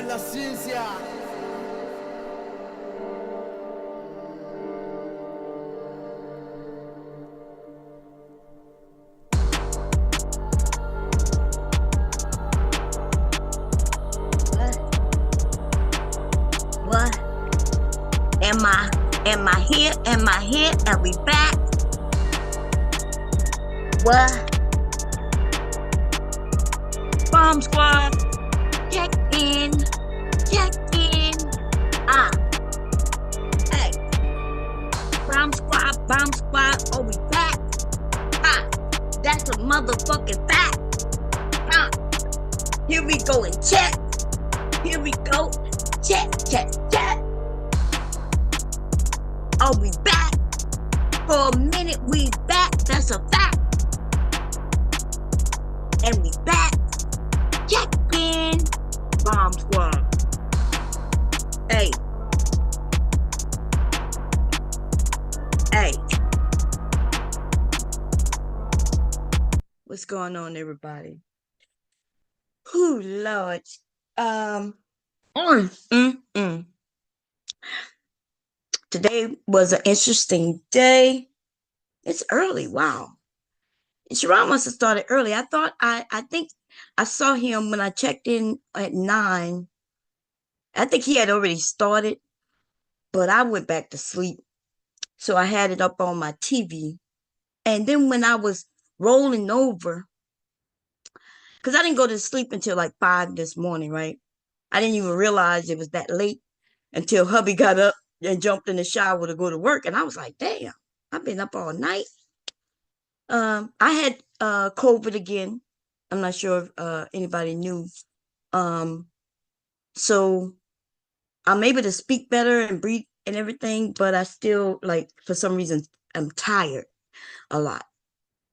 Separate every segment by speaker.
Speaker 1: En la ciencia.
Speaker 2: What? Am I here? Am I here? Are we back? What? Bomb squad, check in, check in. Ah, hey, bomb squad, are we back? Ah, that's a motherfucking fact. Ah, here we go and check. Here we go. Check, check, check. Are we back? For a minute, we back. That's a fact. And we back. Check in. Bomb squad. Hey. Hey. What's going on, everybody? Whew, Lord. Today was an interesting day. It's early. Wow. Sharon must have started early. I think I saw him when I checked in at 9. I think he had already started, but I went back to sleep. So I had it up on my TV. And then when I was rolling over, because I didn't go to sleep until like 5 this morning, right? I didn't even realize it was that late until hubby got up and jumped in the shower to go to work. And I was like, damn, I've been up all night. I had COVID again. I'm not sure if anybody knew. So I'm able to speak better and breathe and everything, but I still, like, for some reason, I'm tired a lot.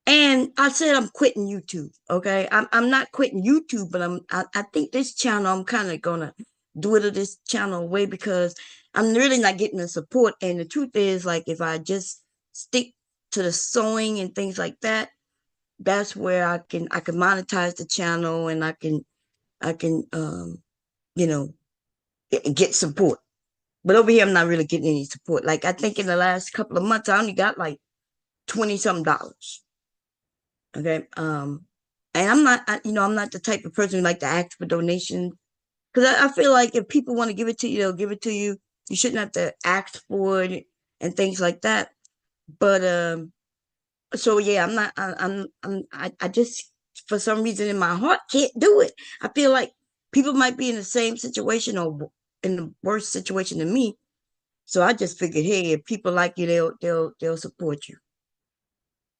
Speaker 2: And I said I'm quitting YouTube. Okay, I'm not quitting YouTube, but I think this channel I'm kind of gonna dwindle this channel away because I'm really not getting the support. And the truth is, like, if I just stick to the sewing and things like that, that's where I can monetize the channel and I can you know get support. But over here I'm not really getting any support. Like, I think in the last couple of months I only got like 20 something dollars. Okay. And I'm not, I'm not the type of person who like to ask for donations because I feel like if people want to give it to you, they'll give it to you. You shouldn't have to ask for it and things like that. But so yeah, I'm not. I just, for some reason in my heart, can't do it. I feel like people might be in the same situation or in the worst situation than me. So I just figured, hey, if people like you, they'll support you.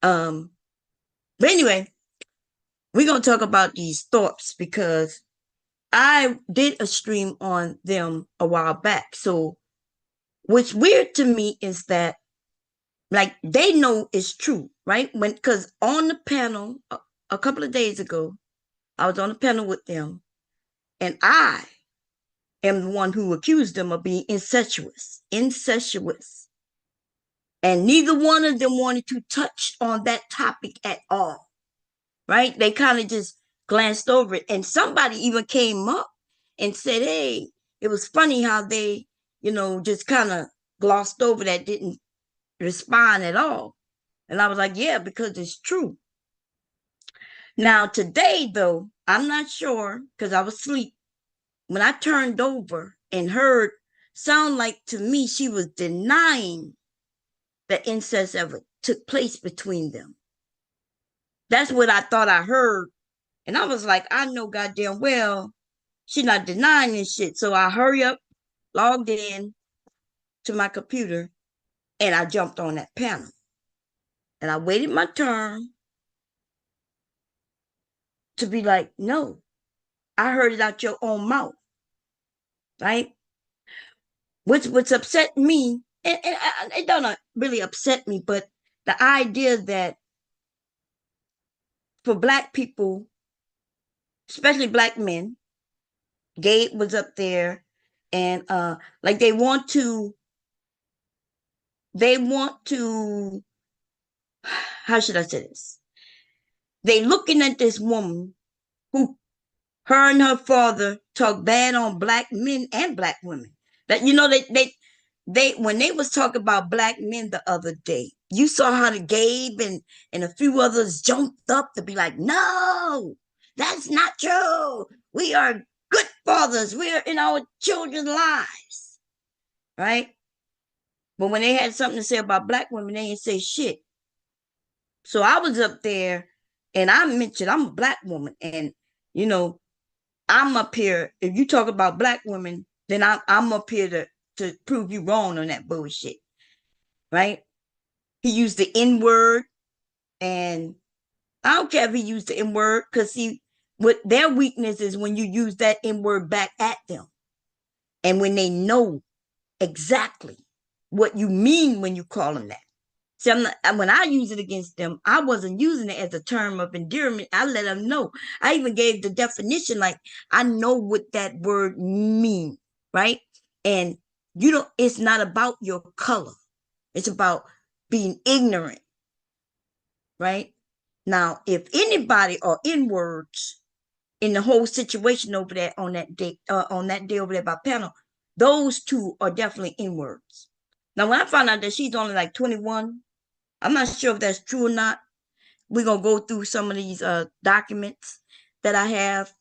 Speaker 2: But anyway, we're gonna talk about these Thorps because I did a stream on them a while back. So what's weird to me is that, like, they know it's true, right? Because on the panel a couple of days ago, I was on a panel with them, and I am the one who accused them of being incestuous. And neither one of them wanted to touch on that topic at all, right? They kind of just glanced over it. And somebody even came up and said, hey, it was funny how they, just kind of glossed over that, didn't respond at all. And I was like, yeah, because it's true. Now, today, though, I'm not sure because I was asleep. When I turned over and heard, sound like to me she was denying that incest ever took place between them. That's what I thought I heard. And I was like, I know goddamn well she's not denying this shit. So I hurry up, logged in to my computer, and I jumped on that panel. And I waited my turn to be like, no, I heard it out your own mouth. Right? What's upset me, and it don't really upset me, but the idea that for Black people, especially Black men, Gabe was up there, and like they want to how should I say this? They looking at this woman who her and her father talk bad on black men and black women. That they when they was talking about black men the other day, you saw how the Gabe and a few others jumped up to be like, no, that's not true. We are good fathers. We are in our children's lives, right? But when they had something to say about black women, they didn't say shit. So I was up there and I mentioned I'm a black woman, and you know, I'm up here. If you talk about black women, then I'm up here to prove you wrong on that bullshit, right? He used the N word, and I don't care if he used the N word, because see, what their weakness is when you use that N word back at them, and when they know exactly what you mean when you call them that. See, when I use it against them, I wasn't using it as a term of endearment. I let them know. I even gave the definition, like I know what that word means, right? And you don't. It's not about your color. It's about being ignorant, right? Now, if anybody are in words in the whole situation over there on that day over there by panel, those two are definitely in words. Now, when I found out that she's only like 21, I'm not sure if that's true or not. We're gonna go through some of these documents that I have.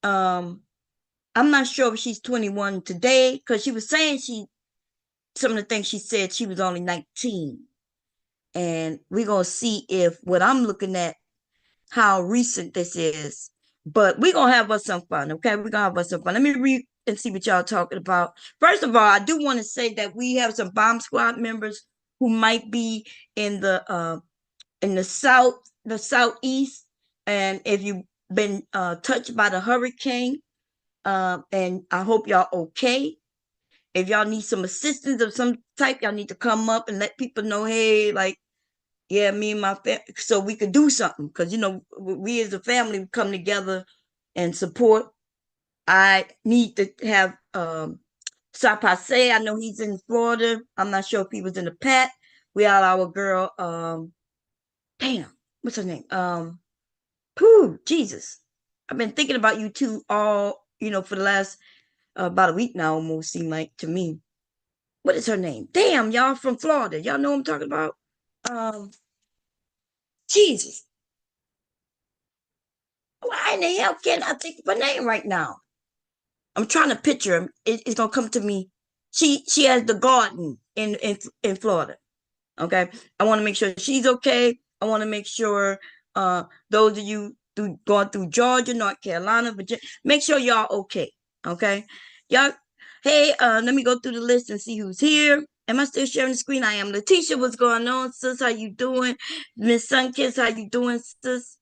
Speaker 2: I'm not sure if she's 21 today, because she was saying some of the things she said she was only 19. And we're gonna see if what I'm looking at, how recent this is. But we're gonna have us some fun, okay? We're gonna have us some fun. Let me read and see what y'all talking about. First of all, I do want to say that we have some bomb squad members who might be in the southeast, and if you've been touched by the hurricane, and I hope y'all okay. If y'all need some assistance of some type, y'all need to come up and let people know, hey, like, yeah, me and my family, so we could do something, because we as a family come together and support. I need to have Sapase. I know he's in Florida. I'm not sure if he was in the pat. We had our girl, damn, what's her name? Whew, Jesus. I've been thinking about you two all, for the last about a week now, almost seemed like to me. What is her name? Damn, y'all from Florida. Y'all know what I'm talking about? Um, Jesus. Why in the hell can't I think of her name right now? I'm trying to picture him. It's gonna come to me. She has the garden in Florida. Okay. I want to make sure she's okay. I want to make sure those of you going through Georgia, North Carolina, Virginia, make sure y'all okay. Okay. Y'all, hey, let me go through the list and see who's here. Am I still sharing the screen? I am. Letitia, what's going on, sis? How you doing? Miss Sunkiss, how you doing, sis?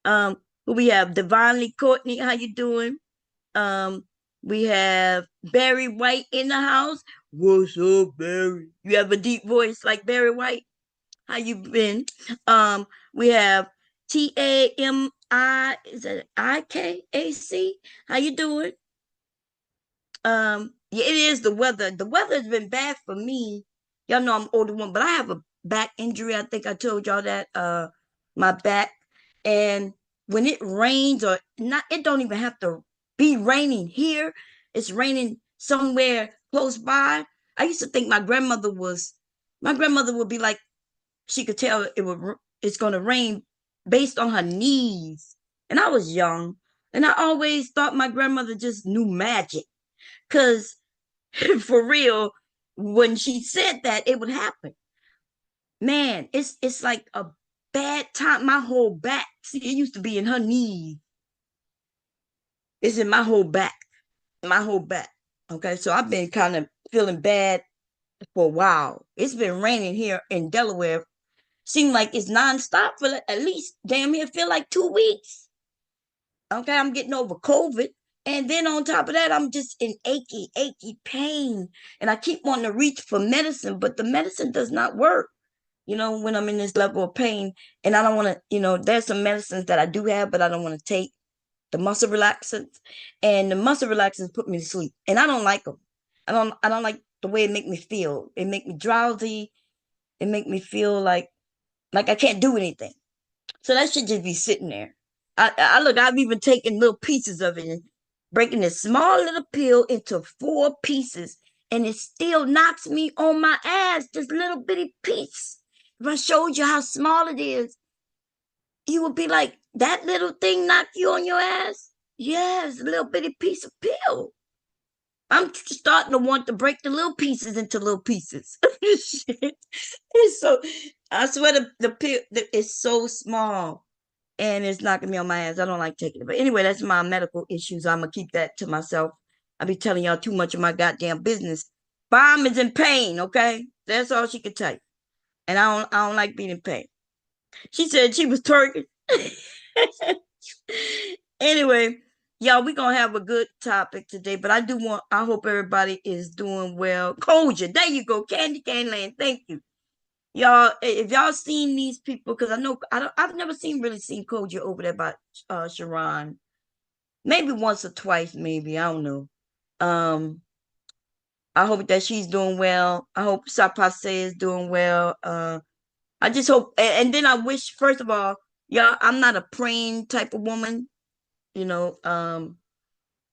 Speaker 2: Who we have? Divinely Courtney, how you doing? Um, we have Barry White in the house. What's up, Barry? You have a deep voice like Barry White. How you been? We have TAMI. Is that IKAC? How you doing? Yeah, it is the weather. The weather has been bad for me. Y'all know I'm older one, but I have a back injury. I think I told y'all that. My back, and when it rains or not, it don't even have to be raining here. It's raining somewhere close by. I used to think my grandmother would be like, she could tell it's gonna rain based on her knees. And I was young, and I always thought my grandmother just knew magic. Cause for real, when she said that, it would happen. Man, it's like a bad time. My whole back. See, it used to be in her knees. It's in my whole back. My whole back. Okay, so I've been kind of feeling bad for a while. It's been raining here in Delaware. Seemed like it's nonstop for at least damn near feel like 2 weeks. Okay, I'm getting over COVID. And then on top of that, I'm just in achy pain. And I keep wanting to reach for medicine, but the medicine does not work, when I'm in this level of pain. And I don't want to, there's some medicines that I do have, but I don't want to take the muscle relaxants. And the muscle relaxants put me to sleep. And I don't like them. I don't like the way it make me feel. It make me drowsy. It make me feel like I can't do anything. So that should just be sitting there. I look, I've even taken little pieces of it and breaking this small little pill into 4 pieces, and it still knocks me on my ass, this little bitty piece. If I showed you how small it is, you would be like, that little thing knocked you on your ass? Yes, a little bitty piece of pill. I'm starting to want to break the little pieces into little pieces. Shit. It's so, I swear the pill is so small and it's knocking me on my ass. I don't like taking it. But anyway, that's my medical issues. I'm going to keep that to myself. I be telling y'all too much of my goddamn business. Bomb is in pain, okay? That's all she could tell you. And I don't like being in pain. She said she was twerking. Anyway, y'all, we're gonna have a good topic today, but I hope everybody is doing well. Koja, there you go, Candy Cane Land, thank you. Y'all, if y'all seen these people, because I've never really seen Koja over there by Sharon. Maybe once or twice, maybe, I don't know. I hope that she's doing well. I hope Sapase is doing well. I just hope, and then I wish, first of all, y'all, I'm not a praying type of woman, you know,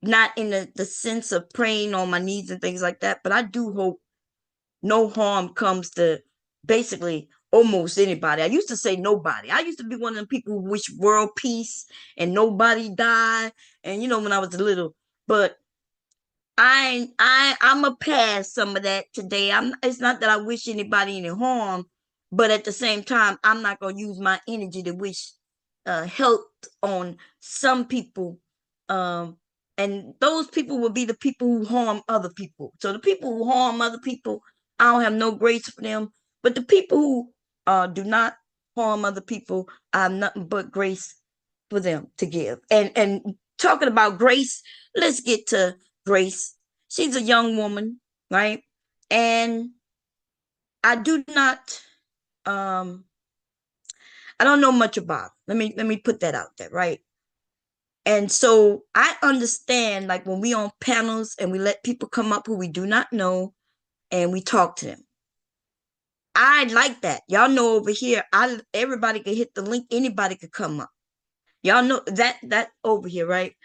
Speaker 2: not in the sense of praying on my knees and things like that, but I do hope no harm comes to basically almost anybody. I used to say nobody. I used to be one of the people who wish world peace and nobody die. And when I was little, but I'm a pass some of that today. It's not that I wish anybody any harm, but at the same time, I'm not gonna use my energy to wish help on some people. And those people will be the people who harm other people. So the people who harm other people, I don't have no grace for them. But the people who do not harm other people, I have nothing but grace for them to give. And talking about grace, let's get to Grace. She's a young woman, right? And I do not I don't know much about her. Let me put that out there, right? And so I understand, like, when we on panels and we let people come up who we do not know and we talk to them. I like that. Y'all know over here, everybody can hit the link, anybody could come up. Y'all know that over here, right?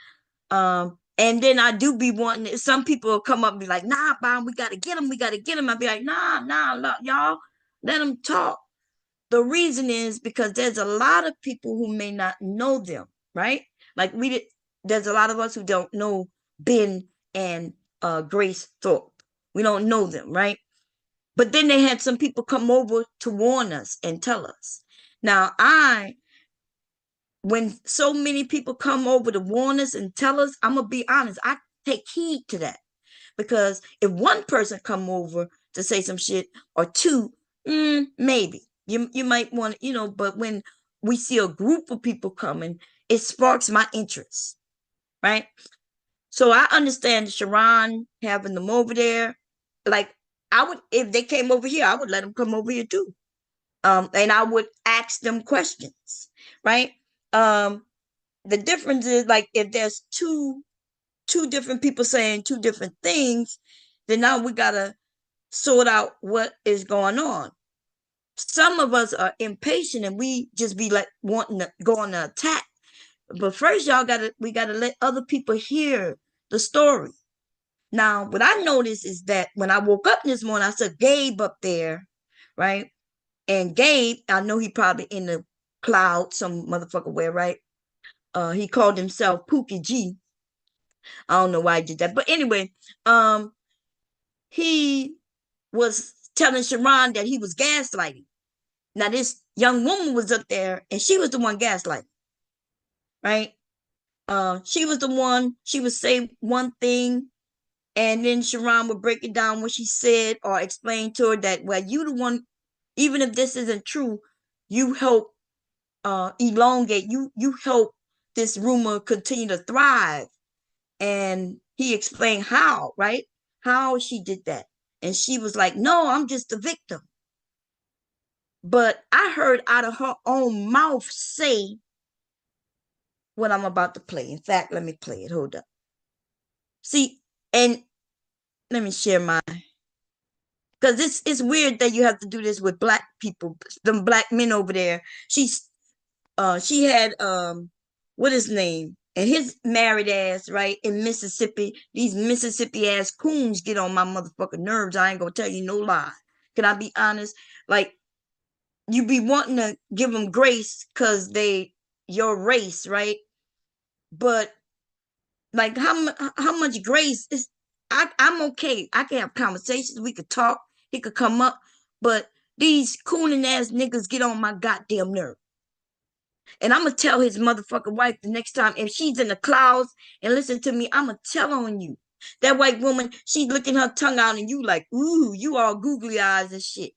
Speaker 2: And then I do be wanting some people will come up and be like, nah, Bob, we gotta get them, I'd be like, nah, look, y'all, let them talk. The reason is because there's a lot of people who may not know them, right? Like there's a lot of us who don't know Ben and Grace Thorp. We don't know them, right? But then they had some people come over to warn us and tell us. Now, when so many people come over to warn us and tell us, I'm gonna be honest, I take heed to that. Because if one person come over to say some shit, or two, maybe you might want to, but when we see a group of people coming, it sparks my interest, right? So I understand Sharon having them over there. Like, I would, if they came over here, I would let them come over here too. And I would ask them questions, right? The difference is, like, if there's two different people saying two different things, then now we gotta sort out what is going on. Some of us are impatient and we just be like wanting to go on the attack. But first, we gotta let other people hear the story. Now, what I noticed is that when I woke up this morning, I saw Gabe up there, right? And Gabe, I know he probably in the cloud, some motherfucker where, right? He called himself Pookie G. I don't know why I did that, but anyway, he was telling Sharon that he was gaslighting. Now, this young woman was up there, and she was the one gaslighting, right? She was the one. She would say one thing, and then Sharon would break it down what she said or explain to her that, well, you the one. Even if this isn't true, you help elongate. You help this rumor continue to thrive. And he explained how, right? How she did that. And she was like, no, I'm just a victim. But I heard out of her own mouth say what I'm about to play. In fact, let me play it. Hold up. See, and let me share my, because it's weird that you have to do this with black people, them black men over there. she had what his name? And his married ass, right, in Mississippi. These Mississippi ass coons get on my motherfucking nerves. I ain't gonna tell you no lie. Can I be honest? Like, you be wanting to give them grace because they your race, right? But like, how much grace is? I'm okay. I can have conversations. We could talk. He could come up, but these cooning ass niggas get on my goddamn nerve. And I'm gonna tell his motherfucking wife the next time if she's in the clouds and listen to me, I'm gonna tell on you. That white woman, she's licking her tongue out and you like, ooh, you all googly eyes and shit.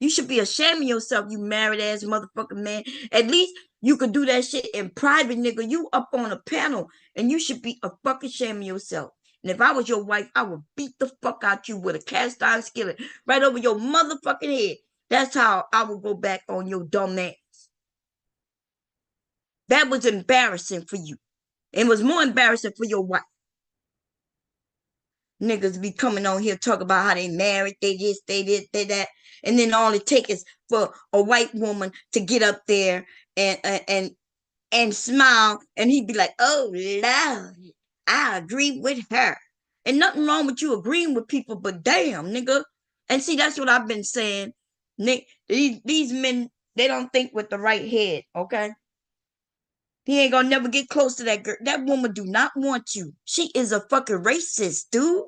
Speaker 2: You should be ashamed of yourself, you married ass motherfucking man. At least you could do that shit in private, nigga. You up on a panel and you should be a fucking shame of yourself. And if I was your wife, I would beat the fuck out you with a cast iron skillet right over your motherfucking head. That's how I would go back on your dumb ass. That was embarrassing for you. It was more embarrassing for your wife. Niggas be coming on here talking about how they married, they this, they this, they that. And then all it takes is for a white woman to get up there and smile, and he'd be like, oh Lord, I agree with her. And nothing wrong with you agreeing with people, but damn, nigga. And see, that's what I've been saying. Nick, these men, they don't think with the right head, okay? He ain't gonna never get close to that girl. That woman do not want you. She is a fucking racist, dude.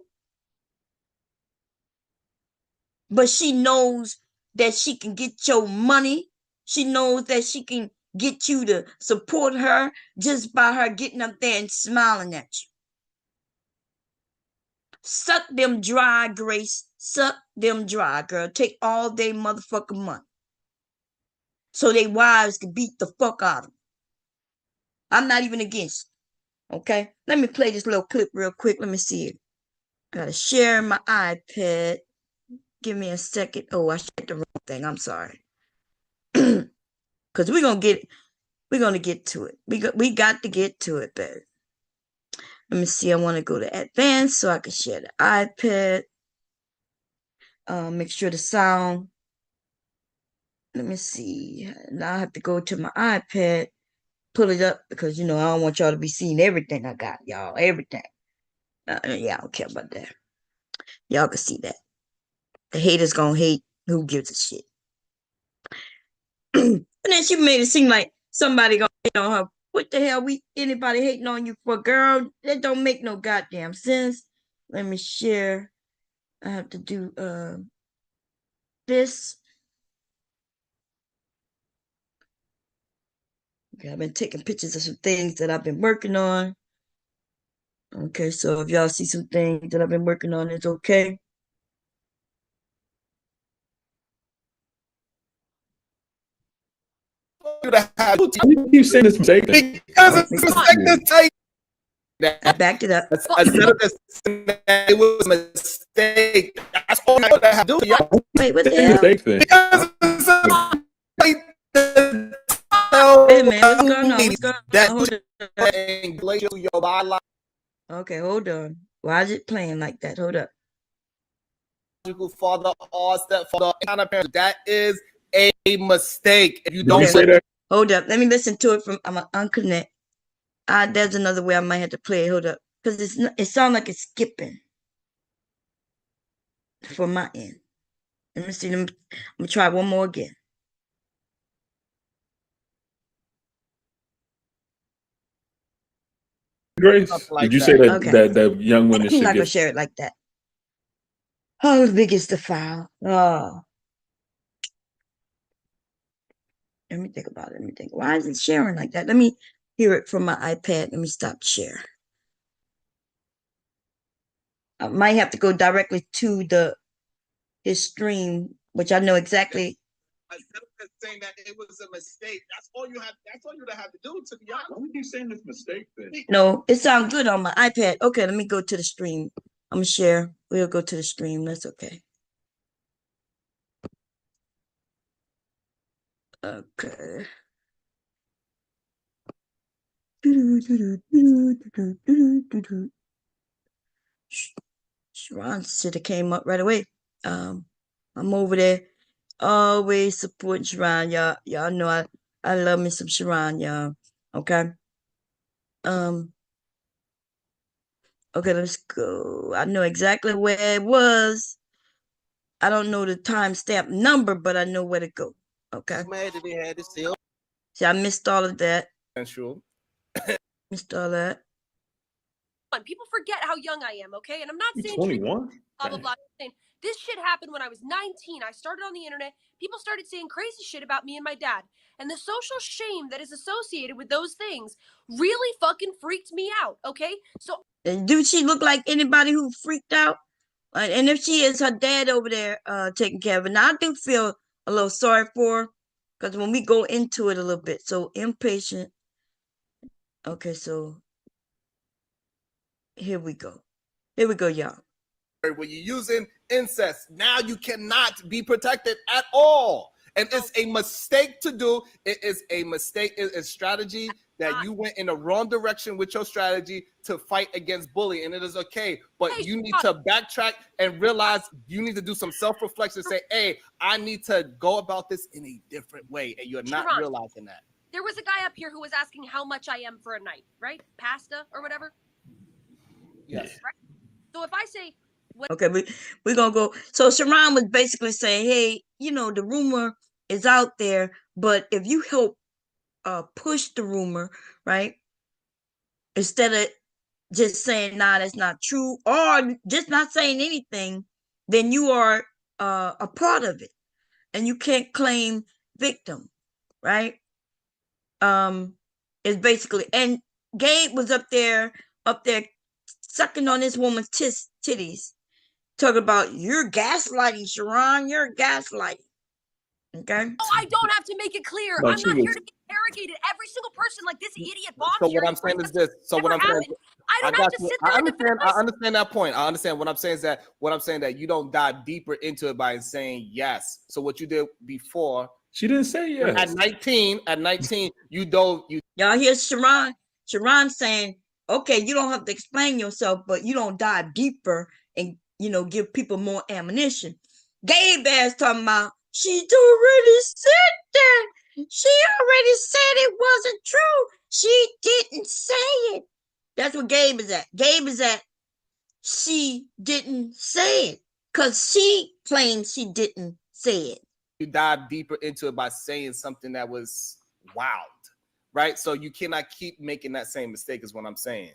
Speaker 2: But she knows that she can get your money. She knows that she can get you to support her just by her getting up there and smiling at you. Suck them dry, Grace. Suck them dry, girl. Take all their motherfucking money. So their wives can beat the fuck out of them. I'm not even against it. Okay? Let me play this little clip real quick. Let me see it. I gotta share my iPad. Give me a second. Oh, I shared the wrong thing. I'm sorry. Cause we're gonna get to it. We got to get to it, baby. Let me see. I want to go to advanced so I can share the iPad. Make sure the sound. Let me see. Now I have to go to my iPad, pull it up because I don't want y'all to be seeing everything I got, y'all. Everything. Yeah, I don't care about that. Y'all can see that. The haters gonna hate. Who gives a shit? And then she made it seem like somebody gonna hate on her. What the hell? Anybody hating on you for, girl? That don't make no goddamn sense. Let me share. I have to do this. Okay, I've been taking pictures of some things that I've been working on. Okay, so if y'all see some things that I've been working on, it's okay.
Speaker 3: You saying this mistake?
Speaker 1: Because it's a mistake to take.
Speaker 2: I backed it up.
Speaker 1: It was a mistake. That's all I have to do.
Speaker 2: Wait, what the hell?
Speaker 1: Because it's a mistake.
Speaker 2: Wait a minute, what's going on? What's going on? Okay, hold on. Why is it playing like that? Hold up.
Speaker 1: Father or stepfather, kind of parent. That is a mistake. If you don't
Speaker 3: say that,
Speaker 2: hold up. Let me listen to it from. I'm gonna unconnect. There's another way I might have to play it. Hold up, because it sounds like it's skipping from my end. Let me see. I'm gonna try one more again.
Speaker 3: Grace, did you say that
Speaker 2: Okay.
Speaker 3: that young women
Speaker 2: I'm
Speaker 3: should
Speaker 2: not gonna
Speaker 3: get?
Speaker 2: share it like that. How big is the file? Oh. Let me think about it. Let me think. Why is it sharing like that? Let me hear it from my iPad. Let me stop share. I might have to go directly to his stream, which I know exactly.
Speaker 1: Saying that it was a mistake. That's all you have to do, to be honest.
Speaker 3: Why would you saying this mistake then?
Speaker 2: No, it sounds good on my iPad. Okay, let me go to the stream. I'm gonna share. We'll go to the stream. That's okay. Okay. Sharon should have came up right away. I'm over there always supporting Sharon. Y'all know I love me some Sharon, y'all. Okay. Okay, let's go. I know exactly where it was. I don't know the timestamp number, but I know where to go. Okay.
Speaker 1: Mad that they had it still.
Speaker 2: See, I missed all of that.
Speaker 1: True.
Speaker 2: Missed all that.
Speaker 4: People forget how young I am, okay? And I'm not saying
Speaker 3: 21.
Speaker 4: blah blah blah. I'm saying this shit happened when I was 19. I started on the internet. People started saying crazy shit about me and my dad. And the social shame that is associated with those things really fucking freaked me out, okay? So
Speaker 2: Do she look like anybody who freaked out? And if she is, her dad over there taking care of it. Now, I do feel a little sorry for her because when we go into it a little bit, so impatient. Okay, so here we go. Here we go, y'all.
Speaker 1: When you're using incest, now you cannot be protected at all. And it's a mistake to do. It is a mistake. It is strategy that you went in the wrong direction with your strategy to fight against bullying. And it is okay. But you need to backtrack and realize you need to do some self-reflection. Say, hey, I need to go about this in a different way. And you're not realizing that.
Speaker 4: There was a guy up here who was asking how much I am for a night, right? Pasta or whatever?
Speaker 1: Yes.
Speaker 4: Right? So if I say,
Speaker 2: okay, we're gonna go. So Sharon was basically saying, hey, you know, the rumor is out there, but if you help push the rumor, right, instead of just saying, nah, that's not true, or just not saying anything, then you are a part of it, and you can't claim victim, right? It's basically, and Gabe was up there sucking on this woman's titties, talking about you're gaslighting, Sharon, you're gaslighting. Okay.
Speaker 4: oh, I don't have to make it clear.
Speaker 3: No,
Speaker 4: I'm not
Speaker 3: she
Speaker 4: here
Speaker 3: was-
Speaker 4: to be interrogated. Every single person like this idiot boss.
Speaker 1: So what I'm saying is this. So what I'm saying,
Speaker 4: I don't have to sit there and defend myself.
Speaker 1: I understand that point. I understand what I'm saying is that you don't dive deeper into it by saying yes. So what you did before,
Speaker 3: She didn't say yes.
Speaker 1: at 19, you dove.
Speaker 2: Y'all hear Sharon? Sharon saying, okay, you don't have to explain yourself, but you don't dive deeper and, you know, give people more ammunition. Gabe ass talking about, she already said that. She already said it wasn't true. She didn't say it. That's what Gabe is at. Gabe is at, she didn't say it. Because she claims she didn't say it.
Speaker 1: You dive deeper into it by saying something that was wild, right? So you cannot keep making that same mistake is what I'm saying.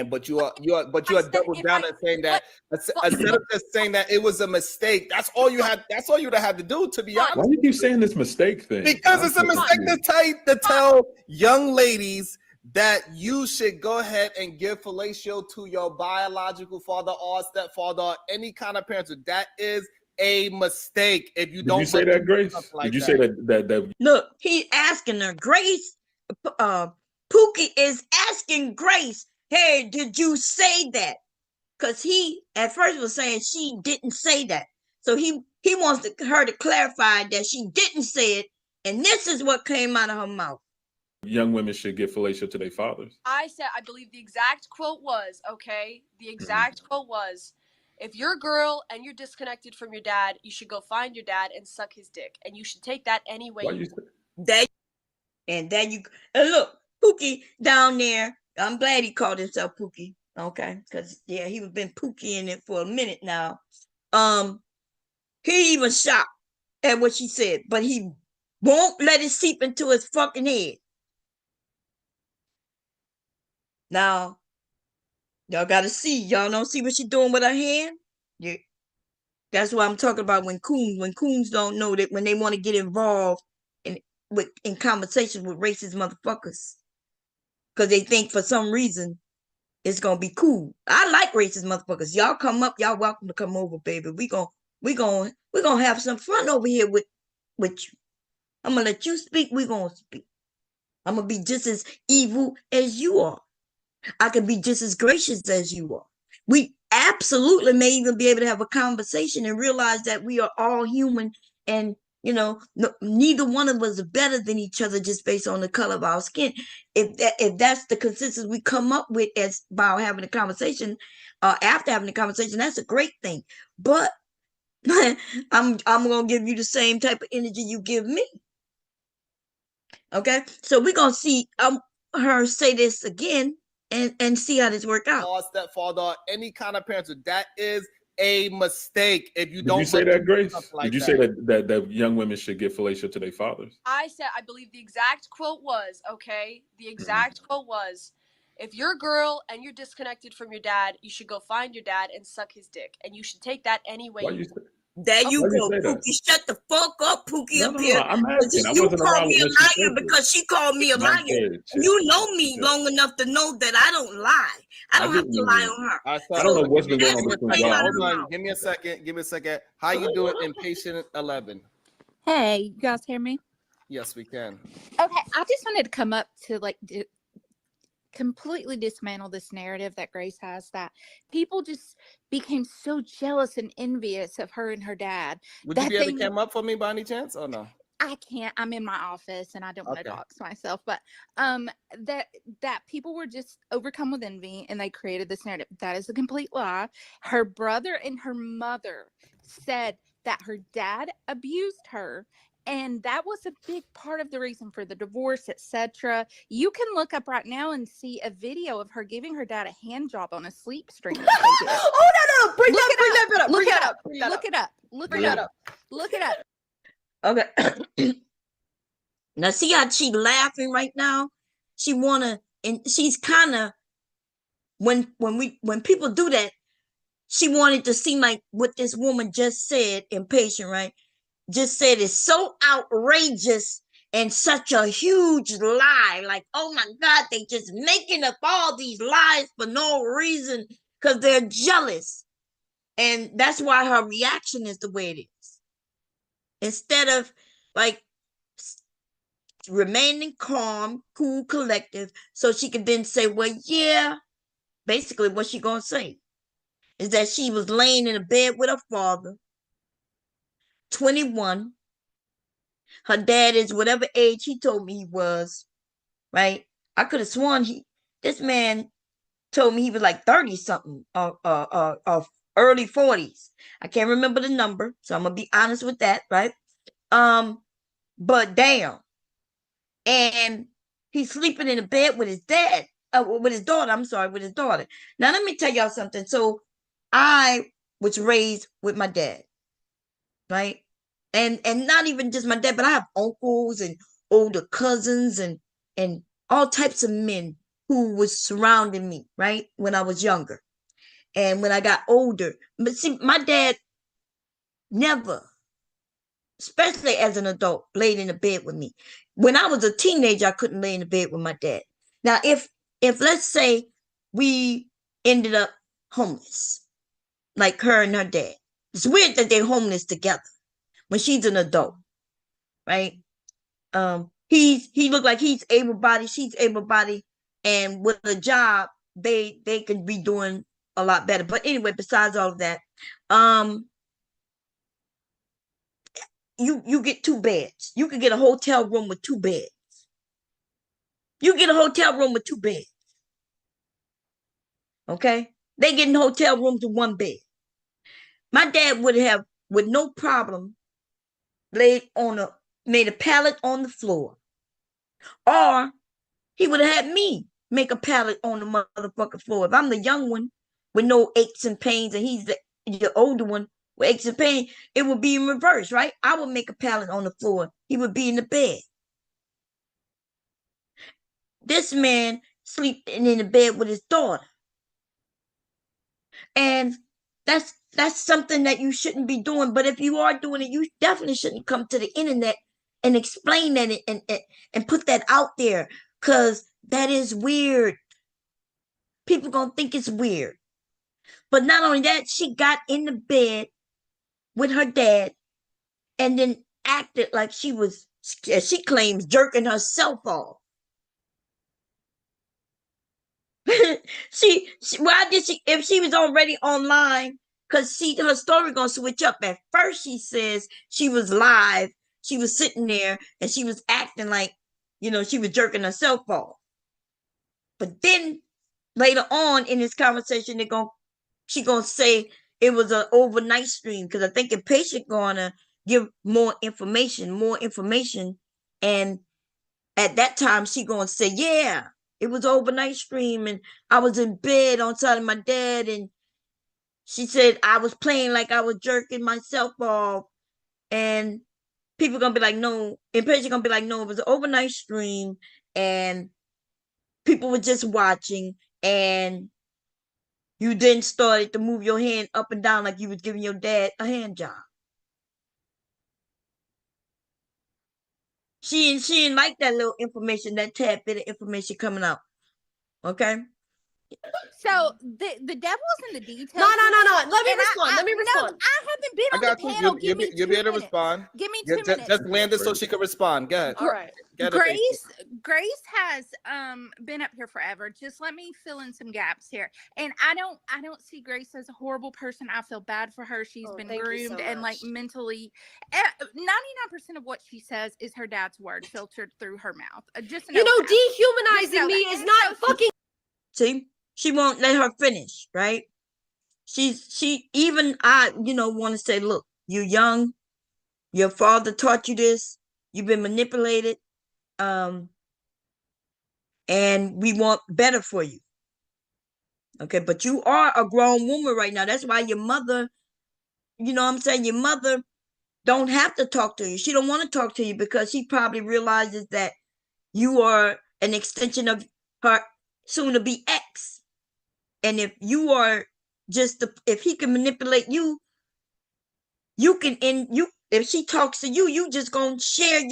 Speaker 1: But you are double down and saying that instead of just saying that it was a mistake. That's all you had. That's all you would have had to do, to be honest.
Speaker 3: Why do you keep saying this mistake thing?
Speaker 1: Because it's a mistake to tell young ladies that you should go ahead and give fellatio to your biological father or stepfather or any kind of parents. That is a mistake. If you don't
Speaker 3: say that, Grace, did you say that?
Speaker 2: Look, he's asking her. Grace, Pookie is asking Grace, hey, did you say that? Because he at first was saying she didn't say that. So he wants her to clarify that she didn't say it, and this is what came out of her mouth.
Speaker 3: Young women should give fellatio to their fathers.
Speaker 4: I believe the exact quote was, okay, quote was, if you're a girl and you're disconnected from your dad, you should go find your dad and suck his dick. And you should take that any way you want.
Speaker 2: And look, Pookie down there. I'm glad he called himself Pookie. Okay. Because yeah, he was been Pookie in it for a minute now. He even shocked at what she said, but he won't let it seep into his fucking head. Now, y'all gotta see. Y'all don't see what she's doing with her hand? Yeah. That's what I'm talking about when coons don't know that when they want to get involved in conversations with racist motherfuckers. Because they think for some reason it's gonna be cool. I like racist motherfuckers. Y'all come up, y'all welcome to come over, baby. We gonna have some fun over here with you. I'm gonna let you speak, we gonna speak. I'm gonna be just as evil as you are. I can be just as gracious as you are. We absolutely may even be able to have a conversation and realize that we are all human, and you know, neither one of us are better than each other just based on the color of our skin. If that's the consensus we come up with as by having a conversation, after having a conversation, that's a great thing. But I'm gonna give you the same type of energy you give me. Okay, so we're gonna see her say this again and see how this work out.
Speaker 1: Or stepfather, or any kind of parents, that is a mistake. If you
Speaker 3: Did
Speaker 1: don't
Speaker 3: you say
Speaker 1: let
Speaker 3: that,
Speaker 1: them do
Speaker 3: Grace?
Speaker 1: something like
Speaker 3: Did you say that young women should give fellatio to their fathers?
Speaker 4: I said, I believe the exact quote was, okay, the exact quote was, if you're a girl and you're disconnected from your dad, you should go find your dad and suck his dick. And you should take that any way
Speaker 3: Why
Speaker 4: you
Speaker 3: you
Speaker 4: want.
Speaker 2: There you
Speaker 3: Why you
Speaker 2: go,
Speaker 3: say that?
Speaker 2: Pookie. Shut the fuck up, Pookie,
Speaker 3: No,
Speaker 2: up
Speaker 3: no,
Speaker 2: here.
Speaker 3: I'm asking. I
Speaker 2: You
Speaker 3: wasn't
Speaker 2: call
Speaker 3: around
Speaker 2: me a
Speaker 3: when she
Speaker 2: liar
Speaker 3: said
Speaker 2: because she called me a
Speaker 3: it.
Speaker 2: liar. You know me
Speaker 3: Yeah.
Speaker 2: long enough to know that I don't lie. I don't have
Speaker 3: didn't
Speaker 2: to
Speaker 3: know
Speaker 2: lie
Speaker 3: you.
Speaker 2: on her.
Speaker 1: All right,
Speaker 3: I don't know what's been going
Speaker 2: that's
Speaker 3: on
Speaker 2: what
Speaker 3: between
Speaker 2: came
Speaker 3: y'all.
Speaker 2: out of
Speaker 1: Hold
Speaker 2: her
Speaker 1: on,
Speaker 2: mouth.
Speaker 1: give me a second. Give me a second. How you doing, Impatient 11?
Speaker 5: Hey, you guys hear me?
Speaker 1: Yes, we can.
Speaker 5: Okay, I just wanted to come up to completely dismantle this narrative that Grace has, that people just became so jealous and envious of her and her dad.
Speaker 1: Would you
Speaker 5: That
Speaker 1: be able to
Speaker 5: they,
Speaker 1: come up for me by any chance, or no?
Speaker 5: I can't. I'm in my office and I don't want to
Speaker 1: Okay.
Speaker 5: dox myself, but that people were just overcome with envy and they created this narrative. That is a complete lie. Her brother and her mother said that her dad abused her, and that was a big part of the reason for the divorce, etc. You can look up right now and see a video of her giving her dad a hand job on a sleep stream.
Speaker 4: Oh, no, bring
Speaker 5: Look
Speaker 4: that up.
Speaker 5: Look
Speaker 4: Bring
Speaker 5: it
Speaker 4: that
Speaker 5: up.
Speaker 4: up. Bring that
Speaker 5: Look
Speaker 4: up.
Speaker 5: it up. Look
Speaker 4: Bring
Speaker 5: it
Speaker 4: that
Speaker 5: up.
Speaker 4: up.
Speaker 5: Look it up.
Speaker 2: Okay. Now see how she laughing right now? She wanna, and she's kind of, when people do that, she wanted to seem like what this woman just said, Impatient, right? Just said is so outrageous and such a huge lie. Like, oh my God, they just making up all these lies for no reason because they're jealous. And that's why her reaction is the way it is. Instead of like remaining calm, cool, collective, so she could then say, well, yeah, basically what she gonna say is that she was laying in a bed with her father, 21. Her dad is whatever age he told me he was, right? I could have sworn this man told me he was like 30 something, early 40s. I can't remember the number, so I'm gonna be honest with that, right? But damn. And he's sleeping in a bed with his dad, with his daughter. I'm sorry, with his daughter. Now let me tell y'all something. So I was raised with my dad, right? And not even just my dad, but I have uncles and older cousins and all types of men who was surrounding me, right? When I was younger. And when I got older. But see, my dad never, especially as an adult, laid in the bed with me. When I was a teenager, I couldn't lay in the bed with my dad. Now, if let's say we ended up homeless, like her and her dad, it's weird that they're homeless together when she's an adult, right? He looked like he's able-bodied, she's able-bodied, and with a job, they could be doing a lot better. But anyway, besides all of that, you get 2 beds. You could get a hotel room with 2 beds. You get a hotel room with 2 beds. Okay? They getting hotel rooms with 1 bed. My dad would have, with no problem, made a pallet on the floor. Or he would have had me make a pallet on the motherfucking floor. If I'm the young one with no aches and pains and he's the older one with aches and pains, it would be in reverse, right? I would make a pallet on the floor. He would be in the bed. This man sleeping in the bed with his daughter. And that's something that you shouldn't be doing. But if you are doing it, you definitely shouldn't come to the internet and explain that and put that out there, because that is weird. People gonna think it's weird. But not only that, she got in the bed with her dad and then acted like she was, as she claims, jerking herself off. Why did she, if she was already online, because her story gonna switch up. At first she says she was live, she was sitting there and she was acting like, she was jerking herself off. But then later on in this conversation, she gonna say it was an overnight stream, because I think a patient gonna give more information, and at that time she gonna say, yeah, it was overnight stream and I was in bed on side of my dad, and she said I was playing like I was jerking myself off, and people gonna be like, no, and Paige gonna be like, no, it was an overnight stream, and people were just watching, and you then started to move your hand up and down like you was giving your dad a hand job. She didn't like that little information, that tad bit of information coming out. Okay.
Speaker 5: So the devil's in the details.
Speaker 4: No. Let me
Speaker 5: And
Speaker 4: respond. Let me
Speaker 5: No,
Speaker 4: respond.
Speaker 5: I haven't been
Speaker 1: I
Speaker 5: on
Speaker 1: got
Speaker 5: the
Speaker 1: you.
Speaker 5: panel. Give me
Speaker 1: You'll
Speaker 5: 2
Speaker 1: be able to
Speaker 5: minutes.
Speaker 1: respond.
Speaker 5: Give me
Speaker 1: Yeah,
Speaker 5: 2 minutes.
Speaker 1: just land it so she can respond. Go ahead.
Speaker 4: All right.
Speaker 1: Get it,
Speaker 5: Grace has been up here forever. Just let me fill in some gaps here. And I don't see Grace as a horrible person. I feel bad for her. She's been
Speaker 4: thank you so
Speaker 5: groomed and like
Speaker 4: much.
Speaker 5: mentally 99% of what she says is her dad's word filtered through her mouth. Just to know that.
Speaker 4: Dehumanizing me is not fucking.
Speaker 2: See, she won't let her finish, right? She even I, want to say, look, you're young, your father taught you this, you've been manipulated, and we want better for you. Okay, but you are a grown woman right now. That's why your mother, your mother don't have to talk to you. She don't want to talk to you because she probably realizes that you are an extension of her soon to be ex. And if you are if he can manipulate you, you can if she talks to you, you just gonna share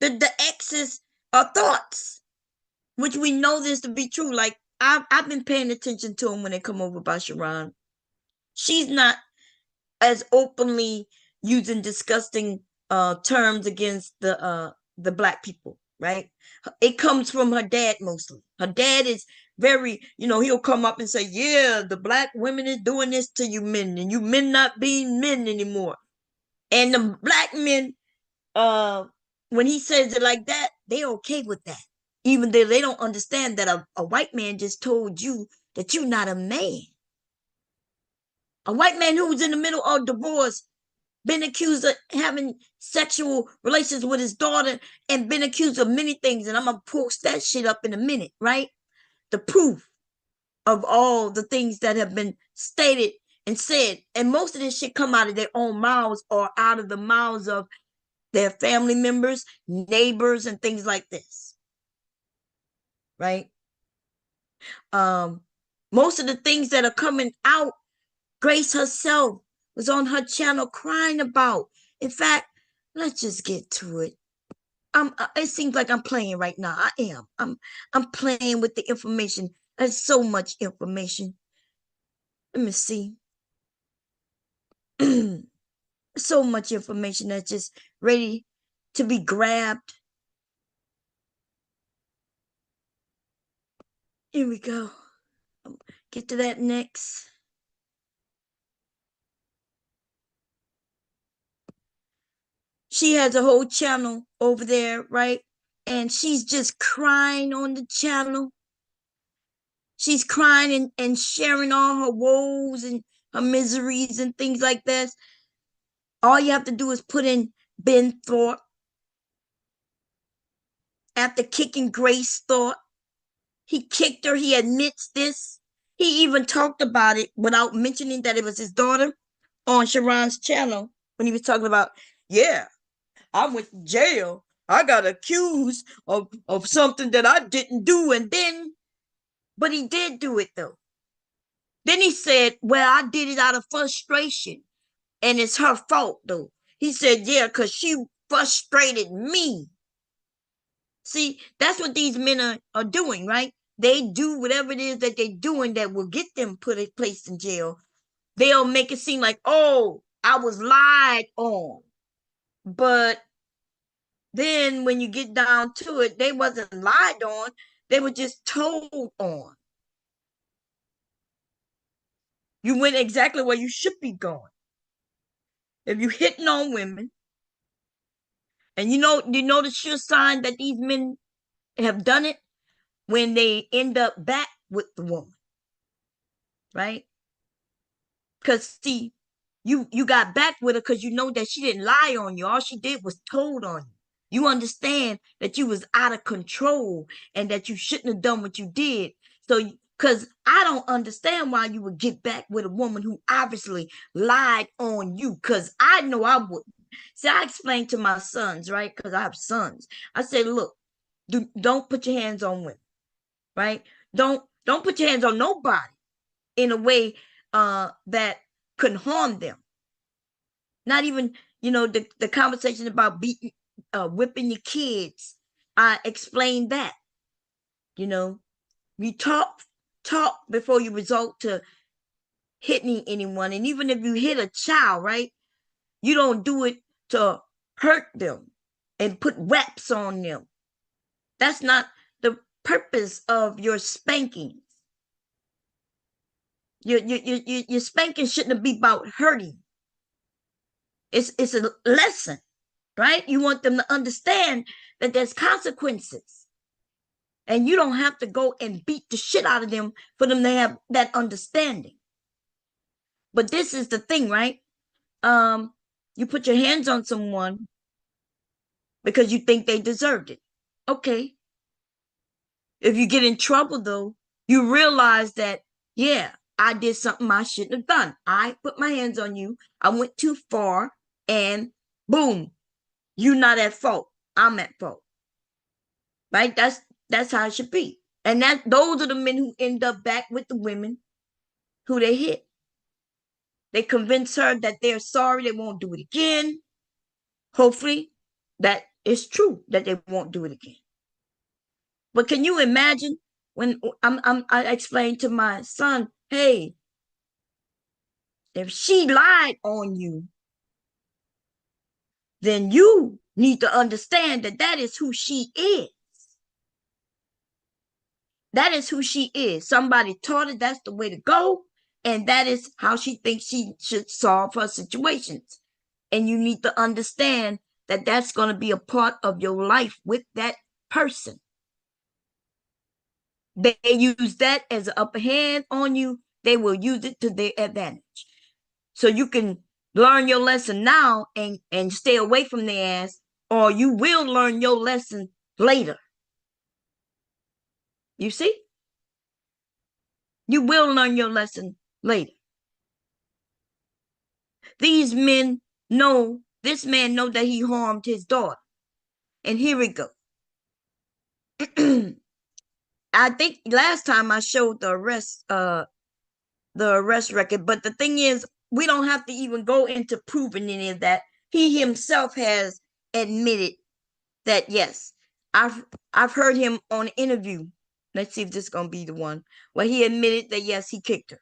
Speaker 2: the ex's thoughts, which we know this to be true. Like I've been paying attention to him when they come over by Sharon. She's not as openly using disgusting terms against the black people, right? It comes from her dad mostly. Her dad is very, he'll come up and say, yeah, the black women is doing this to you men, and you men not being men anymore. And the black men, when he says it like that, they're okay with that. Even though they don't understand that a white man just told you that you're not a man. A white man who's in the middle of divorce, been accused of having sexual relations with his daughter, and been accused of many things. And I'm going to post that shit up in a minute, right? The proof of all the things that have been stated and said. And most of this shit come out of their own mouths or out of the mouths of their family members, neighbors, and things like this. Right? Most of the things that are coming out, Grace herself was on her channel crying about. In fact, let's just get to it. It seems like I'm playing right now. I am. I'm playing with the information. There's so much information. Let me see. So much information that's just ready to be grabbed. Here we go. Get to that next. She has a whole channel over there, right? And she's just crying on the channel. She's crying and sharing all her woes and her miseries and things like that. All you have to do is put in Ben Thorp. After kicking Grace Thorp, he kicked her. He admits this. He even talked about it without mentioning that it was his daughter on Sharon's channel when he was talking about, yeah, I went to jail. I got accused of something that I didn't do. But he did do it though. Then he said, well, I did it out of frustration. And it's her fault though. He said, yeah, because she frustrated me. See, that's what these men are doing, right? They do whatever it is that they're doing that will get them placed in jail. They'll make it seem like, oh, I was lied on. But then when you get down to it, they wasn't lied on. They were just told on. You went exactly where you should be going. If you're hitting on women, and you know the sure sign that these men have done it when they end up back with the woman, right? Because see, you got back with her because you know that she didn't lie on you. All she did was told on you. You understand that you was out of control and that you shouldn't have done what you did. So, because I don't understand why you would get back with a woman who obviously lied on you, because I know I wouldn't. See, I explained to my sons, right? Because I have sons. I said, look, don't put your hands on women, right? Don't put your hands on nobody in a way that could harm them. Not even, the conversation about beating, whipping your kids. I explained that. You talk before you resort to hitting anyone. And even if you hit a child, right, you don't do it to hurt them and put wraps on them. That's not the purpose of your spankings. Your spanking shouldn't be about hurting. It's a lesson, right? You want them to understand that there's consequences. And you don't have to go and beat the shit out of them for them to have that understanding. But this is the thing, right? You put your hands on someone because you think they deserved it. Okay. If you get in trouble, though, you realize that, yeah, I did something I shouldn't have done. I put my hands on you. I went too far, and boom, you're not at fault. I'm at fault. Right? That's how it should be. And those are the men who end up back with the women who they hit. They convince her that they're sorry, they won't do it again. Hopefully, that is true, that they won't do it again. But can you imagine when I explained to my son, hey, if she lied on you, then you need to understand that that is who she is. That is who she is. Somebody taught her that's the way to go. And that is how she thinks she should solve her situations. And you need to understand that that's going to be a part of your life with that person. They use that as an upper hand on you. They will use it to their advantage. So you can learn your lesson now and stay away from their ass, or you will learn your lesson later. You see? You will learn your lesson later. These men know, this man know that he harmed his daughter. And here we go. I think last time I showed the arrest record, but the thing is, we don't have to even go into proving any of that. He himself has admitted that, yes, I've heard him on an interview. Let's see if this is gonna be the one where he admitted that, yes, he kicked her.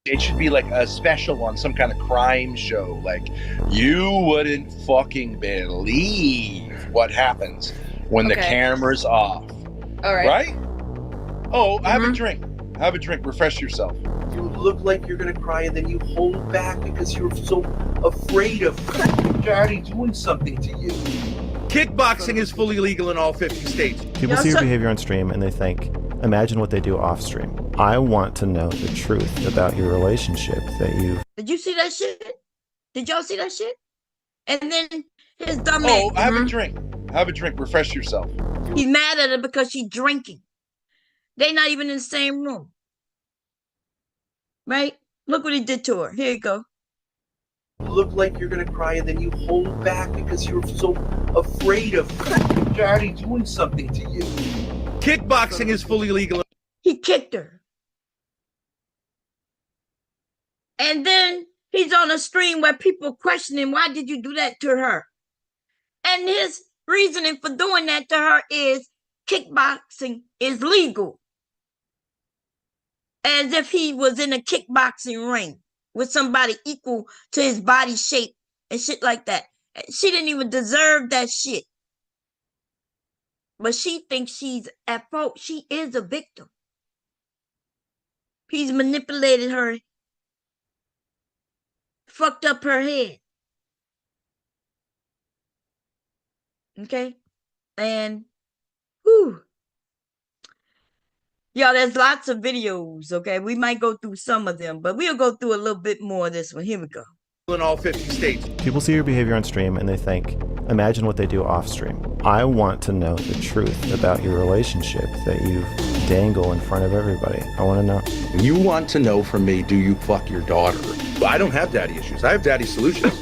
Speaker 6: It should be like a special on some kind of crime show. Like, you wouldn't fucking believe what happens when the camera's off.
Speaker 7: All right.
Speaker 6: Right? Oh, have a drink. Have a drink. Refresh yourself.
Speaker 8: You look like you're gonna cry, and then you hold back because you're so afraid of daddy doing something to you.
Speaker 9: Kickboxing is fully legal in all 50 states.
Speaker 10: People see your behavior on stream and they think, imagine what they do off stream. I want to know the truth about your relationship that you've...
Speaker 2: Did you see that shit? Did y'all see that shit? And then his dumb
Speaker 6: Oh,
Speaker 2: ass,
Speaker 6: have a drink. Have a drink. Refresh yourself.
Speaker 2: he's mad at her because she's drinking. They're not even in the same room. Right? Look what he did to her. Here you go.
Speaker 8: You look like you're gonna cry, and then you hold back because you're so afraid of daddy doing something to you.
Speaker 9: Kickboxing is fully legal.
Speaker 2: He kicked her. And then he's on a stream where people question him, why did you do that to her? And his reasoning for doing that to her is kickboxing is legal. As if he was in a kickboxing ring with somebody equal to his body shape and shit like that. She didn't even deserve that shit. But she thinks she's at fault. She is a victim. He's manipulated her, fucked up her head. Okay? And, whew. Y'all, there's lots of videos, okay? We might go through some of them, but we'll go through a little bit more of this one. Here we go.
Speaker 9: in all 50 states.
Speaker 10: People see your behavior on stream and they think, imagine what they do off stream. I want to know the truth about your relationship that you dangle in front of everybody. I want to know.
Speaker 6: You want to know from me, do you fuck your daughter?
Speaker 9: I don't have daddy issues. I have daddy solutions.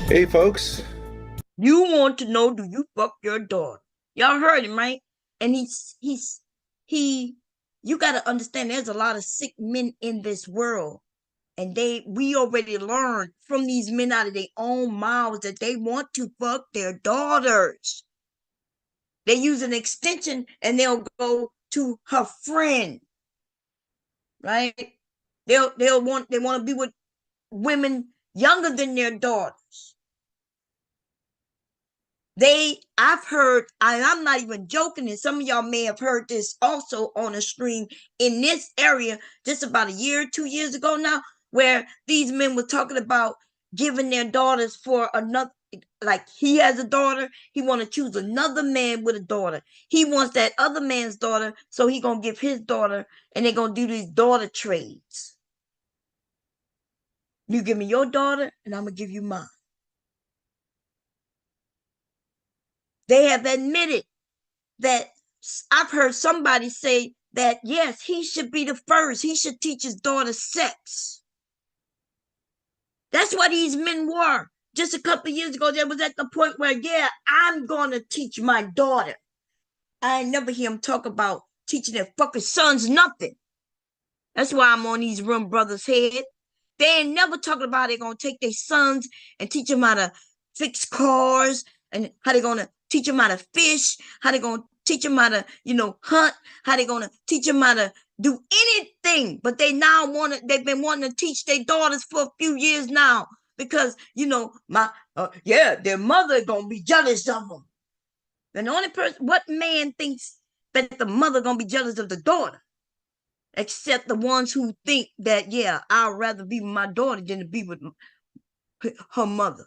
Speaker 9: Hey, folks.
Speaker 2: You want to know, do you fuck your daughter? Y'all heard him, right? And you got to understand there's a lot of sick men in this world. And we already learned from these men out of their own mouths that they want to fuck their daughters. They use an extension and they'll go to her friend, right? They want to be with women younger than their daughters. I've heard, I'm not even joking, and some of y'all may have heard this also on a stream in this area just about a year, 2 years ago now, where these men were talking about giving their daughters for another, like he has a daughter, he want to choose another man with a daughter. He wants that other man's daughter, so he going to give his daughter, and they're going to do these daughter trades. You give me your daughter, and I'm going to give you mine. They have admitted that I've heard somebody say that, yes, he should be the first. He should teach his daughter sex. That's what these men were. Just a couple of years ago, they was at the point where, yeah, I'm going to teach my daughter. I ain't never hear him talk about teaching their fucking sons nothing. That's why I'm on these Rum Brothers' head. They ain't never talking about they're going to take their sons and teach them how to fix cars and how they're going to teach them how to fish, how they're going to teach them how to, hunt, how they're going to teach them how to do anything. But they've been wanting to teach their daughters for a few years now because, their mother going to be jealous of them. And the only person, what man thinks that the mother going to be jealous of the daughter? Except the ones who think that, yeah, I'd rather be with my daughter than to be with her mother.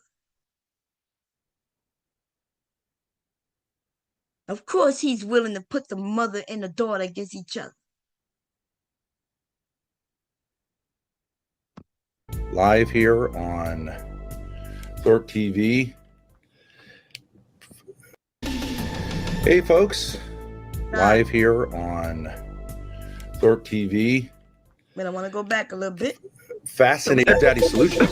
Speaker 2: Of course, he's willing to put the mother and the daughter against each other.
Speaker 6: Live here on Thorp TV. Hey, folks. Live here on Thorp TV.
Speaker 2: But I want to go back a little bit.
Speaker 6: Fascinating daddy solutions.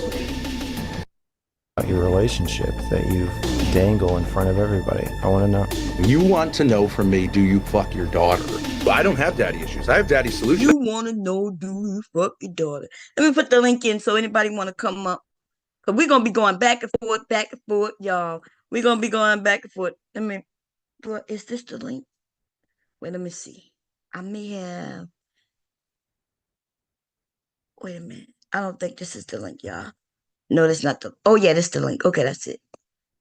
Speaker 10: Your relationship that you dangle in front of everybody. I want to know.
Speaker 6: You want to know from me, do you fuck your daughter?
Speaker 9: I don't have daddy issues. I have daddy solutions.
Speaker 2: You want to know, do you fuck your daughter? Let me put the link in so anybody want to come up. Because we're going to be going back and forth, y'all. We're going to be going back and forth. Is this the link? Wait, let me see. I may have. Wait a minute. I don't think this is the link, y'all. No, that's not the. Oh, yeah, that's the link. Okay, that's it.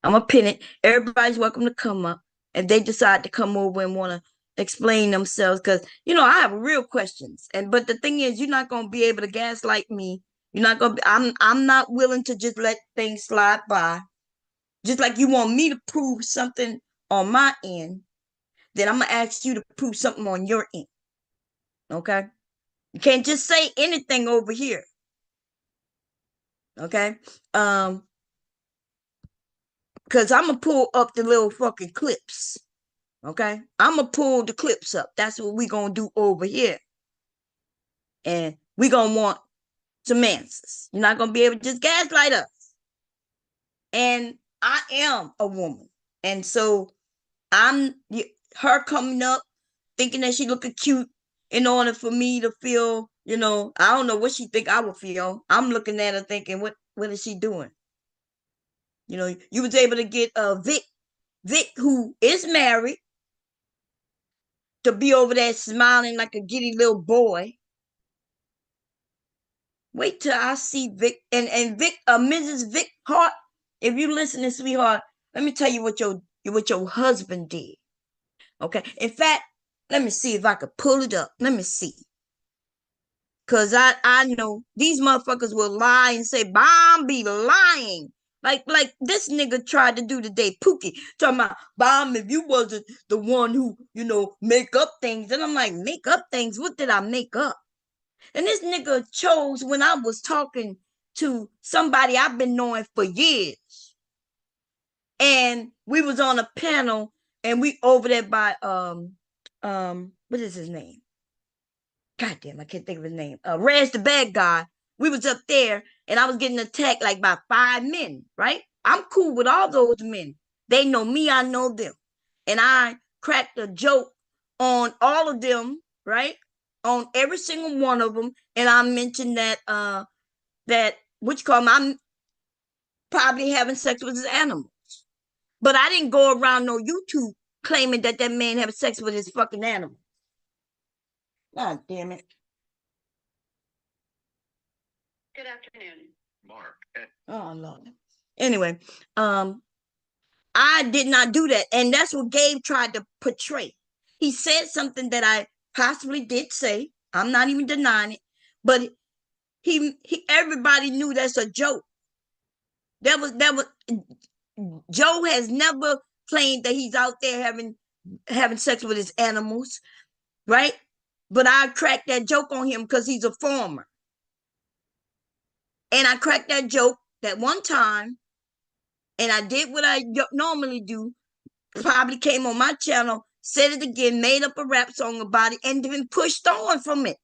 Speaker 2: I'm going to pin it. Everybody's welcome to come up. If they decide to come over and want to explain themselves, because, I have real questions. But the thing is, you're not going to be able to gaslight me. You're not going to. I'm not willing to just let things slide by. Just like you want me to prove something on my end, then I'm going to ask you to prove something on your end. Okay? You can't just say anything over here. Okay? Because I'm going to pull up the little fucking clips. Okay? I'm going to pull the clips up. That's what we're going to do over here. And we're going to want some answers. You're not going to be able to just gaslight us. And I am a woman. And so her coming up, thinking that she looking cute in order for me to feel, I don't know what she think I would feel. I'm looking at her thinking, what is she doing? You was able to get Vic, who is married, to be over there smiling like a giddy little boy. Wait till I see Vic and Vic, Mrs. Vic Hart. If you listen, sweetheart, let me tell you what your husband did. Okay. In fact, let me see if I could pull it up. Let me see. Because I know these motherfuckers will lie and say, Bomb be lying. Like this nigga tried to do today, Pookie. Talking about, Bomb, if you wasn't the one who, make up things. And I'm like, make up things? What did I make up? And this nigga chose when I was talking to somebody I've been knowing for years. And we was on a panel, and we over there by what is his name? God damn, I can't think of his name. Rez the bad guy. We was up there, and I was getting attacked like by 5 men, right? I'm cool with all those men. They know me, I know them. And I cracked a joke on all of them, right? On every single one of them. And I mentioned that I'm probably having sex with his animals. But I didn't go around no YouTube claiming that man having sex with his fucking animal. God damn it.
Speaker 7: Good afternoon, Mark.
Speaker 2: Oh Lord. Anyway, I did not do that, and that's what Gabe tried to portray. He said something that I possibly did say. I'm not even denying it, but he everybody knew that's a joke. That was Joe has never claimed that he's out there having sex with his animals, right? But I cracked that joke on him because he's a farmer. And I cracked that joke that one time, and I did what I normally do. Probably came on my channel, said it again, made up a rap song about it, and then pushed on from it.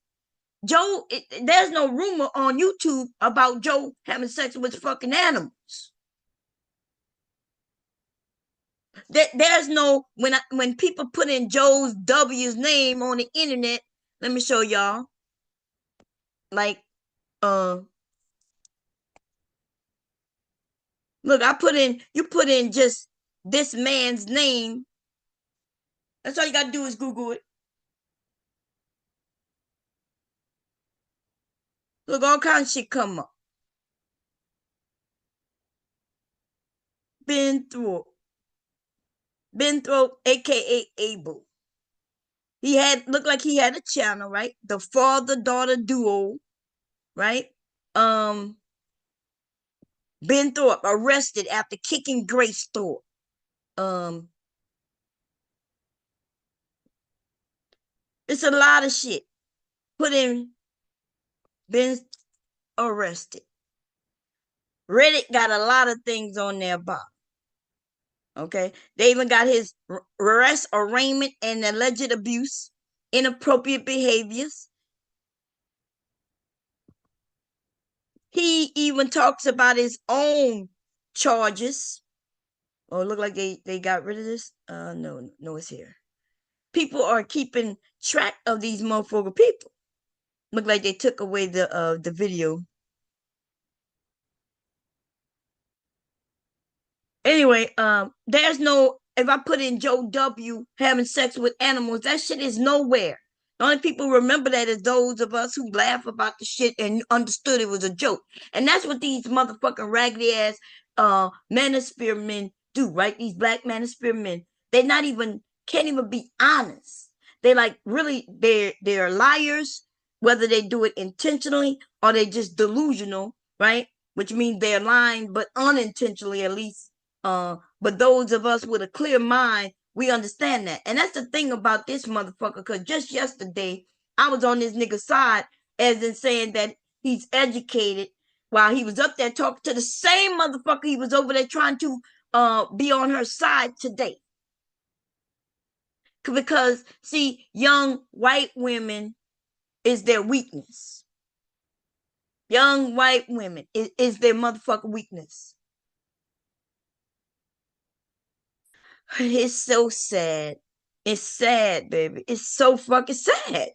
Speaker 2: Joe, there's no rumor on YouTube about Joe having sex with fucking animals. There's no, when people put in Joe's W's name on the internet, let me show y'all. Like, look, you put in just this man's name. That's all you gotta do is Google it. Look, all kinds of shit come up. Ben Thorp, aka Abel. Looked like he had a channel, right? The father-daughter duo, right? Ben Thorp arrested after kicking Grace Thorp. It's a lot of shit. Put in Ben arrested. Reddit got a lot of things on their box. Okay, they even got his arrest, arraignment, and alleged abuse, inappropriate behaviors. He even talks about his own charges. Oh, look like they got rid of this. No, it's here. People are keeping track of these motherfucker people. Look like they took away the video. Anyway, there's no, if I put in Joe W having sex with animals, that shit is nowhere. The only people who remember that is those of us who laugh about the shit and understood it was a joke. And that's what these motherfucking raggedy ass manosphere men do, right? These black manosphere men. They can't even be honest. They like really they're liars, whether they do it intentionally or they just delusional, right? Which means they're lying, but unintentionally at least. But those of us with a clear mind, we understand that. And that's the thing about this motherfucker, because just yesterday, I was on this nigga's side, as in saying that he's educated, while he was up there talking to the same motherfucker he was over there trying to be on her side today. Because, see, young white women is their weakness. Young white women is their motherfucking weakness. It's so sad. It's sad, baby. It's so fucking sad.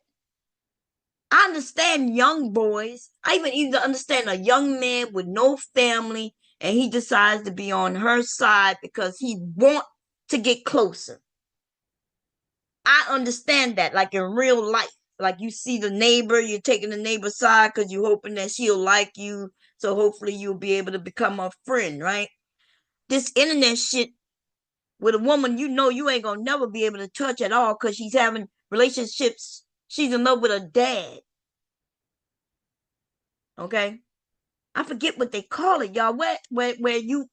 Speaker 2: I understand young boys. I even understand a young man with no family, and he decides to be on her side because he wants to get closer. I understand that, like in real life. Like you see the neighbor, you're taking the neighbor's side because you're hoping that she'll like you. So hopefully you'll be able to become a friend, right? This internet shit with a woman you ain't gonna never be able to touch at all because she's having relationships. She's in love with her dad. Okay? I forget what they call it, y'all. Where you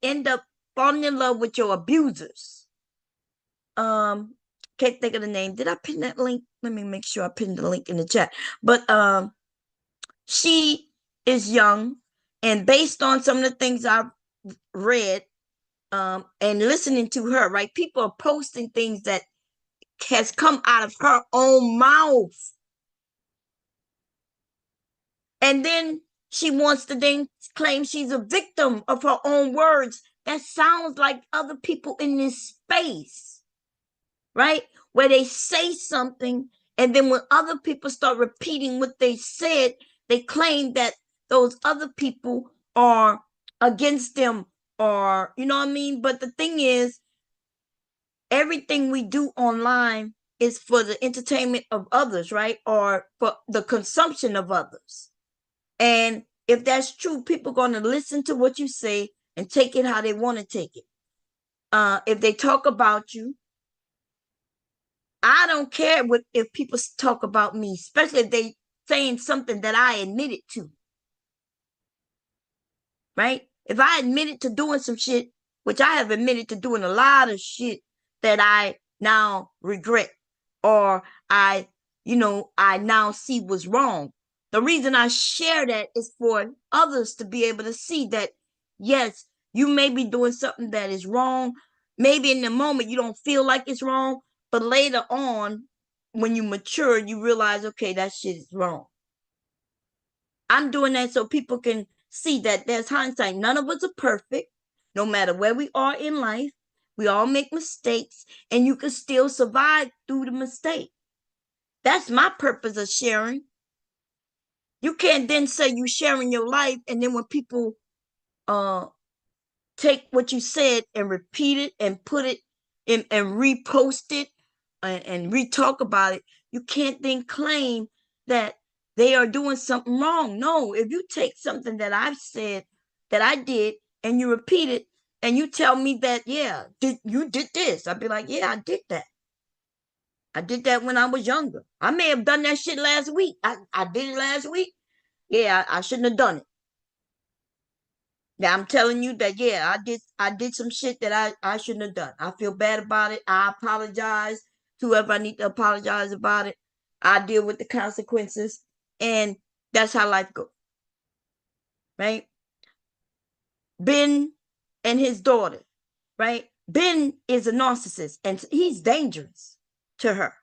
Speaker 2: end up falling in love with your abusers. Can't think of the name. Did I pin that link? Let me make sure I pinned the link in the chat. But she is young. And based on some of the things I've read, and listening to her, right? People are posting things that has come out of her own mouth. And then she wants to then claim she's a victim of her own words. That sounds like other people in this space, right? Where they say something, and then when other people start repeating what they said, they claim that those other people are against them, or, you know what I mean? But the thing is, everything we do online is for the entertainment of others, right? Or for the consumption of others. And if that's true, people are going to listen to what you say and take it how they want to take it. If they talk about you, I don't care if people talk about me, especially if they saying something that I admitted to. Right? If I admitted to doing some shit, which I have admitted to doing a lot of shit that I now regret, or I now see was wrong. The reason I share that is for others to be able to see that, yes, you may be doing something that is wrong. Maybe in the moment you don't feel like it's wrong, but later on, when you mature, you realize, okay, that shit is wrong. I'm doing that so people can see that there's hindsight. None of us are perfect, no matter where we are in life. We all make mistakes, and you can still survive through the mistake. That's my purpose of sharing. You can't then say you sharing your life, and then when people take what you said and repeat it and put it in and repost it and re-talk about it, you can't then claim that they are doing something wrong. No, if you take something that I've said, that I did, and you repeat it, and you tell me that, yeah, you did this, I'd be like, yeah, I did that. I did that when I was younger. I may have done that shit last week. I did it last week. Yeah, I shouldn't have done it. Now I'm telling you that, yeah, I did some shit that I shouldn't have done. I feel bad about it. I apologize to whoever I need to apologize about it. I deal with the consequences, and that's how life goes. Right? Ben and his daughter, right? Ben is a narcissist, and he's dangerous to her.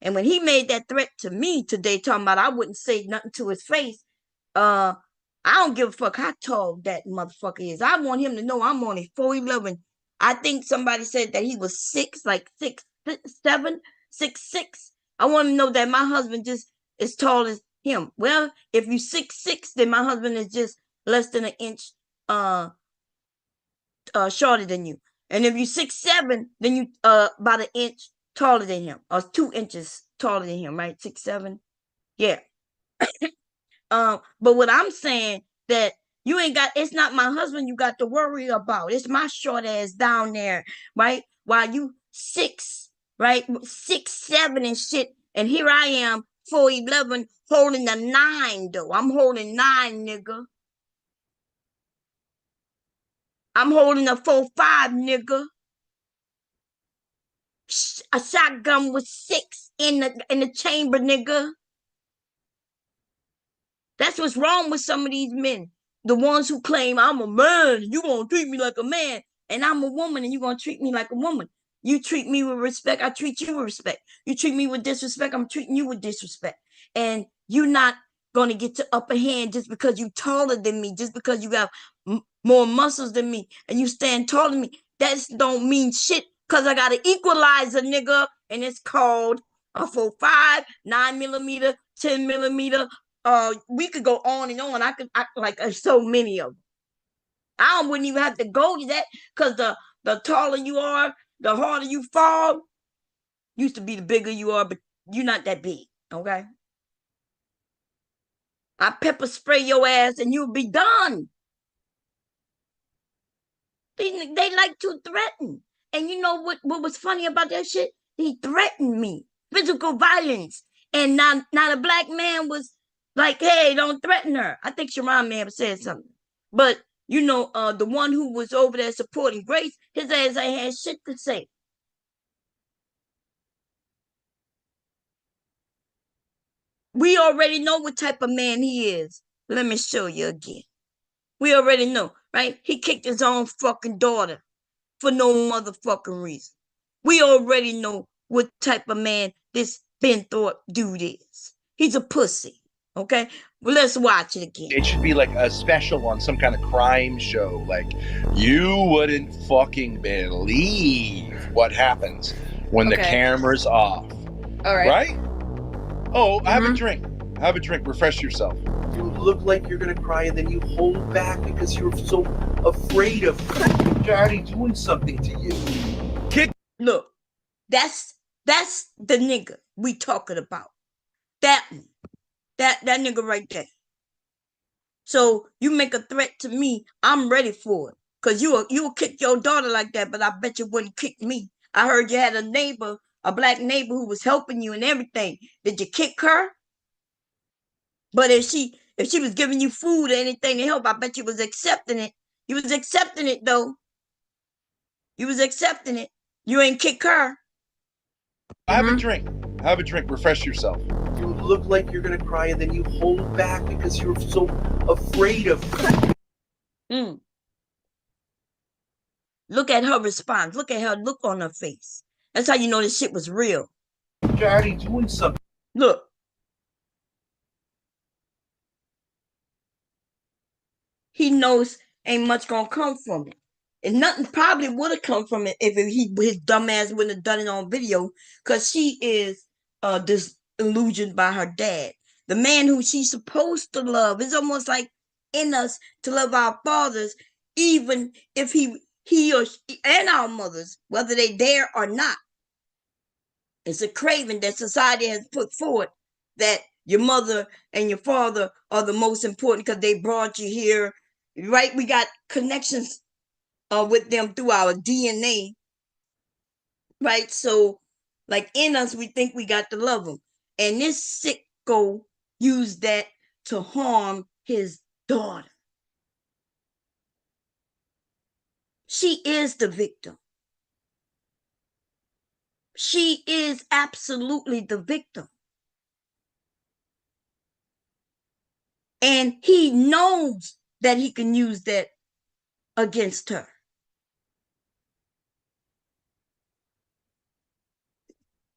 Speaker 2: And when he made that threat to me today, talking about I wouldn't say nothing to his face, I don't give a fuck how tall that motherfucker is. I want him to know I'm only 4'11". I think somebody said that he was 6'7", 6'6". I want him to know that my husband just as tall as him. Well, if you 6'6", then my husband is just less than an inch shorter than you. And if you 6'7", then you about an inch taller than him, or 2 inches taller than him, right? 6'7". Yeah. But what I'm saying that you ain't got, it's not my husband you got to worry about. It's my short ass down there, right? While you 6, right? 6'7" and shit. And here I am, 4'11", holding a 9 though. I'm holding 9, nigga. I'm holding a 4'5", nigga. A shotgun with 6 in the chamber, nigga. That's what's wrong with some of these men. The ones who claim I'm a man, you gonna treat me like a man, and I'm a woman, and you gonna treat me like a woman. You treat me with respect, I treat you with respect. You treat me with disrespect, I'm treating you with disrespect. And you're not gonna get the upper hand just because you taller than me, just because you got more muscles than me, and you stand taller than me. That don't mean shit, because I got an equalizer, nigga, and it's called a 4'5", 9mm, 10mm. We could go on and on. I like so many of them. I wouldn't even have to go to that, because the taller you are, the harder you fall. Used to be the bigger you are, but you're not that big, okay? I pepper spray your ass and you'll be done. They like to threaten. And you know what was funny about that shit? He threatened me. Physical violence. And now the black man was like, hey, don't threaten her. I think Sharon may have said something. But, the one who was over there supporting Grace, his ass ain't had shit to say. We already know what type of man he is. Let me show you again. We already know, right? He kicked his own fucking daughter for no motherfucking reason. We already know what type of man this Ben Thorpe dude is. He's a pussy. Okay? Well, let's watch it again.
Speaker 6: It should be like a special on some kind of crime show. Like, you wouldn't fucking believe what happens when the camera's off.
Speaker 5: All right.
Speaker 6: Right? Oh, have a drink. Have a drink. Refresh yourself.
Speaker 8: You look like you're gonna cry and then you hold back because you're so afraid of daddy doing something to you.
Speaker 2: Look, that's the nigga we talking about. That one. That nigga right there. So you make a threat to me, I'm ready for it. Cause you'll kick your daughter like that, but I bet you wouldn't kick me. I heard you had a neighbor, a black neighbor who was helping you and everything. Did you kick her? But if she was giving you food or anything to help, I bet you was accepting it. You was accepting it though. You was accepting it. You ain't kick her.
Speaker 6: Have a drink. Have a drink. Refresh yourself.
Speaker 8: You look like you're gonna cry and then you hold back because you're so afraid of.
Speaker 2: Look at her response. Look at her look on her face. That's how you know this shit was real.
Speaker 8: Daddy doing something.
Speaker 2: Look. He knows ain't much gonna come from it. And nothing probably would have come from it if his dumb ass wouldn't have done it on video, because she is disillusioned by her dad. The man who she's supposed to love. It's almost like in us to love our fathers, even if he or she, and our mothers, whether they dare or not. It's a craving that society has put forward, that your mother and your father are the most important because they brought you here, right? We got connections with them through our DNA, right? So, like in us, we think we got to love them. And this sicko used that to harm his daughter. She is the victim. She is absolutely the victim. And he knows that he can use that against her.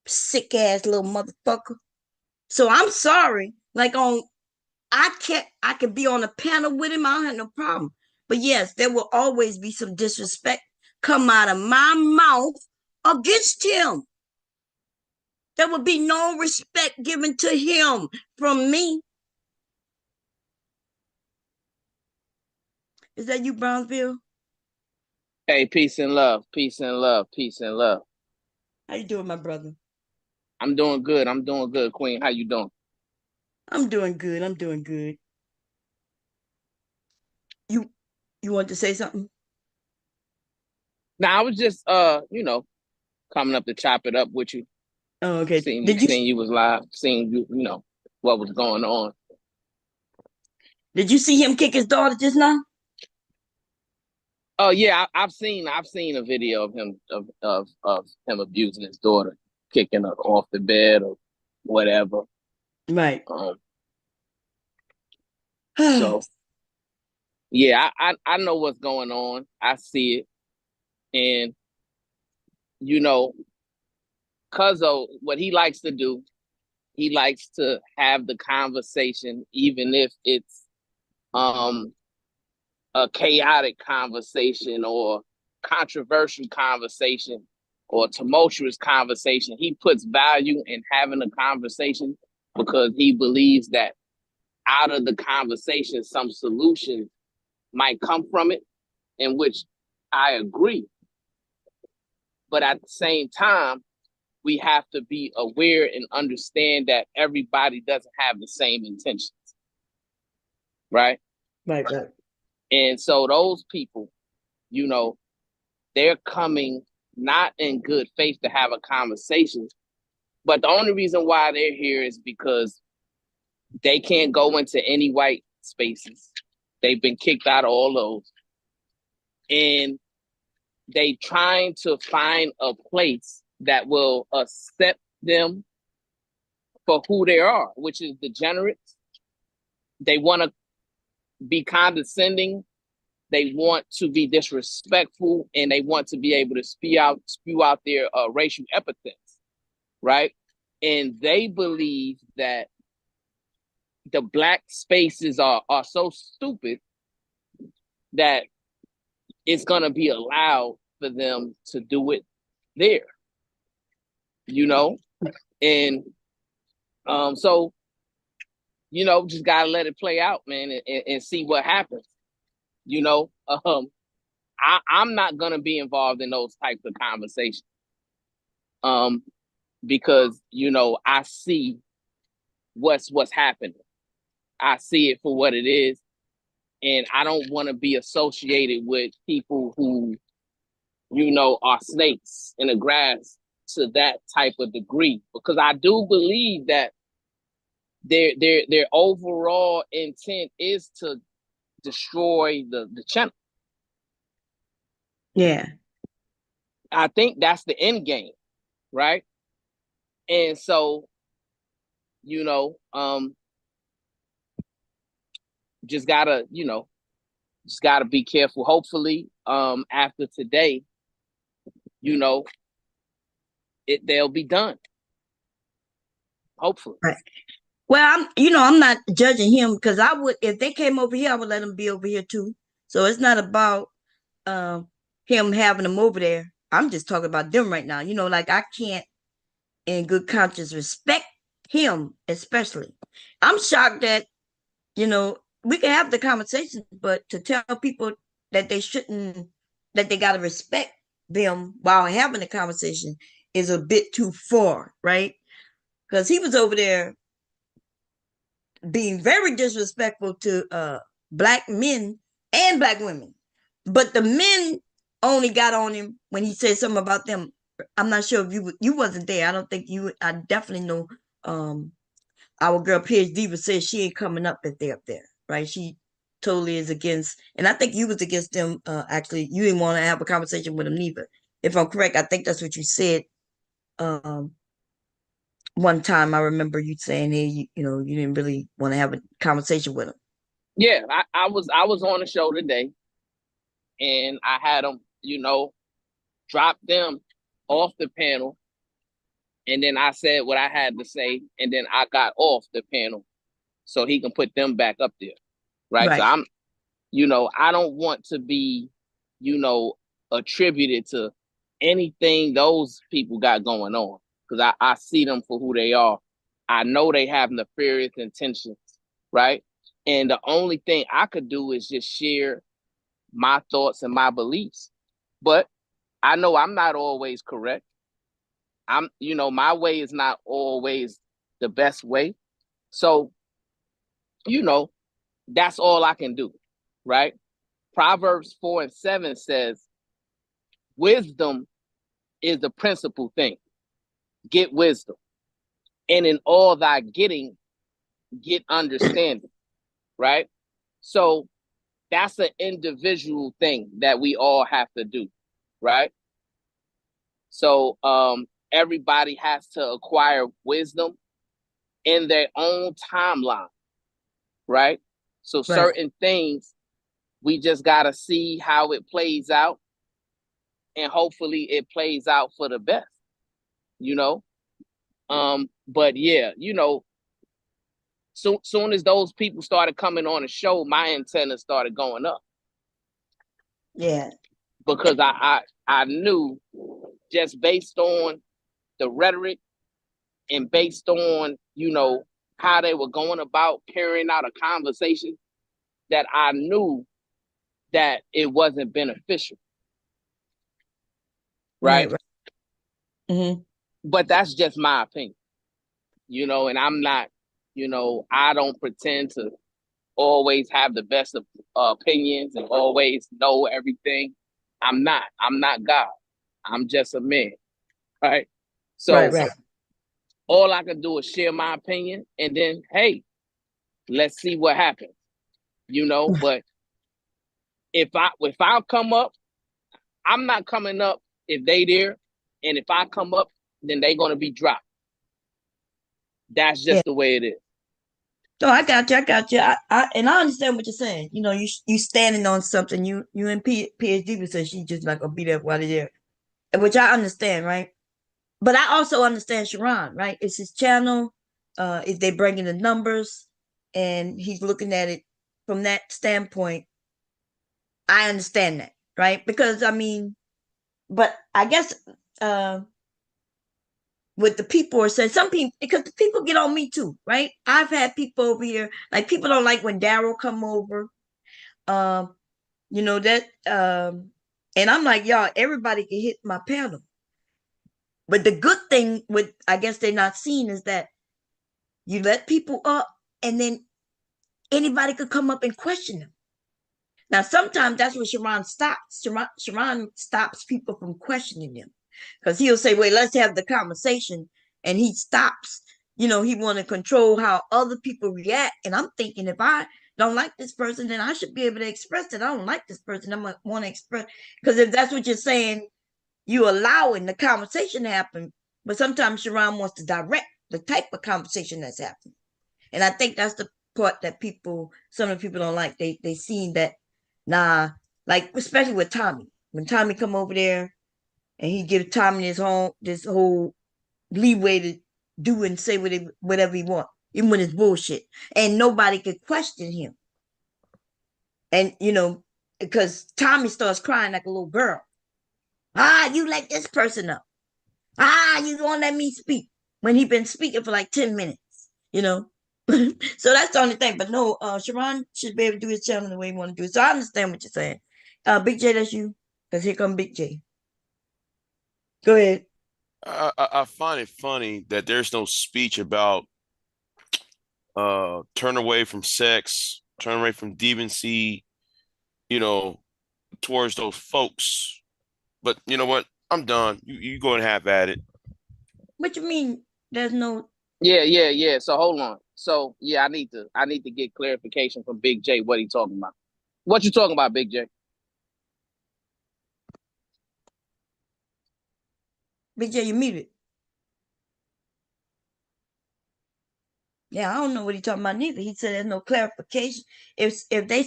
Speaker 2: Sick ass little motherfucker. So I'm sorry. Like I could be on a panel with him. I don't have no problem. But yes, there will always be some disrespect come out of my mouth against him. There will be no respect given to him from me. Is that you, Brownsville?
Speaker 11: Hey, peace and love, peace and love, peace and love.
Speaker 2: How you doing, my brother?
Speaker 11: I'm doing good. I'm doing good, Queen. How you doing?
Speaker 2: I'm doing good. I'm doing good. You want to say something?
Speaker 11: Now, I was just coming up to chop it up with you.
Speaker 2: Oh, okay.
Speaker 11: Seeing you was live, seeing you what was going on.
Speaker 2: Did you see him kick his daughter just now?
Speaker 11: Oh yeah, I've seen a video of him of him abusing his daughter, kicking her off the bed or whatever.
Speaker 2: Right.
Speaker 11: So yeah, I know what's going on. I see it, and Cuzzo, what he likes to do, he likes to have the conversation, even if it's a chaotic conversation or controversial conversation or tumultuous conversation. He puts value in having a conversation because he believes that out of the conversation, some solution might come from it, in which I agree. But at the same time, we have to be aware and understand that everybody doesn't have the same intentions. Right?
Speaker 2: Right.
Speaker 11: And so those people, they're coming not in good faith to have a conversation, but the only reason why they're here is because they can't go into any white spaces. They've been kicked out of all those. And they trying to find a place that will accept them for who they are, which is degenerates. They want to be condescending. They want to be disrespectful, and they want to be able to spew out their racial epithets, right? And they believe that the Black spaces are so stupid that it's gonna be allowed for them to do it there, you know? And so, you know, just gotta let it play out, man, and see what happens. You know, I'm not gonna be involved in those types of conversations, because you know I see what's happening. I see it for what it is, and I don't want to be associated with people who, you know, are snakes in the grass to that type of degree, because I do believe that their overall intent is to destroy the channel.
Speaker 2: Yeah.
Speaker 11: I think that's the end game, right? And so, you know, just gotta be careful. Hopefully, after today, you know, they'll be done. Hopefully.
Speaker 2: Right. Well, I'm not judging him, because I would, if they came over here, I would let them be over here too. So it's not about him having them over there. I'm just talking about them right now. Like I can't, in good conscience, respect him, especially. I'm shocked that, we can have the conversation, but to tell people that they shouldn't, that they got to respect them while having the conversation is a bit too far, right? Because he was over there being very disrespectful to Black men and Black women. But the men only got on him when he said something about them. I'm not sure if you wasn't there. I don't think you. I definitely know. Our girl PhD was said she ain't coming up if they're up there, right? She totally is against, and I think you was against them. Actually, you didn't want to have a conversation with them neither. If I'm correct, I think that's what you said. One time I remember you saying, hey, you didn't really want to have a conversation with him.
Speaker 11: Yeah, I was on the show today, and I had them, drop them off the panel, and then I said what I had to say, and then I got off the panel so he can put them back up there, right? So I'm, I don't want to be, attributed to anything those people got going on, because I see them for who they are. I know they have nefarious intentions, right? And the only thing I could do is just share my thoughts and my beliefs. But I know I'm not always correct. My way is not always the best way. So, that's all I can do, right? Proverbs 4:7 says, wisdom is the principal thing. Get wisdom. And in all thy getting, get understanding, right? So that's an individual thing that we all have to do, right? So everybody has to acquire wisdom in their own timeline, right? So certain things, we just got to see how it plays out, and hopefully it plays out for the best, But yeah, soon as those people started coming on the show, my antenna started going up.
Speaker 2: Yeah.
Speaker 11: Because I knew, just based on the rhetoric and based on, how they were going about carrying out a conversation, that I knew that it wasn't beneficial. Right?
Speaker 2: Mm-hmm.
Speaker 11: But that's just my opinion, and I'm not, I don't pretend to always have the best of opinions and always know everything. I'm not God. I'm just a man, right? So all I can do is share my opinion, and then, hey, let's see what happens, But if I come up, I'm not coming up if they there, and if I come up, then they're gonna be dropped. That's just the way it is.
Speaker 2: No, I got you. I got you. And I understand what you're saying. You know, you standing on something. You and PhD would say she's just not gonna be there while they're there, which I understand, right? But I also understand Sharon, right? It's his channel. If they bringing the numbers, and he's looking at it from that standpoint, I understand that, right? Because I mean, but I guess what the people are saying, some people, because the people get on me too, right? I've had people over here, like people don't like when Daryl come over, um, you know that, and I'm like, y'all, everybody can hit my panel. But the good thing with, I guess they're not seeing, is that you let people up, and then anybody could come up and question them. Now, sometimes that's where Sharon stops. Sharon stops people from questioning them, because he'll say, wait, let's have the conversation. And he stops. You know, he want to control how other people react. And I'm thinking, if I don't like this person, then I should be able to express that I don't like this person. I'm going to want to express. Because if that's what you're saying, you allowing the conversation to happen. But sometimes Sharon wants to direct the type of conversation that's happening. And I think that's the part that some of the people don't like. They seen that, nah, like especially with Tommy. When Tommy come over there and he give Tommy this whole leeway to do and say whatever he want, even when it's bullshit. And nobody could question him. And you know, because Tommy starts crying like a little girl. You let this person up. You won't let me speak. When he been speaking for like 10 minutes, you know. So that's the only thing. But no, Sharon should be able to do his channel the way he want to do it. So I understand what you're saying. Big J, that's you. Because here come Big J. Go ahead.
Speaker 12: I find it funny that there's no speech about turn away from sex, turn away from deviancy, you know, towards those folks. But you know what? I'm done. You go and have at it.
Speaker 2: What you mean? There's no.
Speaker 11: Yeah. So hold on. So yeah, I need to get clarification from Big J what he talking about. What you talking about, Big J?
Speaker 2: Big J, you muted. Yeah, I don't know what he talking about neither. He said there's no clarification. If they,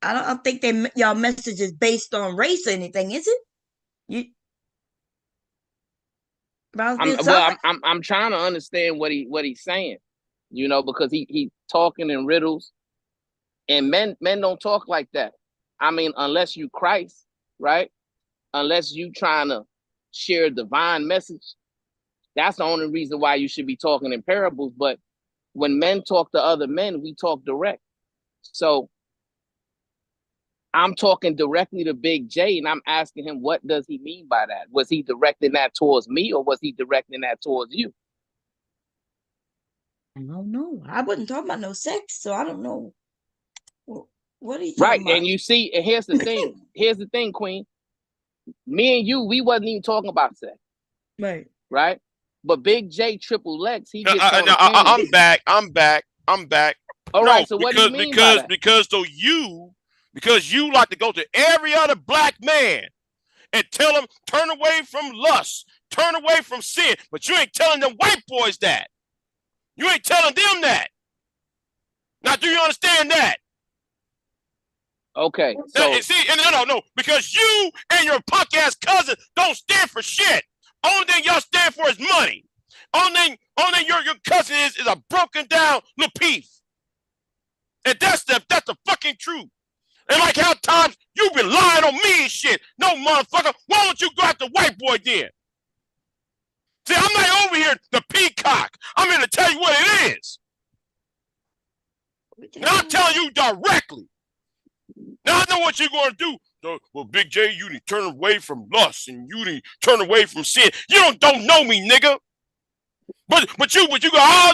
Speaker 2: I don't think y'all message is based on race or anything, is it? You.
Speaker 11: I'm trying to understand what he's saying, you know, because he talking in riddles, and men don't talk like that. I mean, unless you Christ, right? Unless you trying to share a divine message, that's the only reason why you should be talking in parables. But when men talk to other men, we talk direct. So I'm talking directly to Big J, and I'm asking him, what does he mean by that? Was he directing that towards me, or was he directing that towards you?
Speaker 2: I don't know. I wasn't talking about no sex, so I don't know. What are you
Speaker 11: Right,
Speaker 2: talking about?
Speaker 11: and you see, and here's the thing. Here's the thing, Queen. Me and you, we wasn't even talking about sex.
Speaker 2: Right.
Speaker 11: Right? But Big J Triple X, he gets on
Speaker 12: I'm back.
Speaker 11: All
Speaker 12: no,
Speaker 11: right, so what do you mean by that?
Speaker 12: Because you like to go to every other black man and tell them turn away from lust, turn away from sin, but you ain't telling them white boys that. You ain't telling them that. Now, do you understand that?
Speaker 11: Okay, so
Speaker 12: no, because you and your punk ass cousin don't stand for shit. Only thing y'all stand for is money. Only thing your cousin is a broken down little piece. And that's the fucking truth. And like how times you been lying on me and shit. No, motherfucker. Why don't you go after white boy then? See, I'm not over here the peacock. I'm here to tell you what it is. And I'm telling you directly. Now I know what you're going to do. Well, Big J, you need to turn away from lust and you need to turn away from sin. You don't know me, nigga. But you got all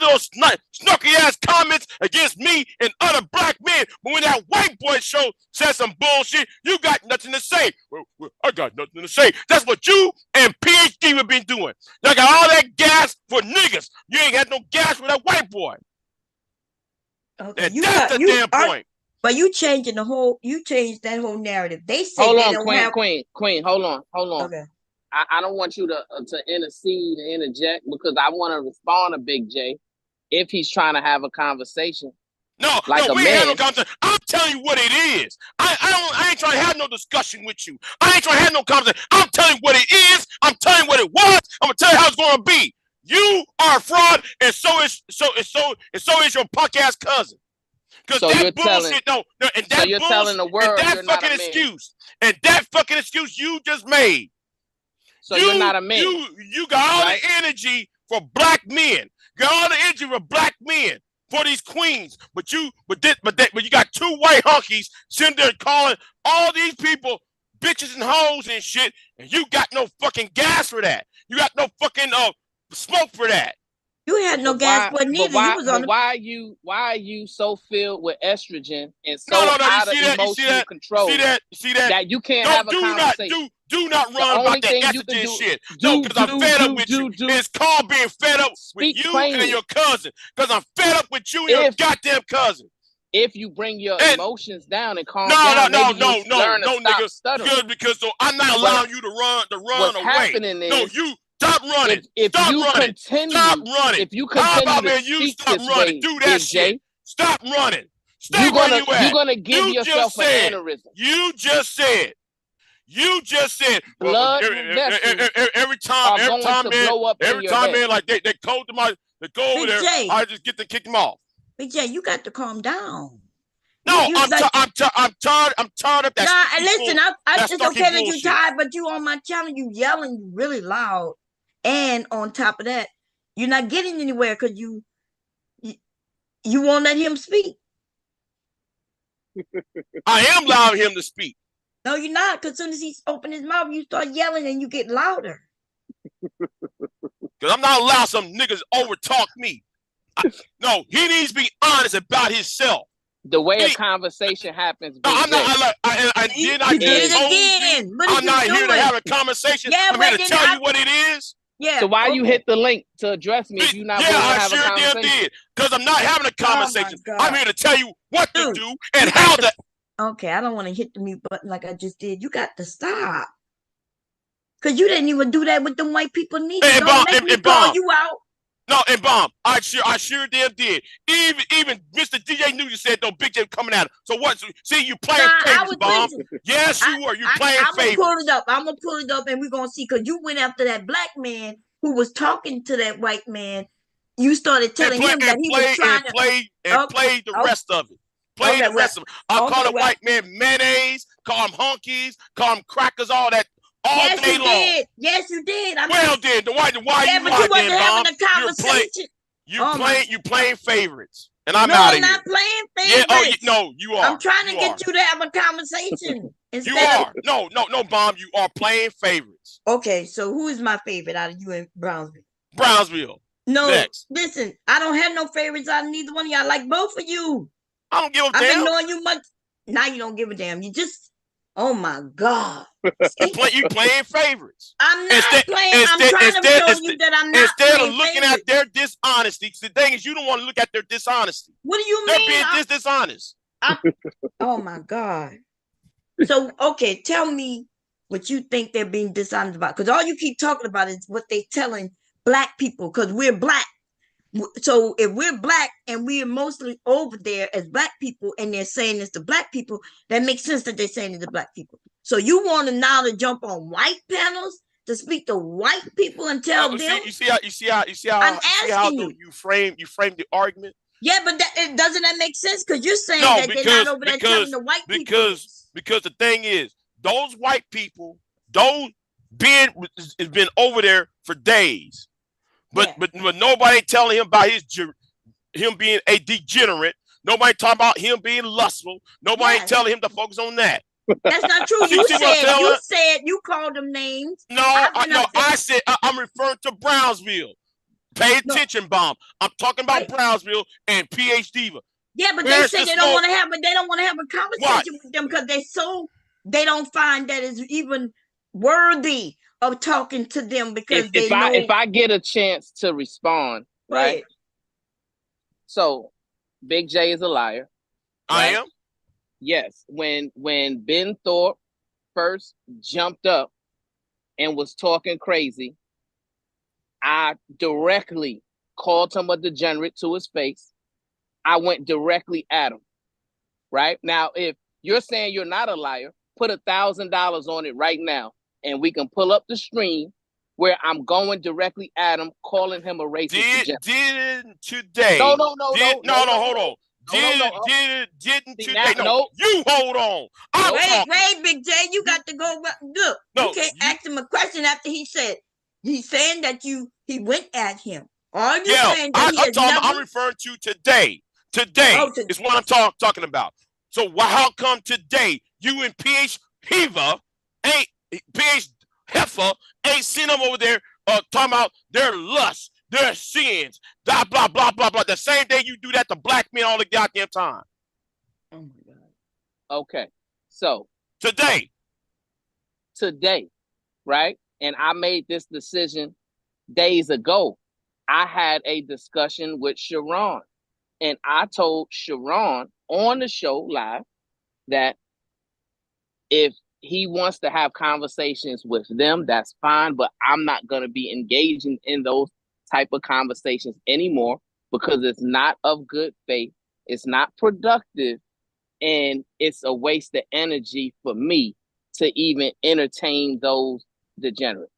Speaker 12: those snarky ass comments against me and other black men. But when that white boy show says some bullshit, you got nothing to say. Well, I got nothing to say. That's what you and PhD have been doing. Y'all got all that gas for niggas. You ain't got no gas for that white boy.
Speaker 2: Okay,
Speaker 12: and that's the damn point.
Speaker 2: But you changed that whole narrative. They say
Speaker 11: hold
Speaker 2: they
Speaker 11: on,
Speaker 2: don't
Speaker 11: Queen,
Speaker 2: have.
Speaker 11: Queen, hold on.
Speaker 2: Okay.
Speaker 11: I don't want you to intercede and interject because I want to respond to Big J, if he's trying to have a conversation.
Speaker 12: No,
Speaker 11: like
Speaker 12: no,
Speaker 11: a
Speaker 12: we ain't had no
Speaker 11: man.
Speaker 12: conversation. I'm telling you what it is. I ain't trying to have no discussion with you. I ain't trying to have no conversation. I'm telling you what it is. I'm telling you what it was. I'm gonna tell you how it's gonna be. You are a fraud, and so is your punk ass cousin. Because
Speaker 11: So
Speaker 12: that
Speaker 11: you're
Speaker 12: bullshit,
Speaker 11: telling,
Speaker 12: and that
Speaker 11: so you're telling the world
Speaker 12: and that
Speaker 11: you're not
Speaker 12: fucking
Speaker 11: a man.
Speaker 12: excuse, and that fucking excuse you just made.
Speaker 11: So you're not a man.
Speaker 12: You got all
Speaker 11: right?
Speaker 12: the energy for black men. Got all the energy for black men. For these queens, but you got two white hunkies sitting there calling all these people bitches and hoes and shit, and you got no fucking gas for that. You got no fucking smoke for that.
Speaker 2: You had no gas for it neither. You was on.
Speaker 11: Why are you so filled with estrogen and so
Speaker 12: No,
Speaker 11: out of emotional control?
Speaker 12: See that?
Speaker 11: That you can't have a conversation.
Speaker 12: Do not run about that estrogen shit. No, because I'm fed up with you. It's called being fed up with you and your cousin. Because I'm fed up with you and your goddamn cousin.
Speaker 11: If you bring your emotions down and calm down,
Speaker 12: no,
Speaker 11: nigga.
Speaker 12: Stuttering. Because so I'm not allowing you to run
Speaker 11: what's
Speaker 12: away.
Speaker 11: Happening is,
Speaker 12: no, you stop running.
Speaker 11: If
Speaker 12: stop
Speaker 11: you
Speaker 12: running.
Speaker 11: Continue,
Speaker 12: stop running.
Speaker 11: If you continue
Speaker 12: How about
Speaker 11: to
Speaker 12: man, you stop running?
Speaker 11: Way,
Speaker 12: Do that shit.
Speaker 11: Jay,
Speaker 12: stop running. Stay where you at.
Speaker 11: You're gonna give yourself an aneurysm.
Speaker 12: You just said.
Speaker 11: Blood
Speaker 12: every time, man, like they go to they go over there. I just get to kick them off.
Speaker 2: Big J, you got to calm down.
Speaker 12: No, I'm tired of that.
Speaker 2: Nah, listen, it's okay that you're tired, but you on my channel, you yelling really loud, and on top of that, you're not getting anywhere because you won't let him speak.
Speaker 12: I am allowing him to speak.
Speaker 2: No, you're not, because as soon as he opens his mouth, you start yelling and you get louder.
Speaker 12: Because I'm not allowed some niggas over talk me. No, he needs to be honest about himself.
Speaker 11: The way a conversation happens.
Speaker 12: No, I'm not. I did not get
Speaker 2: again.
Speaker 12: I'm not here to have a conversation. I'm here to tell you what it is.
Speaker 2: Yeah.
Speaker 11: So why you hit the link to address me if you're not willing to have a conversation?
Speaker 12: I sure did. Because I'm not having a conversation. I'm here to tell you what to do and how to.
Speaker 2: Okay, I don't want to hit the mute button like I just did. You got to stop. Because you didn't even do that with them white people neither. Don't make me call you out.
Speaker 12: No, and Bomb, I sure damn did. Even Mr. DJ Nugent said, "No, Big J coming at him." So what? See, you playing favorites, Bomb. Yes, you were. You playing favorites.
Speaker 2: I'm gonna pull it up, and we're gonna see. Because you went after that black man who was talking to that white man. You started telling him that he was trying to
Speaker 12: play the rest of it. Play the rest of it. I call the white man mayonnaise. Call him honkies. Call him crackers. All that. All day long.
Speaker 2: Yes, you did.
Speaker 12: Well, then why
Speaker 2: yeah,
Speaker 12: you
Speaker 2: but you wasn't having a conversation.
Speaker 12: You playing favorites, and I'm out of here.
Speaker 2: No, I'm not playing favorites.
Speaker 12: Yeah, no, you are.
Speaker 2: I'm trying to get you to have a conversation.
Speaker 12: You are. No, Bomb. You are playing favorites.
Speaker 2: Okay, so who is my favorite out of you in Brownsville?
Speaker 12: Brownsville.
Speaker 2: No,
Speaker 12: next.
Speaker 2: Listen, I don't have no favorites out of neither one of y'all. I like both of you.
Speaker 12: I don't give a damn.
Speaker 2: I've been knowing you much. Now you don't give a damn. You just. Oh my God!
Speaker 12: You playing favorites.
Speaker 2: I'm not playing. I'm trying to show you that I'm not
Speaker 12: instead
Speaker 2: playing
Speaker 12: of looking
Speaker 2: favorites.
Speaker 12: at their dishonesty. The thing is, you don't want to look at their dishonesty.
Speaker 2: What do you
Speaker 12: They're
Speaker 2: mean?
Speaker 12: being dishonest.
Speaker 2: Oh my God! So okay, tell me what you think they're being dishonest about. Because all you keep talking about is what they're telling black people. Because we're black. So if we're black and we're mostly over there as black people and they're saying it's the black people, that makes sense that they're saying it's the black people. So you want to now to jump on white panels to speak to white people and tell them?
Speaker 12: You see how you frame the argument?
Speaker 2: Yeah, but doesn't that make sense? Because you're saying that they're not over there telling the white people.
Speaker 12: Because the thing is, those white people, has been over there for days. But nobody telling him about him being a degenerate. Nobody talking about him being lustful. Nobody telling him to focus on that.
Speaker 2: That's not true. You called them names.
Speaker 12: No, I said I'm referring to Brownsville. Pay attention, Bomb. I'm talking about Brownsville and PH Diva.
Speaker 2: Yeah, but they say they don't want to have a conversation with them because they don't find that it's even worthy of talking to them because if
Speaker 11: I get a chance to respond, right? So Big J is a liar.
Speaker 12: I am?
Speaker 11: Yes. When Ben Thorp first jumped up and was talking crazy, I directly called him a degenerate to his face. I went directly at him. Right? Now, if you're saying you're not a liar, put $1,000 on it right now, and we can pull up the stream where I'm going directly at him, calling him a racist.
Speaker 12: Didn't today?
Speaker 11: No,
Speaker 12: hold on. Didn't
Speaker 11: See,
Speaker 12: today?
Speaker 11: now,
Speaker 12: No, you hold on. I'm talking.
Speaker 2: Wait, Big J, you got to go. Look,
Speaker 12: No,
Speaker 2: you can't ask him a question after he's saying that he went at him. Are you saying that
Speaker 12: I'm referring to today. Today is what I'm talking about. So how come today you and PH Heifer ain't seen them over there talking about their lust, their sins, blah, blah, blah, blah, blah. The same day you do that to black men all the goddamn time.
Speaker 2: Oh my God.
Speaker 11: Okay. So
Speaker 12: today,
Speaker 11: right? And I made this decision days ago. I had a discussion with Sharon, and I told Sharon on the show live that if he wants to have conversations with them, that's fine, but I'm not going to be engaging in those type of conversations anymore because it's not of good faith. It's not productive, and it's a waste of energy for me to even entertain those degenerates.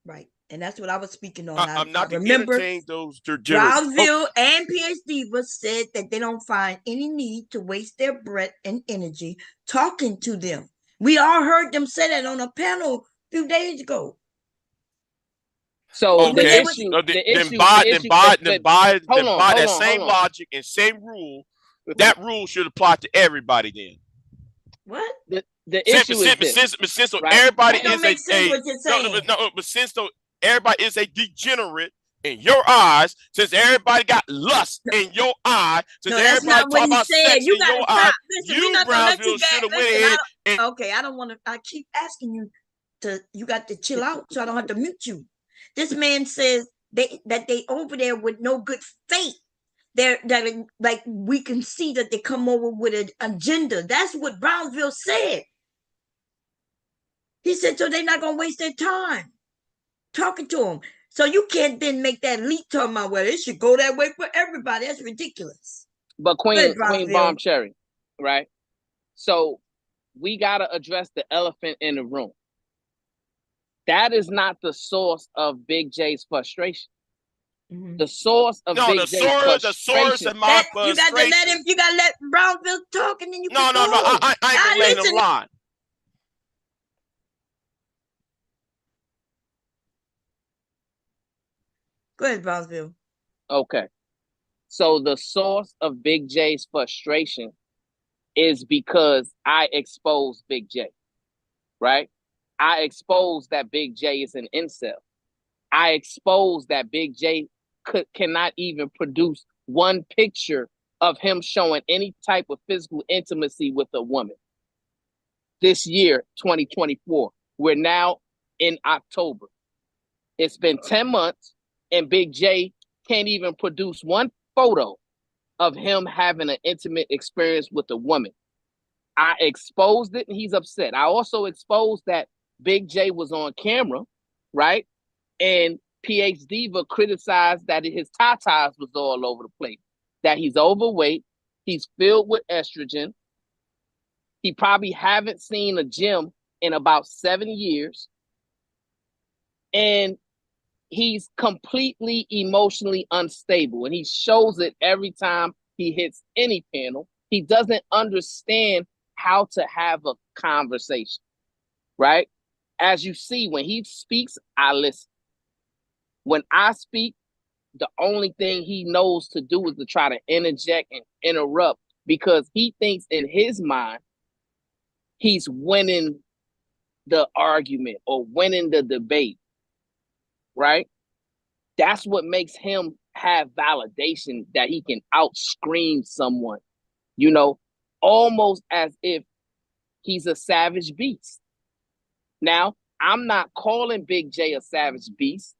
Speaker 2: Right. And that's what I was speaking on.
Speaker 12: I'm not
Speaker 2: I remember
Speaker 12: those degenerates.
Speaker 2: Brownsville and PhD was said that they don't find any need to waste their breath and energy talking to them. We all heard them say that on a panel a few days ago.
Speaker 11: So
Speaker 12: okay, then by that same logic and same rule, that rule should apply to everybody then.
Speaker 2: What?
Speaker 11: The issue is this,
Speaker 12: since
Speaker 11: right?
Speaker 12: everybody
Speaker 2: That don't make sense what you're saying.
Speaker 12: but since everybody is a degenerate in your eyes, since everybody got lust in your eye, since everybody talk about sex in your eye, you Brownsville should have went ahead and
Speaker 2: okay, I don't want to. I keep asking you you got to chill out so I don't have to mute you. This man says that they over there with no good faith. That like we can see that they come over with an agenda. That's what Brownsville said. He said so they're not gonna waste their time talking to him. So you can't then make that leap talking about, well, it should go that way for everybody. That's ridiculous.
Speaker 11: But Queen Bomb Cherry, right? So we gotta address the elephant in the room. That is not the source of Big J's frustration. Mm-hmm. The source of Big J's frustration.
Speaker 12: The source of my frustration.
Speaker 2: You gotta let Brownsville talk, and then you
Speaker 12: No. I ain't gonna let him lie.
Speaker 2: Go ahead, Brownsville.
Speaker 11: Okay. So the source of Big J's frustration is because I exposed Big J, right? I exposed that Big J is an incel. I exposed that Big J cannot even produce one picture of him showing any type of physical intimacy with a woman. This year, 2024, we're now in October. It's been 10 months and Big J can't even produce one photo of him having an intimate experience with a woman. I exposed it and he's upset. I also exposed that Big J was on camera, right? And PH Diva criticized that his tatas was all over the place, that he's overweight, he's filled with estrogen. He probably haven't seen a gym in about 7 years. And he's completely emotionally unstable. And he shows it every time he hits any panel. He doesn't understand how to have a conversation, right? As you see, when he speaks, I listen. When I speak, the only thing he knows to do is to try to interject and interrupt because he thinks in his mind he's winning the argument or winning the debate, right? That's what makes him have validation that he can out-scream someone, you know, almost as if he's a savage beast. Now, I'm not calling Big J a savage beast.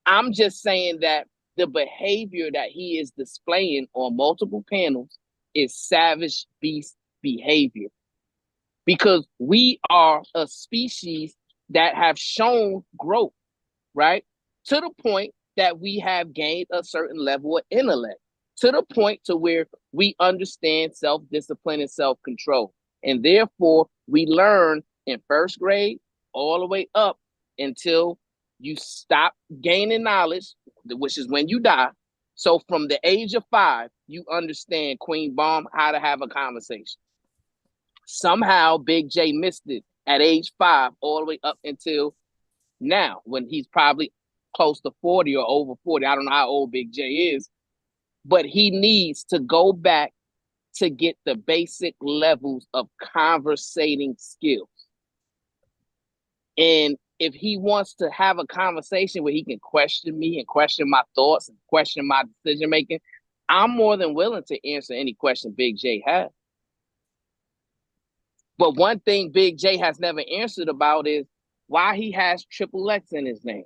Speaker 11: I'm just saying that the behavior that he is displaying on multiple panels is savage beast behavior. Because we are a species that have shown growth, right? To the point that we have gained a certain level of intellect to the point to where we understand self-discipline and self-control. And therefore, we learn in first grade all the way up until you stop gaining knowledge, which is when you die. So from the age of 5, you understand, Queen Bomb, how to have a conversation. Somehow Big J missed it at age 5 all the way up until now, when he's probably close to 40 or over 40. I don't know how old Big J is, but he needs to go back to get the basic levels of conversating skills. And if he wants to have a conversation where he can question me and question my thoughts and question my decision making, I'm more than willing to answer any question Big J has. But one thing Big J has never answered about is why he has triple X in his name.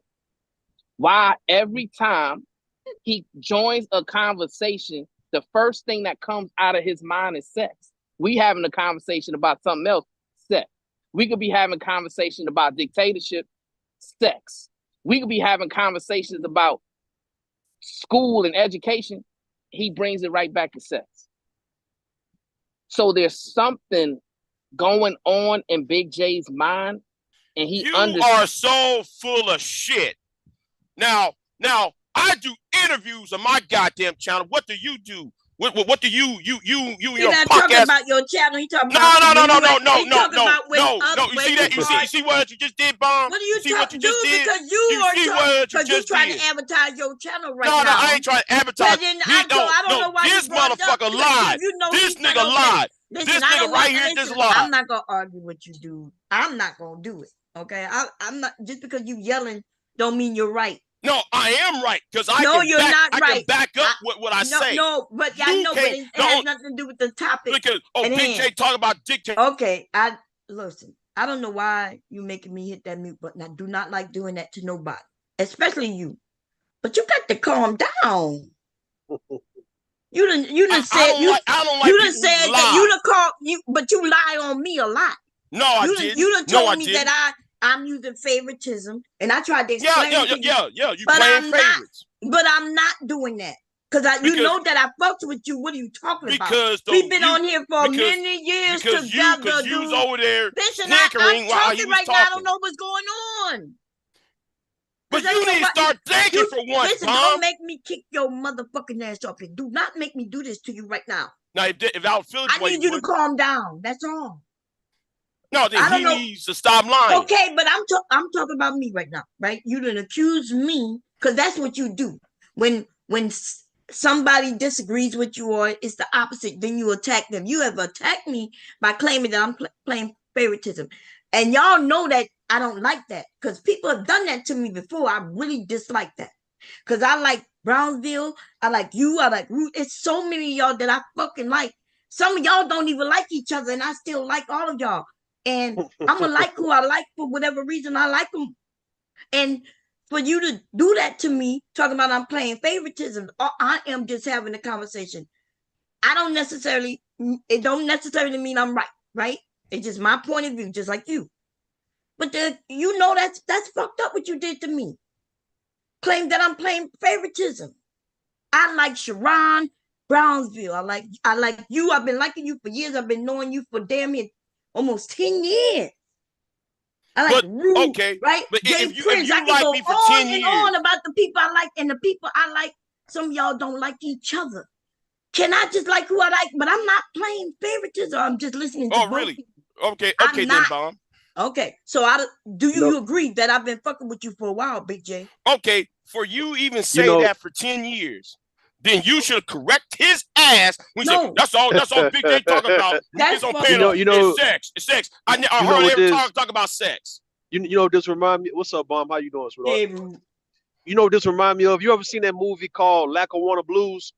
Speaker 11: Why every time he joins a conversation, the first thing that comes out of his mind is sex. We having a conversation about something else, sex. We could be having a conversation about dictatorship, sex. We could be having conversations about school and education. He brings it right back to sex. So there's something going on in Big J's mind, and he
Speaker 12: are so full of shit. Now, I do interviews on my goddamn channel. What do you do? What do you your
Speaker 2: not
Speaker 12: podcast?
Speaker 2: talking about your channel. He talking about
Speaker 12: No. You see that? You see what you just did, Bomb?
Speaker 2: What are you
Speaker 12: talking
Speaker 2: about? Because you trying to advertise your channel right now.
Speaker 12: No, I ain't trying to advertise.
Speaker 2: I don't know why
Speaker 12: this
Speaker 2: you brought it up,
Speaker 12: motherfucker lied.
Speaker 2: You know
Speaker 12: This nigga lied.
Speaker 2: Listen,
Speaker 12: this nigga right here just lied.
Speaker 2: I'm not gonna argue with you, dude. I'm not gonna do it. Okay, I'm not. Just because you yelling don't mean you're right.
Speaker 12: No, I am right because I can back up what I say.
Speaker 2: No, but I know, but it has nothing to do with the topic.
Speaker 12: Because Big J talk about dictator.
Speaker 2: Okay, listen. I don't know why you making me hit that mute button. I do not like doing that to nobody, especially you. But you got to calm down. You done said but you lie on me a lot.
Speaker 12: No, I didn't.
Speaker 2: You done told me that I'm using favoritism, and I tried to explain.
Speaker 12: Yeah. You playing favorites,
Speaker 2: but I'm not doing that because you know that I fucked with you. What are you talking about? We've been on here for many years together,
Speaker 12: dude. You was over there
Speaker 2: snickering while he was right talking. Now, I don't know what's going on.
Speaker 12: But you need to start thinking for once,
Speaker 2: listen, don't make me kick your motherfucking ass off here. Do not make me do this to you right now.
Speaker 12: Now, if I was feeling,
Speaker 2: I need you to calm down. That's all.
Speaker 12: No, then he needs to stop lying.
Speaker 2: Okay, but I'm talking about me right now, right? You didn't accuse me because that's what you do when somebody disagrees with you or it's the opposite. Then you attack them. You have attacked me by claiming that I'm playing favoritism, and y'all know that I don't like that because people have done that to me before. I really dislike that because I like Brownsville. I like you. I like Root. It's so many of y'all that I fucking like. Some of y'all don't even like each other, and I still like all of y'all. And I'm gonna like who I like for whatever reason I like them. And for you to do that to me, talking about I'm playing favoritism, I am just having a conversation. It don't necessarily mean I'm right? It's just my point of view, just like you. But you know that's fucked up what you did to me. Claim that I'm playing favoritism. I like Sharon Brownsville. I like you. I've been liking you for years. I've been knowing you for damn near almost 10 years. I like Rude,
Speaker 12: okay,
Speaker 2: right?
Speaker 12: But
Speaker 2: Jay
Speaker 12: if you
Speaker 2: Prince, I
Speaker 12: like
Speaker 2: can
Speaker 12: me
Speaker 2: go
Speaker 12: for
Speaker 2: on
Speaker 12: 10
Speaker 2: and
Speaker 12: years.
Speaker 2: on about the people I like, and the people I like, some of y'all don't like each other. Can I just like who I like? But I'm not playing favoritism. I'm just listening to
Speaker 12: really? Okay,
Speaker 2: I'm
Speaker 12: then, Bomb.
Speaker 2: Okay, so you agree that I've been fucking with you for a while, Big J?
Speaker 12: Okay, for you even say that for 10 years, then you should correct his ass. That's all Big J talking about.
Speaker 2: That's
Speaker 12: It's sex. I heard him talk about sex.
Speaker 8: You know this remind me. What's up, Bomb? How you doing, sweetheart?
Speaker 2: Hey,
Speaker 8: you know what this remind me of? You ever seen that movie called Lackawanna Blues?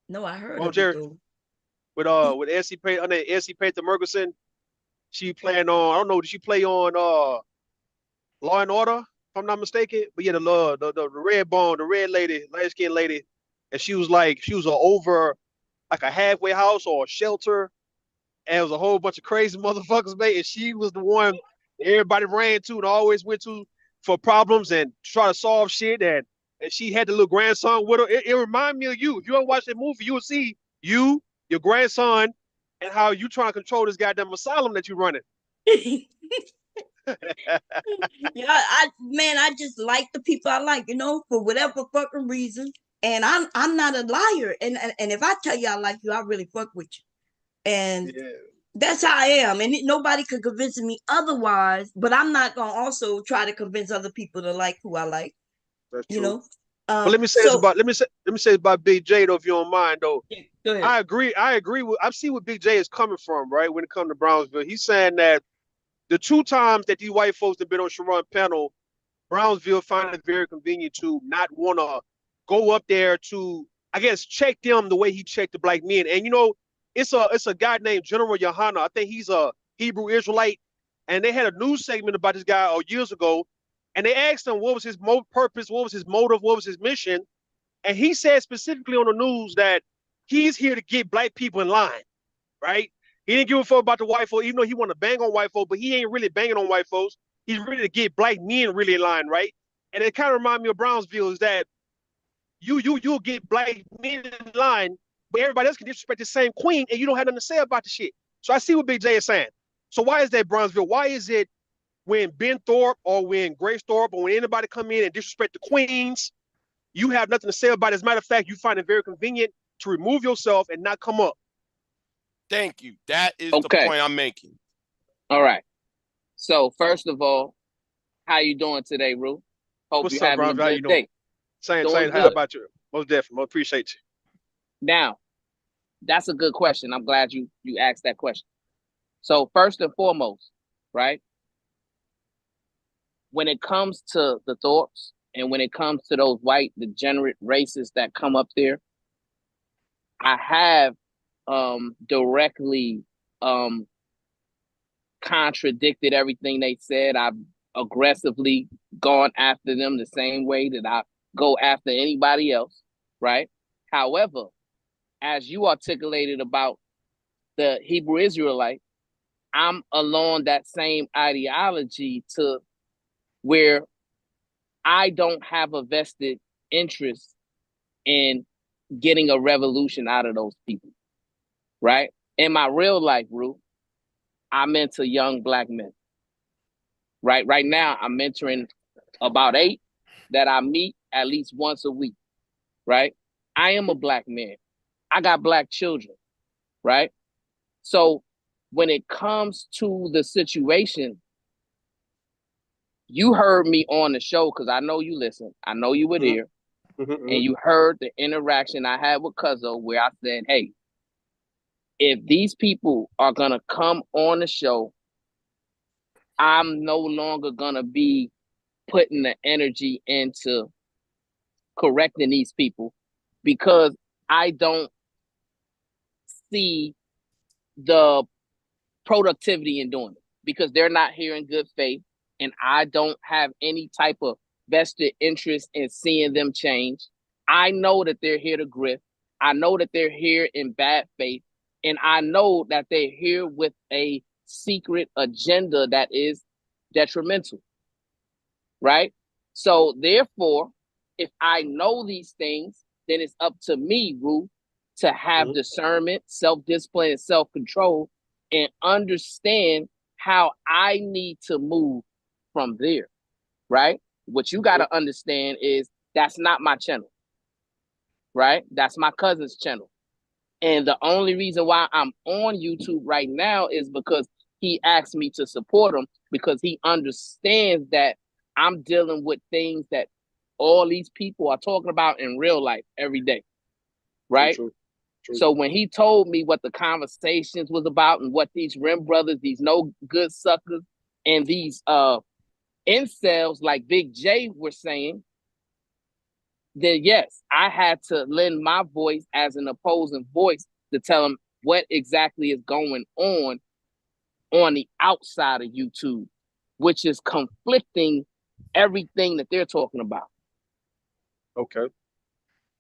Speaker 2: No, I heard of it, though.
Speaker 8: With Essie Payton Mergerson. She playing on, I don't know, did she play on Law and Order, if I'm not mistaken? But yeah, the red bone, the red lady, light-skinned lady, and she was over like a halfway house or a shelter, and it was a whole bunch of crazy motherfuckers, mate, and she was the one everybody ran to and always went to for problems and try to solve shit, and she had the little grandson with her. It reminded me of you. If you ever watch that movie, you will see you, your grandson, and how you trying to control this goddamn asylum that you running.
Speaker 2: Yeah, I just like the people I like, for whatever fucking reason. And I'm not a liar. And if I tell you I like you, I really fuck with you. And
Speaker 8: Yeah.
Speaker 2: that's how I am. And nobody could convince me otherwise. But I'm not gonna also try to convince other people to like who I like.
Speaker 8: That's
Speaker 2: You
Speaker 8: true.
Speaker 2: know.
Speaker 8: But let me say this about Big J though, if you don't mind though.
Speaker 2: Yeah, go ahead.
Speaker 8: I agree with I see where Big J is coming from, right? When it comes to Brownsville. He's saying that the 2 times that these white folks have been on Sharon panel, Brownsville find it very convenient to not want to go up there to, I guess, check them the way he checked the black men. And it's a guy named General Yohana. I think he's a Hebrew Israelite. And they had a news segment about this guy years ago. And they asked him what was his purpose, what was his motive, what was his mission. And he said specifically on the news that he's here to get black people in line, right? He didn't give a fuck about the white folks, even though he want to bang on white folks, but he ain't really banging on white folks. He's ready to get black men really in line, right? And it kind of reminds me of Brownsville is that you'll get black men in line, but everybody else can disrespect the same queen, and you don't have nothing to say about the shit. So I see what Big J is saying. So why is that Brownsville? Why is it when Ben Thorpe or when Grace Thorpe or when anybody come in and disrespect the queens, you have nothing to say about it? As a matter of fact, you find it very convenient to remove yourself and not come up.
Speaker 12: Thank you. That is the point I'm making.
Speaker 11: All right. So first of all, how you doing today, Rue? Hope
Speaker 8: What's
Speaker 11: you're
Speaker 8: up,
Speaker 11: having
Speaker 8: Brown?
Speaker 11: a
Speaker 8: How you
Speaker 11: good
Speaker 8: doing?
Speaker 11: day.
Speaker 8: Same.
Speaker 11: Doing
Speaker 8: How
Speaker 11: good.
Speaker 8: about you? Most definitely. Most appreciate you.
Speaker 11: Now, that's a good question. I'm glad you asked that question. So first and foremost, right? When it comes to the Thorpes and when it comes to those white degenerate racists that come up there, I have directly contradicted everything they said. I've aggressively gone after them the same way that I go after anybody else, right? However, as you articulated about the Hebrew Israelite, I'm along that same ideology to where I don't have a vested interest in getting a revolution out of those people, right? In my real life, Rue, I mentor young black men, right? Right now, I'm mentoring about 8 that I meet at least once a week, right? I am a black man. I got black children, right? So when it comes to the situation, you heard me on the show because I know you listen. I know you were there. And you heard the interaction I had with Cuzzo where I said, hey, if these people are going to come on the show, I'm no longer going to be putting the energy into correcting these people because I don't see the productivity in doing it because they're not here in good faith. And I don't have any type of vested interest in seeing them change. I know that they're here to grift. I know that they're here in bad faith. And I know that they're here with a secret agenda that is detrimental. Right? So therefore, if I know these things, then it's up to me, Rue, to have discernment, self-discipline, and self-control, and understand how I need to move from there, right? What you got to understand is that's not my channel, right? That's my cousin's channel. And the only reason why I'm on YouTube right now is because he asked me to support him because he understands that I'm dealing with things that all these people are talking about in real life every day, right? True. So when he told me what the conversations was about and what these Rim brothers, these no good suckers, and these incels like Big J were saying, then yes, I had to lend my voice as an opposing voice to tell them what exactly is going on the outside of YouTube, which is conflicting everything that they're talking about.
Speaker 8: Okay.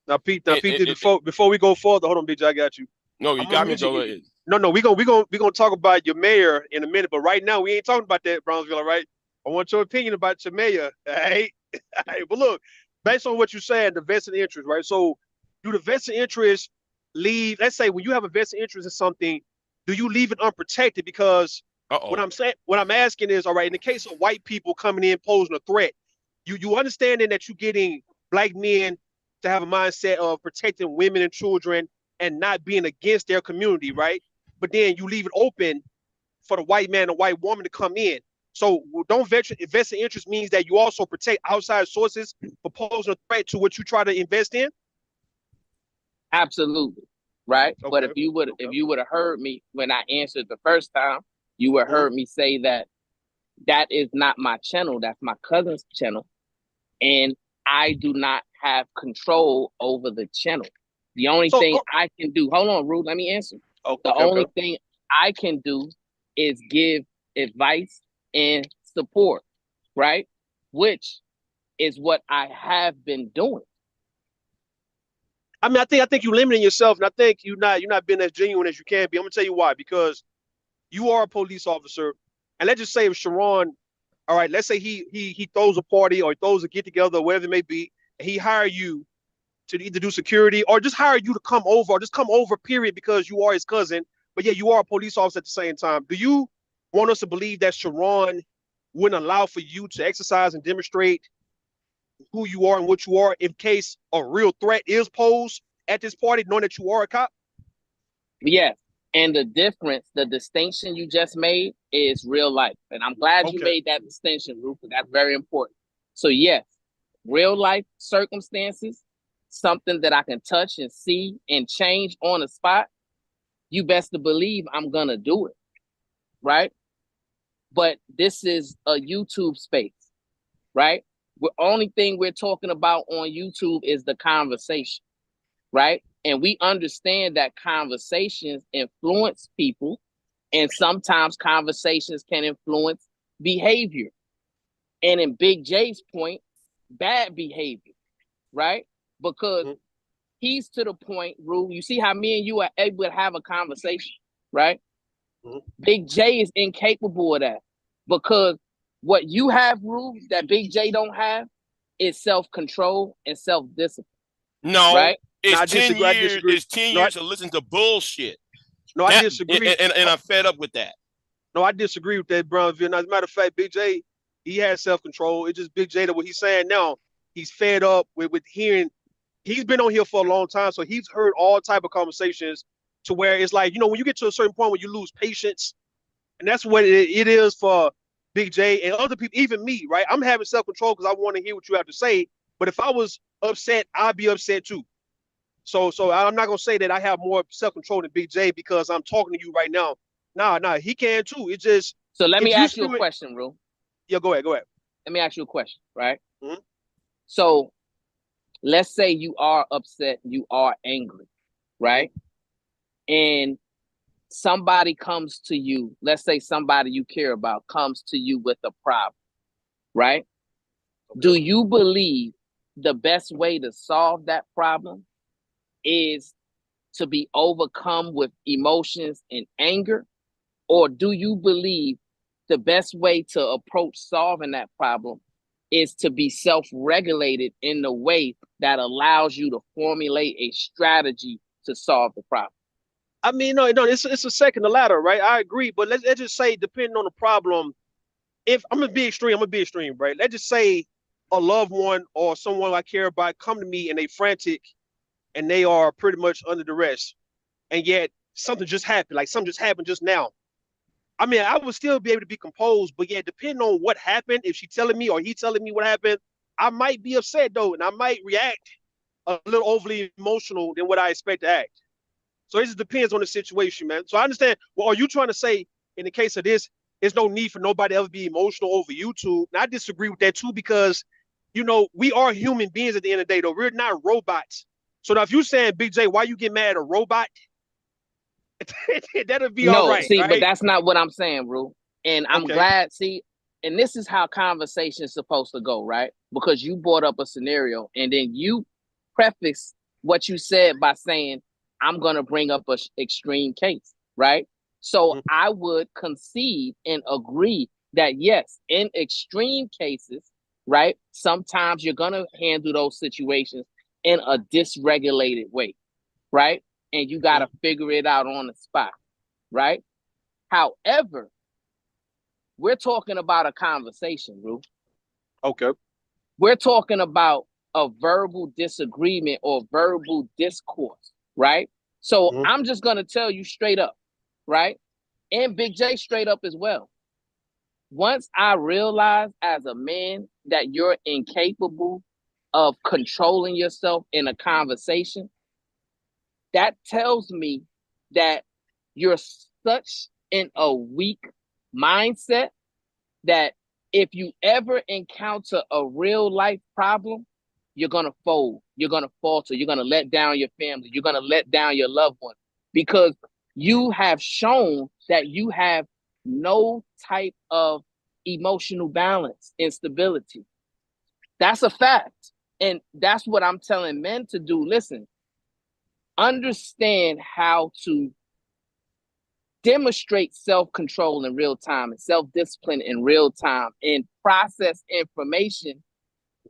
Speaker 8: Now, Pete, before we go further, hold on, BJ, I got you.
Speaker 12: No, you got me. Go ahead.
Speaker 8: No, we gonna talk about your mayor in a minute, but right now we ain't talking about that, Brownsville, all right? I want your opinion about your mayor. All right. All right. But look, based on what you're saying, the vested interest, right? So do the vested interest leave, let's say when you have a vested interest in something, do you leave it unprotected? Because what I'm saying, what I'm asking is, all right, in the case of white people coming in posing a threat, you understanding that you're getting black men to have a mindset of protecting women and children and not being against their community, right? But then you leave it open for the white man and white woman to come in. So don't vested interest means that you also protect outside sources for posing a threat to what you try to invest in.
Speaker 11: Absolutely, right?
Speaker 8: Okay.
Speaker 11: But if you would have heard me when I answered the first time, you would have heard me say that that is not my channel. That's my cousin's channel, and I do not have control over the channel. The only thing I can do, hold on, Ruth, let me answer. The only thing I can do is give advice and support, right? Which is what I have been doing.
Speaker 8: I mean, I think you're limiting yourself, and I think you're not being as genuine as you can be. I'm gonna tell you why. Because you are a police officer, and let's just say if Sharon, all right, let's say he throws a party or throws a get together, or whatever it may be, and he hire you to either do security or just hire you to come over, or just come over, period, because you are his cousin. But yeah, you are a police officer at the same time. Do you want us to believe that Sharon wouldn't allow for you to exercise and demonstrate who you are and what you are in case a real threat is posed at this party, knowing that you are a cop?
Speaker 11: Yes. And the difference, the distinction you just made is real life. And I'm glad you made that distinction, Rupert. That's very important. So yes, real life circumstances, something that I can touch and see and change on the spot, you best to believe I'm gonna do it, right? But this is a YouTube space, right? The only thing we're talking about on YouTube is the conversation, right? And we understand that conversations influence people, and sometimes conversations can influence behavior. And in Big J's point, bad behavior, right? Because he's to the point, Rue, you see how me and you are able to have a conversation, right? Big J is incapable of that, because what you have, Rue, that Big J don't have is self-control and self-discipline.
Speaker 12: No,
Speaker 11: right?
Speaker 12: It's 10 years. It's 10 years to listen to bullshit.
Speaker 8: No, I disagree.
Speaker 12: And I'm fed up with that.
Speaker 8: No, I disagree with that, Brownville. As a matter of fact, Big J, he has self-control. It's just Big J that what he's saying now, he's fed up with hearing. He's been on here for a long time, so he's heard all type of conversations to where it's like, when you get to a certain point where you lose patience, and that's what it is for Big J and other people, even me, right? I'm having self-control because I want to hear what you have to say. But if I was upset, I'd be upset too. So I'm not gonna say that I have more self-control than Big J because I'm talking to you right now. Nah, he can too. It's just.
Speaker 11: So let me ask you a question, Ru.
Speaker 8: Yeah, go ahead.
Speaker 11: Let me ask you a question, right? So let's say you are upset, you are angry, right? And somebody comes to you, let's say somebody you care about comes to you with a problem, right? Do you believe the best way to solve that problem is to be overcome with emotions and anger? Or do you believe the best way to approach solving that problem is to be self-regulated in the way that allows you to formulate a strategy to solve the problem?
Speaker 8: I mean, no, it's a second, the latter, right? I agree, but let's just say, depending on the problem, if I'm gonna be extreme, right? Let's just say a loved one or someone I care about come to me and they frantic and they are pretty much under duress, and yet something just happened, like something just happened just now. I mean, I would still be able to be composed, but yeah, depending on what happened, if she telling me or he telling me what happened, I might be upset though, and I might react a little overly emotional than what I expect to act. So it just depends on the situation, man. So I understand. Well, are you trying to say in the case of this, there's no need for nobody to ever be emotional over YouTube? And I disagree with that too, because we are human beings at the end of the day, though. We're not robots. So now if you're saying, Big J, why you get mad at a robot? That'll be all right.
Speaker 11: See,
Speaker 8: right?
Speaker 11: But that's not what I'm saying, Ru. And I'm glad, and this is how conversation is supposed to go, right? Because you brought up a scenario and then you preface what you said by saying, I'm going to bring up an extreme case, right? So I would concede and agree that yes, in extreme cases, right, sometimes you're going to handle those situations in a dysregulated way, right? And you got to figure it out on the spot, right? However, we're talking about a conversation, Rue.
Speaker 8: Okay.
Speaker 11: We're talking about a verbal disagreement or verbal discourse, right? So I'm just going to tell you straight up, right? And Big J straight up as well. Once I realized as a man that you're incapable of controlling yourself in a conversation, that tells me that you're such in a weak mindset that if you ever encounter a real life problem, you're going to fold, you're going to falter, you're going to let down your family, you're going to let down your loved one, because you have shown that you have no type of emotional balance and stability. That's a fact. And that's what I'm telling men to do. Listen, understand how to demonstrate self-control in real time and self-discipline in real time and process information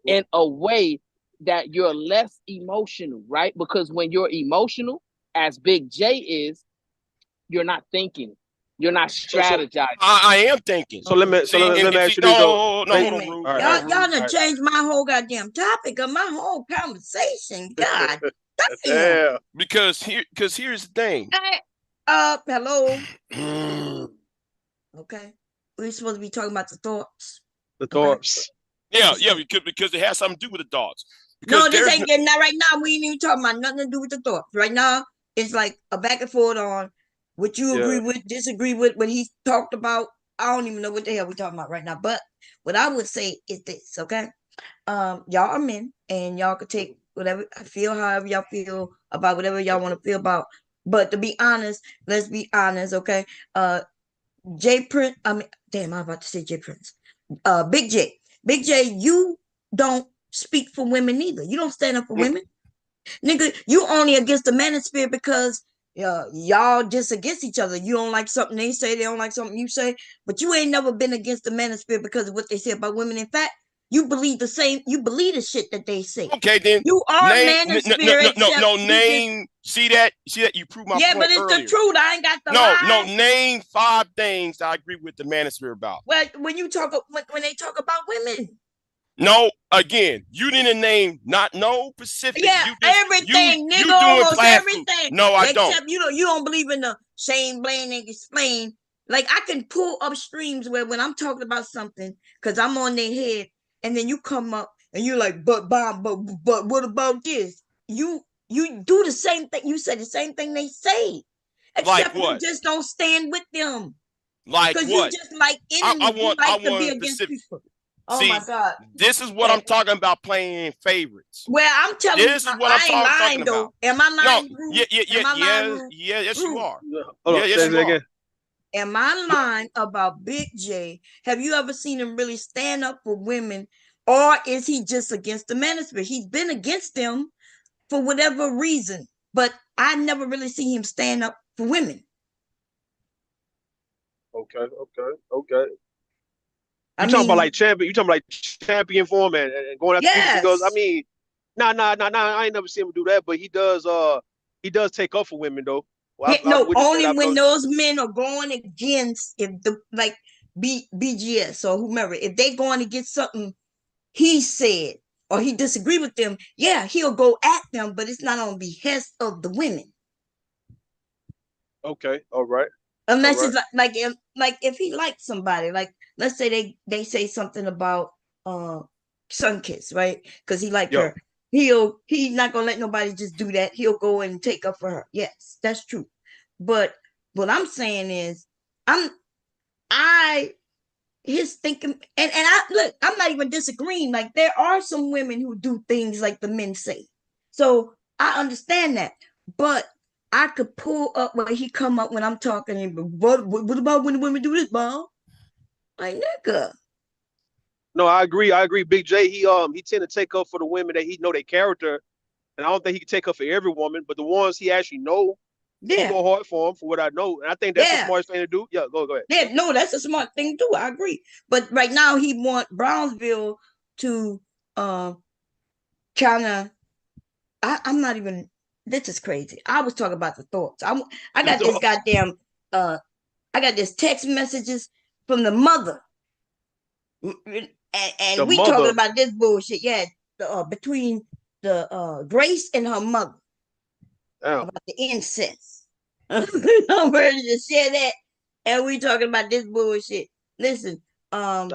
Speaker 11: in a way that you're less emotional, right? Because when you're emotional, as Big J is, you're not thinking. You're not strategizing.
Speaker 12: I am thinking.
Speaker 8: So let me ask you this though.
Speaker 12: No, hold on, Rue.
Speaker 2: Y'all done changed my whole goddamn topic of my whole conversation. God damn.
Speaker 12: Because here's the thing.
Speaker 2: Hey, hello. Okay. We're supposed to be talking about the thoughts.
Speaker 8: The thoughts.
Speaker 12: Yeah, because it has something to do with the thoughts.
Speaker 2: No, this ain't getting that right now. We ain't even talking about nothing to do with the thoughts. Right now, it's like a back and forth on what you agree with, disagree with, what he talked about. I don't even know what the hell we talking about right now. But what I would say is this, okay? Y'all are men, and y'all could take whatever feel, however y'all feel about whatever y'all want to feel about. But to be honest, let's be honest, okay? J Prince, I'm about to say J Prince. Big J, you don't speak for women either. You don't stand up for women. Nigga, you only against the manosphere because y'all just against each other. You don't like something they say, they don't like something you say, but you ain't never been against the manosphere because of what they say about women. In fact, you believe the shit that they say.
Speaker 12: Okay, then
Speaker 2: you are manosphere.
Speaker 12: Name. See that? You prove my point.
Speaker 2: Yeah, but it's
Speaker 12: earlier.
Speaker 2: the truth. I ain't got the lie.
Speaker 12: Name 5 things I agree with the manosphere about.
Speaker 2: Well, when they talk about women.
Speaker 12: No, again, you didn't name no Pacific.
Speaker 2: Yeah, everything, nigga, almost everything.
Speaker 12: No, I don't.
Speaker 2: Except you don't believe in the shame, blame, and explain. Like I can pull up streams where when I'm talking about something, because I'm on their head, and then you come up and you're like, but what about this? You do the same thing. You say the same thing they say, except you just don't stand with them.
Speaker 12: Like
Speaker 2: what? Because you just like enemies.
Speaker 12: I
Speaker 2: to be against people. Oh my God!
Speaker 12: This is what I'm talking about playing favorites.
Speaker 2: Well, I'm telling you,
Speaker 12: this is what I'm talking about.
Speaker 2: Am I lying?
Speaker 12: No, yes, you are.
Speaker 8: Yes, you are.
Speaker 2: Am I lying about Big J? Have you ever seen him really stand up for women, or is he just against the manosphere? He's been against them for whatever reason, but I never really see him stand up for women.
Speaker 8: Okay. You talking about like champion? You talking about like champion for him and going after people? Because I mean, nah. I ain't never seen him do that, but he does take up for women though. Well,
Speaker 2: only when those men are going against BGS or whomever. If they going against something he said or he disagree with them, yeah, he'll go at them, but it's not on behest of the women.
Speaker 8: Okay, all right.
Speaker 2: Unless it's like if he likes somebody, like let's say they say something about Sunkiss, right? Because he liked her. He's not gonna let nobody just do that. He'll go and take up for her. Yes, that's true. But what I'm saying is, his thinking, and I'm not even disagreeing. Like there are some women who do things like the men say, so I understand that. But I could pull up where he come up when I'm talking. What about when the women do this, Bob? Like nigga.
Speaker 8: No, I agree. Big J, he tend to take up for the women that he know their character, and I don't think he can take up for every woman, but the ones he actually know
Speaker 2: Yeah.
Speaker 8: go hard for him for what I know. And I think that's the
Speaker 2: Yeah.
Speaker 8: smartest thing to do. Yeah, go ahead.
Speaker 2: Yeah, no, that's a smart thing too. I agree. But right now he want Brownsville to kind of. I'm not even. This is crazy. I was talking about the thoughts. I got this goddamn. I got this text messages from the mother, and
Speaker 8: The
Speaker 2: we talking
Speaker 8: mother.
Speaker 2: about this bullshit. Yeah, between the Grace and her mother
Speaker 8: Damn.
Speaker 2: about the incest. I'm ready to share that, and we talking about this bullshit. Listen,
Speaker 8: Go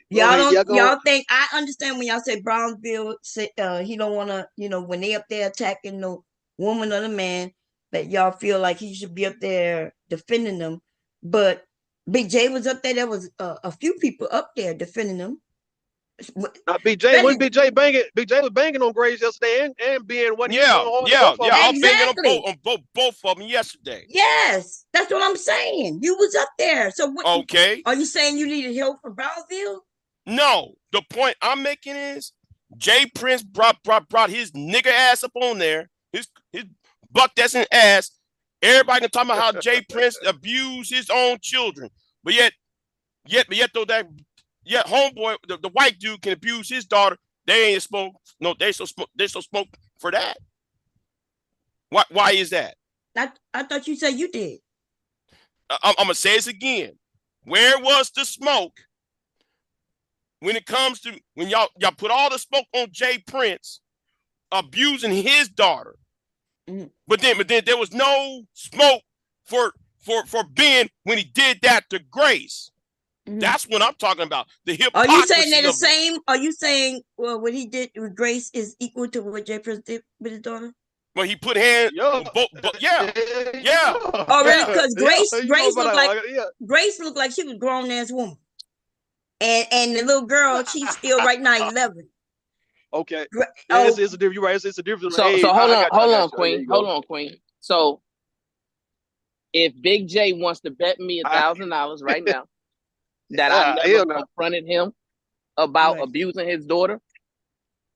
Speaker 2: y'all
Speaker 8: ahead.
Speaker 2: don't
Speaker 8: Yeah, go
Speaker 2: y'all think I understand when y'all say Brownsville say he don't want to, when they up there attacking the woman or the man, that y'all feel like he should be up there defending them. But Big J was up there. There was a few people up there defending them.
Speaker 8: Big J, when Big J banging, Big J was banging on Grace yesterday and being what he was going hard to both of them.
Speaker 12: I was banging on both of them yesterday.
Speaker 2: Yes, that's what I'm saying. You was up there. So what?
Speaker 12: Okay.
Speaker 2: Are you saying you needed help from Brownsville?
Speaker 12: No, the point I'm making is Jay Prince brought his nigga ass up on there. His buck that's an ass. Everybody can talk about how Jay Prince abused his own children, but yet though that homeboy, the white dude can abuse his daughter. They ain't smoke. No, they so smoke for that. Why is that?
Speaker 2: I thought you said you did.
Speaker 12: I'm gonna say this again. Where was the smoke when it comes to when y'all put all the smoke on Jay Prince abusing his daughter?
Speaker 2: Mm-hmm.
Speaker 12: But then there was no smoke for Ben when he did that to Grace. Mm-hmm. That's what I'm talking about. The hypocrisy.
Speaker 2: Are you saying they're the same? Are you saying what he did with Grace is equal to what Jay Prince did with his daughter?
Speaker 12: Well, he put hands. Yeah.
Speaker 2: Oh, really? Because Grace looked like she was a grown ass woman, and the little girl, she's still right now 11.
Speaker 8: Okay. It's a different. You're right. It's a difference.
Speaker 11: So hold on, Queen. Hold on, Queen. So if Big J wants to bet me $1,000 right now that I never confronted him about abusing his daughter,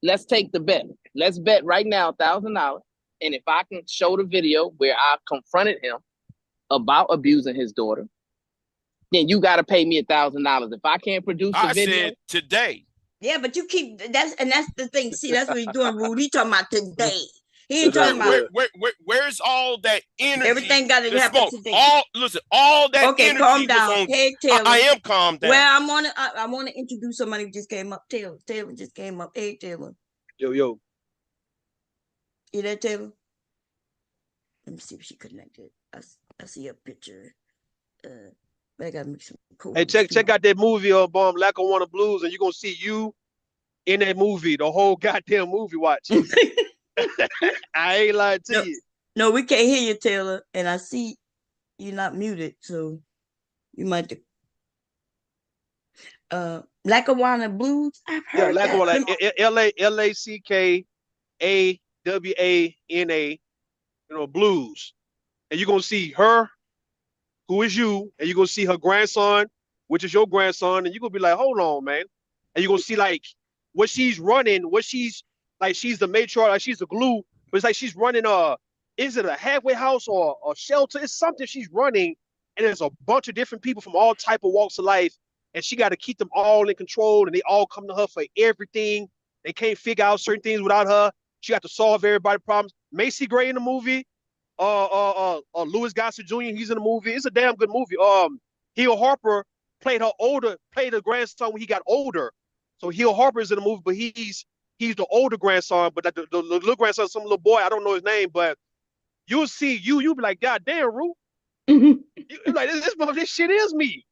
Speaker 11: let's take the bet. Let's bet right now $1,000, and if I can show the video where I confronted him about abusing his daughter, then you got to pay me $1,000. If I can't produce the video,
Speaker 12: I said today.
Speaker 2: Yeah, but you keep that's the thing. See, that's what he's doing, Rude. He talking about today. He ain't talking about
Speaker 12: where's all that energy.
Speaker 2: Everything got to happen today.
Speaker 12: All that energy.
Speaker 2: Okay, calm down. Hey, Taylor.
Speaker 12: I am calm down.
Speaker 2: Well, I wanna introduce somebody who just came up. Taylor just came up. Hey, Taylor.
Speaker 8: Yo.
Speaker 2: You there, Taylor? Let me see if she connected. I see a picture. I gotta make some cool.
Speaker 8: Hey, check out that movie Lackawanna Blues, and you're gonna see you in that movie, the whole goddamn movie. Watch. I ain't lying to you.
Speaker 2: No, we can't hear you, Taylor, and I see you're not muted, so you might. Lackawanna Blues. I've heard
Speaker 8: Lackawanna, LACKAWANA, Blues, and you're gonna see her, who is you, and you're gonna see her grandson, which is your grandson, and you're gonna be like, hold on, man. And you're gonna see like what she's running, she's the matriarch, like she's the glue, but it's like she's running is it a halfway house or a shelter? It's something she's running, and there's a bunch of different people from all type of walks of life, and she got to keep them all in control, and they all come to her for everything. They can't figure out certain things without her. She got to solve everybody's problems. Macy Gray in the movie. Louis Gossett Jr. He's in the movie. It's a damn good movie. Hill Harper played the grandson when he got older. So Hill Harper is in the movie, but he's the older grandson. But the little grandson, some little boy, I don't know his name, but you'll see you'll be like, God damn, Rue. You're like, this shit is me.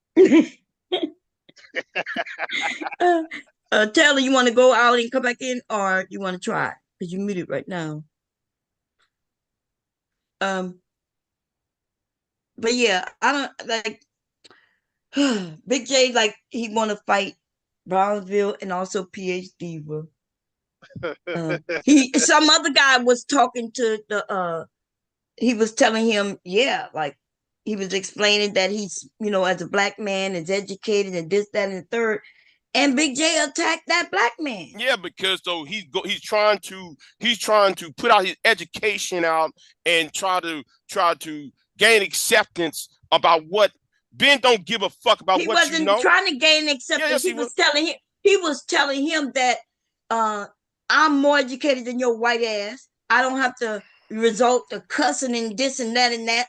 Speaker 2: Taylor, you want to go out and come back in, or you want to try? Because you're muted right now. But yeah, I don't like Big J. Like he want to fight Brownsville and also PhD. Some other guy was talking to the. He was telling him, like he was explaining that he's, as a black man, is educated and this, that, and the third. And Big J attacked that black man.
Speaker 12: Yeah, because though he's trying to put out his education out and try to gain acceptance about what Ben don't give a fuck about
Speaker 2: He
Speaker 12: what
Speaker 2: wasn't
Speaker 12: you know.
Speaker 2: trying to gain acceptance.
Speaker 12: Yes,
Speaker 2: he was telling him that I'm more educated than your white ass. I don't have to resort to cussing and this and that and that.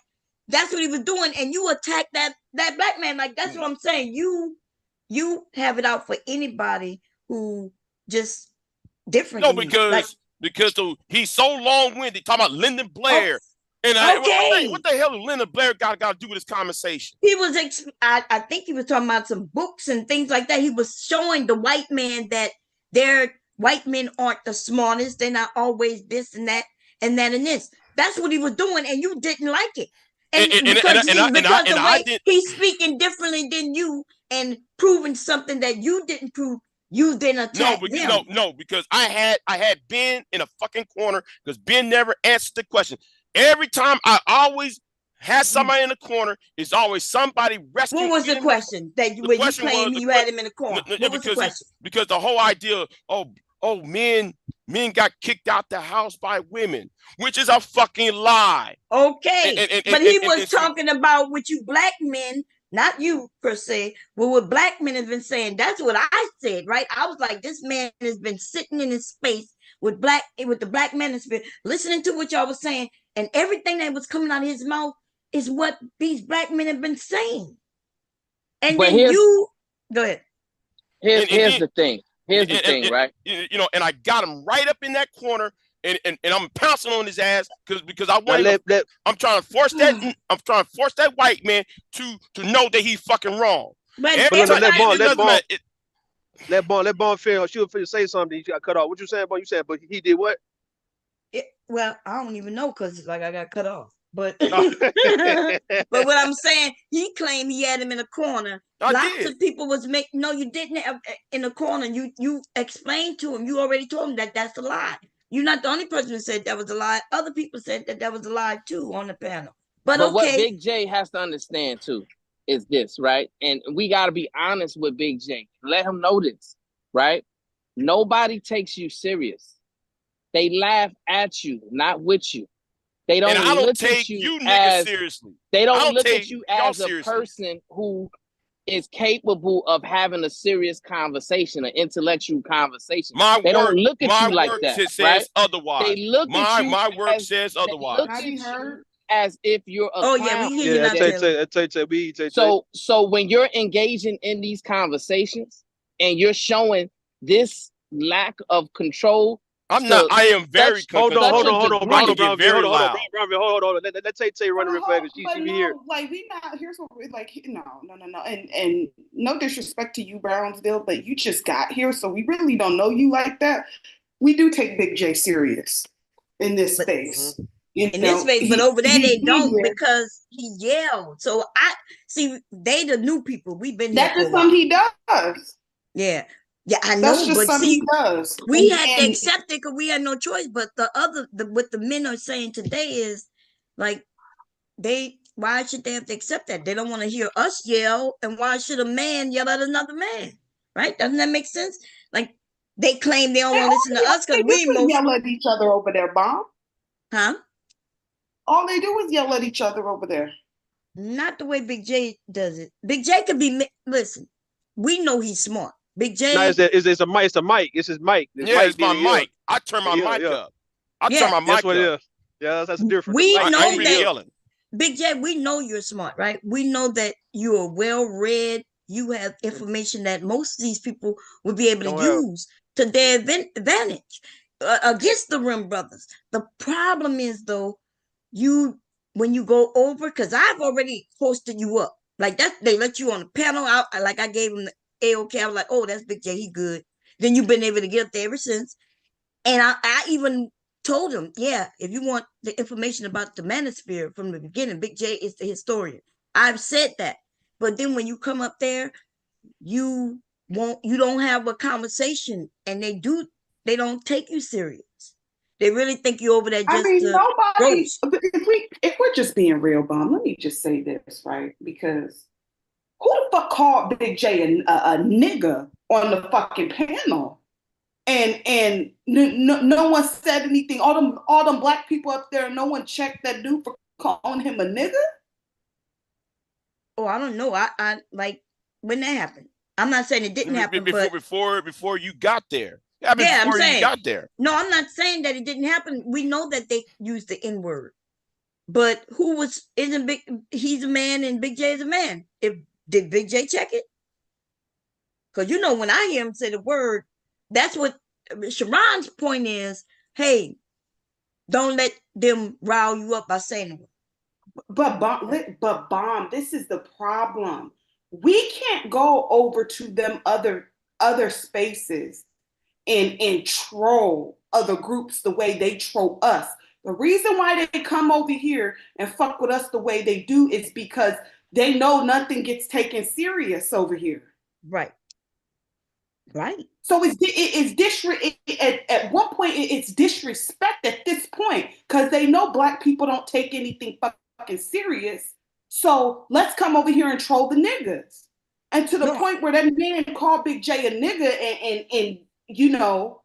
Speaker 2: That's what he was doing. And you attacked that black man. Like, that's what I'm saying. You have it out for anybody who just different.
Speaker 12: No,
Speaker 2: than you.
Speaker 12: because he's so long-winded talking about Lyndon Blair. And what the hell does Lyndon Blair got to do with this conversation?
Speaker 2: He was, I think he was talking about some books and things like that. He was showing the white man that their white men aren't the smartest. They're not always this and that and that and this. That's what he was doing, and you didn't like it. He's speaking differently than you and proving something that you didn't prove. You didn't attack him.
Speaker 12: No, because I had Ben in a fucking corner because Ben never answered the question. Every time I always had somebody in the corner, it's always somebody rescuing.
Speaker 2: What was the question that you claim you had him in the corner? What was the question?
Speaker 12: Because the whole idea, men got kicked out the house by women, which is a fucking lie.
Speaker 2: Okay, but he was talking about with you black men, not you per se, but what black men have been saying. That's what I said, right? I was like, this man has been sitting in his space with the black manosphere, listening to what y'all was saying, and everything that was coming out of his mouth is what these black men have been saying. And then you go ahead.
Speaker 11: Here's the thing. Here's the thing, right?
Speaker 12: And I got him right up in that corner, and I'm pouncing on his ass because I want. I'm trying to force that. I'm trying to force that white man to know that he's fucking wrong.
Speaker 8: Let Bond feel. She was say something. He got cut off. What you saying, Bond? You said, but he did what?
Speaker 2: Well, I don't even know because I got cut off. But but what I'm saying, he claimed he had him in a corner. Lots of people was making. No, you didn't have in a corner. You explained to him. You already told him that that's a lie. You're not the only person who said that was a lie. Other people said that was a lie too on the panel. But okay.
Speaker 11: What Big J has to understand too is this, right? And we got to be honest with Big J. Let him know this, right? Nobody takes you serious. They laugh at you, not with you. They don't look at you as seriously. They don't look at you as a person who is capable of having a serious conversation, an intellectual conversation. They don't look at you like that.
Speaker 12: Says otherwise.
Speaker 11: They look at you.
Speaker 12: My work says otherwise.
Speaker 11: Look at you as if you're a So when you're engaging in these conversations and you're showing this lack of control.
Speaker 12: I am very
Speaker 8: hold on. Let's say running real fast. She be here.
Speaker 13: Like we not. Here's what we're like. No. And no disrespect to you, Brownsville, but you just got here, so we really don't know you like that. We do take Big J serious in this space.
Speaker 2: This space, but over there they don't because he yelled. So I see they the new people. We've been
Speaker 13: that's just something he does.
Speaker 2: Yeah, I know, but see, we had to accept it because we had no choice. But what the men are saying today is like why should they have to accept that? They don't want to hear us yell, and why should a man yell at another man? Right? Doesn't that make sense? Like they claim they don't want to listen to us because we
Speaker 13: yell at each other over there, Bomb.
Speaker 2: Huh?
Speaker 13: All they do is yell at each other over there.
Speaker 2: Not the way Big J does it. Big J could be. Listen, we know he's smart. Big J.
Speaker 8: No, it's a mic. It's his mic.
Speaker 12: It's my mic. I turn my mic up. I turn my mic up.
Speaker 8: Yeah, that's different.
Speaker 2: We know that. Big J, we know you're smart, right? We know that you are well read. You have information that most of these people would be able to use to their advantage against the Rim Brothers. The problem is though, when you go over, because I've already posted you up like that. They let you on the panel. I gave them the A-OK. I was like, oh, that's Big J. He good. Then you've been able to get up there ever since. And I even told him, if you want the information about the manosphere from the beginning, Big J is the historian. I've said that. But then when you come up there, you don't have a conversation, and they don't take you serious. They really think you over there just
Speaker 13: nobody. If we're just being real, Bum, let me just say this, right? Because who the fuck called Big J a nigga on the fucking panel. And no one said anything. All them black people up there, no one checked that dude for calling him a nigga.
Speaker 2: Oh, I don't know. I like when that happened. I'm not saying it didn't happen, but
Speaker 12: before you got there. Yeah,
Speaker 2: I'm
Speaker 12: before you
Speaker 2: saying
Speaker 12: got there.
Speaker 2: no. I'm not saying that it didn't happen. We know that they used the N word, but isn't Big? He's a man, and Big J is a man. Did Big J check it? Because you know when I hear him say the word, that's what Sharon's point is. Hey, don't let them rile you up by saying it.
Speaker 13: But Bomb, this is the problem. We can't go over to them other spaces and troll other groups the way they troll us. The reason why they come over here and fuck with us the way they do is because they know nothing gets taken serious over here.
Speaker 2: Right.
Speaker 13: So at one point it's disrespect at this point because they know black people don't take anything fucking serious. So let's come over here and troll the niggas. And to the point where that man called Big J a nigga and you know,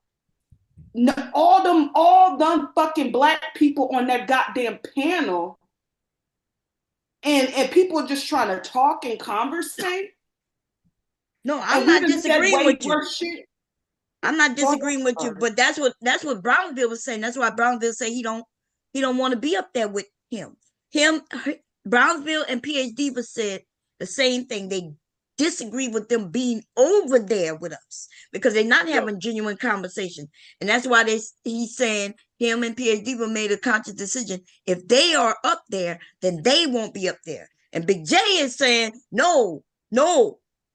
Speaker 13: all them fucking black people on that goddamn panel and people are just trying to talk and conversate.
Speaker 2: No, I'm not disagreeing with you.
Speaker 13: Shit.
Speaker 2: I'm not disagreeing with you, but that's what Brownsville was saying. That's why Brownsville said he don't want to be up there with him. Brownsville and PhD was said the same thing. They disagree with them being over there with us because they're not having genuine conversation, and that's why he's saying him and PhD were made a conscious decision. If they are up there, then they won't be up there. And Big J is saying no.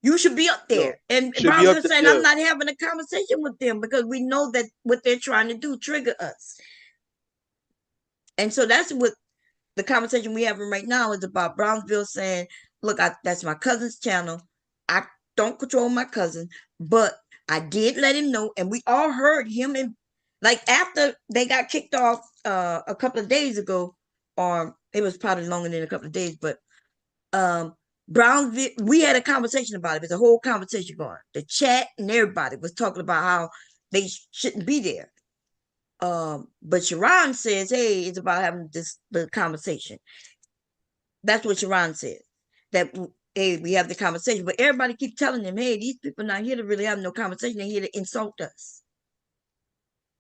Speaker 2: You should be up there. And Brownsville saying, I'm not having a conversation with them because we know that what they're trying to do trigger us. And so that's what the conversation we're having right now is about. Brownsville saying, look, that's my cousin's channel. I don't control my cousin, but I did let him know. And we all heard him. And like after they got kicked off a couple of days ago, or it was probably longer than a couple of days, but Brownsville, we had a conversation about it. There's a whole conversation going. The chat and everybody was talking about how they shouldn't be there. But Sharon says, hey, it's about having the conversation. That's what Sharon said. That hey, we have the conversation. But everybody keeps telling them, hey, these people not here to really have no conversation. They're here to insult us.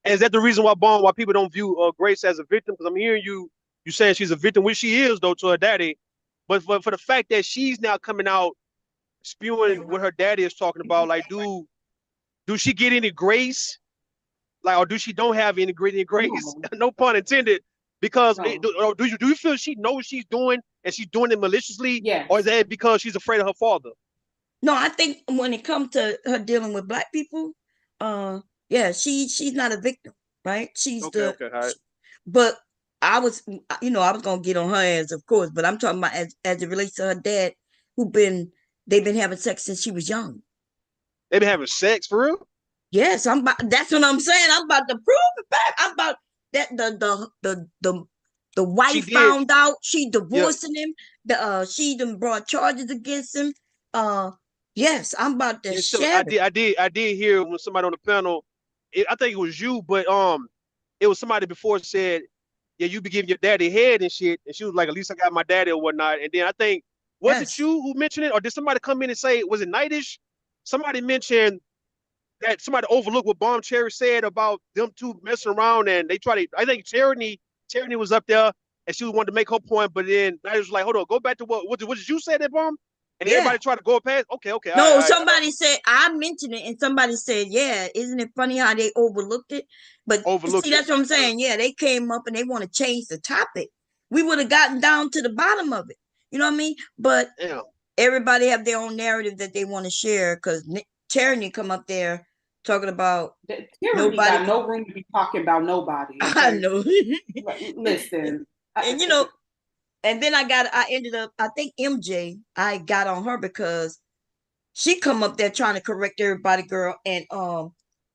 Speaker 8: And is that the reason why people don't view Grace as a victim? Because I'm hearing you saying she's a victim, which she is though to her daddy. But for the fact that she's now coming out spewing what her daddy is talking about, like, do she get any grace? Like, or do she don't have any grace? No pun intended. Because do you feel she knows what she's doing and she's doing it maliciously?
Speaker 13: Yeah.
Speaker 8: Or is that because she's afraid of her father?
Speaker 2: No, I think when it comes to her dealing with black people, she's not a victim, right? She's
Speaker 8: okay, all right.
Speaker 2: But I was gonna get on her ass, of course, but I'm talking about as it relates to her dad, they've been having sex since she was young.
Speaker 8: They've been having sex for real?
Speaker 2: Yes, that's what I'm saying. I'm about to prove it back. I'm about that the wife found out, she divorcing him. She done brought charges against him. Yes, I'm about to share it.
Speaker 8: I did hear when somebody on the panel, I think it was you, but it was somebody before said, yeah, you be giving your daddy head and shit. And she was like, at least I got my daddy or whatnot. And then I think, was it you who mentioned it? Or did somebody come in and say, was it Nightish? Somebody mentioned that somebody overlooked what Bomb Cherry said about them two messing around. And they tried to, I think Tyranny was up there and she wanted to make her point. But then Nightish was like, hold on, go back to what did you say that, Bomb? And everybody tried to go past. Okay.
Speaker 2: No, somebody said, I mentioned it, and somebody said, yeah, isn't it funny how they overlooked it? But see, that's what I'm saying. Yeah, they came up and they want to change the topic. We would have gotten down to the bottom of it. You know what I mean? But everybody have their own narrative that they want to share because Tyranny come up there talking about
Speaker 13: Tyranny got no room to be talking about nobody. Okay?
Speaker 2: I know.
Speaker 13: Listen.
Speaker 2: And and then I ended up, I think MJ, I got on her because she come up there trying to correct everybody, girl. And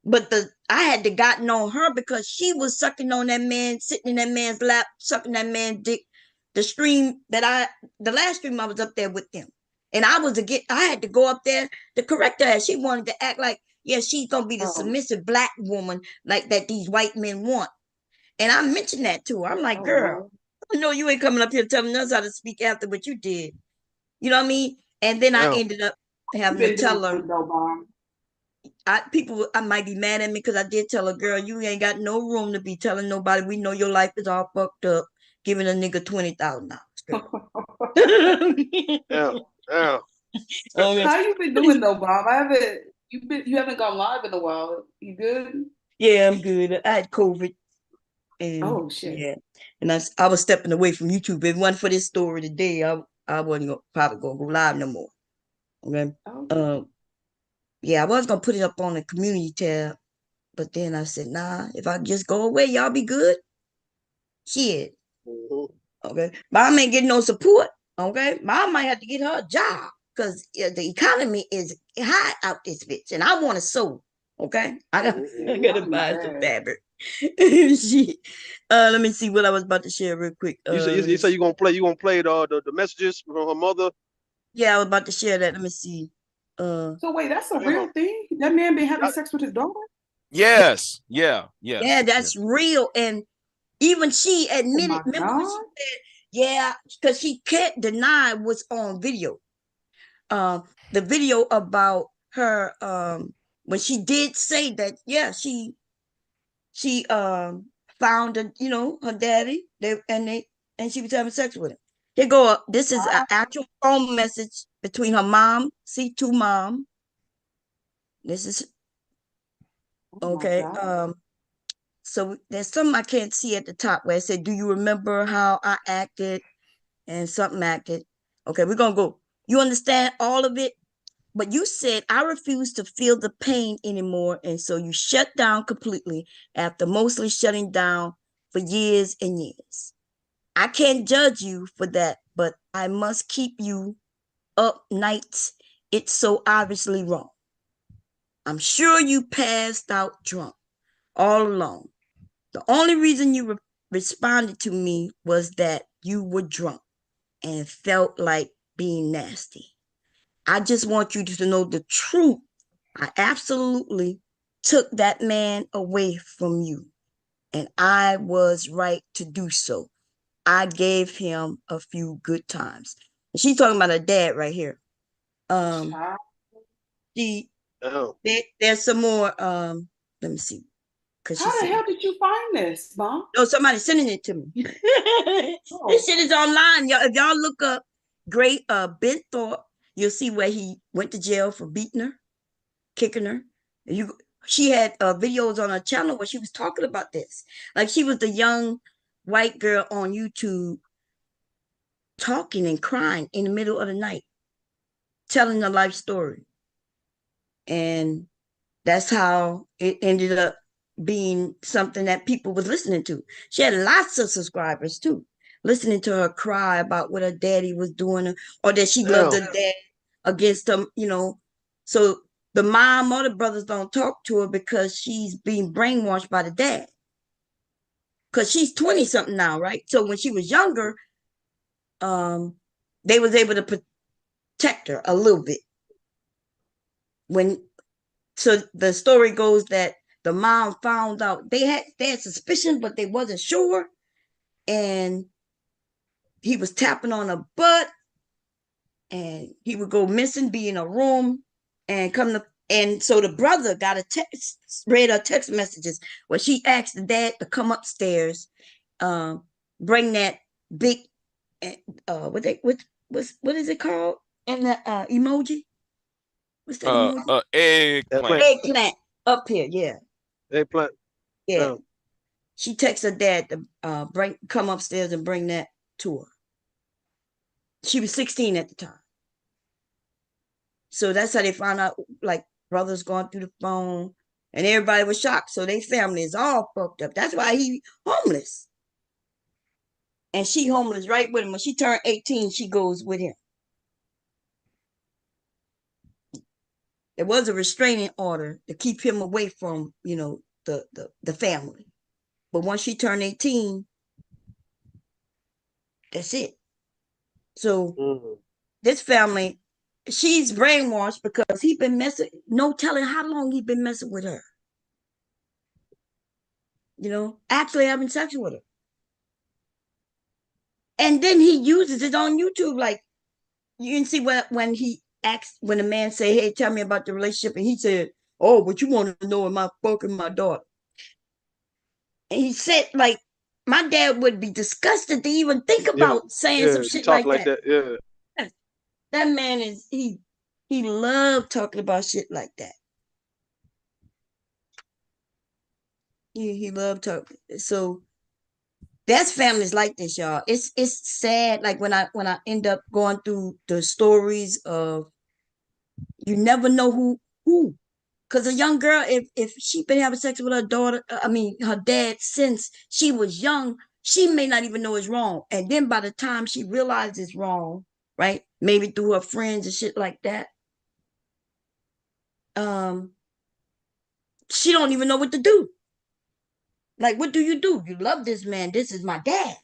Speaker 2: but I had to gotten on her because she was sucking on that man, sitting in that man's lap, sucking that man's dick. The last stream I was up there with them. And I had to go up there to correct her. She wanted to act like, yeah, she's gonna be the submissive black woman like that these white men want. And I mentioned that to her. I'm like, girl, I know you ain't coming up here telling us how to speak after what you did. You know what I mean? And then I ended up having to tell her. I might be mad at me because I did tell her, girl, you ain't got no room to be telling nobody. We know your life is all fucked up, giving a nigga $20,000.
Speaker 8: Yeah.
Speaker 13: How you been doing though, Bob? You haven't gone live in a while. You good?
Speaker 2: Yeah, I'm good. I had COVID. And
Speaker 13: oh shit.
Speaker 2: Yeah. And I was stepping away from YouTube. If it wasn't for this story today, I wasn't probably gonna go live no more. Okay. Yeah, I was gonna put it up on the community tab, but then I said, nah, if I just go away, y'all be good. Shit. Okay. Mom ain't getting no support. Okay. Mom might have to get her a job because the economy is high out this bitch. And I want to sew. Okay. I gotta buy some fabric. Shit. Let me see what I was about to share real quick.
Speaker 8: You say you gonna play the messages from her mother?
Speaker 2: Yeah, I was about to share that. Let me see.
Speaker 13: So wait, that's a real thing? That man been having sex with his daughter?
Speaker 12: Yes. Yeah.
Speaker 2: Yeah, that's real. And even she admitted, remember when she said, yeah, because she can't deny what's on video. The video about her, when she did say that, yeah, she found her daddy, and she was having sex with him. Here go up. This is an actual phone message between her mom, C2 mom. This is okay. So there's something I can't see at the top where it said, do you remember how I acted? And something acted. Okay, we're gonna go. You understand all of it? But you said, I refuse to feel the pain anymore. And so you shut down completely after mostly shutting down for years and years. I can't judge you for that, but I must keep you up nights. It's so obviously wrong. I'm sure you passed out drunk all along. The only reason you responded to me was that you were drunk and felt like being nasty. I just want you to know the truth. I absolutely took that man away from you, and I was right to do so. I gave him a few good times. And she's talking about her dad right here. There's some more. Let me see.
Speaker 13: How the hell did you find this, Mom?
Speaker 2: No, somebody's sending it to me. This shit is online, y'all. If y'all look up Grace Thorp, you'll see where he went to jail for beating her, kicking her. She had videos on her channel where she was talking about this. Like she was the young white girl on YouTube talking and crying in the middle of the night, telling her life story. And that's how it ended up being something that people was listening to. She had lots of subscribers too, listening to her cry about what her daddy was doing, or that she loved her dad against him, So the mom or the brothers don't talk to her because she's being brainwashed by the dad. Because she's 20 something now, right? So when she was younger, they was able to protect her a little bit. So the story goes that the mom found out they had suspicion, but they wasn't sure. And he was tapping on her butt, and he would go missing, be in a room, and so the brother got read her text messages where she asked the dad to come upstairs, bring that big, what is it called? And the emoji. What's that emoji?
Speaker 12: Eggplant.
Speaker 2: Eggplant up here, yeah.
Speaker 8: Eggplant.
Speaker 2: Yeah. She texts her dad to come upstairs and bring that to her. She was 16 at the time. So that's how they found out, like, brothers going through the phone, and everybody was shocked. So their family is all fucked up. That's why he homeless. And she homeless right with him. When she turned 18, she goes with him. There was a restraining order to keep him away from, the family. But once she turned 18, that's it. So this family she's brainwashed because he been messing, no telling how long he been messing with her. You know, actually having sex with her. And then he uses it on YouTube. Like, you can see when he asked, when a man say, hey, tell me about the relationship. And he said, oh, what you want to know, am I fucking my daughter? And he said, like, my dad would be disgusted to even think about saying some shit
Speaker 8: talk
Speaker 2: like that.
Speaker 8: Yeah.
Speaker 2: That man is, he loved talking about shit like that. He loved talking. So that's families like this, y'all. It's sad. Like when I end up going through the stories of, you never know who. Because a young girl, if she been having sex with her daughter, her dad since she was young, she may not even know it's wrong. And then by the time she realizes it's wrong, right? Maybe through her friends and shit like that, she don't even know what to do. Like, what do? You love this man. This is my dad.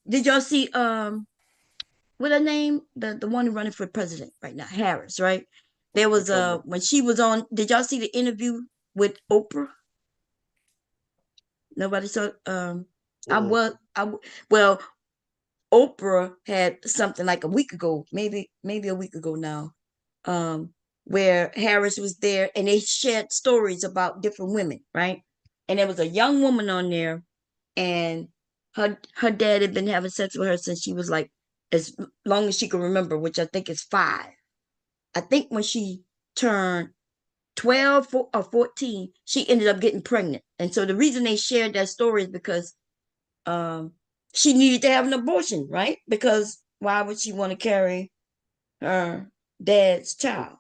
Speaker 2: Did y'all see what her name? The one running for president right now, Harris, right? There was when she was on, did y'all see the interview with Oprah? Nobody saw well, Oprah had something like a week ago, maybe a week ago now, where Harris was there and they shared stories about different women, right? And there was a young woman on there, and her dad had been having sex with her since she was like, as long as she could remember, which I think is 5. I think when she turned 12 or 14, she ended up getting pregnant. And so the reason they shared that story is because she needed to have an abortion, right? Because why would she want to carry her dad's child?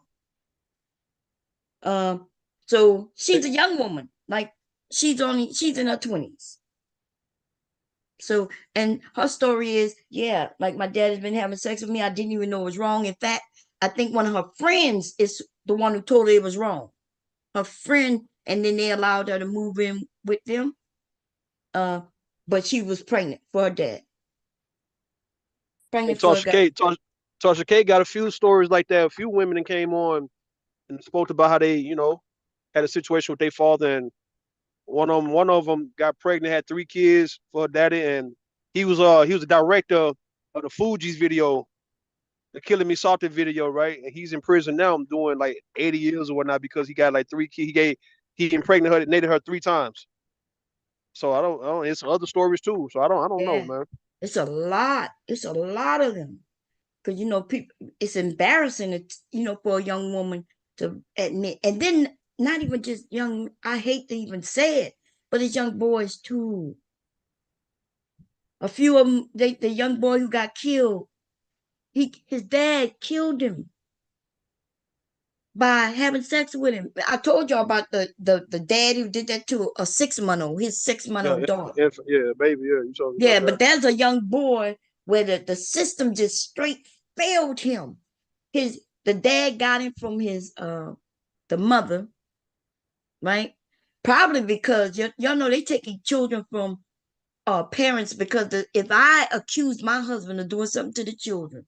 Speaker 2: So she's a young woman, like she's in her 20s. So, and her story is, yeah, like my dad has been having sex with me. I didn't even know it was wrong. In fact, I think one of her friends is the one who told her it was wrong. Her friend, and then they allowed her to move in with them. But she was pregnant for her dad.
Speaker 8: Hey, Tasha K got a few stories like that. A few women that came on and spoke about how they, had a situation with their father, and one of them got pregnant, had 3 kids for her daddy, and he was a director of the Fugees video, the Killing Me Softly video, right? And he's in prison now, doing like 80 years or whatnot because he got like 3 kids. He impregnated her 3 times. So I don't. It's other stories too. So I don't know, man.
Speaker 2: It's a lot. It's a lot of them. Because people, it's embarrassing to, for a young woman to admit. And then not even just young, I hate to even say it, but it's young boys too. A few of them, the young boy who got killed, his dad killed him by having sex with him. I told y'all about the dad who did that to a 6-month-old, his 6-month-old daughter.
Speaker 8: Baby, you talking
Speaker 2: Yeah,
Speaker 8: about
Speaker 2: but there's a young boy where the system just straight failed him. The dad got him from his the mother, right? Probably because y'all know they taking children from parents, because if I accuse my husband of doing something to the children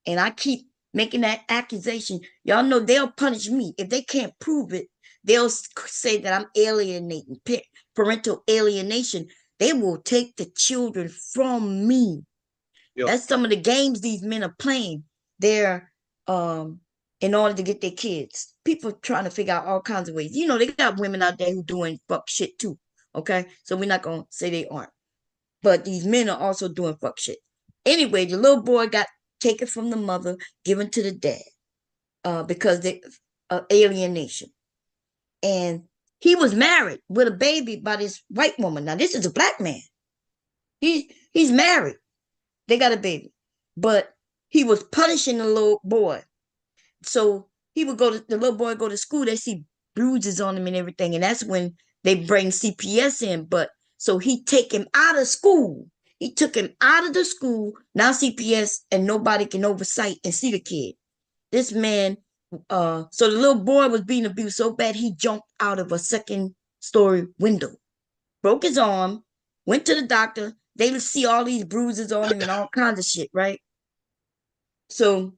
Speaker 2: and I keep making that accusation, y'all know they'll punish me. If they can't prove it, they'll say that I'm alienating, parental alienation. They will take the children from me. Yep. That's some of the games these men are playing. They're in order to get their kids. People trying to figure out all kinds of ways. They got women out there who doing fuck shit too. Okay, so we're not gonna say they aren't, but these men are also doing fuck shit. Anyway, the little boy got taken from the mother, given to the dad, because they alienation, and he was married with a baby by this white woman. Now this is a black man. He's married. They got a baby, but he was punishing the little boy. So the little boy go to school. They see bruises on him and everything, and that's when they bring CPS in. But so he take him out of school. He took him out of the school. Now CPS and nobody can oversight and see the kid. This man, so the little boy was being abused so bad he jumped out of a 2nd-story window, broke his arm, went to the doctor. They see all these bruises on him and all kinds of shit, right? So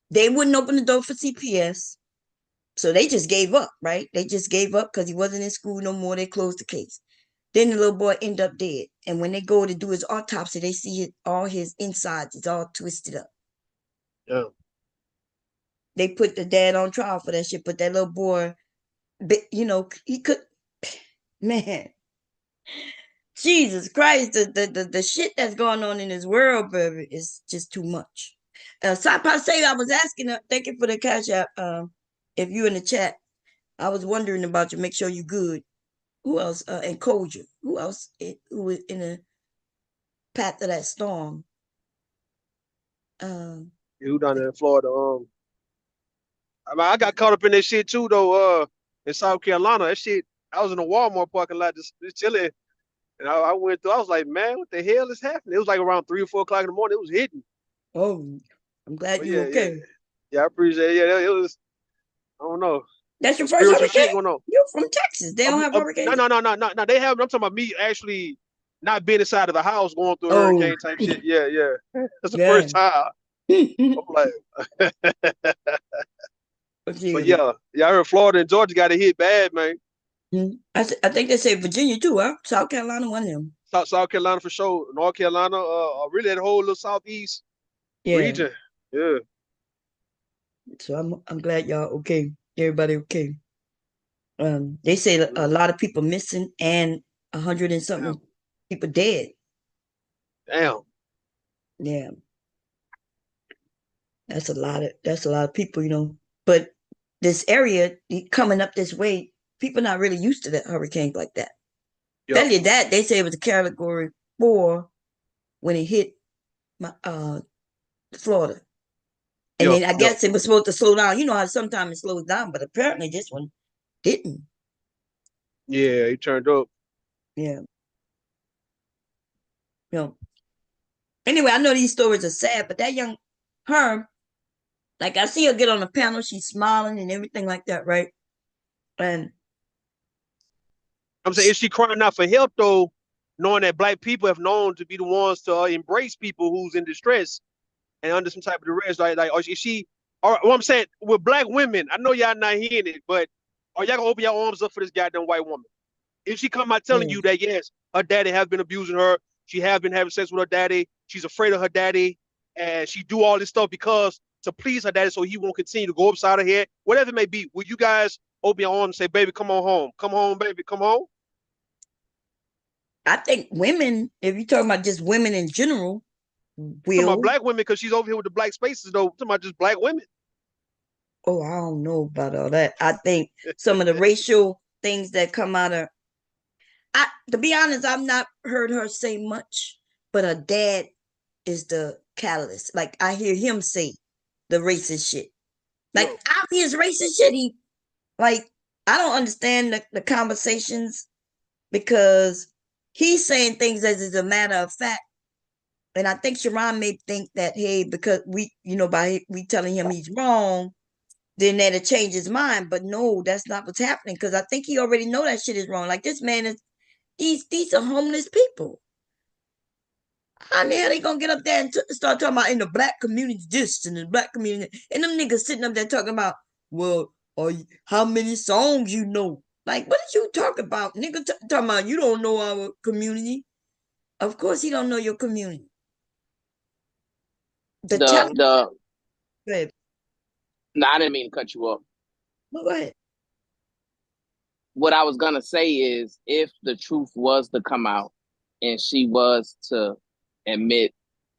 Speaker 2: they wouldn't open the door for CPS. So they just gave up, right? They just gave up because he wasn't in school no more. They closed the case. Then the little boy ended up dead. And when they go to do his autopsy, they see all his insides is all twisted up.
Speaker 8: Yeah.
Speaker 2: They put the dad on trial for that shit, but that little boy, he could, man, Jesus Christ, the shit that's going on in this world, baby, is just too much. Say I was asking her, thank you for the cash app. If you in the chat, I was wondering about you. Make sure you good. Who else? And Koja. Who else? Who was in the path of that storm?
Speaker 8: You down there in Florida? I got caught up in that shit too, though. In South Carolina, that shit. I was in a Walmart parking lot, just chilling, and I went through. I was like, man, what the hell is happening? It was like around 3 or 4 o'clock in the morning. It was hitting.
Speaker 2: Oh, I'm glad
Speaker 8: But
Speaker 2: you okay.
Speaker 8: Yeah, I appreciate it. Yeah, it was. I don't know.
Speaker 2: That's your
Speaker 8: Some
Speaker 2: first
Speaker 8: spiritual shit
Speaker 2: hurricane?
Speaker 8: going on.
Speaker 2: You're from Texas. They don't have hurricanes.
Speaker 8: No. They have. I'm talking about me actually not being inside of the house going through a hurricane type shit. Yeah. That's the first time. I'm like, but yeah, I heard Florida and Georgia got it hit bad, man.
Speaker 2: I think they say Virginia too, huh? South Carolina, one of them.
Speaker 8: South Carolina for sure. North Carolina, really that whole little southeast region. Yeah.
Speaker 2: So I'm glad y'all okay. Everybody okay. They say a lot of people missing and 100 and something people dead.
Speaker 8: Damn.
Speaker 2: Yeah. That's a lot of people, But this area coming up this way, people not really used to that hurricanes like that. Tell you that they say it was a category 4 when it hit Florida. And then I guess it was supposed to slow down. You know how sometimes it slows down, but apparently this one didn't.
Speaker 8: Yeah, he turned up.
Speaker 2: Yeah. Anyway, I know these stories are sad, but that young her, like I see her get on the panel, she's smiling and everything like that, right? And
Speaker 8: I'm saying, is she crying out for help though, knowing that black people have known to be the ones to embrace people who's in distress and under some type of duress? Like, or is she? Or what I'm saying, with black women, I know y'all not hearing it, but are y'all gonna open your arms up for this goddamn white woman? If she come out telling you that yes, her daddy has been abusing her, she has been having sex with her daddy, she's afraid of her daddy, and she do all this stuff because to please her daddy so he won't continue to go upside her head, whatever it may be, will you guys open your arms and say, baby, come on home. Come home, baby, come home?
Speaker 2: I think women, if you're talking about just women in general,
Speaker 8: will. Talking about black women, because she's over here with the black spaces, though. Talking about just black women.
Speaker 2: Oh, I don't know about all that. I think some of the racial things that come out of, to be honest, I've not heard her say much, but her dad is the catalyst. Like I hear him say the racist shit. Like obvious racist shit. I don't understand the conversations because he's saying things as is a matter of fact. And I think Sharon may think that, hey, because we telling him he's wrong, then that'll change his mind. But no, that's not what's happening, because I think he already know that shit is wrong. Like this man is, these are homeless people. How the hell they gonna get up there and start talking about in the black community this and the black community, and them niggas sitting up there talking about, well, how many songs you know? Like, what did you talk about, nigga? Talking about you don't know our community. Of course, he don't know your community.
Speaker 11: No, I didn't mean to cut you off.
Speaker 2: No, go ahead.
Speaker 11: What I was gonna say is, if the truth was to come out and she was to admit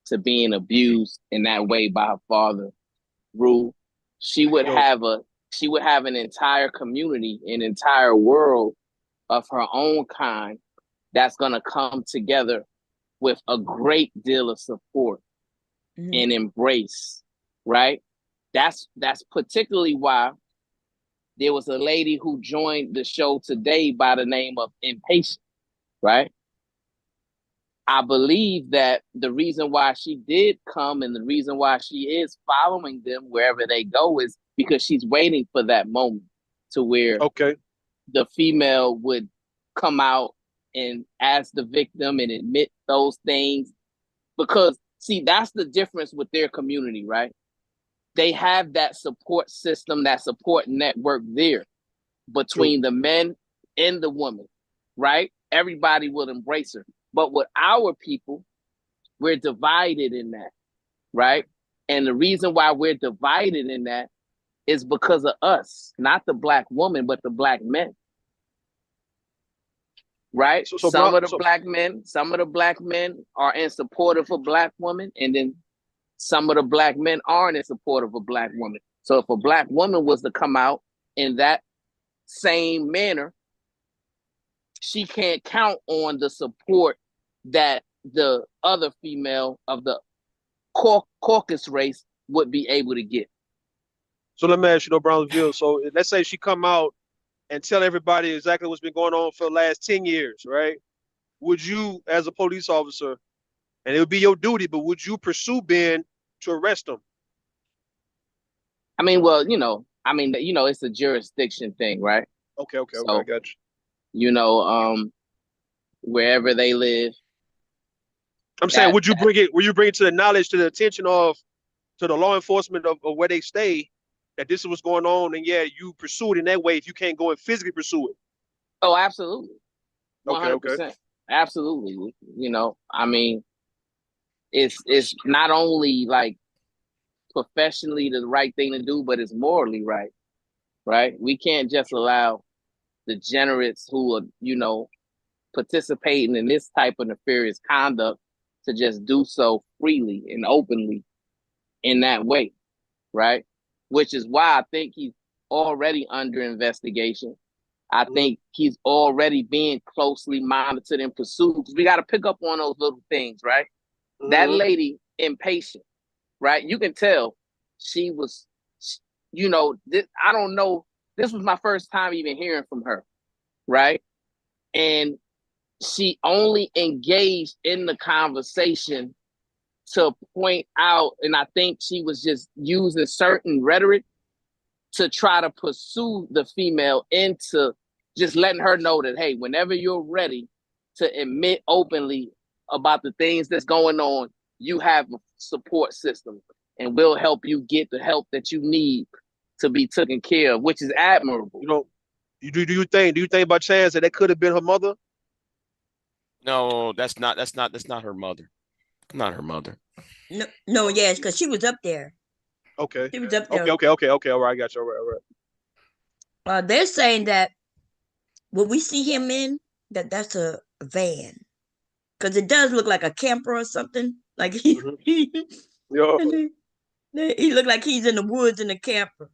Speaker 11: to being abused in that way by her father, Rue, she would have an entire community, an entire world of her own kind that's gonna come together with a great deal of support and embrace, right? That's particularly why there was a lady who joined the show today by the name of Impatient, right? I believe that the reason why she did come and the reason why she is following them wherever they go is because she's waiting for that moment to where the female would come out and as the victim and admit those things. Because See, that's the difference with their community, right? They have that support system, that support network there between the men and the women, right? Everybody will embrace her. But with our people, we're divided in that, right? And the reason why we're divided in that is because of us, not the Black woman, but the Black men. Right? Some of the Black men are in support of a Black woman, and then some of the Black men aren't in support of a Black woman. So if a Black woman was to come out in that same manner, she can't count on the support that the other female of the caucus race would be able to get.
Speaker 8: So let me ask you, no Brownsville. So let's say she come out and tell everybody exactly what's been going on for the last 10 years, right? Would you, as a police officer, and it would be your duty, but would you pursue Ben to arrest him?
Speaker 11: I mean, well, it's a jurisdiction thing, right?
Speaker 8: Okay, I got
Speaker 11: you. Wherever they live.
Speaker 8: I'm saying, would you bring it to the knowledge, to the attention of, to the law enforcement of where they stay, that this is what's going on, and yeah, you pursue it in that way if you can't go and physically pursue it?
Speaker 11: Oh, absolutely. 100%.
Speaker 8: Okay.
Speaker 11: Absolutely. I mean, it's not only like professionally the right thing to do, but it's morally right. Right? We can't just allow degenerates who are, participating in this type of nefarious conduct to just do so freely and openly in that way. Right? Which is why I think he's already under investigation. I think he's already being closely monitored and pursued, because we got to pick up on those little things, right? That lady, impatient, right? You can tell she was, I don't know. This was my first time even hearing from her, right? And she only engaged in the conversation to point out, and I think she was just using certain rhetoric to try to pursue the female into just letting her know that, hey, whenever you're ready to admit openly about the things that's going on, you have a support system, and we'll help you get the help that you need to be taken care of, which is admirable.
Speaker 8: Do you think by chance that could have been her mother?
Speaker 12: No, that's not her mother. Not her mother.
Speaker 2: No, yes, because she was up there.
Speaker 8: Okay.
Speaker 2: She was up there.
Speaker 8: Okay. All right, I got you. All right.
Speaker 2: They're saying that what we see him in, that's a van, because it does look like a camper or something. Like he looked like he's in the woods in a camper.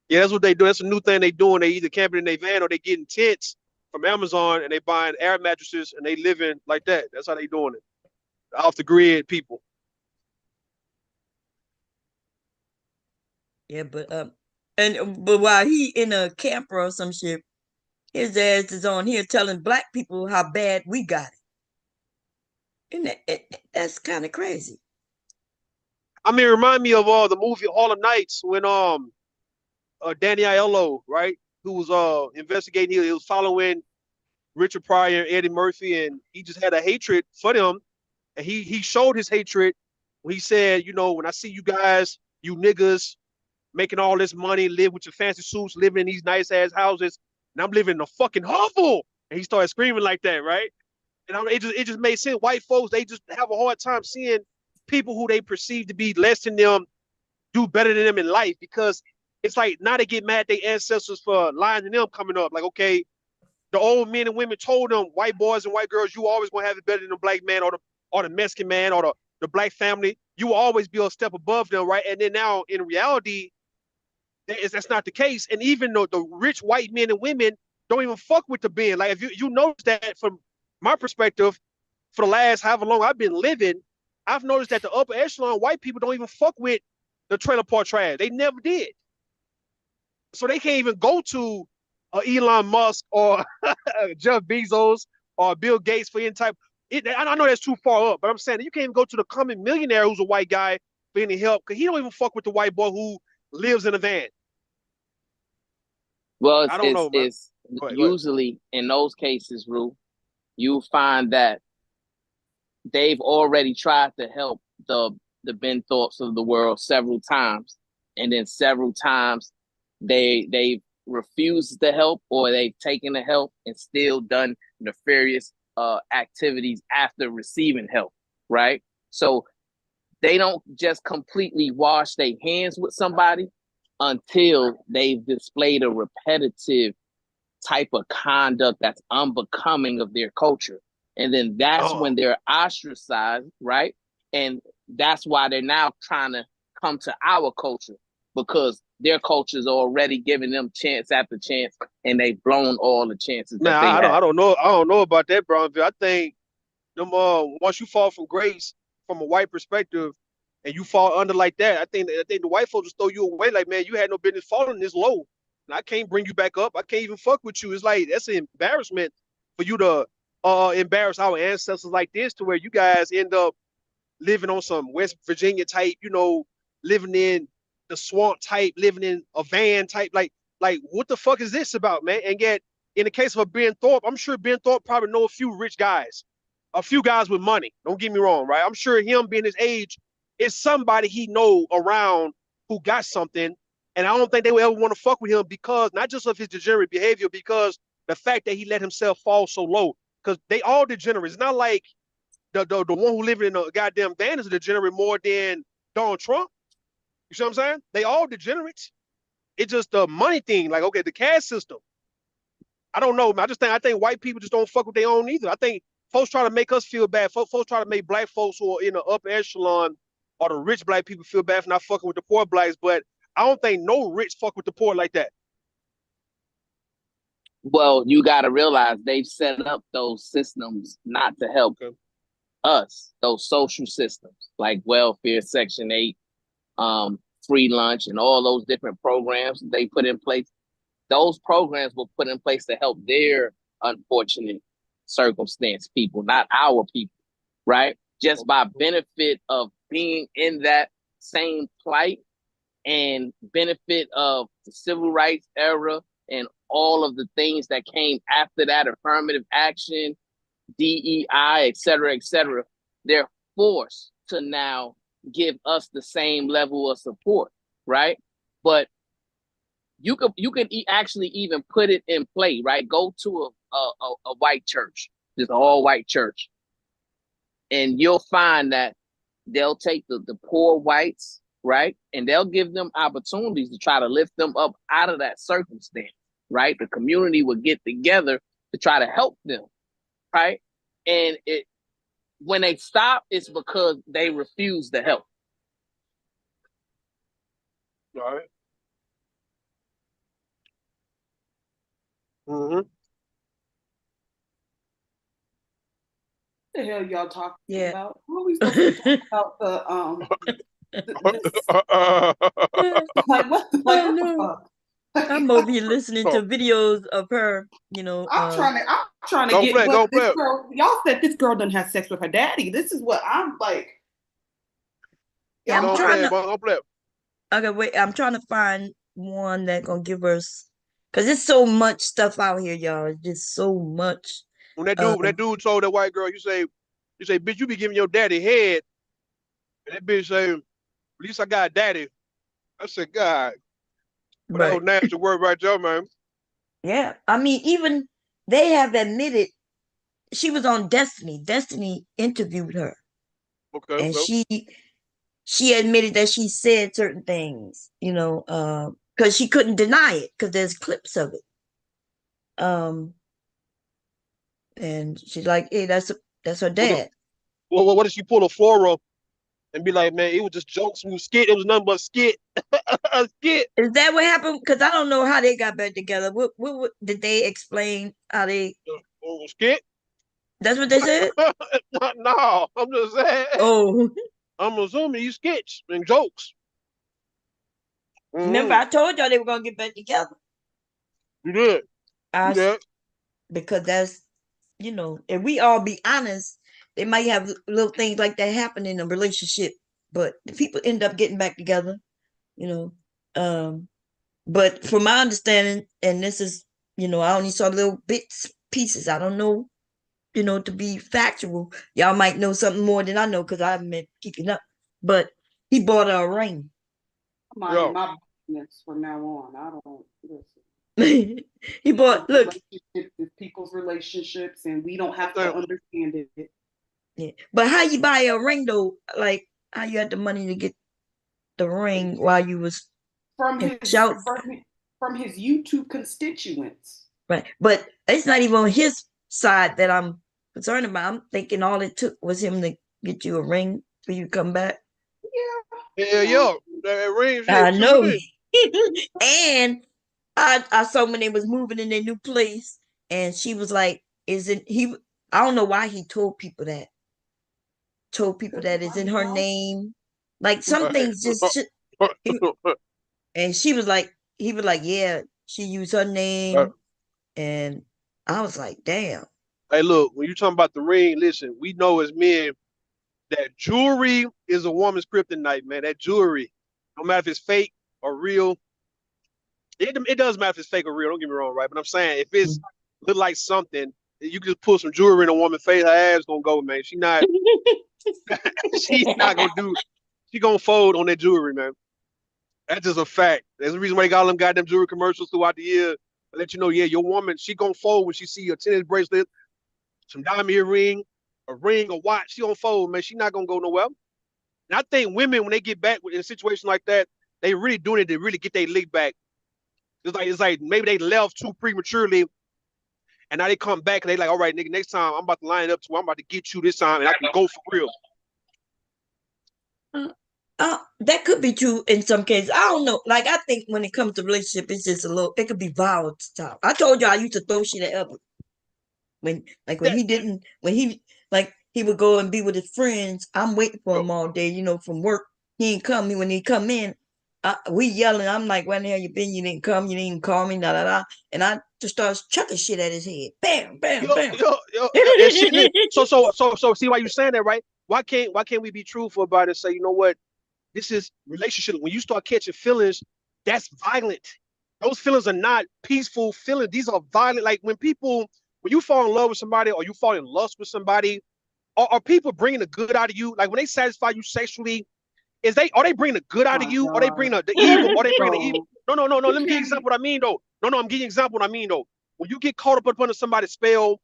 Speaker 8: Yeah, that's what they do. That's a new thing they doing. They either camping in their van or they getting tents from Amazon and they buying air mattresses and they living like that. That's how they doing it. Off the grid people.
Speaker 2: Yeah, but while he in a camper or some shit, his ass is on here telling Black people how bad we got it. And that's kind of crazy.
Speaker 8: I mean, remind me of the movie Harlem Nights when Danny Aiello, right, who was investigating, he was following Richard Pryor and Eddie Murphy, and he just had a hatred for them, and he showed his hatred when he said, when I see you guys, you niggas, making all this money, live with your fancy suits, living in these nice ass houses, and I'm living in a fucking hovel. And he started screaming like that, right? And it just made sense. White folks, they just have a hard time seeing people who they perceive to be less than them do better than them in life, because it's like now they get mad at their ancestors for lying to them coming up. Like, okay, the old men and women told them, white boys and white girls, you always gonna have it better than the Black man or the Mexican man or the Black family. You will always be a step above them, right? And then now in reality, that's not the case. And even though the rich white men and women don't even fuck with the Ben. Like, if you notice that from my perspective, for the last however long I've been living, I've noticed that the upper echelon white people don't even fuck with the trailer park trash. They never did. So they can't even go to Elon Musk or Jeff Bezos or Bill Gates for any type. I know that's too far up, but I'm saying you can't even go to the common millionaire who's a white guy for any help, because he don't even fuck with the white boy who lives in a van.
Speaker 11: Well,
Speaker 8: I don't know, man.
Speaker 11: It's usually in those cases, Rue, you find that they've already tried to help the Ben Thorpes of the world several times, and then several times they've refused the help, or they've taken the help and still done nefarious activities after receiving help, right? So they don't just completely wash their hands with somebody until they've displayed a repetitive type of conduct that's unbecoming of their culture. And then that's when they're ostracized, right? And that's why they're now trying to come to our culture, because their culture's already giving them chance after chance, and they've blown all the chances that they had.
Speaker 8: I don't know about that, Brownville. I think them once you fall from grace from a white perspective and you fall under like that, I think the white folks just throw you away like, man, you had no business falling this low. And I can't bring you back up. I can't even fuck with you. It's like that's an embarrassment for you to embarrass our ancestors like this, to where you guys end up living on some West Virginia type, living in the swamp type, living in a van type. Like what the fuck is this about, man? And yet, in the case of Ben Thorpe, I'm sure Ben Thorpe probably know a few rich guys, a few guys with money. Don't get me wrong, right? I'm sure him being his age is somebody he know around who got something. And I don't think they would ever want to fuck with him, because not just of his degenerate behavior, because the fact that he let himself fall so low. Because they all degenerate. It's not like the one who living in a goddamn van is a degenerate more than Donald Trump. You see what I'm saying? They all degenerates. It's just the money thing. Like, okay, the caste system. I don't know. I think white people just don't fuck with their own either. I think folks try to make us feel bad. Folks try to make black folks who are in the upper echelon or the rich black people feel bad for not fucking with the poor blacks. But I don't think no rich fuck with the poor like that.
Speaker 11: Well, you got to realize they've set up those systems not to help us, those social systems like welfare, Section 8, free lunch, and all those different programs they put in place. Those programs were put in place to help their unfortunate circumstance people, not our people, right? Just by benefit of being in that same plight and benefit of the civil rights era and all of the things that came after that, affirmative action, DEI, et cetera, they're forced to now give us the same level of support, right? But you could actually even put it in play, right? Go to a white church, just an all white church, and you'll find that they'll take the poor whites, right, and they'll give them opportunities to try to lift them up out of that circumstance, right? The community will get together to try to help them, right? And when they stop, it's because they refuse to help.
Speaker 8: All right. Mm-hmm.
Speaker 13: What the hell y'all talking about? Who are we supposed to talk about
Speaker 2: what the fuck? I'm over here listening to videos of her,
Speaker 13: I'm trying to get what this girl. Y'all said this girl doesn't have sex with her daddy. This is what I'm like.
Speaker 2: Yeah, I'm trying to find one that gonna give us, because it's so much stuff out here, y'all. It's just so much.
Speaker 8: When that dude told that white girl, you say, bitch, you be giving your daddy head, and that bitch say, at least I got a daddy. I said, God, but that whole nasty word right there, man.
Speaker 2: Yeah, I mean, even they have admitted she was on Destiny. Destiny interviewed her.
Speaker 8: Okay.
Speaker 2: And she admitted that she said certain things, because she couldn't deny it, because there's clips of it. And she's like, hey, that's her dad.
Speaker 8: Well, what if she pull a Flora and be like, man, it was just jokes. We was skit. It was nothing but skit. A skit.
Speaker 2: Is that what happened? Because I don't know how they got back together. What did they explain how they
Speaker 8: skit?
Speaker 2: That's what they said?
Speaker 8: No, I'm just saying.
Speaker 2: Oh.
Speaker 8: I'm assuming you skits and jokes.
Speaker 2: Mm-hmm. Remember, I told y'all they were gonna get back together.
Speaker 8: You did. You did.
Speaker 2: Because that's, if we all be honest, they might have little things like that happen in a relationship, but the people end up getting back together, but from my understanding, and this is, I only saw little bits, pieces. I don't know, to be factual. Y'all might know something more than I know, because I haven't been keeping up. but he bought her a ring.
Speaker 13: Mind my business from now on. I don't listen.
Speaker 2: He bought, look.
Speaker 13: Relationships is people's relationships, and we don't have to understand it.
Speaker 2: Yeah, but how you buy a ring though? Like, how you had the money to get the ring while you was
Speaker 13: from his YouTube constituents?
Speaker 2: Right, but it's not even on his side that I'm concerned about. I'm thinking all it took was him to get you a ring for you to come back.
Speaker 8: Yeah. That ring.
Speaker 2: I know. And I saw when they was moving in their new place, and she was like, "Isn't he?" I don't know why he told people that. Told people that is in her name. Like some things just. And she was like, he was like, yeah, she used her name, and I was like, damn.
Speaker 8: Hey, look, when you talking about the ring, listen, we know as men that jewelry is a woman's kryptonite, man. That jewelry, no matter if it's fake or real, it does matter if it's fake or real. Don't get me wrong, right? But I'm saying if it's look like something, you can just put some jewelry in a woman's face, her ass gonna go, man. She's not gonna do. She gonna fold on that jewelry, man. That's just a fact. That's the reason why they got all them goddamn jewelry commercials throughout the year. To let you know, yeah, your woman, she gonna fold when she see a tennis bracelet, some diamond earring, a ring, a watch. She gonna fold, man. She not gonna go nowhere. And I think women, when they get back in a situation like that, they really doing it to really get their lick back. It's like maybe they left too prematurely, and now they come back and they like, all right, nigga, next time I'm about to line it up to where I'm about to get you this time, and I can go for real.
Speaker 2: That could be true in some cases. I don't know. Like, I think when it comes to relationship, it's just a little. It could be volatile. I told you I used to throw shit at Albert when he would go and be with his friends. I'm waiting for him all day, from work. He ain't come. When he come in, we yelling. I'm like, "Where the hell you been? You didn't come. You didn't call me." Da da da. And I just started chucking shit at his head. Bam, bam, bam.
Speaker 8: So see why you saying that, right? Why can't we be truthful about it and say, you know what? This is relationship. When you start catching feelings, that's violent. Those feelings are not peaceful feelings. These are violent. Like when you fall in love with somebody or you fall in lust with somebody, are people bringing the good out of you? Like when they satisfy you sexually, are they bringing the good out of you? Or they bringing the evil? Or they bringing the evil? No. Let me give you an example what I mean though. No, I'm giving you an example what I mean though. When you get caught up under somebody's spell,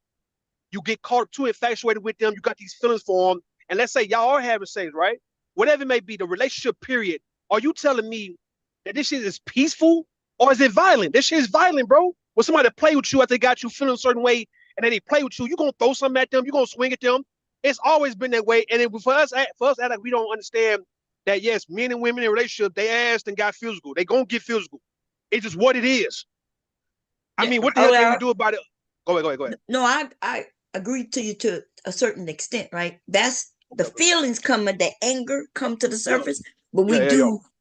Speaker 8: you get caught up too infatuated with them. You got these feelings for them. And let's say y'all are having sex, right? Whatever it may be, the relationship period, are you telling me that this shit is peaceful or is it violent? This shit is violent, bro. When somebody play with you after they got you feeling a certain way and then they play with you, you're going to throw something at them. You're going to swing at them. It's always been that way. And for us, like we don't understand that, yes, men and women in relationship, they asked and got physical. They going to get physical. It's just what it is. I mean, what the hell can we do about it? Go ahead.
Speaker 2: No, I agree to you to a certain extent, right? That's the feelings coming, the anger come to the surface, but we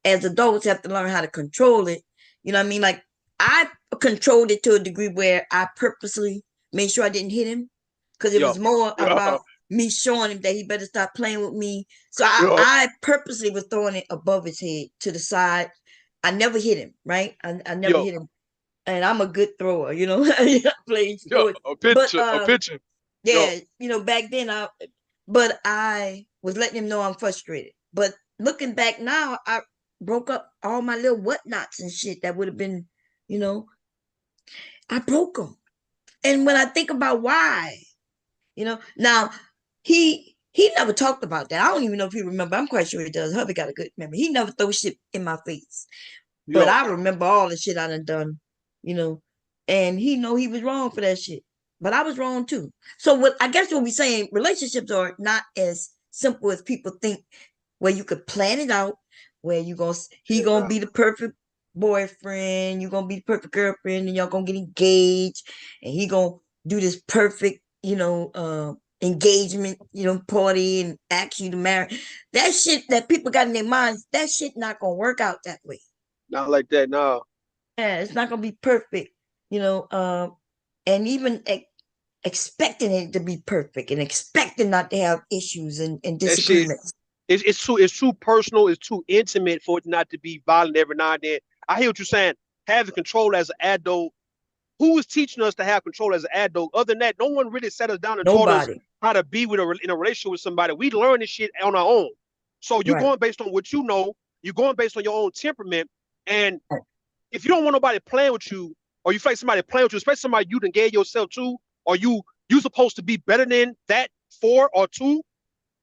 Speaker 2: as adults have to learn how to control it. You know what I mean? Like I controlled it to a degree where I purposely made sure I didn't hit him because it was more about me showing him that he better stop playing with me. So I purposely was throwing it above his head to the side. I never hit him, right? I never hit him. And I'm a good thrower, I play sports.
Speaker 8: A pitcher.
Speaker 2: Yeah, back then I was letting him know I'm frustrated. But looking back now, I broke up all my little whatnots and shit that would have been, I broke them. And when I think about why, now he never talked about that. I don't even know if he remember. I'm quite sure he does. Hubby got a good memory. He never throw shit in my face. But I remember all the shit I done, and he know he was wrong for that shit. But I was wrong too. So I guess what we're saying, relationships are not as simple as people think, where you could plan it out, where he gonna be the perfect boyfriend, you gonna be the perfect girlfriend, and y'all gonna get engaged, and he gonna do this perfect, engagement, party and ask you to marry. That shit that people got in their minds, that shit not gonna work out that way.
Speaker 8: Not like that, no.
Speaker 2: Yeah, it's not gonna be perfect, and even expecting it to be perfect and expecting not to have issues and disagreements.
Speaker 8: It's too personal, it's too intimate for it not to be violent every now and then. I hear what you're saying. Having control as an adult. Who is teaching us to have control as an adult? Other than that, no one really sat us down and taught us how to be in a relationship with somebody. We learn this shit on our own. So you're
Speaker 2: Right.
Speaker 8: going based on what you know. You're going based on your own temperament. And if you don't want nobody playing with you, or you feel like somebody playing with you, especially somebody you done gave yourself to, or you supposed to be better than that for or two,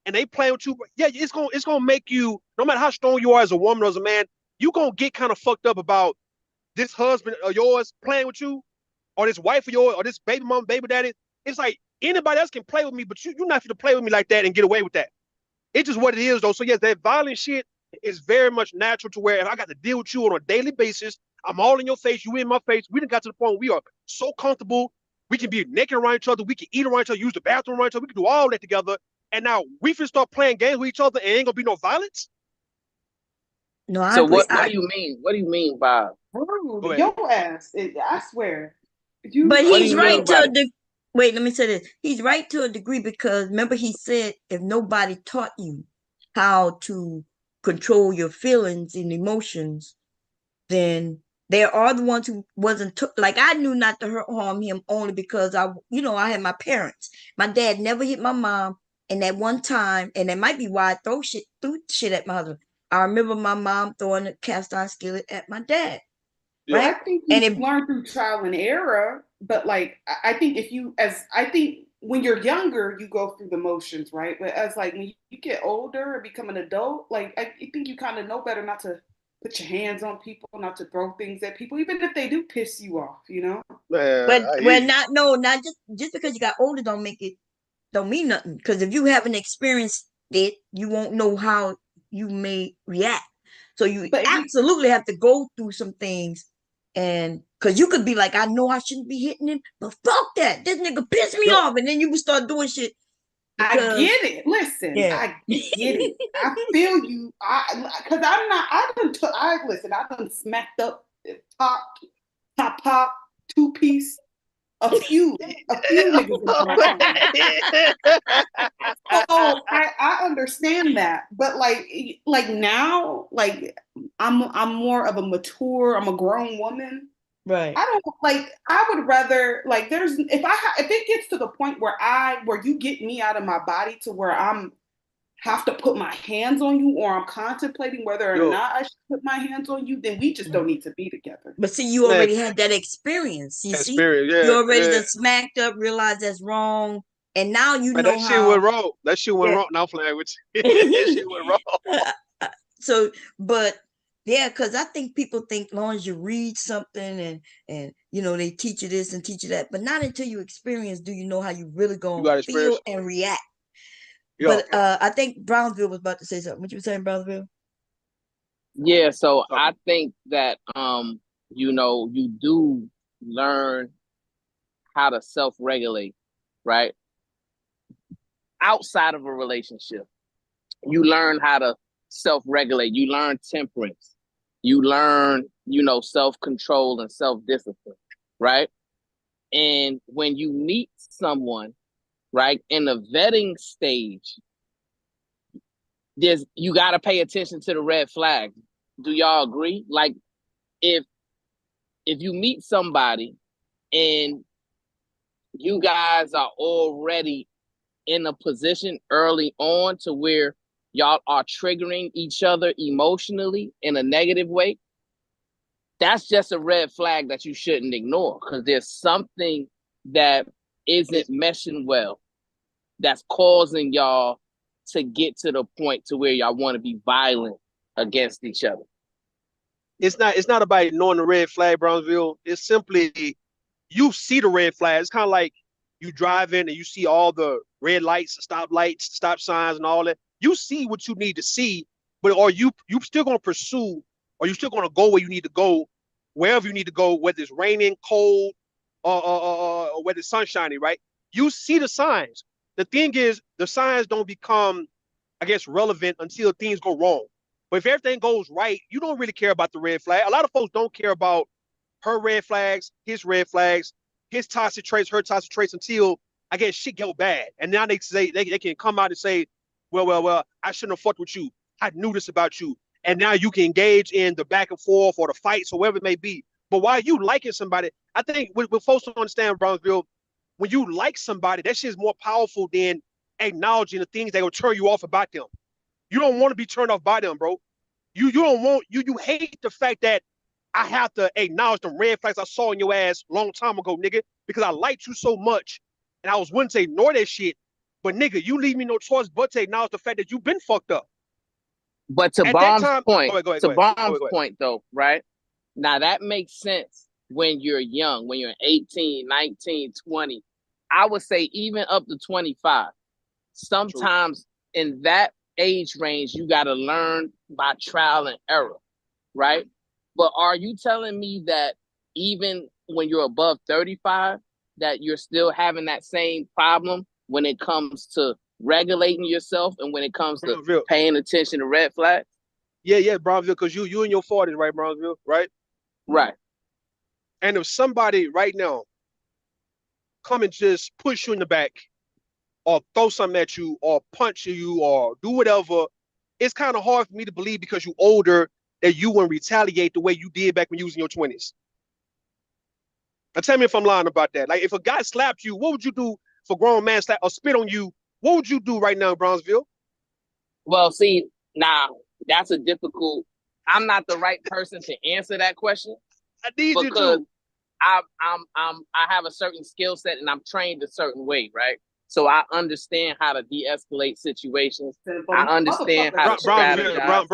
Speaker 8: and they play with you, yeah, it's gonna make you, no matter how strong you are as a woman or as a man, you gonna get kind of fucked up about this husband of yours playing with you, or this wife of yours, or this baby mom, baby daddy. It's like anybody else can play with me, but you're not going to play with me like that and get away with that. It's just what it is, though. So yes, that violent shit is very much natural to where if I got to deal with you on a daily basis, I'm all in your face, you in my face. We done got to the point where we are so comfortable. We can be naked around each other. We can eat around each other, use the bathroom around each other. We can do all that together. And now we can start playing games with each other and ain't gonna be no violence.
Speaker 2: No, I
Speaker 11: So
Speaker 2: agree.
Speaker 11: what do you mean? What do you mean by
Speaker 13: Rude, your ass. I swear.
Speaker 2: But
Speaker 11: What do
Speaker 2: he's
Speaker 11: you
Speaker 2: right
Speaker 11: mean
Speaker 2: to
Speaker 11: by
Speaker 2: a wait, let me say this. He's right to a degree because remember he said if nobody taught you how to control your feelings and emotions, then there are the ones who wasn't like I knew not to harm him only because I had my parents. My dad never hit my mom, and that one time, and that might be why I threw shit at my husband. I remember my mom throwing a cast iron skillet at my dad.
Speaker 13: Yeah.
Speaker 2: Right?
Speaker 13: I think you learn through trial and error, but like I think when you're younger, you go through the motions, right? But as like when you get older and become an adult, like I think you kind of know better not to put your hands on people, not to throw things at people, even if they do piss you off,
Speaker 2: Not just because you got older don't mean nothing. Because if you haven't experienced it, you won't know how you may react. So you absolutely have to go through some things, and because you could be like, I know I shouldn't be hitting him, but fuck that, this nigga pissed me off, and then you would start doing shit.
Speaker 13: I get it. Listen, I get it. I feel you. Because I done smacked up top, two-piece, a few niggas in my time. So I understand that, but like now, like I'm more of a mature, I'm a grown woman.
Speaker 2: Right.
Speaker 13: I would rather if it gets to the point where you get me out of my body to where I'm have to put my hands on you or I'm contemplating whether or not I should put my hands on you, then we just don't need to be together.
Speaker 2: But see, you already had that experience. You see, you already just smacked up, realized that's wrong, and now you know
Speaker 8: that
Speaker 2: how.
Speaker 8: Shit went wrong. That shit went wrong. Now playing with you. That shit went wrong.
Speaker 2: So, but yeah, because I think people think long as you read something and they teach you this and teach you that, but not until you experience do you know how you really gonna feel and react.
Speaker 8: Yeah.
Speaker 2: But I think Brownsville was about to say something. What you were saying, Brownsville?
Speaker 11: Yeah, so I think that you do learn how to self-regulate, right? Outside of a relationship, you learn how to self-regulate. You learn temperance. You learn, self-control and self-discipline, right? And when you meet someone, right, in the vetting stage, you got to pay attention to the red flags. Do y'all agree? Like, if you meet somebody and you guys are already in a position early on to where y'all are triggering each other emotionally in a negative way, that's just a red flag that you shouldn't ignore, because there's something that isn't meshing well that's causing y'all to get to the point to where y'all want to be violent against each other.
Speaker 8: It's not about ignoring the red flag, Brownsville. It's simply you see the red flag. It's kind of like you drive in and you see all the red lights, stop lights, stop signs, and all that. You see what you need to see, but are you still going to pursue, or you still going to go where you need to go, wherever you need to go, whether it's raining, cold, or whether it's sunshiny, right? You see the signs. The thing is, the signs don't become, I guess, relevant until things go wrong. But if everything goes right, you don't really care about the red flag. A lot of folks don't care about her red flags, his toxic traits, her toxic traits, until I guess shit go bad. And now they say they can come out and say, well, I shouldn't have fucked with you. I knew this about you. And now you can engage in the back and forth or the fights or whatever it may be. But while you liking somebody, I think what folks don't understand, Brownsville, when you like somebody, that shit is more powerful than acknowledging the things that will turn you off about them. You don't want to be turned off by them, bro. You don't want you hate the fact that I have to acknowledge the red flags I saw in your ass a long time ago, nigga, because I liked you so much and I was willing to ignore that shit. But nigga, you leave me no choice but to acknowledge the fact that you've been fucked up.
Speaker 11: But to
Speaker 8: At
Speaker 11: Bomb's
Speaker 8: that time,
Speaker 11: point,
Speaker 8: go ahead.
Speaker 11: Bomb's point though, right? Now that makes sense when you're young, when you're 18, 19, 20. I would say even up to 25. Sometimes in that age range, you got to learn by trial and error, right? But are you telling me that even when you're above 35, that you're still having that same problem when it comes to regulating yourself and when it comes to paying attention to red flags?
Speaker 8: Yeah, Brownsville, because you in your 40s, right, Brownsville, right?
Speaker 11: Right.
Speaker 8: And if somebody right now come and just push you in the back or throw something at you or punch you or do whatever, it's kind of hard for me to believe because you're older that you wouldn't retaliate the way you did back when you was in your 20s. Now tell me if I'm lying about that. Like if a guy slapped you, what would you do if a grown man slap or spit on you? What would you do right now in Brownsville?
Speaker 11: Well, see, now that's a difficult. I'm not the right person to answer that question.
Speaker 8: I need you
Speaker 11: because
Speaker 8: to.
Speaker 11: I have a certain skill set and I'm trained a certain way, right? So I understand how to de-escalate situations. I understand how to strategize.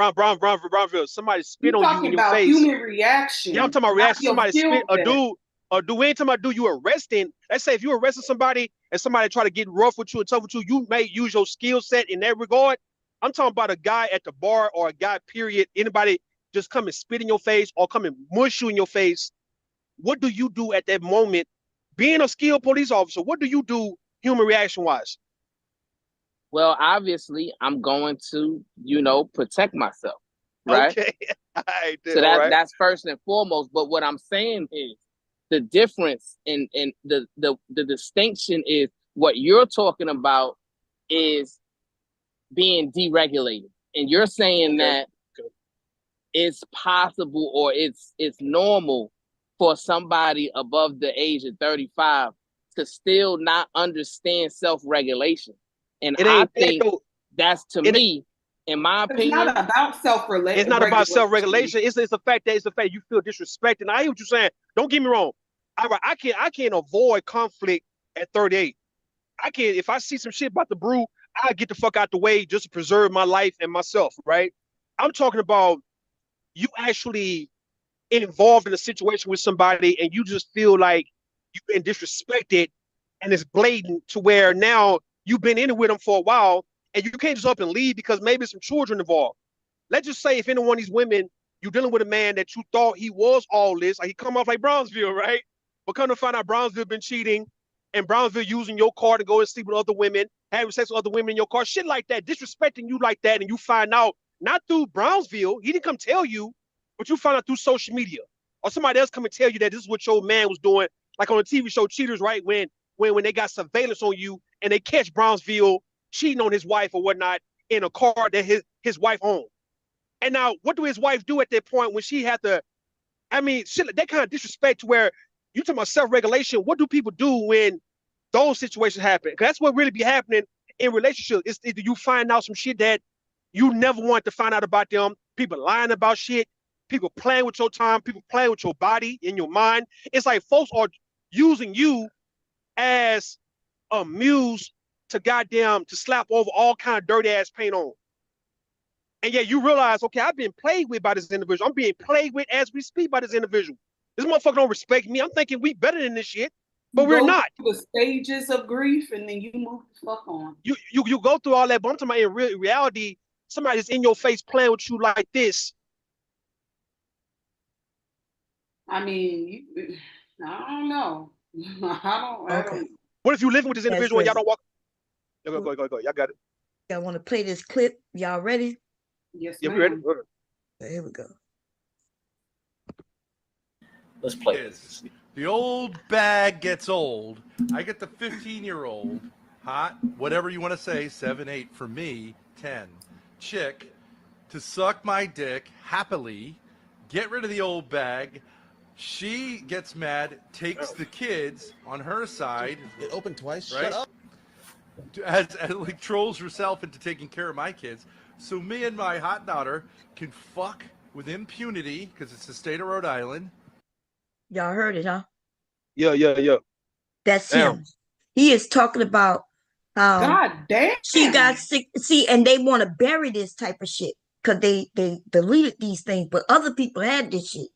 Speaker 8: Brownsville, somebody spit on you in your face.
Speaker 13: Human reaction.
Speaker 8: Yeah, I'm talking about reaction. Somebody spit a dude. We ain't talking about do you arresting. Let's say if you arresting somebody and somebody try to get rough with you and tough with you, you may use your skill set in that regard. I'm talking about a guy at the bar or a guy, period. Anybody just come and spit in your face or come and mush you in your face. What do you do at that moment? Being a skilled police officer, what do you do human reaction wise?
Speaker 11: Well, obviously, I'm going to, protect myself, right?
Speaker 8: Okay. Right,
Speaker 11: so that's first and foremost. But what I'm saying is the difference in the distinction is what you're talking about is being deregulated. And you're saying that it's possible or it's normal for somebody above the age of 35 to still not understand self-regulation. And I think that's, to me, in my opinion,
Speaker 13: it's not about self-regulation.
Speaker 8: It's not about self-regulation. It's the fact that you feel disrespected. And I hear what you're saying. Don't get me wrong. I can't avoid conflict at 38. I can't. If I see some shit about the brew, I get the fuck out the way just to preserve my life and myself, right? I'm talking about you actually involved in a situation with somebody and you just feel like you've been disrespected and it's blatant to where now you've been in it with them for a while and you can't just up and leave because maybe some children involved. Let's just say if any one of these women, you're dealing with a man that you thought he was all this, like he come off like Brownsville, right? But come to find out Brownsville been cheating and Brownsville using your car to go and sleep with other women, having sex with other women in your car, shit like that, disrespecting you like that, and you find out not through Brownsville, he didn't come tell you, but you find out through social media. Or somebody else come and tell you that this is what your man was doing, like on the TV show Cheaters, right? When they got surveillance on you and they catch Brownsville cheating on his wife or whatnot in a car that his wife owned. And now what do his wife do at that point when she had to, shit, that kind of disrespect to where you talking about self-regulation. What do people do when those situations happen? Because that's what really be happening in relationships. It's either you find out some shit that you never wanted to find out about them, people lying about shit, people playing with your time, people playing with your body and your mind. It's like folks are using you as a muse to slap over all kind of dirty ass paint on. And yet you realize, okay, I've been played with by this individual. I'm being played with as we speak by this individual. This motherfucker don't respect me. I'm thinking we better than this shit, but we're not.
Speaker 13: The stages of grief and then you move the fuck on.
Speaker 8: You go through all that, but I'm talking about in reality, somebody's in your face playing with you like this.
Speaker 13: I don't know. I don't.
Speaker 8: What if you living with this individual and y'all don't walk? Go. Y'all got it.
Speaker 2: Y'all want to play this clip? Y'all ready?
Speaker 13: Yes,
Speaker 8: yeah, we ready.
Speaker 2: Here we go.
Speaker 14: Let's play this. The old bag gets old. I get the 15-year-old, hot, whatever you want to say, 7, 8, for me, 10, chick, to suck my dick happily, get rid of the old bag. She gets mad, takes the kids on her side.
Speaker 15: It opened twice.
Speaker 14: Right?
Speaker 15: Shut up.
Speaker 14: As like trolls herself into taking care of my kids. so me and my hot daughter can fuck with impunity because it's the state of Rhode Island.
Speaker 2: Y'all heard it, huh?
Speaker 8: Yeah.
Speaker 2: That's
Speaker 8: Damn.
Speaker 2: him. He is talking about how
Speaker 13: God damn.
Speaker 2: she got sick. See, and they want to bury this type of shit because they deleted these things, but other people had this shit.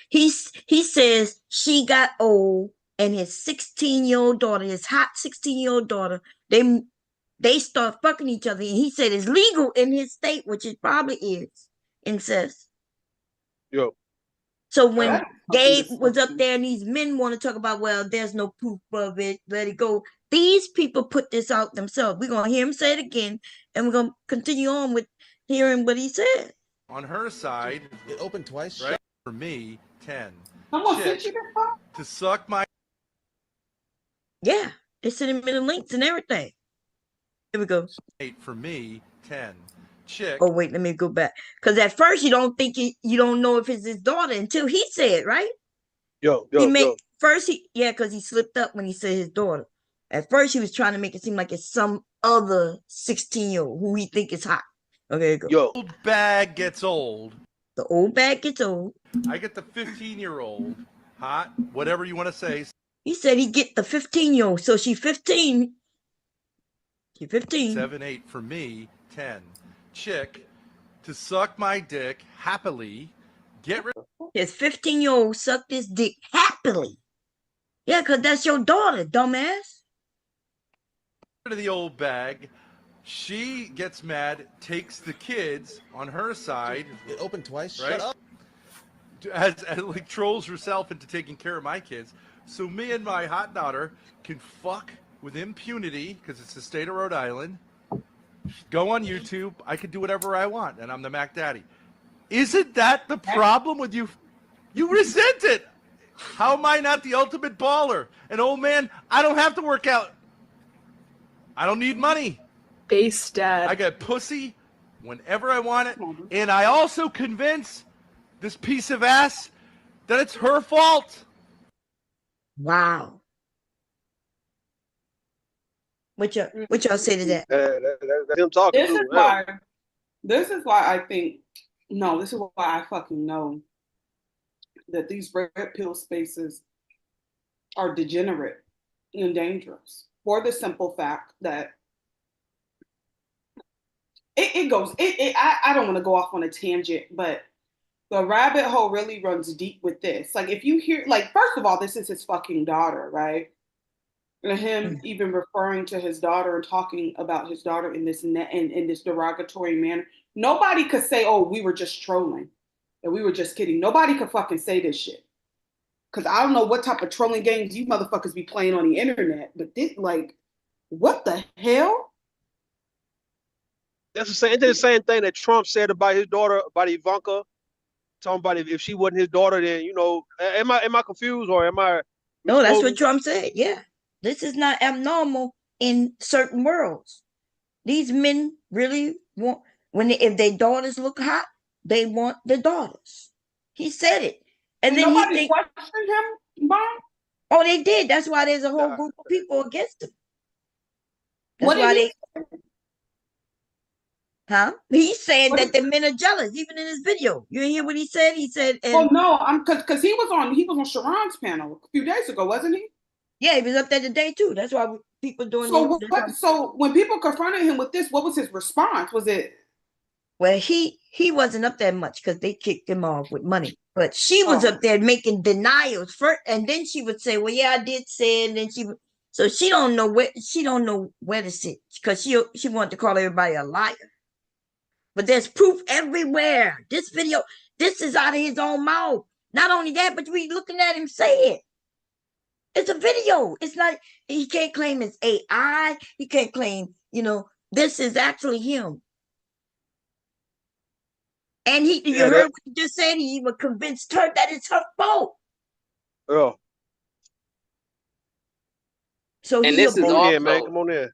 Speaker 2: He says she got old, and his 16-year-old daughter, his hot 16-year-old daughter, they start fucking each other, and he said it's legal in his state, which it probably is, incest.
Speaker 8: Yo.
Speaker 2: So when
Speaker 13: That
Speaker 2: Gabe
Speaker 13: is
Speaker 2: was up there and these men want to talk about, well, there's no proof of it, let it go. These people put this out themselves. We're going to hear him say it again, and we're going to continue on with hearing what he said.
Speaker 14: On her side,
Speaker 9: It opened twice.
Speaker 14: right? For me, 10.
Speaker 13: Someone
Speaker 14: Chick
Speaker 13: sent you this file?
Speaker 14: to suck my.
Speaker 2: Yeah, they sent him in the links and everything. Here we go.
Speaker 14: For me, 10. Chick.
Speaker 2: Oh, wait, let me go back. Because at first you don't think you don't know if it's his daughter until he said, right?
Speaker 8: Yo.
Speaker 2: First, because he slipped up when he said his daughter. At first, he was trying to make it seem like it's some other 16-year-old who he think is hot. Okay, go.
Speaker 8: Yo.
Speaker 14: Old bag gets old.
Speaker 2: The old bag gets old.
Speaker 14: I get the 15-year-old hot, whatever you want to say.
Speaker 2: He said he get the 15-year-old. So she 15. She 15.
Speaker 14: 7, 8 for me, 10. Chick to suck my dick happily. Get rid
Speaker 2: His 15-year-old sucked his dick happily. Yeah, because that's your daughter, dumbass.
Speaker 14: of the old bag. She gets mad, takes the kids on her side.
Speaker 9: It opened twice.
Speaker 14: Right?
Speaker 9: Shut up.
Speaker 14: As like trolls herself into taking care of my kids. So me and my hot daughter can fuck with impunity because it's the state of Rhode Island. Go on YouTube. I can do whatever I want, and I'm the Mac Daddy. Isn't that the problem with you? You resent it. How am I not the ultimate baller? And old man, I don't have to work out. I don't need money.
Speaker 15: Base dad.
Speaker 14: I got pussy whenever I want it, and I also convince this piece of ass that it's her fault.
Speaker 2: Wow. What y'all say to that?
Speaker 8: That's him talking.
Speaker 13: This is why I think, no, this is why I fucking know that these red pill spaces are degenerate and dangerous for the simple fact that it goes, I don't want to go off on a tangent, but the rabbit hole really runs deep with this. Like, if you hear, like, first of all, this is his fucking daughter, right? And him even referring to his daughter and talking about his daughter in this in this derogatory manner. Nobody could say, "Oh, we were just trolling, and we were just kidding." Nobody could fucking say this shit. Because I don't know what type of trolling games you motherfuckers be playing on the internet, but this, like, what the hell?
Speaker 8: That's the same thing that Trump said about his daughter, about Ivanka. Talking about if she wasn't his daughter, then, you know, am I confused or am I?
Speaker 2: No, that's what Trump said. Yeah, this is not abnormal in certain worlds. These men really want if their daughters look hot, they want the daughters. He said it, and then
Speaker 13: nobody questioned him, Bob?
Speaker 2: Oh, they did. That's why there's a whole group of people against him. That's why they. Huh? He's saying that the men are jealous, even in his video. You hear what he said? He said,
Speaker 13: "Oh no, I'm because he was on Sharon's panel a few days ago, wasn't he?"
Speaker 2: Yeah, he was up there today too. That's why people doing.
Speaker 13: So when people confronted him with this, what was his response? Was it?
Speaker 2: Well, he wasn't up there much because they kicked him off with money. But she was up there making denials first, and then she would say, "Well, yeah, I did say," and then so she don't know where to sit because she wanted to call everybody a liar. But there's proof everywhere. This video, this is out of his own mouth. Not only that, but we looking at him say it. It's a video. It's not, he can't claim it's AI. He can't claim, this is actually him. And you heard what he just said? He even convinced her that it's her fault.
Speaker 8: Yeah.
Speaker 2: So
Speaker 8: and this is also, in, man. Come on in.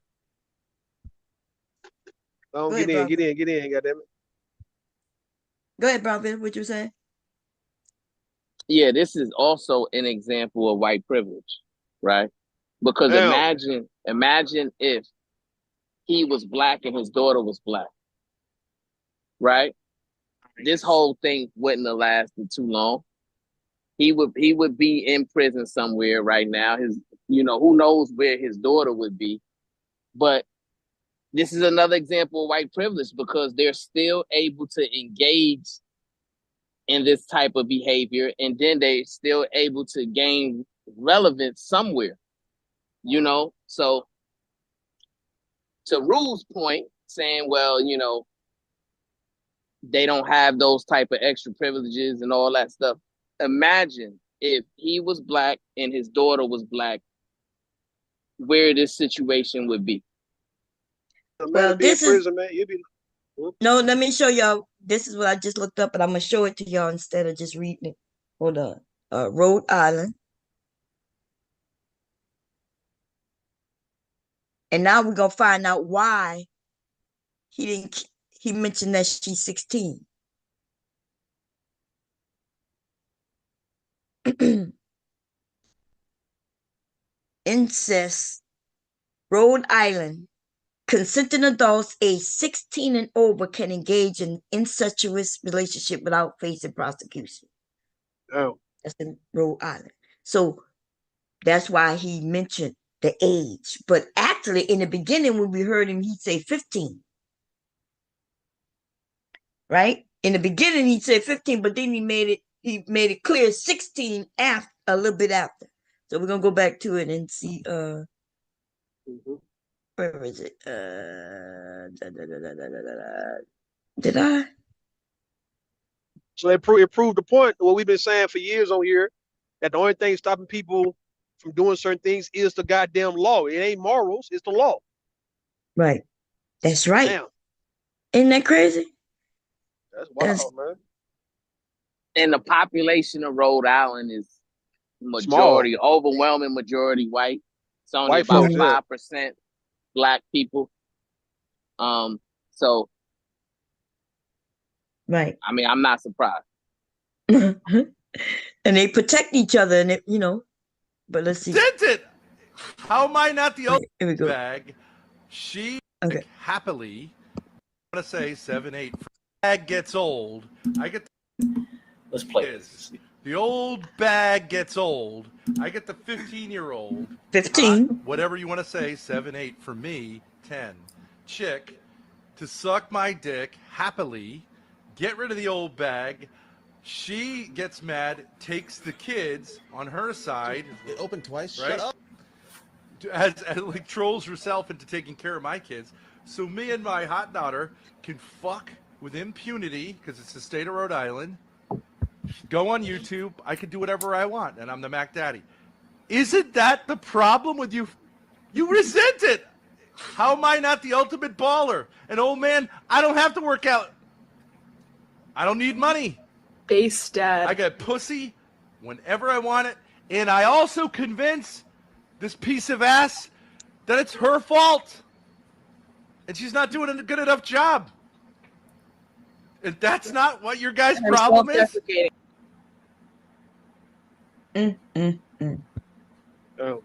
Speaker 8: Get in, goddammit.
Speaker 2: Go ahead, Brother. What you saying?
Speaker 11: Yeah, this is also an example of white privilege, right? Because imagine if he was black and his daughter was black. right? This whole thing wouldn't have lasted too long. He would be in prison somewhere right now. His, who knows where his daughter would be. But this is another example of white privilege because they're still able to engage in this type of behavior, and then they're still able to gain relevance somewhere, So to Rue's point, saying, well, they don't have those type of extra privileges and all that stuff. Imagine if he was black and his daughter was black, where this situation would be.
Speaker 2: Well, this is no. Let me show y'all. This is what I just looked up, and I'm gonna show it to y'all instead of just reading it. Hold on. Rhode Island, and now we're gonna find out why he mentioned that she's 16. Incest, Rhode Island. Consenting adults aged 16 and over can engage in incestuous relationship without facing prosecution.
Speaker 8: Oh.
Speaker 2: That's in Rhode Island. So that's why he mentioned the age. But actually, in the beginning, when we heard him, he'd say 15. Right? In the beginning, he'd say 15, but then he made it clear 16 after, a little bit after. So we're gonna go back to it and see where is it? Did I?
Speaker 8: So it proved the point, what we've been saying for years on here, that the only thing stopping people from doing certain things is the goddamn law. It ain't morals, it's the law.
Speaker 2: Right. That's right.
Speaker 8: Damn.
Speaker 2: Isn't that crazy?
Speaker 8: That's wild, man.
Speaker 11: And the population of Rhode Island is majority, overwhelming majority white. It's only
Speaker 8: White
Speaker 11: about
Speaker 8: folks,
Speaker 11: 5% black people. So
Speaker 2: right.
Speaker 11: I mean, I'm not surprised.
Speaker 2: And they protect each other, and but let's see.
Speaker 14: Sent it. How am I not the old
Speaker 2: Here we go.
Speaker 14: bag? She happily. I'm gonna say 7, 8. Bag gets old. I get.
Speaker 15: Let's play this.
Speaker 14: The old bag gets old. I get the 15-year-old.
Speaker 2: 15.
Speaker 14: Whatever you want to say. 7, 8 for me. 10. Chick to suck my dick happily. Get rid of the old bag. She gets mad, takes the kids on her side.
Speaker 9: It opened twice.
Speaker 14: Right?
Speaker 9: Shut up.
Speaker 14: As like trolls herself into taking care of my kids. So me and my hot daughter can fuck with impunity because it's the state of Rhode Island. Go on YouTube. I can do whatever I want, and I'm the Mac Daddy. Isn't that the problem with you? You resent it. How am I not the ultimate baller? And old man, I don't have to work out. I don't need money.
Speaker 16: Base dad.
Speaker 14: I get pussy whenever I want it, and I also convince this piece of ass that it's her fault, and she's not doing a good enough job. And that's not what your guys' problem is.
Speaker 8: Oh.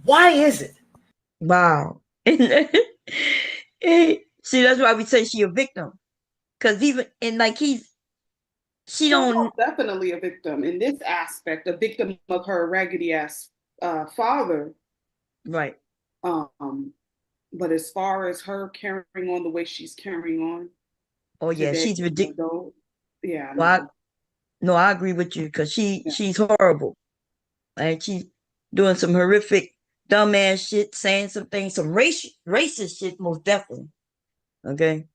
Speaker 16: Why is it?
Speaker 2: Wow. See, that's why we say she a victim. Because she don't
Speaker 13: definitely a victim in this aspect, a victim of her raggedy ass father.
Speaker 2: Right.
Speaker 13: But as far as her carrying on the way she's carrying on.
Speaker 2: Oh yeah, she's ridiculous.
Speaker 13: Yeah.
Speaker 2: No, I agree with you because she's horrible. Like she's doing some horrific dumbass shit, saying some things, some racist shit, most definitely. Okay.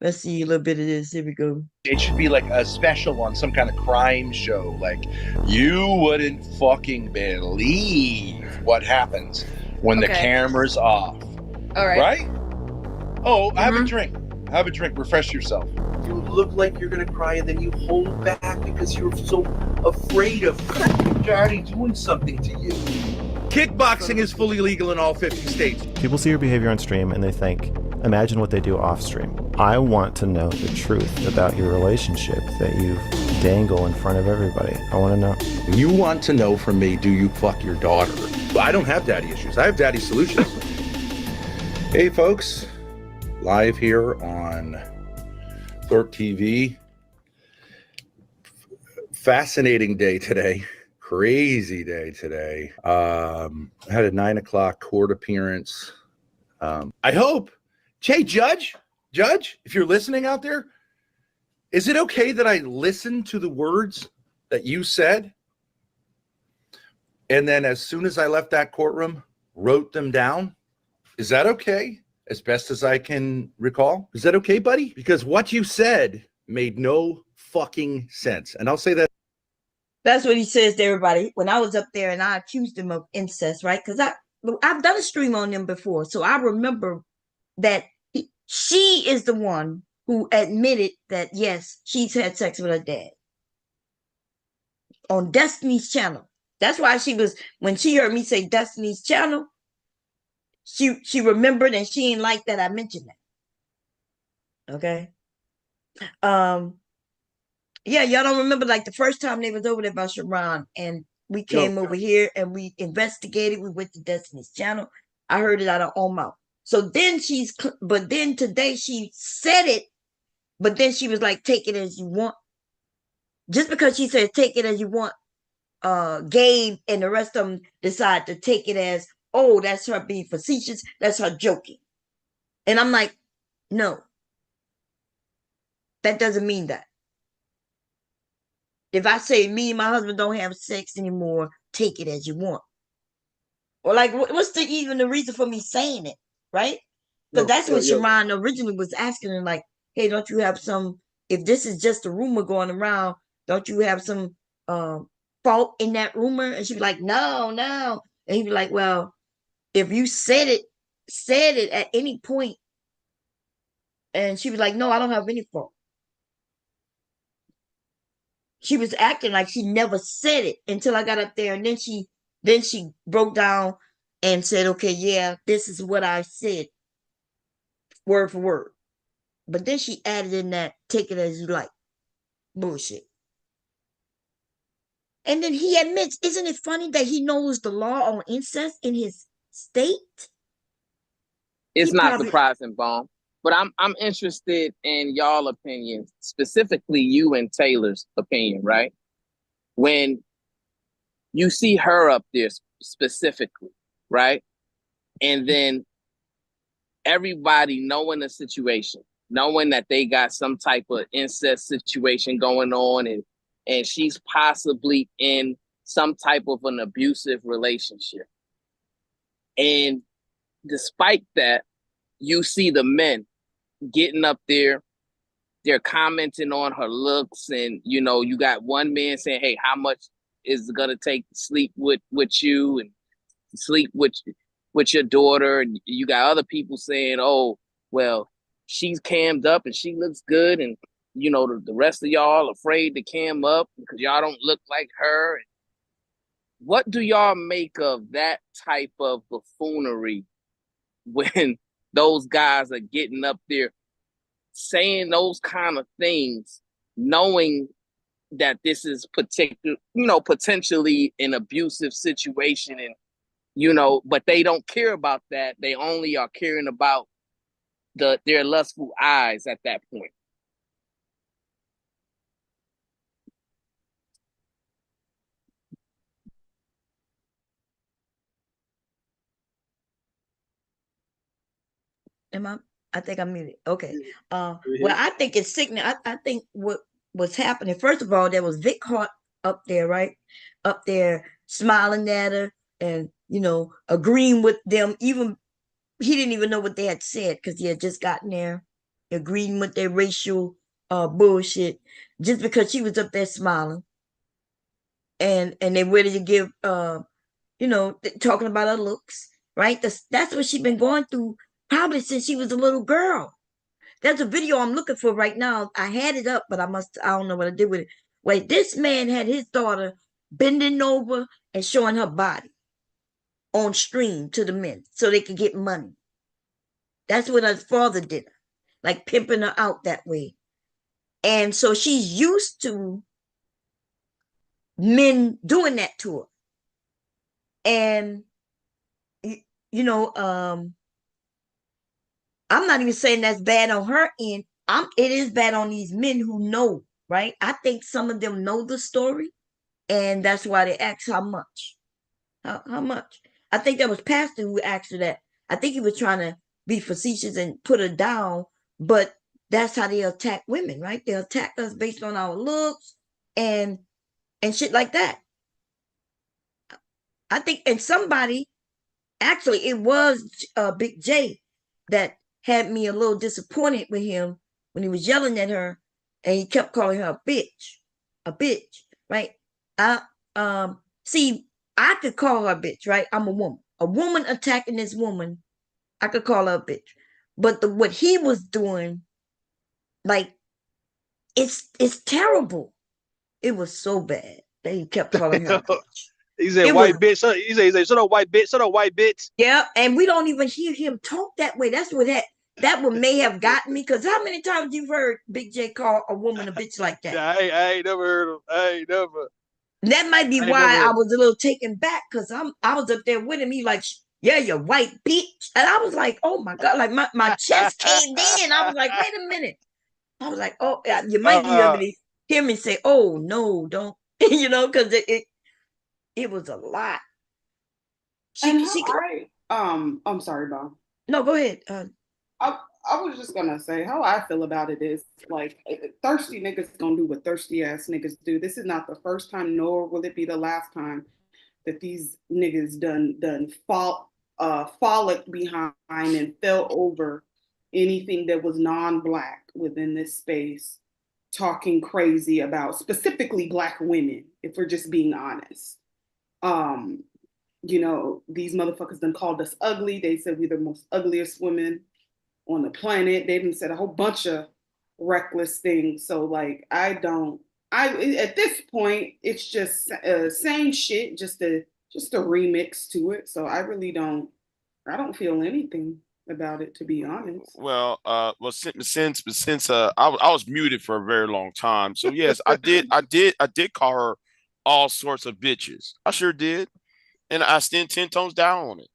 Speaker 2: Let's see a little bit of this. Here we go.
Speaker 6: It should be like a special on some kind of crime show. Like, you wouldn't fucking believe what happens when the camera's off.
Speaker 16: All right.
Speaker 6: Right? Oh, have a drink. Have a drink. Refresh yourself.
Speaker 15: You look like you're gonna cry, and then you hold back because you're so afraid of your daddy doing something to you.
Speaker 9: Kickboxing is fully legal in all 50 states.
Speaker 10: People see your behavior on stream and they think, imagine what they do off stream. I want to know the truth about your relationship that you dangle in front of everybody. I want to know.
Speaker 9: You want to know from me, do you fuck your daughter? I don't have daddy issues. I have daddy solutions. Hey, folks. Live here on Thorp TV. Fascinating day today. Crazy day today. I had a 9 o'clock court appearance. I hope, Judge, if you're listening out there, is it okay that I listen to the words that you said? And then as soon as I left that courtroom, wrote them down? Is that okay? As best as I can recall? Is that okay, buddy? Because what you said made no fucking sense. And I'll say that.
Speaker 2: That's what he says to everybody. When I was up there and I accused him of incest, right? Because I've done a stream on them before. So I remember that she is the one who admitted that, yes, she's had sex with her dad. On Destiny's Channel. That's why she was, when she heard me say Destiny's Channel, she remembered and she ain't like that I mentioned that. Okay. Yeah, y'all don't remember like the first time they was over there by Sharon and we came over here and we investigated. We went to Destiny's Channel. I heard it out of her own mouth. So then but then today she said it, but then she was like, take it as you want. Just because she said take it as you want, Gabe and the rest of them decide to take it as, oh, that's her being facetious. That's her joking. And I'm like, no, that doesn't mean that. If I say me and my husband don't have sex anymore, take it as you want. Or like, what's even the reason for me saying it, right? Because that's what Sharon originally was asking her, like, hey, don't you have some, if this is just a rumor going around, don't you have some fault in that rumor? And she'd be like, no. And he'd be like, well, if you said it at any point, and she was like, no, I don't have any fault. She was acting like she never said it until I got up there, and then she broke down and said, okay, yeah, this is what I said, word for word. But then she added in that take it as you like bullshit. And then he admits, isn't it funny that he knows the law on incest in his state?
Speaker 11: It's not surprising, Bone. But I'm interested in y'all opinions, specifically you and Taylor's opinion, right? When you see her up there specifically, right? And then everybody knowing the situation, knowing that they got some type of incest situation going on and she's possibly in some type of an abusive relationship. And despite that, you see the men getting up there, they're commenting on her looks, and you got one man saying, hey, how much is it gonna take to sleep with you and sleep with your daughter? And you got other people saying, oh, well, she's cammed up and she looks good, and the rest of y'all afraid to cam up because y'all don't look like her. What do y'all make of that type of buffoonery when those guys are getting up there saying those kind of things, knowing that this is potentially an abusive situation, and but they don't care about that. They only are caring about their lustful eyes at that point.
Speaker 2: I think I'm muted. Okay. Well, I think it's sickening. I think what's happening, first of all, there was Vic Hart up there, right? Up there smiling at her and, agreeing with them. Even he didn't even know what they had said because he had just gotten there, agreeing with their racial bullshit, just because she was up there smiling. And they ready to give talking about her looks, right? That's what she's been going through probably since she was a little girl. There's a video I'm looking for right now. I had it up, but I don't know what I did with it. Wait, this man had his daughter bending over and showing her body on stream to the men so they could get money. That's what her father did, like pimping her out that way. And so she's used to men doing that to her. And I'm not even saying that's bad on her end. it is bad on these men who know, right? I think some of them know the story, and that's why they ask how much. How much? I think that was Pastor who asked her that. I think he was trying to be facetious and put her down, but that's how they attack women, right? They attack us based on our looks and shit like that. I think, and somebody, actually, it was Big J that had me a little disappointed with him when he was yelling at her, and he kept calling her a bitch, right? I see, I could call her a bitch, right? I'm a woman attacking this woman. I could call her a bitch, but what he was doing, like, it's terrible. It was so bad that he kept calling her a bitch.
Speaker 8: He said, "White bitch." He said, "Shut up, white bitch. Shut up, white bitch."
Speaker 2: Yeah, and we don't even hear him talk that way. That's what that one may have gotten me. Because how many times you've heard Big J call a woman a bitch like that?
Speaker 8: Yeah, I ain't never heard him. I ain't never.
Speaker 2: That might be why I was a little taken back, because I was up there with him. He like, yeah, you white bitch. And I was like, oh my God, like my chest caved in. I was like, wait a minute. I was like, oh, yeah, you might be able to hear me say, oh no, don't, because it was a lot.
Speaker 13: I'm sorry, Bob.
Speaker 2: No, go ahead.
Speaker 13: I was just gonna say how I feel about it is like thirsty niggas gonna do what thirsty ass niggas do. This is not the first time, nor will it be the last time that these niggas done frolicked behind and fell over anything that was non-black within this space, talking crazy about specifically Black women, if we're just being honest. These motherfuckers done called us ugly. They said we're the most ugliest women on the planet. They done said a whole bunch of reckless things. So like, at this point, it's just same shit, just a remix to it. So I don't feel anything about it, to be honest.
Speaker 12: Well, since I was muted for a very long time, so yes, I did call her all sorts of bitches. I sure did, and I stand 10 tones down on it.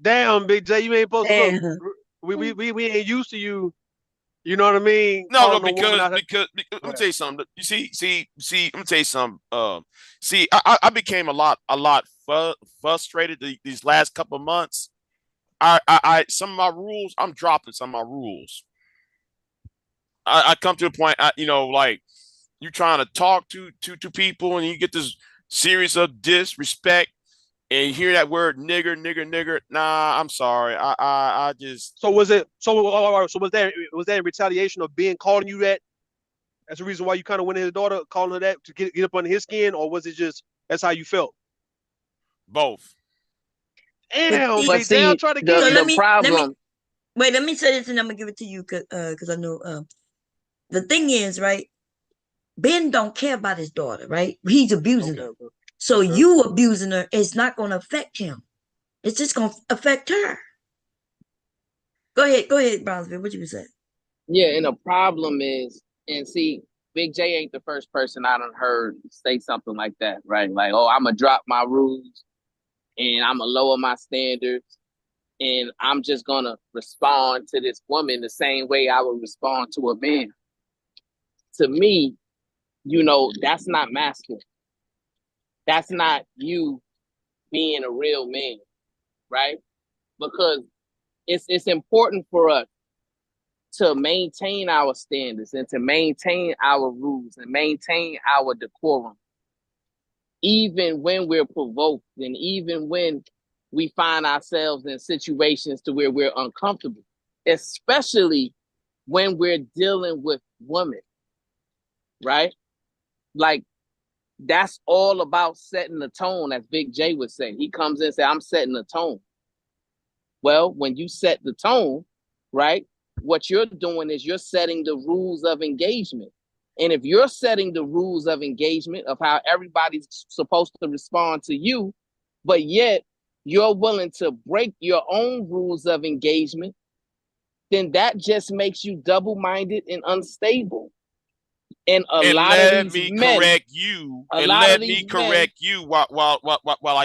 Speaker 8: Damn, Big J, you ain't supposed to look. We ain't used to you. You know what I mean?
Speaker 12: No, because let me tell you something. You see, let me tell you something. I became a lot frustrated these last couple of months. I some of my rules, I'm dropping some of my rules. I come to the point, like you trying to talk to people, and you get this series of disrespect, and you hear that word nigger. Nah, I'm sorry. I just.
Speaker 8: So was that in retaliation of being calling you that? That's the reason why you kind of went to his daughter, calling her that to get up under his skin, or was it just that's how you felt?
Speaker 12: Both.
Speaker 8: Damn,
Speaker 11: but see,
Speaker 8: I'm trying to get
Speaker 11: the problem.
Speaker 2: Let me say this, and I'm gonna give it to you, because I know the thing is, right? Ben don't care about his daughter, right? He's abusing her. So you abusing her is not going to affect him. It's just going to affect her. Go ahead, Brownsville. What you say?
Speaker 11: Yeah, and the problem is, and see, Big J ain't the first person I done heard say something like that, right? Like, oh, I'm gonna drop my rules, and I'm gonna lower my standards, and I'm just gonna respond to this woman the same way I would respond to a man. To me, that's not masculine. That's not you being a real man, right? Because it's important for us to maintain our standards and to maintain our rules and maintain our decorum, even when we're provoked and even when we find ourselves in situations to where we're uncomfortable, especially when we're dealing with women, right? Like, that's all about setting the tone, as Big J would say. He comes in and says, I'm setting the tone. Well, when you set the tone, right, what you're doing is you're setting the rules of engagement. And if you're setting the rules of engagement of how everybody's supposed to respond to you, but yet you're willing to break your own rules of engagement, then that just makes you double-minded and unstable. And
Speaker 12: let me correct you while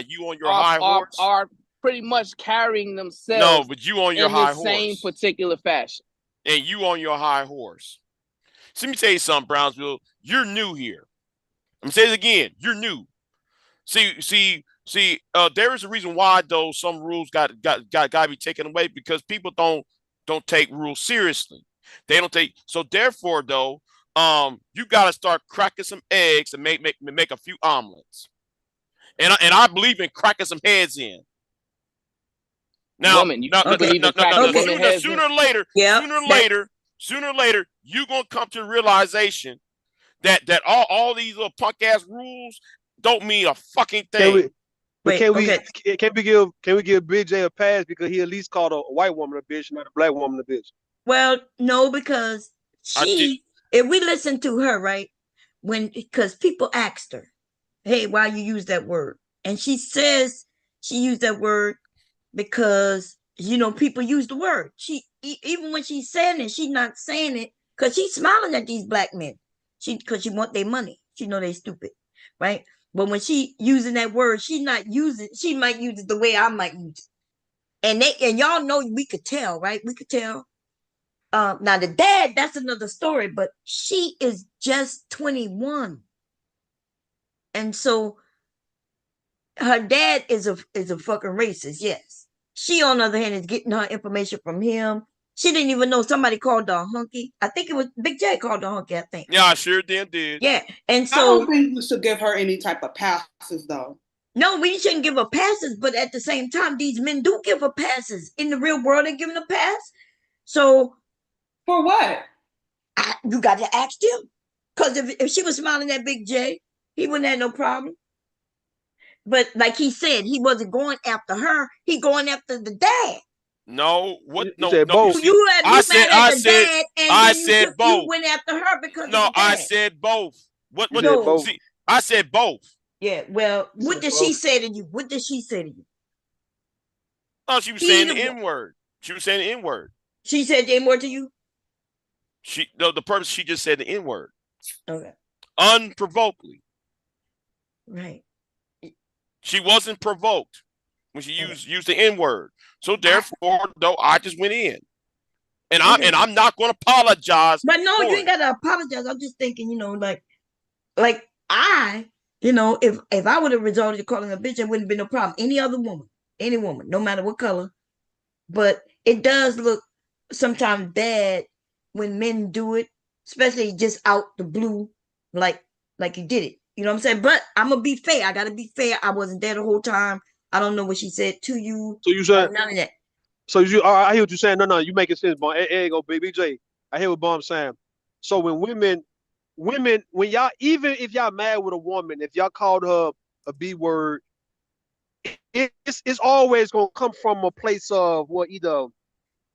Speaker 12: you on your high horse
Speaker 11: are pretty much carrying themselves.
Speaker 12: No, but you on your high horse.
Speaker 11: Same particular fashion.
Speaker 12: and you on your high horse. So let me tell you something, Brownsville. You're new here. I'm gonna say it again. You're new. See. There is a reason why though some rules got to be taken away because people don't take rules seriously. They don't take. So therefore, though, you got to start cracking some eggs and make a few omelets. And I believe in cracking some heads in. Now,
Speaker 11: Woman, you believe in cracking women heads in?
Speaker 12: sooner or later, you're gonna come to the realization that all these little punk ass rules don't mean a fucking thing.
Speaker 8: Can we give Big J a pass because he at least called a white woman a bitch, not a black woman a bitch?
Speaker 2: Well, no, because if we listen to her, right, because people asked her, hey, why you use that word? And she says she used that word because, people use the word. Even when she's saying it, she's not saying it because she's smiling at these black men. Because she want their money. She know they stupid, right? But when she using that word, she might use it the way I might use it. And y'all know we could tell, right? We could tell. Now the dad, that's another story, but she is just 21. And so her dad is a fucking racist, yes. She, on the other hand, is getting her information from him. She didn't even know somebody called her a hunky. I think it was Big J called her a hunky, I think.
Speaker 12: Yeah, I sure did.
Speaker 2: Yeah. And so
Speaker 13: I don't think we should give her any type of passes though.
Speaker 2: No, we shouldn't give her passes, but at the same time, these men do give her passes. In the real world, they're giving a pass. So
Speaker 13: for what?
Speaker 2: You got to ask them. Because if she was smiling at Big J, he wouldn't have no problem. But like he said, he wasn't going after her. He going after the dad.
Speaker 12: No, what? No,
Speaker 8: said
Speaker 12: no.
Speaker 8: both.
Speaker 12: I said both.
Speaker 2: You went after her because
Speaker 12: no,
Speaker 2: of the dad.
Speaker 12: I said both. What?
Speaker 2: No.
Speaker 12: See, I said both.
Speaker 2: Yeah. Well, what did she say to you? What did she say to you?
Speaker 12: Oh, she was saying the N-word. She was saying the N-word.
Speaker 2: She said the N-word to you?
Speaker 12: The purpose she just said the N-word.
Speaker 2: Okay.
Speaker 12: Unprovokedly.
Speaker 2: Right.
Speaker 12: She wasn't provoked when she used the N-word. So therefore, though, I just went in. And I'm not gonna apologize.
Speaker 2: But no, you ain't gotta apologize. I'm just thinking, if I would have resorted to calling a bitch, it wouldn't be no problem. Any woman, no matter what color. But it does look sometimes bad when men do it, especially just out the blue, like you did it. You know what I'm saying? But I'm gonna be fair. I gotta be fair. I wasn't there the whole time. I don't know what she said to you.
Speaker 8: So you said
Speaker 2: none of that.
Speaker 8: So I hear what you're saying. No, you making sense, Bomb. Hey, go, BJ. I hear what Bomb's saying. So when women, when y'all, even if y'all mad with a woman, if y'all called her a B word, it's always gonna come from a place of either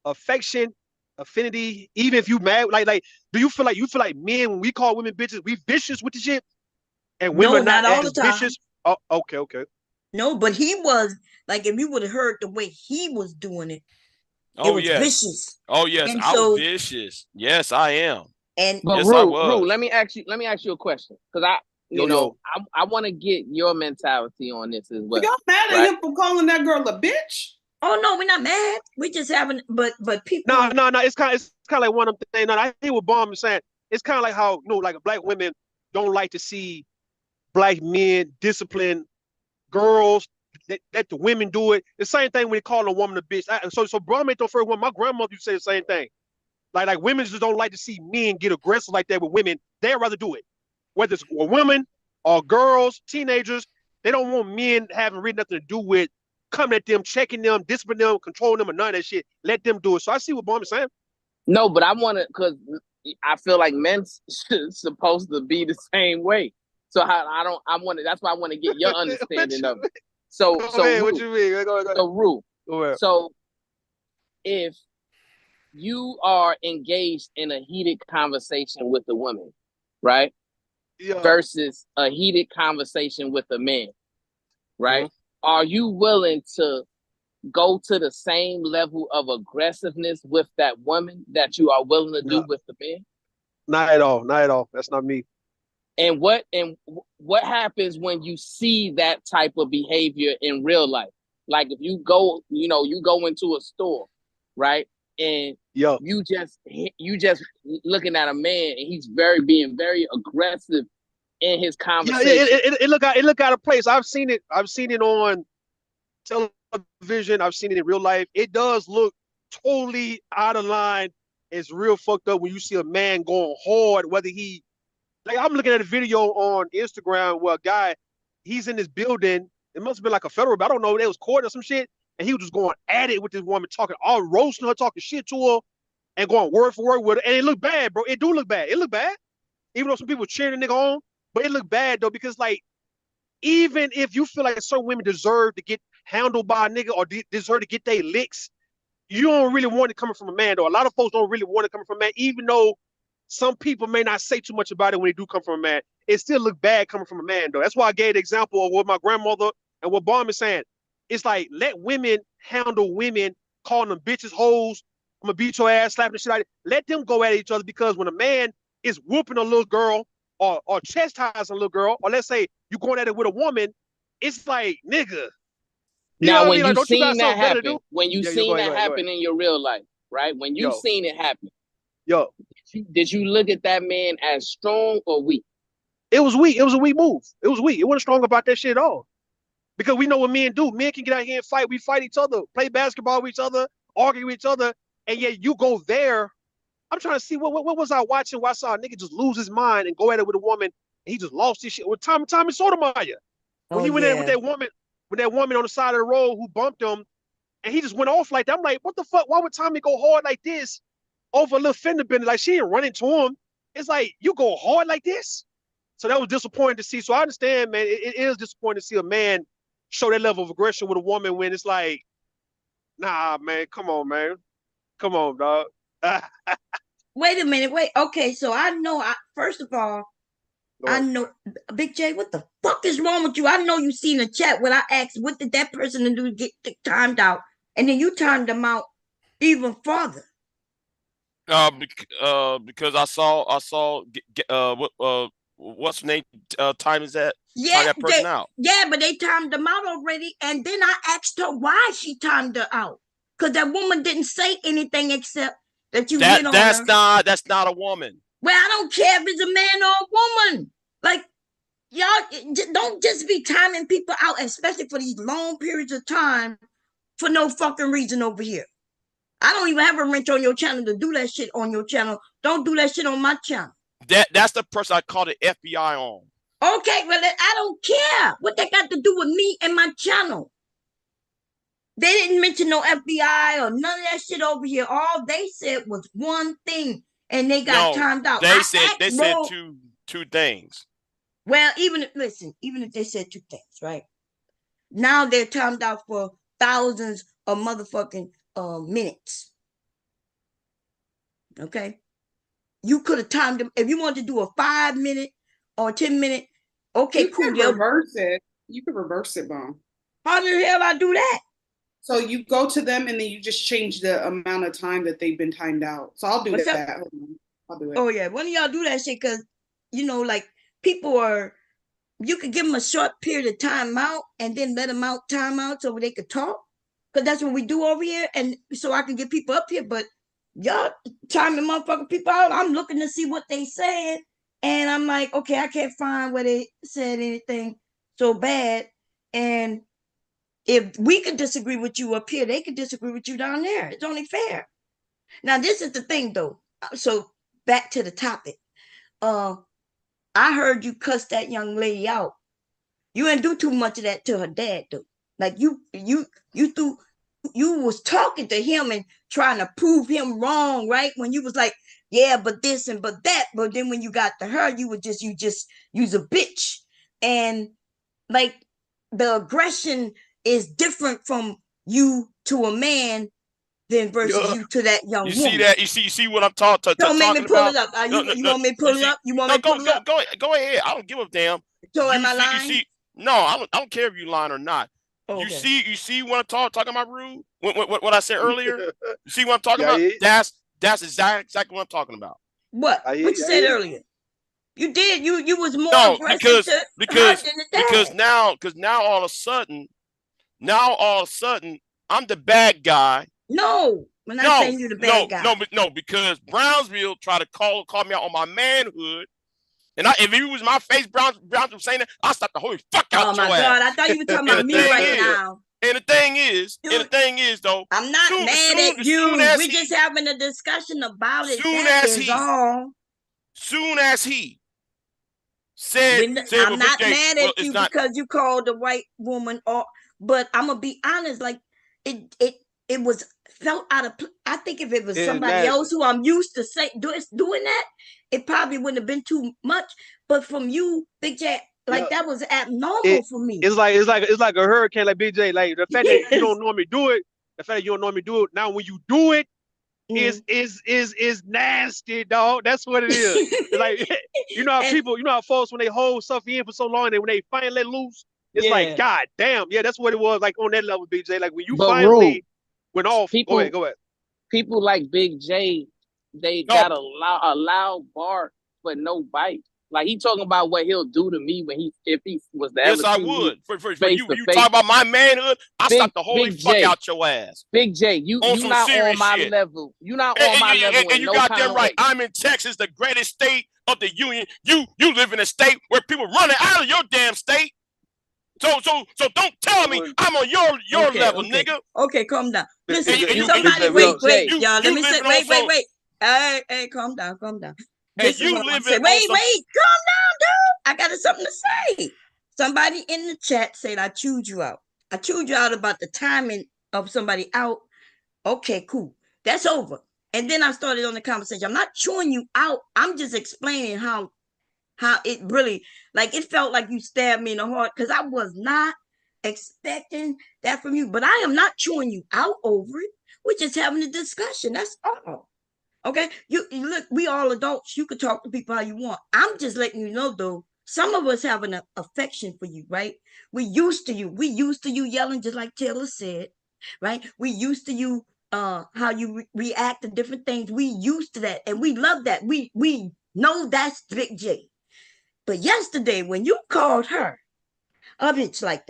Speaker 8: affection, affinity. Even if you mad, like, do you feel like men when we call women bitches, we vicious with the shit, and women
Speaker 2: not all the time.
Speaker 8: vicious? Oh, okay.
Speaker 2: No, but he was like, if you would have heard the way he was doing it, it was vicious.
Speaker 12: Oh yes, I was vicious. Yes, I am.
Speaker 2: And
Speaker 11: but
Speaker 12: yes,
Speaker 11: Rue, let me ask you a question because I want to get your mentality on this as well.
Speaker 13: Y'all mad at him for calling that girl a bitch?
Speaker 2: Oh no, we're not mad. We just having, but people.
Speaker 8: No. It's kind of like one of them things. No, I hear what Bomb is saying. It's kind of like how like black women don't like to see black men discipline girls. Let the women do it. The same thing when they call a woman a bitch. So Brom ain't the first one. My grandmother used to say the same thing. Like women just don't like to see men get aggressive like that with women. They'd rather do it. Whether it's women or girls, teenagers, they don't want men having really nothing to do with coming at them, checking them, disciplining them, controlling them, and none of that shit. Let them do it. So I see what Brom is saying.
Speaker 11: No, but I want to, because I feel like men's supposed to be the same way. So that's why I want to get your understanding of it. So
Speaker 8: what you mean? Go ahead.
Speaker 11: So Rue. So if you are engaged in a heated conversation with a woman, right?
Speaker 8: Yeah.
Speaker 11: Versus a heated conversation with a man, right? Mm-hmm. Are you willing to go to the same level of aggressiveness with that woman that you are willing to do with the man?
Speaker 8: Not at all. That's not me.
Speaker 11: And what happens when you see that type of behavior in real life? Like if you go into a store, right? And
Speaker 8: Yo.
Speaker 11: You just looking at a man and he's being very aggressive in his conversation.
Speaker 8: Yeah, it look out of place. I've seen it on television. I've seen it in real life. It does look totally out of line. It's real fucked up when you see a man going hard, whether he like I'm looking at a video on Instagram where a guy, he's in this building. It must have been like a federal, but I don't know, they was court or some shit. And he was just going at it with this woman, talking all roasting her, talking shit to her, and going word for word with her. And it looked bad, bro. It do look bad. It looked bad. Even though some people cheering the nigga on, but it looked bad though, because like, even if you feel like certain women deserve to get handled by a nigga or deserve to get their licks, you don't really want it coming from a man though. A lot of folks don't really want it coming from a man, even though some people may not say too much about it when they do come from a man. It still look bad coming from a man though. That's why I gave the example of what my grandmother and what Baum is saying. It's like, let women handle women, calling them bitches, hoes, I'm gonna beat your ass, slapping the shit out of you. Let them go at each other, because when a man is whooping a little girl or chastising a little girl, or let's say you going at it with a woman, it's like, nigga.
Speaker 11: Now, when
Speaker 8: like,
Speaker 11: you seen that happen, when you seen that happen in your real life, right? When you seen it happen, did you look at that man as strong or weak?
Speaker 8: It was weak. It was a weak move. It was weak. It wasn't strong about that shit at all. Because we know what men do. Men can get out here and fight. We fight each other, play basketball with each other, argue with each other, and yet you go there. I'm trying to see what was I watching where I saw a nigga just lose his mind and go at it with a woman, and he just lost his shit with Tommy Sotomayor. When he went in with that woman on the side of the road who bumped him, and he just went off like that. I'm like, what the fuck? Why would Tommy go hard like this over a little fender bender? Like, she didn't run into him. It's like, you go hard like this? So that was disappointing to see. So I understand, man, it is disappointing to see a man show that level of aggression with a woman when it's like, nah, man, come on, man. Come on, dog.
Speaker 2: Wait a minute. Wait. Okay, so I know, first of all, I know, Big J, what the fuck is wrong with you? I know you seen the chat when I asked, what did that person do to get timed out? And then you timed them out even farther.
Speaker 12: Because I saw what's the name time is that?
Speaker 2: Yeah,
Speaker 12: time that person out.
Speaker 2: Yeah, but they timed them out already. And then I asked her why she timed her out. Because that woman didn't say anything except that you hit on her.
Speaker 12: That's not a woman.
Speaker 2: Well, I don't care if it's a man or a woman. Like, y'all don't just be timing people out, especially for these long periods of time, for no fucking reason over here. I don't even have a wrench on your channel to do that shit on your channel. Don't do that shit on my channel.
Speaker 12: That's the person I called the FBI on.
Speaker 2: Okay, well, I don't care what that got to do with me and my channel. They didn't mention no FBI or none of that shit over here. All they said was one thing, and they got timed out.
Speaker 12: They said two things.
Speaker 2: Well, even if they said two things, right? Now they're timed out for thousands of motherfucking minutes. Okay? You could have timed them if you wanted to do a 5-minute or 10-minute. Okay,
Speaker 13: you cool. Can reverse it. You can reverse it, Bone.
Speaker 2: How the hell I do that?
Speaker 13: So you go to them and then you just change the amount of time that they've been timed out. So I'll do that. Hold on. I'll do it.
Speaker 2: Oh yeah, when y'all do that shit, because like people are. You could give them a short period of time out and then let them out time out so they could talk. Because that's what we do over here. And so I can get people up here. But y'all timing motherfucking people out. I'm looking to see what they said. And I'm like, okay, I can't find where they said anything so bad. And if we could disagree with you up here, they could disagree with you down there. It's only fair. Now, this is the thing, though. So back to the topic. I heard you cuss that young lady out. You didn't do too much of that to her dad, though. Like you was talking to him and trying to prove him wrong, right? When you was like, yeah, but this and but that. But then when you got to her, you was a bitch. And like the aggression is different from you to a man than versus you to that young woman.
Speaker 12: See that? You see what I'm talking about?
Speaker 2: Don't make me pull it up. You want me to pull it up? You want me to pull it up?
Speaker 12: Go ahead. I don't give a damn.
Speaker 2: So am I lying?
Speaker 12: No, I don't care if you lying or not.
Speaker 2: Okay.
Speaker 12: You see what I'm talking about, Rude? What I said earlier? You see what I'm talking about? That's exactly what I'm talking about.
Speaker 2: What you said earlier? You did. You was more aggressive
Speaker 12: because now all of a sudden I'm the bad guy.
Speaker 2: No, We're not saying you're the bad guy.
Speaker 12: No, because Brownsville tried to call me out on my manhood. And if it was my face, Brownsville saying that, I'll stop the whole fuck out your ass.
Speaker 2: Oh my God, I thought you were talking about me right now.
Speaker 12: And the thing is, though,
Speaker 2: I'm not mad at you. We're just having a discussion about it.
Speaker 12: Soon as he said,
Speaker 2: I'm not mad at you because you called the white woman off. But I'm gonna be honest, like it was felt out of. I think if it was somebody else who I'm used to doing that, it probably wouldn't have been too much. But from you, Big J, like that was abnormal for me.
Speaker 8: It's like a hurricane, like Big J. Like the fact that you don't normally do it, now when you do it, is nasty, dog. That's what it is. Like you know how folks when they hold stuff in for so long, and when they finally let loose, it's like God damn, that's what it was like on that level, Big J. Like when you finally went off. Go ahead.
Speaker 11: People like Big J, they got a loud bark but no bite. Like he talking about what he'll do to me if he was there.
Speaker 12: Yes, I would. For you talk about my manhood, I stop the whole fuck out your ass.
Speaker 11: Big J, you not on my level. You not on my level.
Speaker 12: And you got that right. I'm in Texas, the greatest state of the union. You live in a state where people running out of your damn state. So don't tell me I'm on your level, nigga.
Speaker 2: Okay, calm down. Listen, somebody wait, y'all. Let me say wait. Hey, calm down.
Speaker 12: Hey, you live in
Speaker 2: wait, calm down, dude. I got something to say. Somebody in the chat said I chewed you out. I chewed you out about the timing of somebody out. Okay, cool. That's over. And then I started on the conversation. I'm not chewing you out. I'm just explaining how it really, like, it felt like you stabbed me in the heart because I was not expecting that from you. But I am not chewing you out over it. We're just having a discussion. That's all. Okay, you look, we all adults. You can talk to people how you want. I'm just letting you know, though, some of us have an affection for you, right? We used to you yelling, just like Taylor said, right? We used to you how you react to different things. We used to that, and we love that. We know that's Big J. But yesterday, when you called her a bitch like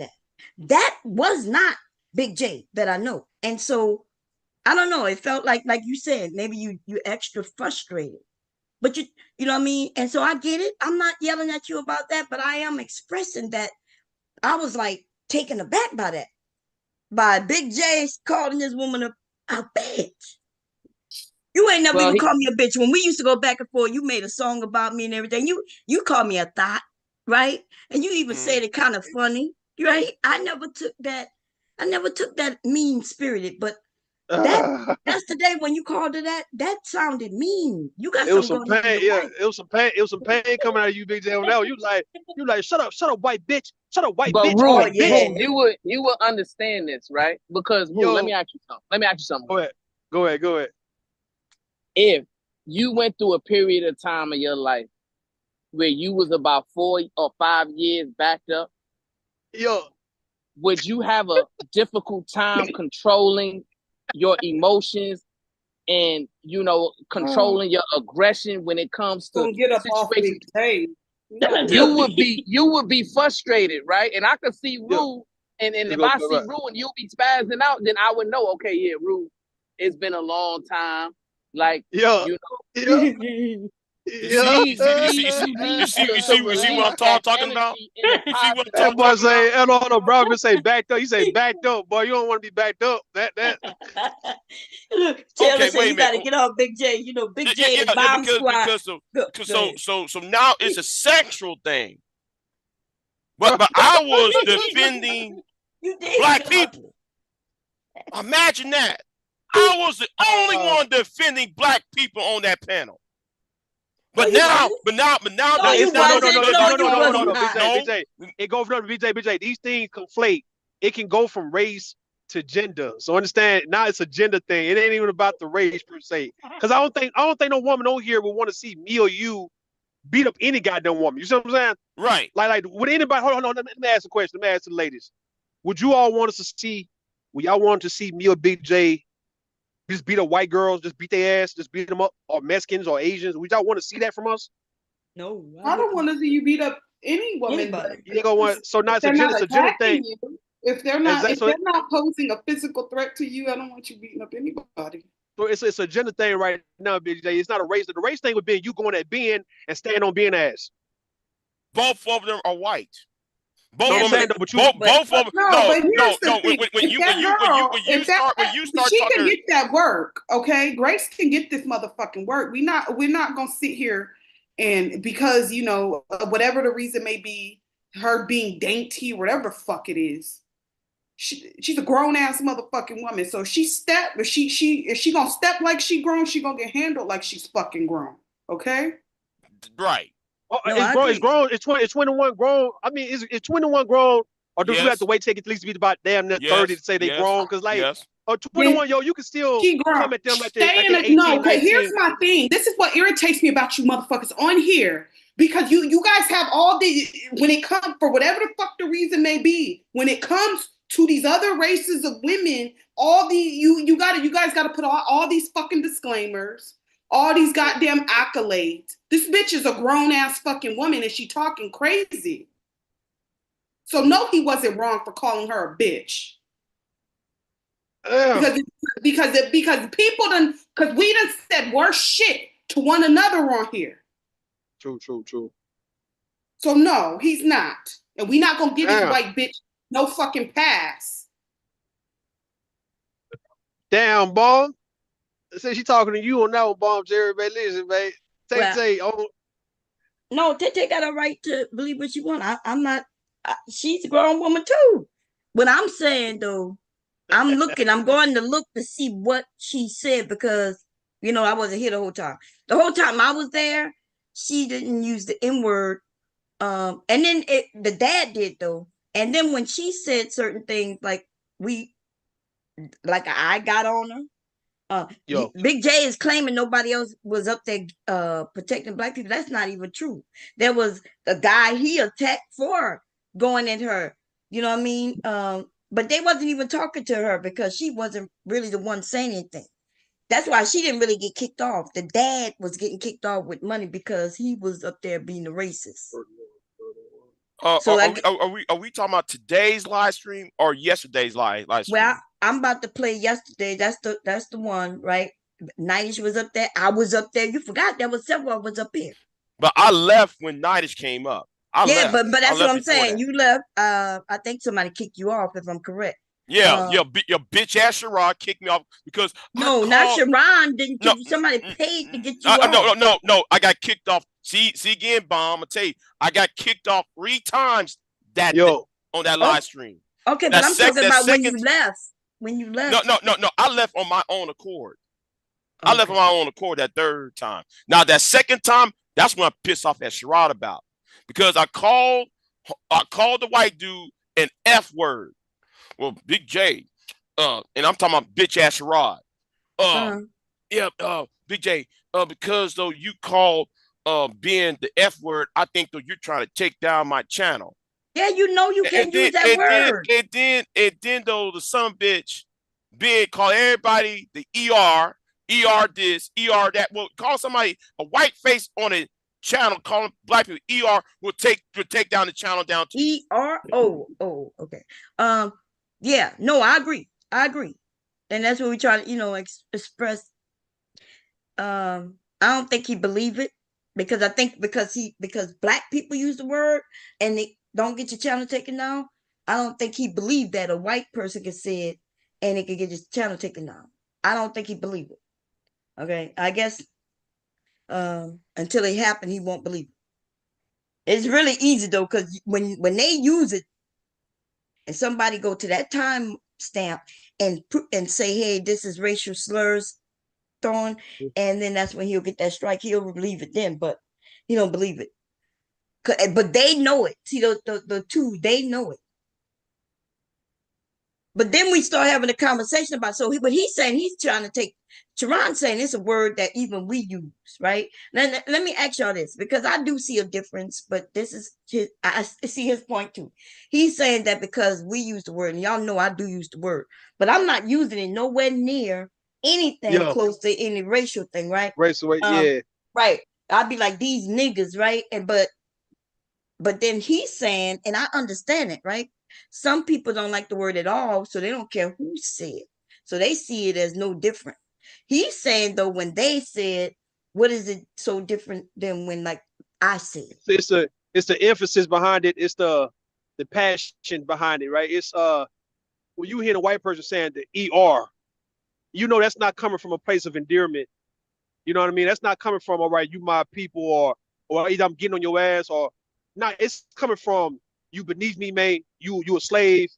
Speaker 2: that was not Big J that I know. And so I don't know. It felt like you said, maybe you extra frustrated, but you know what I mean? And so I get it. I'm not yelling at you about that, but I am expressing that I was like taken aback by that. By Big J calling this woman a bitch. You ain't never even called me a bitch. When we used to go back and forth, you made a song about me and everything. You called me a thought, right? And you even said it kind of funny, right? I never took that mean spirited, but that's the day when you called her that sounded mean. You got some pain.
Speaker 8: It was some pain coming out of you, Big J. Now you like shut up, white bitch, shut up, white bitch.
Speaker 11: But you will understand this, right? Because let me ask you something.
Speaker 8: Go ahead.
Speaker 11: If you went through a period of time of your life where you was about 4 or 5 years backed up, would you have a difficult time controlling your emotions and controlling your aggression when it comes to
Speaker 13: get up off me. Hey,
Speaker 11: you would be frustrated, right? And I could see Rue, and if I see Rue and you'll be spazzing out, then I would know, okay, yeah, Rue, it's been a long time. Like
Speaker 12: you see what I'm talking about?
Speaker 8: That boy say, no, bro, say backed up. He say backed up, boy. You don't want to be backed up. That.
Speaker 2: Look, Taylor said you got to get off Big J. You know, Big J is bomb squad.
Speaker 12: So now it's a sexual thing. But I was defending black people. Imagine that. I was the only one defending black people on that panel. But now,
Speaker 8: no, BJ. It goes from BJ. These things conflate. It can go from race to gender. So understand, now it's a gender thing. It ain't even about the race per se. Because I don't think no woman on here would want to see me or you beat up any goddamn woman. You see what I'm saying?
Speaker 12: Right.
Speaker 8: Like would anybody? Hold on. Let me ask a question. Let me ask the ladies. Would you all want us to see? Would y'all want to see me or Big J just beat up white girls, just beat their ass, just beat them up, or Mexicans or Asians? Would y'all want to see that from us?
Speaker 2: No,
Speaker 13: I don't want to see you beat up any woman.
Speaker 8: You go want so now it's a gender thing.
Speaker 13: If they're not posing a physical threat to you, I don't want you beating up anybody.
Speaker 8: it's a gender thing right now, Big J. It's not a race. The race thing would be you going at being and staying on being ass.
Speaker 12: Both of them are white. Both
Speaker 8: No,
Speaker 12: of them. Both of them.
Speaker 13: No,
Speaker 12: No,
Speaker 13: but here's the
Speaker 12: no.
Speaker 13: thing.
Speaker 12: When you start
Speaker 13: She
Speaker 12: talking,
Speaker 13: can get that work, okay? Grace can get this motherfucking work. We're not gonna sit here and because whatever the reason may be, her being dainty, whatever the fuck it is. She's a grown ass motherfucking woman. So if she gonna step like she grown, she gonna get handled like she's fucking grown. Okay?
Speaker 12: Right.
Speaker 8: Oh, no, it's grown. It's 21 grown. I mean, it's 21 grown, or do you have to wait till it at least be about damn near 30 to say they grown? Because 21, you can still come at them like they 18,
Speaker 13: no,
Speaker 8: 19.
Speaker 13: here's my thing. This is what irritates me about you motherfuckers on here. Because you guys have all the when it comes for whatever the fuck the reason may be, when it comes to these other races of women, you guys gotta put all these fucking disclaimers, all these goddamn accolades. This bitch is a grown ass fucking woman and she talking crazy. So no, he wasn't wrong for calling her a bitch. Because people because we done said worse shit to one another on here.
Speaker 8: True.
Speaker 13: So no, he's not. And we not gonna give this white bitch no fucking pass.
Speaker 8: Damn, Bomb. Say she talking to you on that one, Bomb, Jerry, man. Listen, man.
Speaker 2: No, Tay got a right to believe what she want. I'm not. She's a grown woman too. What I'm saying though, I'm going to look to see what she said because I wasn't here the whole time. The whole time I was there, she didn't use the N-word. And then the dad did though. And then when she said certain things like I got on her. Big J is claiming nobody else was up there protecting black people. That's not even true. There was a guy he attacked for going at her. You know what I mean? But they wasn't even talking to her because she wasn't really the one saying anything. That's why she didn't really get kicked off. The dad was getting kicked off with money because he was up there being a racist.
Speaker 12: So are we talking about today's live stream or yesterday's live stream?
Speaker 2: Well, I'm about to play yesterday. That's the one, right? Nightish was up there. I was up there. You forgot there was several of us up here.
Speaker 12: But I left when Nightish came up.
Speaker 2: But that's what I'm saying. You left. I think somebody kicked you off, if I'm correct.
Speaker 12: Yeah, your bitch ass Sharon kicked me off because
Speaker 2: not Sharon didn't kick you. Somebody paid to get you off.
Speaker 12: No. I got kicked off. See again, Bomb. I tell you, I got kicked off 3 times that day on that live stream.
Speaker 2: Okay, but I'm talking about when you left. When you left.
Speaker 12: No. I left on my own accord. Okay. I left on my own accord that 3rd time. Now that 2nd time, that's when I pissed off at Sherrod about because I called the white dude an F word. Well, Big J, and I'm talking about bitch ass Sherrod. Big J, because though you called being the F word, I think though you're trying to take down my channel.
Speaker 2: Yeah, you can't use that word.
Speaker 12: And then though the son bitch big call everybody the ER this, ER that. Well, call somebody a white face on a channel calling black people ER will take down the channel down to
Speaker 2: ER. Oh, okay. Yeah, no, I agree. And that's what we try to, express. I don't think he believe it because I think because black people use the word and they don't get your channel taken down. I don't think he believed that a white person could say it and it could get his channel taken down. I don't think he believed it. Okay, I guess until it happened, he won't believe it. It's really easy though, because when they use it, and somebody go to that time stamp and say, "Hey, this is racial slurs thrown," and then that's when he'll get that strike. He'll believe it then, but he don't believe it. But they know it. See, the two, they know it. But then we start having a conversation about what he's saying. He's trying to take. Sharon's saying it's a word that even we use, right? Let me ask y'all this, because I do see a difference, but this is I see his point too. He's saying that because we use the word, and y'all know I do use the word, but I'm not using it nowhere near anything close to any racial thing, right?
Speaker 8: Racial, yeah.
Speaker 2: Right. I'd be like, these niggas, right? And but then he's saying, and I understand it, right? Some people don't like the word at all, so they don't care who said it. So they see it as no different. He's saying though, when they said, what is it so different than when like I said?
Speaker 8: It's the emphasis behind it. It's the passion behind it, right? It's when you hear a white person saying the ER, you know that's not coming from a place of endearment. You know what I mean? That's not coming from, all right, you my people, or either I'm getting on your ass, or not. It's coming from, you beneath me, man. You a slave.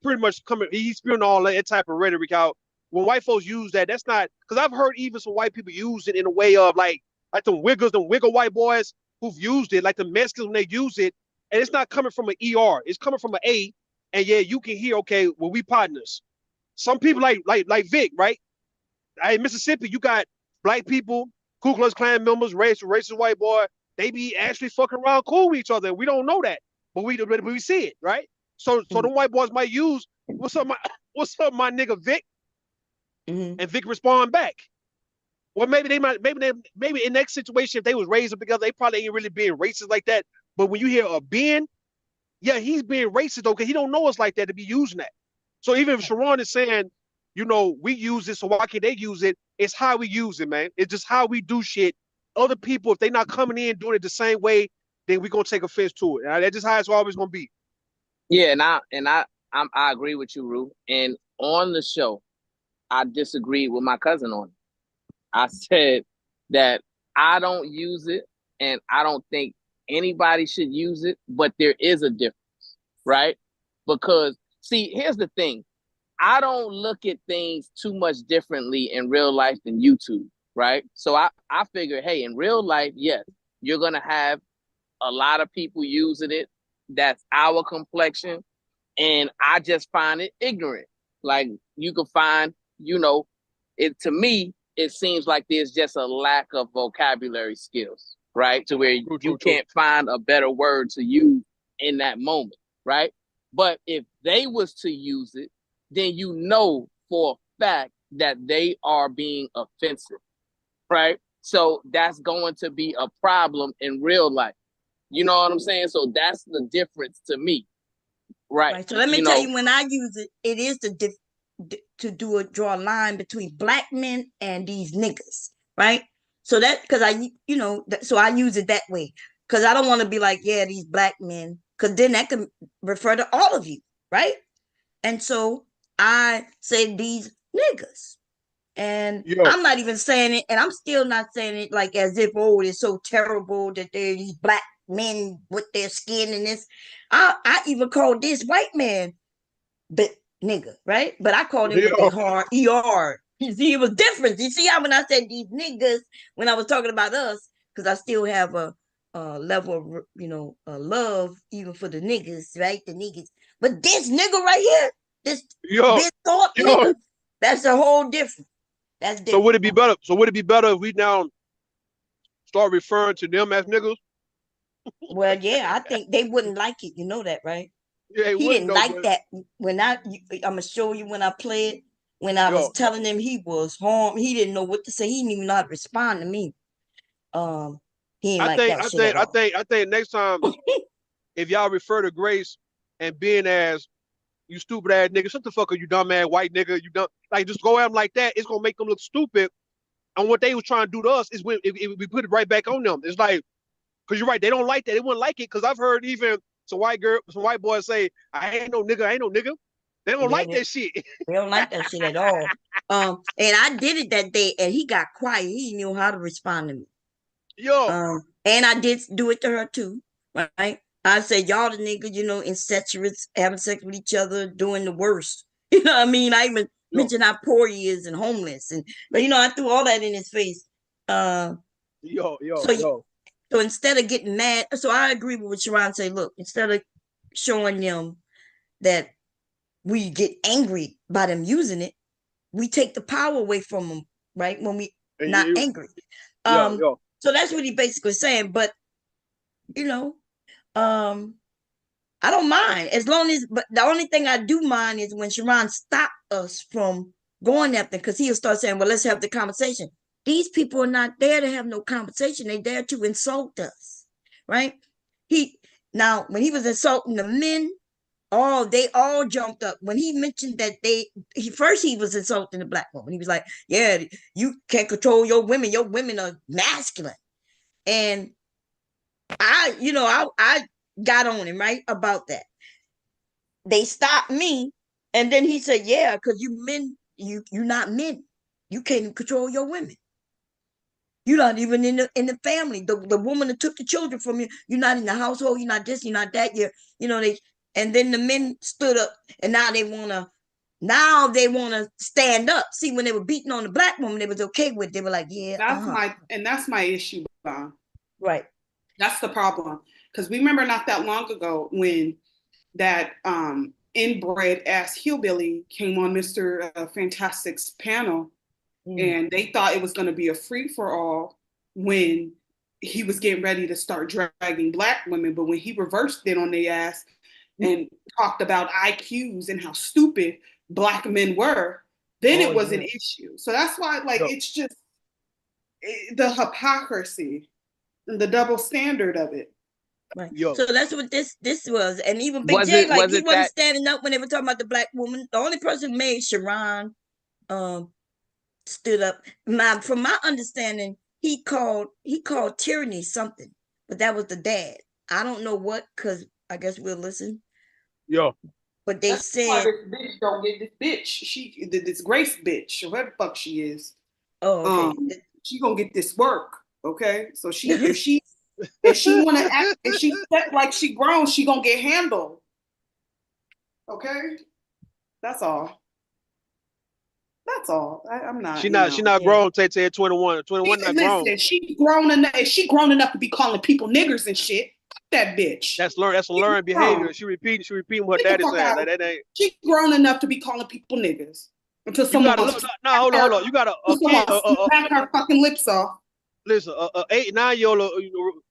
Speaker 8: Pretty much coming. He's spewing all that type of rhetoric out. When white folks use that, that's not, because I've heard even some white people use it in a way of like them wiggers, them wiggle white boys who've used it, like the Mexicans when they use it, and it's not coming from an ER. It's coming from an A, and yeah, you can hear, okay, well, we partners. Some people like Vic, right? In Mississippi, you got black people, Ku Klux Klan members, racist white boy. They be actually fucking around cool with each other. We don't know that, but we see it, right? So the white boys might use, what's up, my nigga Vic, and Vic respond back. Well, maybe in that situation, if they was raised up together, they probably ain't really being racist like that. But when you hear a Ben, yeah, he's being racist though, because he don't know us like that to be using that. So even if Sharon is saying, you know, we use it, so why can't they use it? It's how we use it, man. It's just how we do shit. Other people, if they not coming in doing it the same way, then we gonna take offense to it. That's just how it's always gonna be.
Speaker 11: Yeah, and I agree with you, Rue. And on the show, I disagreed with my cousin on it. I said that I don't use it, and I don't think anybody should use it, but there is a difference, right? Because, see, here's the thing. I don't look at things too much differently in real life than YouTube, right? So I figure, hey, in real life, yes, you're going to have a lot of people using it. That's our complexion. And I just find it ignorant. Like, you can find, you know, to me, it seems like there's just a lack of vocabulary skills, right? To where you can't find a better word to use in that moment, right? But if they was to use it, then you know for a fact that they are being offensive, right? So that's going to be a problem in real life. You know what I'm saying? So that's the difference to me, right?
Speaker 2: So let me tell you, when I use it, it is to draw a line between black men and these niggas, right? So that, because so I use it that way, because I don't want to be like, yeah, these black men, because then that can refer to all of you, right? And so I say these niggas, and I'm not even saying it, and I'm still not saying it like as if, oh, it's so terrible that they're these black men with their skin and this. I even call this white man, but nigga, right? But I called him with the hard ER. You see, it was different. You see how when I said these niggas, when I was talking about us, because I still have a level of, love even for the niggas, right? The niggas. But this nigga right here, this Grace Thorp nigga, that's a whole different. That's different.
Speaker 8: So would it be better? So would it be better if we now start referring to them as niggas?
Speaker 2: Well, yeah, I think they wouldn't like it. You know that, right?
Speaker 8: Yeah,
Speaker 2: he didn't like that. When I'm gonna show you when I play it. When I was telling him he was harmed, he didn't know what to say. He didn't even know how to respond to me. He didn't like that shit at all.
Speaker 8: I think next time, if y'all refer to Grace and being as you stupid ass nigga, shut the fuck up, you dumb ass white nigga, you dumb, like just go at them like that. It's gonna make them look stupid. And what they was trying to do to us is we put it right back on them. It's like, because you're right, they don't like that. They wouldn't like it, because I've heard even some white boys say, I ain't no nigga. They don't like that shit.
Speaker 2: They don't like that shit at all. And I did it that day, and he got quiet. He knew how to respond to me. And I did do it to her too, right? I said, y'all the niggas, incestuous, having sex with each other, doing the worst. You know what I mean? I even mentioned how poor he is and homeless, but I threw all that in his face. So instead of getting mad, so I agree with what Sharon said. Look, instead of showing them that we get angry by them using it, we take the power away from them, right? When we not angry. So that's what he basically saying. But I don't mind, as long as, but the only thing I do mind is when Sharon stopped us from going after, because he'll start saying, well, let's have the conversation. These people are not there to have no conversation. They're there to insult us, right? When he was insulting the men, Oh, they all jumped up when he mentioned that he was insulting the black woman. He was like, "Yeah, you can't control your women. Your women are masculine." And I got on him right about that. They stopped me, and then he said, "Yeah, because you men, you're not men. You can't even control your women. You're not even in the family. The woman that took the children from you, you're not in the household. You're not this. You're not that. They." And then the men stood up, and now they wanna stand up. See, when they were beating on the black woman, they was okay with. They were like, "Yeah,
Speaker 13: that's my issue, Bob.
Speaker 2: Right."
Speaker 13: That's the problem. Because we remember not that long ago when that inbred ass hillbilly came on Mr. Fantastic's panel, and they thought it was going to be a free for all when he was getting ready to start dragging black women. But when he reversed it on their ass and talked about IQs and how stupid black men were, then it was an issue. So that's why, it's just the hypocrisy and the double standard of it.
Speaker 2: Right. So that's what this was. And even Big J, he wasn't standing up when they were talking about the black woman. The only person made Sharon stood up. From my understanding, he called tyranny something, but that was the dad. I don't know what, because I guess we'll listen.
Speaker 8: Yo.
Speaker 13: But they said this bitch don't get this bitch. This Grace bitch, or whatever the fuck she is.
Speaker 2: Oh, okay.
Speaker 13: She gonna get this work. Okay. So if she wanna act, if she act like she grown, she gonna get handled. Okay? That's all. That's all. I'm not.
Speaker 8: She not grown. Tay at 21. 21 not grown.
Speaker 13: Listen, she grown enough to be calling people niggers and shit. That bitch.
Speaker 8: That's a learned behavior. She repeating what daddy said. Like, that ain't.
Speaker 13: She grown enough to be calling people niggers until someone.
Speaker 8: Hold on. You got a kid.
Speaker 13: Smack her fucking lips off.
Speaker 8: Listen, 8, 9-year-old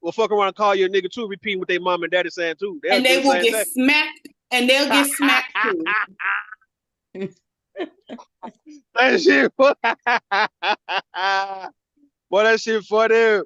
Speaker 8: will fuck around and call you a nigga too, repeating what their mom and daddy saying too.
Speaker 13: And they will get smacked, and they'll get smacked too.
Speaker 8: That shit, boy, that shit funny.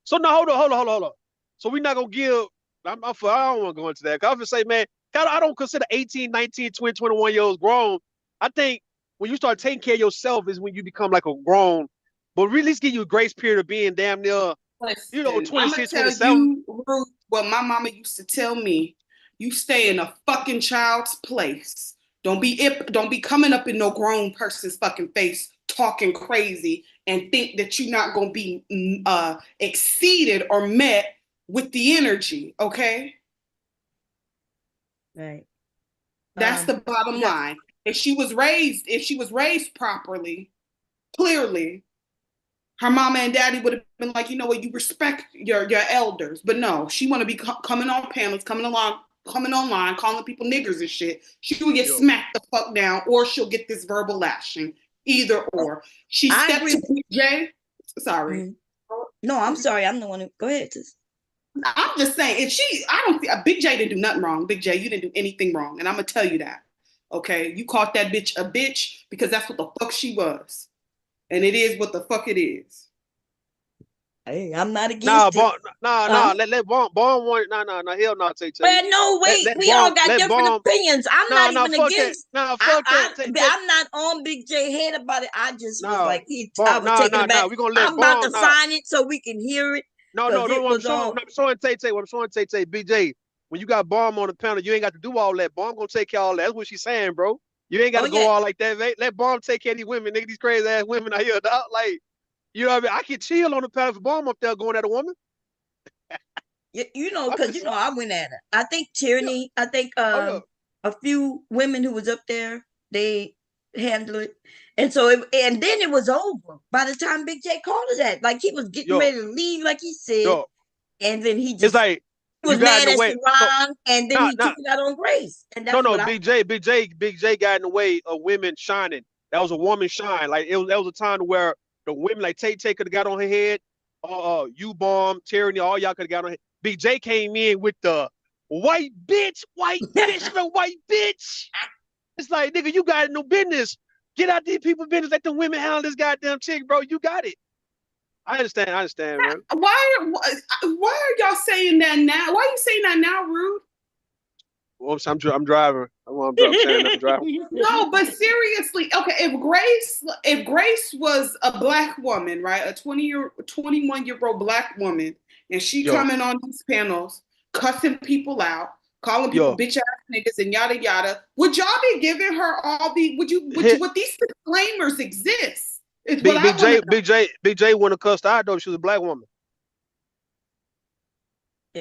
Speaker 8: So now hold on. So we're not gonna give. I don't want to go into that. Cause I'm gonna say, man, I don't consider 18, 19, 20, 21 years old grown. I think when you start taking care of yourself is when you become like a grown. But really, let's give you a grace period of being damn near, 26, 27.
Speaker 13: You, what my mama used to tell me: you stay in a fucking child's place. Don't be coming up in no grown person's fucking face talking crazy and think that you're not gonna be exceeded or met with the energy. Okay.
Speaker 2: Right.
Speaker 13: That's the bottom line. If she was raised properly, clearly, her mama and daddy would have been like, you know what, you respect your elders. But no, she want to be coming on panels, coming online, calling people niggers and shit. She will get smacked the fuck down, or she'll get this verbal lashing. Either or. She stepped to Big J. Sorry.
Speaker 2: No, I'm sorry. I'm the one who. Go ahead.
Speaker 13: I'm just saying, Big J didn't do nothing wrong. Big J, you didn't do anything wrong, and I'm gonna tell you that. Okay, you called that bitch a bitch because that's what the fuck she was, and it is what the fuck it is.
Speaker 2: Hey, I'm not against
Speaker 8: it. Let Bomb one. Hell no, Tay.
Speaker 2: But no, wait, we all got different opinions. I'm not even against.
Speaker 8: Fuck that.
Speaker 2: I'm not on Big J head about it. I just was like, I was taking it back. I'm about to find it so we can hear it.
Speaker 8: No. I'm showing Tay. BJ, when you got Bomb on the panel, you ain't got to do all that. Bomb gonna take care of all that. That's what she's saying, bro. You ain't got to go all like that. Mate. Let Bomb take care of these women, nigga. These crazy ass women out here, dog. Like. You know what I mean? I can chill on the panel for Bomb up there going at a woman.
Speaker 2: Because I went at her. I think tyranny. I think a few women who was up there, they handled it, and then it was over. By the time Big J called us that, like he was getting ready to leave, like he said, and then he just was mad at Sharon, and then he took it out on Grace. And that's
Speaker 8: Big J got in the way of women shining. That was a woman shine. Like that was a time where the women like Tay could have got on her head, U-Bomb, Tyranny, all y'all could have got on her head. Big J came in with the white bitch. It's like, nigga, you got no business. Get out these people's business. Let the women handle this goddamn chick, bro. You got it. I understand, man.
Speaker 13: Why are y'all saying that now? Why are you saying that now, Rude?
Speaker 8: Well, I'm driving. I'm saying I'm driving.
Speaker 13: No, but seriously, okay. If Grace was a black woman, right, a 21-year-old black woman, and she coming on these panels, cussing people out, calling people bitch ass niggas and yada yada, would y'all be giving her all the? Would these disclaimers exist? Is what
Speaker 8: Big J wouldn't have cussed out though if she was a black woman.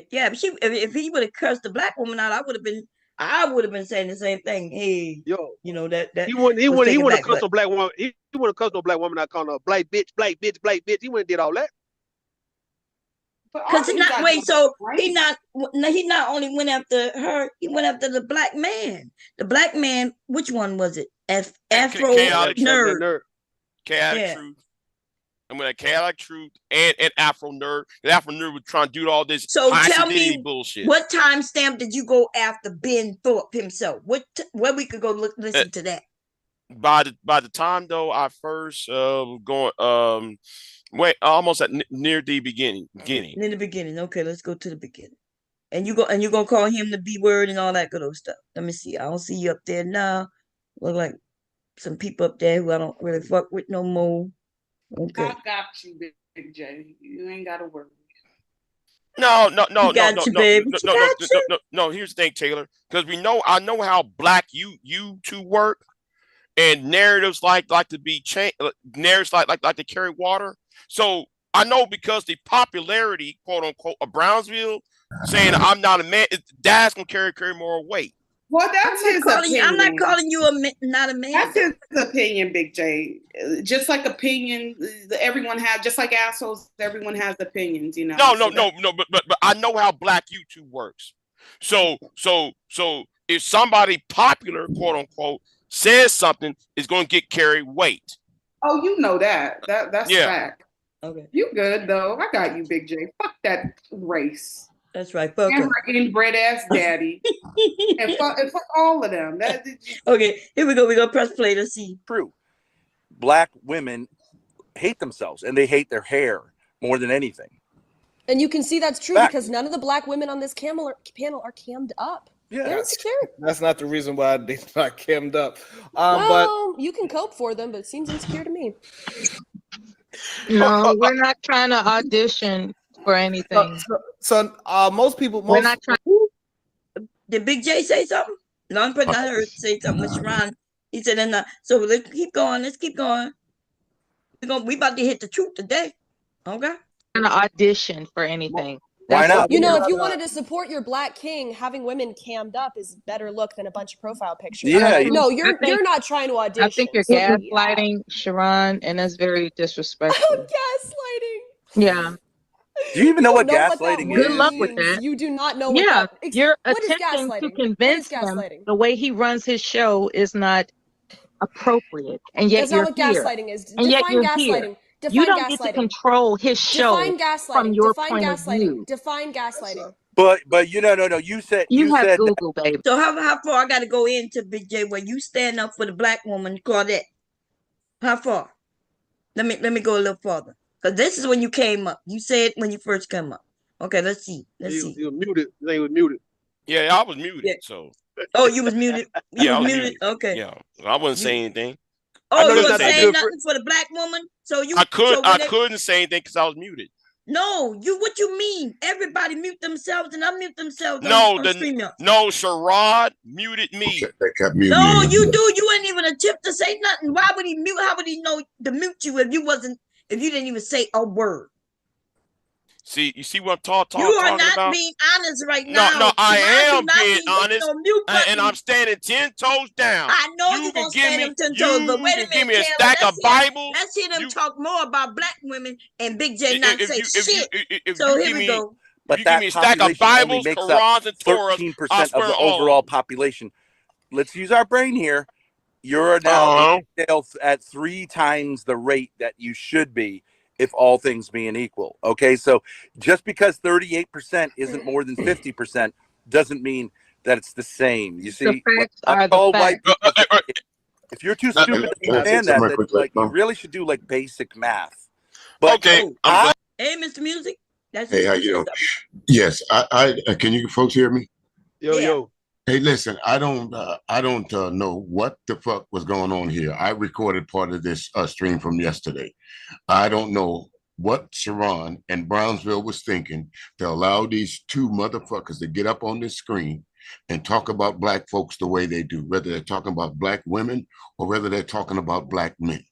Speaker 2: Yeah, if he would have cursed the black woman out, I would have been saying the same thing. Hey, you know that
Speaker 8: he wouldn't have cussed no black woman. He wouldn't have cussed no black woman out calling her black bitch. He wouldn't have did all that.
Speaker 2: Because he not only went after her, he went after the black man. The black man, which one was it? Afro nerd.
Speaker 12: Chaotic Truth. I'm gonna Chaotic Truth and Afro Nerd. The Afro Nerd was trying to do all this.
Speaker 2: So tell me,
Speaker 12: bullshit.
Speaker 2: What timestamp did you go after Ben Thorpe himself? Where we could go listen to that?
Speaker 12: By the time though, I first going almost at near the beginning.
Speaker 2: In the beginning, okay, let's go to the beginning. And you're gonna call him the B word and all that good old stuff. Let me see. I don't see you up there now. Look like some people up there who I don't really fuck with no more. Okay.
Speaker 13: I got you, Big J. You ain't gotta worry.
Speaker 12: No. Here's the thing, Taylor, because I know how black you two work, and narratives like to be changed. Narratives like to carry water. So I know because the popularity, quote unquote, of Brownsville saying I'm not a man, that's gonna carry more weight.
Speaker 13: Well, that's his opinion.
Speaker 2: I'm not calling you not a man.
Speaker 13: That's his opinion, Big J. Just like opinion, everyone has. Just like assholes, everyone has opinions. You know.
Speaker 12: No. But I know how black YouTube works. So if somebody popular, quote unquote, says something, it's going to get carried weight.
Speaker 13: Oh, you know that's fact.
Speaker 2: Okay.
Speaker 13: You good though? I got you, Big J. Fuck that race.
Speaker 2: That's right.
Speaker 13: Fuck and her inbred ass daddy. and fuck all of them.
Speaker 2: Okay, here we go. We're gonna press play to see.
Speaker 9: True. Black women hate themselves and they hate their hair more than anything.
Speaker 4: And you can see that's true because none of the black women on this panel are cammed up.
Speaker 1: Yeah,
Speaker 4: they're insecure.
Speaker 1: That's not the reason why they're not cammed up.
Speaker 4: Well, you can cope for them, but it seems insecure to me.
Speaker 16: No, we're not trying to audition for anything.
Speaker 1: So most people,
Speaker 16: we're not trying.
Speaker 2: Did Big J say something? No, I'm putting her say something. Mr. Ron, he said, so let's keep going. Let's keep going. We about to hit the truth today. Okay.
Speaker 16: An audition for anything.
Speaker 9: Why not?
Speaker 4: You know, if you wanted to support your black king, having women cammed up is better look than a bunch of profile pictures.
Speaker 9: Yeah.
Speaker 4: No, you're not trying to audition.
Speaker 16: I think you're gaslighting, Sharon, and that's very disrespectful.
Speaker 4: Gaslighting.
Speaker 16: Yeah.
Speaker 9: Do you even know what gaslighting is?
Speaker 16: Good luck with that.
Speaker 4: You do not know.
Speaker 16: Yeah,
Speaker 4: what
Speaker 16: you're
Speaker 4: what is
Speaker 16: attempting to
Speaker 4: gaslighting?
Speaker 16: convince him the way he runs his show is not appropriate, and yet
Speaker 4: That's
Speaker 16: you're
Speaker 4: not what
Speaker 16: here.
Speaker 4: gaslighting is.
Speaker 16: And yet
Speaker 4: Define
Speaker 16: you're
Speaker 4: gaslighting.
Speaker 16: here.
Speaker 4: Define
Speaker 16: You don't
Speaker 4: gaslighting.
Speaker 16: get to control his show
Speaker 4: Define gaslighting.
Speaker 16: from your
Speaker 4: Define
Speaker 16: point
Speaker 4: gaslighting.
Speaker 16: of view.
Speaker 4: Define gaslighting.
Speaker 9: But no. You said
Speaker 16: Google, baby.
Speaker 2: So how far I got to go into Big J where you stand up for the black woman, Claudette? How far? Let me go a little farther. Because this is when you came up. You said when you first came up. Okay, let's see.
Speaker 8: You were muted. He was muted.
Speaker 12: Yeah, I was muted. Yeah. So.
Speaker 2: Oh, you was muted.
Speaker 12: I was
Speaker 2: muted. Okay.
Speaker 12: Yeah, I wasn't saying anything.
Speaker 2: Oh, you weren't saying nothing for the black woman. So you.
Speaker 12: I couldn't say anything because I was muted.
Speaker 2: No, what you mean? Everybody mute themselves and unmute themselves.
Speaker 12: No, Sherrod muted me.
Speaker 17: They kept muting
Speaker 2: No,
Speaker 17: me.
Speaker 2: you do. You ain't even attempt to say nothing. Why would he mute? How would he know to mute you if you didn't even say a word?
Speaker 12: See, you see what I'm talking
Speaker 2: about? You are
Speaker 12: not
Speaker 2: not being honest right now.
Speaker 12: No, I am being honest, and I'm standing 10 toes down.
Speaker 2: I know you're going to stand them 10 toes, but wait a minute,
Speaker 12: give me a stack of Bibles.
Speaker 2: Let's hear them talk more about black women and Big J not say shit. So here we go.
Speaker 9: But
Speaker 12: you
Speaker 9: that
Speaker 12: give me a stack of Bibles,
Speaker 9: makes
Speaker 12: Qurans, and Torahs.
Speaker 9: 13% of the overall population. Let's use our brain here. You're now at 3 times the rate that you should be if all things being equal. Okay, so just because 38% isn't more than 50% doesn't mean that it's the same. You see, if you're too stupid to understand that, you really should do like basic math. But,
Speaker 12: okay.
Speaker 2: Hey, Mr. Music.
Speaker 17: Hey, how you doing? Yes, I can you folks hear me?
Speaker 8: Yo.
Speaker 17: Hey, listen, I don't know what the fuck was going on here. I recorded part of this stream from yesterday. I don't know what Sharon and Brownsville was thinking to allow these two motherfuckers to get up on this screen and talk about black folks the way they do, whether they're talking about black women or whether they're talking about black men.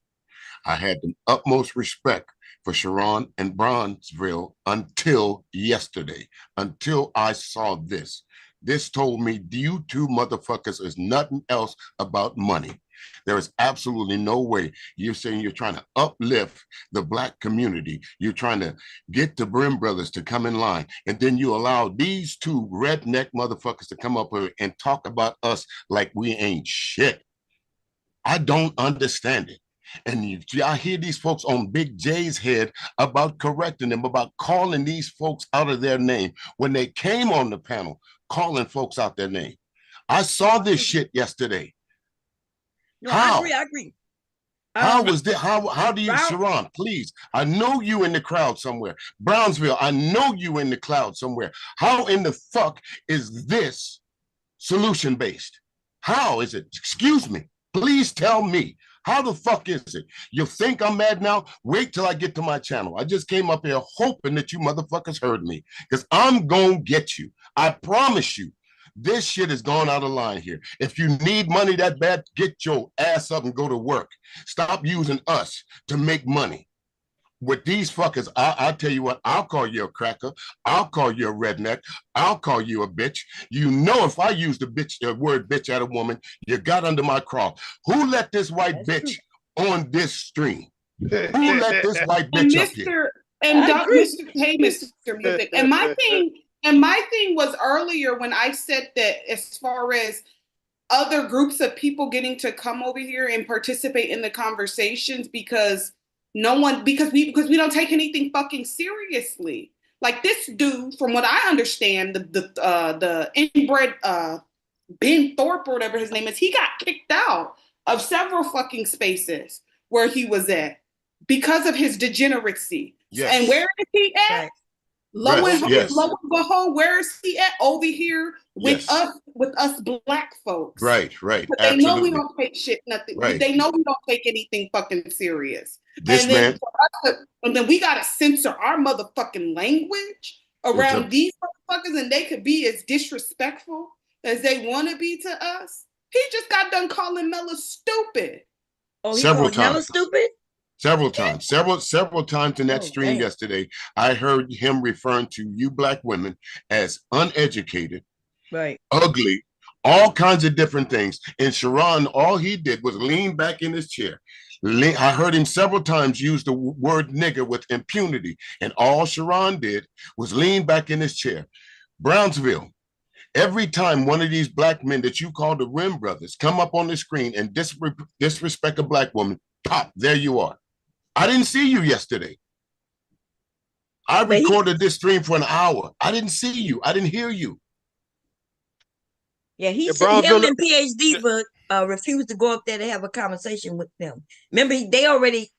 Speaker 17: I had the utmost respect for Sharon and Brownsville until yesterday, until I saw this. This told me you two motherfuckers is nothing else about money. There is absolutely no way you're saying you're trying to uplift the black community. You're trying to get the Brim brothers to come in line. And then you allow these two redneck motherfuckers to come up here and talk about us like we ain't shit. I don't understand it. And I hear these folks on Big J's head about correcting them, about calling these folks out of their name when they came on the panel, calling folks out their name. I saw this shit yesterday.
Speaker 2: No,
Speaker 17: How?
Speaker 2: I agree.
Speaker 17: How was that? How do you, Sharon, please? I know you in the crowd somewhere. Brownsville, I know you in the cloud somewhere. How in the fuck is this solution-based? How is it? Excuse me. Please tell me. How the fuck is it? You think I'm mad now? Wait till I get to my channel. I just came up here hoping that you motherfuckers heard me because I'm going to get you. I promise you. This shit has gone out of line here. If you need money that bad, get your ass up and go to work. Stop using us to make money. With these fuckers, I'll tell you what, I'll call you a cracker. I'll call you a redneck. I'll call you a bitch. You know, if I use the word bitch at a woman, you got under my craw. Who let this white bitch on this stream? Who let this white bitch up here?
Speaker 13: Mr. Music. And my thing was earlier when I said that as far as other groups of people getting to come over here and participate in the conversations because we don't take anything fucking seriously. Like this dude, from what I understand, the inbred Ben Thorp or whatever his name is, he got kicked out of several fucking spaces where he was at because of his degeneracy.
Speaker 17: Yes.
Speaker 13: And where is he at?
Speaker 17: Right.
Speaker 13: Lo and
Speaker 17: Yes.
Speaker 13: behold, where is he at? Over here with us black folks.
Speaker 17: Right.
Speaker 13: But they know we don't take shit, nothing.
Speaker 17: Right.
Speaker 13: They know we don't take anything fucking serious.
Speaker 17: This man.
Speaker 13: And then we gotta censor our motherfucking language around these motherfuckers, and they could be as disrespectful as they want to be to us. He just got done calling Mella stupid.
Speaker 2: Oh, he called Mella stupid?
Speaker 17: Several times in that stream yesterday, I heard him referring to you black women as uneducated,
Speaker 2: right,
Speaker 17: ugly, all kinds of different things. And Sharon, all he did was lean back in his chair. I heard him several times use the word nigger with impunity. And all Sharon did was lean back in his chair. Brownsville, every time one of these black men that you call the Rim brothers come up on the screen and disrespect a black woman, pop, there you are. I didn't see you yesterday. I recorded this stream for an hour. I didn't see you. I didn't hear you.
Speaker 2: Yeah, he said him and PhD but refused to go up there to have a conversation with them. Remember, they already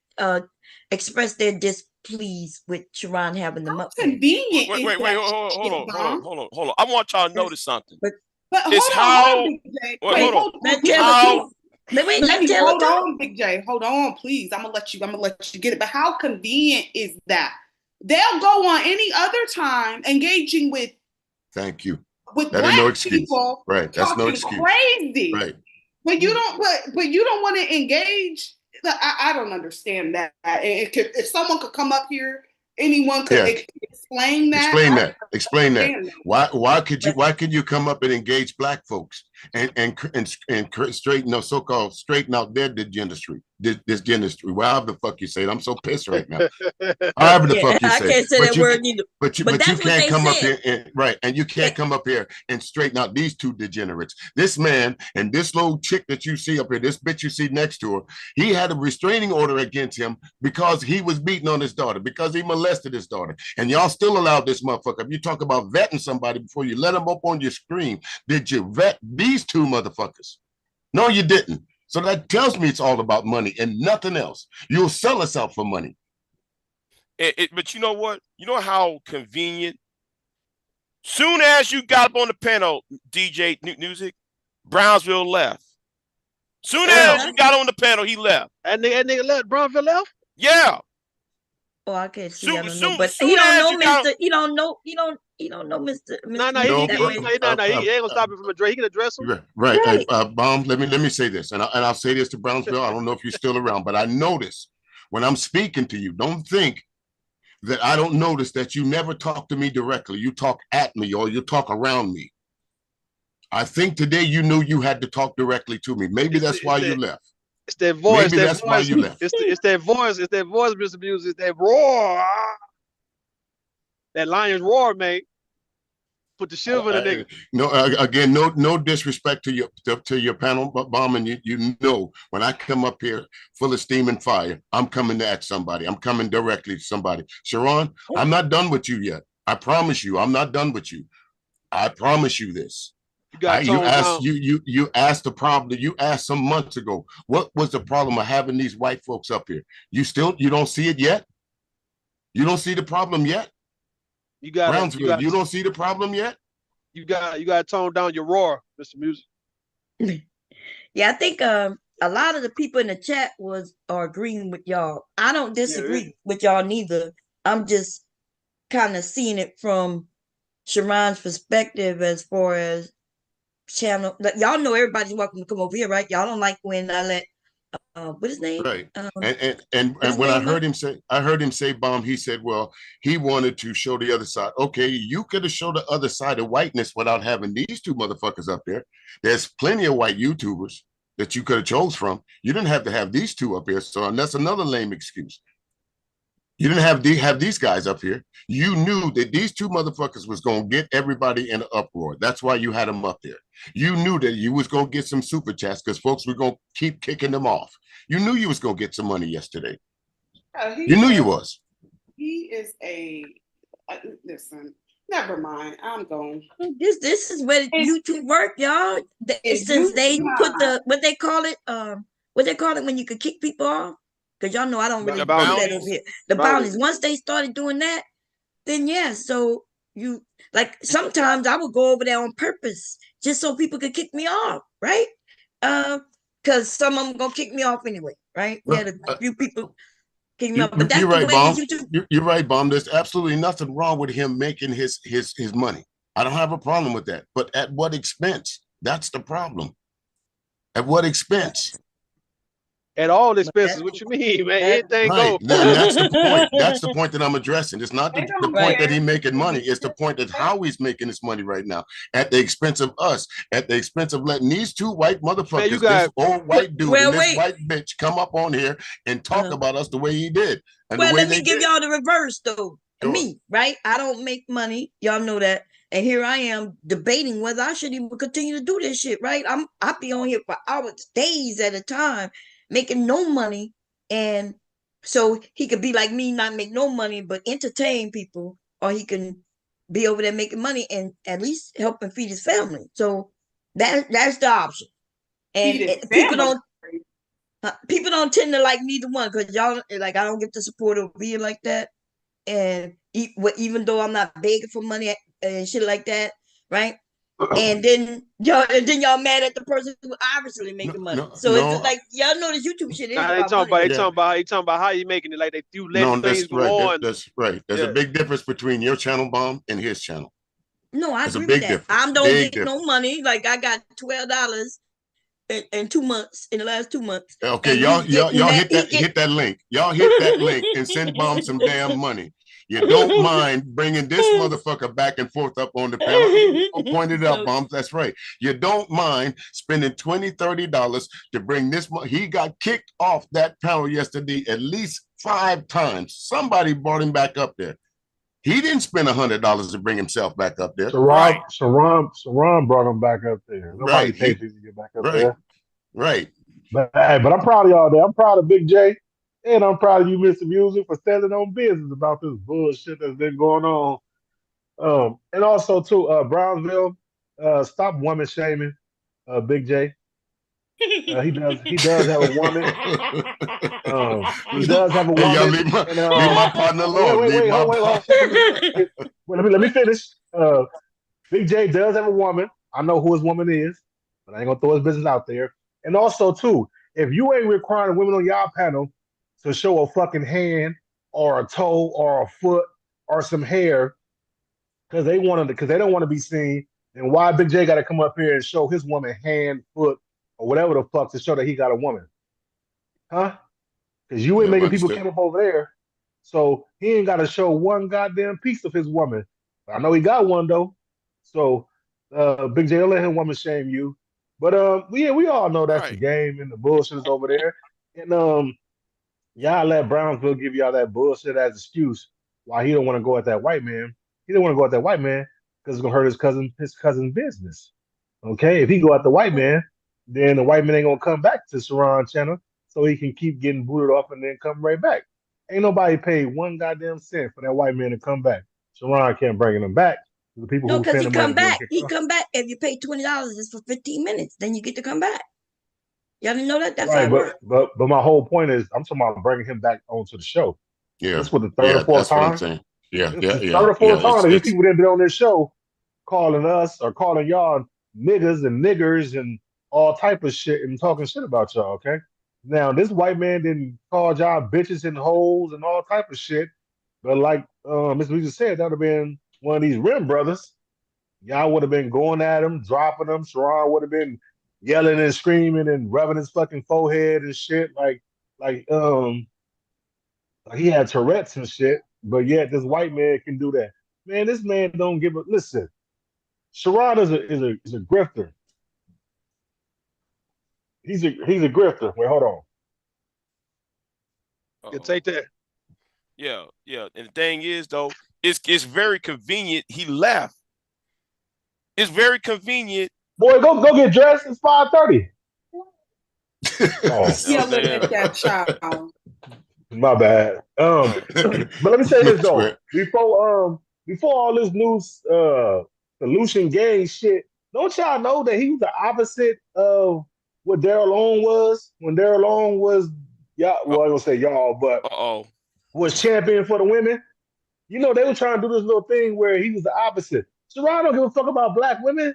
Speaker 2: expressed their displeased with Sharon having them up there.
Speaker 13: Convenient.
Speaker 12: Wait, hold on. I want y'all to notice something.
Speaker 13: But
Speaker 12: it's
Speaker 13: hold on, Big J. Hold on, please. I'm gonna let you get it. But how convenient is that? They'll go on any other time engaging with.
Speaker 17: Thank you.
Speaker 13: With
Speaker 17: that
Speaker 13: black
Speaker 17: is no excuse.
Speaker 13: People,
Speaker 17: right? That's no excuse.
Speaker 13: Crazy.
Speaker 17: Right.
Speaker 13: But you don't. But you don't want to engage. I don't understand that. If someone could come up here, anyone could explain that.
Speaker 17: Explain that. Why could you come up and engage black folks and straighten out their degeneracy? This dentistry. However the fuck you say it. I'm so pissed right now. However the fuck you say it.
Speaker 2: I can't say that word either.
Speaker 17: But you can't come up here and you can't come up here and straighten out these two degenerates. This man and this little chick that you see up here, this bitch you see next to her, he had a restraining order against him because he was beating on his daughter, because he molested his daughter. And y'all still allowed this motherfucker. If you talk about vetting somebody before you let him up on your screen, did you vet these two motherfuckers? No, you didn't. So that tells me it's all about money and nothing else. You'll sell us out for money.
Speaker 12: But you know what? You know how convenient Soon as you got up on the panel, DJ Music, Brownsville left. Soon as you got on the panel, he left.
Speaker 8: And nigga left. Brownsville left.
Speaker 12: Yeah.
Speaker 2: Oh, I can't see. I don't know,
Speaker 12: Soon
Speaker 2: but he don't
Speaker 12: as
Speaker 2: know
Speaker 12: you got
Speaker 2: Mr. He don't know. He don't know Mr.
Speaker 8: No,
Speaker 2: Mr.
Speaker 8: he
Speaker 2: Music that way.
Speaker 8: ain't gonna stop him from address. He can address him.
Speaker 17: Right.
Speaker 2: Right.
Speaker 17: Bomb, let me say this, and I'll say this to Brownsville. I don't know if you're still around, but I notice when I'm speaking to you, don't think that I don't notice that you never talk to me directly. You talk at me or you talk around me. I think today you knew you had to talk directly to me. Maybe that's why you left.
Speaker 8: It's that voice.
Speaker 17: Maybe that's why you left.
Speaker 8: It's that voice. It's that voice, Mr. Music. It's that roar. That lion's roar, mate. Put the shiver in the nigga.
Speaker 17: No, again, no disrespect to your panel, Bomb, and you know when I come up here full of steam and fire, I'm coming at somebody. I'm coming directly to somebody. Sharon, I'm not done with you yet. I promise you, I'm not done with you. I promise you this. You asked the problem. You asked some months ago. What was the problem of having these white folks up here? You don't see it yet? You don't see the problem yet? Brownsville, you don't see the problem yet?
Speaker 8: You got to tone down your roar, Mr. Music.
Speaker 2: Yeah, I think a lot of the people in the chat are agreeing with y'all. I don't disagree with y'all neither. I'm just kind of seeing it from Sharon's perspective as far as channel. Y'all know everybody's welcome to come over here, right? Y'all don't like when I let what his name?
Speaker 17: Right. And when I heard him say, Bomb, he said, well, he wanted to show the other side. Okay, you could have showed the other side of whiteness without having these two motherfuckers up there. There's plenty of white YouTubers that you could have chose from. You didn't have to have these two up here. So, and that's another lame excuse. You didn't have these guys up here. You knew that these two motherfuckers was going to get everybody in an uproar. That's why you had them up there. You knew that you was going to get some super chats because folks were going to keep kicking them off. You knew you was going to get some money yesterday. You knew you was.
Speaker 13: He is listen, never mind. I'm going.
Speaker 2: This is where YouTube work, y'all. Since they put what they call it when you could kick people off. Because y'all know I don't really do that over here. The boundaries. Once they started doing that, then yeah. So you sometimes I would go over there on purpose just so people could kick me off, right? Because some of them gonna kick me off anyway, right? We had a few people kick me off, but that's
Speaker 17: you're
Speaker 2: the
Speaker 17: right,
Speaker 2: way
Speaker 17: Bomb.
Speaker 2: YouTube.
Speaker 17: You're right, Bomb. There's absolutely nothing wrong with him making his money. I don't have a problem with that. But at what expense? That's the problem. At what expense?
Speaker 8: At all expenses. What you mean, man? Anything
Speaker 17: right.
Speaker 8: go.
Speaker 17: That's the point. That's the point that I'm addressing. It's not the point that he's making money. It's the point that how he's making his money right now at the expense of us, at the expense of letting these two white motherfuckers, this old white dude and this white bitch come up on here and talk about us the way he did. And
Speaker 2: well, let me give y'all the reverse though. Sure. Me, right? I don't make money. Y'all know that. And here I am debating whether I should even continue to do this shit, right? I be on here for hours, days at a time, making no money, and so he could be like me, not make no money but entertain people, or he can be over there making money and at least help and feed his family. So that's the option. And people don't tend to like neither one, because y'all I don't get the support over here like that. And even though I'm not begging for money and shit like that, right? And then y'all mad at the person who obviously making money. It's like y'all know this YouTube shit is
Speaker 8: they talking about how you making it. Like they do let things go on.
Speaker 17: That's right. There's a big difference between your channel, Bomb, and his channel.
Speaker 2: No, I agree with that. I don't get no money. Like I got $12 in 2 months, in the last 2 months.
Speaker 17: Okay, y'all hit that link. Y'all hit that link and send Bomb some damn money. You don't mind bringing this motherfucker back and forth up on the panel. Pointed out, Bomb. That's right. You don't mind spending $20, $30 to bring this. He got kicked off that panel yesterday at least 5 times. Somebody brought him back up there. He didn't spend $100 to bring himself back up there.
Speaker 18: Sharon brought him back up there. Nobody pays him to get back up there.
Speaker 17: Right.
Speaker 18: But I'm proud of y'all there. I'm proud of Big J. And I'm proud of you, Mr. Music, for standing on business about this bullshit that's been going on. And also, too, Brownsville, stop woman shaming Big J. He does have a woman. He does have a woman.
Speaker 17: Y'all leave my partner alone.
Speaker 18: Wait. Let me finish. Big J does have a woman. I know who his woman is, but I ain't gonna throw his business out there. And also, too, if you ain't requiring women on y'all panel to show a fucking hand or a toe or a foot or some hair because they don't want to be seen, then why Big J got to come up here and show his woman hand, foot, or whatever the fuck to show that he got a woman? Huh? Because you ain't
Speaker 17: Yeah,
Speaker 18: making people
Speaker 17: understood.
Speaker 18: come up over there. So he ain't got to show one goddamn piece of his woman. I know he got one though. So Big J, don't let him woman shame you. But we all know that's the
Speaker 12: Right.
Speaker 18: game and the bullshit is over there. And y'all let Brownsville give y'all that bullshit as excuse why he don't want to go at that white man. He don't want to go at that white man because it's gonna hurt his cousin's business. Okay, if he go at the white man, then the white man ain't gonna come back to Saran channel so he can keep getting booted off and then come right back. Ain't nobody paid one goddamn cent for that white man to come back. Saran can't bring him back. The people
Speaker 2: No,
Speaker 18: who
Speaker 2: because
Speaker 18: paying
Speaker 2: he
Speaker 18: the money
Speaker 2: come
Speaker 18: to get
Speaker 2: back.
Speaker 18: kicked
Speaker 2: He
Speaker 18: off.
Speaker 2: come back. If you pay $20, it's for 15 minutes. Then you get to come back. Y'all didn't know that? That's how
Speaker 18: Right,
Speaker 2: it
Speaker 18: but
Speaker 2: works.
Speaker 18: but my whole point is I'm talking about bringing him back onto the show.
Speaker 17: Yeah,
Speaker 18: This was the third or
Speaker 17: yeah,
Speaker 18: fourth
Speaker 17: that's what I'm
Speaker 18: time.
Speaker 17: saying. Yeah,
Speaker 18: This
Speaker 17: yeah,
Speaker 18: is the
Speaker 17: yeah,
Speaker 18: third or
Speaker 17: yeah.
Speaker 18: fourth time that these
Speaker 17: It's
Speaker 18: people that been on this show calling us or calling y'all niggas and niggers and all type of shit and talking shit about y'all, okay? Now this white man didn't call y'all bitches and hoes and all type of shit. But like Mr. Lee just said, that would have been one of these Rim brothers. Y'all would have been going at him, dropping him. Sharon would have been yelling and screaming and rubbing his fucking forehead and shit like like he had Tourette's and shit, but yet this white man can do that. Man, this man don't give a listen. Sherrod is a grifter. He's a grifter. Wait, hold on.
Speaker 8: You
Speaker 12: Uh-oh.
Speaker 8: take that.
Speaker 12: Yeah, yeah. And the thing is, though, it's very convenient. He left. It's very convenient.
Speaker 18: Boy, go get dressed. It's 5:30. Oh,
Speaker 12: You know what I'm
Speaker 13: Yelling
Speaker 12: saying?
Speaker 13: at that child.
Speaker 18: my bad. But let me say this though.
Speaker 17: Swear.
Speaker 18: Before all this new solution gang shit, don't y'all know that he was the opposite of what Daryl Long was when Daryl Long was y'all? Well, I don't say y'all, but
Speaker 12: Uh-oh.
Speaker 18: was champion for the women. You know, they were trying to do this little thing where he was the opposite. Sherrod don't give a fuck about black women.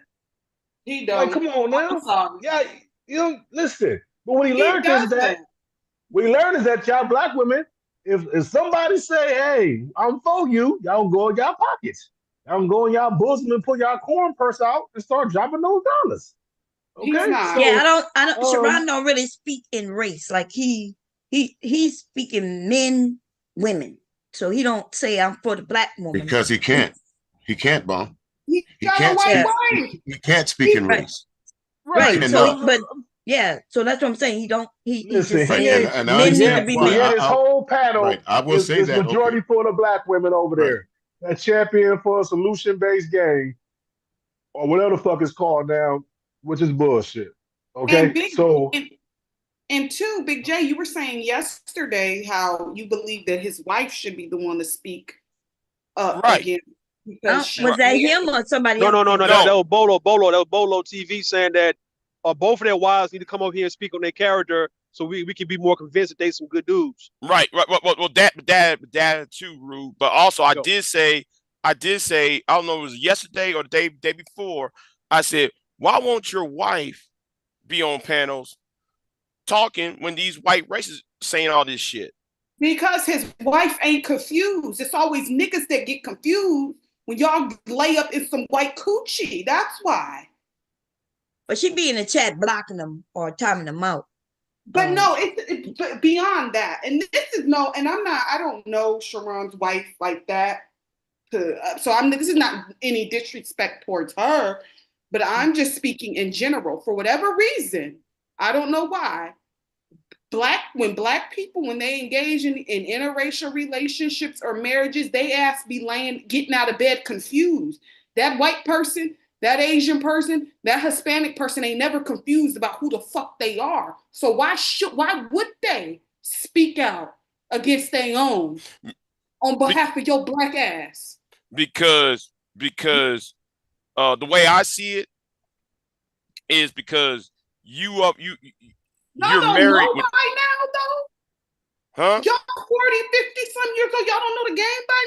Speaker 13: He
Speaker 18: Like,
Speaker 13: don't.
Speaker 18: come on
Speaker 13: I'm
Speaker 18: now.
Speaker 13: sorry.
Speaker 18: Yeah, you know, listen. But what he
Speaker 13: He
Speaker 18: learned is that
Speaker 13: doesn't.
Speaker 18: y'all black women, if somebody say, hey, I'm for you, y'all go in y'all pockets. Y'all go in y'all bosom and pull y'all corn purse out and start dropping those dollars.
Speaker 13: He's
Speaker 18: Okay?
Speaker 13: not.
Speaker 2: Yeah,
Speaker 18: So
Speaker 2: I don't. Sharon don't really speak in race. Like he's speaking men, women. So he don't say I'm for the black woman.
Speaker 17: because he can't. He can't, Bone.
Speaker 13: He
Speaker 17: He
Speaker 13: got a
Speaker 17: can't
Speaker 13: white
Speaker 2: Yeah,
Speaker 17: speak.
Speaker 13: wife.
Speaker 17: He can't speak
Speaker 13: He,
Speaker 17: in
Speaker 2: right,
Speaker 17: race. He
Speaker 2: right.
Speaker 18: right.
Speaker 2: So,
Speaker 17: cannot.
Speaker 2: but yeah, so that's what I'm saying. He don't. He
Speaker 18: Listen,
Speaker 2: just
Speaker 17: Right,
Speaker 18: he
Speaker 2: say
Speaker 18: ain't
Speaker 17: and I
Speaker 2: men need to
Speaker 18: yet,
Speaker 17: understand
Speaker 2: be
Speaker 18: but
Speaker 17: why.
Speaker 2: men.
Speaker 18: yet his whole panel
Speaker 17: Right. I will
Speaker 18: is
Speaker 17: say that. Okay.
Speaker 18: majority full of black women over
Speaker 17: Right.
Speaker 18: there. That champion for a solution-based game or whatever the fuck it's called now, which is bullshit.
Speaker 13: and
Speaker 18: Okay?
Speaker 13: big
Speaker 18: So
Speaker 13: and two, Big J, you were saying yesterday how you believe that his wife should be the one to speak up
Speaker 12: Right.
Speaker 13: again because
Speaker 2: Was
Speaker 13: she's
Speaker 2: that
Speaker 13: married.
Speaker 2: him or somebody
Speaker 8: No,
Speaker 2: else
Speaker 8: no, no,
Speaker 2: said
Speaker 8: no.
Speaker 2: that?
Speaker 8: That
Speaker 12: No.
Speaker 8: was Bolo, Bolo. That was Bolo TV saying that both of their wives need to come over here and speak on their character so we can be more convinced that they some good dudes.
Speaker 12: Right. Right. Well, that too, Rude. But also, I
Speaker 8: Yo,
Speaker 12: did say, I don't know, it was yesterday or the day before. I said, why won't your wife be on panels talking when these white racists saying all this shit?
Speaker 13: Because his wife ain't confused. It's always niggas that get confused when y'all lay up in some white coochie. That's why.
Speaker 2: But she be in the chat blocking them or timing them out.
Speaker 13: But no, it's beyond that. And this is no, and I don't know Sharon's wife like that. This is not any disrespect towards her, but I'm just speaking in general. For whatever reason, I don't know why. When black people, when they engage in interracial relationships or marriages, they ask to be getting out of bed confused. That white person, that Asian person, that Hispanic person ain't never confused about who the fuck they are. So why would they speak out against their own on behalf of your black ass?
Speaker 12: Because the way I see it is because
Speaker 13: Y'all
Speaker 12: you're
Speaker 13: don't
Speaker 12: married
Speaker 13: know
Speaker 12: with,
Speaker 13: by now, though.
Speaker 12: huh?
Speaker 13: Y'all 40, 50 some years old. Y'all don't know the game by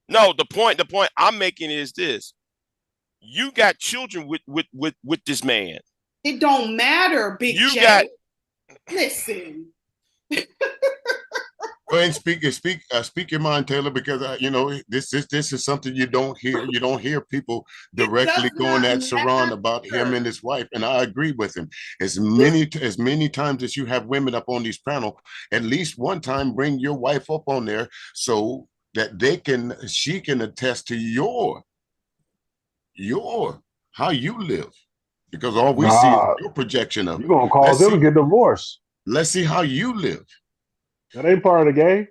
Speaker 13: now.
Speaker 12: No, the point I'm making is this. You got children with this man.
Speaker 13: It don't matter, Big
Speaker 12: You
Speaker 13: J.
Speaker 12: got.
Speaker 13: Listen.
Speaker 17: Go ahead and speak your mind, Taylor, because this is something you don't hear. You don't hear people directly going at Saran about him and his wife, and I agree with him. As many times as you have women up on these panel, at least one time bring your wife up on there so that she can attest to your how you live, because all we see is
Speaker 18: Nah,
Speaker 17: your projection of
Speaker 18: you
Speaker 17: it.
Speaker 18: gonna cause them to get divorced.
Speaker 17: Let's see how you live.
Speaker 18: That ain't part of the game.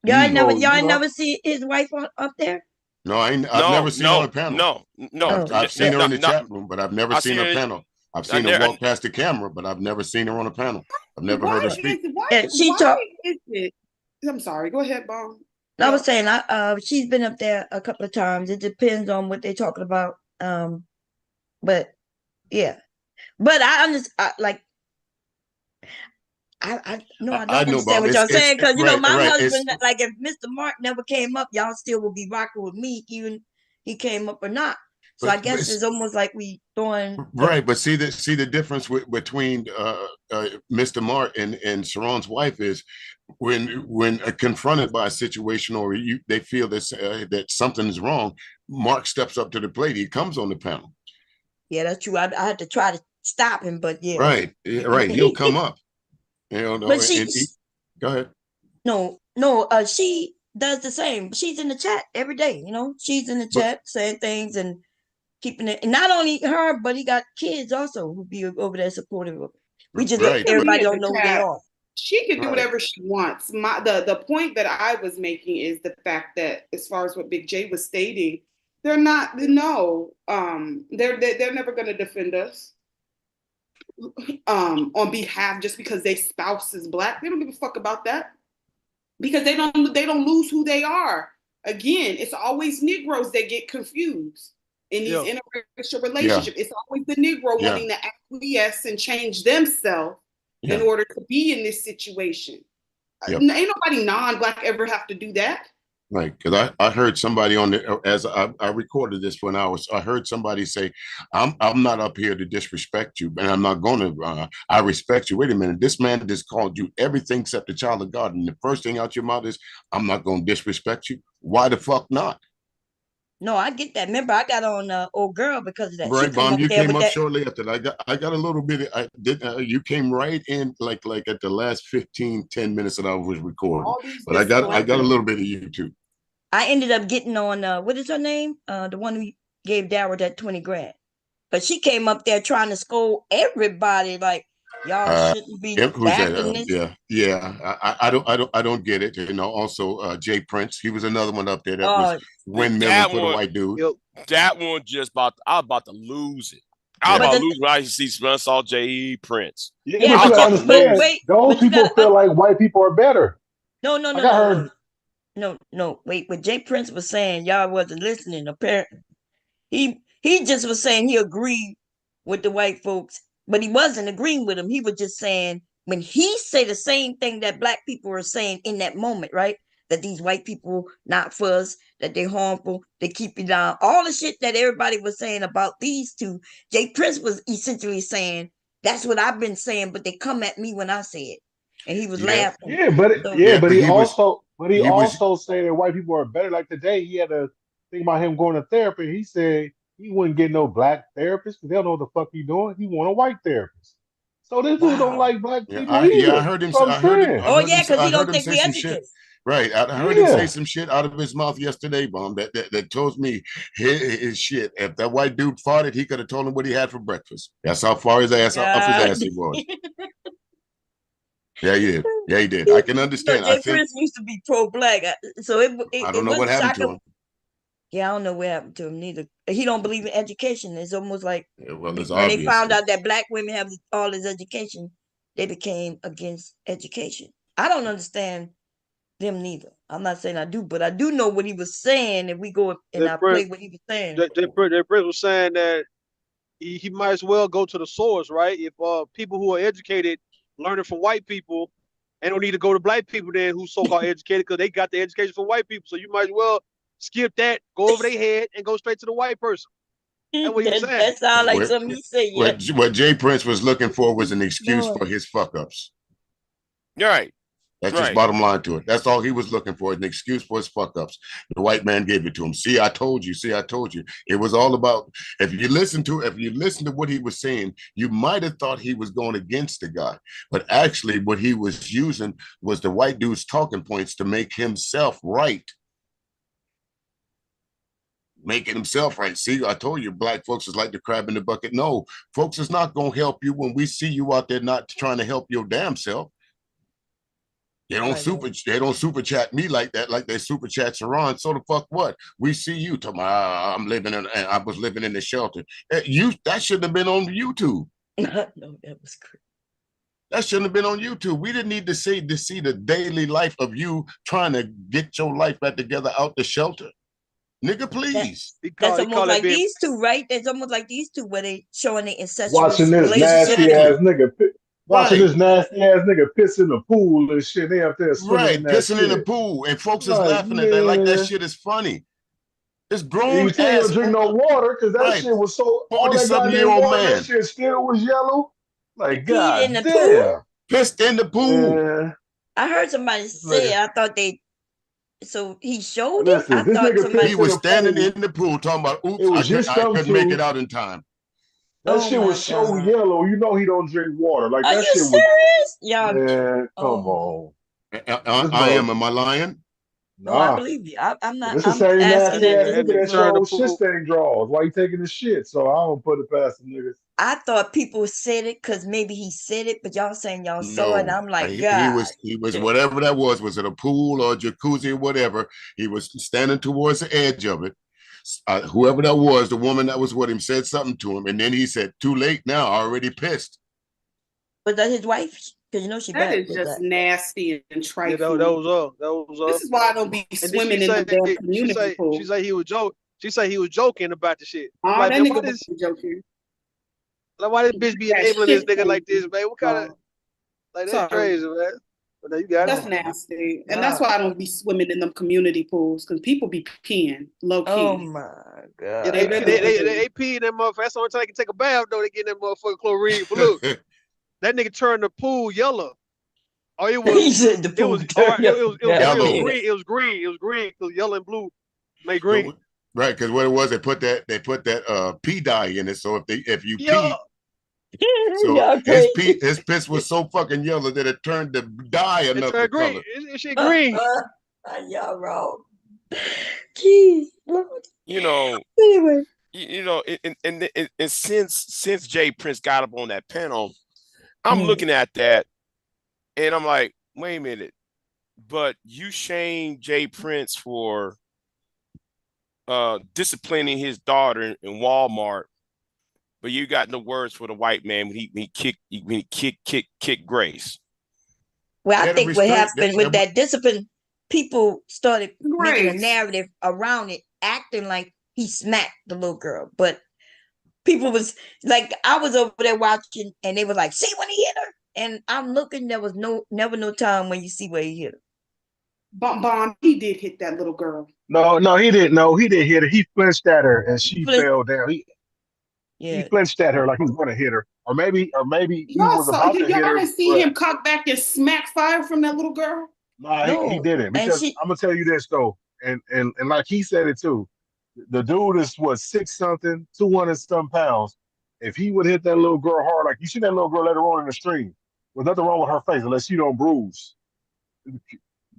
Speaker 2: Y'all never see his wife up there?
Speaker 17: No, I've never seen her on a panel.
Speaker 12: No.
Speaker 17: I've seen her in the chat room, but I've never seen her
Speaker 12: her
Speaker 17: panel. I've seen her walk past the camera, but I've never seen her on a panel. I've never heard her speak.
Speaker 13: Why is it? I'm sorry. Go ahead, Bob.
Speaker 2: I was saying, she's been up there a couple of times. It depends on what they're talking about. But yeah, but I understand. I don't understand what y'all saying, because my husband, like, if Mr. Mark never came up, y'all still would be rocking with me, even he came up or not. So I guess it's almost like we throwing
Speaker 17: right. But see the difference between Mr. Mark and Sharon's wife is when confronted by a situation or they feel that something is wrong, Mark steps up to the plate. He comes on the panel.
Speaker 2: Yeah, that's true. I had to try to stop him, but yeah.
Speaker 17: Right. He'll come up.
Speaker 2: But
Speaker 17: go ahead.
Speaker 2: No, she does the same. She's in the chat every day. She's in the chat saying things and keeping it. And not only her, but he got kids also who be over there supportive of it. We just everybody don't know who they are.
Speaker 13: She can do whatever she wants. The point that I was making is the fact that, as far as what Big J was stating, they're not. No, they're never going to defend us. On behalf, just because their spouse is Black, they don't give a fuck about that, because they don't lose who they are. Again, it's always Negroes that get confused in these interracial relationships. It's always the Negro wanting to acquiesce and change themselves in order to be in this situation. Ain't nobody non-Black ever have to do that.
Speaker 17: Right, because I heard somebody on the, as I recorded this when I heard somebody say, I'm not up here to disrespect you, and I'm not going to. I respect you. Wait a minute, this man just called you everything except a child of God, and the first thing out your mouth is, I'm not going to disrespect you. Why the fuck not?
Speaker 2: No, I get that. Remember, I got on Old Girl because of that.
Speaker 17: Right, Bomb. You came up shortly after that. I got a little bit. You came right in like at the last 10 minutes that I was recording. But I got a little bit of you too.
Speaker 2: I ended up getting on what is her name? The one who gave Dara that 20 grand. But she came up there trying to scold everybody, like, y'all shouldn't be backing this.
Speaker 17: I don't get it. Also Jay Prince, he was another one up there that was windmilling for the white dude.
Speaker 12: That one I was about to lose it. I was about to lose when I saw Jay Prince.
Speaker 18: Yeah, but you gotta understand, those people feel like white people are better.
Speaker 2: No. Wait, what Jay Prince was saying, y'all wasn't listening. Apparently, he just was saying he agreed with the white folks, but he wasn't agreeing with them. He was just saying, when he say the same thing that Black people are saying in that moment, right? That these white people not for us, that they're harmful, they keep you down. All the shit that everybody was saying about these two, Jay Prince was essentially saying, that's what I've been saying, but they come at me when I say it. And he was laughing.
Speaker 18: Yeah, but he also said that white people are better. Like today, he had a thing about him going to therapy. He said he wouldn't get no Black therapist because they don't know what the fuck he doing. He want a white therapist. So this dude don't like Black people either.
Speaker 17: I heard him. Because
Speaker 2: he don't think we educated.
Speaker 17: Right, I heard him say some shit out of his mouth yesterday, Bomb. That tells me his shit. If that white dude farted, he could have told him what he had for breakfast. That's how far his ass up his ass he was. Yeah, he did. I can understand.
Speaker 2: Jay Prince used to be pro-Black, so
Speaker 17: I don't know what happened to him.
Speaker 2: Yeah, I don't know what happened to him neither. He don't believe in education. It's almost like
Speaker 17: when
Speaker 2: they found out that Black women have all this education, they became against education. I don't understand them neither. I'm not saying I do, but I do know what he was saying. If we go and I play what he was saying,
Speaker 8: Jay Prince was saying that he might as well go to the source, right? If people who are educated learning from white people, and don't need to go to Black people then who so-called educated, because they got the education from white people. So you might as well skip that, go over their head, and go straight to the white person. That's what he was saying.
Speaker 2: That sounds like something you say. Yeah.
Speaker 17: What Jay Prince was looking for was an excuse for his fuck ups.
Speaker 12: Right.
Speaker 17: That's just bottom line to it. That's all he was looking for, an excuse for his fuck ups. The white man gave it to him. See, I told you. See, I told you. It was all about, if you listen to what he was saying, you might have thought he was going against the guy. But actually what he was using was the white dude's talking points to make himself right. Making himself right. See, I told you, black folks is like the crab in the bucket. No, folks is not going to help you when we see you out there not trying to help your damn self. They don't super chat me like that, like they super chat Sharon. So the fuck what? We see you talking about, I was living in the shelter. That shouldn't have been on YouTube.
Speaker 2: No, that was crazy.
Speaker 17: That shouldn't have been on YouTube. We didn't need to see the daily life of you trying to get your life back together out the shelter. Nigga, please.
Speaker 2: That's almost like these two, right? That's almost like these two where they showing the incestuous
Speaker 18: watching this
Speaker 2: relationship.
Speaker 18: nasty ass nigga. Watching this nasty ass nigga piss in the pool and shit. They up there swimming in that
Speaker 17: pissing
Speaker 18: shit.
Speaker 17: in the pool, and folks is
Speaker 18: Like,
Speaker 17: laughing at that like that
Speaker 18: man.
Speaker 17: shit is funny. It's
Speaker 18: And
Speaker 17: grown
Speaker 18: you still don't drink no water because that shit was so all that goddamn
Speaker 17: 40-something-year-old
Speaker 18: water,
Speaker 17: man.
Speaker 18: that shit still was yellow. Like, god
Speaker 2: in the
Speaker 18: damn.
Speaker 2: pool?
Speaker 17: Pissed in the pool.
Speaker 18: Man.
Speaker 2: I heard somebody say, I thought they, so he showed it?
Speaker 18: Listen,
Speaker 2: I
Speaker 18: this
Speaker 2: thought
Speaker 18: nigga
Speaker 2: somebody.
Speaker 17: He was standing in the pool talking about, oops,
Speaker 18: It was just
Speaker 17: I
Speaker 18: come
Speaker 17: couldn't make
Speaker 18: to.
Speaker 17: it out in time.
Speaker 18: That
Speaker 2: Oh
Speaker 18: shit
Speaker 2: my
Speaker 18: was so
Speaker 2: God.
Speaker 18: yellow. You know he don't drink water. Like
Speaker 2: Are
Speaker 18: that
Speaker 2: you
Speaker 18: shit was.
Speaker 2: serious? Y'all.
Speaker 18: Man, come
Speaker 2: Oh.
Speaker 18: on.
Speaker 17: I am. Am I lying?
Speaker 2: No, I
Speaker 18: Nah.
Speaker 2: believe you. I'm not.
Speaker 18: This the
Speaker 2: I'm
Speaker 18: same
Speaker 2: asking
Speaker 18: nasty ass
Speaker 2: that.
Speaker 18: nigga that showed shit stain draws while he taking the shit. So I don't put it past the niggas.
Speaker 2: I thought people said it because maybe he said it, but y'all saying y'all saw it. And
Speaker 17: No,
Speaker 2: I'm like,
Speaker 17: he
Speaker 2: God.
Speaker 17: was whatever that was it a pool or a jacuzzi or whatever? He was standing towards the edge of it. Whoever that was, the woman that was with him said something to him, and then he said, "Too late now, already pissed."
Speaker 2: Was that his wife? Because you know she
Speaker 13: That
Speaker 2: back
Speaker 13: is
Speaker 2: with
Speaker 13: just
Speaker 2: that.
Speaker 13: nasty and trifling.
Speaker 8: Yeah, that was
Speaker 13: This is why I don't be swimming in the damn community pool.
Speaker 8: She say he was joking. She say he was joking about the shit.
Speaker 13: Oh,
Speaker 8: Like,
Speaker 13: that
Speaker 8: man,
Speaker 13: nigga was joking.
Speaker 8: Like, why this bitch be enabling this nigga like this, man? What kind of, like, that's
Speaker 13: Sorry.
Speaker 8: crazy, man. But no, you got
Speaker 13: That's
Speaker 8: it.
Speaker 13: nasty. And that's why I don't be swimming in them community pools, because people be peeing low key.
Speaker 2: Oh my God.
Speaker 8: Yeah, they pee in that motherfucker. That's the only time they can take a bath, though. They get in that motherfucking chlorine. But look, that nigga turned the pool yellow. Oh, it was.
Speaker 2: He said the pool turned yellow.
Speaker 8: Green. It was green because yellow and blue make green.
Speaker 17: Right, because what it was, they put that pee dye in it. So if you pee, so his piss was so fucking yellow that it turned the dye another color.
Speaker 8: It shit green.
Speaker 2: Y'all wrong. Jeez.
Speaker 12: You know.
Speaker 2: Anyway.
Speaker 12: You know, and since Jay Prince got up on that panel, I'm looking at that, and I'm like, wait a minute, but you shame Jay Prince for disciplining his daughter in Walmart, but you got no words for the white man when he kicked Grace.
Speaker 2: Well, I think what happened with that discipline, people started making a narrative around it, acting like he smacked the little girl. But people was like, I was over there watching, and they were like, see when he hit her? And I'm looking, there was never no time when you see where he hit her.
Speaker 13: Bomb, he did hit that little girl.
Speaker 18: No, he didn't. No, he didn't hit her. He flinched at her and she fell down. He flinched at her like he was going to hit her. Or maybe he was about to hit her.
Speaker 13: Y'all didn't see him cock back and smack fire from that little girl?
Speaker 18: No, he didn't. Because I'm going to tell you this, though. And like he said it, too. The dude is, 6-something, 200-some pounds. If he would hit that little girl hard, like you see that little girl later on in the stream, there's nothing wrong with her face unless she don't bruise.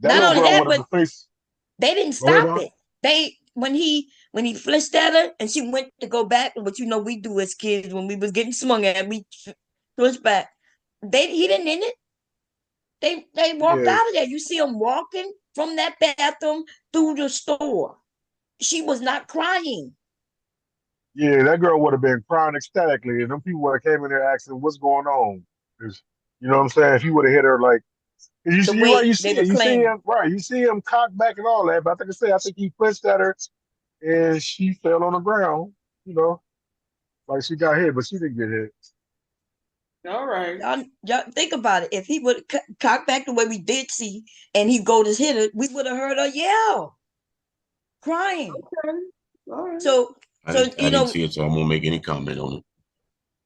Speaker 2: Not only that, but they didn't stop it. They when he flinched at her and she went to go back, what you know we do as kids when we was getting swung at, we flinched back. He didn't end it. They walked out of there. You see them walking from that bathroom through the store. She was not crying.
Speaker 18: Yeah, that girl would have been crying ecstatically, and them people would have came in there asking, "What's going on?" You know what I'm saying? If he would have hit her like, you see him cock back and all that. But I think he flinched at her, and she fell on the ground. You know, like she got hit, but she didn't get hit.
Speaker 13: All right,
Speaker 2: y'all think about it. If he would cock back the way we did see, and he go to hit her, we would have heard her yell. crying.
Speaker 13: Okay. All right.
Speaker 2: So
Speaker 17: I
Speaker 2: so
Speaker 17: didn't, I didn't see it, so I won't make any comment on it.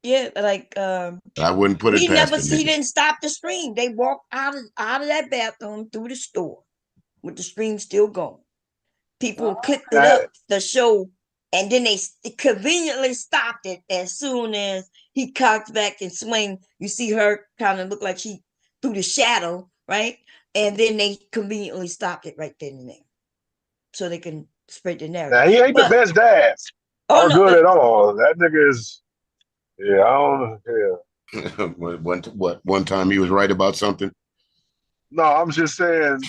Speaker 2: yeah, like
Speaker 17: I wouldn't put it
Speaker 2: he
Speaker 17: past
Speaker 2: never
Speaker 17: the
Speaker 2: he
Speaker 17: nigga.
Speaker 2: didn't stop the stream. They walked out of that bathroom through the store with the stream still going. People clicked it up, the show, and then they conveniently stopped it as soon as he cocked back and swing. You see her kind of look like she through the shadow, right? And then they conveniently stopped it right then and there, so they can spread the narrative.
Speaker 18: Now he ain't the best dad or
Speaker 2: no,
Speaker 18: good at all. That nigga is, yeah, I don't, yeah.
Speaker 17: One time he was right about something.
Speaker 18: No, I'm just saying.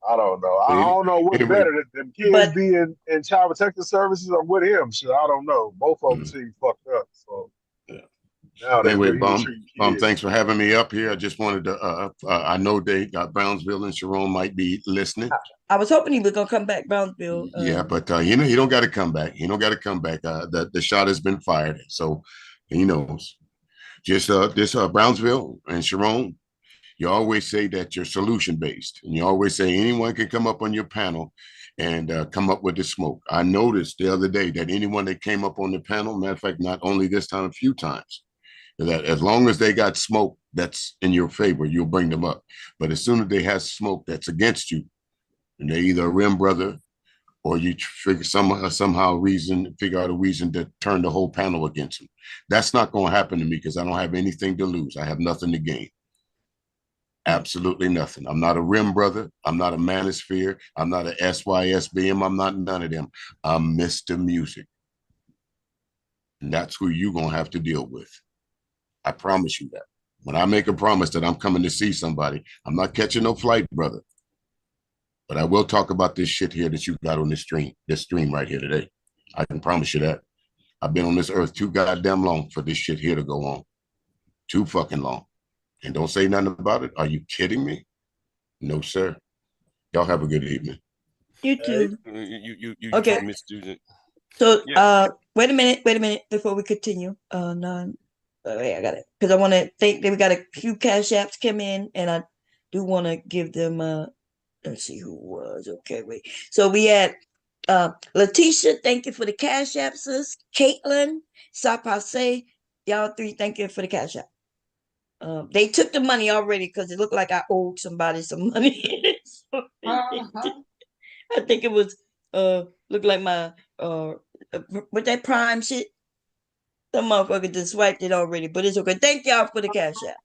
Speaker 18: I don't know. I don't know what's
Speaker 17: Anyway,
Speaker 18: better, them kids being in child protective services or with him. Shit, I don't know. Both of them seem fucked up. So nowadays,
Speaker 17: anyway,
Speaker 18: where you treat kids.
Speaker 17: thanks for having me up here. I just wanted to. I know they got Brownsville and Sharon might be listening.
Speaker 2: I was hoping he was gonna come back, Brownsville.
Speaker 17: Yeah, but he don't got to come back. He don't got to come back. The shot has been fired, so he knows. Just this Brownsville and Sharon. You always say that you're solution based, and you always say anyone can come up on your panel and come up with the smoke. I noticed the other day that anyone that came up on the panel, matter of fact, not only this time, a few times, that as long as they got smoke that's in your favor, you'll bring them up. But as soon as they have smoke that's against you, and they're either a rim brother or you figure figure out a reason to turn the whole panel against them. That's not going to happen to me because I don't have anything to lose. I have nothing to gain. Absolutely nothing. I'm not a rim brother. I'm not a manosphere. I'm not a SYSBM. I'm not none of them. I'm Mr. Music. And that's who you're going to have to deal with. I promise you that. When I make a promise that I'm coming to see somebody, I'm not catching no flight, brother. But I will talk about this shit here that you got on this stream right here today. I can promise you that. I've been on this earth too goddamn long for this shit here to go on. Too fucking long. And don't say nothing about it. Are you kidding me? No, sir. Y'all have a good evening.
Speaker 2: You too.
Speaker 12: You
Speaker 2: Okay.
Speaker 12: student.
Speaker 2: So wait a minute before we continue. No, wait, I got it. Because I want to think that we got a few cash apps come in, and I do want to give them let's see who was. Okay, wait. So we had Letitia, thank you for the cash app, sis. Caitlin, Sapase, y'all three, thank you for the cash app. They took the money already because it looked like I owed somebody some money. I think it was looked like my with that Prime shit. The motherfucker just swiped it already, but it's okay. Thank y'all for the cash app.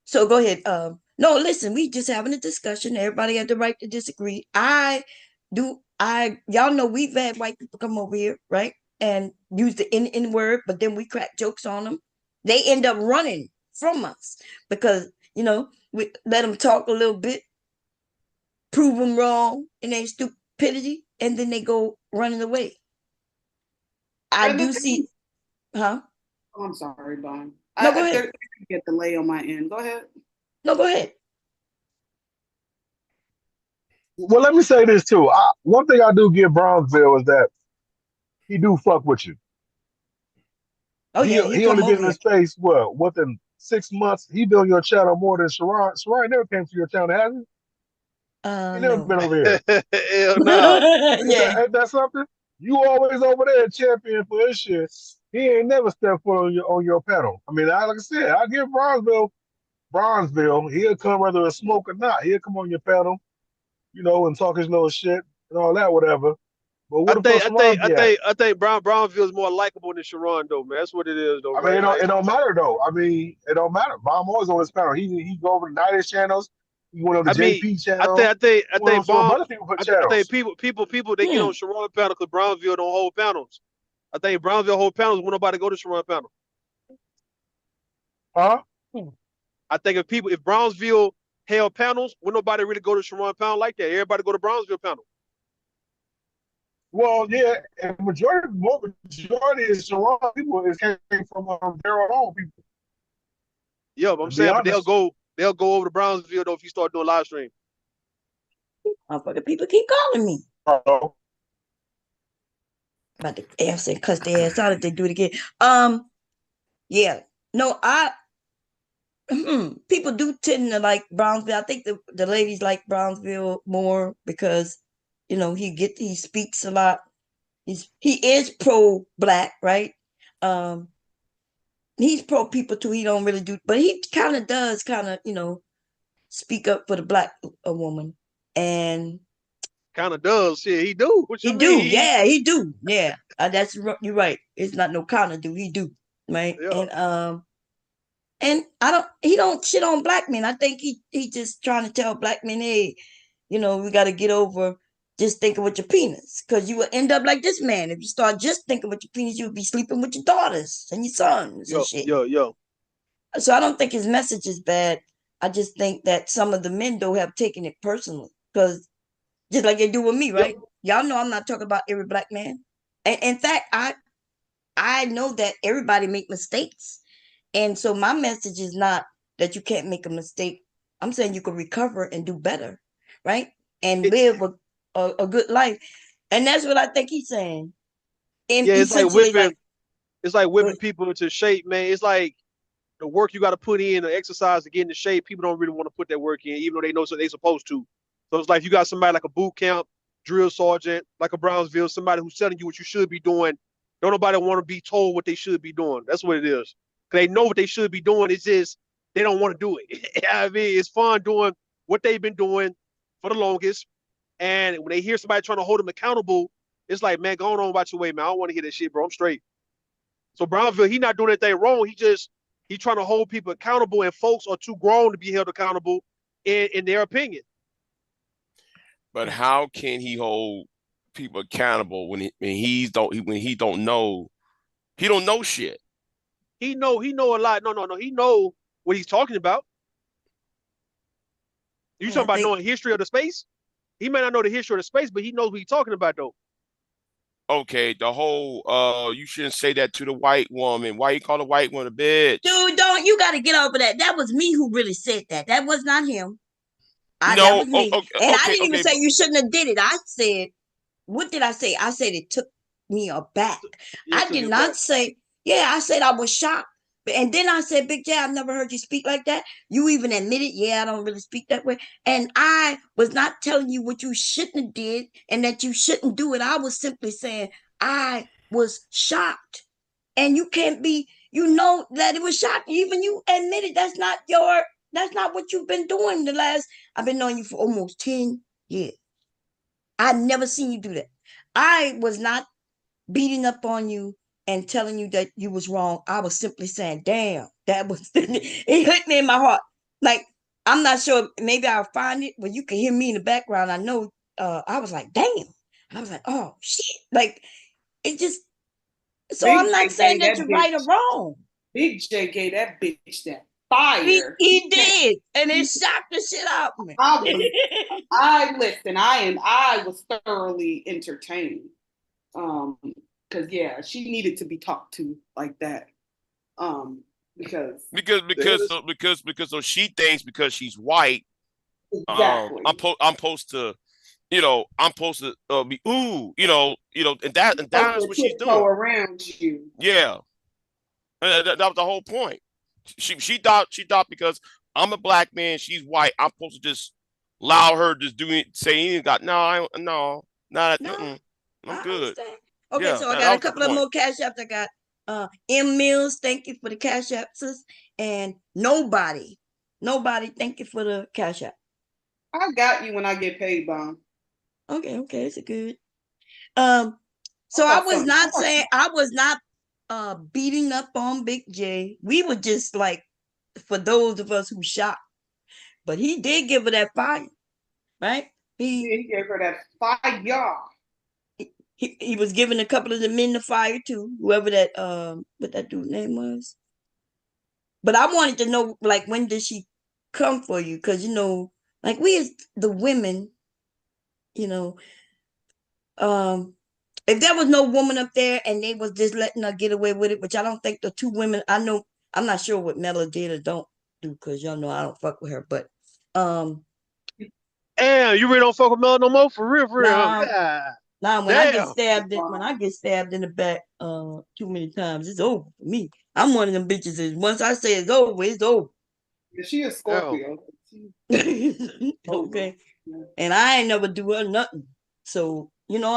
Speaker 2: So go ahead. No, listen, we just having a discussion. Everybody had the right to disagree. Y'all know we've had white people come over here, right? And use the N word, but then we crack jokes on them. They end up running from us because, we let them talk a little bit, prove them wrong in their stupidity, and then they go running away. I do see, huh?
Speaker 13: Oh, I'm sorry, Don.
Speaker 2: No, go ahead.
Speaker 13: There's a delay on my end. Go ahead.
Speaker 2: No, go ahead.
Speaker 18: Well, let me say this too. One thing I do give Brownsville is that he do fuck with you.
Speaker 2: Oh yeah,
Speaker 18: he only been in the space within 6 months. He been on your channel more than Sharon. Sharon never came to your channel, has he? He never been over here.
Speaker 8: Hell no.
Speaker 2: Yeah.
Speaker 18: Ain't that something? You always over there champion for this shit. He ain't never stepped foot on your panel. I mean, like I said, I give Bronzeville, he'll come whether it's smoke or not. He'll come on your panel, and talk his little shit and all that, whatever. But what
Speaker 8: I think Brownville is more likable than Sharon though, man. That's what it is though.
Speaker 18: I mean,
Speaker 8: right?
Speaker 18: it don't matter though. I mean, it don't matter. Bomb always on his panel. He go over the 90s channels. He went on the JP channel.
Speaker 8: I think Bomb. I think people they get on Sharon panel because Brownville don't hold panels. I think Brownville hold panels when nobody go to Sharon panel.
Speaker 18: Huh?
Speaker 8: I think if Brownsville held panels, would nobody really go to Sharon panel like that? Everybody go to Brownsville panel.
Speaker 18: Well, yeah, and majority is Sharon people came from their own people.
Speaker 8: Yeah, but I'm saying, but they'll go over to Brownsville though if you start doing live stream.
Speaker 2: Motherfucker, people keep calling me.
Speaker 18: Uh-oh.
Speaker 2: About to ass and cuss their ass out if they do it again. Yeah. No, people do tend to like Brownsville. I think the ladies like Brownsville more because he speaks a lot. He is pro black, right? Um, he's pro people too. He don't really do, but he kind of does speak up for the black woman, and
Speaker 8: kind of does. Shit, he do. What you
Speaker 2: he do,
Speaker 8: mean?
Speaker 2: yeah, he do, yeah. You're right. It's not no kind of do. He do, right?
Speaker 8: Yeah.
Speaker 2: And he don't shit on black men. I think he just trying to tell black men, hey, we got to get over just thinking with your penis, because you will end up like this man. If you start just thinking with your penis, you'll be sleeping with your daughters and your sons and shit.
Speaker 8: Yo.
Speaker 2: So I don't think his message is bad. I just think that some of the men though have taken it personally, because just like they do with me, right? Y'all know I'm not talking about every black man. And in fact, I know that everybody make mistakes. And so my message is not that you can't make a mistake. I'm saying you can recover and do better, right? And live a good life. And that's what I think he's saying. And
Speaker 8: Yeah,
Speaker 2: essentially,
Speaker 8: it's like whipping people into shape, man. It's like the work you got to put in, the exercise to get into shape. People don't really want to put that work in, even though they know so they're supposed to. So it's like you got somebody like a boot camp drill sergeant, like a Brownsville, somebody who's telling you what you should be doing. Don't nobody want to be told what they should be doing. That's what it is. They know what they should be doing. It's just they don't want to do it. I mean, it's fun doing what they've been doing for the longest. And when they hear somebody trying to hold them accountable, it's like, man, go on about your way, man. I don't want to hear that shit, bro. I'm straight. So Brownville, he not doing anything wrong. He trying to hold people accountable, and folks are too grown to be held accountable in their opinion.
Speaker 12: But how can he hold people accountable when he don't know shit?
Speaker 8: He know a lot. No. He know what he's talking about. You talking about knowing history of the space? He may not know the history of the space, but he knows what he's talking about, though.
Speaker 12: Okay, the whole you shouldn't say that to the white woman. Why you call the white woman a bitch?
Speaker 2: Dude, you got to get over that. That was me who really said that. That was not him.
Speaker 12: No,
Speaker 2: that was me.
Speaker 12: okay,
Speaker 2: I didn't even say you shouldn't have did it. I said, what did I say? I said it took me aback. I did not say, I said I was shocked. And then I said, Big J, I've never heard you speak like that. You even admitted, I don't really speak that way. And I was not telling you what you shouldn't have did and that you shouldn't do it. I was simply saying I was shocked. And you can't be, that it was shocking. Even you admitted that's not what you've been doing I've been knowing you for almost 10 years. I've never seen you do that. I was not beating up on you and telling you that you was wrong. I was simply saying, damn, that was, it hit me in my heart. Like, I'm not sure, maybe I'll find it, but you can hear me in the background. I know, I was like, damn. I was like, oh, shit. Like, it just, so
Speaker 13: Big
Speaker 2: I'm not
Speaker 13: J
Speaker 2: saying
Speaker 13: gave
Speaker 2: that you're right or wrong.
Speaker 13: Big J gave that bitch that fire.
Speaker 2: He did, and it shocked the shit out of me.
Speaker 13: I was thoroughly entertained. Because she needed to be talked to like that. Because
Speaker 12: so she thinks because she's white.
Speaker 13: Exactly.
Speaker 12: I'm supposed to be and that's what she's doing.
Speaker 13: Around you.
Speaker 12: Yeah. That was the whole point. She thought because I'm a black man, she's white, I'm supposed to just allow her to say anything. I'm good.
Speaker 2: Okay, so I got a couple of more cash apps. I got M Mills, thank you for the cash apps. And nobody, thank you for the cash app.
Speaker 13: I got you when I get paid, Bomb.
Speaker 2: Okay, it's a good. So I was not beating up on Big J. We were just like, for those of us who shot, but he did give her that fire, right?
Speaker 13: He gave her that fire.
Speaker 2: He was giving a couple of the men the fire too, whoever that what that dude's name was. But I wanted to know, like, when did she come for you? Because like we as the women, if there was no woman up there and they was just letting her get away with it, which I don't think the two women, I'm not sure what Mela did or don't do, because y'all know I don't fuck with her, but
Speaker 8: damn, you really don't fuck with Mela no more? For real?
Speaker 2: When I get stabbed in the back too many times, it's over for me. I'm one of them bitches that once I say it's over, it's over.
Speaker 13: She a Scorpio.
Speaker 2: Okay. And I ain't never do her nothing. So, you know,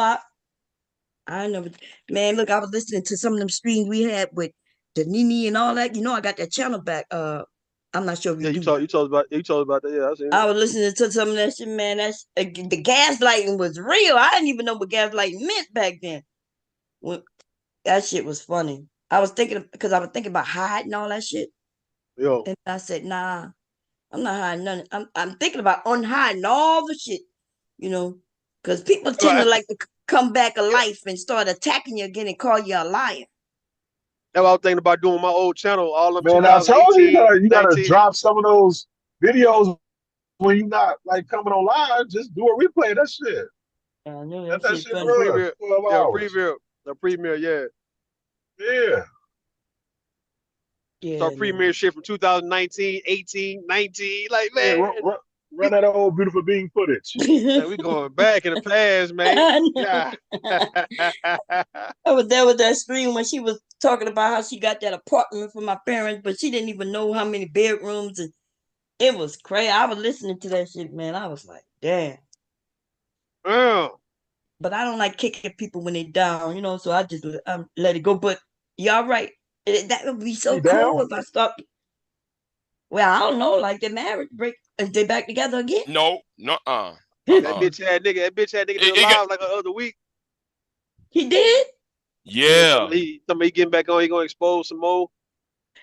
Speaker 2: I never, man, look, I was listening to some of them streams we had with the Nene and all that. You know, I got that channel back. I'm not sure if you
Speaker 8: Yeah,
Speaker 2: do.
Speaker 8: you told about that. Yeah, I seen it.
Speaker 2: I was listening to some of that shit, man. That's the gaslighting was real. I didn't even know what gaslighting meant back then. When that shit was funny. I was thinking because I was thinking about hiding all that shit.
Speaker 8: Yo.
Speaker 2: And I said, nah, I'm not hiding nothing. I'm thinking about unhiding all the shit, you know, because people tend to like to come back alive and start attacking you again and call you a liar.
Speaker 8: That's what I was thinking about doing my old channel, all of
Speaker 18: Man, I told you
Speaker 8: 2018,
Speaker 18: you gotta
Speaker 8: 19.
Speaker 18: drop some of those videos when you're not like coming on live. Just do a replay of that shit.
Speaker 2: I know
Speaker 18: Let
Speaker 2: that
Speaker 18: that
Speaker 2: shit
Speaker 18: shit
Speaker 2: funny.
Speaker 18: run.
Speaker 8: Premiere,
Speaker 18: 12
Speaker 8: yeah,
Speaker 18: hours.
Speaker 8: the premiere, yeah.
Speaker 18: Yeah.
Speaker 2: Yeah,
Speaker 8: Start premiere shit from 2019, 18, 19. Like,
Speaker 18: Yeah,
Speaker 8: man,
Speaker 18: run that old beautiful being footage.
Speaker 8: man, we going back in the past, man. Yeah.
Speaker 2: I was there with that stream when she was talking about how she got that apartment for my parents, but she didn't even know how many bedrooms, and it was crazy. I was listening to that shit, man. I was like, damn. But I don't like kicking people when they down, you know, so I just let it go. But y'all right. That would be so cool if I stopped. Well, I don't know, like the marriage break. Is they back together again?
Speaker 12: No, nuh-uh.
Speaker 8: That bitch had nigga did live like the other week.
Speaker 2: He did?
Speaker 12: Yeah.
Speaker 8: Somebody getting back on, he gonna expose some more.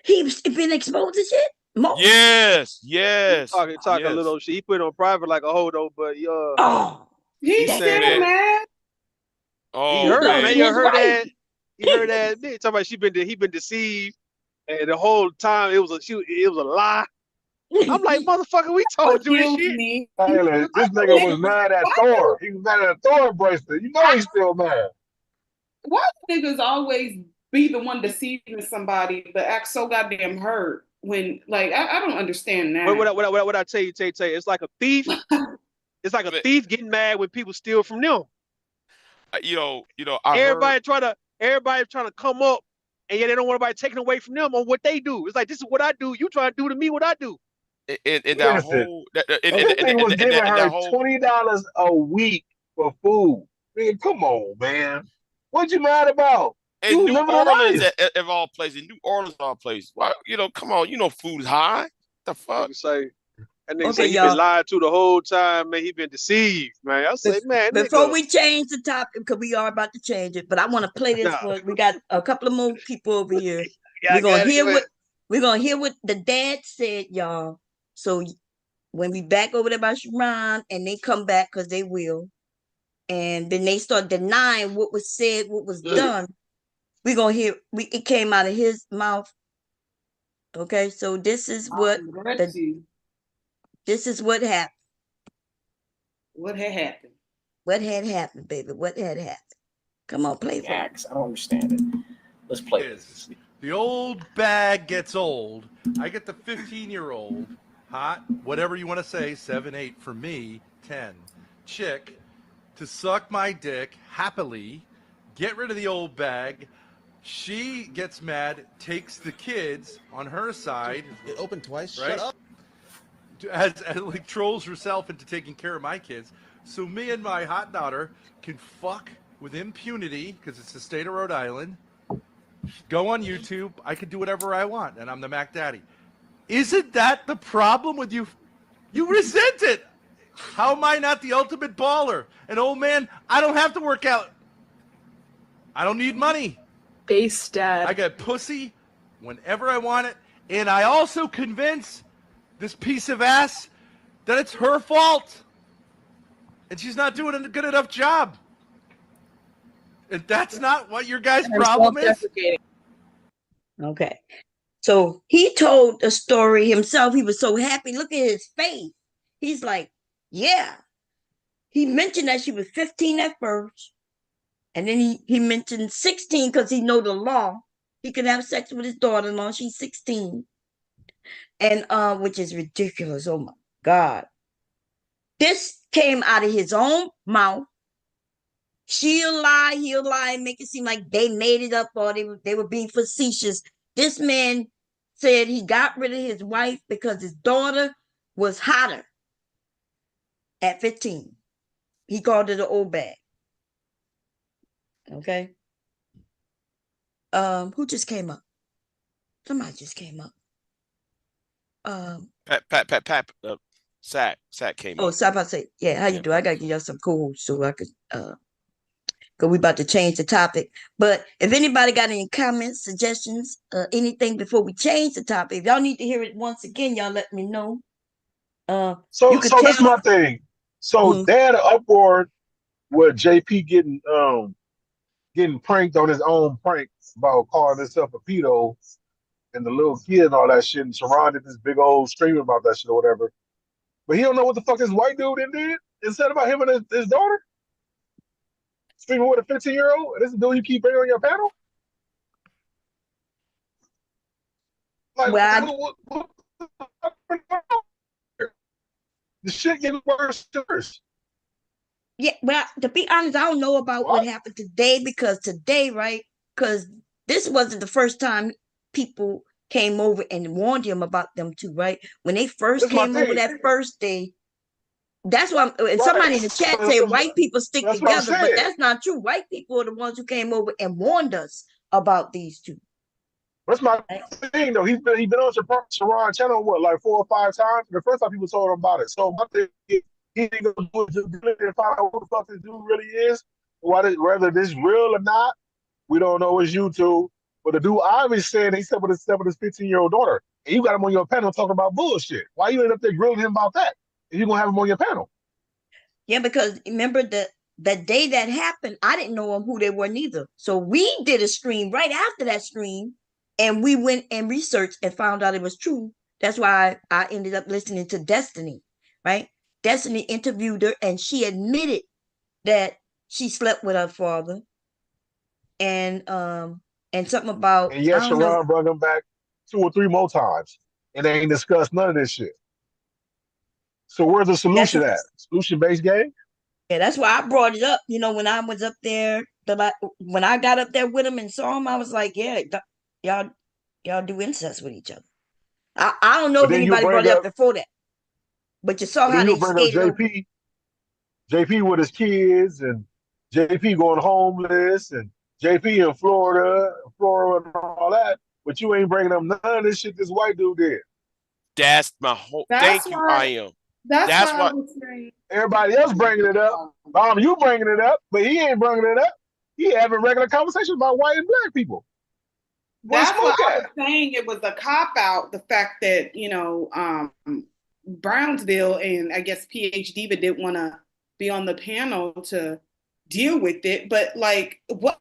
Speaker 2: He's been exposed to shit? More?
Speaker 12: Yes.
Speaker 8: Talk a little shit. He put it on private like a hodo, but
Speaker 13: He's
Speaker 8: he
Speaker 13: still
Speaker 8: said,
Speaker 13: mad.
Speaker 12: Oh,
Speaker 8: he heard, man. You heard
Speaker 2: wife.
Speaker 8: that? He heard that. Talking about he been deceived, and the whole time it was a lie. I'm like, motherfucker, we told you this shit.
Speaker 13: Me.
Speaker 18: Taylor, this nigga was mad at Thor. He was mad at Thor bracelet. You know he's still mad.
Speaker 13: Why do niggas always be the one deceiving somebody but act so goddamn hurt when, like, I don't understand that.
Speaker 8: What I tell you, Tay, it's like a thief. It's like a thief getting mad when people steal from them.
Speaker 12: You know,
Speaker 8: everybody trying to come up, and yet they don't want anybody taking away from them on what they do. It's like, this is what I do. You trying to do to me what I do.
Speaker 12: In that
Speaker 18: Listen,
Speaker 12: whole
Speaker 18: this thing was giving her $20 a week for food. Man, come on, man. What you mad about?
Speaker 12: in
Speaker 18: You
Speaker 12: New
Speaker 18: living a
Speaker 12: Orleans
Speaker 18: life.
Speaker 12: of all places. In New Orleans of all places. Why, come on, food is high. The fuck?
Speaker 8: That nigga say he been lied to the whole time, man. He been deceived, man. I say, man,
Speaker 2: Before
Speaker 8: nigga.
Speaker 2: we change the topic, because we are about to change it, but I want to play this for. We got a couple of more people over here. We're gonna hear what the dad said, y'all. So when we back over there by Sharon and they come back, because they will, and then they start denying what was said, what was done, we're gonna hear it came out of his mouth. Okay, so this is what this is what happened.
Speaker 13: What had happened?
Speaker 2: What had happened, baby? What had happened? Come on, play for
Speaker 19: I don't understand it. Let's play this.
Speaker 14: The old bag gets old. I get the 15-year-old, hot, whatever you want to say, 7, 8 for me, 10, chick, to suck my dick happily, get rid of the old bag. She gets mad, takes the kids on her side.
Speaker 20: It opened twice.
Speaker 14: Right?
Speaker 20: Shut up.
Speaker 14: As like trolls herself into taking care of my kids, so me and my hot daughter can fuck with impunity because it's the state of Rhode Island. Go on YouTube. I can do whatever I want, and I'm the Mac Daddy. Isn't that the problem with you? You resent it. How am I not the ultimate baller? And old man, I don't have to work out. I don't need money.
Speaker 21: Base dad.
Speaker 14: I get pussy whenever I want it, and I also convince this piece of ass that it's her fault and she's not doing a good enough job. And that's not what your guys' problem is.
Speaker 2: Okay. So he told the story himself. He was so happy. Look at his face. He's like, yeah. He mentioned that she was 15 at first. And then he mentioned 16 because he know the law. He could have sex with his daughter-in-law. She's 16. And which is ridiculous. Oh my God. This came out of his own mouth. She'll lie, he'll lie, and make it seem like they made it up or they were being facetious. This man said he got rid of his wife because his daughter was hotter at 15. He called it an old bag. Okay. Who just came up? Somebody just came up.
Speaker 12: Pat. Sack came
Speaker 2: Oh,
Speaker 12: up.
Speaker 2: Sapa say, yeah, how you do? I gotta give y'all some cool so I could because we about to change the topic. But if anybody got any comments, suggestions, anything before we change the topic, if y'all need to hear it once again, y'all let me know.
Speaker 18: So
Speaker 2: You could
Speaker 18: that's
Speaker 2: tell.
Speaker 18: my thing. So they had an uproar with JP getting pranked on his own pranks about calling himself a pedo and the little kid and all that shit, and surrounded this big old stream about that shit or whatever. But he don't know what the fuck this white dude did and said about him and his daughter. Streaming with a 15-year-old, and this is the dude you keep bringing on your panel. Like,
Speaker 2: Well,
Speaker 18: the shit getting worse and worse.
Speaker 2: Yeah, well, to be honest, I don't know about what happened today because today, right? Because this wasn't the first time people came over and warned him about them too, right? When they first came over that first day, that's why. And somebody in the chat said white people stick together, but that's not true. White people are the ones who came over and warned us about these two.
Speaker 18: That's my thing, though. He's been on Sharon channel like 4 or 5 times. The first time people told him about it. So my thing, he ain't gonna do it to find out who the fuck this dude really is. Whether this real or not, we don't know. It's YouTube. But the dude obviously saying he slept with his 15-year-old daughter, and you got him on your panel talking about bullshit. Why you ain't up there grilling him about that? If you gonna have him on your panel?
Speaker 2: Yeah, because remember the day that happened, I didn't know who they were neither. So we did a stream right after that stream, and we went and researched and found out it was true. That's why I ended up listening to Destiny, right? Destiny interviewed her, and she admitted that she slept with her father, and something about
Speaker 18: And yes,
Speaker 2: I don't know.
Speaker 18: Sharon brought him back 2 or 3 more times, and they ain't discussed none of this shit. So where's the solution at? Solution-based game?
Speaker 2: Yeah, that's why I brought it up. You know, when I was up there, when I got up there with him and saw him, I was like, yeah, y'all do incest with each other. I don't know
Speaker 18: But
Speaker 2: if
Speaker 18: then you
Speaker 2: anybody brought
Speaker 18: bring
Speaker 2: it up
Speaker 18: up,
Speaker 2: before that, but you saw
Speaker 18: but
Speaker 2: how
Speaker 18: then
Speaker 2: they
Speaker 18: you bring up
Speaker 2: skated over.
Speaker 18: JP with his kids, and JP going homeless, and JP in Florida and all that. But you ain't bringing up none of this shit this white dude did.
Speaker 12: That's my whole. Thank you, I am.
Speaker 13: That's why I
Speaker 12: what.
Speaker 13: was saying.
Speaker 18: Everybody else bringing it up. You bringing it up, but he ain't bringing it up. He having regular conversations about white and black people.
Speaker 13: That's what I was saying. It was a cop out. The fact that Brownsville and I guess PhD Diva didn't want to be on the panel to deal with it. But like, what?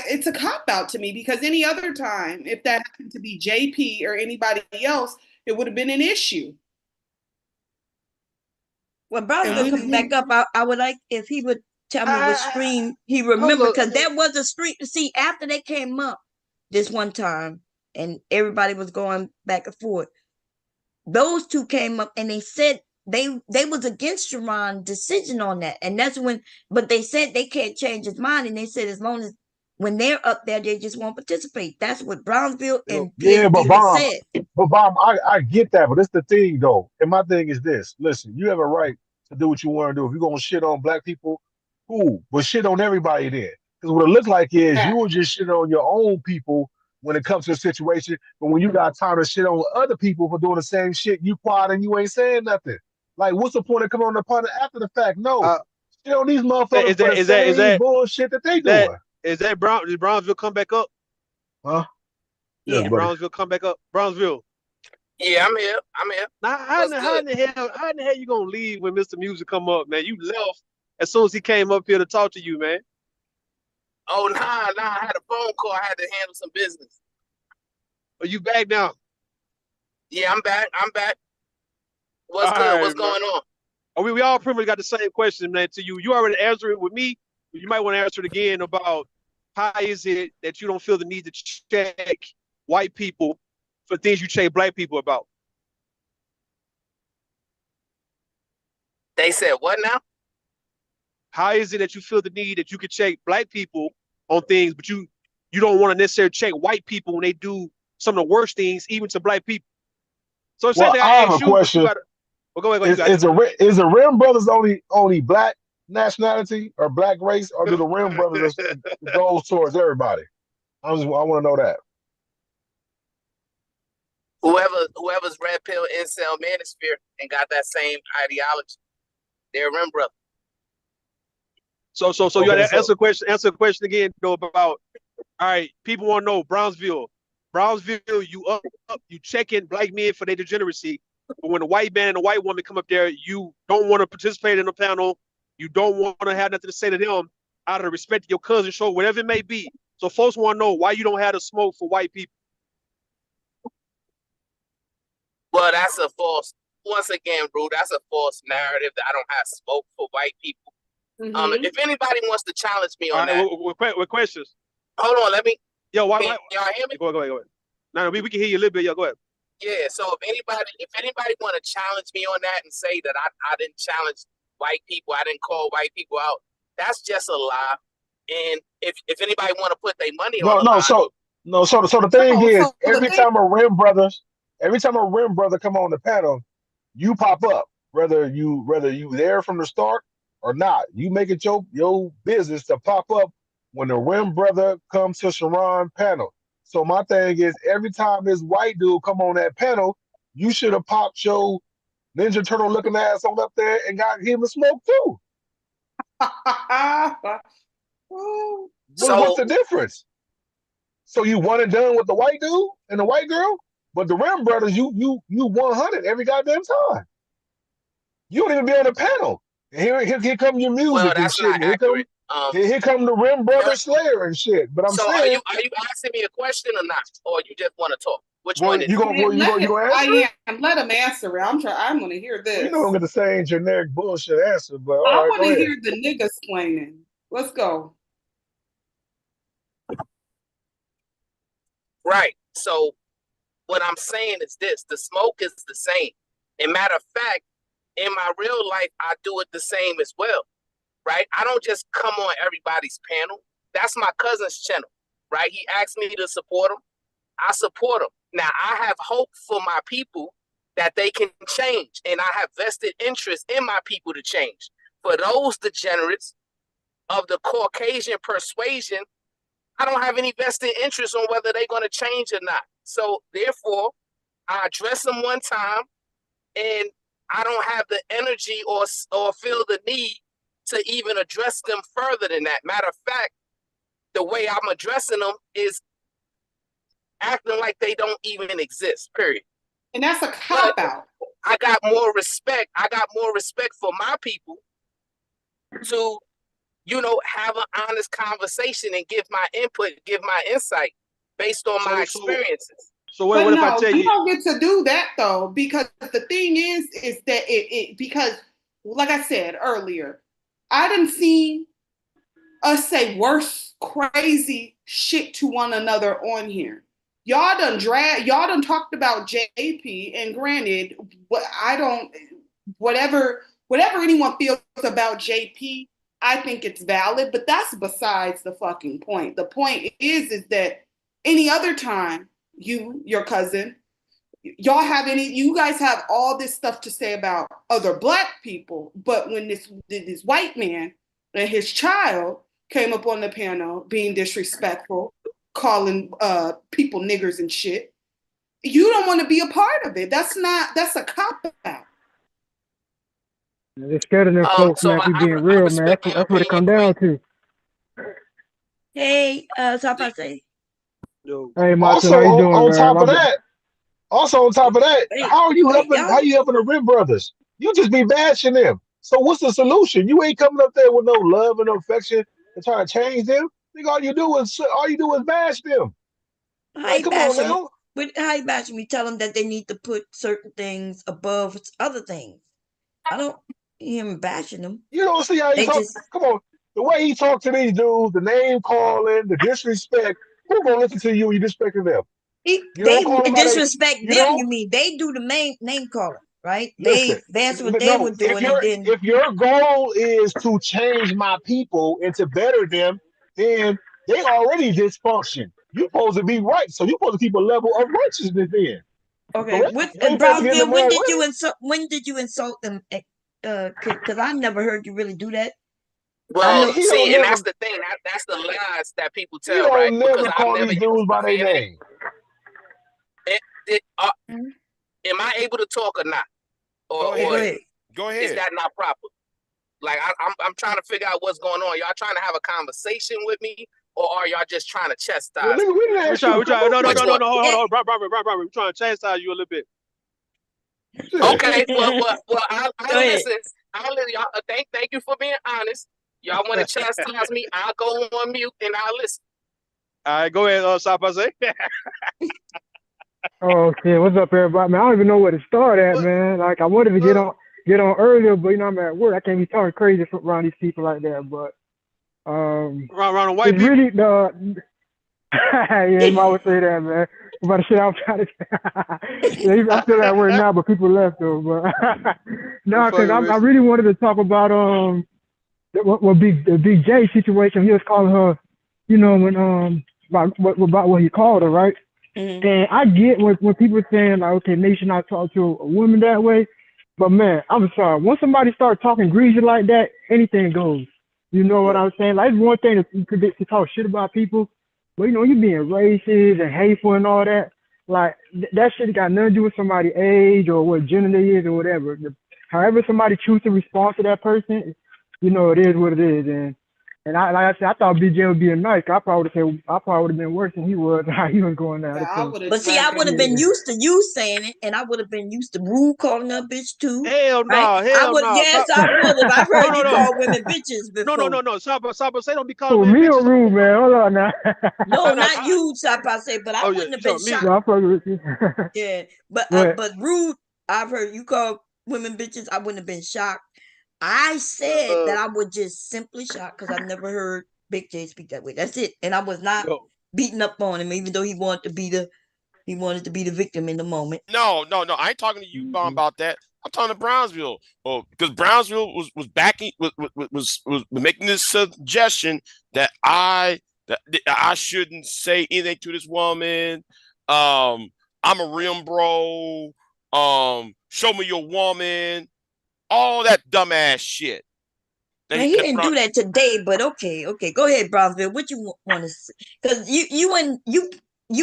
Speaker 13: It's a cop out to me because any other time, if that happened to be JP or anybody else, it would have been an issue.
Speaker 2: When Brownsville comes back up, I would like if he would tell me what stream he remembered, because there was a stream. See, after they came up this one time and everybody was going back and forth, those two came up and they said they was against Sharon's decision on that. And that's when, but they said they can't change his mind. And they said as long as when they're up there, they just won't participate. That's what Brownsville and
Speaker 18: Yeah, but
Speaker 2: PhD said.
Speaker 18: I get that, but it's the thing though. And my thing is this: listen, you have a right to do what you want to do. If you're gonna shit on black people, cool, but shit on everybody then. Because what it looks like is you were just shit on your own people when it comes to a situation, but when you got time to shit on other people for doing the same shit, you quiet and you ain't saying nothing. Like, what's the point of coming on the panel after the fact? No, shit on these motherfuckers for the same bullshit that they doing.
Speaker 8: Did Brownsville come back up?
Speaker 18: Huh?
Speaker 2: Yeah,
Speaker 8: Brownsville come back up. Brownsville.
Speaker 11: Yeah, I'm here.
Speaker 8: Now, how in the hell you gonna leave when Mr. Music come up, man? You left as soon as he came up here to talk to you, man.
Speaker 11: Oh, nah, I had a phone call. I had to handle some business.
Speaker 8: Are you back now?
Speaker 11: Yeah, I'm back. What's good?
Speaker 8: Right,
Speaker 11: What's
Speaker 8: man.
Speaker 11: going on?
Speaker 8: We all pretty much got the same question, man, to you. You already answered it with me. You might want to answer it again about how is it that you don't feel the need to check white people for things you check black people about?
Speaker 11: They said what now?
Speaker 8: How is it that you feel the need that you could check black people on things, but you don't want to necessarily check white people when they do some of the worst things, even to black people. So say
Speaker 18: Well,
Speaker 8: that
Speaker 18: I
Speaker 8: I
Speaker 18: have a
Speaker 8: asked you, but you
Speaker 18: question.
Speaker 8: got to. Well, go ahead. You got
Speaker 18: Is the Rim Brothers only black nationality or black race, or do the Rim Brothers goes towards everybody? I want to know that.
Speaker 11: Whoever's red pill incel manosphere and got that same ideology, they're rim brother.
Speaker 8: So you got to answer the question again though about. All right, people want to know Brownsville, you up, you checking black men for their degeneracy, but when a white man and a white woman come up there, you don't want to participate in the panel. You don't want to have nothing to say to them out of the respect of your cousin show, whatever it may be. So folks want to know why you don't have the smoke for white people.
Speaker 11: Well, that's a false. Once again, bro, that's a false narrative that I don't have smoke for white people. If anybody wants to challenge me on that,
Speaker 8: with questions.
Speaker 11: Hold on, let me.
Speaker 8: Yo, why
Speaker 11: y'all hear me?
Speaker 8: Go ahead. No, we can hear you a little bit. Yo, go ahead.
Speaker 11: Yeah. So if anybody want to challenge me on that and say that I didn't challenge white people, I didn't call white people out, that's just a lie. And if anybody want to put their money on the line,
Speaker 18: So the thing is, every time a Rim brother come on the panel, you pop up, whether you there from the start or not. You make it your business to pop up when the Rim brother comes to Sharon panel. So my thing is, every time this white dude come on that panel, you should have popped your Ninja Turtle looking ass on up there and got him a smoke too. What's the difference? So you one and done with the white dude and the white girl, but the Rim brothers, you 100 every goddamn time. You don't even be on the panel. Here come your music and shit. Here come the Rim Brothers Slayer and shit. But I'm saying,
Speaker 11: are you asking me a question or not, or you just want to talk? Which one is
Speaker 18: you gonna answer?
Speaker 13: I am. Let him answer it. I'm gonna hear this.
Speaker 18: You know I'm gonna say generic bullshit answer, but all
Speaker 13: I
Speaker 18: right,
Speaker 13: want to hear the niggas explaining. Let's go.
Speaker 11: Right. So what I'm saying is this: the smoke is the same. And matter of fact, in my real life, I do it the same as well. Right? I don't just come on everybody's panel. That's my cousin's channel. Right? He asked me to support him. I support him. Now, I have hope for my people that they can change, and I have vested interest in my people to change. For those degenerates of the Caucasian persuasion, I don't have any vested interest on whether they're going to change or not. So, therefore, I address them one time, and I don't have the energy or feel the need to even address them further than that. Matter of fact, the way I'm addressing them is acting like they don't even exist, period.
Speaker 13: And that's a cop-out.
Speaker 11: I got more respect. I got more respect for my people to, have an honest conversation and give my input, give my insight based on my experiences.
Speaker 8: So what if I tell you?
Speaker 13: don't get to do that though, because the thing is that because like I said earlier, I didn't see us say worse crazy shit to one another on here. Y'all done talked about JP, and granted, whatever anyone feels about JP, I think it's valid, but that's besides the fucking point. The point is that any other time, your cousin, you guys have all this stuff to say about other black people, but when this white man and his child came up on the panel being disrespectful, calling people niggers and shit, you don't want to be a part of it. That's a cop-out.
Speaker 20: They're scared of them folks, man. If we being real, man. That's what it come down to.
Speaker 2: Hey, top I say.
Speaker 20: Hey, Martin, how you doing,
Speaker 18: on
Speaker 20: man?
Speaker 18: top of that, how are you helping? How you helping the Rim brothers? You just be bashing them. So what's the solution? You ain't coming up there with no love and no affection and trying to change them. Think all you do is bash them. Like, come on now.
Speaker 2: But how you bashing me? Tell them that they need to put certain things above other things. I don't hear him bashing them.
Speaker 18: You don't see how he talks. Come on, the way he talked to these dudes, the name calling, the disrespect. Who gonna listen to you when you disrespecting them?
Speaker 2: They disrespect them. You mean they do the main name calling, right? That's what they were doing.
Speaker 18: If your goal is to change my people and to better them, then they already dysfunction. you're supposed to be right. So you're supposed to keep a level of righteousness in.
Speaker 2: Okay,
Speaker 18: Correct?
Speaker 2: with
Speaker 18: You ain't supposed to get in the
Speaker 2: Brownsville, when
Speaker 18: man
Speaker 2: did you
Speaker 18: women.
Speaker 2: insult? When did you insult them? Because I never heard you really do that. I
Speaker 11: Well,
Speaker 2: know.
Speaker 18: He
Speaker 11: see,
Speaker 18: don't
Speaker 11: and
Speaker 18: never
Speaker 11: that's the thing. That's the lies that people
Speaker 18: he
Speaker 11: tell, right?
Speaker 18: don't
Speaker 11: Because
Speaker 18: never
Speaker 11: I've
Speaker 18: call
Speaker 11: never
Speaker 18: these
Speaker 11: used
Speaker 18: dudes by their
Speaker 11: profanity.
Speaker 18: name.
Speaker 11: Am I able to talk or not?
Speaker 12: Go
Speaker 11: Or
Speaker 12: ahead. Go
Speaker 11: is
Speaker 12: ahead.
Speaker 11: that not proper? Like I'm trying to figure out what's going on. Y'all trying to have a conversation with me, or are y'all just trying to chastise me?
Speaker 18: We didn't ask you to come
Speaker 8: No,
Speaker 18: up here.
Speaker 8: hold on, Robert. We're trying to chastise you a little bit.
Speaker 11: Okay, well, I'll
Speaker 2: Go ahead.
Speaker 11: listen. I'll listen. Y'all, thank you for being honest. Y'all want to chastise me? I'll go on mute and I'll listen.
Speaker 8: All right, go ahead, Sapase.
Speaker 20: Oh shit, what's up, everybody? Man, I don't even know where to start at, man. Like I wanted to get on earlier, but you know I'm at work. I can't be talking crazy around these people like that. But
Speaker 8: around white
Speaker 20: it's
Speaker 8: people.
Speaker 20: really the yeah, you might always say that, man. About the shit I'm trying to. Yeah, I'm still at work now, but people left though. But no, because I really wanted to talk about the Big J situation. He was calling her, you know, when about what he called her, right?
Speaker 2: Mm-hmm.
Speaker 20: And I get when people are saying like, okay, maybe you should not talk to a woman that way. But man, I'm sorry. Once somebody starts talking greasy like that, anything goes. You know what I'm saying? Like it's one thing to talk shit about people, but you know you being racist and hateful and all that. Like that shit got nothing to do with somebody's age or what gender they is or whatever. However somebody chooses to respond to that person, you know it is what it is. And I, like I said, I thought BJ would be a nice. I probably would have been worse than he was. How he was going out.
Speaker 2: But see, I would have been used to you saying it, and I would have been used to Rude calling her bitch too.
Speaker 8: Hell no,
Speaker 2: right?
Speaker 8: hell no.
Speaker 2: Yes, I would have. I've heard you call women bitches before.
Speaker 8: No. Sapase don't be
Speaker 20: Oh,
Speaker 8: calling
Speaker 20: me
Speaker 8: women
Speaker 20: or
Speaker 8: bitches.
Speaker 20: Rude, man? Hold on now.
Speaker 2: No, not you, Sapase, but I
Speaker 8: Oh, yeah,
Speaker 2: wouldn't have been
Speaker 8: me.
Speaker 2: shocked.
Speaker 20: No, I'm fucking with you.
Speaker 2: Yeah,
Speaker 20: Go ahead.
Speaker 2: but Rude, I've heard you call women bitches. I wouldn't have been shocked. I said that I would just simply shocked because I've never heard Big J speak that way. That's it. And I was not beating up on him, even though he wanted to be the victim in the moment.
Speaker 12: No. I ain't talking to you, Bon, about that. I'm talking to Brownsville. Oh, because Brownsville was backing was making this suggestion that I shouldn't say anything to this woman. I'm a rim bro. Show me your woman. All that dumbass shit.
Speaker 2: Now, he didn't do that today, but okay. Go ahead, Brownsville. What you want to say? Because you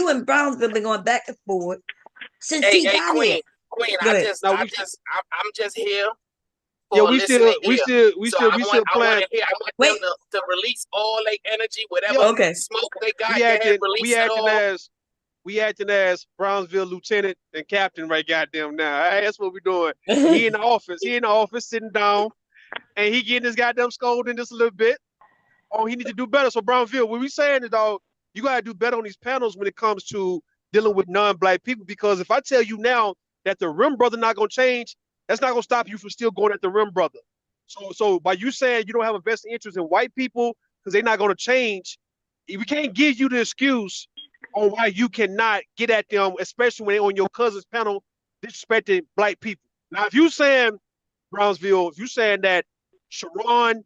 Speaker 2: and Brownsville been going back and forth since he got here.
Speaker 11: Queen,
Speaker 2: Go ahead.
Speaker 11: I'm just here.
Speaker 8: Yeah, we still
Speaker 11: I
Speaker 8: playing.
Speaker 11: want them to release all their energy, whatever smoke they got.
Speaker 8: We acting as Brownsville lieutenant and captain right goddamn now. Hey, that's what we doing. He in the office sitting down, and he getting his goddamn scolding just a little bit. Oh, he need to do better. So Brownsville, what we saying is, dog, you gotta do better on these panels when it comes to dealing with non-black people. Because if I tell you now that the rim brother not gonna change, that's not gonna stop you from still going at the rim brother. So by you saying you don't have a vested interest in white people because they're not gonna change, we can't give you the excuse on why you cannot get at them, especially when they're on your cousin's panel disrespecting black people. Now, if you saying, Brownsville, if you saying that Sharon,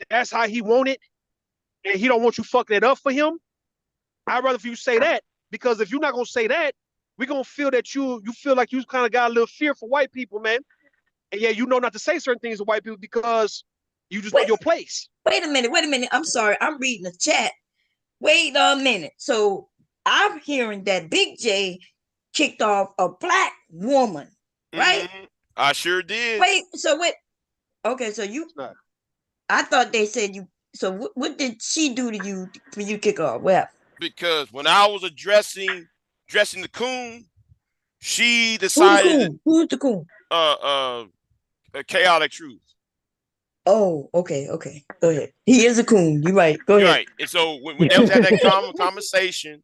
Speaker 8: that's how he want it, and he don't want you fucking it up for him, I'd rather for you say that, because if you're not gonna say that, we're gonna feel that you feel like you kind of got a little fear for white people, man. And yeah, you know not to say certain things to white people because you just know your place.
Speaker 2: Wait a minute. I'm sorry. I'm reading the chat. Wait a minute. So I'm hearing that Big J kicked off a black woman, right?
Speaker 12: Mm-hmm. I sure did.
Speaker 2: Wait. Okay, so I thought they said you. So what did she do to you for you to kick off? Well,
Speaker 12: because when I was dressing the coon, she decided.
Speaker 2: Who's the coon?
Speaker 12: Chaotic Truth.
Speaker 2: Oh, okay. Go ahead. He is a coon. You're right. Go ahead.
Speaker 12: Right. And so when they was had that conversation,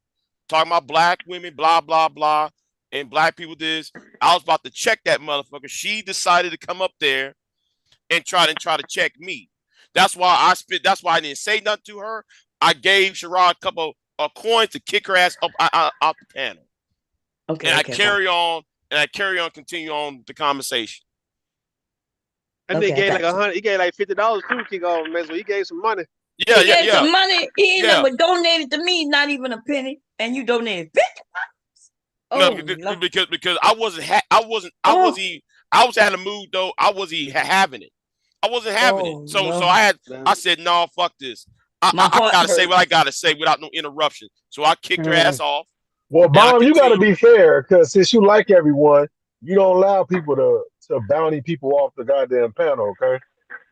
Speaker 12: talking about black women, blah, blah, blah, and black people this, I was about to check that motherfucker. She decided to come up there and try to check me. That's why I didn't say nothing to her. I gave Sherrod a couple of coins to kick her ass up out the panel.
Speaker 2: Okay.
Speaker 12: And I carry on, continue on the conversation.
Speaker 8: And they gave like $100. He gave like $50 too to kick off, man. So he gave some money.
Speaker 12: Yeah,
Speaker 2: He gave some money. He ain't
Speaker 12: Yeah.
Speaker 2: never donated to me, not even a penny. And you donated $50.
Speaker 12: No,
Speaker 2: Oh, Lord.
Speaker 12: because I wasn't I was had a mood though. I wasn't having it. I wasn't having it.
Speaker 2: Oh,
Speaker 12: So
Speaker 2: Lord.
Speaker 12: I said, no, fuck this.
Speaker 2: My
Speaker 12: I
Speaker 2: heart
Speaker 12: gotta say
Speaker 2: hurt.
Speaker 12: what I gotta say without no interruption. So I kicked her ass off.
Speaker 18: Well,
Speaker 12: And I
Speaker 18: Bomb, you got to
Speaker 12: continued.
Speaker 18: be fair because since you like everyone, you don't allow people to bounty people off the goddamn panel. Okay.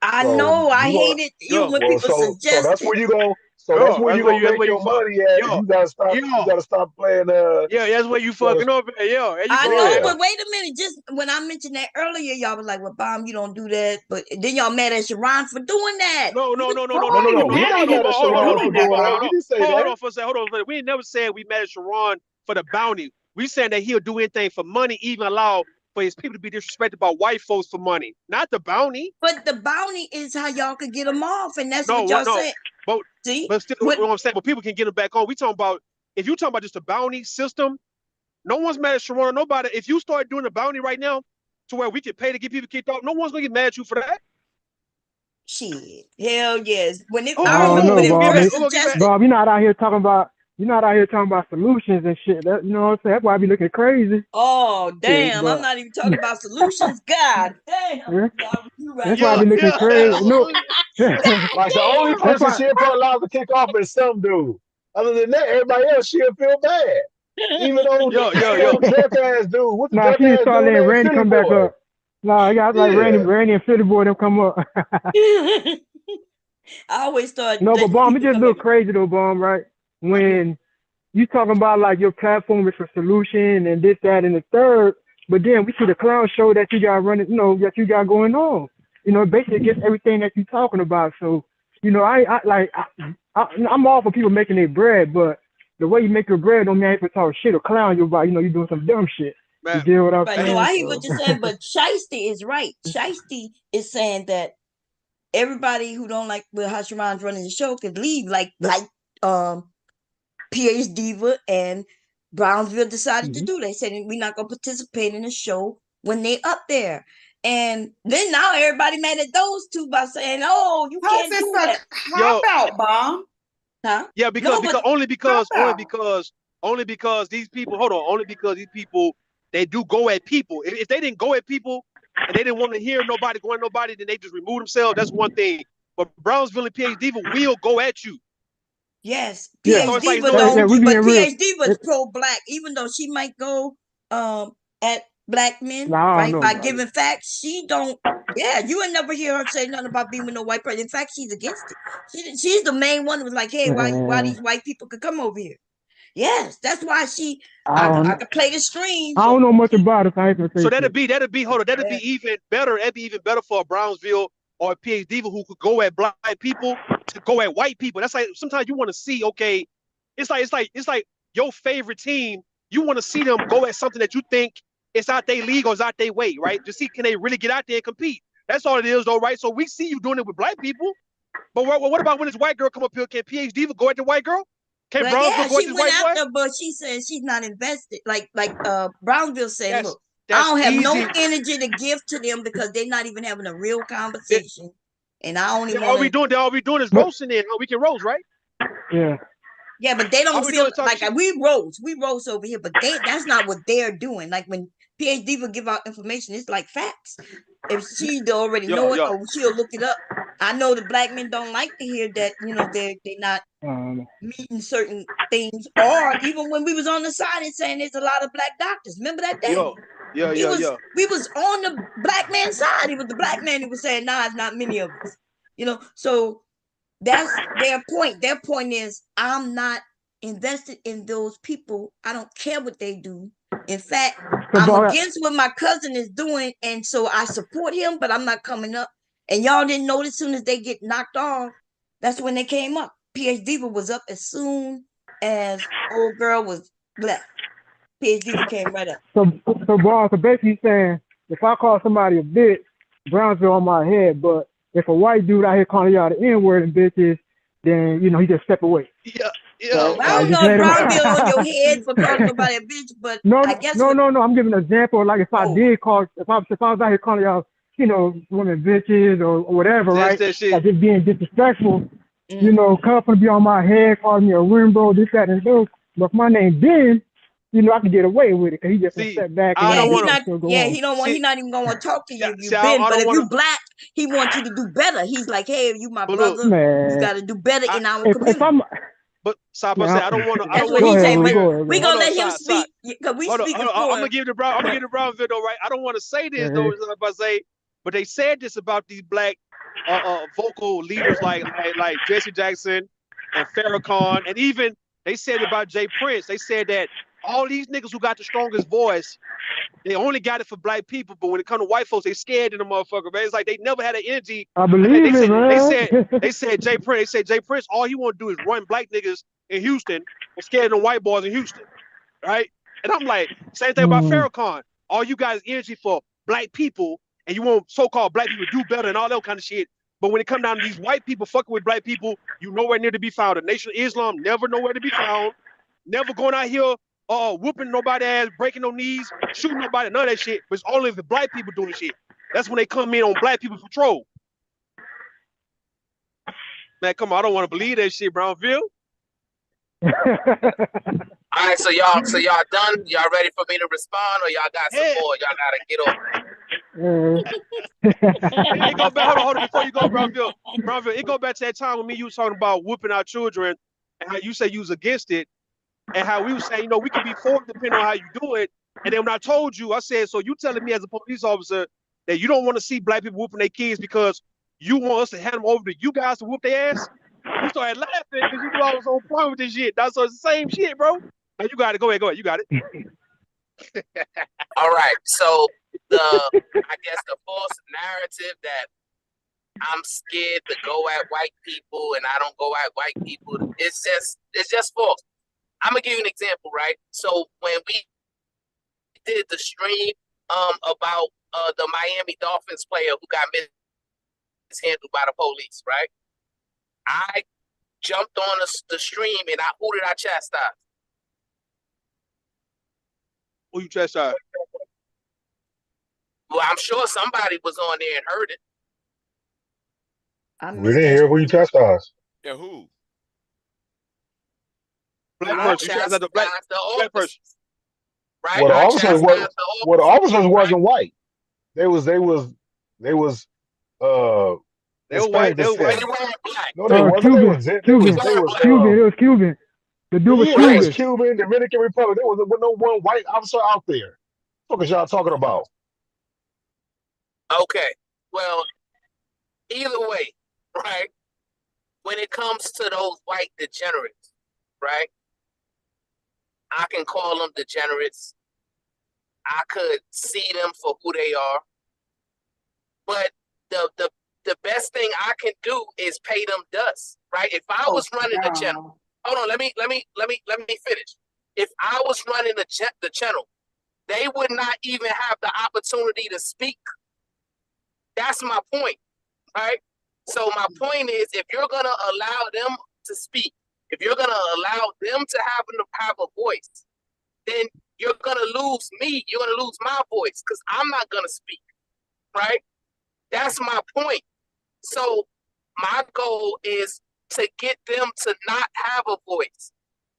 Speaker 2: I
Speaker 18: So
Speaker 2: know. I
Speaker 18: you
Speaker 2: hate
Speaker 18: gonna
Speaker 2: it. Even when
Speaker 18: well,
Speaker 2: people
Speaker 18: so
Speaker 2: suggest
Speaker 18: that's
Speaker 2: it.
Speaker 18: where you go. So that's
Speaker 8: Yo,
Speaker 18: where
Speaker 8: that's
Speaker 18: you
Speaker 8: where
Speaker 18: gonna
Speaker 8: you. That's
Speaker 18: make
Speaker 8: where you
Speaker 18: your
Speaker 8: fuck.
Speaker 18: money at.
Speaker 8: Yo,
Speaker 18: You gotta stop. You
Speaker 8: yo,
Speaker 18: gotta stop playing.
Speaker 8: yeah. That's where you
Speaker 18: gotta-
Speaker 8: fucking up. Yo, there you
Speaker 2: I
Speaker 8: go.
Speaker 2: know,
Speaker 18: yeah.
Speaker 2: but wait a minute. Just when I mentioned that earlier, y'all was like, well, Bomb, you don't do that. But then y'all mad at Sharon for doing that.
Speaker 8: No,
Speaker 2: You
Speaker 8: no,
Speaker 2: was
Speaker 8: no, no, no,
Speaker 18: No,
Speaker 8: no,
Speaker 18: no,
Speaker 8: no,
Speaker 2: calling
Speaker 8: no,
Speaker 18: no.
Speaker 2: him
Speaker 8: no.
Speaker 18: We're
Speaker 8: Hold on,
Speaker 18: not
Speaker 8: no,
Speaker 2: out.
Speaker 18: mad
Speaker 8: but
Speaker 18: at
Speaker 8: hold on, hold
Speaker 18: Sharon
Speaker 8: on,
Speaker 18: for
Speaker 8: Mark.
Speaker 18: doing
Speaker 8: Hold on,
Speaker 18: that.
Speaker 8: hold
Speaker 18: We
Speaker 8: on.
Speaker 18: didn't say
Speaker 8: Hold
Speaker 18: that.
Speaker 8: on for a second. Hold on. We ain't never said we mad at Sharon for the bounty. We saying that he'll do anything for money, even allow for his people to be disrespected by white folks for money, not the bounty.
Speaker 2: But the bounty is how y'all could get them off, and that's
Speaker 8: No,
Speaker 2: what
Speaker 8: what?
Speaker 2: y'all
Speaker 8: No,
Speaker 2: said.
Speaker 8: but
Speaker 2: See,
Speaker 8: but still,
Speaker 2: what?
Speaker 8: what I'm saying, but people can get them back on. We talking about if you talking about just a bounty system. No one's mad at Sharon or nobody. If you start doing a bounty right now, to where we can pay to get people kicked off, no one's gonna get mad at you for that.
Speaker 2: Shit, hell yes. When it,
Speaker 8: Who,
Speaker 2: I
Speaker 8: who,
Speaker 16: I
Speaker 8: who,
Speaker 16: don't
Speaker 2: remember
Speaker 8: who,
Speaker 16: know,
Speaker 2: when
Speaker 8: who
Speaker 2: it
Speaker 8: gonna get
Speaker 16: Bob.
Speaker 8: mad?
Speaker 2: first
Speaker 8: Who gonna get mad?
Speaker 2: suggested.
Speaker 16: Bob, you're not out here talking about solutions and shit. That, you know what I'm saying? That's why I be looking crazy.
Speaker 2: Oh
Speaker 16: Shit,
Speaker 2: damn! I'm
Speaker 16: but
Speaker 2: not even talking about solutions. God damn!
Speaker 16: yeah,
Speaker 2: You right.
Speaker 16: that's why I
Speaker 8: Yeah,
Speaker 16: be looking
Speaker 8: yeah,
Speaker 16: crazy.
Speaker 8: yeah.
Speaker 16: No,
Speaker 18: Like the only
Speaker 2: God
Speaker 16: that's
Speaker 18: person
Speaker 16: why.
Speaker 18: she'll probably allow to kick off is some dude. Other than that, everybody else she'll feel bad. Even
Speaker 2: damn!
Speaker 18: though
Speaker 8: Yo, yo,
Speaker 18: that
Speaker 8: yo.
Speaker 18: old drunk ass dude, what's the
Speaker 16: Nah,
Speaker 18: drunk
Speaker 16: she just
Speaker 18: ass
Speaker 16: start
Speaker 18: dude
Speaker 16: letting
Speaker 18: named
Speaker 16: Randy
Speaker 18: Philly
Speaker 16: come back
Speaker 18: Boy?
Speaker 16: up. Nah, I got like
Speaker 18: Yeah.
Speaker 16: Randy and Philly boy them come up.
Speaker 2: I always start
Speaker 16: No, but
Speaker 2: letting
Speaker 16: Bomb, it
Speaker 2: people
Speaker 16: just
Speaker 2: come
Speaker 16: look
Speaker 2: in.
Speaker 16: crazy though, Bomb, right? When you talking about like your platform is for solution and this, that, and the third, but then we see the clown show that you got running, that you got going on. Basically against everything that you're talking about. So, I'm all for people making their bread, but the way you make your bread don't mean I ain't for talk shit or clown you about, you're doing some dumb shit. You
Speaker 8: Man,
Speaker 16: get what I'm
Speaker 2: Right? No,
Speaker 16: saying?
Speaker 2: I hear
Speaker 16: So,
Speaker 2: what you're saying, but Shiesty is right. Shiesty is saying that everybody who don't like how Sharon's running the show could leave, like PH Diva and Brownsville decided to do. They said we're not gonna participate in the show when they up there. And then now everybody mad at those two by saying, "Oh, you
Speaker 13: How's
Speaker 2: can't
Speaker 13: this
Speaker 2: do
Speaker 13: a
Speaker 2: that."
Speaker 8: yo,
Speaker 13: cop out, Bomb?
Speaker 2: Huh?
Speaker 8: yeah,
Speaker 2: No,
Speaker 8: because
Speaker 2: but
Speaker 8: only because these people. Hold on, only because these people they do go at people. If they didn't go at people and they didn't want to hear nobody going at nobody, then they just remove themselves. That's one thing. But Brownsville and PhD Diva will go at you.
Speaker 2: yes,
Speaker 16: yeah.
Speaker 8: So
Speaker 2: PH
Speaker 8: it's like
Speaker 2: Diva
Speaker 8: no,
Speaker 16: Yeah,
Speaker 2: don't,
Speaker 16: we
Speaker 2: but
Speaker 16: being real.
Speaker 2: PH Diva is pro-black, even though she might go at black men,
Speaker 16: Nah, I don't
Speaker 2: right?
Speaker 16: know
Speaker 2: By
Speaker 16: about it.
Speaker 2: giving facts, she don't. Yeah, you would never hear her say nothing about being with no white person. In fact, she's against it. She's the main one who was like, "Hey, why
Speaker 16: Man,
Speaker 2: these white people could come over here?" Yes, that's why
Speaker 16: I
Speaker 2: I
Speaker 16: don't,
Speaker 2: could play the stream.
Speaker 16: I
Speaker 8: so
Speaker 16: don't know much about it, so I ain't gonna
Speaker 8: so
Speaker 16: say shit.
Speaker 8: that'd be hold on, that'd be
Speaker 2: Yeah.
Speaker 8: even better. That'd be even better for a Brownsville or a PhD Diva who could go at black people to go at white people. That's like sometimes you want to see, okay, it's like your favorite team. You want to see them go at something that you think it's out their league or it's out their way, right? To see can they really get out there and compete. That's all it is, though, right? So we see you doing it with black people, but what about when this white girl come up here? Can PhD Diva go at the white girl? Can
Speaker 2: Well,
Speaker 8: Brownsville
Speaker 2: yeah,
Speaker 8: go at
Speaker 2: she
Speaker 8: this
Speaker 2: went
Speaker 8: white boy?
Speaker 2: after, but she said she's not invested. Like Brownsville said,
Speaker 8: That's
Speaker 2: look, I
Speaker 8: that's
Speaker 2: don't have no
Speaker 8: easy.
Speaker 2: energy to give to them because they're not even having a real conversation, and I only
Speaker 8: Then
Speaker 2: want to.
Speaker 8: all we doing is
Speaker 16: But
Speaker 8: roasting it. We can roast, right?
Speaker 16: yeah,
Speaker 2: Yeah, but they
Speaker 8: All
Speaker 2: don't
Speaker 8: we doing
Speaker 2: feel
Speaker 8: is talking
Speaker 2: like
Speaker 8: shit.
Speaker 2: we roast over here, but that's not what they're doing. Like when PhD will give out information, it's like facts. If she already
Speaker 8: Yo,
Speaker 2: know it
Speaker 8: yo.
Speaker 2: or she'll look it up. I know the black men don't like to hear that, they're not
Speaker 16: um,
Speaker 2: meeting certain things. Or even when we was on the side and saying there's a lot of black doctors. Remember that day?
Speaker 8: Yo, yeah, yeah, yeah.
Speaker 2: We was on the black man's side. It was the black man who was saying, nah, it's not many of us. So that's their point. Their point is, I'm not invested in those people. I don't care what they do. In fact,
Speaker 16: so
Speaker 2: I'm
Speaker 16: Bob,
Speaker 2: against what my cousin is doing, and so I support him, but I'm not coming up. And y'all didn't know as soon as they get knocked off, that's when they came up. PhD was up as soon as old girl was left. PhD came right up.
Speaker 16: so Bob, so basically saying if I call somebody a bitch, Brownsville on my head, but if a white dude out here calling y'all the N word and bitches, then he just step away.
Speaker 8: Yeah,
Speaker 16: So,
Speaker 2: I don't
Speaker 16: just
Speaker 2: know if
Speaker 16: let him.
Speaker 2: Brownville on your head for calling nobody a bitch, but
Speaker 16: No,
Speaker 2: I guess
Speaker 16: no, no, no. I'm giving an example. Like if I
Speaker 2: Oh.
Speaker 16: did call, if I was out here calling y'all, women bitches or whatever,
Speaker 8: That's
Speaker 16: right?
Speaker 8: that shit.
Speaker 16: Like just being disrespectful.
Speaker 20: you know, confident be on my head, calling me a Rimbo, this, that, and those. But if my name Ben, you know, I can get away with it because he just gonna step back and
Speaker 2: Yeah,
Speaker 20: let
Speaker 2: he
Speaker 20: the
Speaker 2: not.
Speaker 20: show go
Speaker 2: Yeah,
Speaker 20: on.
Speaker 2: he don't want. He not even gonna want to talk to you if you
Speaker 8: I
Speaker 2: been. But
Speaker 8: don't
Speaker 2: if
Speaker 8: want
Speaker 2: you black, he wants you to do better. He's like, hey, you my
Speaker 8: But look,
Speaker 2: brother. You
Speaker 20: Man,
Speaker 2: got to do better in our
Speaker 20: if
Speaker 2: community.
Speaker 20: I'm,
Speaker 8: But stop. I
Speaker 20: man,
Speaker 8: say I don't want to. I
Speaker 2: That's
Speaker 8: don't
Speaker 2: what
Speaker 8: want
Speaker 2: he
Speaker 8: to
Speaker 2: say.
Speaker 8: come
Speaker 2: But
Speaker 20: go ahead,
Speaker 2: we
Speaker 20: bro.
Speaker 2: gonna
Speaker 8: Hold on,
Speaker 2: let him
Speaker 8: side, side.
Speaker 2: speak because we
Speaker 8: Hold on,
Speaker 2: speaking
Speaker 8: hold on.
Speaker 2: for
Speaker 8: I'm gonna
Speaker 2: him.
Speaker 8: give the Brown. I'm gonna give the Brown video right. I don't want to say this though. If I say, but they said this about these black vocal leaders like Jesse Jackson and Farrakhan, and even they said about Jay Prince. They said that all these niggas who got the strongest voice, they only got it for black people, but when it come to white folks, they scared of the motherfucker, man. It's like they never had an energy.
Speaker 20: I believe
Speaker 8: They
Speaker 20: it,
Speaker 8: said
Speaker 20: man.
Speaker 8: they said Jay Prince. They said Jay Prince. All he want to do is run black niggas in Houston and scared of the white boys in Houston, right? And I'm like, same thing about Farrakhan. All you guys energy for black people, and you want so-called black people to do better and all that kind of shit. But when it come down to these white people fucking with black people, you nowhere near to be found. The Nation of Islam never nowhere to be found. Never going out here whooping nobody ass, breaking no knees, shooting nobody, none of that shit. But it's only the black people doing shit. That's when they come in on black people patrol. Man, come on, I don't want to believe that shit, Brownville.
Speaker 11: All right, so y'all done? Y'all ready for me to respond, or y'all got some more? Y'all gotta get over.
Speaker 8: It go back. Hold on. Before you go, Brownville, it go back to that time when me you was talking about whooping our children, and how you say you was against it, and how we was saying, you know, we can be for it depending on how you do it. And then when I told you, I said, so you telling me as a police officer that you don't want to see black people whooping their kids because you want us to hand them over to you guys to whoop their ass? You started laughing because you knew I was on point with this shit. That's the same shit, bro. Now you got it. Go ahead. You got it.
Speaker 11: All right. So I guess the false narrative that I'm scared to go at white people and I don't go at white people, it's just false. I'm gonna give you an example, right? So when we did the stream about the Miami Dolphins player who got mishandled by the police, right? I jumped on the stream and who did I chastise?
Speaker 8: Who you chastise?
Speaker 11: Well, I'm sure somebody was on there and heard it.
Speaker 18: We didn't hear who you chastised.
Speaker 12: Yeah, who?
Speaker 8: Black person. You chastised the black person.
Speaker 11: Right?
Speaker 18: Well, the officers wasn't white. They was
Speaker 8: white. They were white.
Speaker 18: No, they wasn't.
Speaker 20: Cuban.
Speaker 18: They was
Speaker 20: Cuban. It was Cuban. The dude was
Speaker 18: yeah,
Speaker 20: Cuban.
Speaker 18: it was Cuban, Dominican Republic. There was no one white officer out there. What is y'all talking about?
Speaker 11: Okay. Well, either way, right? When it comes to those white degenerates, right? I can call them degenerates. I could see them for who they are. But the best thing I can do is pay them dust, right? If I was running the channel, hold on, let me finish. If I was running the channel, they would not even have the opportunity to speak. That's my point, right? So my point is, if you're gonna allow them to speak, if you're gonna allow them to have a voice, then you're gonna lose me. You're gonna lose my voice because I'm not gonna speak, right? That's my point. So my goal is to get them to not have a voice.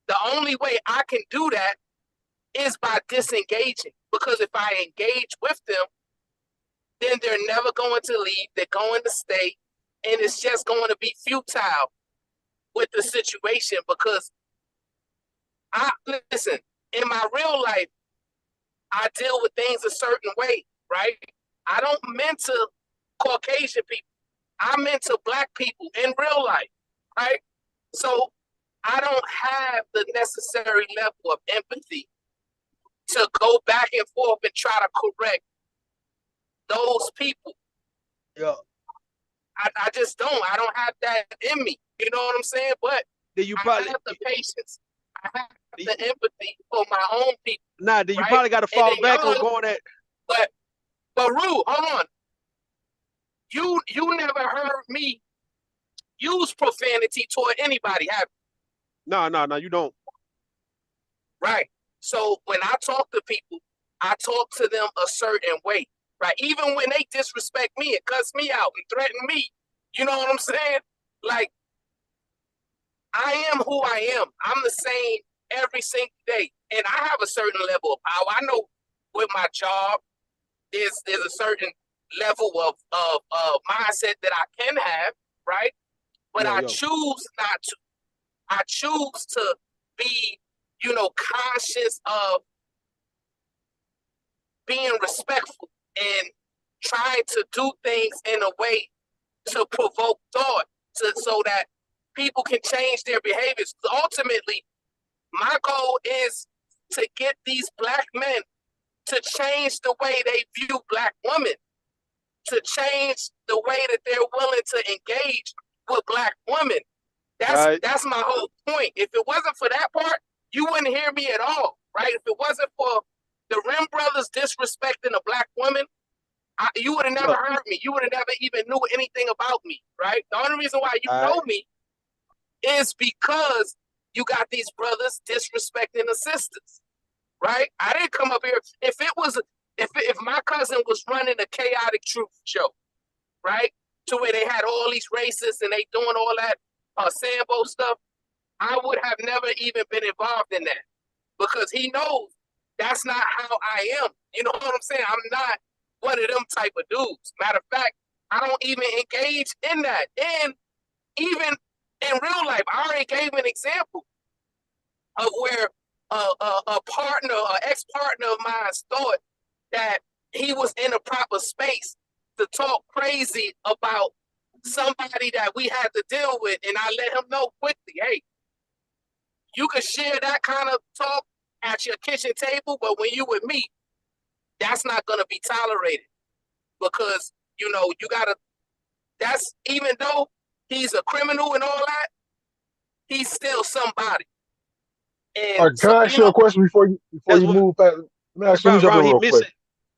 Speaker 11: The only way I can do that is by disengaging, because if I engage with them, then they're never going to leave. They're going to stay, and it's just going to be futile with the situation. Because listen, in my real life, I deal with things a certain way, right? I don't mentor Caucasian people. I mentor black people in real life, right? So I don't have the necessary level of empathy to go back and forth and try to correct those people.
Speaker 8: Yeah.
Speaker 11: I just don't. I don't have that in me. You know what I'm saying? But I have the patience. I have the empathy for my own people.
Speaker 8: Nah, then you probably got to fall back on going at.
Speaker 11: But Rue, hold on. You never heard me use profanity toward anybody, have you?
Speaker 8: No, you don't.
Speaker 11: Right. So when I talk to people, I talk to them a certain way. Right. Even when they disrespect me and cuss me out and threaten me, you know what I'm saying? Like, I am who I am. I'm the same every single day. And I have a certain level of power. I know with my job, there's a certain level of mindset that I can have, right? But I choose not to. I choose to be, conscious of being respectful and trying to do things in a way to provoke thought so that people can change their behaviors. Ultimately, my goal is to get these black men to change the way they view black women, to change the way that they're willing to engage with black women. That's my whole point. If it wasn't for that part, you wouldn't hear me at all, right? If it wasn't for the Rim brothers disrespecting a black woman, you would have never heard me. You would have never even knew anything about me, right? The only reason why you know me is because you got these brothers disrespecting the sisters, right? I didn't come up here. If my cousin was running a chaotic truth show, right, to where they had all these racists and they doing all that Sambo stuff, I would have never even been involved in that because he knows that's not how I am. You know what I'm saying? I'm not one of them type of dudes. Matter of fact, I don't even engage in that. And even in real life, I already gave an example of where a partner, an ex-partner of mine thought that he was in a proper space to talk crazy about somebody that we had to deal with. And I let him know quickly, hey, you can share that kind of talk at your kitchen table, but when you with me, that's not going to be tolerated because, you got to, that's, even though he's a criminal and all that, he's still somebody. And
Speaker 18: All right, can I ask you a question before you move past? Let me ask you, let me jump in real quick.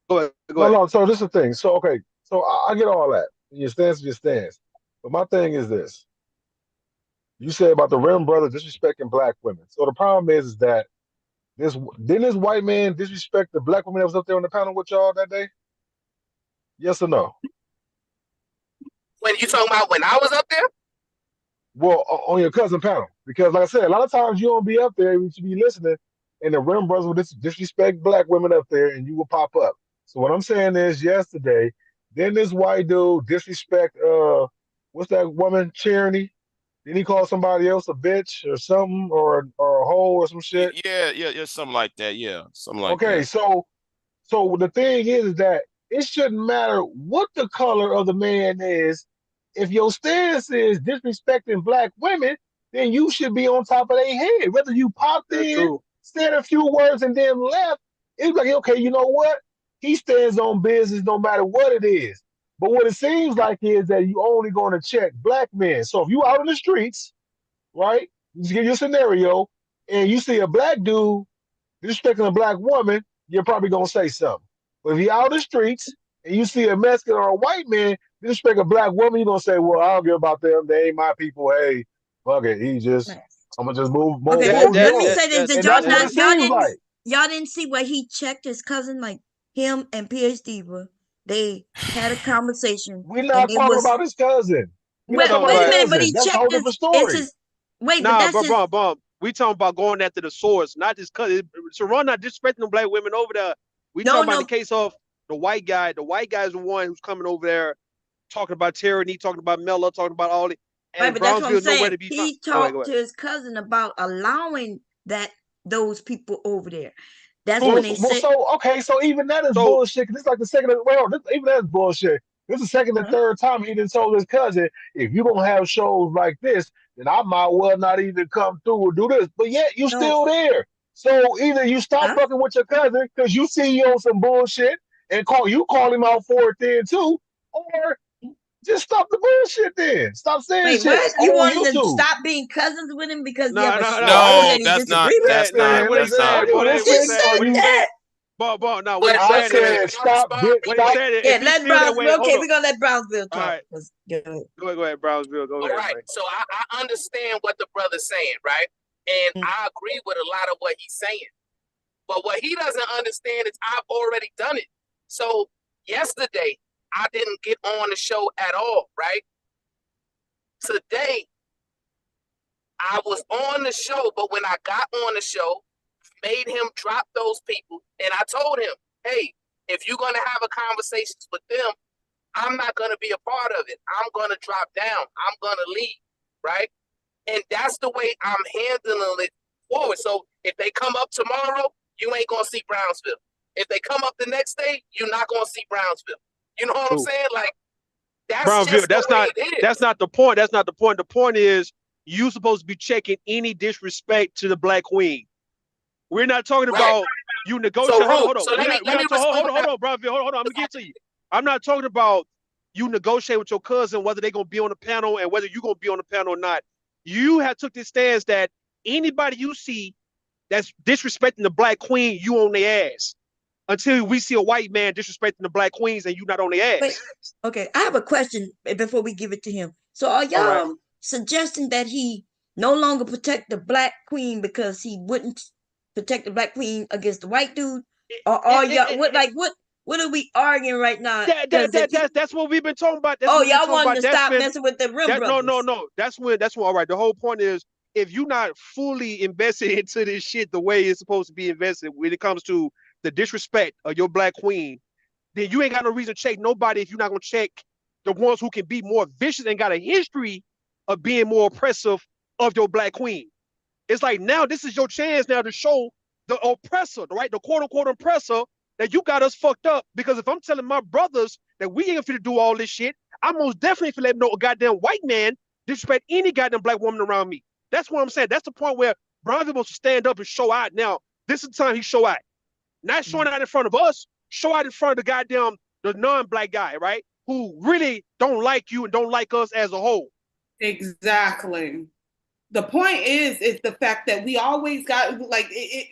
Speaker 8: Go ahead.
Speaker 18: No, so this is the thing. So, okay, so I get all that. Your stance is your stance. But my thing is this. You said about the Rim brothers disrespecting black women. So the problem is that didn't this white man disrespect the black woman that was up there on the panel with y'all that day? Yes or no?
Speaker 11: When you talking about when I was up there?
Speaker 18: Well, on your cousin panel. Because like I said, a lot of times you don't be up there, you should be listening, and the Rim brothers will disrespect black women up there and you will pop up. So what I'm saying is yesterday, then this white dude disrespect what's that woman, Charity? Didn't he call somebody else a bitch or something or a hoe or some shit?
Speaker 12: Yeah, something like that. Yeah, something like that.
Speaker 18: Okay, so the thing is that it shouldn't matter what the color of the man is. If your stance is disrespecting black women, then you should be on top of their head. Whether you popped in, said a few words, and then left, it's like, okay, you know what? He stands on business no matter what it is. But what it seems like is that you only going to check black men. So if you out in the streets, right? Just give you a scenario, and you see a black dude disrespecting a black woman, you're probably gonna say something. But if you're out in the streets and you see a Mexican or a white man disrespect a black woman, you're gonna say, "Well, I don't care about them. They ain't my people. Hey, fuck it. I'm gonna just move
Speaker 2: Okay,
Speaker 18: on."
Speaker 2: let me say this:
Speaker 18: And that's what it seems like.
Speaker 2: y'all didn't see where he checked his cousin, like him and PhD were. They had a conversation.
Speaker 18: We're not talking about his cousin.
Speaker 2: Wait a minute, but he
Speaker 18: That's a
Speaker 2: checked
Speaker 18: whole different story.
Speaker 2: Wait,
Speaker 8: nah,
Speaker 2: but that's his.
Speaker 8: Bum. We talking about going after the source, not just cause Sharon not disrespecting the black women over there. We talking about the case of the white guy. The white guy is the one who's coming over there talking about tyranny, talking about Mella, talking about all the
Speaker 2: Right, but that's what I'm saying.
Speaker 8: to be
Speaker 2: He
Speaker 8: found.
Speaker 2: talked to his cousin about allowing those people over there. That's when they said.
Speaker 18: So even that is bullshit. Cause it's like the second. Even that's bullshit. This is the second and third time he didn't told his cousin, if you don't have shows like this, then I might well not even come through or do this. But yet you still there. So either you stop fucking with your cousin because you see you on some bullshit and call him out for it then too, or just stop the bullshit then. Stop saying
Speaker 2: Wait,
Speaker 18: shit
Speaker 2: what? You
Speaker 18: on
Speaker 2: want him to
Speaker 18: YouTube.
Speaker 2: stop being cousins with him because you have a show
Speaker 12: No,
Speaker 2: that he
Speaker 12: that's not.
Speaker 2: disagree with?
Speaker 12: That's not.
Speaker 8: What he
Speaker 12: That's
Speaker 8: said.
Speaker 12: not.
Speaker 8: What he
Speaker 2: said that.
Speaker 8: But no,
Speaker 11: What
Speaker 8: what
Speaker 11: he
Speaker 8: he
Speaker 11: said
Speaker 8: said
Speaker 11: is,
Speaker 18: stop.
Speaker 8: what he said is,
Speaker 2: Yeah,
Speaker 8: if he
Speaker 2: let
Speaker 8: feel that way,
Speaker 2: Brownsville. Okay,
Speaker 8: hold
Speaker 2: we're
Speaker 8: on.
Speaker 2: gonna let Brownsville talk.
Speaker 8: All right. Go ahead, Brownsville. Go ahead.
Speaker 11: Right.
Speaker 8: Man.
Speaker 11: So I understand what the brother's saying, right? And I agree with a lot of what he's saying. But what he doesn't understand is I've already done it. So yesterday, I didn't get on the show at all, right? Today, I was on the show, but when I got on the show, made him drop those people, and I told him, hey, if you're gonna have a conversation with them, I'm not gonna be a part of it. I'm gonna drop down. I'm gonna leave, right? And that's the way I'm handling it forward. So if they come up tomorrow, you ain't gonna see Brownsville. If they come up the next day, you're not gonna see Brownsville. You know what I'm saying? Like that's
Speaker 8: Brownsville,
Speaker 11: just
Speaker 8: that's
Speaker 11: the way
Speaker 8: not
Speaker 11: it is.
Speaker 8: that's not the point. That's not the point. The point is you supposed to be checking any disrespect to the Black Queen. We're not talking about you negotiate.
Speaker 11: So,
Speaker 8: hold on.
Speaker 11: so let me
Speaker 8: Hold on, Brownsville. Hold on. I'm gonna get to you. I'm not talking about you negotiate with your cousin whether they're gonna be on the panel and whether you're gonna be on the panel or not. You have took this stance that anybody you see that's disrespecting the Black Queen, you on their ass. Until we see a white man disrespecting the Black Queens and you not on their ass.
Speaker 2: Wait, okay, I have a question before we give it to him. So are y'all suggesting that he no longer protect the Black Queen because he wouldn't protect the Black Queen against the white dude? Or are y'all what are we arguing right now?
Speaker 8: That's what we've been talking about.
Speaker 2: Y'all wanting to stop messing with the Rim Brothers.
Speaker 8: No. That's when all right. The whole point is if you're not fully invested into this shit the way it's supposed to be invested when it comes to the disrespect of your Black Queen, then you ain't got no reason to check nobody if you're not gonna check the ones who can be more vicious and got a history of being more oppressive of your Black Queen. It's like now this is your chance now to show the oppressor, right? The quote unquote oppressor that you got us fucked up. Because if I'm telling my brothers that we ain't finna do all this shit, I'm most definitely finna let them know a goddamn white man disrespect any goddamn Black woman around me. That's what I'm saying. That's the point where Brownsville wants to stand up and show out. Now, this is the time he show out. Not showing out in front of us, show out in front of the non-Black guy, right? Who really don't like you and don't like us as a whole.
Speaker 13: Exactly. The point is the fact that we always got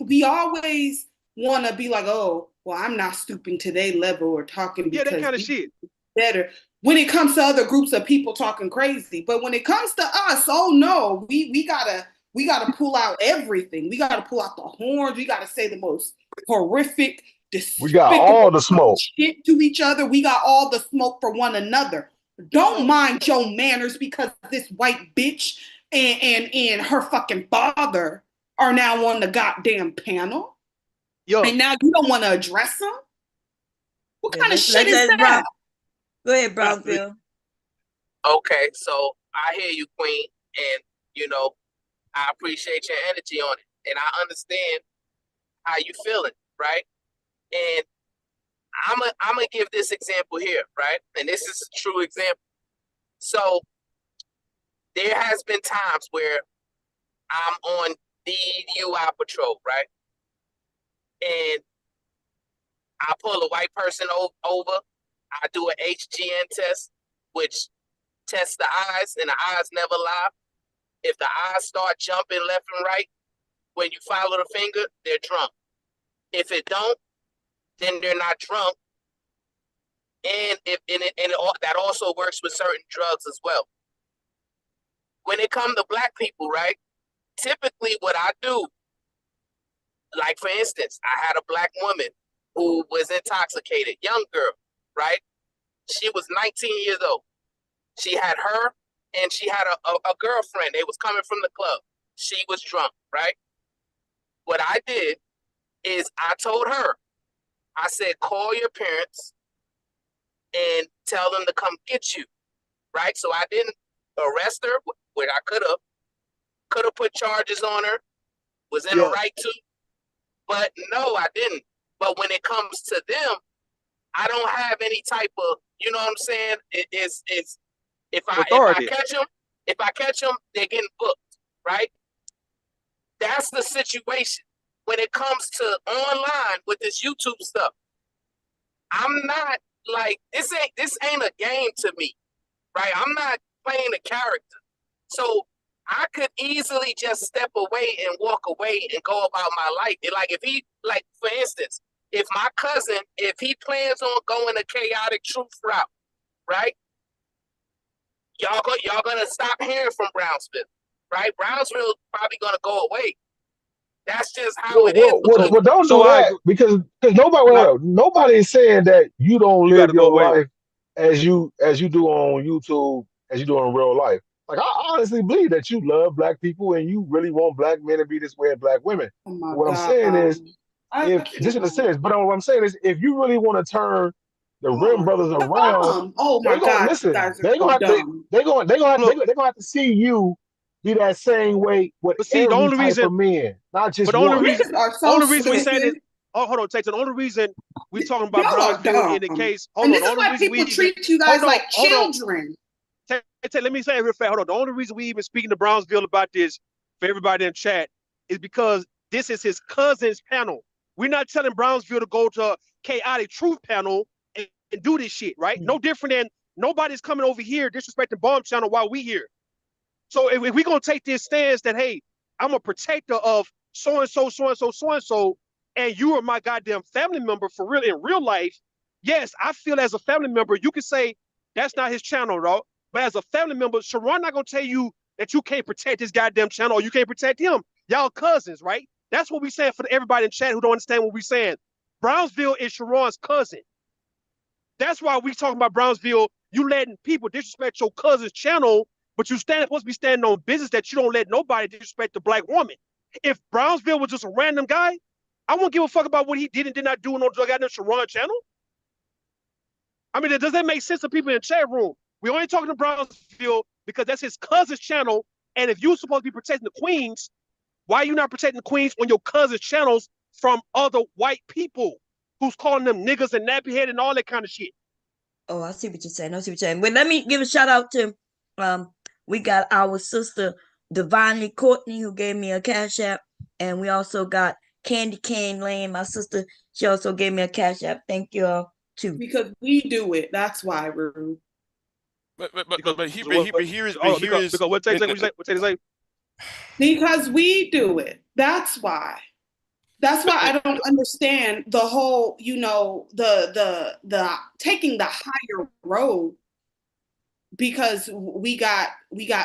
Speaker 13: we always want to be like, oh, well, I'm not stooping to their level or talking because
Speaker 8: that kind of shit.
Speaker 13: Better when it comes to other groups of people talking crazy, but when it comes to us, oh no, we gotta pull out everything. We gotta pull out the horns. We gotta say the most horrific,
Speaker 18: we got all the smoke
Speaker 13: shit to each other. We got all the smoke for one another. Don't mind your manners because this white bitch and her fucking father are now on the goddamn panel. And now you don't want to address them? What kind of shit is that?
Speaker 2: Go ahead, Brownsville.
Speaker 11: Okay, so I hear you, Queen, and I appreciate your energy on it, and I understand how you feeling, right? And I'm gonna give this example here, right? And this is a true example. So there has been times where I'm on DUI patrol, right? And I pull a white person over. I do an HGN test, which tests the eyes, and the eyes never lie. If the eyes start jumping left and right, when you follow the finger, they're drunk. If it don't, then they're not drunk. And that also works with certain drugs as well. When it comes to Black people, right? Typically what I do, like for instance, I had a Black woman who was intoxicated, young girl, right? She was 19 years old. She had her and she had a girlfriend. They was coming from the club. She was drunk, right? What I did is I told her, I said, call your parents and tell them to come get you, right? So I didn't arrest her, which I could have put charges on her, was in the right to, but no, I didn't. But when it comes to them, I don't have any type of, you know what I'm saying? It's if I catch them, they're getting booked, right? That's the situation. When it comes to online with this YouTube stuff, I'm not like this ain't a game to me, right? I'm not playing a character. So I could easily just step away and walk away and go about my life. Like if he, like for instance, if my cousin, if he plans on going a chaotic truth route, right? Y'all gonna stop hearing from Brownsville, right? Brownsville probably gonna go away. That's just how it is.
Speaker 18: Well, don't do that because nobody is saying that you don't live your life as you do on YouTube, as you do in real life. Like I honestly believe that you love black people and you really want black men to be this way and black women.
Speaker 13: Oh my
Speaker 18: What I'm saying
Speaker 13: God.
Speaker 18: is,
Speaker 13: I
Speaker 18: if just in a
Speaker 13: can't.
Speaker 18: sense, but what I'm saying is, if you really want to turn the Rim brothers around,
Speaker 13: Dumb. Oh
Speaker 18: they
Speaker 13: my
Speaker 18: gonna
Speaker 13: God, you
Speaker 18: listen.
Speaker 13: guys are
Speaker 18: They
Speaker 13: so
Speaker 18: gonna have to.
Speaker 13: dumb.
Speaker 18: They gonna have to see you be that same way with
Speaker 8: But see, the
Speaker 18: every
Speaker 8: only
Speaker 18: type
Speaker 8: reason,
Speaker 18: of men, not just
Speaker 8: but the only
Speaker 18: one.
Speaker 8: reason,
Speaker 13: Niggas are so
Speaker 8: only reason we saying
Speaker 13: stupid.
Speaker 8: it. Oh, hold on, Tate. The only reason we talking about
Speaker 13: Y'all are
Speaker 8: Brownsville in the
Speaker 13: dumb.
Speaker 8: case. Hold
Speaker 13: And
Speaker 8: on.
Speaker 13: this
Speaker 8: The
Speaker 13: is
Speaker 8: only
Speaker 13: why
Speaker 8: reason we
Speaker 13: people
Speaker 8: even
Speaker 13: treat you
Speaker 8: hold
Speaker 13: guys
Speaker 8: on,
Speaker 13: like
Speaker 8: hold on.
Speaker 13: children.
Speaker 8: Let me say it real fast. Hold on. The only reason we even speaking to Brownsville about this for everybody in chat is because this is his cousin's panel. We're not telling Brownsville to go to Chaotic Truth panel and do this shit, right? No different than nobody's coming over here disrespecting Bomb Channel while we here. So if we're gonna take this stance that hey, I'm a protector of so and so, so and so, so and so, and you are my goddamn family member for real in real life, yes, I feel as a family member, you can say that's not his channel, though. But as a family member, Sharon not gonna tell you that you can't protect this goddamn channel or you can't protect him. Y'all cousins, right? That's what we saying for everybody in chat who don't understand what we saying. Brownsville is Sharon's cousin. That's why we talking about Brownsville. You letting people disrespect your cousin's channel, but you supposed to be standing on business that you don't let nobody disrespect the black woman. If Brownsville was just a random guy, I won't give a fuck about what he did and did not do on the goddamn Sharon channel. I mean, does that make sense to people in the chat room? We only talking to Brownsville because that's his cousin's channel. And if you're supposed to be protecting the queens, why are you not protecting the queens on your cousin's channels from other white people who's calling them niggas and nappyhead and all that kind of shit?
Speaker 2: Oh, I see what you're saying. I see what you're saying. But let me give a shout out to we got our sister Divinely Courtney who gave me a cash app, and we also got Candy Cane Lane, my sister. She also gave me a cash app. Thank you all too.
Speaker 13: Because we do it. That's why, Rue.
Speaker 12: But here is
Speaker 8: because what Tate say?
Speaker 13: Because we do it. That's why. That's why I don't understand the whole, the taking the higher road because we got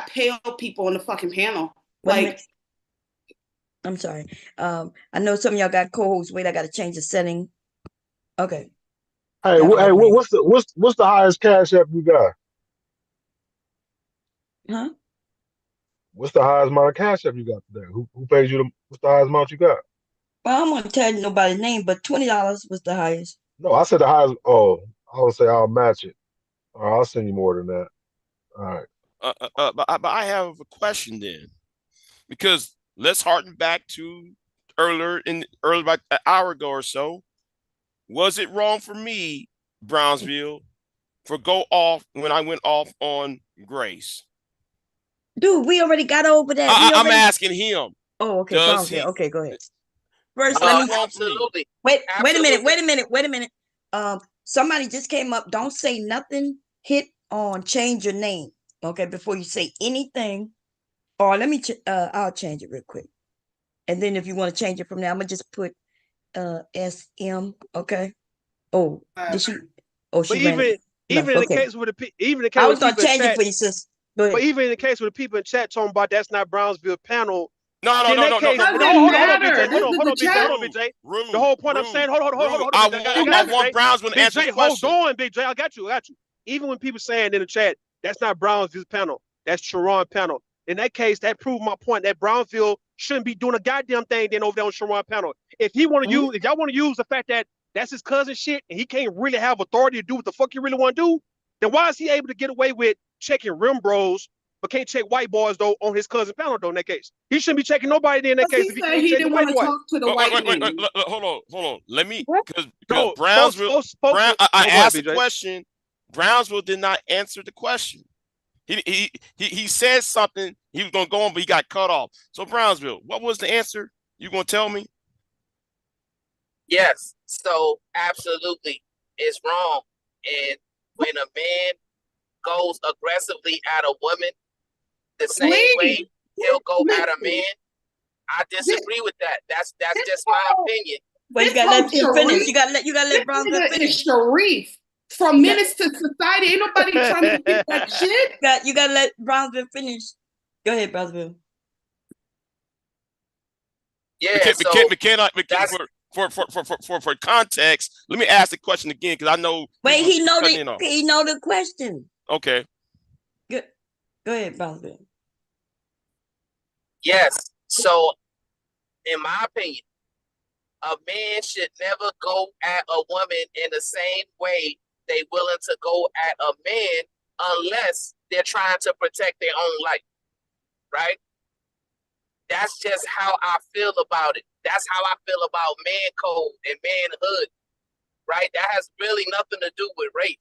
Speaker 13: pale people on the fucking panel. Like,
Speaker 2: I'm sorry. I know some of y'all got co-hosts. Wait, I gotta change the setting. Okay.
Speaker 18: Hey, what's the highest cash app you got?
Speaker 2: Huh?
Speaker 18: What's the highest amount of cash app you got today? Who pays you what's the highest amount you got?
Speaker 2: Well, I'm gonna tell you nobody's name, but $20 was the highest.
Speaker 18: No, I said the highest. Oh, I would say I'll match it. Or I'll send you more than that. All right.
Speaker 12: But I have a question then, because let's harken back to earlier about an hour ago or so. Was it wrong for me, Brownsville, for go off when I went off on Grace?
Speaker 2: Dude, we already got over that.
Speaker 12: I'm asking him.
Speaker 2: Oh, okay. Brownsville. Okay, go ahead. First,
Speaker 11: Absolutely.
Speaker 2: Wait a minute. Somebody just came up. Don't say nothing. Hit on change your name. Okay, before you say anything. Or let me I'll change it real quick. And then if you want to change it from there, I'm gonna just put SM. Okay. Oh, did she? Oh, she
Speaker 8: but
Speaker 2: ran.
Speaker 8: Even in the case with the
Speaker 2: I was gonna change it for you, sis.
Speaker 8: But even in the case with the people in chat talking about that's not Brownsville panel.
Speaker 12: No.
Speaker 8: Hold on, BJ. The whole point I'm saying, hold on.
Speaker 12: I want Brownsville to answer the question.
Speaker 8: Hold on, Big J. I got you. Even when people saying in the chat, that's not Brownsville's panel, that's Sharon panel. In that case, that proved my point that Brownsville shouldn't be doing a goddamn thing then over there on Sharon panel. If y'all want to use the fact that that's his cousin shit and he can't really have authority to do what the fuck you really want to do, then why is he able to get away with checking rim bros but can't check white boys though on his cousin panel though in that case? He shouldn't be checking nobody in that case if he can't check the white boy.
Speaker 12: Hold on. Let me, because Brownsville, I asked the question. Brownsville did not answer the question. He said something. He was gonna go on, but he got cut off. So Brownsville, what was the answer? You gonna tell me?
Speaker 11: Yes. So absolutely, it's wrong. And when a man goes aggressively at a woman, the same way he'll go at a man, I disagree with that. That's just my opinion.
Speaker 2: Well, you gotta let him finish. You gotta let Brownsville finish.
Speaker 13: Sharif. From Menace to Society, ain't nobody trying to get that shit.
Speaker 2: You gotta let Brownsville finish. Go ahead, Brownsville.
Speaker 11: Yeah.
Speaker 12: For context, let me ask the question again because I know.
Speaker 2: Wait, he know the question.
Speaker 12: Okay.
Speaker 2: Good. Go ahead, Brownsville.
Speaker 11: Yes. So, in my opinion, a man should never go at a woman in the same way they willing to go at a man unless they're trying to protect their own life, right? That's just how I feel about it. That's how I feel about man code and manhood, right? That has really nothing to do with race.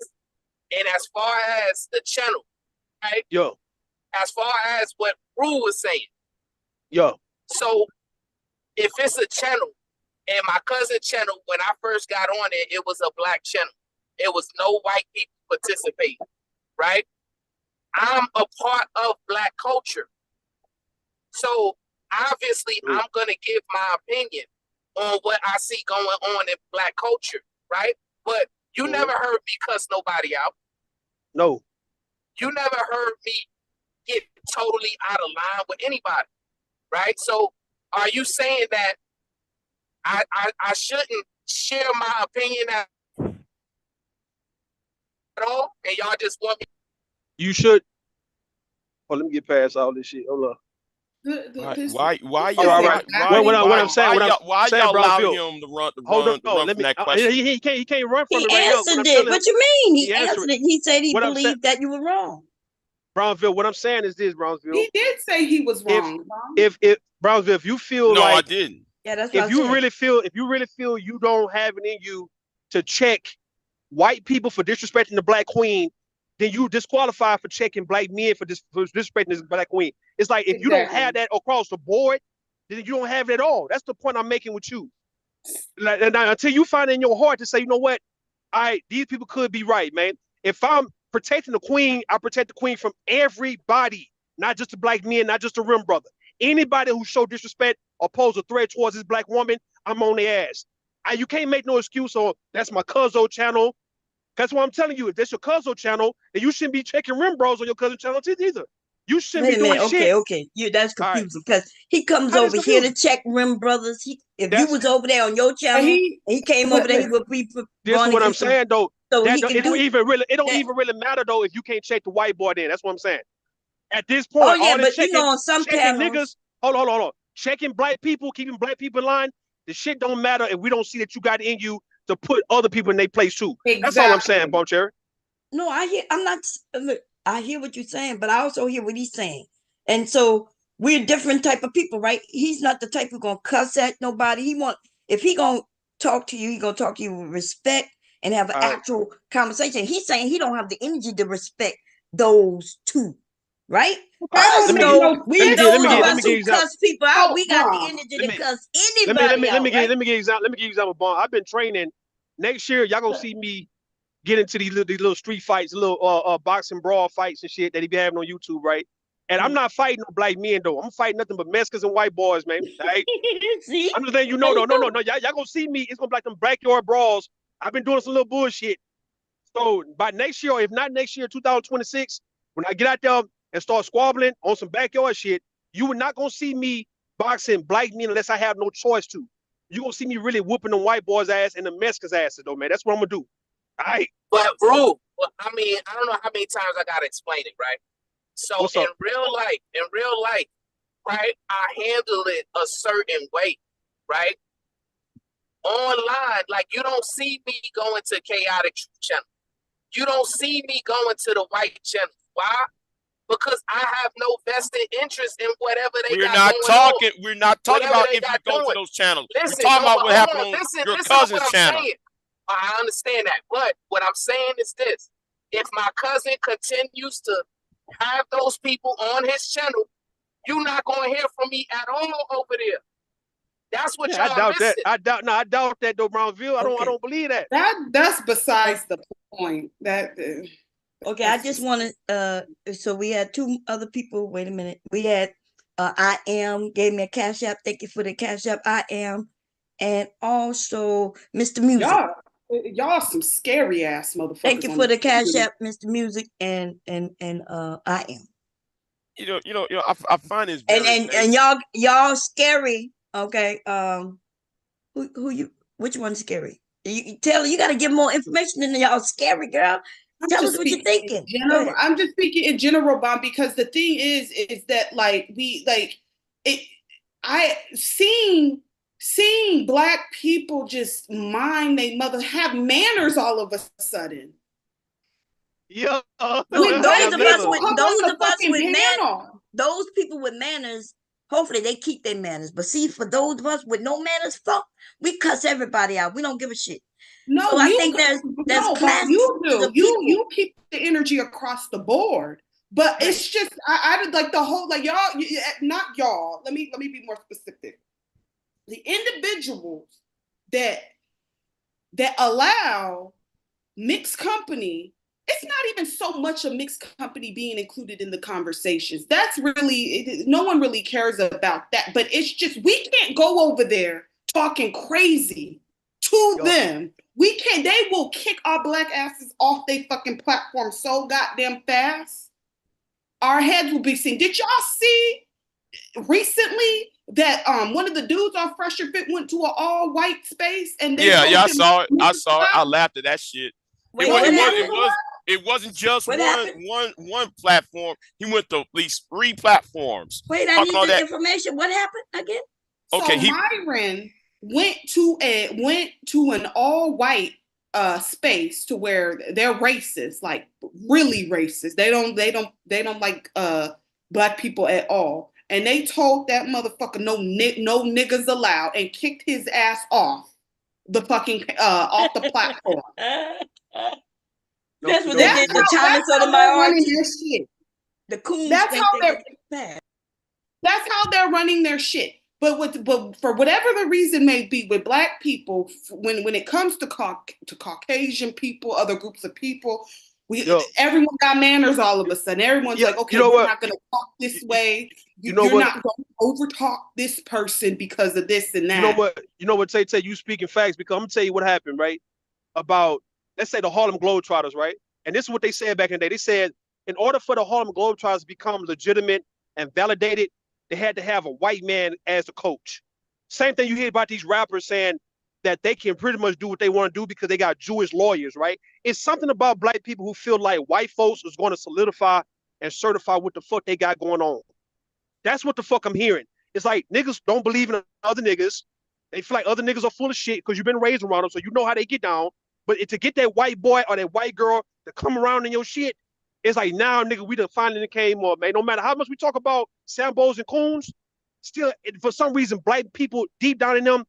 Speaker 11: And as far as the channel, right?
Speaker 8: Yo.
Speaker 11: As far as what Rue was saying.
Speaker 8: Yo.
Speaker 11: So if it's a channel, and my cousin channel, when I first got on it, it was a black channel. It was no white people participating, right? I'm a part of black culture. So obviously I'm going to give my opinion on what I see going on in black culture, right? But you never heard me cuss nobody out.
Speaker 8: No.
Speaker 11: You never heard me get totally out of line with anybody, right? So are you saying that I shouldn't share my opinion at all, and y'all just want me?
Speaker 8: You should. Oh, let me get past all this shit. Hold up.
Speaker 12: Why
Speaker 8: All
Speaker 12: y'all
Speaker 8: right. What I'm saying,
Speaker 12: why
Speaker 8: saying,
Speaker 12: y'all allow
Speaker 8: Brownsville.
Speaker 12: him to run
Speaker 8: Hold
Speaker 12: run
Speaker 8: on, let
Speaker 12: from
Speaker 8: me.
Speaker 12: that question?
Speaker 8: He can't run from
Speaker 2: He
Speaker 8: it right now.
Speaker 2: answered it. What you mean? He answered it. He said he
Speaker 8: What I'm
Speaker 2: believed that you were wrong.
Speaker 8: Brownsville, what I'm saying is this, Brownsville.
Speaker 13: He did say he was wrong.
Speaker 8: If Brownsville, if you feel
Speaker 12: No,
Speaker 8: like
Speaker 12: I didn't.
Speaker 2: Yeah, that's what
Speaker 8: if
Speaker 2: I
Speaker 8: you
Speaker 2: said.
Speaker 8: really feel you don't have it in you to check white people for disrespecting the black queen, then you disqualify for checking black men for disrespecting this black queen. It's like if you don't have that across the board, then you don't have it at all. That's the point I'm making with you. Like, until you find it in your heart to say, you know what, these people could be right, man. If I'm protecting the queen, I protect the queen from everybody, not just the black men, not just the rim brother. Anybody who show disrespect or pose a threat towards this black woman, I'm on their ass. You can't make no excuse on that's my cousin channel. That's what I'm telling you. If that's your cousin channel, then you shouldn't be checking rim bros on your cousin channel either. You shouldn't
Speaker 2: Wait
Speaker 8: be
Speaker 2: a
Speaker 8: doing
Speaker 2: minute.
Speaker 8: shit.
Speaker 2: Okay. That's confusing because he comes
Speaker 8: How
Speaker 2: over
Speaker 8: that's
Speaker 2: here to
Speaker 8: confusing?
Speaker 2: check rim brothers. If you was over there on your channel, and he came over there, he would be
Speaker 8: This is
Speaker 2: running
Speaker 8: what I'm
Speaker 2: for some-
Speaker 8: saying though.
Speaker 2: So
Speaker 8: That
Speaker 2: he can
Speaker 8: it don't
Speaker 2: do
Speaker 8: even really
Speaker 2: that.
Speaker 8: matter though if you can't check the white boy. Then that's what I'm saying. At this
Speaker 2: Oh
Speaker 8: point,
Speaker 2: yeah,
Speaker 8: all this
Speaker 2: but you
Speaker 8: checking,
Speaker 2: know, on some
Speaker 8: checking
Speaker 2: panels,
Speaker 8: niggas. Hold on. Checking black people, keeping black people in line. The shit don't matter if we don't see that you got it in you to put other people in their place too. That's all I'm saying, Bum Cherry.
Speaker 2: No, I hear. I'm not. Look, I hear what you're saying, but I also hear what he's saying. And so we're different type of people, right? He's not the type who's gonna cuss at nobody. If he gonna talk to you, he gonna talk to you with respect and have an actual conversation. He's saying he don't have the energy to respect those two, right?
Speaker 13: That don't make no
Speaker 2: We
Speaker 13: sense.
Speaker 2: those of us
Speaker 8: let me
Speaker 2: who
Speaker 8: give you
Speaker 2: cuss people out,
Speaker 13: Oh,
Speaker 2: we got the
Speaker 13: Bron.
Speaker 2: energy to cuss anybody out, right?
Speaker 8: Let me give you example, Bum. I've been training. Next year, y'all gonna see me get into these little street fights, little boxing brawl fights and shit that he be having on YouTube, right? And I'm not fighting no black men though. I'm fighting nothing but Mexicans and white boys, man. Right?
Speaker 2: See?
Speaker 8: I'm just letting you know though. No. Y'all gonna see me. It's gonna be like them backyard brawls. I've been doing some little bullshit. So by next year, or if not next year, 2026, when I get out there and start squabbling on some backyard shit, you are not gonna see me boxing black men unless I have no choice to. You gonna see me really whooping them white boys' ass and the Mexicans' asses though, man. That's what I'm gonna do. All right.
Speaker 11: But bro, I mean, I don't know how many times I gotta explain it, right? So
Speaker 8: What's up?
Speaker 11: in real life, right, I handle it a certain way, right? Online, like you don't see me going to Chaotic Truth channel. You don't see me going to the white channel. Why? Because I have no vested interest in whatever they got going on.
Speaker 12: We're not talking
Speaker 11: Whatever
Speaker 12: about
Speaker 11: they
Speaker 12: if
Speaker 11: got
Speaker 12: you go to
Speaker 11: doing.
Speaker 12: those channels.
Speaker 11: Listen,
Speaker 12: We're talking
Speaker 11: no,
Speaker 12: about
Speaker 11: but
Speaker 12: what
Speaker 11: hold
Speaker 12: happened
Speaker 11: on.
Speaker 12: on
Speaker 11: Listen
Speaker 12: your
Speaker 11: to
Speaker 12: cousin's
Speaker 11: what I'm
Speaker 12: channel.
Speaker 11: saying. I understand that. But what I'm saying is this. If my cousin continues to have those people on his channel, you're not going to hear from me at all over there. That's what
Speaker 8: Yeah,
Speaker 11: y'all
Speaker 8: I doubt
Speaker 11: missing.
Speaker 8: that. I doubt that though, Brownsville. I don't believe that.
Speaker 13: That's besides the point.
Speaker 2: Okay, I just want to. So we had two other people. Wait a minute. We had I am gave me a cash app. Thank you for the cash app. I am, and also Mr. Music.
Speaker 13: Y'all some scary ass motherfuckers.
Speaker 2: Thank you for the cash app, Mr. Music, and I am.
Speaker 12: You know, I find this very
Speaker 2: And y'all scary. Okay. Who you? Which one's scary? You tell you got to give more information than y'all scary, girl. Tell us what you're thinking.
Speaker 13: I'm just speaking in general, Bob, because the thing is that seeing Black people just mind they mother have manners all of a sudden.
Speaker 8: Yeah.
Speaker 2: Those of us with manners, those people with manners, hopefully they keep their manners. But see, for those of us with no manners, fuck, we cuss everybody out. We don't give a shit.
Speaker 13: No,
Speaker 2: so I think there's classes.
Speaker 13: You do. You keep the energy across the board. But it's just I like the whole y'all, not y'all. Let me be more specific. The individuals that allow mixed company, it's not even so much a mixed company being included in the conversations. That's really, no one really cares about that. But it's just, we can't go over there talking crazy to them. We can't, they will kick our Black asses off their fucking platform so goddamn fast. Our heads will be seen. Did y'all see recently that one of the dudes on Fresher Fit went to an all-white space and they
Speaker 12: I saw it. I laughed at that shit.
Speaker 2: Wait,
Speaker 12: it wasn't just one platform. He went to at least 3 platforms.
Speaker 2: Wait, I need the information. What happened again?
Speaker 12: Okay,
Speaker 13: so Myron went to an all-white space to where they're racist, like really racist. They don't like Black people at all. And they told that motherfucker no niggas allowed and kicked his ass off the fucking off the platform.
Speaker 2: That's what they did to Thomas Sotomayor. The coons. That's
Speaker 13: how they're running their shit. But for whatever the reason may be, with Black people, when it comes to Caucasian people, other groups of people, everyone got manners all of a sudden. Everyone's like, okay, we're not going to talk this way. You're not going to overtalk this person because of this and that.
Speaker 8: You know what, Tay, you speaking facts, because I'm going to tell you what happened, right? About, let's say, the Harlem Globetrotters, right? And this is what they said back in the day. They said, in order for the Harlem Globetrotters to become legitimate and validated, they had to have a white man as the coach. Same thing you hear about these rappers saying that they can pretty much do what they want to do because they got Jewish lawyers, right? It's something about Black people who feel like white folks is going to solidify and certify what the fuck they got going on. That's what the fuck I'm hearing. It's like niggas don't believe in other niggas. They feel like other niggas are full of shit because you've been raised around them, so you know how they get down. But to get that white boy or that white girl to come around in your shit, it's like, now, nigga, we done finally came up, man. No matter how much we talk about Sambos and coons, still, for some reason, Black people deep down in them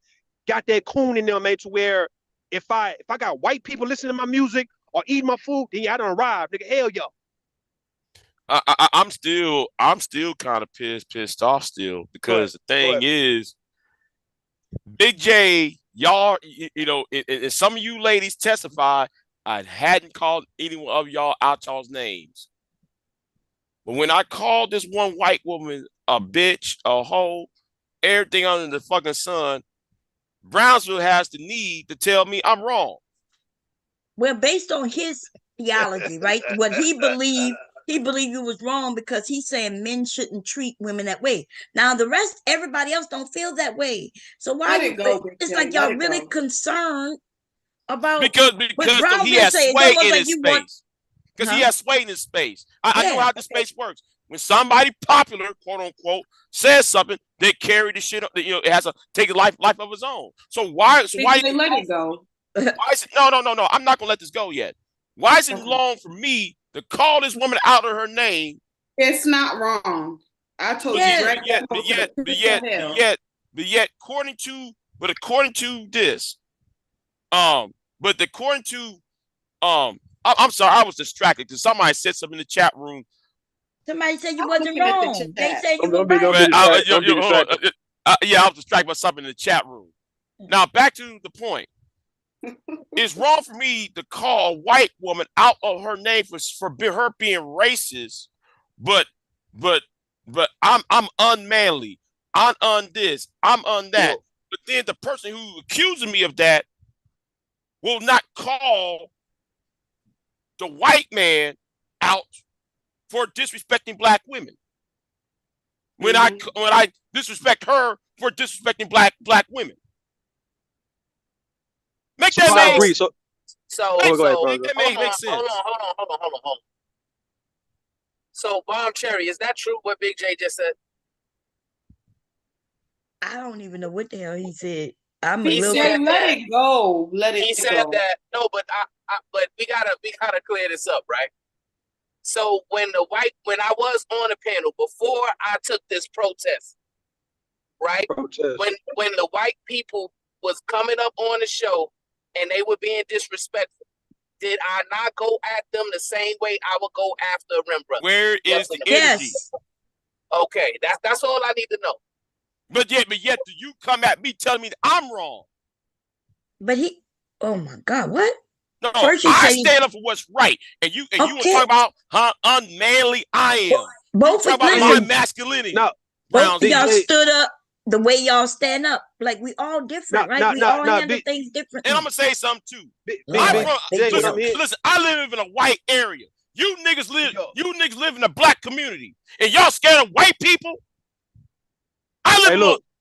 Speaker 8: got that coon in them, man, to where if I got white people listening to my music or eating my food, then I done arrived, nigga. Hell yeah.
Speaker 12: I'm still kind of pissed off still, because the thing is, Big J, y'all, and some of you ladies testify, I hadn't called any of y'all out y'all's names. But when I called this one white woman a bitch, a hoe, everything under the fucking sun, Brownsville has the need to tell me I'm wrong.
Speaker 2: Well, based on his theology, right? What he believed it was wrong because he's saying men shouldn't treat women that way. Now the rest, everybody else don't feel that way. So why it's like y'all really concerned about
Speaker 12: because he has sway in his space. Because he has sway in his space. I know how the space works. When somebody popular, quote unquote, says something, they carry the shit up. It has to take a life of its own. So why
Speaker 13: they let it go?
Speaker 12: Why is it, no. I'm not gonna let this go yet. Why is it wrong for me to call this woman out of her name?
Speaker 13: It's not wrong. I told you.
Speaker 12: But yet, according to this, I'm sorry, I was distracted because somebody said something in the chat room.
Speaker 2: Somebody said you wasn't wrong. They said you were right.
Speaker 12: I was distracted by something in the chat room. Now back to the point. It's wrong for me to call a white woman out of her name for her being racist, but I'm unmanly. I'm on this. I'm on that. But then the person who accusing me of that will not call the white man out for disrespecting Black women. When I disrespect her for disrespecting black women. Make that
Speaker 8: I agree. So
Speaker 11: So,
Speaker 8: Go ahead,
Speaker 11: so
Speaker 8: brother.
Speaker 12: That
Speaker 11: hold
Speaker 12: makes
Speaker 11: on, hold
Speaker 12: sense.
Speaker 11: on, hold on, hold on, hold on, hold on. So, Bomb Cherry, is that true what Big J just said?
Speaker 2: I don't even know what the hell he said. I'm a
Speaker 11: He
Speaker 2: little
Speaker 11: said
Speaker 13: let
Speaker 11: that.
Speaker 13: it go. Let
Speaker 11: He
Speaker 13: it
Speaker 11: said
Speaker 13: go.
Speaker 11: that. No, but but we gotta clear this up, right? So when I was on the panel before I took this protest, right?
Speaker 8: Protest.
Speaker 11: When the white people was coming up on the show and they were being disrespectful, did I not go at them the same way I would go after Rim Brother?
Speaker 12: Where is the energy?
Speaker 2: Yes.
Speaker 11: Okay, that's all I need to know.
Speaker 12: But yet do you come at me telling me that I'm wrong?
Speaker 2: But he, oh my God, what?
Speaker 12: No,
Speaker 2: First you
Speaker 12: I
Speaker 2: say
Speaker 12: stand up for what's right, and you want to
Speaker 2: okay.
Speaker 12: talk about how unmanly I am.
Speaker 2: Both
Speaker 12: Talk about my masculinity.
Speaker 8: No,
Speaker 2: both of y'all
Speaker 8: Brownsville.
Speaker 2: stood up the way y'all stand up. Like we all different, right? We all handle things differently.
Speaker 12: And I'm gonna say something too.
Speaker 2: Lord,
Speaker 12: Listen, I live in a white area. You niggas live in a black community, and y'all scared of white people.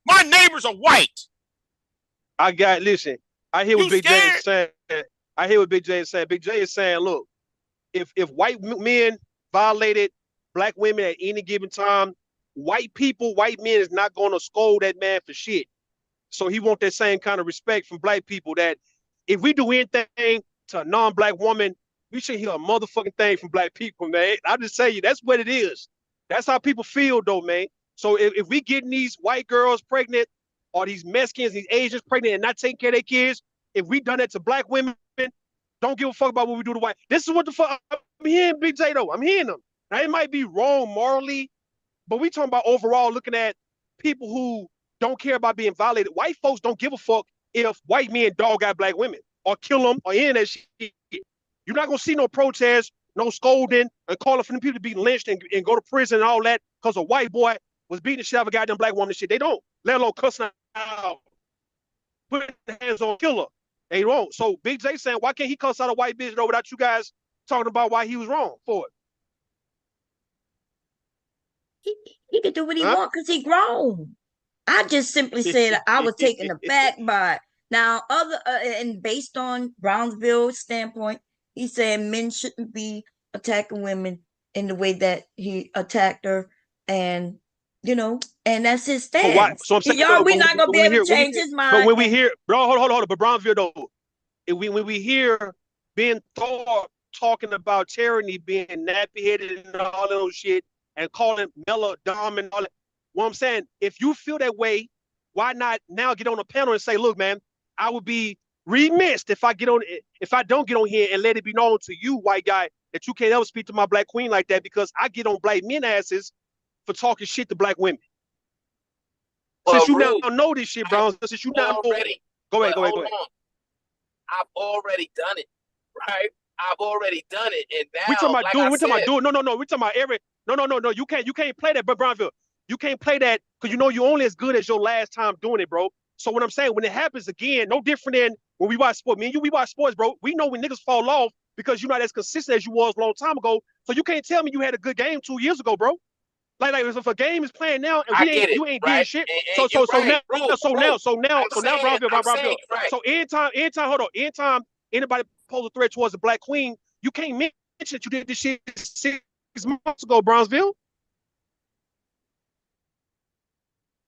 Speaker 12: My neighbors are white.
Speaker 8: Listen, I hear what Big J is saying. I hear what Big J is saying. Big J is saying, look, if white men violated black women at any given time, white men is not going to scold that man for shit. So he want that same kind of respect from black people, that if we do anything to a non-black woman, we should hear a motherfucking thing from black people, man. I'll just tell you, that's what it is. That's how people feel, though, man. So if we getting these white girls pregnant, or these Mexicans, these Asians pregnant and not taking care of their kids, if we done that to black women, don't give a fuck about what we do to white. This is what the fuck I'm hearing, Big J, though. I'm hearing them. Now, it might be wrong morally, but we talking about overall looking at people who don't care about being violated. White folks don't give a fuck if white men dog out black women or kill them or any of that shit. You're not going to see no protests, no scolding, and calling for them people to be lynched and go to prison and all that because a white boy was beating the shit out of a goddamn black woman and shit. They don't. Let alone cussing out, putting hands on killer. They won't. So Big J saying, why can't he cuss out a white bitch though without you guys talking about why he was wrong for
Speaker 2: it? He can do what he want because he grown. I just simply said I was taken aback by it. Now, and based on Brownsville's standpoint, he said men shouldn't be attacking women in the way that he attacked her, and and that's his stance.
Speaker 8: So I'm saying,
Speaker 2: we're not gonna be able to change his mind.
Speaker 8: But when we hear, bro, hold on. But Brownsville though, when we hear Ben Thorp talking about tyranny being nappy-headed and all those shit, and calling Mella dumb and all that, what I'm saying, if you feel that way, why not now get on a panel and say, look, man, I would be remiss if I don't get on here and let it be known to you, white guy, that you can't ever speak to my black queen like that because I get on black men asses for talking shit to black women. Since you now know this shit, Brown, since you now
Speaker 11: already
Speaker 8: go ahead.
Speaker 11: I've already done it, right? I've already done it, and now
Speaker 8: we talking about
Speaker 11: like
Speaker 8: doing.
Speaker 11: I
Speaker 8: We talking
Speaker 11: said,
Speaker 8: about doing. No. We talking about every. No. You can't play that, but Brownville, you can't play that because you're only as good as your last time doing it, bro. So what I'm saying, when it happens again, no different than when we watch sports. Me and you, we watch sports, bro. We know when niggas fall off because you're not as consistent as you was a long time ago. So you can't tell me you had a good game 2 years ago, bro. Like if a game is playing now and you ain't doing shit. So now, Brownsville.
Speaker 11: Right.
Speaker 8: So anytime, hold on, anytime anybody pose a threat towards the black queen, you can't mention that you did this shit 6 months ago, Brownsville.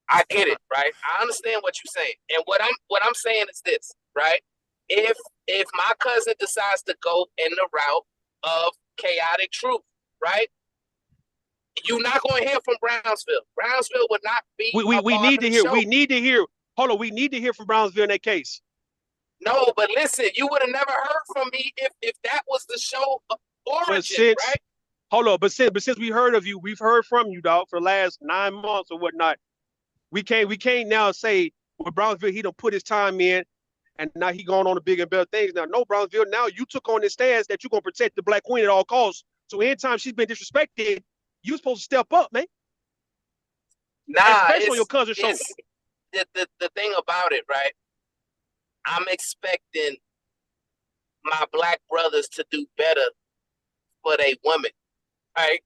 Speaker 11: I get it, right? I understand what you're saying, and what I'm saying is this, right? If my cousin decides to go in the route of chaotic truth, right? You're not going to hear from Brownsville. Brownsville would not be.
Speaker 8: We need to hear. Show. We need to hear. Hold on. We need to hear from Brownsville in that case.
Speaker 11: No, but listen, you would have never heard from me if that was the show of origin, right?
Speaker 8: Hold on, but since we heard of you, we've heard from you, dog, for the last 9 months or whatnot. We can't now say with Brownsville he done put his time in, and now he going on to bigger and better things. Now, no, Brownsville, now you took on this stance that you're gonna protect the black queen at all costs. So anytime she's been disrespected, you supposed to step up, man.
Speaker 11: Nah,
Speaker 8: especially on your cousin's show.
Speaker 11: The thing about it, right? I'm expecting my black brothers to do better for their women, right?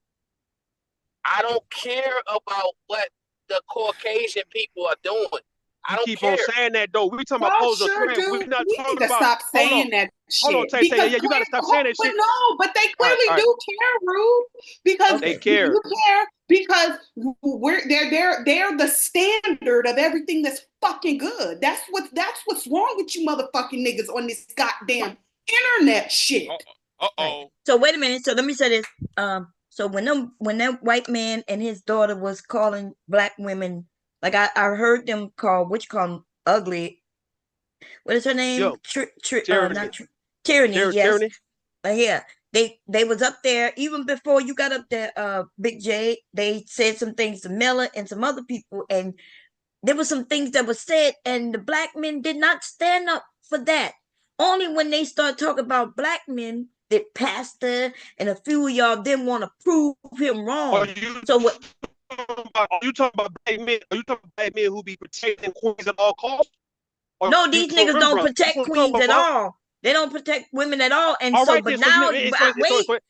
Speaker 11: I don't care about what the Caucasian people are doing.
Speaker 8: You keep on saying that though. We talking about
Speaker 13: Y'all
Speaker 8: pose
Speaker 13: sure
Speaker 8: trend. We're
Speaker 13: do.
Speaker 8: not
Speaker 13: We
Speaker 8: talking
Speaker 13: need to
Speaker 8: about.
Speaker 13: stop
Speaker 8: Hold on.
Speaker 13: saying that
Speaker 8: Hold on,
Speaker 13: shit.
Speaker 8: Tay.
Speaker 13: Because
Speaker 8: Yeah, you gotta stop saying that
Speaker 13: but
Speaker 8: shit.
Speaker 13: no, but they
Speaker 8: All right,
Speaker 13: clearly
Speaker 8: all right.
Speaker 13: do care, Rude. Because
Speaker 8: They care.
Speaker 13: you care because they're the standard of everything that's fucking good. That's what's wrong with you motherfucking niggas on this goddamn internet shit.
Speaker 12: Uh-oh.
Speaker 2: So wait a minute. So let me say this. So when that white man and his daughter was calling black women, like I heard them call them ugly. What is her name?
Speaker 8: Yo,
Speaker 2: Tyranny. Not Tyranny. Yes.
Speaker 8: Tyranny.
Speaker 2: Yeah. They was up there even before you got up there, Big J. They said some things to Miller and some other people, and there were some things that were said, and the black men did not stand up for that. Only when they start talking about black men did Pastor and a few of y'all didn't want to prove him wrong. So what?
Speaker 8: Are you talking about black men? Are you talking about black men who be protecting queens at all costs?
Speaker 2: No, these niggas don't protect queens at all. They don't protect women at all. And
Speaker 8: all
Speaker 2: so,
Speaker 8: right,
Speaker 2: but
Speaker 8: then,
Speaker 2: now,
Speaker 8: wait.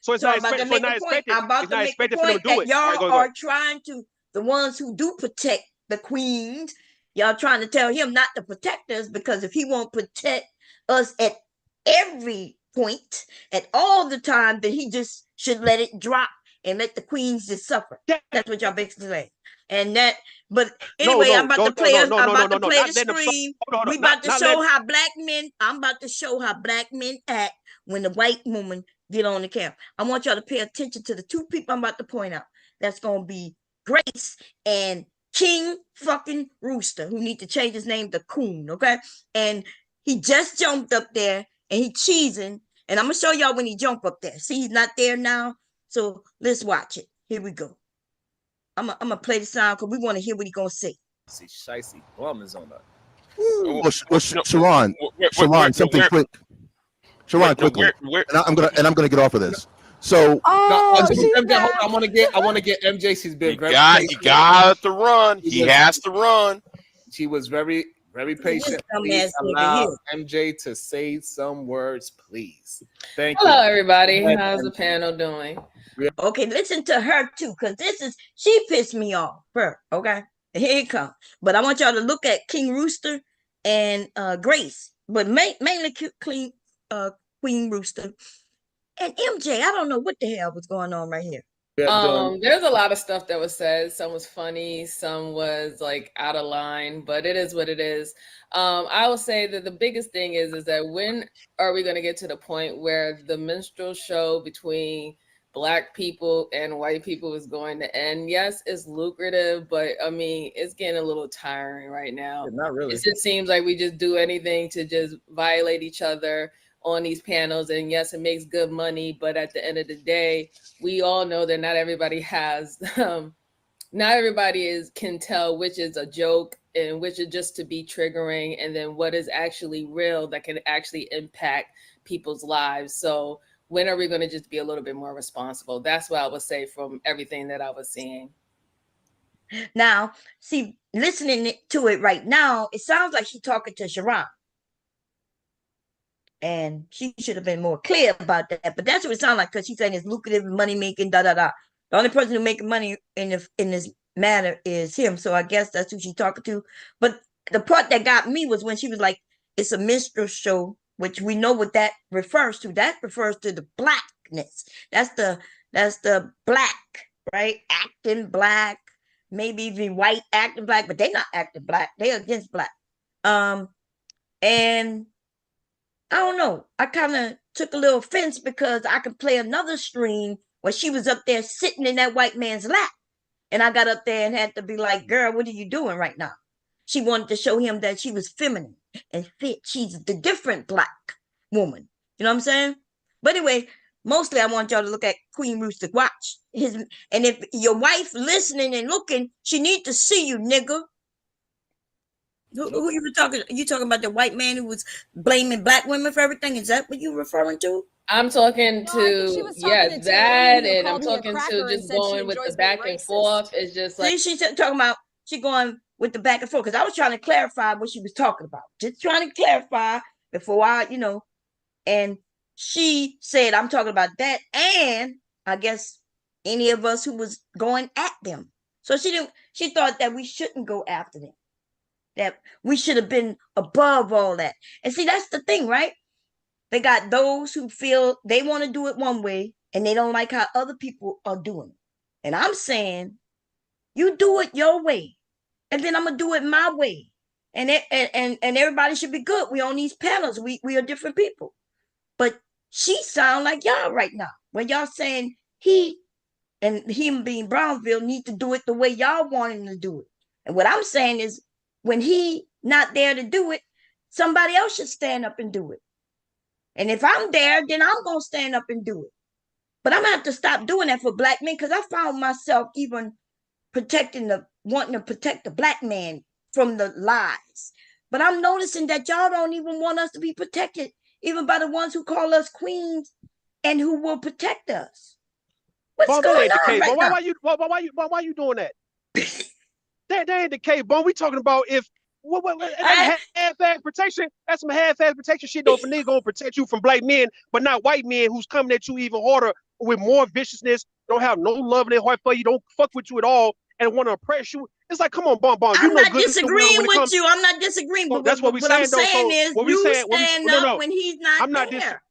Speaker 2: So I'm about to make a point. I'm about to make the point that y'all are trying to, the ones who do protect the queens, y'all trying to tell him not to protect us, because if he won't protect us at every point, at all the time, then he just should let it drop and let the queens just suffer. That's what y'all basically say. And that, but anyway, I'm about to play the screen. We about to show how black men, I'm about to show how black men act when the white woman get on the camera. I want y'all to pay attention to the two people I'm about to point out. That's going to be Grace and King fucking Rooster, who need to change his name to Coon, okay? And he just jumped up there and he cheesing. And I'm going to show y'all when he jump up there. See, he's not there now. So let's watch it. Here we go. I'm gonna play the sound because we want to hear what he's gonna say.
Speaker 1: See, Shicey Bum is on that.
Speaker 21: Sharon, something quick. Sharon, quickly. And I'm gonna get off of this. So
Speaker 1: MJ, hold on, I want to get MJ. She's been very patient.
Speaker 12: He got to run. He has to run.
Speaker 1: She was very, very patient. Please allow MJ to say some words, please. Thank you.
Speaker 22: Hello, everybody. How's the panel doing?
Speaker 2: Okay, listen to her too, because she pissed me off. Her, okay? Here it comes. But I want y'all to look at King Rooster and Grace, but mainly Queen Rooster. And MJ, I don't know what the hell was going on right here.
Speaker 22: There's a lot of stuff that was said. Some was funny, some was like out of line, but it is what it is. I will say that the biggest thing is that when are we going to get to the point where the minstrel show between Black people and white people is going to end? Yes, it's lucrative, but I mean, it's getting a little tiring right now.
Speaker 1: Not really.
Speaker 22: It just seems like we just do anything to just violate each other on these panels. And yes, it makes good money, but at the end of the day, we all know that not everybody has, not everybody can tell which is a joke and which is just to be triggering, and then what is actually real that can actually impact people's lives. So when are we going to just be a little bit more responsible? That's what I would say from everything that I was seeing.
Speaker 2: Now, see, listening to it right now, it sounds like she's talking to Sharon. And she should have been more clear about that. But that's what it sounds like, because she's saying it's lucrative, money making, da da da. The only person who making money in this matter is him. So I guess that's who she's talking to. But the part that got me was when she was like, it's a minstrel show, which we know what that refers to. That refers to the blackness. That's the black, right? Acting black, maybe even white acting black, but they're not acting black. They're against black. And I don't know. I kind of took a little offense because I could play another stream where she was up there sitting in that white man's lap. And I got up there and had to be like, girl, what are you doing right now? She wanted to show him that she was feminine and fit. She's the different black woman. You know what I'm saying? But anyway, mostly I want y'all to look at Queen Rooster. Watch his. And if your wife listening and looking, she need to see you, nigga. Who you were talking? You talking about the white man who was blaming black women for everything? Is that what you referring to?
Speaker 22: I'm talking to that, and I'm talking to just going with the back and forth. It's just like
Speaker 2: she's talking about. She going with the back and forth because I was trying to clarify what she was talking about. Just trying to clarify before I, and she said I'm talking about that, and I guess any of us who was going at them. So she thought that we shouldn't go after them. that we should have been above all that. And see, that's the thing, right? They got those who feel they want to do it one way and they don't like how other people are doing it. And I'm saying, you do it your way, and then I'm gonna do it my way. And everybody should be good. We on these panels. We are different people. But she sound like y'all right now. When y'all saying he and him being Brownsville need to do it the way y'all want him to do it. And what I'm saying is when he not there to do it, somebody else should stand up and do it. And if I'm there, then I'm gonna stand up and do it. But I'm gonna have to stop doing that for black men because I found myself even wanting to protect the black man from the lies. But I'm noticing that y'all don't even want us to be protected, even by the ones who call us queens and who will protect us. What's going on right now?
Speaker 8: Why you doing that? that ain't the case, Bone. We talking about if half-ass protection. That's some half-ass protection shit though. If a nigga gonna protect you from black men, but not white men who's coming at you even harder with more viciousness, don't have no love in their heart for you, don't fuck with you at all, and want to oppress you. It's like, come on, Bone.
Speaker 2: I'm not disagreeing with you. I'm not disagreeing. But
Speaker 8: that's what
Speaker 2: I'm saying is you stand up when he's not there.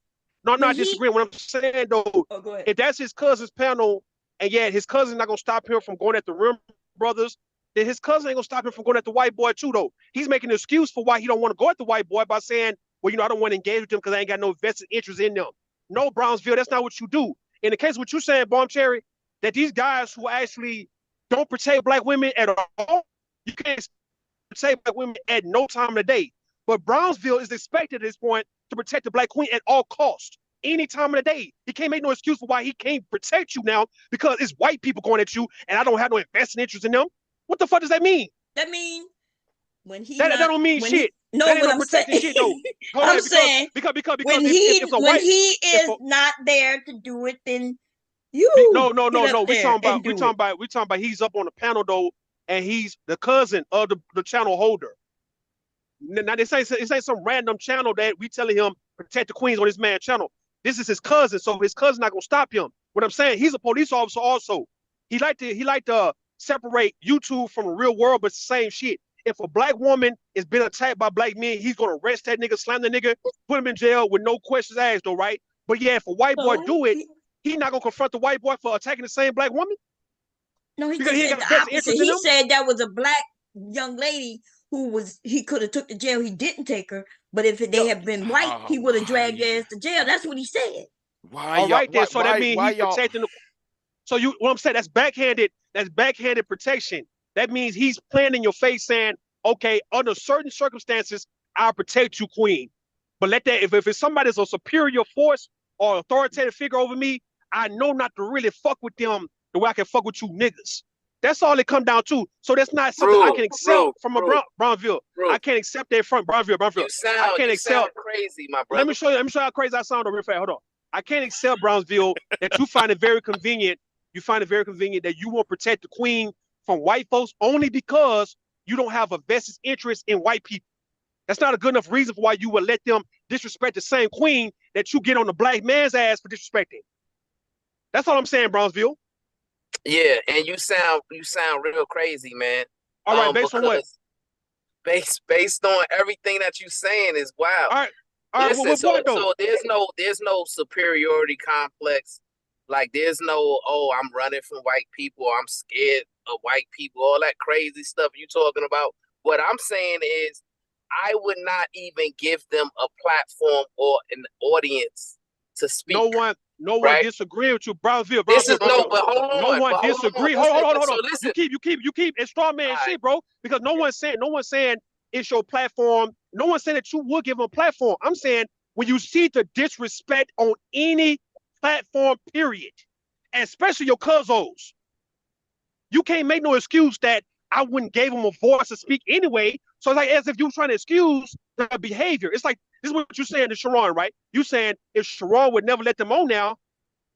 Speaker 8: No, I'm not disagreeing. What I'm saying though, if that's his cousin's panel, and yet his cousin's not gonna stop him from going at the Rim brothers, then his cousin ain't gonna stop him from going at the white boy too, though. He's making an excuse for why he don't want to go at the white boy by saying, well, I don't want to engage with them because I ain't got no vested interest in them. No, Brownsville, that's not what you do. In the case of what you're saying, Bomb Cherry, that these guys who actually don't protect black women at all, you can't protect black women at no time of the day. But Brownsville is expected at this point to protect the black queen at all costs, any time of the day. He can't make no excuse for why he can't protect you now because it's white people going at you and I don't have no invested interest in them. What the fuck does that mean?
Speaker 2: That mean when he
Speaker 8: that don't mean shit.
Speaker 2: No,
Speaker 8: that ain't
Speaker 2: what
Speaker 8: no
Speaker 2: I'm
Speaker 8: protecting
Speaker 2: saying,
Speaker 8: shit though.
Speaker 2: I'm saying
Speaker 8: because
Speaker 2: when he is not there to do it, then you
Speaker 8: no. We talking about he's up on the panel though, and he's the cousin of the channel holder. Now this ain't some random channel that we telling him protect the queens on this man channel. This is his cousin, so his cousin not gonna stop him. What I'm saying, he's a police officer also. He like to separate YouTube from the real world, but it's the same shit. If a black woman is being attacked by black men, he's gonna arrest that nigga, slam the nigga, put him in jail with no questions asked, though, right? But yeah, if a white boy do it, he not gonna confront the white boy for attacking the same black woman.
Speaker 2: No, he just said the opposite. He said that was a black young lady he could have took to jail. He didn't take her, but if they had been white, he would have dragged her ass to jail. That's what he said.
Speaker 8: All right, then. So that means he's protecting the. So what I'm saying, that's backhanded. That's backhanded protection. That means he's playing in your face, saying, "Okay, under certain circumstances, I'll protect you, queen. But let that if it's somebody's a superior force or authoritative figure over me, I know not to really fuck with them the way I can fuck with you niggas." That's all it come down to. So that's not something I can accept from a Brownville. I can't accept that from Brownville. I can't accept.
Speaker 11: Crazy, my brother.
Speaker 8: Let me show you how crazy I sound real fast. Hold on. I can't accept Brownsville that you find it very convenient. You find it very convenient that you won't protect the queen from white folks only because you don't have a vested interest in white people. That's not a good enough reason for why you would let them disrespect the same queen that you get on the black man's ass for disrespecting. That's all I'm saying, Brownsville.
Speaker 11: Yeah, and you sound real crazy, man.
Speaker 8: All right, based on what?
Speaker 11: Based on everything that you're saying is wild.
Speaker 8: All right.
Speaker 11: Listen, so there's no superiority complex. Like there's no, I'm running from white people, or I'm scared of white people, all that crazy stuff you talking about. What I'm saying is I would not even give them a platform or an audience to speak.
Speaker 8: No one disagree with you, Brownsville.
Speaker 11: But hold on.
Speaker 8: No one disagree. Hold on.
Speaker 11: So listen.
Speaker 8: You keep it's straw man shit, bro. Because no one's saying it's your platform. No one's saying that you would give them a platform. I'm saying when you see the disrespect on any platform, period, and especially your cousins, you can't make no excuse that I wouldn't give them a voice to speak anyway. So it's like as if you're trying to excuse the behavior. It's like this is what you're saying to Sharon, right? You saying if Sharon would never let them on now,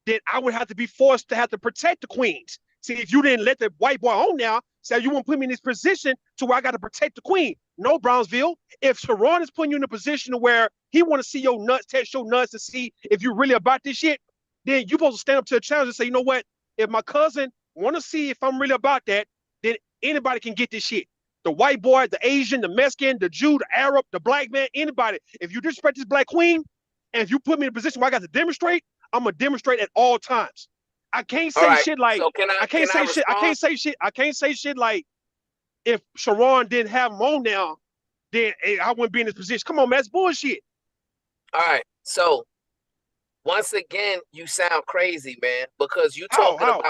Speaker 8: then I would have to be forced to have to protect the queens. See, if you didn't let the white boy on now, so you won't put me in this position to where I got to protect the queen. No, Brownsville. If Sharon is putting you in a position where he want to see your nuts, test your nuts to see if you're really about this shit, then you're supposed to stand up to a challenge and say, you know what? If my cousin want to see if I'm really about that, then anybody can get this shit. the white boy, the Asian, the Mexican, the Jew, the Arab, the black man, anybody. If you disrespect this black queen, and if you put me in a position where I got to demonstrate, I'm gonna demonstrate at all times. I can't say shit like I can't say shit. I can't say shit. I can't say shit like if Sharon didn't have him on now, then I wouldn't be in this position. Come on, man, that's bullshit.
Speaker 11: All right, so once again, you sound crazy, man, because you talking about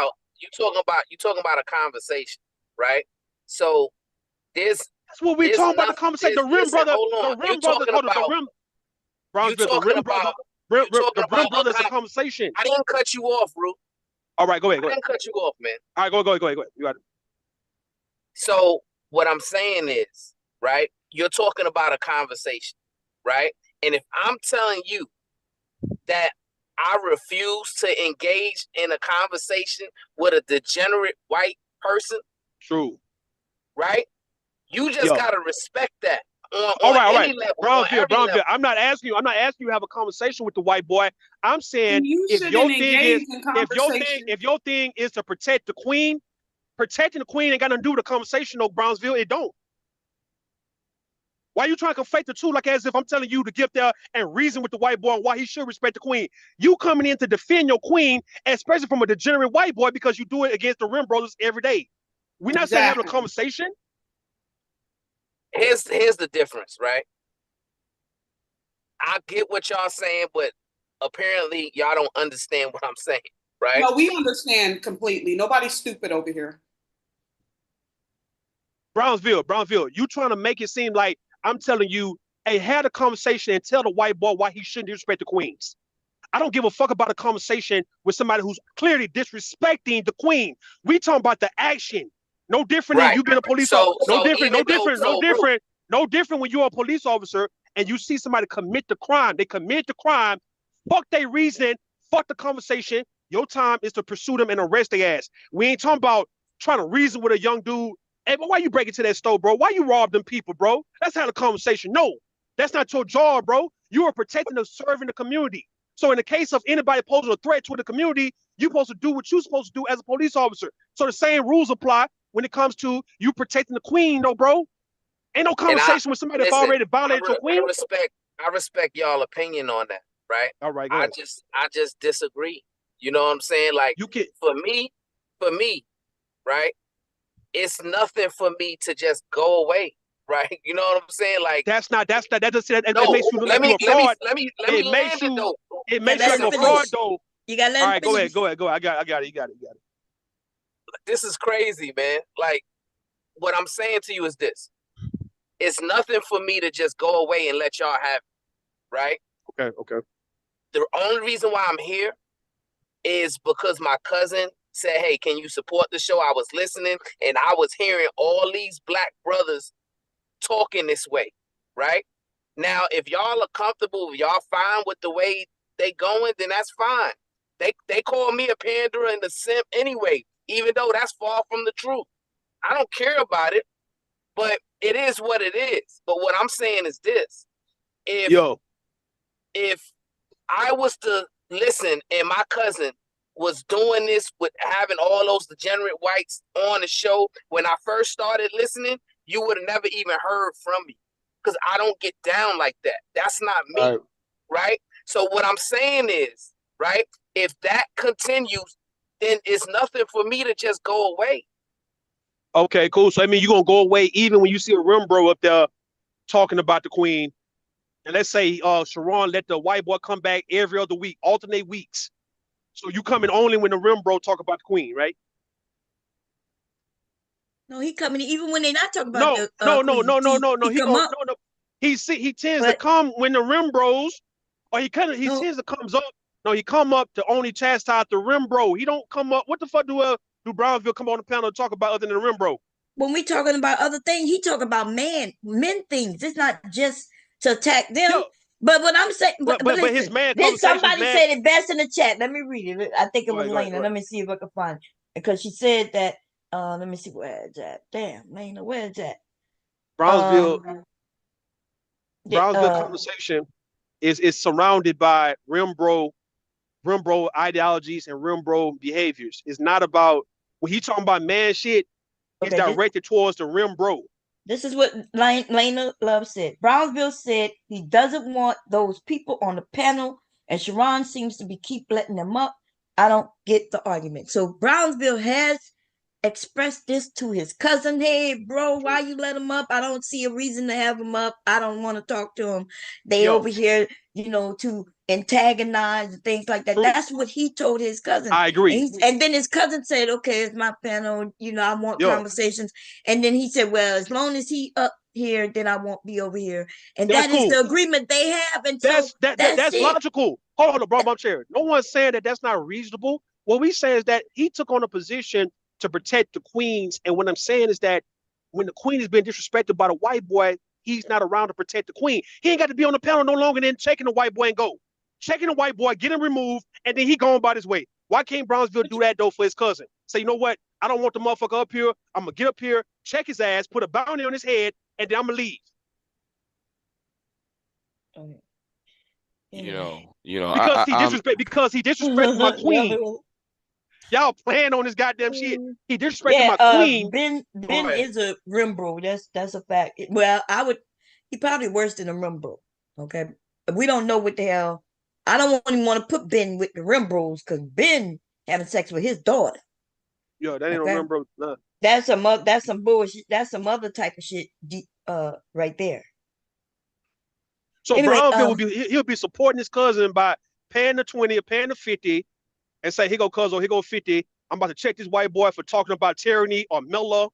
Speaker 11: a conversation, right? So that's
Speaker 8: what we talking about. The conversation. The rim brother. The rim brother. The rim. Brownsville. The rim brother. The rim brother's a conversation.
Speaker 11: I didn't cut you off, Root.
Speaker 8: All right, go ahead.
Speaker 11: I didn't cut you off, man.
Speaker 8: All right, go ahead. You got it.
Speaker 11: So what I'm saying is, right? You're talking about a conversation, right? And if I'm telling you that I refuse to engage in a conversation with a degenerate white person,
Speaker 8: true,
Speaker 11: right? You just gotta respect that.
Speaker 8: All right. Brownsville. I'm not asking you to have a conversation with the white boy. I'm saying if your thing is to protect the queen, protecting the queen ain't got nothing to do with the conversation, no, Brownsville. It don't. Why are you trying to conflate the two like as if I'm telling you to get there and reason with the white boy why he should respect the queen? You coming in to defend your queen, especially from a degenerate white boy, because you do it against the Rim brothers every day. We're not saying having a conversation.
Speaker 11: Here's the difference, right? I get what y'all saying, but apparently y'all don't understand what I'm saying, right?
Speaker 13: No, we understand completely. Nobody's stupid over here.
Speaker 8: Brownsville, you trying to make it seem like I'm telling you, hey, have a conversation and tell the white boy why he shouldn't disrespect the queens. I don't give a fuck about a conversation with somebody who's clearly disrespecting the queen. We talking about the action. No different than you being a police officer. No different when you're a police officer and you see somebody commit the crime. They commit the crime. Fuck their reason. Fuck the conversation. Your time is to pursue them and arrest their ass. We ain't talking about trying to reason with a young dude. Hey, but why you break into that store, bro? Why you rob them people, bro? Let's have a conversation. No, that's not your job, bro. You are protecting and serving the community. So in the case of anybody posing a threat to the community, you're supposed to do what you're supposed to do as a police officer. So the same rules apply when it comes to you protecting the queen, though, bro. Ain't no conversation with somebody that's already violated your queen.
Speaker 11: I respect y'all opinion on that, right?
Speaker 8: All right,
Speaker 11: I just disagree. You know what I'm saying? Like for me, right? It's nothing for me to just go away, right? You know what I'm saying? Like
Speaker 8: that makes you look like you're a fraud. It makes you a fraud, though.
Speaker 2: You gotta let
Speaker 8: All right, go ahead. I got it. You got it.
Speaker 11: This is crazy, man. Like what I'm saying to you is this. It's nothing for me to just go away and let y'all have it, right?
Speaker 8: Okay.
Speaker 11: The only reason why I'm here is because my cousin said, hey, can you support the show? I was listening and I was hearing all these black brothers talking this way, right? Now, if y'all are comfortable, if y'all fine with the way they going, then that's fine. They call me a panderer and a simp anyway, even though that's far from the truth. I don't care about it, but it is what it is. But what I'm saying is this. If I was to listen and my cousin was doing this with having all those degenerate whites on the show, when I first started listening, you would have never even heard from me because I don't get down like that. That's not me, right? So what I'm saying is, right, if that continues, then it's nothing for me to just go away.
Speaker 8: Okay, cool. So I mean, you're going to go away even when you see a rim bro up there talking about the queen. And let's say Sharon let the white boy come back every other week, alternate weeks. So you coming only when the rim bro talk about the queen, right?
Speaker 2: No, he coming even when they're not talking about
Speaker 8: no.
Speaker 2: He
Speaker 8: tends to come when the rim bros, or he tends to comes up. No, he come up to only chastise the rim bro. He don't come up. What the fuck do Brownsville come on the panel to talk about other than the rim bro?
Speaker 2: When we talking about other things, he talking about men things. It's not just to attack them. But what I'm saying, but listen,
Speaker 8: his man.
Speaker 2: Then somebody said it best in the chat. Let me read it. I think it was Lena. Let me see if I can find it because she said that. Let me see where it's at. Damn, Lena, where is that?
Speaker 8: Brownsville conversation is surrounded by rim bro ideologies and rim bro behaviors. It's not about when he talking about man shit. It's directed towards the rim bro.
Speaker 2: This is what Lena Love said. Brownsville said he doesn't want those people on the panel, and Sharon seems to keep letting them up. I don't get the argument. So Brownsville has expressed this to his cousin. Hey, bro, why you let him up? I don't see a reason to have him up. I don't want to talk to him. They over here, to antagonize and things like that. That's what he told his cousin.
Speaker 8: I agree.
Speaker 2: And then his cousin said, okay, it's my panel. I want conversations. And then he said, well, as long as he up here, then I won't be over here. And that's that is the agreement they have. And
Speaker 8: that's logical. Hold on, bro, I'm sharing. No one's saying that that's not reasonable. What we say is that he took on a position to protect the queens. And what I'm saying is that when the queen is being disrespected by the white boy, he's not around to protect the queen. He ain't got to be on the panel no longer than checking the white boy and go. Checking the white boy, get him removed, and then he going about his way. Why can't Brownsville do that, though, for his cousin? Say, you know what? I don't want the motherfucker up here. I'm going to get up here, check his ass, put a bounty on his head, and then I'm going to leave.
Speaker 2: Okay.
Speaker 8: Because he disrespected my queen. Y'all playing on this goddamn shit. He disrespected my queen.
Speaker 2: Ben is a rim bro. That's a fact. Well, he probably worse than a rim bro. Okay. We don't know what the hell. I don't even want to put Ben with the rim bros because Ben having sex with his daughter.
Speaker 8: Yo, that ain't no rim bro. Nah.
Speaker 2: That's some bullshit. That's some other type of shit right there.
Speaker 8: So anyway, Brownsville he'll be supporting his cousin by paying the 20 or paying the 50 and say, here go cousin, here go 50. I'm about to check this white boy for talking about tyranny or Miller.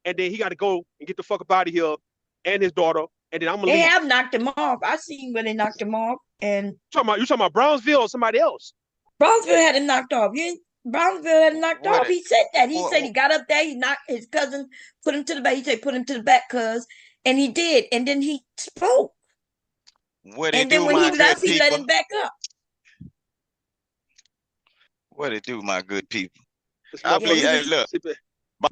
Speaker 8: And then he got to go and get the fuck up out of here and his daughter. And then I'm going to leave.
Speaker 2: They have knocked him off. I seen when they knocked him off. And
Speaker 8: you talking about Brownsville or somebody else?
Speaker 2: Brownsville had him knocked off. Brownsville had him knocked off. He said that. He said he got up there. He knocked his cousin, put him to the back. He said, put him to the back, cuz. And he did. And then he spoke. And then when he left, he let him back up.
Speaker 3: What it do, my good people? I believe, hey, look,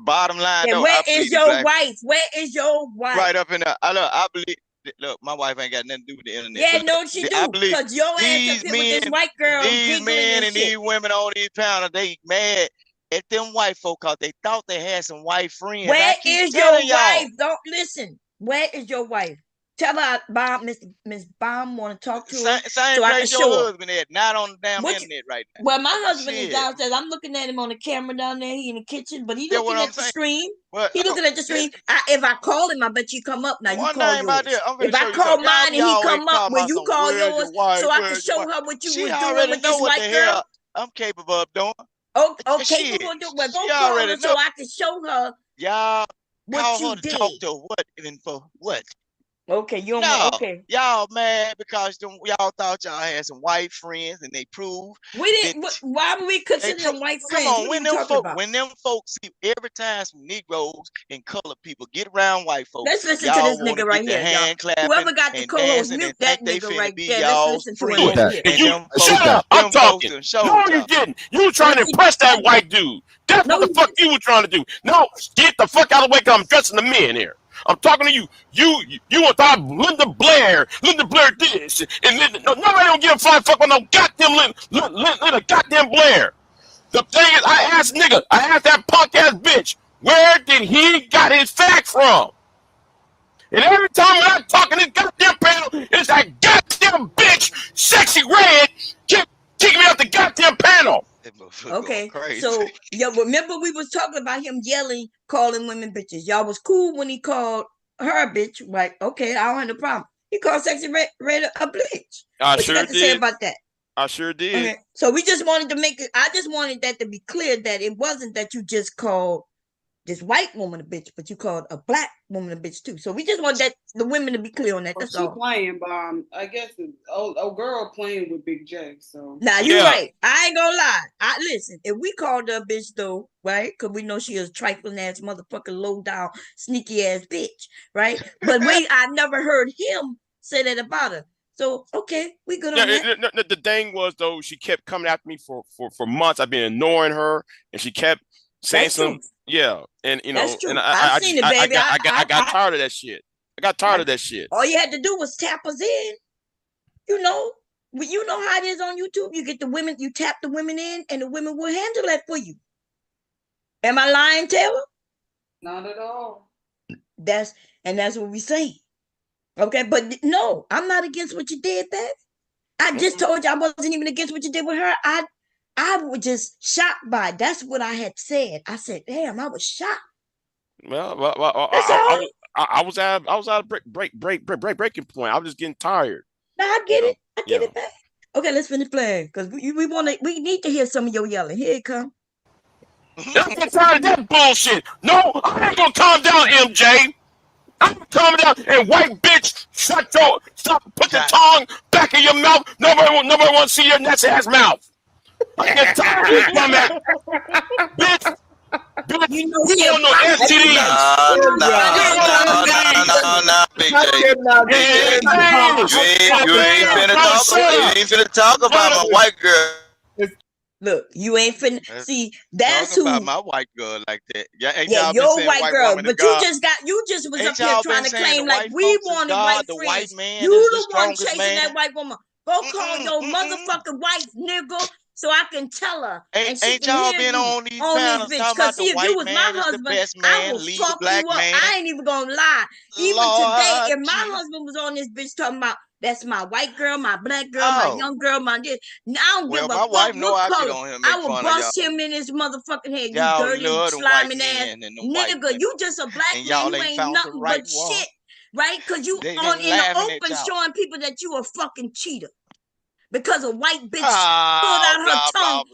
Speaker 3: bottom line,
Speaker 2: though, where is your wife? Where is your wife?
Speaker 3: Right up in there. I believe, look, my wife ain't got nothing to do with the internet.
Speaker 2: Yeah, no, she do. Because your ass up here with this white girl.
Speaker 3: These men and these women on these panels, they mad at them white folk because they thought they had some white friends.
Speaker 2: Where is your wife? Don't listen. Where is your wife? Tell her, Miss Baum, want to talk to her.
Speaker 3: Same
Speaker 2: so
Speaker 3: place your husband at, not on the damn internet right now.
Speaker 2: Well, my husband is downstairs. I'm looking at him on the camera down there. He in the kitchen, but he looking at the stream. He looking at the stream. If I call him, I bet you come up. Now you call yours. If I call mine and he come up, will you call yours so I can show her what you was doing with this white girl?
Speaker 3: I'm capable of doing.
Speaker 2: Oh, capable of doing. Well, go call her so I can show her.
Speaker 3: Y'all
Speaker 2: what you did.
Speaker 3: Talk to what and for what?
Speaker 2: Okay, you don't okay.
Speaker 3: Y'all mad because y'all thought y'all had some white friends and they proved
Speaker 2: we didn't. Why would we consider them white friends?
Speaker 3: Come on, when them folks see every time some Negroes and colored people get around white folks.
Speaker 2: Let's listen to this nigga right here, y'all. Whoever got the co-host, mute that nigga right there. Let's listen to him right here.
Speaker 12: Shut up! I'm talking. No, you didn't. You were trying to impress that white dude. That's what the fuck you were trying to do. No, get the fuck out of the way because I'm dressing the men here. I'm talking to you. You want to Linda Blair this. And nobody don't give a flying fuck on no goddamn Linda goddamn Blair. The thing is, I asked that punk ass bitch, where did he got his facts from? And every time when I'm talking this goddamn panel, it's that goddamn bitch, Sexy Red, kicking me out the goddamn panel.
Speaker 2: Okay, so remember we was talking about him yelling, calling women bitches. Y'all was cool when he called her a bitch, right? Okay, I don't have no problem. He called Sexy Red a bitch. What you got to say about that?
Speaker 12: I sure did.
Speaker 2: Okay. So we just wanted to make it. I just wanted that to be clear that it wasn't that you just called this white woman a bitch, but you called a black woman a bitch too. So we just want that the women to be clear on that. That's all.
Speaker 13: Playing, but I guess a girl playing with Big J. So
Speaker 2: now you're right. I ain't gonna lie. Listen. If we called her a bitch though, right? Because we know she is a trifling ass motherfucking low down sneaky ass bitch, right? But I never heard him say that about her. So okay, we good on that.
Speaker 12: The thing was though, she kept coming after me for months. I've been ignoring her, and she kept saying some. Yeah, and you know, and I seen it, baby. I got tired of that shit. I got tired of that shit.
Speaker 2: All you had to do was tap us in. You know how it is on YouTube. You get the women, you tap the women in, and the women will handle that for you. Am I lying, Taylor?
Speaker 13: Not at all.
Speaker 2: That's what we saying. Okay, but no, I'm not against what you did, baby. I just told you I wasn't even against what you did with her. I was just shocked by it. That's what I had said. I said, damn, I was shocked.
Speaker 12: Well,
Speaker 2: That's all.
Speaker 12: I was at breaking point. I was just getting tired.
Speaker 2: No, I get it. I get it, baby. Okay, let's finish playing because we need to hear some of your yelling. Here it come.
Speaker 12: I'm tired of that bullshit. No, I ain't gonna calm down, MJ. I'm calm down and white bitch, put the tongue back in your mouth. Nobody wants to see your nasty ass mouth. I get tired of this dumbass bitch.
Speaker 2: You know
Speaker 12: we don't know STDs.
Speaker 3: No, Big J. You ain't finna talk about my white girl.
Speaker 2: Look, you ain't finna see. That's
Speaker 3: talk
Speaker 2: who.
Speaker 3: About my white girl like that. Yeah,
Speaker 2: your white girl. But you just was up here trying to claim like we wanted white friends. You the one chasing that white woman. Go call your motherfucking wife, nigga, so I can tell her. And she
Speaker 3: Ain't
Speaker 2: can
Speaker 3: y'all
Speaker 2: hear
Speaker 3: been
Speaker 2: you
Speaker 3: on these panels
Speaker 2: this bitch.
Speaker 3: talking
Speaker 2: Because
Speaker 3: about
Speaker 2: see, if you was my husband, I will fuck you up. I ain't even gonna lie. Even today, if my husband was on this bitch talking about that's my white girl, my black girl, my young girl, my this. I don't give a fuck what color. I will bust him in his motherfucking head. You dirty, slimy ass nigga. You just a black man. You ain't nothing but shit. Right? Because you on in the open showing people that you a fucking cheater. Because a white bitch pulled out her tongue.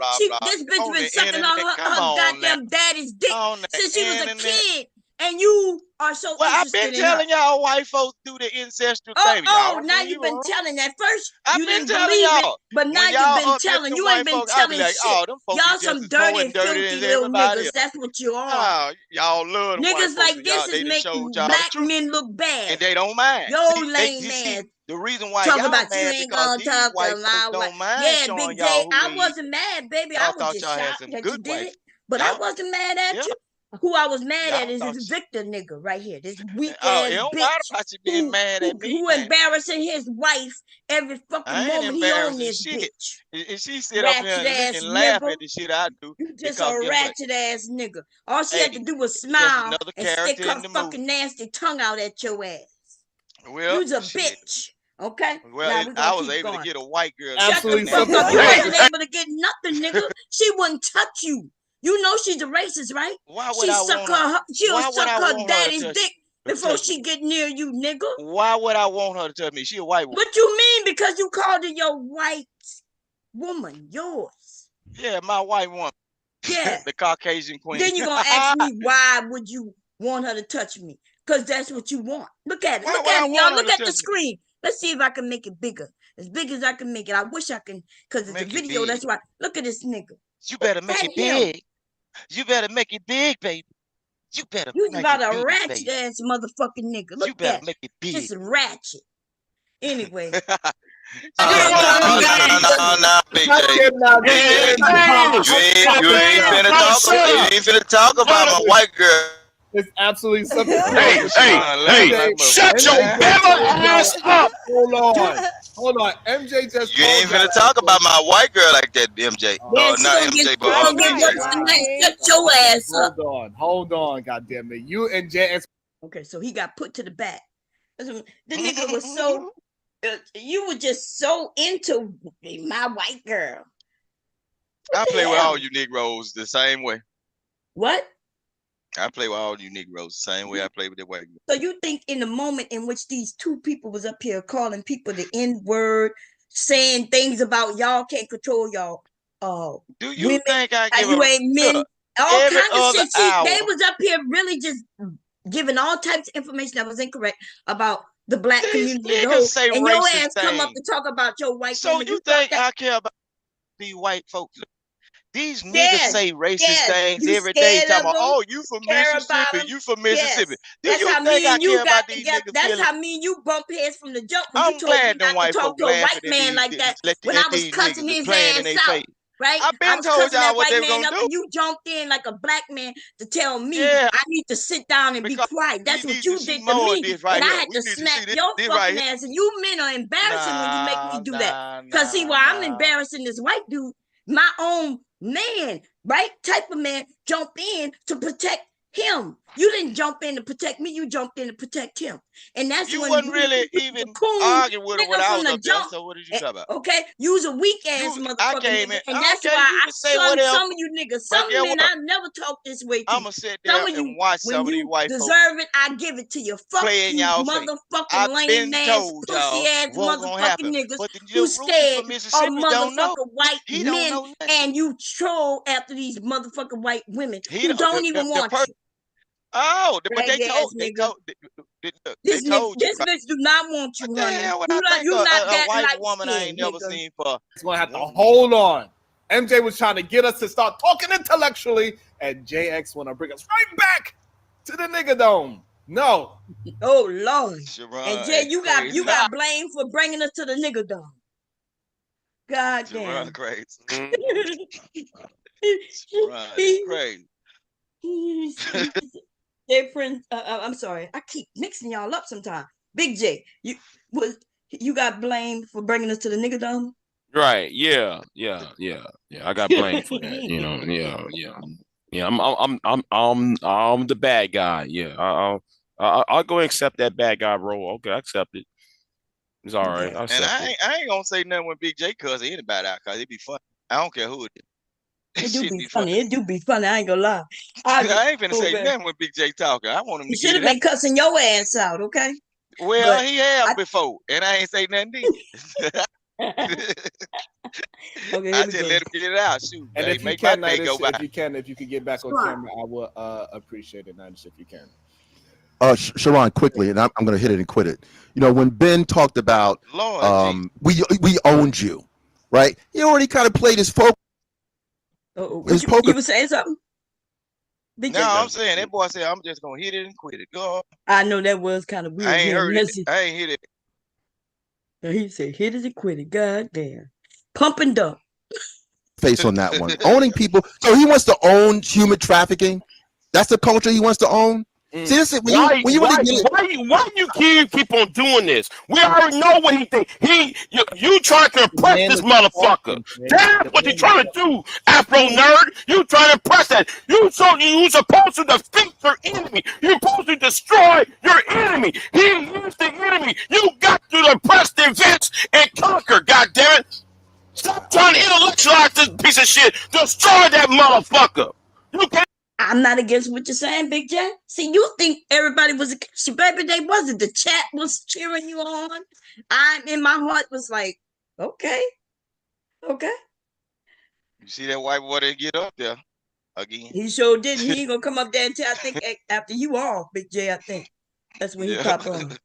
Speaker 2: This bitch been sucking on her goddamn daddy's dick since she was a kid. And you are so interested
Speaker 3: I've been telling y'all white folks do the ancestral thing.
Speaker 2: Now you've been telling that. First, you didn't believe it, but now you've been telling. You ain't been telling shit. Y'all some dirty and filthy little niggas. That's what you are.
Speaker 3: Y'all love
Speaker 2: niggas like this is making black men look bad.
Speaker 3: And they don't mind.
Speaker 2: Yo, lame man.
Speaker 3: The reason why
Speaker 2: talk
Speaker 3: y'all
Speaker 2: about
Speaker 3: mad
Speaker 2: you ain't
Speaker 3: because
Speaker 2: gonna
Speaker 3: these
Speaker 2: talk
Speaker 3: white
Speaker 2: to
Speaker 3: folks
Speaker 2: my
Speaker 3: don't mind showing
Speaker 2: Big
Speaker 3: y'all
Speaker 2: J,
Speaker 3: who
Speaker 2: I
Speaker 3: they
Speaker 2: wasn't mad, baby.
Speaker 3: Y'all
Speaker 2: I was just shocked that you did it. But I wasn't mad at you. Who I was mad at is this Victor nigga right here. This weak ass
Speaker 3: it don't
Speaker 2: bitch
Speaker 3: matter about you being mad at me,
Speaker 2: who embarrassing his wife every fucking moment he on this
Speaker 3: shit.
Speaker 2: bitch.
Speaker 3: And she sit up here and laugh at the shit I do.
Speaker 2: You just a ratchet ass nigga. All she had to do was smile and stick her fucking nasty tongue out at your ass.
Speaker 3: Well,
Speaker 2: you's a bitch. Okay.
Speaker 3: Well,
Speaker 2: now
Speaker 3: I was able to get a white girl.
Speaker 2: Absolutely. Shut the fuck up. You wasn't able to get nothing, nigga. She wouldn't touch you. You know she's a racist, right?
Speaker 3: Why would
Speaker 2: she'll suck her daddy's dick before she get near you, nigga.
Speaker 3: Why would I want her to touch me? She a white woman.
Speaker 2: What you mean? Because you called her your white woman, yours.
Speaker 3: Yeah, my white woman.
Speaker 2: Yeah.
Speaker 3: The Caucasian queen.
Speaker 2: Then you're gonna ask me why would you want her to touch me? Because that's what you want. Look at it. Look at it, y'all. Look at the screen. Let's see if I can make it bigger. As big as I can make it. I wish I can, because it's a video. That's why. Look at this nigga.
Speaker 3: You better make it big. You better make it big, baby. You better make it big. You about
Speaker 2: a ratchet ass motherfucking nigga. Look at that.
Speaker 3: Make it big.
Speaker 2: Just ratchet. Anyway.
Speaker 3: No, Big J. You ain't finna talk about my white girl.
Speaker 1: It's absolutely something.
Speaker 12: Hey, shut your ass up.
Speaker 1: Hold on. MJ just.
Speaker 3: You ain't finna talk about my white girl like that, MJ.
Speaker 2: Yes,
Speaker 3: not MJ, but
Speaker 2: shut your ass up.
Speaker 1: Hold on, goddamn it. You and JS.
Speaker 2: Okay, so he got put to the back. The nigga was so. You were just so into my white girl.
Speaker 3: I play with all you Negroes the same way.
Speaker 2: What?
Speaker 3: I play with all you Negroes the same way I play with the white girl.
Speaker 2: So you think in the moment in which these two people was up here calling people the N-word, saying things about y'all can't control y'all
Speaker 3: do you
Speaker 2: women,
Speaker 3: think I give
Speaker 2: you ain't men, all kinds of shit.
Speaker 3: Hour.
Speaker 2: They was up here really just giving all types of information that was incorrect about the black community as a whole. And your ass come up to talk about your white woman.
Speaker 3: So you think I care about these white folks? These niggas say racist things every day. Talking about, oh, you from Mississippi, you from Mississippi. Do
Speaker 2: that's
Speaker 3: you
Speaker 2: how
Speaker 3: think
Speaker 2: me
Speaker 3: I
Speaker 2: and you
Speaker 3: care
Speaker 2: got
Speaker 3: about these
Speaker 2: together.
Speaker 3: niggas?
Speaker 2: That's how me and you bump heads from the jump. When
Speaker 3: I'm
Speaker 2: you told me
Speaker 3: glad them
Speaker 2: not
Speaker 3: white
Speaker 2: to talk
Speaker 3: folks
Speaker 2: to a white
Speaker 3: laughing
Speaker 2: man like that. When I was cussing his ass out. Right?
Speaker 3: I've been told y'all what they were gonna do.
Speaker 2: And you jumped in like a black man to tell me I need to sit down and be quiet. That's what you did to me. And I had to snap your fucking ass. And you men are embarrassing when you make me do that. Because see, while I'm embarrassing this white dude, my own man, right? Type of man jump in to protect him. You didn't jump in to protect me. You jumped in to protect him. And that's
Speaker 3: You
Speaker 2: when
Speaker 3: wasn't really even arguing with her when I was up there. So what did you talk about?
Speaker 2: Okay, you was a weak ass
Speaker 3: I
Speaker 2: motherfucker
Speaker 3: came
Speaker 2: nigga,
Speaker 3: in.
Speaker 2: and that's why
Speaker 3: You
Speaker 2: I
Speaker 3: can say whatever.
Speaker 2: some of you niggas, some
Speaker 3: But
Speaker 2: men
Speaker 3: what?
Speaker 2: I never talk this way to.
Speaker 3: I'm gonna sit there
Speaker 2: Some of you,
Speaker 3: and watch
Speaker 2: when
Speaker 3: some of these
Speaker 2: you
Speaker 3: white folks
Speaker 2: deserve it, I give it to you. Fuck
Speaker 3: play in
Speaker 2: you,
Speaker 3: y'all face.
Speaker 2: motherfucking
Speaker 3: I've
Speaker 2: lame
Speaker 3: been
Speaker 2: ass,
Speaker 3: told
Speaker 2: pussy
Speaker 3: y'all
Speaker 2: ass
Speaker 3: what's gonna
Speaker 2: motherfucking
Speaker 3: happen.
Speaker 2: niggas
Speaker 3: But the
Speaker 2: who
Speaker 3: rooster
Speaker 2: scared
Speaker 3: from
Speaker 2: of
Speaker 3: Mississippi don't know.
Speaker 2: motherfucking white
Speaker 3: He don't
Speaker 2: men,
Speaker 3: know nothing.
Speaker 2: and you troll after these motherfucking white women
Speaker 3: He
Speaker 2: who don't even want you.
Speaker 3: Oh, but they told
Speaker 2: they
Speaker 3: told
Speaker 2: this
Speaker 3: you.
Speaker 2: This bitch do not want you,
Speaker 3: What the
Speaker 2: honey.
Speaker 3: hell would
Speaker 2: You
Speaker 3: I think
Speaker 2: not
Speaker 3: a
Speaker 2: that
Speaker 3: white
Speaker 2: light
Speaker 3: woman I ain't
Speaker 2: skin,
Speaker 3: never
Speaker 2: nigga.
Speaker 3: seen for?
Speaker 1: It's gonna have to hold on. MJ was trying to get us to start talking intellectually, and JX want to bring us right back to the nigga dome. No.
Speaker 2: Oh Lord.
Speaker 3: Sharon,
Speaker 2: and Jay, you got blamed for bringing us to the nigga dome. God damn.
Speaker 3: Crazy. Sharon is crazy.
Speaker 2: Different. I'm sorry. I keep mixing y'all up sometimes. Big J, you got blamed for bringing us to the nigga dome?
Speaker 12: Right. Yeah. I got blamed for that. Yeah. I'm the bad guy. Yeah. I'll go and accept that bad guy role. Okay, I accept it. It's all right. I accept
Speaker 3: And I ain't gonna say nothing when Big J cuss anybody out, cause it'd be funny. I don't care who it is.
Speaker 2: It do be funny. It do be funny. I ain't gonna lie.
Speaker 3: I ain't finna say nothing when Big J talking. I want him to
Speaker 2: should have been cussing your ass out, okay?
Speaker 3: Well, he have before, and I ain't say nothing to you.
Speaker 2: Okay,
Speaker 3: I just let him get it out. Shoot,
Speaker 1: and if you
Speaker 3: make
Speaker 1: can,
Speaker 3: my day go by.
Speaker 1: if you could get back on camera, I will appreciate it, Nice, if you can.
Speaker 21: Sharon, quickly, and I'm going to hit it and quit it. You know, when Ben talked about we owned you, right? He already kind of played his poker.
Speaker 2: You were saying something?
Speaker 3: I'm saying that boy said I'm just gonna hit it and quit it. Go on.
Speaker 2: I know that was kind of weird.
Speaker 3: I ain't heard it. I ain't hit it.
Speaker 2: He said hit it and quit it. God damn. Pump and dump.
Speaker 21: Face on that one. Owning people. So he wants to own human trafficking. That's the culture he wants to own. See, this is
Speaker 12: why you keep on doing this? We already know what he think. You trying to impress this motherfucker. That's what you trying to do, Afro nerd. You trying to impress that. You supposed to defeat your enemy. You supposed to destroy your enemy. He is the enemy. You got to impress the events and conquer. God damn it! Stop trying to intellectualize this piece of shit. Destroy that motherfucker. You can't.
Speaker 2: I'm not against what you're saying, Big J. See, you think everybody was against you, baby. They wasn't. The chat was cheering you on. I'm in my heart was like, okay.
Speaker 3: You see that white boy that get up there again?
Speaker 2: He sure did. He ain't gonna come up there until I think after you all, Big J. I think that's when he pop on.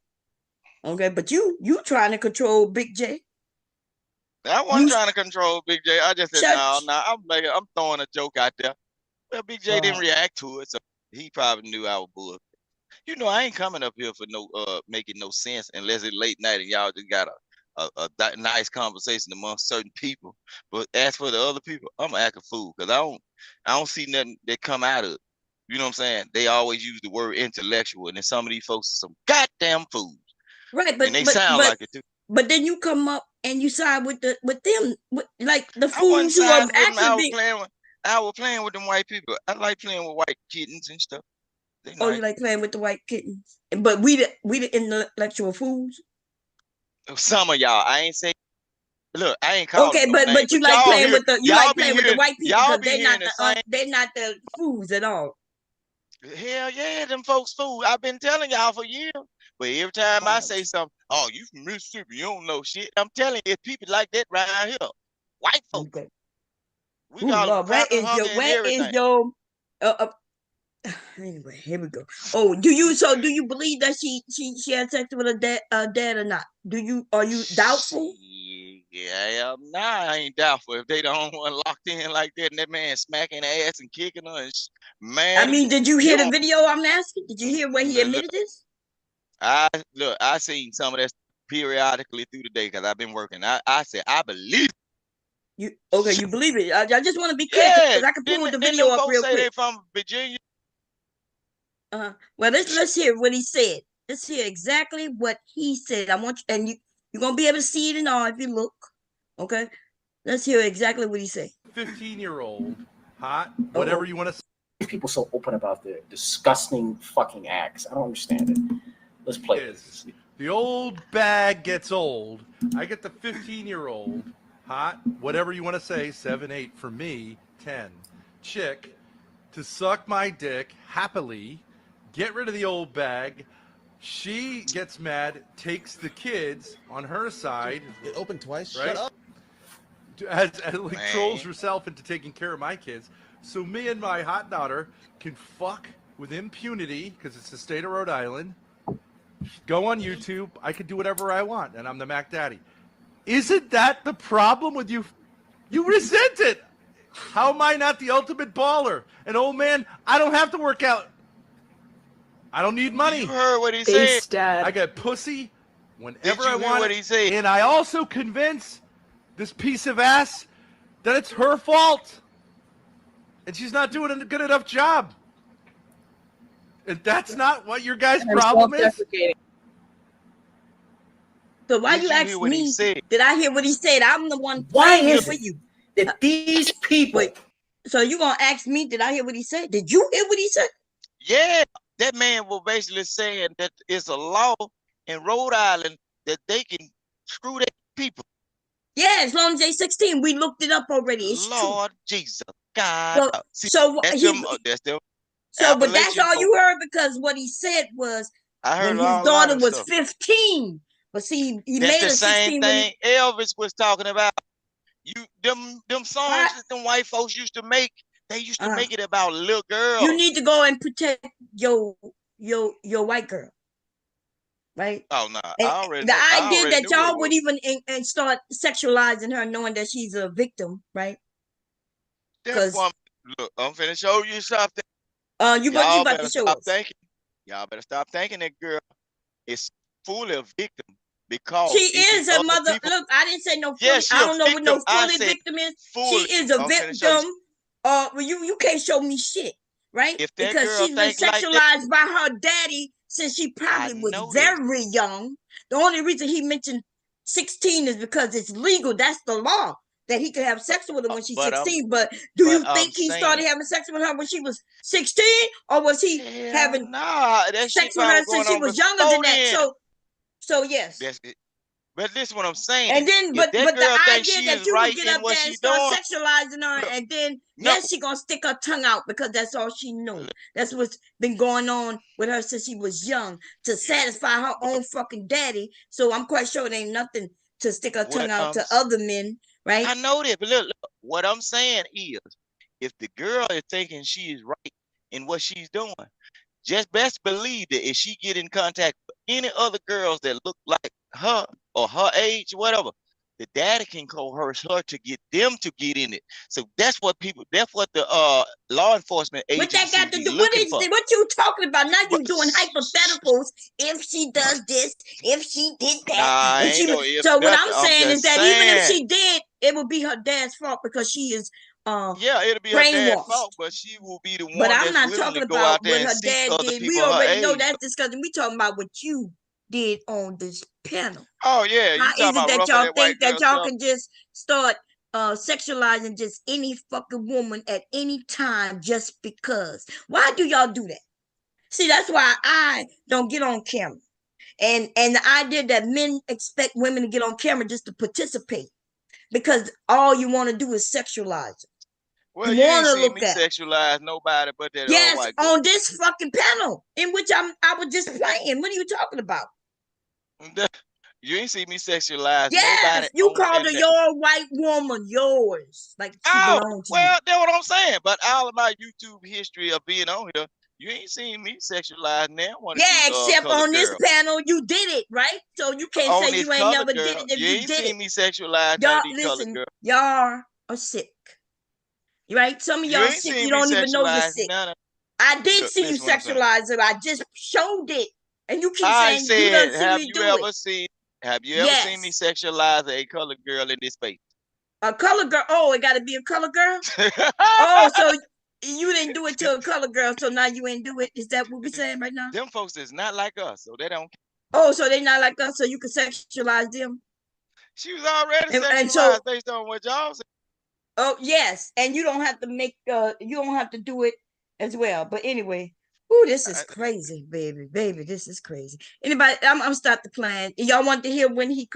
Speaker 2: Okay, but you trying to control Big J?
Speaker 3: I wasn't trying to control Big J. I just said no. I'm throwing a joke out there. Well, Big J didn't react to it, so he probably knew I was bull. You know, I ain't coming up here for no making no sense unless it's late night and y'all just got a nice conversation amongst certain people. But as for the other people, I'm acting a fool because I don't see nothing that come out of it. You know what I'm saying? They always use the word intellectual, and then some of these folks are some goddamn fools.
Speaker 2: Right, but
Speaker 3: and they sound like it too.
Speaker 2: But then you come up and you side with them, like the fools who are actually
Speaker 3: I was playing with them white people. I like playing with white kittens and stuff.
Speaker 2: Oh, you like playing with the white kittens? But we the intellectual fools.
Speaker 3: Some of y'all, I ain't say. Look, I ain't calling.
Speaker 2: Okay, but you like playing with the white people because they're not the fools at all.
Speaker 3: Hell yeah, them folks fools. I've been telling y'all for years. But every time I say something, oh, you from Mississippi, you don't know shit. I'm telling you, it's people like that right here. White folks.
Speaker 2: Okay.
Speaker 3: We call them cracker hungry and everything.
Speaker 2: Anyway, here we go. Oh, do you believe that she had sex with her dad or not? Are you doubtful?
Speaker 3: Yeah, nah, I ain't doubtful. If they the only one locked in like that and that man smacking her ass and kicking her, and man.
Speaker 2: I mean, did you hear the video I'm asking? Did you hear where he admitted this?
Speaker 3: I seen some of that periodically through the day because I've been working. I said I believe
Speaker 2: you. Okay, you believe it. I just want to be clear because I can pull the video up real quick.
Speaker 3: They from Virginia.
Speaker 2: Well, let's hear what he said. Let's hear exactly what he said. I want you, and you're gonna be able to see it and all if you look. Okay, let's hear exactly what he said.
Speaker 14: 15-year-old, hot, whatever you want to say.
Speaker 19: people so open about their disgusting fucking acts? I don't understand it. Let's play this.
Speaker 14: The old bag gets old. I get the 15-year-old, hot, whatever you want to say, 7, 8 for me, 10, chick, to suck my dick happily, get rid of the old bag. She gets mad, takes the kids on her side.
Speaker 5: It opened twice.
Speaker 14: Right?
Speaker 5: Shut up.
Speaker 14: As like trolls herself into taking care of my kids. So me and my hot daughter can fuck with impunity because it's the state of Rhode Island. Go on YouTube. I can do whatever I want, and I'm the Mac Daddy. Isn't that the problem with you? You resent it. How am I not the ultimate baller? An old man, I don't have to work out. I don't need money.
Speaker 3: You heard what he said.
Speaker 14: I got pussy whenever I
Speaker 3: hear
Speaker 14: want
Speaker 3: what
Speaker 14: it.
Speaker 3: he said?
Speaker 14: And I also convince this piece of ass that it's her fault. And she's not doing a good enough job. And that's not what your guys' problem is?
Speaker 2: So why you ask me? Did I hear what he said? I'm the one
Speaker 19: Why
Speaker 2: playing
Speaker 19: is
Speaker 2: for
Speaker 19: it
Speaker 2: you.
Speaker 19: that these people...
Speaker 2: Wait, so you gonna ask me, did I hear what he said? Did you hear what he said?
Speaker 3: Yeah, that man was basically saying that it's a law in Rhode Island that they can screw their people.
Speaker 2: Yeah, as long as they're 16. We looked it up already. It's
Speaker 3: Lord Jesus, God. That's them.
Speaker 2: So, but that's all you heard, because what he said was when his daughter was 15. But see, he
Speaker 3: that's
Speaker 2: made
Speaker 3: the
Speaker 2: a
Speaker 3: same
Speaker 2: 16
Speaker 3: thing Elvis was talking about. Them songs that them white folks used to make, they used to make it about little girls.
Speaker 2: You need to go and protect your white girl, right?
Speaker 3: Oh no,
Speaker 2: And
Speaker 3: I already
Speaker 2: the
Speaker 3: know,
Speaker 2: idea that y'all would even and start sexualizing her, knowing that she's a victim, right?
Speaker 3: That woman, look, I'm finna show you something.
Speaker 2: You about to show us?
Speaker 3: Y'all better stop thinking that girl is fully a victim, because
Speaker 2: she is a mother. Look, I didn't say no. Fully, I don't know what no fully victim is. She is a victim. Well, you can't show me shit, right? Because she's been sexualized by her daddy since she probably was very young. The only reason he mentioned 16 is because it's legal. That's the law, that he could have sex with her when she's 16. But do you think he started having sex with her when she was 16, or was he having sex with her since she was younger than that? So yes.
Speaker 3: But this is what I'm saying.
Speaker 2: And then, but the idea that you would get up there and start
Speaker 3: doing,
Speaker 2: sexualizing her, and then yes, she gonna stick her tongue out because that's all she knows. That's what's been going on with her since she was young, to satisfy her own fucking daddy. So I'm quite sure it ain't nothing to stick her tongue out to other men, right?
Speaker 3: I know that, but look, what I'm saying is, if the girl is thinking she is right in what she's doing, just best believe that if she get in contact with any other girls that look like her or her age, whatever, the daddy can coerce her to get them to get in it. So that's what the law enforcement agency
Speaker 2: what that got to do? What you talking about? Now you doing hypotheticals. If she does this, if she did that, so what I'm saying is that even if she did, it would be her dad's fault, because she is
Speaker 3: it'll be her dad's fault, but she will be the one.
Speaker 2: But I'm not talking about what her dad did. We already know that's disgusting. We talking about what you did on this panel.
Speaker 3: Oh yeah,
Speaker 2: how is it that y'all think that y'all can just start sexualizing just any fucking woman at any time just because? Why do y'all do that? See, that's why I don't get on camera. And the idea that men expect women to get on camera just to participate, because all you want to do is sexualize them.
Speaker 3: Well, you ain't seen me sexualize nobody but that
Speaker 2: yes,
Speaker 3: white girl.
Speaker 2: on this fucking panel in which I was just playing. What are you talking about?
Speaker 3: You ain't see me sexualize
Speaker 2: nobody. You called her your white woman, yours. Like she belonged to
Speaker 3: well, that's what I'm saying. But all of my YouTube history of being on here, you ain't seen me sexualize now.
Speaker 2: Except on this panel, you did it, right? So you can't say you ain't never did it if
Speaker 3: you
Speaker 2: you
Speaker 3: ain't
Speaker 2: did
Speaker 3: seen
Speaker 2: it.
Speaker 3: me sexualize
Speaker 2: Listen, y'all are sick. Right? Some of y'all sick. You don't even know you're sick. I did see you sexualize it. I just showed it. And you keep saying you don't see me do it.
Speaker 3: Have you ever seen me sexualize a colored girl in this space?
Speaker 2: A colored girl? Oh, it got to be a colored girl? Oh, so you didn't do it to a colored girl, so now you ain't do it. Is that what we're saying right now?
Speaker 3: Them folks is not like us, so they don't.
Speaker 2: Oh, so they not like us, so you can sexualize them?
Speaker 3: She was already sexualized based on what y'all said.
Speaker 2: Oh, yes. And you don't have to you don't have to do it as well. But anyway, ooh, this is crazy, baby. This is crazy. Anybody? I'm start the plan. Y'all want to hear when he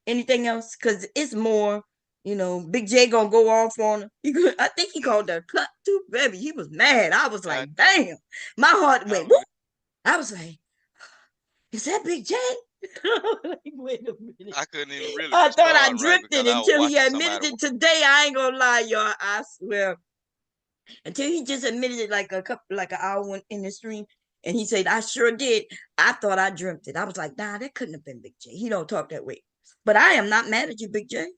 Speaker 2: anything else? Because it's more. You know, Big J gonna go off on him. I think he called that cut too, baby. He was mad. I was like, damn. My heart went. Whoop. I was like, is that Big J? Like, wait a minute.
Speaker 3: I couldn't even really.
Speaker 2: I thought I
Speaker 3: right
Speaker 2: drifted until he admitted it today. I ain't gonna lie, y'all. I swear. Until he just admitted it like an hour in the stream, and he said, "I sure did." I thought I dreamt it. I was like, "Nah, that couldn't have been Big J. He don't talk that way." But I am not mad at you, Big J.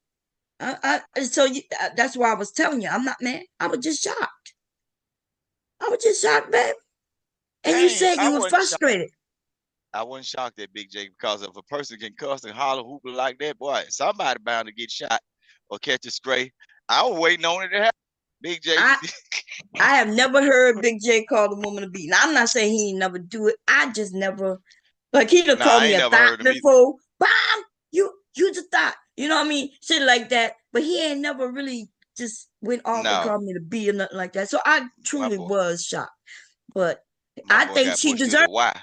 Speaker 2: That's why I was telling you, I'm not mad. I was just shocked. Baby. And you said you were frustrated.
Speaker 3: I wasn't shocked at Big J because if a person can cuss and holler hoop like that, boy, somebody bound to get shot or catch a stray. I was waiting on it to happen. Big J.
Speaker 2: I have never heard Big J call a woman a beat. Now, I'm not saying he never do it. I just never, like, he'd have called me a thought before. Bam! You just thought. You know what I mean? Shit like that. But he ain't never really just went off and called me to be or nothing like that. So I truly was shocked. But I think she deserved
Speaker 3: why.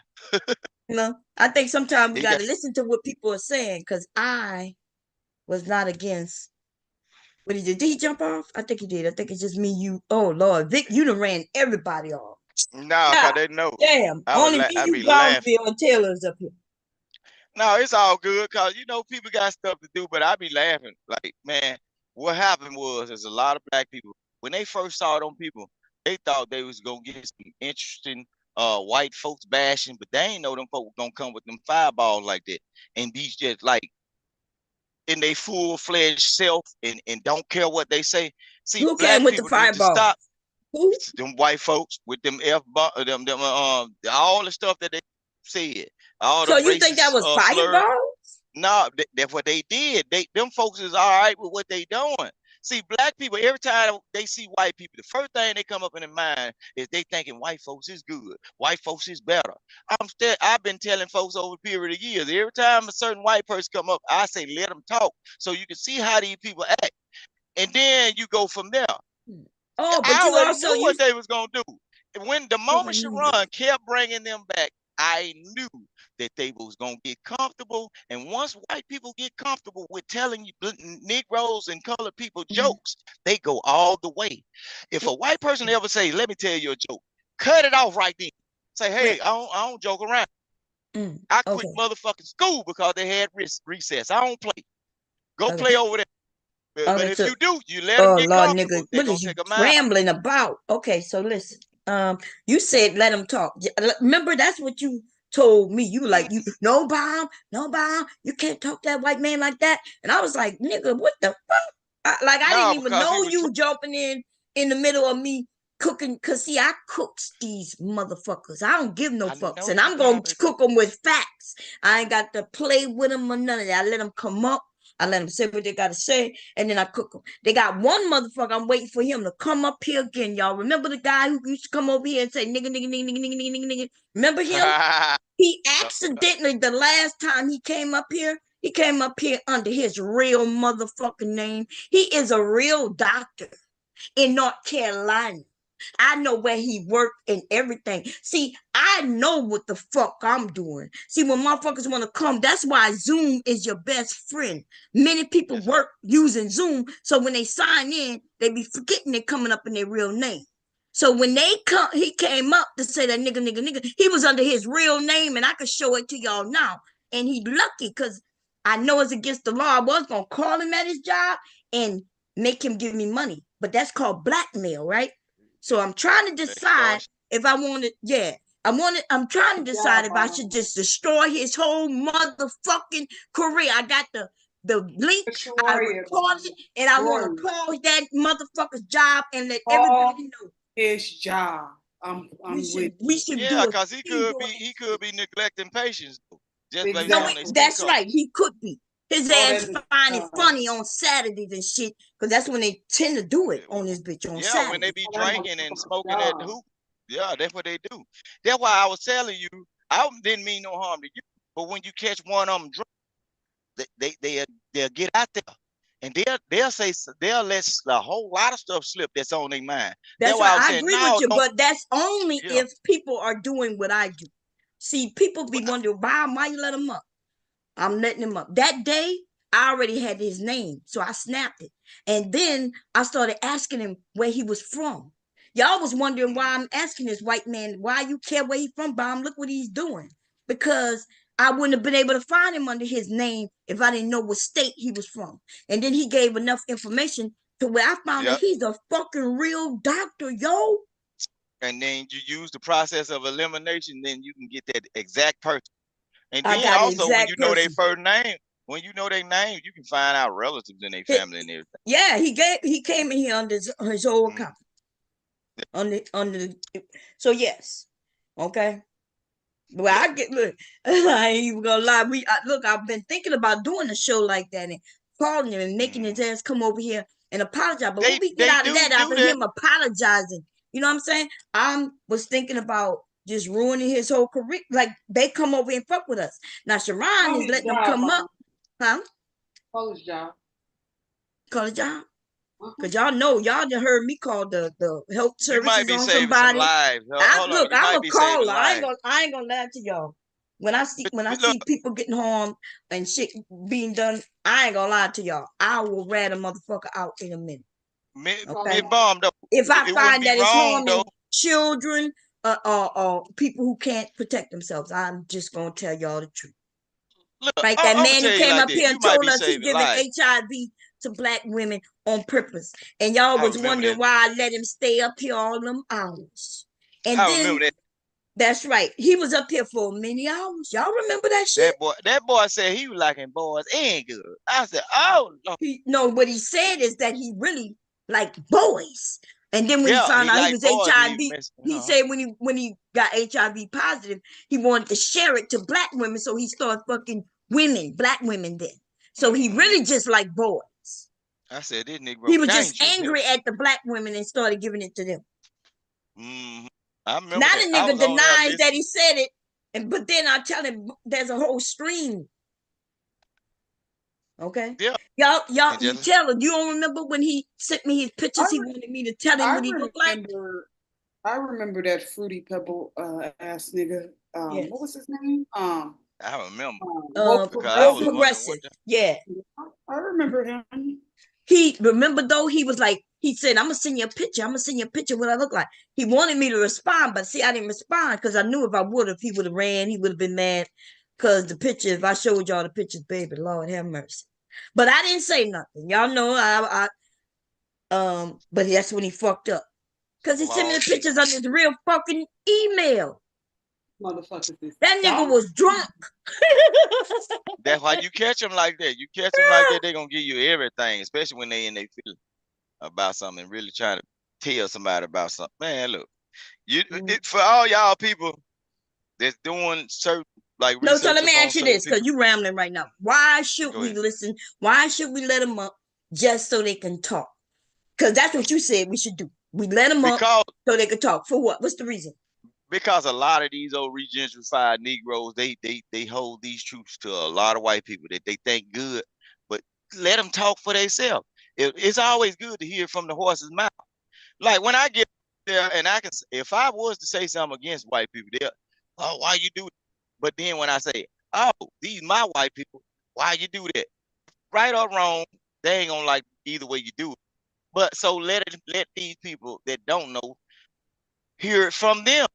Speaker 2: You know, I think sometimes we got to listen to what people are saying, because I was not against what he did. Did he jump off? I think he did. I think it's just me, you. Oh, Lord. Vic, you done ran everybody off.
Speaker 3: No, because they know.
Speaker 2: Damn. Only me, you, Brownsville, and Taylor's up here.
Speaker 3: No, it's all good because, you know, people got stuff to do, but I be laughing. Like, man, what happened was there's a lot of black people, when they first saw it on people, they thought they was going to get some interesting white folks bashing, but they ain't know them folks gonna come with them fireballs like that and be just like in their full-fledged self and don't care what they say. See,
Speaker 2: who
Speaker 3: black
Speaker 2: came with
Speaker 3: people
Speaker 2: the
Speaker 3: need to stop.
Speaker 2: Who?
Speaker 3: Them white folks with them all the stuff that they said. All
Speaker 2: so you
Speaker 3: racist,
Speaker 2: think that was fireballs?
Speaker 3: No, that's what they did. Them folks is all right with what they doing. See, black people, every time they see white people, the first thing they come up in their mind is they thinking white folks is good. White folks is better. I've been telling folks over a period of years, every time a certain white person come up, I say, let them talk so you can see how these people act. And then you go from there.
Speaker 2: Oh, but
Speaker 3: I
Speaker 2: you
Speaker 3: already
Speaker 2: also
Speaker 3: knew what they was going to do. When the moment Sharon kept bringing them back, I knew that they was going to get comfortable. And once white people get comfortable with telling you Negroes and colored people jokes, they go all the way. If a white person ever say, let me tell you a joke, cut it off right then. Say, hey, I don't joke around. I quit motherfucking school because they had recess. I don't play. Go play over there. But if you do, you let them get
Speaker 2: Lord,
Speaker 3: comfortable.
Speaker 2: Nigga, what is you rambling about? Okay, so listen. You said let them talk. Remember, that's what you told me. You like, you no bomb. You can't talk that white man like that. And I was like, nigga, what the fuck? I didn't even know you jumping in the middle of me cooking. Cause see, I cooks these motherfuckers. I don't give no fucks, and I'm gonna cook them with facts. I ain't got to play with them or none of that. I let them come up. I let them say what they got to say, and then I cook them. They got one motherfucker, I'm waiting for him to come up here again, y'all. Remember the guy who used to come over here and say, nigga, nigga, nigga, nigga, nigga, nigga, nigga? Remember him? He accidentally, the last time he came up here under his real motherfucking name. He is a real doctor in North Carolina. I know where he worked and everything. See, I know what the fuck I'm doing. See, when motherfuckers want to come, that's why Zoom is your best friend. Many people work using Zoom, so when they sign in, they be forgetting they're coming up in their real name. So when he came up to say that nigga, nigga, nigga, he was under his real name, and I could show it to y'all now. And he lucky, because I know it's against the law. I was going to call him at his job and make him give me money. But that's called blackmail, right? So I'm trying to decide if I want to, I'm trying to decide if I should just destroy his whole motherfucking career. I got the link, I recorded it, and I want to call that motherfucker's job and let everybody know.
Speaker 13: His job. We should
Speaker 3: yeah, because he could be neglecting patients. Just based on
Speaker 2: that's right. He could be. His ass find it funny on Saturdays and shit, because that's when they tend to do it on this bitch on Saturdays.
Speaker 3: Yeah, when they be drinking and smoking at the hoop. Yeah, that's what they do. That's why I was telling you, I didn't mean no harm to you. But when you catch one of them drunk, they'll get out there and they'll let a whole lot of stuff slip that's on their mind.
Speaker 2: That's
Speaker 3: why
Speaker 2: right.
Speaker 3: I'm
Speaker 2: I
Speaker 3: saying,
Speaker 2: agree
Speaker 3: no,
Speaker 2: with you,
Speaker 3: don't.
Speaker 2: but that's only
Speaker 3: Yeah.
Speaker 2: if people are doing what I do. See, people be wondering, why you let them up? I'm letting him up. That day, I already had his name, so I snapped it. And then I started asking him where he was from. Y'all was wondering why I'm asking this white man, why you care where he's from, Bomb? Look what he's doing. Because I wouldn't have been able to find him under his name if I didn't know what state he was from. And then he gave enough information to where I found that he's a fucking real doctor, yo.
Speaker 3: And then you use the process of elimination, then you can get that exact person. And
Speaker 2: I
Speaker 3: then
Speaker 2: got
Speaker 3: also, when you know their
Speaker 2: person.
Speaker 3: first name, when you know their name, you can find out relatives in their family and everything.
Speaker 2: Yeah, he came in here under his old account. So yes, okay. Well, I get look. I ain't even gonna lie. Look, I've been thinking about doing a show like that and calling him and making his ass come over here and apologize. But what we get out of that after him apologizing, you know what I'm saying? I was thinking about just ruining his whole career. Like they come over and fuck with us. Now Sharon is letting them come up, huh?
Speaker 13: Call his job.
Speaker 2: Call his job. Cause y'all know, y'all just heard me call the health services
Speaker 3: you might be
Speaker 2: on
Speaker 3: saving
Speaker 2: somebody.
Speaker 3: Some lives.
Speaker 2: Look, I'm a caller. I ain't gonna lie to y'all. When I see people getting harmed and shit being done, I ain't gonna lie to y'all. I will rat a motherfucker out in a minute. Okay? If I find that it's harming children or people who can't protect themselves, I'm just gonna tell y'all the truth.
Speaker 3: Look,
Speaker 2: right? That man who came up here and told us he's giving HIV to black women on purpose. And y'all was wondering why I let him stay up here all them hours. And
Speaker 3: I
Speaker 2: then,
Speaker 3: remember that.
Speaker 2: That's right. He was up here for many hours. Y'all remember that shit?
Speaker 3: That boy said he was liking boys and girls. I said, oh, Lord.
Speaker 2: No, what he said is that he really liked boys. And then when he found out he was HIV, he said when he got HIV positive, he wanted to share it to black women. So he started fucking women, black women then. So he really just liked boys.
Speaker 3: I said, this nigga
Speaker 2: he was just angry at the black women and started giving it to them.
Speaker 3: I remember
Speaker 2: now
Speaker 3: that.
Speaker 2: The nigga denies that he said it, but then I tell him there's a whole stream. Okay.
Speaker 3: Yeah.
Speaker 2: Y'all, you tell him. You don't remember when he sent me his pictures? He wanted me to tell him what he looked like.
Speaker 13: I remember that fruity pebble ass nigga.
Speaker 2: Yes.
Speaker 13: What was his name?
Speaker 3: I remember.
Speaker 2: Progressive. Yeah.
Speaker 13: I remember him.
Speaker 2: He remember though, he was like, he said, I'm gonna send you a picture. I'm gonna send you a picture of what I look like. He wanted me to respond, but see, I didn't respond because I knew if I would have, he would have ran, he would have been mad. Because the picture, if I showed y'all the pictures, baby, Lord have mercy. But I didn't say nothing. Y'all know but that's when he fucked up. Because he sent me the pictures on his real fucking email.
Speaker 13: Motherfuckers.
Speaker 2: That nigga was drunk.
Speaker 3: That's why you catch them like that. You catch them like that, they're gonna give you everything, especially when they in their feeling about something and really trying to tell somebody about something. Man, look, for all y'all people that's doing certain like research.
Speaker 2: So let me ask you this, because you rambling right now. Why should we listen? Why should we let them up just so they can talk? Because that's what you said we should do. We let them up so they can talk. For what? What's the reason?
Speaker 3: Because a lot of these old regentrified Negroes, they hold these truths to a lot of white people that they think good, but let them talk for themselves. It's always good to hear from the horse's mouth. Like when I get there and I can, if I was to say something against white people, they're, oh, why you do it? But then when I say, oh, these my white people, why you do that? Right or wrong, they ain't gonna like either way you do it. But so let these people that don't know hear it from them.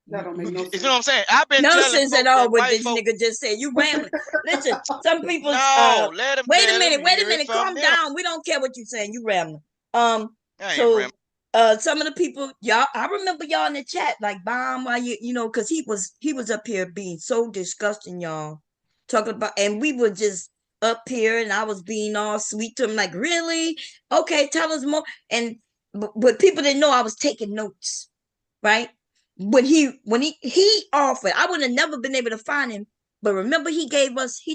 Speaker 13: That don't make no sense.
Speaker 3: You know what I'm saying? I've been
Speaker 2: no
Speaker 3: telling
Speaker 2: sense at all what this nigga just said. You rambling. Listen, some people.
Speaker 3: Let him.
Speaker 2: Wait a minute. Calm down. We don't care what you're saying. You rambling. Some of the people, y'all, I remember y'all in the chat, like Bomb, why you know, because he was up here being so disgusting, y'all, talking about, and we were just up here, and I was being all sweet to him, like, really? Okay, tell us more. And but people didn't know I was taking notes, right? When he offered, I would have never been able to find him. But remember, he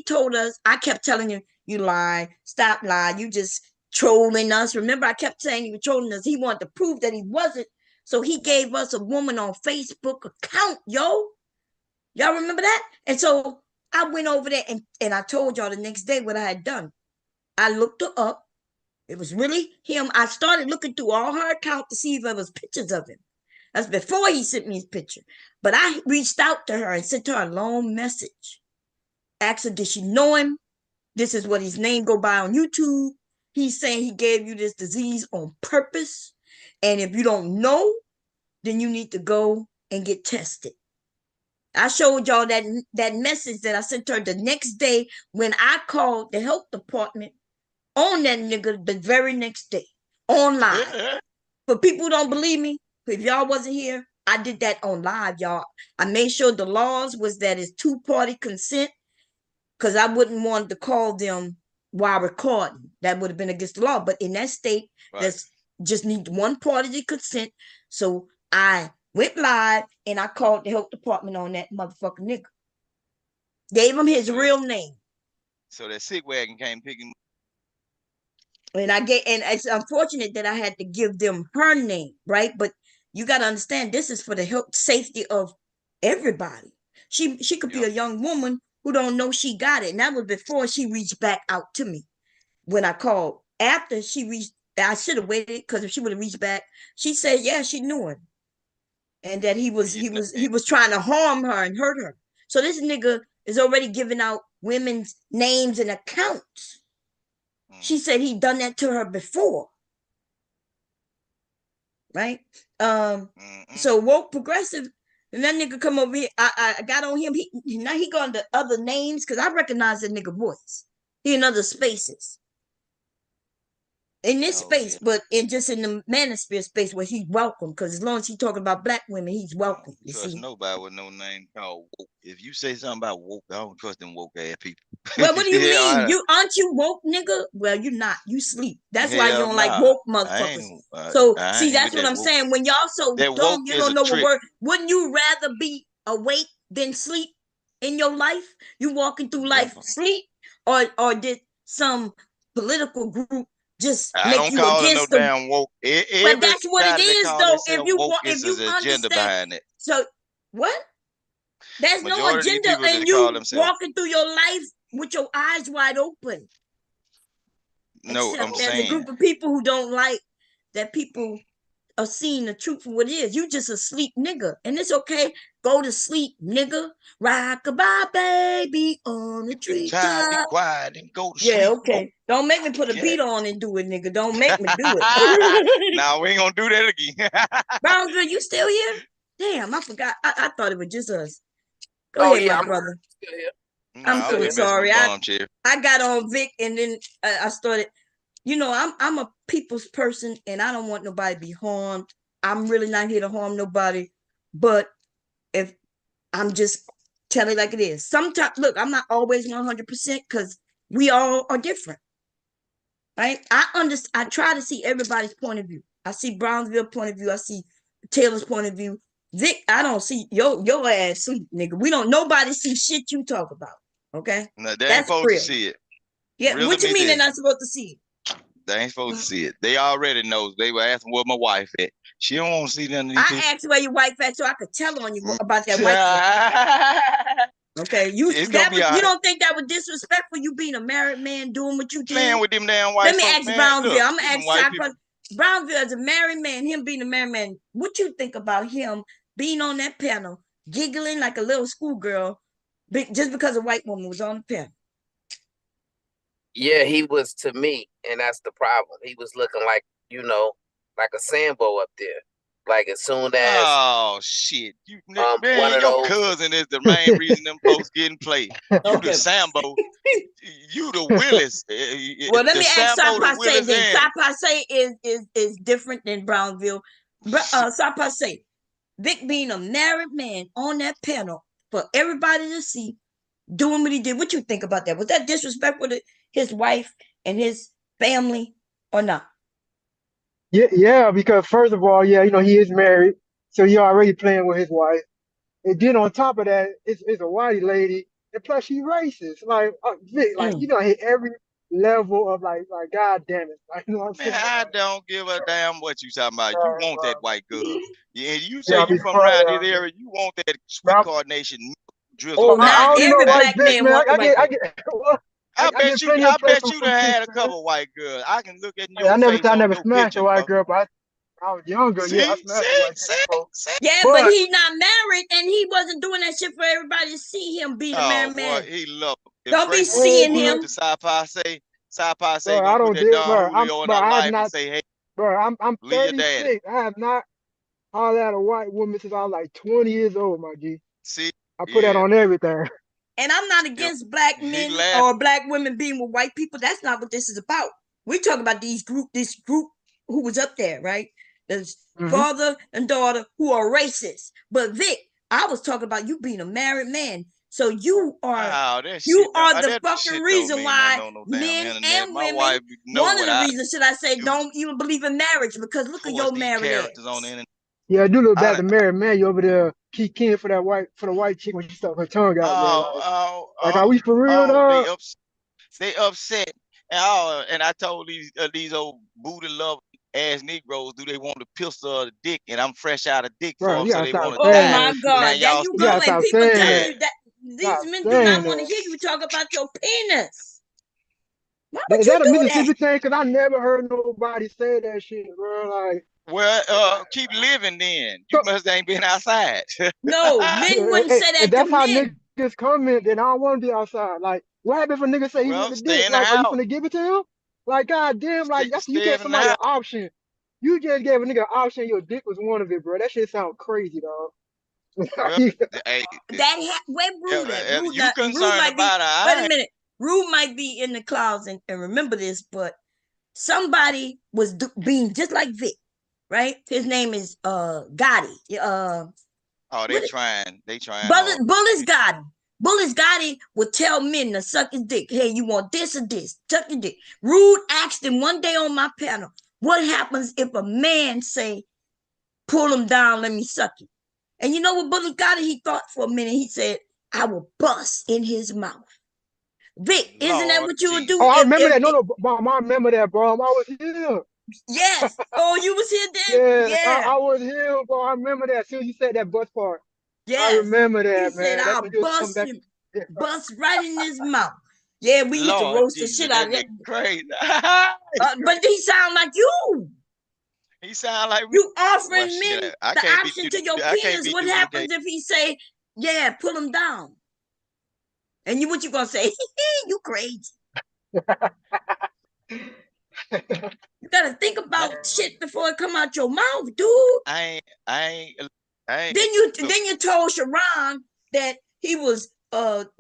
Speaker 2: told us, I kept telling him, you lie, stop lying, you just trolling us. Remember, I kept saying he was trolling us. He wanted to prove that he wasn't. So he gave us a woman on Facebook account, yo. Y'all remember that? And so I went over there and I told y'all the next day what I had done. I looked her up. It was really him. I started looking through all her account to see if there was pictures of him. That's before he sent me his picture. But I reached out to her and sent her a long message. Asked her, did she know him? This is what his name go by on YouTube. He's saying he gave you this disease on purpose. And if you don't know, then you need to go and get tested. I showed y'all that message that I sent her the next day when I called the health department on that nigga the very next day, on live. For people who don't believe me, if y'all wasn't here, I did that on live, y'all. I made sure the laws was that it's two-party consent, because I wouldn't want to call them while recording. That would have been against the law. But in that state, that's just need one party to consent. So I went live and I called the health department on that motherfucking nigga. Gave him his real name.
Speaker 3: So that sick wagon came picking.
Speaker 2: And it's unfortunate that I had to give them her name, right? But you got to understand, this is for the health safety of everybody. She could be a young woman who don't know she got it. And that was before she reached back out to me when I called. After she reached, I should have waited, because if she would have reached back, she said, yeah, she knew him. And that he was trying to harm her and hurt her. So this nigga is already giving out women's names and accounts. She said he done that to her before. Right? So woke progressive, and that nigga come over here. I got on him. Now he going to other names, because I recognize that nigga voice. He in other spaces. In this space, but in the manosphere space where he's welcome, because as long as he's talking about black women, he's welcome. You
Speaker 3: trust
Speaker 2: see?
Speaker 3: Nobody with no name called woke. If you say something about woke, I don't trust them woke ass people.
Speaker 2: Well, what do you mean? Aren't you woke, nigga? Well, you're not. You sleep. That's why you don't like woke motherfuckers. So see, that's what I'm saying. When y'all so dumb, you don't know what word. Wouldn't you rather be awake than sleep in your life? You walking through life sleep, or did some political group just make you against
Speaker 3: no damn woke?
Speaker 2: But that's what it is, though. If you
Speaker 3: agenda behind it.
Speaker 2: So what? There's no agenda in you walking through your life with your eyes wide open.
Speaker 3: No, I'm saying
Speaker 2: there's a group of people who don't like that people are seeing the truth for what it is. You just a sleep nigga, and it's okay. Go to sleep, nigga. Rock-a-bye, baby, on the treetop.
Speaker 3: Be quiet and go to sleep.
Speaker 2: Yeah, okay. Don't make me put a beat on and do it, nigga. Don't make me do it.
Speaker 3: Nah, we ain't gonna do that again.
Speaker 2: Brownsville, you still here? Damn, I forgot. I thought it was just us. Go ahead, my brother.
Speaker 3: Still here.
Speaker 2: I'm so sorry. I got on Vic, and then I started. You know, I'm a people's person, and I don't want nobody to be harmed. I'm really not here to harm nobody, but if I'm just telling it like it is. Sometimes, look, I'm not always 100% because we all are different, right? I try to see everybody's point of view. I see Brownsville point of view. I see Taylor's point of view. Vic, I don't see your ass sleep, nigga. Nobody see shit you talk about. Okay,
Speaker 3: no, they ain't supposed to see it.
Speaker 2: Yeah, real what you mean they're not supposed to see it?
Speaker 3: They ain't supposed to see it. They already know. They were asking where my wife at. She don't want to see none of these
Speaker 2: people. I asked where your wife at so I could tell on you about that wife. Okay, you don't think that was disrespectful? You being a married man doing what you did?
Speaker 3: Man with them damn white.
Speaker 2: Let me ask Brownsville. I'm gonna ask Brownsville as a married man, him being a married man. What you think about him being on that panel, giggling like a little schoolgirl, just because a white woman was on the panel?
Speaker 11: Yeah, he was to me, and that's the problem. He was looking like, like a Sambo up there. Like as soon as
Speaker 3: shit, man, your cousin is the main reason them folks getting played. You the Sambo, you the Willis.
Speaker 2: Well, let me ask Sapase then. Sapase is different than Brownsville. Sapase, Vic being a married man on that panel for everybody to see, doing what he did. What you think about that? Was that disrespectful to his wife and his family or not?
Speaker 16: Yeah, because first of all, yeah, he is married, so he already playing with his wife. And then on top of that, it's a white lady, and plus she's racist. Like, Vic, hit every level of like, God damn it. Like, you know what I'm saying?
Speaker 3: I don't give a damn what you talking about. You want that white girl. Yeah, you say you from around this area, you want that sweet carnation drizzle.
Speaker 2: Not every black man want the white girl.
Speaker 3: I bet
Speaker 16: get plenty
Speaker 3: I
Speaker 16: of play
Speaker 3: bet
Speaker 16: from
Speaker 3: you
Speaker 16: some
Speaker 3: done
Speaker 16: chicks,
Speaker 3: had a
Speaker 16: man.
Speaker 3: couple white girls. I can look at
Speaker 16: Hey,
Speaker 3: your face
Speaker 16: I
Speaker 3: on
Speaker 16: never
Speaker 3: your
Speaker 16: smashed a
Speaker 3: picture,
Speaker 16: white
Speaker 3: bro.
Speaker 16: girl, but I was younger. Yeah, I
Speaker 3: See,
Speaker 16: smashed a white chick
Speaker 3: see.
Speaker 16: before.
Speaker 2: Yeah, but he's not married, and he wasn't doing that shit for everybody to see him being a
Speaker 3: Oh
Speaker 2: married
Speaker 3: boy,
Speaker 2: man.
Speaker 3: he loved him. If
Speaker 2: Don't be
Speaker 3: Grace would
Speaker 2: seeing
Speaker 3: pull up
Speaker 2: him.
Speaker 3: to Sci-Fi say
Speaker 16: Bro,
Speaker 3: gonna
Speaker 16: I
Speaker 3: put
Speaker 16: don't
Speaker 3: that
Speaker 16: deal,
Speaker 3: Don
Speaker 16: bro.
Speaker 3: Julio in our
Speaker 16: I've
Speaker 3: life and
Speaker 16: not,
Speaker 3: say, hey,
Speaker 16: bro. I'm
Speaker 3: leave your daddy.
Speaker 16: 36. I have not hollered at a white woman since I was like 20 years old, my G.
Speaker 3: See,
Speaker 16: I put that
Speaker 3: yeah.
Speaker 16: on everything.
Speaker 2: And I'm not against black
Speaker 3: He
Speaker 2: men
Speaker 3: laughed.
Speaker 2: or black women being with white people. That's not what this is about. We're talking about this group who was up there, right? There's father and daughter who are racist. But Vic, I was talking about you being a married man. So you are the fucking reason why men and
Speaker 3: My
Speaker 2: women,
Speaker 3: wife know
Speaker 2: one of
Speaker 3: what
Speaker 2: the
Speaker 3: I
Speaker 2: reasons, should I say, don't even believe in marriage, because look at your
Speaker 3: these
Speaker 2: married
Speaker 3: characters
Speaker 2: ass.
Speaker 3: on the internet.
Speaker 16: Yeah, I do look back to married man. You over there keying for the white chick when she stuck her tongue out, man. Like, are we for real, dog?
Speaker 3: They upset. And I told these old booty love ass Negroes, do they want a pistol or a dick? And I'm fresh out of dick
Speaker 16: Bro,
Speaker 3: for them,
Speaker 16: you
Speaker 3: so
Speaker 16: gotta
Speaker 3: they
Speaker 16: stop
Speaker 3: want to
Speaker 2: Oh
Speaker 16: saying
Speaker 3: die.
Speaker 2: my
Speaker 16: that shit.
Speaker 2: God,
Speaker 3: Now
Speaker 2: there
Speaker 3: y'all
Speaker 2: you
Speaker 16: You
Speaker 2: go.
Speaker 16: gotta
Speaker 2: And
Speaker 16: stop
Speaker 2: people
Speaker 16: saying
Speaker 2: telling
Speaker 16: that.
Speaker 2: you that these
Speaker 16: Stop
Speaker 2: men do
Speaker 16: saying
Speaker 2: not want to
Speaker 16: that.
Speaker 2: hear you talk about your penis. Why
Speaker 16: Is
Speaker 2: would you
Speaker 16: that a
Speaker 2: do that?
Speaker 16: Mississippi thing? Cause I never heard nobody say that shit, bro. Like,
Speaker 3: well, keep living then. You must ain't been outside.
Speaker 2: No, men wouldn't say
Speaker 16: if
Speaker 2: that to
Speaker 16: that's how
Speaker 2: men.
Speaker 16: niggas comment, then I don't want to be outside. Like, what happens if a nigga say he want
Speaker 3: Well,
Speaker 16: the
Speaker 3: stay
Speaker 16: dick?
Speaker 3: in the
Speaker 16: Like, are you
Speaker 3: house.
Speaker 16: finna give it to him? Like, goddamn, like that's you
Speaker 3: Stay
Speaker 16: gave
Speaker 3: in the
Speaker 16: somebody an
Speaker 3: house.
Speaker 16: option. You just gave a nigga an option. Your dick was one of it, bro. That shit sound crazy, dog.
Speaker 3: Well, hey,
Speaker 2: Where Rude at?
Speaker 3: if you
Speaker 2: Rude
Speaker 3: concerned
Speaker 2: might be.
Speaker 3: about it,
Speaker 2: Wait a minute. Rude might be in the clouds and remember this, but somebody was being just like Vic, right? His name is Gotti.
Speaker 3: they trying hard.
Speaker 2: Bullis Gotti. Bullis Gotti would tell men to suck his dick. Hey, you want this or this? Suck your dick. Rude asked him one day on my panel, what happens if a man say, pull him down, let me suck you? And you know what Bullis Gotti, he thought for a minute. He said, I will bust in his mouth. Vic, isn't that what you would do?
Speaker 16: Oh, I remember that. No, Mom, I remember that, bro. I was here.
Speaker 2: Yes. Oh, you was here then?
Speaker 16: Yeah,
Speaker 2: Yeah.
Speaker 16: I was here, bro. I remember that. As soon as you said that bus part, I
Speaker 2: Yes.
Speaker 16: remember that,
Speaker 2: He said,
Speaker 16: man. That's
Speaker 2: I'll
Speaker 16: when he was coming
Speaker 2: bust
Speaker 16: back.
Speaker 2: him, bust right in his mouth. Yeah, we used to
Speaker 3: Lord
Speaker 2: roast the
Speaker 3: Jesus,
Speaker 2: shit out of
Speaker 3: that
Speaker 2: it.
Speaker 3: nigga crazy.
Speaker 2: But he sound like you.
Speaker 3: He sound like
Speaker 2: You
Speaker 3: well,
Speaker 2: offering men
Speaker 3: shit, I
Speaker 2: the
Speaker 3: can't beat
Speaker 2: option
Speaker 3: you.
Speaker 2: to your
Speaker 3: I can't
Speaker 2: penis.
Speaker 3: beat
Speaker 2: What
Speaker 3: you, Big J.
Speaker 2: happens if he say, yeah, pull him down? And what you gonna say? You crazy. You gotta think about shit before it come out your mouth, dude.
Speaker 3: I ain't.
Speaker 2: Then you told Sharon that he was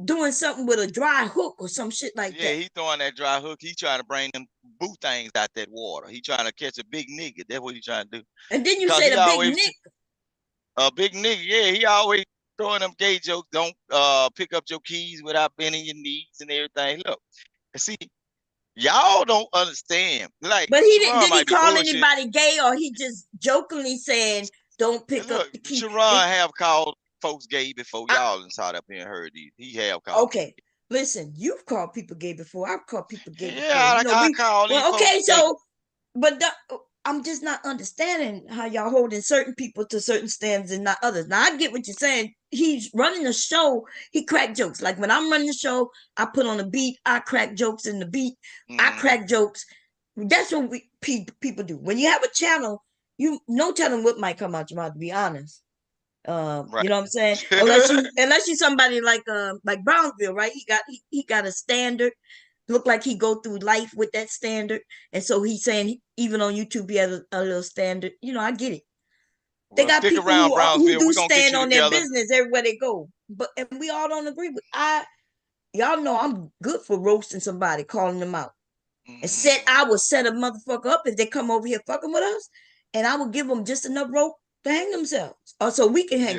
Speaker 2: doing something with a dry hook or some shit like that.
Speaker 3: Yeah, he throwing that dry hook. He trying to bring them boo things out that water. He trying to catch a big nigga. That's what he trying to do.
Speaker 2: And then you said a big nigga.
Speaker 3: A big nigga, yeah. He always throwing them gay jokes. Don't pick up your keys without bending your knees and everything. Look, see, y'all don't understand. Like,
Speaker 2: but he
Speaker 3: Sharon
Speaker 2: did he
Speaker 3: might be
Speaker 2: call
Speaker 3: bullshit.
Speaker 2: anybody gay, or he just jokingly saying don't pick up the key?
Speaker 3: Sharon have called folks gay before. Y'all sat up here and heard these. He have called.
Speaker 2: Okay, listen, you've called people gay before. I've called people gay before.
Speaker 3: Yeah, I call these folks
Speaker 2: okay,
Speaker 3: gay.
Speaker 2: so, but I'm just not understanding how y'all holding certain people to certain standards and not others. Now I get what you're saying. He's running the show. He crack jokes. Like when I'm running the show, I put on a beat. I crack jokes in the beat. I crack jokes. That's what people do. When you have a channel, you no telling what might come out your mouth. To be honest, right. You know what I'm saying? unless you somebody like Brownsville, right? He got a standard. Look like he go through life with that standard, and so he's saying even on YouTube he has a little standard. You know, I get it. They got people who do stand on their business everywhere they go, and we all don't agree with. Y'all know I'm good for roasting somebody, calling them out, and I will set a motherfucker up if they come over here fucking with us, and I will give them just enough rope to hang themselves, or so we can hang.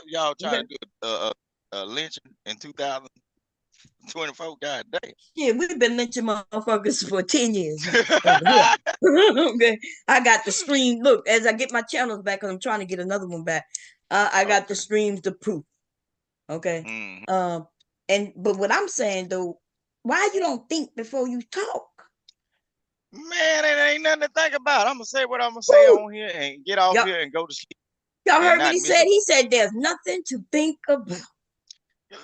Speaker 3: Y'all trying to do a lynching in 2024? God damn.
Speaker 2: Yeah, we've been lynching motherfuckers for 10 years. Okay. I got the stream. Look, as I get my channels back, because I'm trying to get another one back. I got the streams to proof. Okay. But what I'm saying though, why you don't think before you talk?
Speaker 3: Man, it ain't nothing to think about. I'm gonna say what I'm gonna say on here and get off here and go to sleep.
Speaker 2: Y'all heard what he said? He said there's nothing to think about.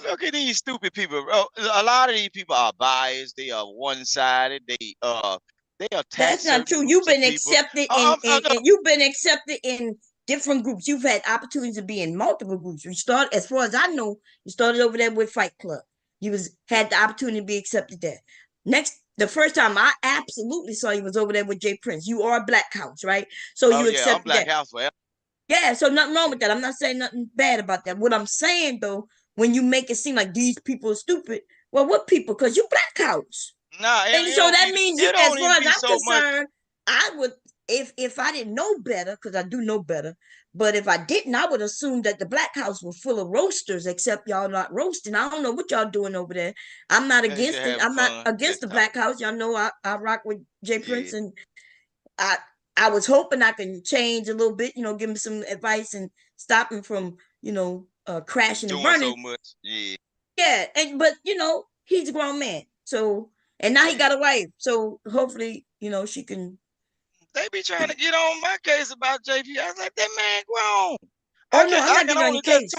Speaker 3: Look at these stupid people, bro. A lot of these people are biased. They are one-sided. They attack
Speaker 2: That's not
Speaker 3: certain
Speaker 2: true.
Speaker 3: groups
Speaker 2: You've
Speaker 3: of
Speaker 2: been
Speaker 3: people.
Speaker 2: accepted and you've been accepted in different groups. You've had opportunities to be in multiple groups. You start, as far as I know, you started over there with Fight Club. You had the opportunity to be accepted there. The first time I absolutely saw you was over there with Jay Prince. You are Black House, right? So
Speaker 3: Oh
Speaker 2: you
Speaker 3: yeah, I'm
Speaker 2: accepted
Speaker 3: Black
Speaker 2: that.
Speaker 3: House forever.
Speaker 2: Yeah, so nothing wrong with that. I'm not saying nothing bad about that. What I'm saying though, when you make it seem like these people are stupid, well, what people? Because you Black House.
Speaker 3: Nah,
Speaker 2: And so that means you,
Speaker 3: it
Speaker 2: as
Speaker 3: don't
Speaker 2: far
Speaker 3: even
Speaker 2: as
Speaker 3: be
Speaker 2: I'm
Speaker 3: so much.
Speaker 2: concerned, I would, if I didn't know better, because I do know better, but if I didn't, I would assume that the Black House was full of roasters, except y'all not roasting. I don't know what y'all doing over there. I'm not
Speaker 3: That shit
Speaker 2: against it.
Speaker 3: having
Speaker 2: I'm not
Speaker 3: fun.
Speaker 2: against
Speaker 3: Let's
Speaker 2: the
Speaker 3: talk.
Speaker 2: Black House. Y'all know I rock with Jay Prince,
Speaker 3: Yeah.
Speaker 2: and I was hoping I can change a little bit, give him some advice and stop him from, crashing and
Speaker 3: Doing
Speaker 2: burning.
Speaker 3: so much. Yeah.
Speaker 2: Yeah, but he's a grown man. So, and now he got a wife. So hopefully, she can.
Speaker 3: They be trying to get on my case about JP. I was like, that man grown.
Speaker 2: Oh no, I'm not getting on your case.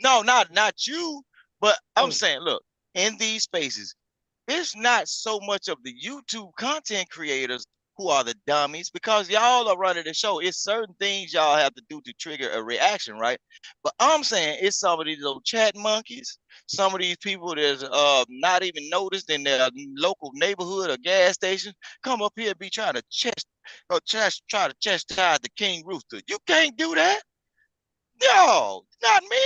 Speaker 3: No, not you. But I'm saying, look, in these spaces, it's not so much of the YouTube content creators who are the dummies, because y'all are running the show. It's certain things y'all have to do to trigger a reaction, right? But I'm saying it's some of these little chat monkeys, some of these people that's not even noticed in their local neighborhood or gas station, come up here and be trying to try to chastise the King Rooster. You can't do that. No, not me.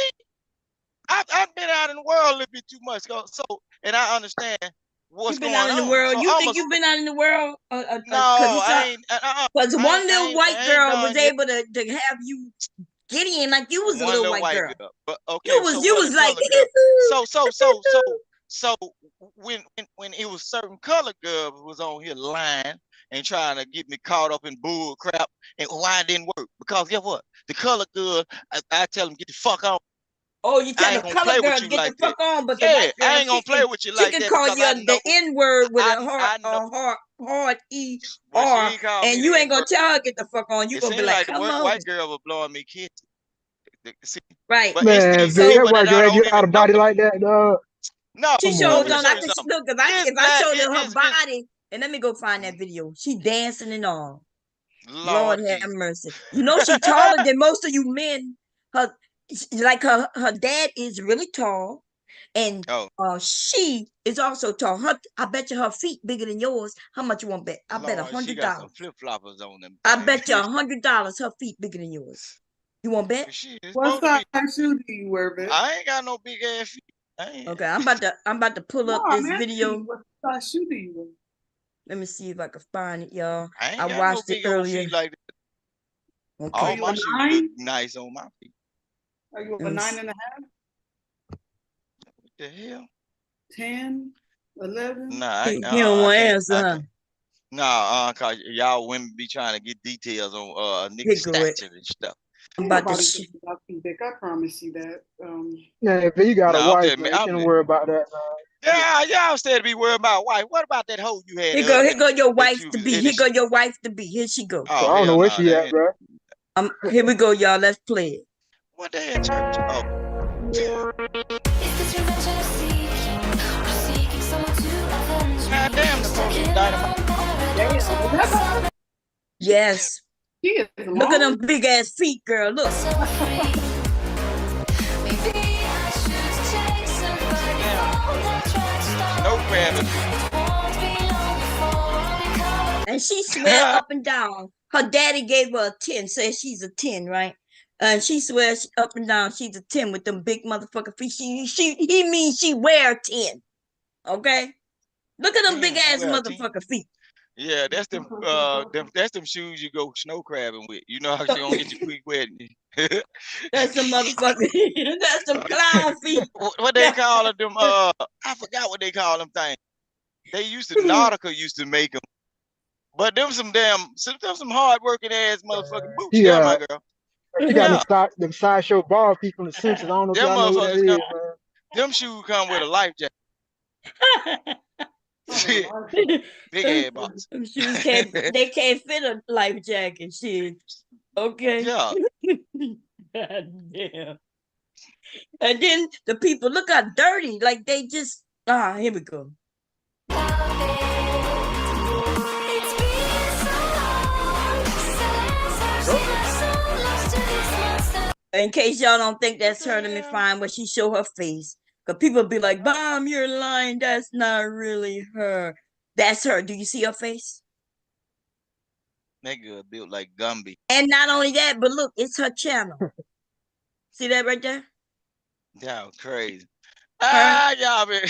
Speaker 3: I've been out in the world a little bit too much, so and I understand what's going on.
Speaker 2: You've been out in the world.
Speaker 3: So
Speaker 2: You think you've been out in the world?
Speaker 3: No, I ain't.
Speaker 2: Because one little white girl was
Speaker 3: yet.
Speaker 2: able to have you get in like you was a
Speaker 3: One
Speaker 2: little white girl.
Speaker 3: But okay,
Speaker 2: you was like
Speaker 3: so when it was certain color girl who was on here lying and trying to get me caught up in bull crap, and why it didn't work, because guess what? The color girl, I tell them get the fuck on.
Speaker 2: Oh, you tell the color girl get the fuck on, but the white girl,
Speaker 3: I ain't gonna play with you like that.
Speaker 2: She can call you the N-word with a hard E-R, and you ain't gonna tell her get the fuck on. You gonna be like, come on.
Speaker 3: White girl was blowing me kisses.
Speaker 2: Right.
Speaker 3: But
Speaker 20: man,
Speaker 3: it's
Speaker 20: Bill, that
Speaker 3: people
Speaker 20: white
Speaker 3: that I
Speaker 20: girl
Speaker 3: don't
Speaker 20: get out
Speaker 3: even
Speaker 20: of body
Speaker 3: know.
Speaker 20: like that, dog.
Speaker 3: No,
Speaker 2: she shows on. I think look, if I showed her body, and let me go find that video. She dancing and all. Lord have mercy. You know she taller than most of you men. Her dad is really tall, and she is also tall. I bet you her feet bigger than yours. How much you want to bet? I bet $100.
Speaker 3: She got some flip floppers on them.
Speaker 2: I bet you $100 her feet bigger than yours. You want to bet?
Speaker 13: What size shoe do you wear, bitch?
Speaker 3: I ain't got no big ass feet.
Speaker 2: Okay, I'm about to pull up this video.
Speaker 13: What size shoe do you wear?
Speaker 2: Let me see if I can find it, y'all.
Speaker 3: I
Speaker 2: watched it earlier.
Speaker 3: Feet like that.
Speaker 2: Okay.
Speaker 3: All my shoes look nice on my feet.
Speaker 13: Are you a 9.5?
Speaker 3: What the hell?
Speaker 13: 10, 11?
Speaker 3: Nah,
Speaker 2: he don't want to answer, huh?
Speaker 3: Nah, cause y'all women be trying to get details on nigga stature and stuff.
Speaker 13: I'm about to about Dick. I promise you that.
Speaker 20: Yeah, if you got a wife, man, you shouldn't worry about that.
Speaker 3: Yeah, y'all said to be worried about wife. What about that hoe you had?
Speaker 2: Here go your wife to be. Here go your wife to be. Here she go.
Speaker 3: Oh,
Speaker 20: I don't know where she at, bro.
Speaker 2: Here we go, y'all. Let's play it.
Speaker 3: What the hell, church? Oh. God damn, the police dynamite.
Speaker 2: Yes. Look at them big ass feet, girl. Look.
Speaker 3: No crabbing.
Speaker 2: And she swear up and down. Her daddy gave her a 10, says she's a 10, right? And she swears up and down she's a 10 with them big motherfucking feet. He means she wear 10. Okay? Look at them big ass motherfucking feet.
Speaker 3: Yeah, that's them shoes you go snow crabbing with. You know how she don't get your feet wet.
Speaker 2: That's the motherfucking that's them clown feet.
Speaker 3: What they call them? I forgot what they call them things. They used to Nautica used to make them. But them some hard working ass motherfucking boots. Yeah, my girl.
Speaker 20: You got them sideshow bar people in the suits. I don't know if y'all know what that is, man.
Speaker 3: Them shoes come with a life jacket. Big ass box.
Speaker 2: Them shoes can't fit a life jacket. Shit. Okay.
Speaker 3: Yeah.
Speaker 2: God damn. And then the people look how dirty, like they just here we go. In case y'all don't think that's her, let me find where she show her face. Because people be like, Bomb, you're lying. That's not really her. That's her. Do you see her face?
Speaker 3: That girl built like Gumby.
Speaker 2: And not only that, but look, it's her channel. See that right there?
Speaker 3: Y'all crazy. Y'all be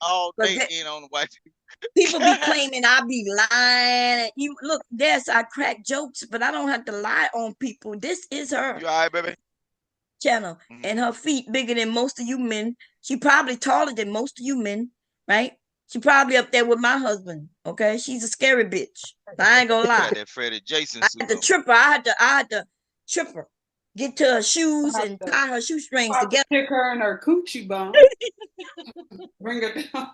Speaker 3: all day in on the white people.
Speaker 2: People be claiming I be lying. You look, yes, I crack jokes, but I don't have to lie on people. This is her.
Speaker 3: You all right, baby?
Speaker 2: Channel. And her feet bigger than most of you men. She probably taller than most of you men, right? She probably up there with my husband. Okay, she's a scary bitch. I ain't gonna lie.
Speaker 3: That Freddie Jason
Speaker 2: I had to trip her. I had to trip her. Get to her shoes and tie her shoestrings together.
Speaker 13: Kick her in her coochie bone. Bring her down.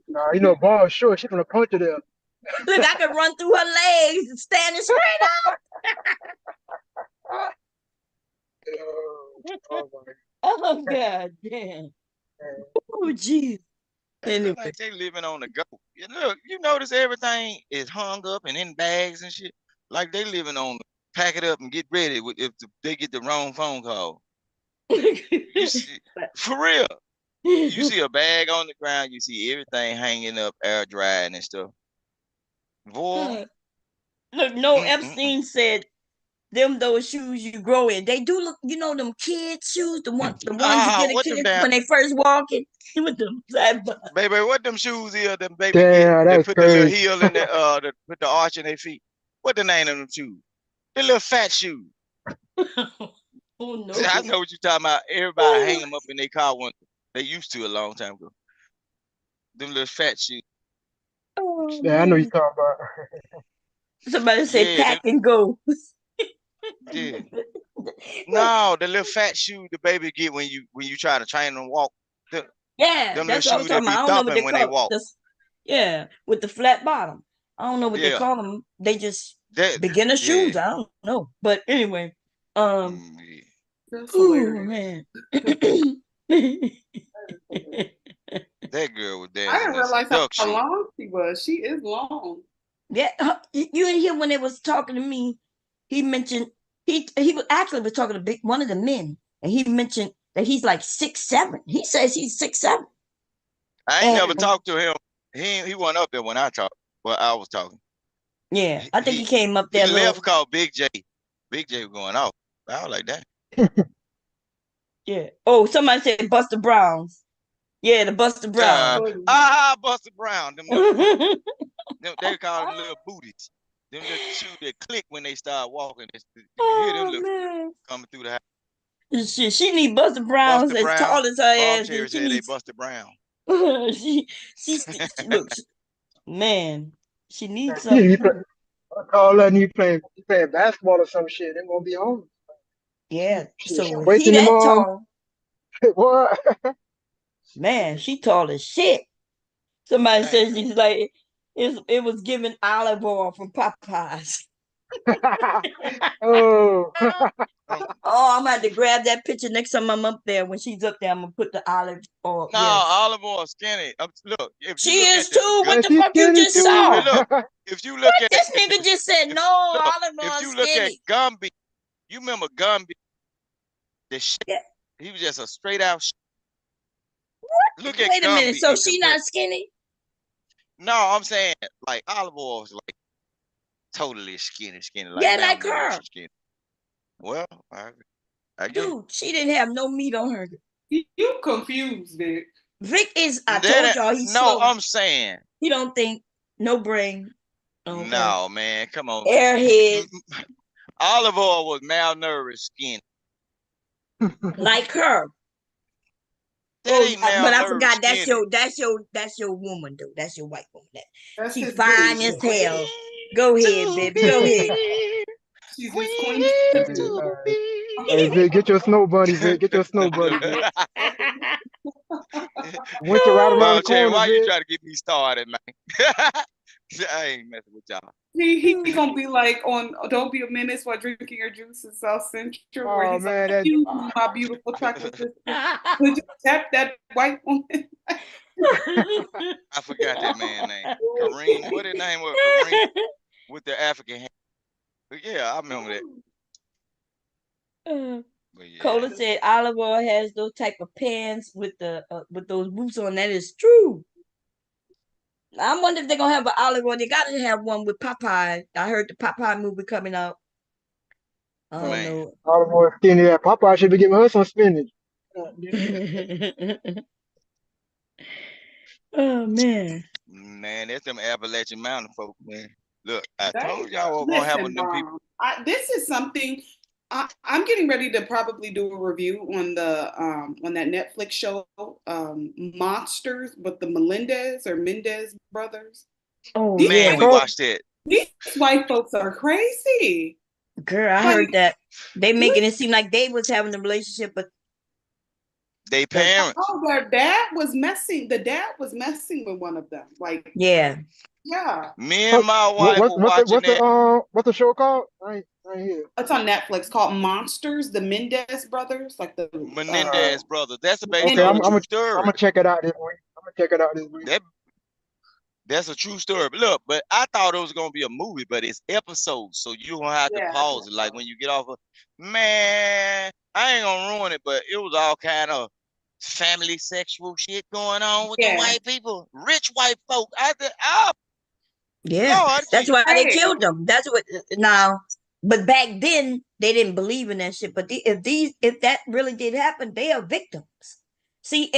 Speaker 16: Nah, you know, Bob's short. She's gonna punch her there.
Speaker 2: Look, I can run through her legs, standing straight up. Oh God, damn. Oh jeez.
Speaker 3: Anyway. Like they living on the go. Look, you notice everything is hung up and in bags and shit. Like they living on pack it up and get ready if they get the wrong phone call. You see, for real. You see a bag on the ground, you see everything hanging up, air drying and stuff. Boy.
Speaker 2: Look, no, Epstein said those shoes you grow in. They do look, you know, them kids' shoes, the ones you get a kid when they first walking. With them,
Speaker 3: baby, what them shoes is? Them baby
Speaker 16: they
Speaker 3: put the little heel in the put the arch in their feet. What the name of them shoes? The little fat shoes.
Speaker 2: Oh no!
Speaker 3: See, I know what you're talking about. Everybody hang them up in their car one. They used to a long time ago. Them little fat shoes.
Speaker 2: Oh,
Speaker 16: yeah, I know you're talking about.
Speaker 2: Somebody say pack and go.
Speaker 3: Yeah. No, the little fat shoe the baby get when you try to train them walk. Them
Speaker 2: that's what I'm talking about. I don't know what they call walk. Yeah, with the flat bottom. I don't know what they call them. They just beginner shoes. I don't know. But anyway, oh man.
Speaker 3: That girl was there.
Speaker 13: I didn't realize how long she was. She is long.
Speaker 2: Yeah, you didn't hear when they was talking to me. He mentioned he was actually talking to one of the men, and he mentioned that he's like 6'7". He says he's 6'7".
Speaker 3: I ain't never talked to him. He wasn't up there when I talked. Well, I was talking.
Speaker 2: Yeah, I think he came up there.
Speaker 3: He left called Big J. Big J was going off. I was like that.
Speaker 2: Yeah. Oh, somebody said Buster Browns. Yeah, the Buster Browns.
Speaker 3: Buster Brown. Them little, they call them little booties. Them little shoes that click when they start walking. You hear them coming through the house.
Speaker 2: She need Buster Browns as tall as her ass.
Speaker 3: Cherry said they Buster Brown.
Speaker 2: she looks, man. She needs something.
Speaker 16: I call that you playing basketball or some shit. They're gonna be home.
Speaker 2: Yeah. So he that tall.
Speaker 16: What?
Speaker 2: Man, she tall as shit. Somebody says she's like it was giving olive oil from Popeyes.
Speaker 16: Oh.
Speaker 2: I'm gonna have to grab that picture next time I'm up there. When she's up there, I'm gonna put the olive oil.
Speaker 3: No, olive oil skinny. Look, if
Speaker 2: she is too. What the fuck you just saw?
Speaker 3: Look, if you look at
Speaker 2: this nigga just said no olive oil.
Speaker 3: If you look at Gumby, you remember Gumby? The shit. Yeah. He was just a straight out.
Speaker 2: What? Look at Wait a Gumby minute. So she not skinny?
Speaker 3: No, I'm saying like olive oil is like totally skinny. Like
Speaker 2: yeah, like her.
Speaker 3: Skinny. Well, I
Speaker 2: dude, she didn't have no meat on her.
Speaker 13: You confused, Vic.
Speaker 2: Vic is. I told y'all he's slow.
Speaker 3: I'm saying
Speaker 2: he don't think. No brain. Okay.
Speaker 3: No, man, come on.
Speaker 2: Airhead.
Speaker 3: Olive oil was malnourished skin.
Speaker 2: Like her. But I forgot that's your woman, dude. That's your white woman. She's fine as hell. Go ahead, baby. Go ahead.
Speaker 13: She's queen.
Speaker 16: Hey, Vic, get your snow bunny, Vic. Get your snow bunny, Vic. Winter right around the corner,
Speaker 3: Why
Speaker 16: Vic.
Speaker 3: you trying to get me started, man? I ain't messing with y'all.
Speaker 13: He gonna be like on Don't Be a Menace while drinking your juice in South Central, where he's
Speaker 16: man,
Speaker 13: like, "You, my beautiful chocolate sister, would you tap that white woman?"
Speaker 3: I forgot that man's name. Kareem. What his name was? Kareem with the African hair. But yeah, I remember that. But yeah.
Speaker 2: Cola said olive oil has those type of pans with those boots on. That is true. I wonder if they're gonna have an olive oil. They gotta have one with Popeye. I heard the Popeye movie coming out. I don't know.
Speaker 16: Olive oil skinny. Yeah, Popeye should be giving her some spinach.
Speaker 2: Oh man.
Speaker 3: Man, that's them Appalachian Mountain folk, man. Look, I told y'all we're gonna have one of them people.
Speaker 13: This is something I'm getting ready to probably do a review on that Netflix show, Monsters, with the Mendez brothers.
Speaker 2: Oh
Speaker 3: man, we watched it.
Speaker 13: These white folks are crazy.
Speaker 2: Girl, I heard that they making it seem like they was having a relationship, but
Speaker 3: they parents.
Speaker 13: Oh, their dad was messing. The dad was messing with one of them. Like,
Speaker 2: yeah.
Speaker 3: Me and my wife were watching that.
Speaker 16: What's the show called? Right here.
Speaker 13: It's on Netflix called Monsters, the Mendez brothers, like the
Speaker 3: Menendez brothers. That's based
Speaker 16: Okay,
Speaker 3: on
Speaker 16: I'm
Speaker 3: a true story.
Speaker 16: gonna check it out this week.
Speaker 3: That's a true story. But look, but I thought it was gonna be a movie, but it's episodes, so you gonna have to pause it. Like when you get off of, man, I ain't gonna ruin it, but it was all kind of family sexual shit going on with the white people, rich white folk.
Speaker 2: That's why they killed them. That's what now. But back then they didn't believe in that shit. But if that really did happen, they are victims. See,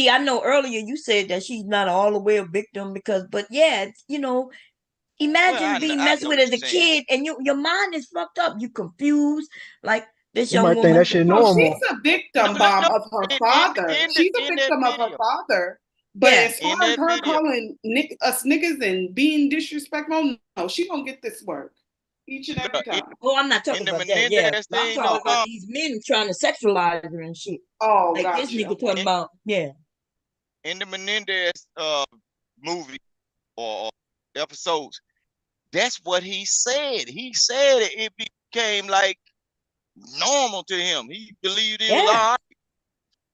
Speaker 2: I know earlier you said that she's not all the way a victim but imagine being messed with as a kid and your mind is fucked up. You confused like this young woman.
Speaker 16: Think that shit normal.
Speaker 13: She's a victim of her father. She's a victim of her father. But as far as her calling us niggas and being disrespectful, no, she gonna get this work each and every time.
Speaker 2: Oh, I'm not talking about that. Yeah, I'm talking about these men trying to sexualize her and shit.
Speaker 13: Oh,
Speaker 2: like this nigga talking about
Speaker 3: in the Menendez movie or episodes. That's what he said. He said it became like normal to him. He believed it was all right.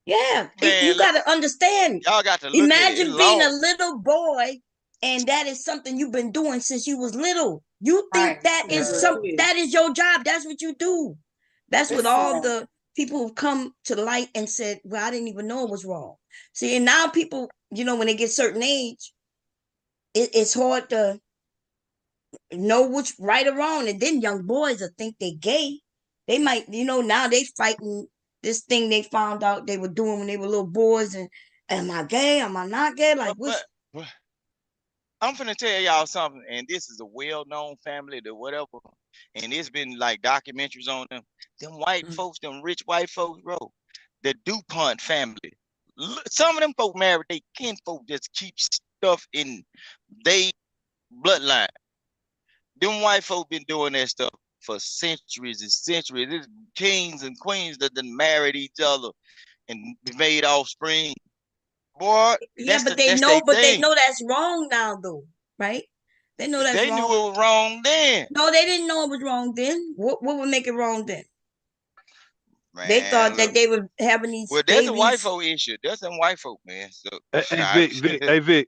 Speaker 2: Yeah, man, you got to understand.
Speaker 3: Y'all got to look
Speaker 2: imagine being a little boy, and that is something you've been doing since you was little. You think that is your job. That's what you do. That's what all the people who've come to the light and said, well, I didn't even know it was wrong. See, and now people, when they get certain age, it's hard to know what's right or wrong. And then young boys will think they're gay. They might, now they fighting this thing they found out they were doing when they were little boys. And am I gay? Am I not gay? Like,
Speaker 3: I'm finna tell y'all something, and this is a well-known family to whatever, and it's been like documentaries on them. Them white folks, them rich white folks, bro. The DuPont family. Some of them folk married, they kinfolk just keep stuff in they bloodline. Them white folk been doing that stuff for centuries and centuries. There's kings and queens that done married each other and made offspring. Boy,
Speaker 2: but they know that's wrong now, though, right? They know that's wrong.
Speaker 3: They knew it was wrong then.
Speaker 2: No, they didn't know it was wrong then. What would make it wrong then?
Speaker 3: Man,
Speaker 2: they thought that they were having these.
Speaker 3: Well, that's a white folk issue. That's some white folk, man. So,
Speaker 8: hey, Vic,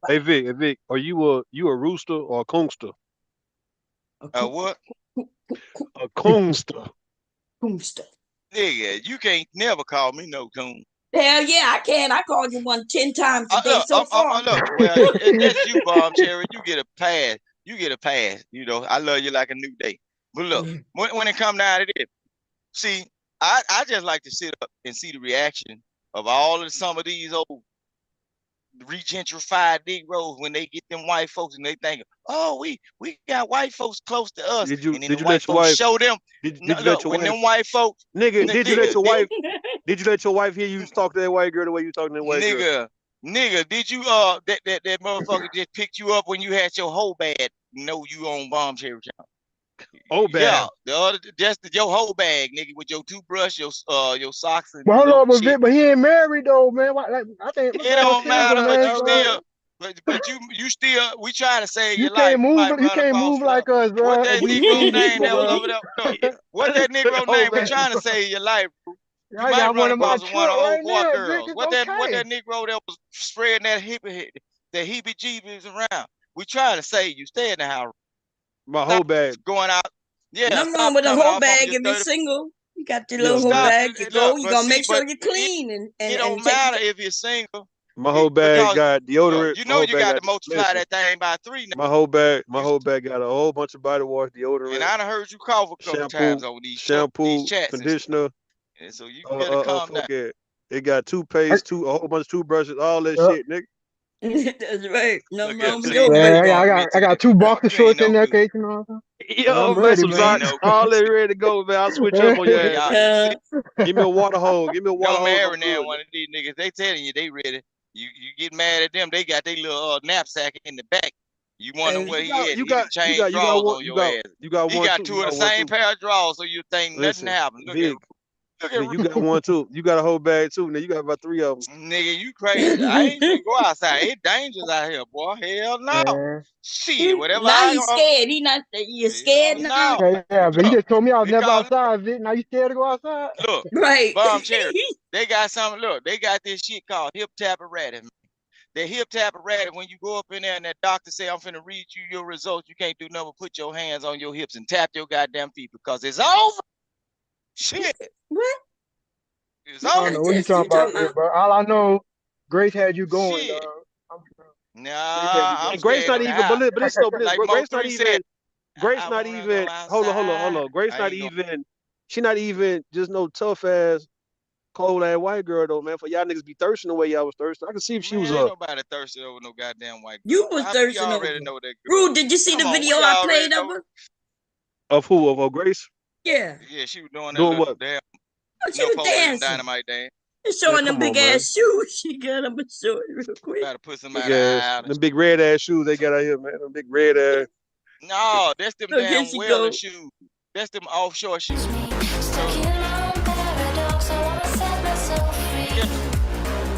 Speaker 8: are you a rooster or a coonster?
Speaker 3: What?
Speaker 8: A coonster.
Speaker 2: Coonster.
Speaker 3: Nigga, you can't never call me no coon.
Speaker 2: Hell yeah, I can. I called you 10 times a day so far.
Speaker 3: Look, well, that's you, Bomb Cherry. You get a pass. You get a pass. I love you like a new day. But look, when it come down to this, see, I just like to sit up and see the reaction of some of these old regentrified Negroes when they get them white folks and they think, oh, we got white folks close to us.
Speaker 8: Did you
Speaker 3: let
Speaker 8: your wife
Speaker 3: show them?
Speaker 8: Did you let your wife?
Speaker 3: Them white folks,
Speaker 8: nigga, did you let your wife? Did you let your wife hear you talk to that white girl the way you talking to that white girl?
Speaker 3: Nigga, did you that motherfucker just picked you up when you had your whole bag? No, you on Bomb Cherry Channel.
Speaker 8: Oh, bad.
Speaker 3: Yeah, your whole bag, nigga, with your toothbrush, your socks, and
Speaker 16: but hold on, but he ain't married though, man. I think
Speaker 3: it don't matter, But you still, we trying to save
Speaker 16: You
Speaker 3: your life.
Speaker 16: can't
Speaker 3: You
Speaker 16: move.
Speaker 3: might
Speaker 16: You
Speaker 3: run
Speaker 16: can't
Speaker 3: across
Speaker 16: move like us,
Speaker 3: what
Speaker 16: bro.
Speaker 3: that
Speaker 16: We
Speaker 3: Negro
Speaker 16: seen
Speaker 3: name
Speaker 16: people,
Speaker 3: that was
Speaker 16: bro.
Speaker 3: over there. Look, what that Negro
Speaker 16: Oh
Speaker 3: name? We
Speaker 16: man,
Speaker 3: trying to save your life, bro. You
Speaker 16: I
Speaker 3: might
Speaker 16: got
Speaker 3: run
Speaker 16: one in my
Speaker 3: across one of
Speaker 16: truck
Speaker 3: the
Speaker 16: right
Speaker 3: old boy
Speaker 16: now. Vic,
Speaker 3: girls.
Speaker 16: it's
Speaker 3: What that
Speaker 16: okay.
Speaker 3: Negro that was spreading that heebie-jeebies around. We trying to save you. Stay in the house.
Speaker 8: My whole bag.
Speaker 3: Going out. Yeah,
Speaker 2: Nothing wrong
Speaker 3: stop
Speaker 2: with a
Speaker 3: coming
Speaker 2: whole
Speaker 3: off on
Speaker 2: bag
Speaker 3: your
Speaker 2: if you're
Speaker 3: 30.
Speaker 2: single. You got your
Speaker 8: Yeah,
Speaker 2: little whole
Speaker 8: man.
Speaker 3: Stop.
Speaker 2: bag to go.
Speaker 3: Look,
Speaker 2: You
Speaker 3: but
Speaker 2: gotta
Speaker 3: see,
Speaker 2: make sure
Speaker 3: but
Speaker 2: you're clean and
Speaker 3: it don't
Speaker 2: take.
Speaker 3: matter if you're single.
Speaker 8: My whole bag
Speaker 3: Because
Speaker 8: got deodorant.
Speaker 3: you
Speaker 8: My
Speaker 3: know
Speaker 8: whole
Speaker 3: you
Speaker 8: bag
Speaker 3: got
Speaker 8: got
Speaker 3: to multiply
Speaker 8: listen.
Speaker 3: that thing by 3 now.
Speaker 8: My whole bag got a whole bunch of body wash, deodorant,
Speaker 3: And I done heard you cough a couple times on these chats and shit.
Speaker 8: conditioner.
Speaker 3: And so you better calm down.
Speaker 8: Fuck it. It got toothpaste, a whole bunch of toothbrushes, all that
Speaker 16: Yep.
Speaker 8: shit, nigga.
Speaker 2: That's right. Nothing
Speaker 3: Look here,
Speaker 2: wrong with
Speaker 3: see,
Speaker 2: your
Speaker 3: now
Speaker 2: bag.
Speaker 3: you
Speaker 16: Yeah,
Speaker 3: gonna admit
Speaker 16: I
Speaker 3: to
Speaker 16: got
Speaker 3: this.
Speaker 16: 2 boxer
Speaker 3: You ain't
Speaker 16: shorts in
Speaker 3: no
Speaker 16: there,
Speaker 3: good.
Speaker 16: case and all that.
Speaker 8: Yo,
Speaker 16: I'm
Speaker 8: man,
Speaker 16: ready,
Speaker 8: some
Speaker 3: You ain't
Speaker 16: man.
Speaker 8: Zod,
Speaker 3: no good.
Speaker 8: all that ready to go, man. I'll switch up on your ass.
Speaker 3: Y'all, see,
Speaker 8: Give me a water hose. Give me a water
Speaker 3: don't
Speaker 8: hose. I'm
Speaker 3: marry now
Speaker 8: good.
Speaker 3: one of these niggas. They telling you they ready. You get mad at them. They got their little knapsack in the back. You wonder
Speaker 2: And
Speaker 3: where
Speaker 8: You
Speaker 3: he
Speaker 8: got,
Speaker 3: at.
Speaker 8: you
Speaker 3: He done
Speaker 8: got, you
Speaker 3: changed
Speaker 8: got, you got
Speaker 3: drawers
Speaker 8: one,
Speaker 3: on your ass.
Speaker 8: you got
Speaker 3: He
Speaker 8: one
Speaker 3: got
Speaker 8: too.
Speaker 3: 2
Speaker 8: You
Speaker 3: of the
Speaker 8: got one
Speaker 3: same
Speaker 8: too.
Speaker 3: pair of drawers, so you think nothing
Speaker 8: Listen,
Speaker 3: happened. Look
Speaker 8: Vic,
Speaker 3: at
Speaker 8: you got one too. You got a whole bag too. Now you got about 3 of them.
Speaker 3: nigga, you crazy. I ain't even go outside. It's dangerous out here, boy. Hell no.
Speaker 16: Man.
Speaker 3: Shit, whatever
Speaker 2: now he's scared. You're scared
Speaker 3: hell
Speaker 2: now.
Speaker 3: no.
Speaker 16: Yeah, but you
Speaker 3: Look,
Speaker 16: just told me I was never
Speaker 3: because
Speaker 16: outside, Vic. Now you scared to go outside?
Speaker 3: look,
Speaker 2: Right.
Speaker 3: Bomb Cherry, they got something. Look, they got this shit called hip tap apparatus. The hip tap apparatus, when you go up in there and that doctor say, I'm finna read you your results, you can't do nothing but put your hands on your hips and tap your goddamn feet because it's over. Shit.
Speaker 2: What?
Speaker 3: It's
Speaker 16: I don't
Speaker 3: over.
Speaker 16: know what you talking about, Vic, bro. All I know, Grace had you going,
Speaker 3: Shit.
Speaker 16: dog.
Speaker 3: Nah,
Speaker 16: Grace had you
Speaker 3: I'm
Speaker 8: And
Speaker 16: going.
Speaker 8: Grace
Speaker 3: scared
Speaker 8: not
Speaker 3: of the
Speaker 8: even, but
Speaker 3: house.
Speaker 8: listen, no, but listen,
Speaker 3: Like
Speaker 8: bro,
Speaker 3: Mo
Speaker 8: Grace not
Speaker 3: 3
Speaker 8: even,
Speaker 3: said,
Speaker 8: Grace
Speaker 3: I
Speaker 8: not
Speaker 3: wanna
Speaker 8: even,
Speaker 3: go
Speaker 8: hold
Speaker 3: outside.
Speaker 8: on. Grace
Speaker 3: I
Speaker 8: not
Speaker 3: ain't going.
Speaker 8: even, she not even just no tough ass, cold ass white girl though, man. For y'all niggas be thirsting the way y'all was thirsting. I can see if she was
Speaker 3: Man, ain't nobody thirsty over no goddamn white girl.
Speaker 2: You was
Speaker 3: We
Speaker 2: thirsting
Speaker 3: already
Speaker 2: over.
Speaker 3: know that girl.
Speaker 2: Rude, did you see
Speaker 3: Come
Speaker 2: the
Speaker 3: on,
Speaker 2: video
Speaker 3: we
Speaker 2: I
Speaker 3: already
Speaker 2: played of
Speaker 3: know.
Speaker 2: her?
Speaker 8: of who of Grace
Speaker 2: Yeah.
Speaker 3: Yeah, she was doing that
Speaker 8: doing
Speaker 3: little
Speaker 8: what?
Speaker 3: damn
Speaker 2: She was
Speaker 3: Napoleon
Speaker 2: dancing.
Speaker 3: Dynamite dance.
Speaker 2: And
Speaker 8: Man,
Speaker 2: showing them
Speaker 8: come on,
Speaker 2: big
Speaker 8: man.
Speaker 2: ass shoes. She got them and show it real quick.
Speaker 3: Gotta put
Speaker 8: Big
Speaker 3: somebody
Speaker 8: ass,
Speaker 3: out.
Speaker 8: them big red ass shoes they got out here, man. Them big red ass.
Speaker 3: No, that's them
Speaker 2: Look, here
Speaker 3: damn
Speaker 2: she
Speaker 3: whaling
Speaker 2: go.
Speaker 3: shoes. That's them offshore shoes.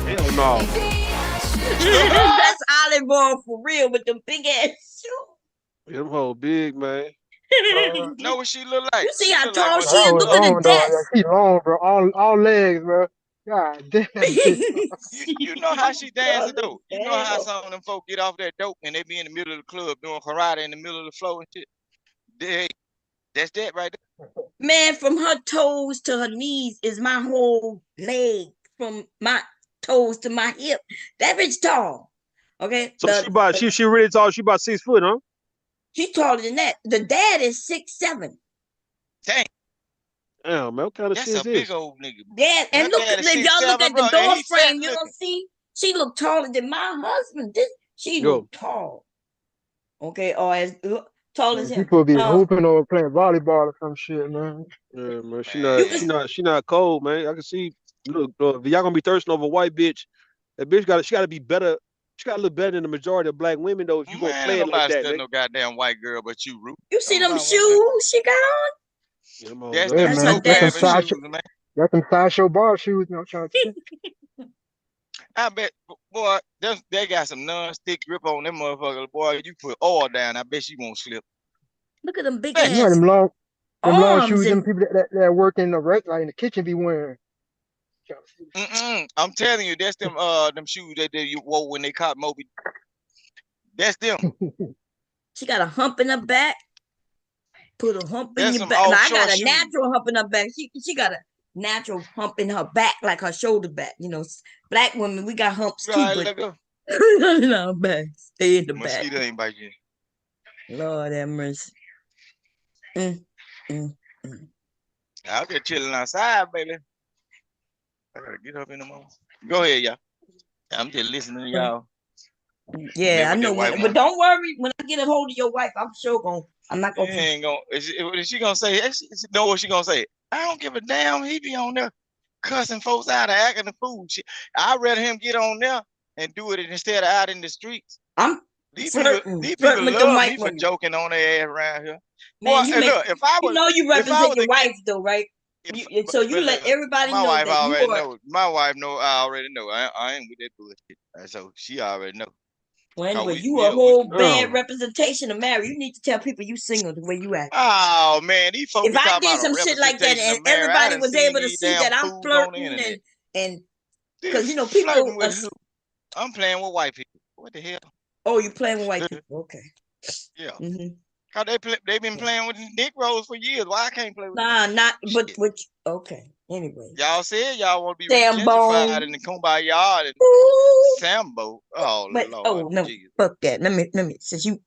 Speaker 8: Hell no.
Speaker 2: That's olive oil for real with them big ass shoes.
Speaker 8: Them whole big, man.
Speaker 3: Know what she look like?
Speaker 2: You see
Speaker 3: She
Speaker 2: how
Speaker 3: look like
Speaker 2: tall
Speaker 3: what
Speaker 2: she
Speaker 3: she
Speaker 2: is?
Speaker 16: That was
Speaker 2: Look at the
Speaker 16: long, dog. Yeah,
Speaker 2: desk.
Speaker 16: she long, bro. All legs, bro. God damn.
Speaker 3: you know how she dancing though. You know how
Speaker 2: Damn.
Speaker 3: some of them folk get off that dope and they be in the middle of the club doing karate in the middle of the floor and shit. That's that right there.
Speaker 2: Man, from her toes to her knees is my whole leg. From my toes to my hip. That bitch tall. Okay.
Speaker 8: So she really tall. She about 6 foot, huh?
Speaker 2: She's taller than that. The dad is 6'7".
Speaker 3: Dang.
Speaker 8: Damn, man, what kind of
Speaker 3: That's
Speaker 8: shit is
Speaker 3: a
Speaker 8: this?
Speaker 3: big old nigga.
Speaker 2: Yeah, and
Speaker 3: Her
Speaker 2: look
Speaker 3: dad
Speaker 2: at
Speaker 3: is
Speaker 2: y'all look
Speaker 3: 6'7",
Speaker 2: at
Speaker 3: bro,
Speaker 2: the
Speaker 3: and
Speaker 2: door
Speaker 3: he fat
Speaker 2: frame. You
Speaker 3: looking.
Speaker 2: don't see she look taller than my husband. She
Speaker 8: Yo.
Speaker 2: look tall. Okay, or as tall as
Speaker 16: She
Speaker 2: him.
Speaker 16: supposed to be hooping or playing volleyball or some shit, man.
Speaker 8: Yeah, man.
Speaker 3: Man.
Speaker 8: She not cold, man. I can see. Look, if y'all gonna be thirsting over a white bitch, that bitch she gotta be better. She gotta look better than the majority of black women though. If you gonna
Speaker 3: Man,
Speaker 8: play
Speaker 3: ain't
Speaker 8: it like
Speaker 3: nobody
Speaker 8: that,
Speaker 3: studying
Speaker 8: nigga.
Speaker 3: no goddamn white girl but you, Root.
Speaker 2: You see
Speaker 3: Don't
Speaker 2: them
Speaker 3: nobody want that.
Speaker 2: shoes she got on?
Speaker 8: Yeah,
Speaker 3: That's
Speaker 16: Yeah,
Speaker 3: them
Speaker 2: That's
Speaker 16: man.
Speaker 2: her
Speaker 3: dope
Speaker 16: That's some
Speaker 2: dad's
Speaker 3: having
Speaker 2: shoes.
Speaker 3: shoes, man.
Speaker 16: That's some sideshow bar shoes. You know what I'm trying to say?
Speaker 3: I bet, boy, they got some non-stick grip on them motherfuckers. Boy, you put oil down, I bet she won't slip.
Speaker 2: Look at them big
Speaker 16: You know
Speaker 2: ass
Speaker 16: them long
Speaker 2: arms
Speaker 16: shoes. Them
Speaker 2: and
Speaker 16: people that work in the like in the kitchen be wearing.
Speaker 3: I'm telling you, that's them shoes that you wore when they caught Moby. That's them.
Speaker 2: she got a hump in her back. Put a hump in
Speaker 3: That's
Speaker 2: your
Speaker 3: some
Speaker 2: back. No, I
Speaker 3: offshore
Speaker 2: got a
Speaker 3: shoes.
Speaker 2: natural hump in her back. She got a natural hump in her back, like her shoulder back. You know, black women, we got humps too,
Speaker 3: Right,
Speaker 2: but
Speaker 3: let go.
Speaker 2: in our back. Stay in the back.
Speaker 3: Mosquito ain't bite you.
Speaker 2: Lord have mercy.
Speaker 3: I'm just chilling outside, baby. I gotta get up in the morning. Go ahead, y'all. I'm just listening to y'all.
Speaker 2: Yeah, I know. But don't worry. When I get a hold of your wife, I'm sure I'm not gonna.
Speaker 3: Ain't gonna. Is she gonna say? Know what she gonna say? I don't give a damn. He be on there cussing folks out or acting a fool. I'd rather him get on there and do it instead of out in the streets. These
Speaker 2: flirting
Speaker 3: people
Speaker 2: with
Speaker 3: love
Speaker 2: white
Speaker 3: me for
Speaker 2: women.
Speaker 3: joking on their ass around here.
Speaker 2: Man,
Speaker 3: Boy, look, if I was,
Speaker 2: you know you represent your wife though, right? So you let
Speaker 3: look,
Speaker 2: everybody
Speaker 3: my
Speaker 2: know
Speaker 3: wife
Speaker 2: that
Speaker 3: already
Speaker 2: you are.
Speaker 3: know. My wife know. I already know. I ain't with that bullshit. So she already know.
Speaker 2: Well, anyway, you a whole bad representation of marriage. You need to tell people you single the way you act.
Speaker 3: Oh man, these folks
Speaker 2: If I did some shit like that and everybody was able to see that I'm flirting and because you know people
Speaker 3: flirting with who? I'm playing with white people. What the hell?
Speaker 2: Oh, you playing with white people? Okay.
Speaker 3: Yeah.
Speaker 2: Mm-hmm.
Speaker 3: Cause they been playing with Negroes for years. Why I can't play with
Speaker 2: them? But which okay. Anyway.
Speaker 3: Y'all said y'all want to be
Speaker 2: Sambo.
Speaker 3: gentrified in the Kumbaya and Sambo. Oh
Speaker 2: but,
Speaker 3: Lord.
Speaker 2: Oh no,
Speaker 3: Jesus.
Speaker 2: fuck that. Let me since you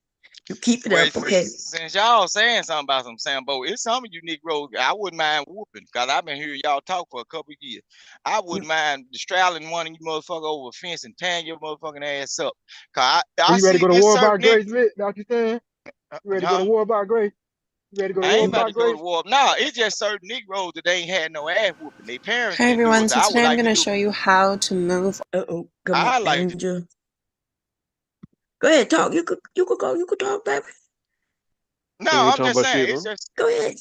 Speaker 2: keep it up, okay?
Speaker 3: Since y'all saying something about some Sambo, it's some of you Negroes I wouldn't mind whooping because I've been hearing y'all talk for a couple of years. I wouldn't mind straddling one of you motherfucker over a fence and tearing your motherfucking ass up. Cause I
Speaker 16: you ready to
Speaker 3: see
Speaker 16: go to
Speaker 3: this
Speaker 16: war
Speaker 3: certain
Speaker 16: about Grace, Vic? That's what you saying? You ready to go to war about Grace? You ready to go to
Speaker 3: I
Speaker 16: war
Speaker 3: ain't about
Speaker 16: about
Speaker 3: to go
Speaker 16: Grace?
Speaker 3: to war. Nah, it's just certain Negroes that they ain't had no ass whooping. Their parents
Speaker 5: Hi
Speaker 3: didn't do
Speaker 5: everyone,
Speaker 3: it.
Speaker 5: so
Speaker 3: I
Speaker 5: today
Speaker 3: would
Speaker 5: I'm
Speaker 3: like
Speaker 5: going
Speaker 3: to
Speaker 5: to
Speaker 3: do
Speaker 5: show you how to move.
Speaker 2: Come
Speaker 3: I
Speaker 2: on,
Speaker 3: like
Speaker 2: Angel. Go ahead, talk. You could go. You could talk, baby.
Speaker 3: No, I'm just saying.
Speaker 8: Shit,
Speaker 3: it's just
Speaker 2: go ahead.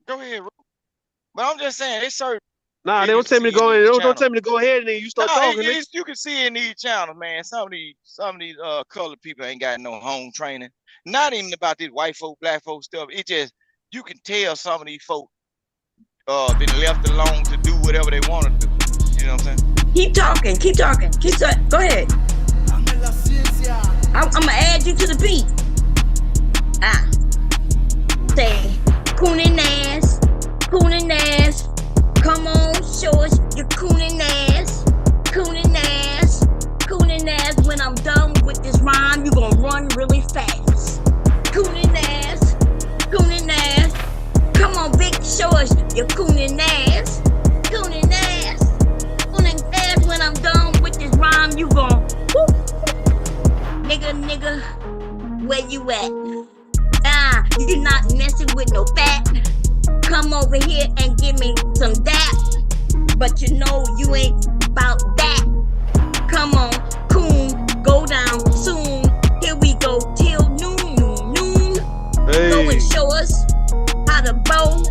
Speaker 3: Go ahead, but I'm just saying it's certain.
Speaker 8: Nah, they don't tell me to go. Don't tell me to go ahead and then you start talking.
Speaker 3: You can see in these channels, man. Some of these colored people ain't got no home training. Not even about this white folk, black folk stuff. It just you can tell some of these folk been left alone to do whatever they want to do. You know what I'm saying?
Speaker 2: Keep talking. Go ahead. I'm gonna add you to the beat. Say cooning ass. Come on, show us your cooning ass. When I'm done with this rhyme, you gonna run really fast. Cooning ass. Come on, Vic, show us your cooning ass. When I'm done with this rhyme, you gon' whoop. Nigga, where you at? You not messing with no fat. Come over here and give me some dap. But you know you ain't about that. Come on, coon, go down soon. Here we go till noon.
Speaker 8: Hey.
Speaker 2: Go and show us how to bow.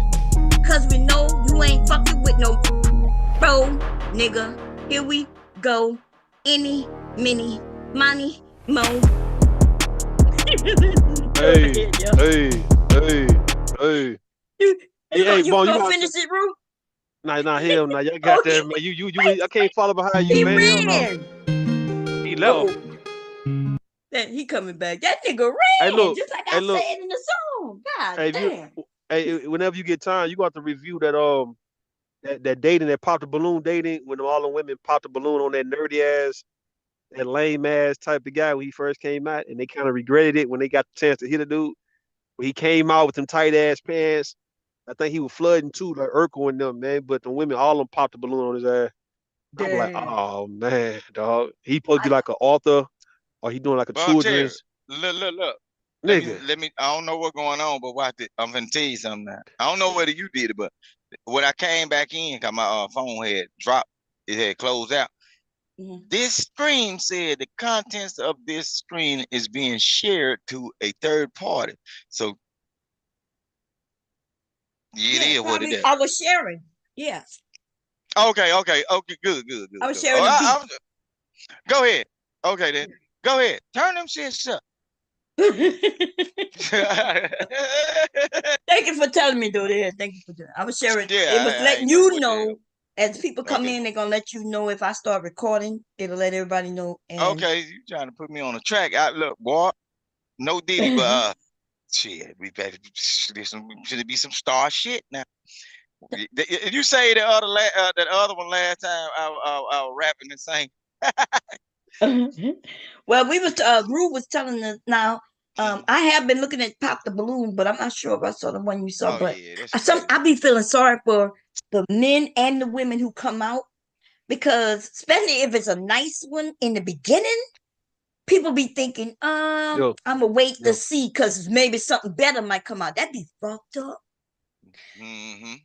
Speaker 2: Cause we know you ain't fucking with no bro, nigga. Here we go. Any, mini, money, mo.
Speaker 8: Hey.
Speaker 2: You gonna finish it, Rue?
Speaker 8: Nah, hell nah. Y'all got that, man. You I can't follow behind you, man.
Speaker 2: Ran.
Speaker 8: He left.
Speaker 2: He coming back. That nigga ran, just like I said in the song. God damn.
Speaker 8: Whenever you get time, you got to review that dating, that pop the balloon dating, when all the women popped the balloon on that nerdy ass, that lame ass type of guy when he first came out, and they kind of regretted it when they got the chance to hit a dude. When he came out with them tight ass pants, I think he was flooding too, like Urkel and them, man. But the women, all of them popped the balloon on his ass. I'm like, oh man, dog. He supposed to be like an author, or he doing like a children's.
Speaker 3: Look.
Speaker 8: Nigga.
Speaker 3: Let me. I don't know what's going on, but watch it. I'm gonna tell you something now. I don't know whether you did it, but when I came back in, cause my phone had dropped, it had closed out. Mm-hmm. This stream said the contents of this screen is being shared to a third party. So it is what it is.
Speaker 2: I was sharing. Yeah.
Speaker 3: Okay. Good.
Speaker 2: I was sharing the beat.
Speaker 3: Go ahead. Okay then. Go ahead. Turn them shits up.
Speaker 2: Thank you for telling me, dude. Thank you for doing it. I was sharing. It was letting you know. As people come in, they're gonna let you know if I start recording. It'll let everybody know. And
Speaker 3: okay, you trying to put me on a track? Look, boy, no Diddy, but shit, we better should be some star shit now. You say that other one last time I was rapping and sang.
Speaker 2: Well, Rue was telling us now. I have been looking at Pop the Balloon, but I'm not sure if I saw the one you saw. But I be feeling sorry for the men and the women who come out, because especially if it's a nice one in the beginning, people be thinking, I'm gonna wait to see because maybe something better might come out. That'd be fucked up.
Speaker 3: Mm-hmm.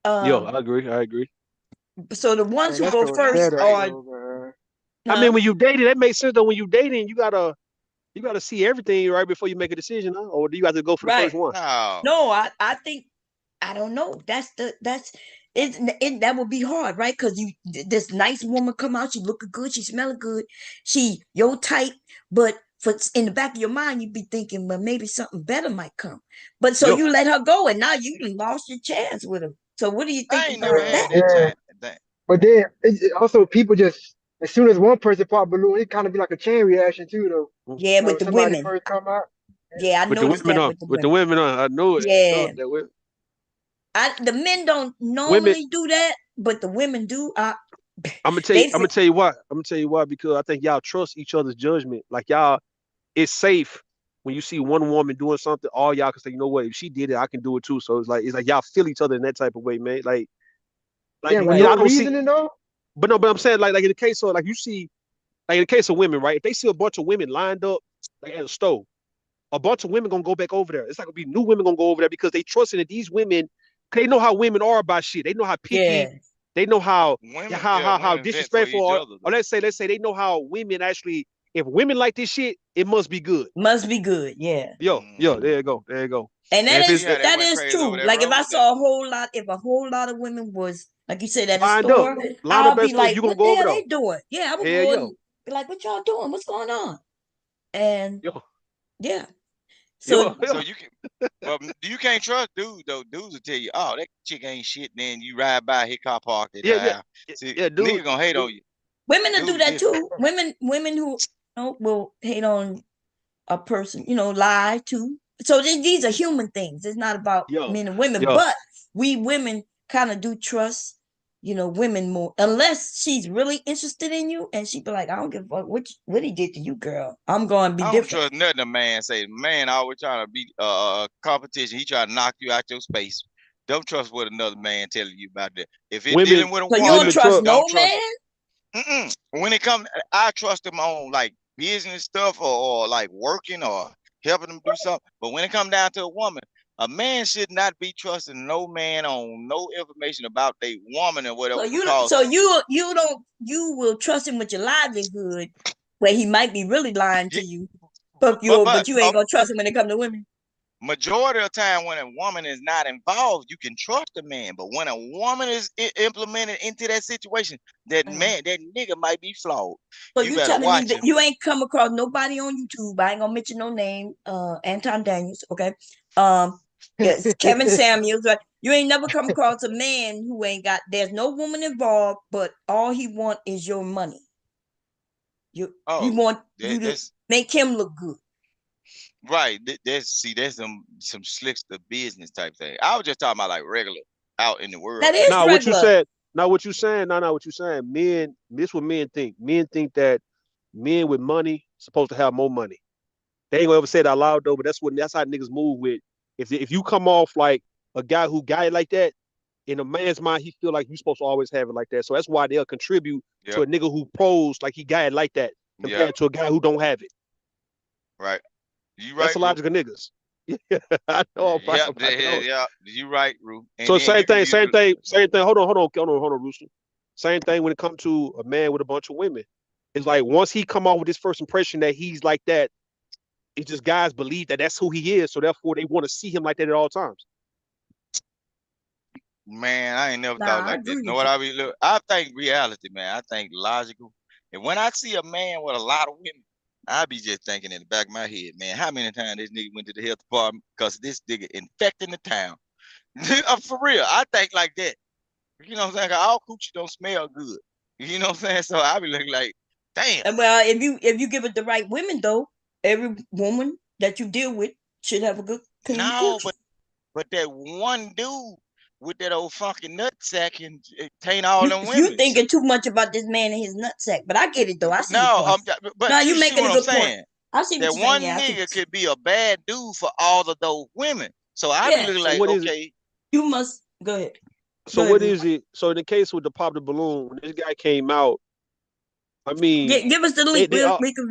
Speaker 8: I agree.
Speaker 2: So the ones who go first are.
Speaker 8: I mean, when you dating, that makes sense though. When you dating, you gotta see everything right before you make a decision, huh? Or do you have to go for the first one?
Speaker 2: No, I think I don't know. That's that would be hard, right? Because this nice woman come out, she looking good, she smelling good, she your type, but in the back of your mind, you'd be thinking, well, maybe something better might come. But so you let her go, and now you lost your chance with her. So what do you think about that?
Speaker 16: Yeah. But then also people just, as soon as one person pop balloon, it kind of be like a chain reaction too, though.
Speaker 2: Yeah, with the
Speaker 16: somebody
Speaker 2: women.
Speaker 16: first come out.
Speaker 2: Yeah, I noticed that with the women.
Speaker 8: With the women on, I know it.
Speaker 2: Yeah.
Speaker 8: The
Speaker 2: the men don't normally do that, but the women do.
Speaker 8: I'm gonna tell you why. I'm gonna tell you why, because I think y'all trust each other's judgment. Like y'all, it's safe when you see one woman doing something. All y'all can say, you know what, if she did it, I can do it too. So it's like y'all feel each other in that type of way, man. Like
Speaker 16: yeah, with no reasoning though.
Speaker 8: But I'm saying like in the case of like you see, like in the case of women, right? If they see a bunch of women lined up like at a store, a bunch of women gonna go back over there. It's not gonna be new women gonna go over there because they trusting that these women, they know how women are about shit. They know how picky. Yeah. They know how disrespectful. Or let's say they know how women actually. If women like this shit, it must be good.
Speaker 2: Must be good, yeah.
Speaker 8: Yo, there you go.
Speaker 2: And that is true. Like if I saw a whole lot of women was like you said at the store, I'll be like, what the hell they doing? Yeah, I would go and be like, what y'all doing? What's going on? And yeah.
Speaker 3: So you can, well, you can't trust dudes though. Dudes will tell you, oh, that chick ain't shit. Then you ride by, his car parked at the house. See, nigga gonna hate on you.
Speaker 2: Women will do that too. Women who will hate on a person, lie too. So these are human things. It's not about men and women, but we women kind of do trust, women more, unless she's really interested in you and she be like, I don't give a fuck what he did to you, girl. I'm going to be different.
Speaker 3: I don't trust nothing a man say. Man always trying to beat competition. He trying to knock you out your space. Don't trust what another man telling you about that. If it's dealing with a woman,
Speaker 2: you don't trust no man?
Speaker 3: When it comes, I trust them on like business stuff or like working or helping them do something. But when it comes down to a woman, a man should not be trusting no man on no information about their woman or whatever.
Speaker 2: So you will trust him with your livelihood, where he might be really lying to you, but you ain't gonna trust him when it comes to women.
Speaker 3: Majority of the time, when a woman is not involved, you can trust a man. But when a woman is implemented into that situation, that nigga might be flawed.
Speaker 2: So you telling me that you ain't come across nobody on YouTube? I ain't gonna mention no name. Anton Daniels, okay? Yes, Kevin Samuels, right? You ain't never come across a man who ain't got. There's no woman involved, but all he want is your money. He want you to make him look good.
Speaker 3: Right. There's some slickster business type thing. I was just talking about like regular out in the world.
Speaker 2: That is regular.
Speaker 8: What you said. Not what you saying. Not what you saying. Men. This what men think. Men think that men with money supposed to have more money. They ain't gonna ever say it out loud though. But that's how niggas move with. If you come off like a guy who got it like that, in a man's mind, he feel like you supposed to always have it like that. So that's why they'll contribute to a nigga who pros like he got it like that compared to a guy who don't have it.
Speaker 3: Right. You right.
Speaker 8: That's the logic of niggas. I know.
Speaker 3: Yeah. You right, Rue.
Speaker 8: So same thing. Hold on, Rooster. Same thing when it comes to a man with a bunch of women. It's like once he come off with this first impression that he's like that, it's just guys believe that that's who he is. So therefore, they want to see him like that at all times.
Speaker 3: Man, I ain't never thought like that. You know what I think reality, man. I think logical. And when I see a man with a lot of women, I be just thinking in the back of my head, man, how many times this nigga went to the health department because this nigga infecting the town? For real, I think like that. You know what I'm saying? All coochie don't smell good. You know what I'm saying? So I be looking like, damn.
Speaker 2: Well, if you give it the right women though, every woman that you deal with should have a good clean coochie.
Speaker 3: But that one dude with that old funky nutsack and taint all them women.
Speaker 2: You thinking too much about this man and his nutsack, but I get it though. I see.
Speaker 3: But
Speaker 2: you making a good point. I see
Speaker 3: that one nigga could be a bad dude for all of those women. So I be looking like, okay,
Speaker 2: you must go ahead.
Speaker 8: So what is it? So in the case with the pop the balloon, when this guy came out, I mean,
Speaker 2: give us the link.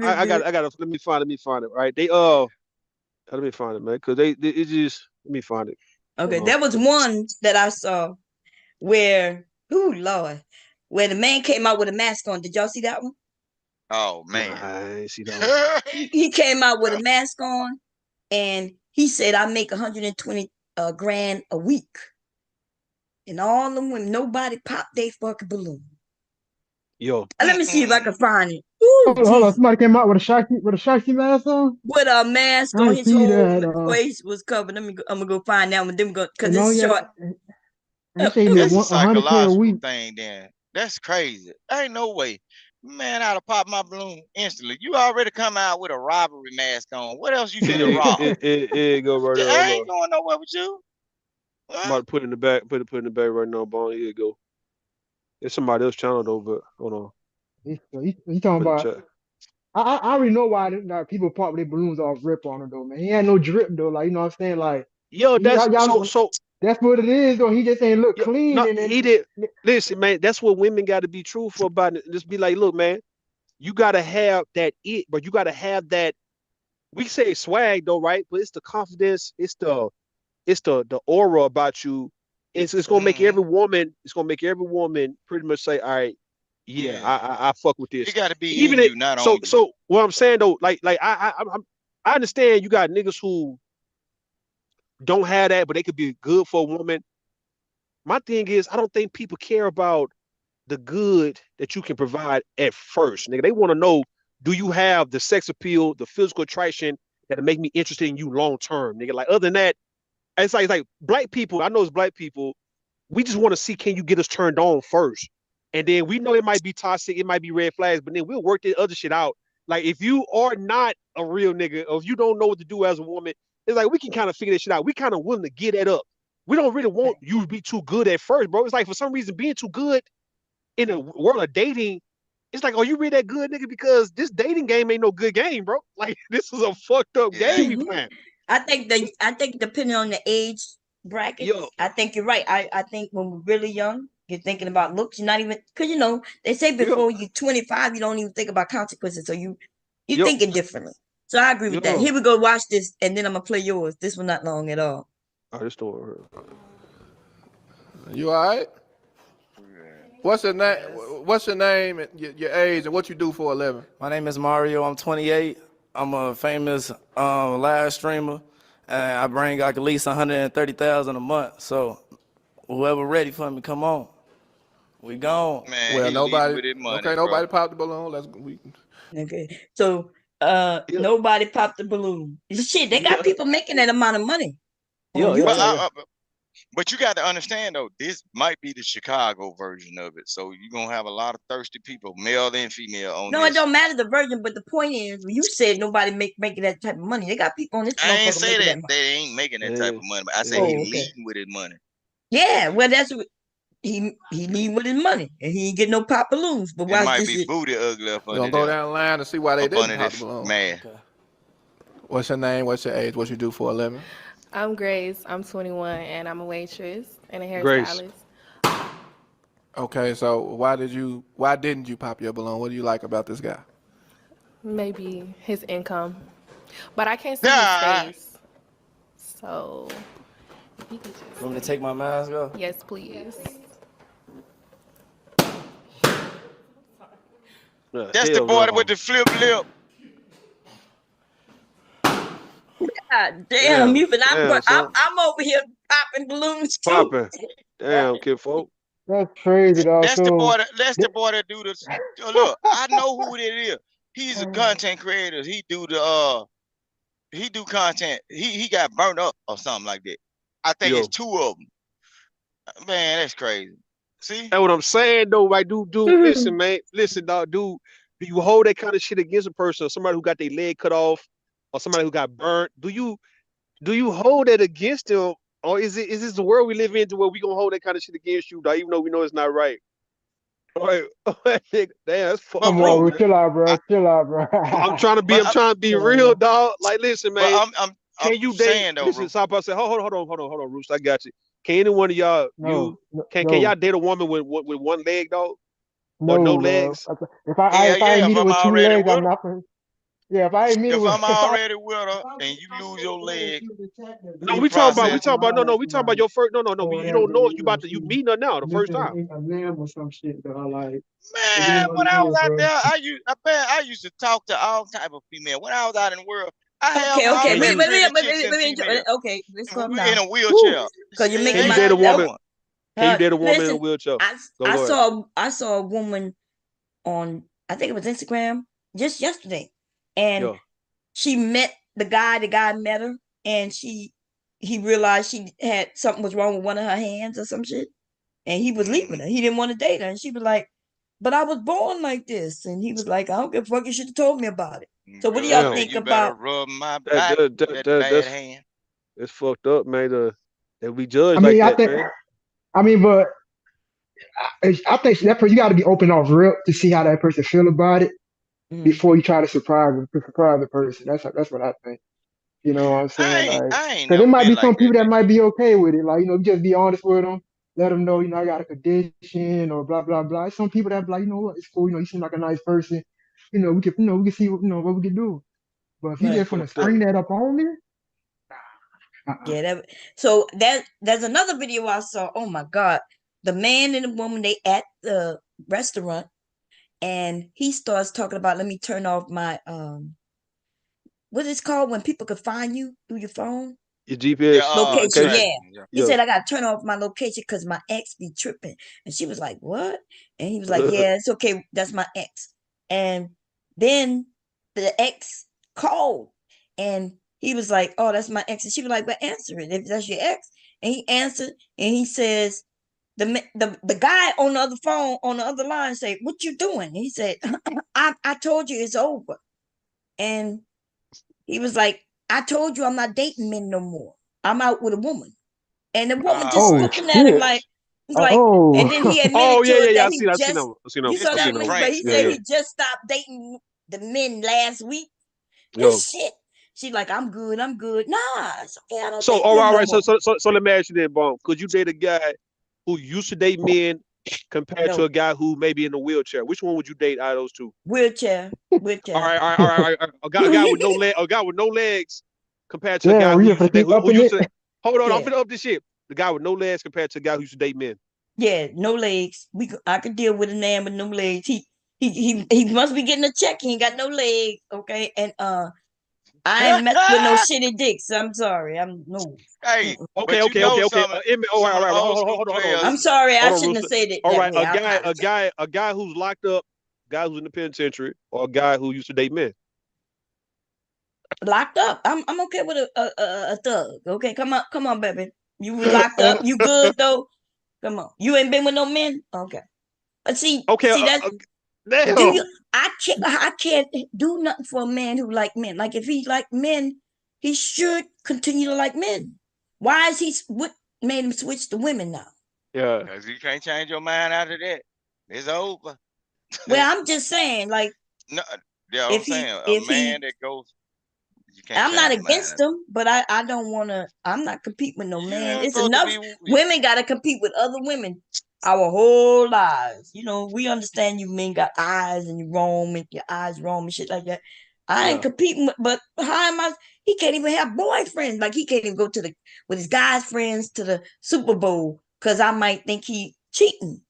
Speaker 8: I got. Let me find it. Right? Let me find it, man, because it just. Let me find it.
Speaker 2: Okay, there was one that I saw where, Lord, where the man came out with a mask on. Did y'all see that one?
Speaker 3: Oh man,
Speaker 8: I ain't see that one.
Speaker 2: He came out with a mask on, and he said, "I make 120 grand a week." and all them women, nobody popped their fucking balloon.
Speaker 8: Yo.
Speaker 2: Let me see if I can find it. Ooh,
Speaker 20: hold on. Somebody came out with a Shaki mask on.
Speaker 2: with a mask
Speaker 20: I
Speaker 2: on,
Speaker 20: didn't
Speaker 2: his
Speaker 20: see
Speaker 2: whole
Speaker 20: that.
Speaker 2: face was covered. I'm gonna go find that one. Then we go because
Speaker 20: And all
Speaker 2: it's
Speaker 20: you
Speaker 2: short.
Speaker 20: he said he made
Speaker 3: That's a
Speaker 20: 100K a
Speaker 3: psychological
Speaker 20: week.
Speaker 3: thing then. That's crazy. Ain't no way. Man, I'd have popped my balloon instantly. You already come out with a robbery mask on. What else you finna rob?
Speaker 8: It go right there.
Speaker 3: I
Speaker 8: Hold
Speaker 3: ain't
Speaker 8: on.
Speaker 3: going nowhere with you.
Speaker 8: I'm about to put it in the back. Put it in the bag right now, Bone. Here you go. It's somebody else's channel though, but hold on.
Speaker 20: He talking
Speaker 8: Put it
Speaker 20: about.
Speaker 8: in chat.
Speaker 20: I already know why people pop their balloons off rip on him though, man. He had no drip though, like you know what I'm saying, like
Speaker 8: Yo, that's
Speaker 20: y'all, that's what it is though. He just ain't look
Speaker 8: yo,
Speaker 20: clean
Speaker 8: no,
Speaker 20: and then
Speaker 8: he did. Listen, man, that's what women got to be truthful about it. Just be like, look, man, you got to have that but you got to have that. We say swag though, right? But it's the confidence, it's the aura about you. It's gonna make every woman. It's gonna make every woman pretty much say, all right, yeah, I fuck with this.
Speaker 3: It got to be
Speaker 8: Even
Speaker 3: in
Speaker 8: it,
Speaker 3: you, not on you.
Speaker 8: so what I'm saying though, like I understand you got niggas who don't have that, but they could be good for a woman. My thing is, I don't think people care about the good that you can provide at first, nigga. They want to know, do you have the sex appeal, the physical attraction that'll make me interested in you long term, nigga? Like other than that, it's like black people. I know it's black people. We just want to see, can you get us turned on first? And then we know it might be toxic, it might be red flags, but then we'll work the other shit out. Like if you are not a real nigga, or if you don't know what to do as a woman, it's like we can kind of figure that shit out. We kind of willing to get that up. We don't really want you to be too good at first, bro. It's like for some reason being too good in a world of dating, it's like, oh, you really that good, nigga? Because this dating game ain't no good game, bro. Like this is a fucked up game we playing.
Speaker 2: I think depending on the age bracket, I think you're right. I think when we're really young, you're thinking about looks. You're not even because they say before you're 25, you don't even think about consequences. So you're thinking differently. So I agree with that. Here we go. Watch this, and then I'm gonna play yours. This one not long at all.
Speaker 8: Oh, this door.
Speaker 5: You all right? What's your name? What's your name and your age and what you do for a living?
Speaker 7: My name is Mario. I'm 28. I'm a famous live streamer, and I bring like at least 130,000 a month. So whoever ready for me, come on. We gone.
Speaker 3: Man,
Speaker 5: well,
Speaker 3: he
Speaker 5: nobody.
Speaker 3: with his money,
Speaker 5: Okay,
Speaker 3: bro.
Speaker 5: nobody popped the balloon.
Speaker 2: Okay, so nobody popped the balloon. Shit, they got people making that amount of money.
Speaker 3: But you got to understand though, this might be the Chicago version of it. So you're gonna have a lot of thirsty people, male and female, on
Speaker 2: No,
Speaker 3: this.
Speaker 2: it don't matter the version, but the point is, you said nobody making that type of money. They got people on this.
Speaker 3: I ain't say that
Speaker 2: money.
Speaker 3: they ain't making that type of money, but I said he leading with his money.
Speaker 2: Yeah, well, that's what he leading with his money, and he ain't getting no pop balloons. But
Speaker 3: It might be booty ugly up under
Speaker 5: We're gonna go down the line and see why they didn't pop the balloon.
Speaker 3: Man.
Speaker 5: What's your name? What's your age? What you do for a living?
Speaker 23: I'm Grace. I'm 21, and I'm a waitress and a
Speaker 5: Grace.
Speaker 23: hairstylist.
Speaker 5: Okay, so why didn't you pop your balloon? What do you like about this guy?
Speaker 23: Maybe his income, but I can't see his face. So, if he could just...
Speaker 7: Want me to take my mask off?
Speaker 23: Yes, please.
Speaker 3: That's the boy with the flip lip.
Speaker 2: God damn, I'm over here popping balloons too.
Speaker 8: Popping. Damn, kid folk.
Speaker 20: That's crazy, dog.
Speaker 3: That's the boy that do this. Look, I know who it is. He's a content creator. He do content. He got burnt up or something like that. I think it's two of them. Man, that's crazy. See?
Speaker 8: That's what I'm saying though, right? Dude, listen, man. Listen, dog, dude. Do you hold that kind of shit against a person, or somebody who got their leg cut off, or somebody who got burnt? Do you hold that against them, or is this the world we live in to where we gonna hold that kind of shit against you, dog, even though we know it's not right? All right. Damn, that's fucked up.
Speaker 20: Come on, chill out, bro. Chill out, bro.
Speaker 8: I'm trying to be real, dog. Like, listen, man. Can you date?
Speaker 3: Though,
Speaker 8: listen, stop. I said, hold on, Roost. I got you. Can any one of y'all can y'all date a woman with one leg, dog? Or no legs?
Speaker 20: If I meet her with two legs, I'm not. Yeah, if I meet her with.
Speaker 3: If I'm already with her and you lose your leg,
Speaker 8: no, we talking about your first. No. You don't know you meeting her now the first time.
Speaker 20: A lamb or some shit, dog. Like.
Speaker 3: Man, when I was out there, I used to talk to all type of female. When I was out in the world,
Speaker 2: Okay, wait. Okay, let's calm down.
Speaker 3: In a wheelchair.
Speaker 2: Because you're making
Speaker 8: Can you date a woman? Can you date a woman in a
Speaker 2: Listen,
Speaker 8: wheelchair?
Speaker 2: I saw a woman on, I think it was Instagram just yesterday, and she met the guy. The guy met her, and he realized she had something was wrong with one of her hands or some shit, and he was leaving her. He didn't want to date her, and she was like, "But I was born like this," and he was like, "I don't give a fuck. You should have told me about it." So, what do y'all think
Speaker 3: You better
Speaker 2: about?
Speaker 3: rub my back with that bad hand.
Speaker 8: It's fucked up, man. That we judge
Speaker 20: I mean,
Speaker 8: like
Speaker 20: I
Speaker 8: that,
Speaker 20: think,
Speaker 8: man.
Speaker 20: I mean, but I think that person, you got to be open off rip to see how that person feel about it before you try to surprise the person. That's what I think. You know what I'm saying? Like,
Speaker 3: I ain't
Speaker 20: because there
Speaker 3: never
Speaker 20: might
Speaker 3: been
Speaker 20: be
Speaker 3: like
Speaker 20: some
Speaker 3: that,
Speaker 20: people that
Speaker 3: BJ.
Speaker 20: might be okay with it. Like, just be honest with them. Let them know, I got a condition or blah blah blah. Some people that be like, you know what, it's cool. You seem like a nice person. We can see what we can do. But if you
Speaker 2: Right.
Speaker 20: just want to spring that up on me,
Speaker 2: Yeah, there's another video I saw. Oh my God. The man and the woman, they at the restaurant, and he starts talking about, let me turn off my what is it called when people could find you through your phone?
Speaker 8: Your GPS
Speaker 2: Location,
Speaker 8: location.
Speaker 2: yeah. He said, I gotta turn off my location because my ex be tripping. And she was like, what? And he was like, yeah, it's okay. That's my ex. And then the ex called, and he was like, oh, that's my ex. And she was like, but answer it if that's your ex. And he answered, and he says, the guy on the other phone, on the other line, said, what you doing? And he said, I told you it's over. And he was like, I told you I'm not dating men no more. I'm out with a woman. And the woman just looking at him like, and then he admitted to it that
Speaker 8: I
Speaker 2: he
Speaker 8: seen
Speaker 2: just,
Speaker 8: them.
Speaker 2: you saw that one, but he said he just stopped dating the men last week. This shit. She's like, I'm good. Nah, it's okay. I don't
Speaker 8: So,
Speaker 2: date
Speaker 8: all
Speaker 2: men
Speaker 8: right,
Speaker 2: no
Speaker 8: right.
Speaker 2: more.
Speaker 8: So let me ask you then, Bone. Could you date a guy who used to date men compared to a guy who may be in a wheelchair? Which one would you date out of those two?
Speaker 2: Wheelchair.
Speaker 8: All right. A guy with no legs compared to a guy
Speaker 20: damn,
Speaker 8: who
Speaker 20: we
Speaker 8: used to date
Speaker 20: keep
Speaker 8: who
Speaker 20: upping
Speaker 8: used
Speaker 20: it.
Speaker 8: to hold on, I'm
Speaker 2: Yeah.
Speaker 8: finna up this shit. The guy with no legs compared to a guy who used to date men.
Speaker 2: Yeah, no legs. I could deal with a man with no legs. He must be getting a check. He ain't got no legs. Okay. And I ain't messed with no shitty dicks. I'm sorry. I'm no.
Speaker 3: Hey,
Speaker 8: Okay.
Speaker 3: but you know
Speaker 8: All
Speaker 3: some of the
Speaker 8: right.
Speaker 3: old school
Speaker 8: Hold
Speaker 3: players.
Speaker 8: on.
Speaker 2: I'm sorry. I
Speaker 8: Hold on,
Speaker 2: shouldn't have
Speaker 8: Rooster.
Speaker 2: said it
Speaker 8: All
Speaker 2: that
Speaker 8: right,
Speaker 2: way. I apologize.
Speaker 8: a guy who's locked up, guy who's in the penitentiary, or a guy who used to date men.
Speaker 2: Locked up. I'm okay with a thug. Okay, come on, baby. You was locked up. You good though? Come on. You ain't been with no men? Okay. But see that
Speaker 8: damn.
Speaker 2: do you I can't do nothing for a man who like men. Like if he like men, he should continue to like men. Why is what made him switch to women now?
Speaker 8: Yeah.
Speaker 3: Because you can't change your mind after that. It's over.
Speaker 2: Well, I'm just saying, like,
Speaker 3: No, yeah, I'm
Speaker 2: if he
Speaker 3: saying a
Speaker 2: if he
Speaker 3: man that goes, you can't
Speaker 2: I'm not
Speaker 3: change your mind.
Speaker 2: against them, but I don't want to. I'm not competing with no man.
Speaker 3: ain't
Speaker 2: It's
Speaker 3: supposed to
Speaker 2: enough.
Speaker 3: be-
Speaker 2: Women got to compete with other women our whole lives. We understand you men got eyes and you roam and your eyes roam and shit like that. I ain't competing with, but how am I? He can't even have boyfriends. Like he can't even go with his guys' friends to the Super Bowl because I might think he cheating.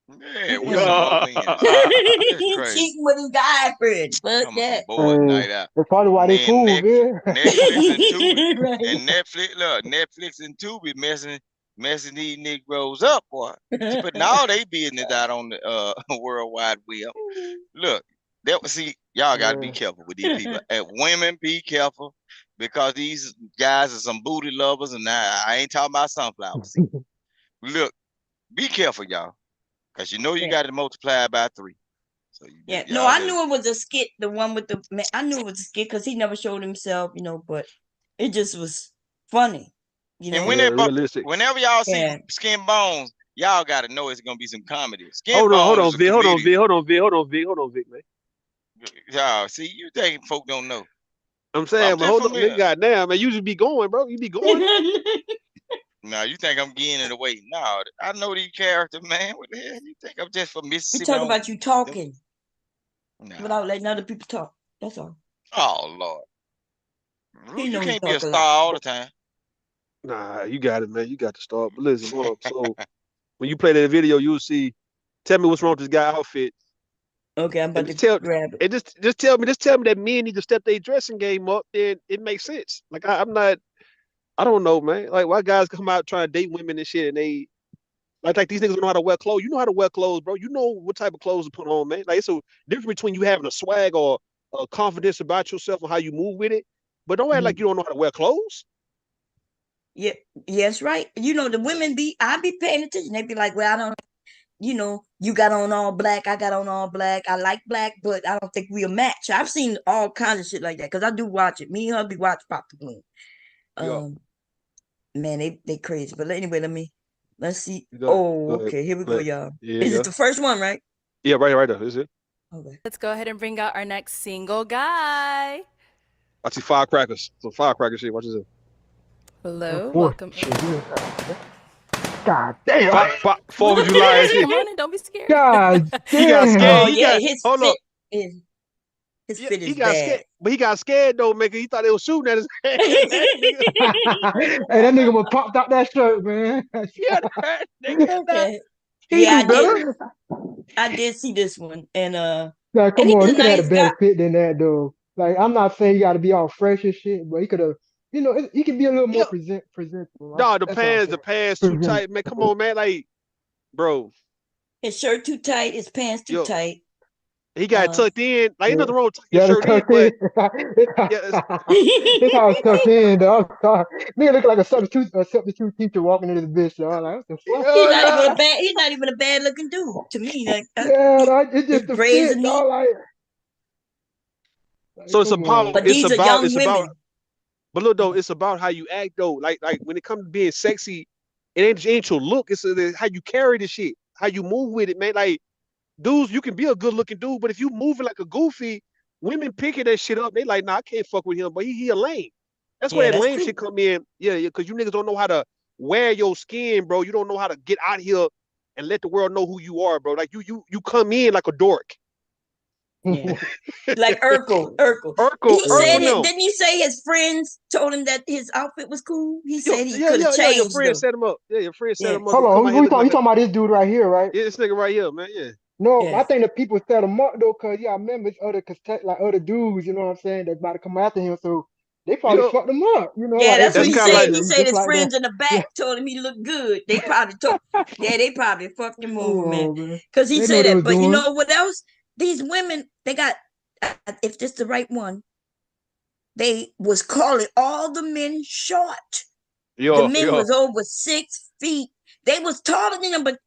Speaker 3: Yeah, with some more men. It's
Speaker 2: He
Speaker 3: crazy.
Speaker 2: cheating with his guy friends. Fuck
Speaker 3: Come
Speaker 2: that.
Speaker 3: on, boys' night out.
Speaker 20: That's probably why they
Speaker 3: Man,
Speaker 20: cool, man.
Speaker 3: Netflix and Tubi.
Speaker 2: Right.
Speaker 3: And Netflix and Tubi messing these Negroes up, boy. Putting all they business out on the World Wide Web. Look, y'all gotta be careful with these people. And women, be careful because these guys are some booty lovers, and I ain't talking about sunflower seeds. Look, be careful, y'all, because you got to multiply by 3. So
Speaker 2: I knew it was a skit. The one with I knew it was a skit because he never showed himself, but it just was funny,
Speaker 3: And
Speaker 8: realistic.
Speaker 3: whenever y'all see Skin Bones, y'all got to know it's gonna be some comedy.
Speaker 8: Hold on, Vic, man.
Speaker 3: Y'all see, you think folk don't know?
Speaker 8: I'm saying, but hold on, nigga, goddamn, man, you just be going, bro. You be going.
Speaker 3: No, you think I'm getting it away? No, I know these characters, man. What the hell? You think I'm just from
Speaker 2: We
Speaker 3: Mississippi?
Speaker 2: talk about you talking without letting other people talk. That's all.
Speaker 3: Oh Lord, you can't be a star
Speaker 2: lot.
Speaker 3: all the time.
Speaker 8: Nah, you got it, man. You got to start. But listen, hold up. So when you play that video, you'll see. Tell me what's wrong with this guy outfit.
Speaker 2: Okay, I'm about to grab it.
Speaker 8: And just tell me that men need to step their dressing game up. Then it makes sense. Like I'm not. I don't know, man. Like why guys come out trying to date women and shit, and they Like these niggas don't know how to wear clothes. You know how to wear clothes, bro. You know what type of clothes to put on, man. Like it's a difference between you having a swag or a confidence about yourself and how you move with it. But don't act like you don't know how to wear clothes.
Speaker 2: Yeah, yes, right. You know, the women I be paying attention. They be like, well, I don't, you know, you got on all black, I got on all black. I like black, but I don't think we'll match. I've seen all kinds of shit like that because I do watch it. Me and hubby watch Pop the Balloon. Man, they crazy. But anyway, let's see. Oh, okay, here we go, y'all. Is it the first one, right?
Speaker 8: Yeah, right there. Is it?
Speaker 2: Okay.
Speaker 6: Let's go ahead and bring out our next single guy.
Speaker 8: I see firecrackers. Some firecracker shit. Watch this.
Speaker 6: Hello, welcome.
Speaker 16: God damn.
Speaker 8: 4th of July and shit.
Speaker 6: Come on in, don't be scared.
Speaker 16: God damn.
Speaker 8: He got scared.
Speaker 2: His fit is
Speaker 8: he got
Speaker 2: bad.
Speaker 8: scared, but he got scared though, man. He thought they were shooting at his head.
Speaker 16: Hey, that nigga was popped out that shirt, man.
Speaker 8: Yeah, that nigga.
Speaker 2: Okay.
Speaker 16: He
Speaker 2: Yeah,
Speaker 16: do better.
Speaker 2: I did see this one, and
Speaker 16: Like, come
Speaker 2: and
Speaker 16: on,
Speaker 2: he's
Speaker 16: he
Speaker 2: a
Speaker 16: could have
Speaker 2: nice
Speaker 16: had a better
Speaker 2: guy.
Speaker 16: fit than that, though. Like, I'm not saying you got to be all fresh and shit, but he could have, you know, he could be a little more presentable.
Speaker 8: No, the
Speaker 16: That's all I'm
Speaker 8: pants
Speaker 16: saying.
Speaker 8: too tight, man. Come on, man. Like, bro.
Speaker 2: His shirt too tight, his pants too tight.
Speaker 8: He got it tucked in. Like, ain't nothing wrong with tucking
Speaker 16: Yeah,
Speaker 8: your
Speaker 16: it's
Speaker 8: shirt in,
Speaker 16: tucked
Speaker 8: but
Speaker 16: in. It's how it's tucked in, though. I'm sorry. Nigga look like a substitute teacher walking into the bitch, though. Like, what the fuck?
Speaker 2: He's not even a bad looking dude to me. Like,
Speaker 16: Yeah, like, it's just the
Speaker 2: braids
Speaker 16: fit,
Speaker 2: and
Speaker 16: dog. Like,
Speaker 8: so it's
Speaker 16: come
Speaker 8: about
Speaker 16: on.
Speaker 2: But these are young women.
Speaker 8: But look though, it's about how you act though. Like when it comes to being sexy, it ain't your look. It's how you carry the shit, how you move with it, man. Like dudes, you can be a good looking dude, but if you moving like a goofy, women picking that shit up. They like, nah, I can't fuck with him, but he a lame. That's where that lame shit come in. Yeah, because you niggas don't know how to wear your skin, bro. You don't know how to get out here and let the world know who you are, bro. Like you come in like a dork.
Speaker 2: Yeah. Like Urkel. He said it. Didn't he say his friends told him that his outfit was cool? He said he could have changed.
Speaker 8: Your friend set him up. Yeah, your friend set him up.
Speaker 16: Hold on, who you talking about this dude right here, right?
Speaker 8: Yeah, this nigga right here, man. Yeah.
Speaker 16: No, I think the people set him up though, cause yeah, I remember other dudes, you know what I'm saying, that's about to come after him. So they probably fucked him up, you know.
Speaker 2: Yeah,
Speaker 16: like,
Speaker 2: that's what he said.
Speaker 16: like,
Speaker 2: He said his
Speaker 16: like
Speaker 2: friends
Speaker 16: that.
Speaker 2: in the back told him he looked good. They probably they probably fucked him over, man. Because he
Speaker 16: They
Speaker 2: said
Speaker 16: know
Speaker 2: that. But
Speaker 16: doing.
Speaker 2: you know what else? These women, they got, if this the right one, they was calling all the men short. The men was over 6 feet. They was taller than them, but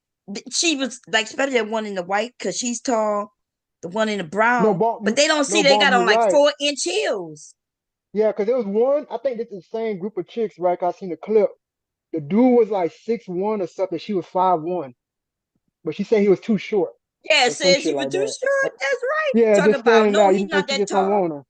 Speaker 2: she was like, especially that one in the white, because she's tall. The one in the brown. But they don't see they got on like 4-inch heels.
Speaker 16: Yeah, because there was one, I think this is the same group of chicks, right? 'Cause I seen the clip. The dude was like 6'1" or something. She was 5'1", but she said he was too short.
Speaker 2: Yeah, said she was too short. That's right.
Speaker 16: Yeah,
Speaker 2: Talking
Speaker 16: just
Speaker 2: about
Speaker 16: standing
Speaker 2: no,
Speaker 16: out,
Speaker 2: he's not
Speaker 16: she
Speaker 2: that
Speaker 16: just don't
Speaker 2: tall.
Speaker 16: want her.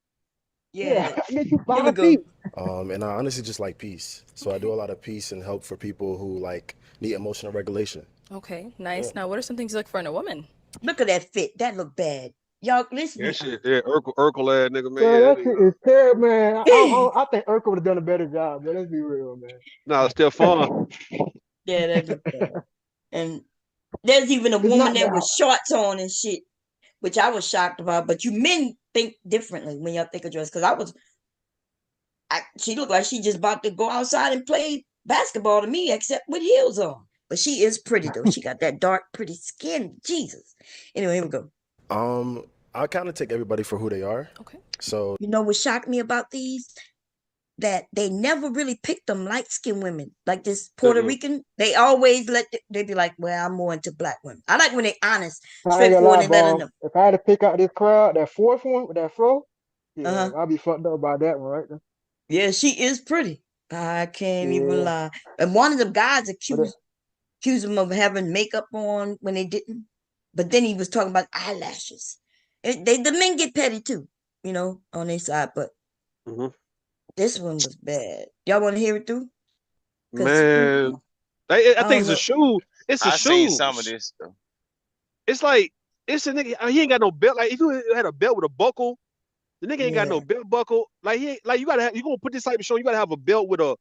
Speaker 2: Yeah.
Speaker 16: I get you
Speaker 2: Here we
Speaker 16: 5
Speaker 2: go.
Speaker 16: feet.
Speaker 10: And I honestly just like peace. So I do a lot of peace and help for people who like need emotional regulation.
Speaker 6: Okay, nice. Now, what are some things you look for in a woman?
Speaker 2: Look at that fit. That look bad. Y'all listen.
Speaker 8: That shit, Urkel ass nigga, man.
Speaker 16: Man,
Speaker 8: Yeah,
Speaker 16: that shit is terrible, man. I think Urkel would have done a better job, but let's be real, man.
Speaker 8: No, it's still fun.
Speaker 2: Yeah, that look bad. And there's even a woman there with shorts on and shit, which I was shocked about. But you men think differently when y'all think of dress. Because she looked like she just about to go outside and play basketball to me, except with heels on. But she is pretty though. She got that dark, pretty skin. Jesus. Anyway, here we go.
Speaker 10: I kind of take everybody for who they are.
Speaker 6: Okay.
Speaker 10: So
Speaker 2: you know what shocked me about these? That they never really picked them light-skinned women. Like this Puerto Rican, they always they be like, well, I'm more into black women. I like when they honest, straightforward, and let them know.
Speaker 16: If I had to pick out this crowd, that fourth one with that fro, yeah, I'll be fucked up by that one right there.
Speaker 2: Yeah, she is pretty. I can't even lie. And one of them guys accused him of having makeup on when they didn't. But then he was talking about eyelashes. The men get petty too, you know, on their side. But this one was bad. Y'all want to hear it through?
Speaker 8: Man, I think it's a shoe. It's a shoe.
Speaker 3: I seen some of this stuff.
Speaker 8: It's like it's a nigga. He ain't got no belt. Like if you had a belt with a buckle, the nigga ain't got no belt buckle. Like you gonna put this type of show. You gotta have a belt with a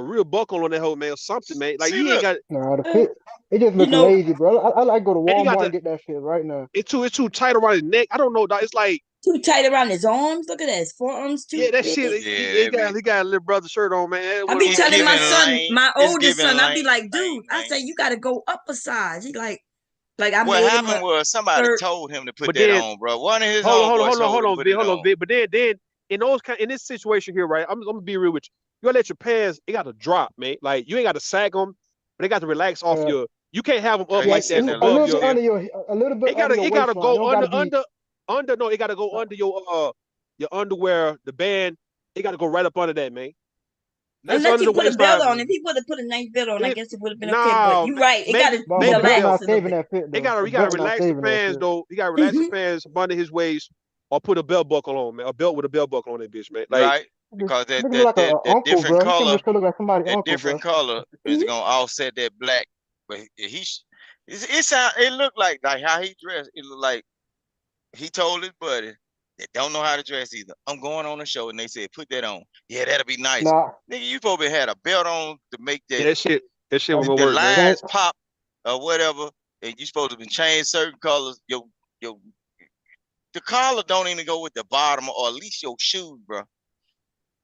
Speaker 8: real buckle on that whole man or something, man. Like he ain't got.
Speaker 16: Nah, the fit. It just looks lazy, bro. I like go to Walmart and get that shit right now.
Speaker 8: It's too tight around his neck. I don't know, dog. It's like
Speaker 2: too tight around his arms. Look at that, his forearms too.
Speaker 8: Yeah, that
Speaker 2: big.
Speaker 8: shit. He got a little brother shirt on, man.
Speaker 2: I be telling my son, my
Speaker 3: It's
Speaker 2: oldest
Speaker 3: giving
Speaker 2: son, I be
Speaker 3: lame,
Speaker 2: like, dude, I say you got to go up a size. He like I
Speaker 3: what
Speaker 2: made him
Speaker 3: happened
Speaker 2: a
Speaker 3: was somebody
Speaker 2: third.
Speaker 3: told him to put
Speaker 8: But
Speaker 3: that
Speaker 8: then
Speaker 3: on, bro. One of his
Speaker 8: hold
Speaker 3: homeboys told him to put
Speaker 8: Vic,
Speaker 3: it on.
Speaker 8: Vic. But then in this situation here, right? I'm gonna be real with you. You gotta let your pants. It got to drop, man. Like you ain't got to sag them, but they got to relax off your. You can't have them up
Speaker 3: He's
Speaker 8: like
Speaker 3: sitting
Speaker 8: that
Speaker 3: there
Speaker 8: above
Speaker 3: looking
Speaker 8: your.
Speaker 3: still.
Speaker 20: A little bit
Speaker 8: It gotta
Speaker 20: under your
Speaker 8: go
Speaker 20: waistline. It don't gotta be
Speaker 8: under. No, it gotta go under your underwear, the band. It gotta go right up under that, man. That's
Speaker 2: Unless
Speaker 8: under
Speaker 2: you
Speaker 8: the
Speaker 2: put a belt
Speaker 8: waistline.
Speaker 2: on. If he would have put a nice belt on, I guess it would have been okay. But
Speaker 8: Nah,
Speaker 2: you're right. It got to
Speaker 20: but
Speaker 8: make
Speaker 20: the
Speaker 8: the
Speaker 20: belt
Speaker 8: belt.
Speaker 20: not
Speaker 2: relax a little
Speaker 20: saving
Speaker 2: bit.
Speaker 20: that fit though.
Speaker 8: You gotta relax the pants
Speaker 20: that
Speaker 8: though. You gotta relax the pants up under his waist, or put a belt buckle on, man. A belt with a belt buckle on that bitch, man. Like
Speaker 3: Right? Because that
Speaker 20: looking
Speaker 3: that
Speaker 20: like
Speaker 3: that
Speaker 20: a
Speaker 3: that
Speaker 20: uncle,
Speaker 3: different
Speaker 20: bro. He coming
Speaker 3: color,
Speaker 20: to look like somebody's
Speaker 3: that
Speaker 20: uncle, bro.
Speaker 3: different color is gonna offset that black. But it looked like how he dressed. It looked like he told his buddy that don't know how to dress either. I'm going on a show, and they said put that on. Yeah, that'll be nice.
Speaker 20: Nah,
Speaker 3: Nigga, you probably had a belt on to make
Speaker 8: yeah, that shit was
Speaker 3: the
Speaker 8: gonna work, man.
Speaker 3: lines pop or whatever, and you supposed to be change certain colors. Your the collar don't even go with the bottom, or at least your shoes, bro.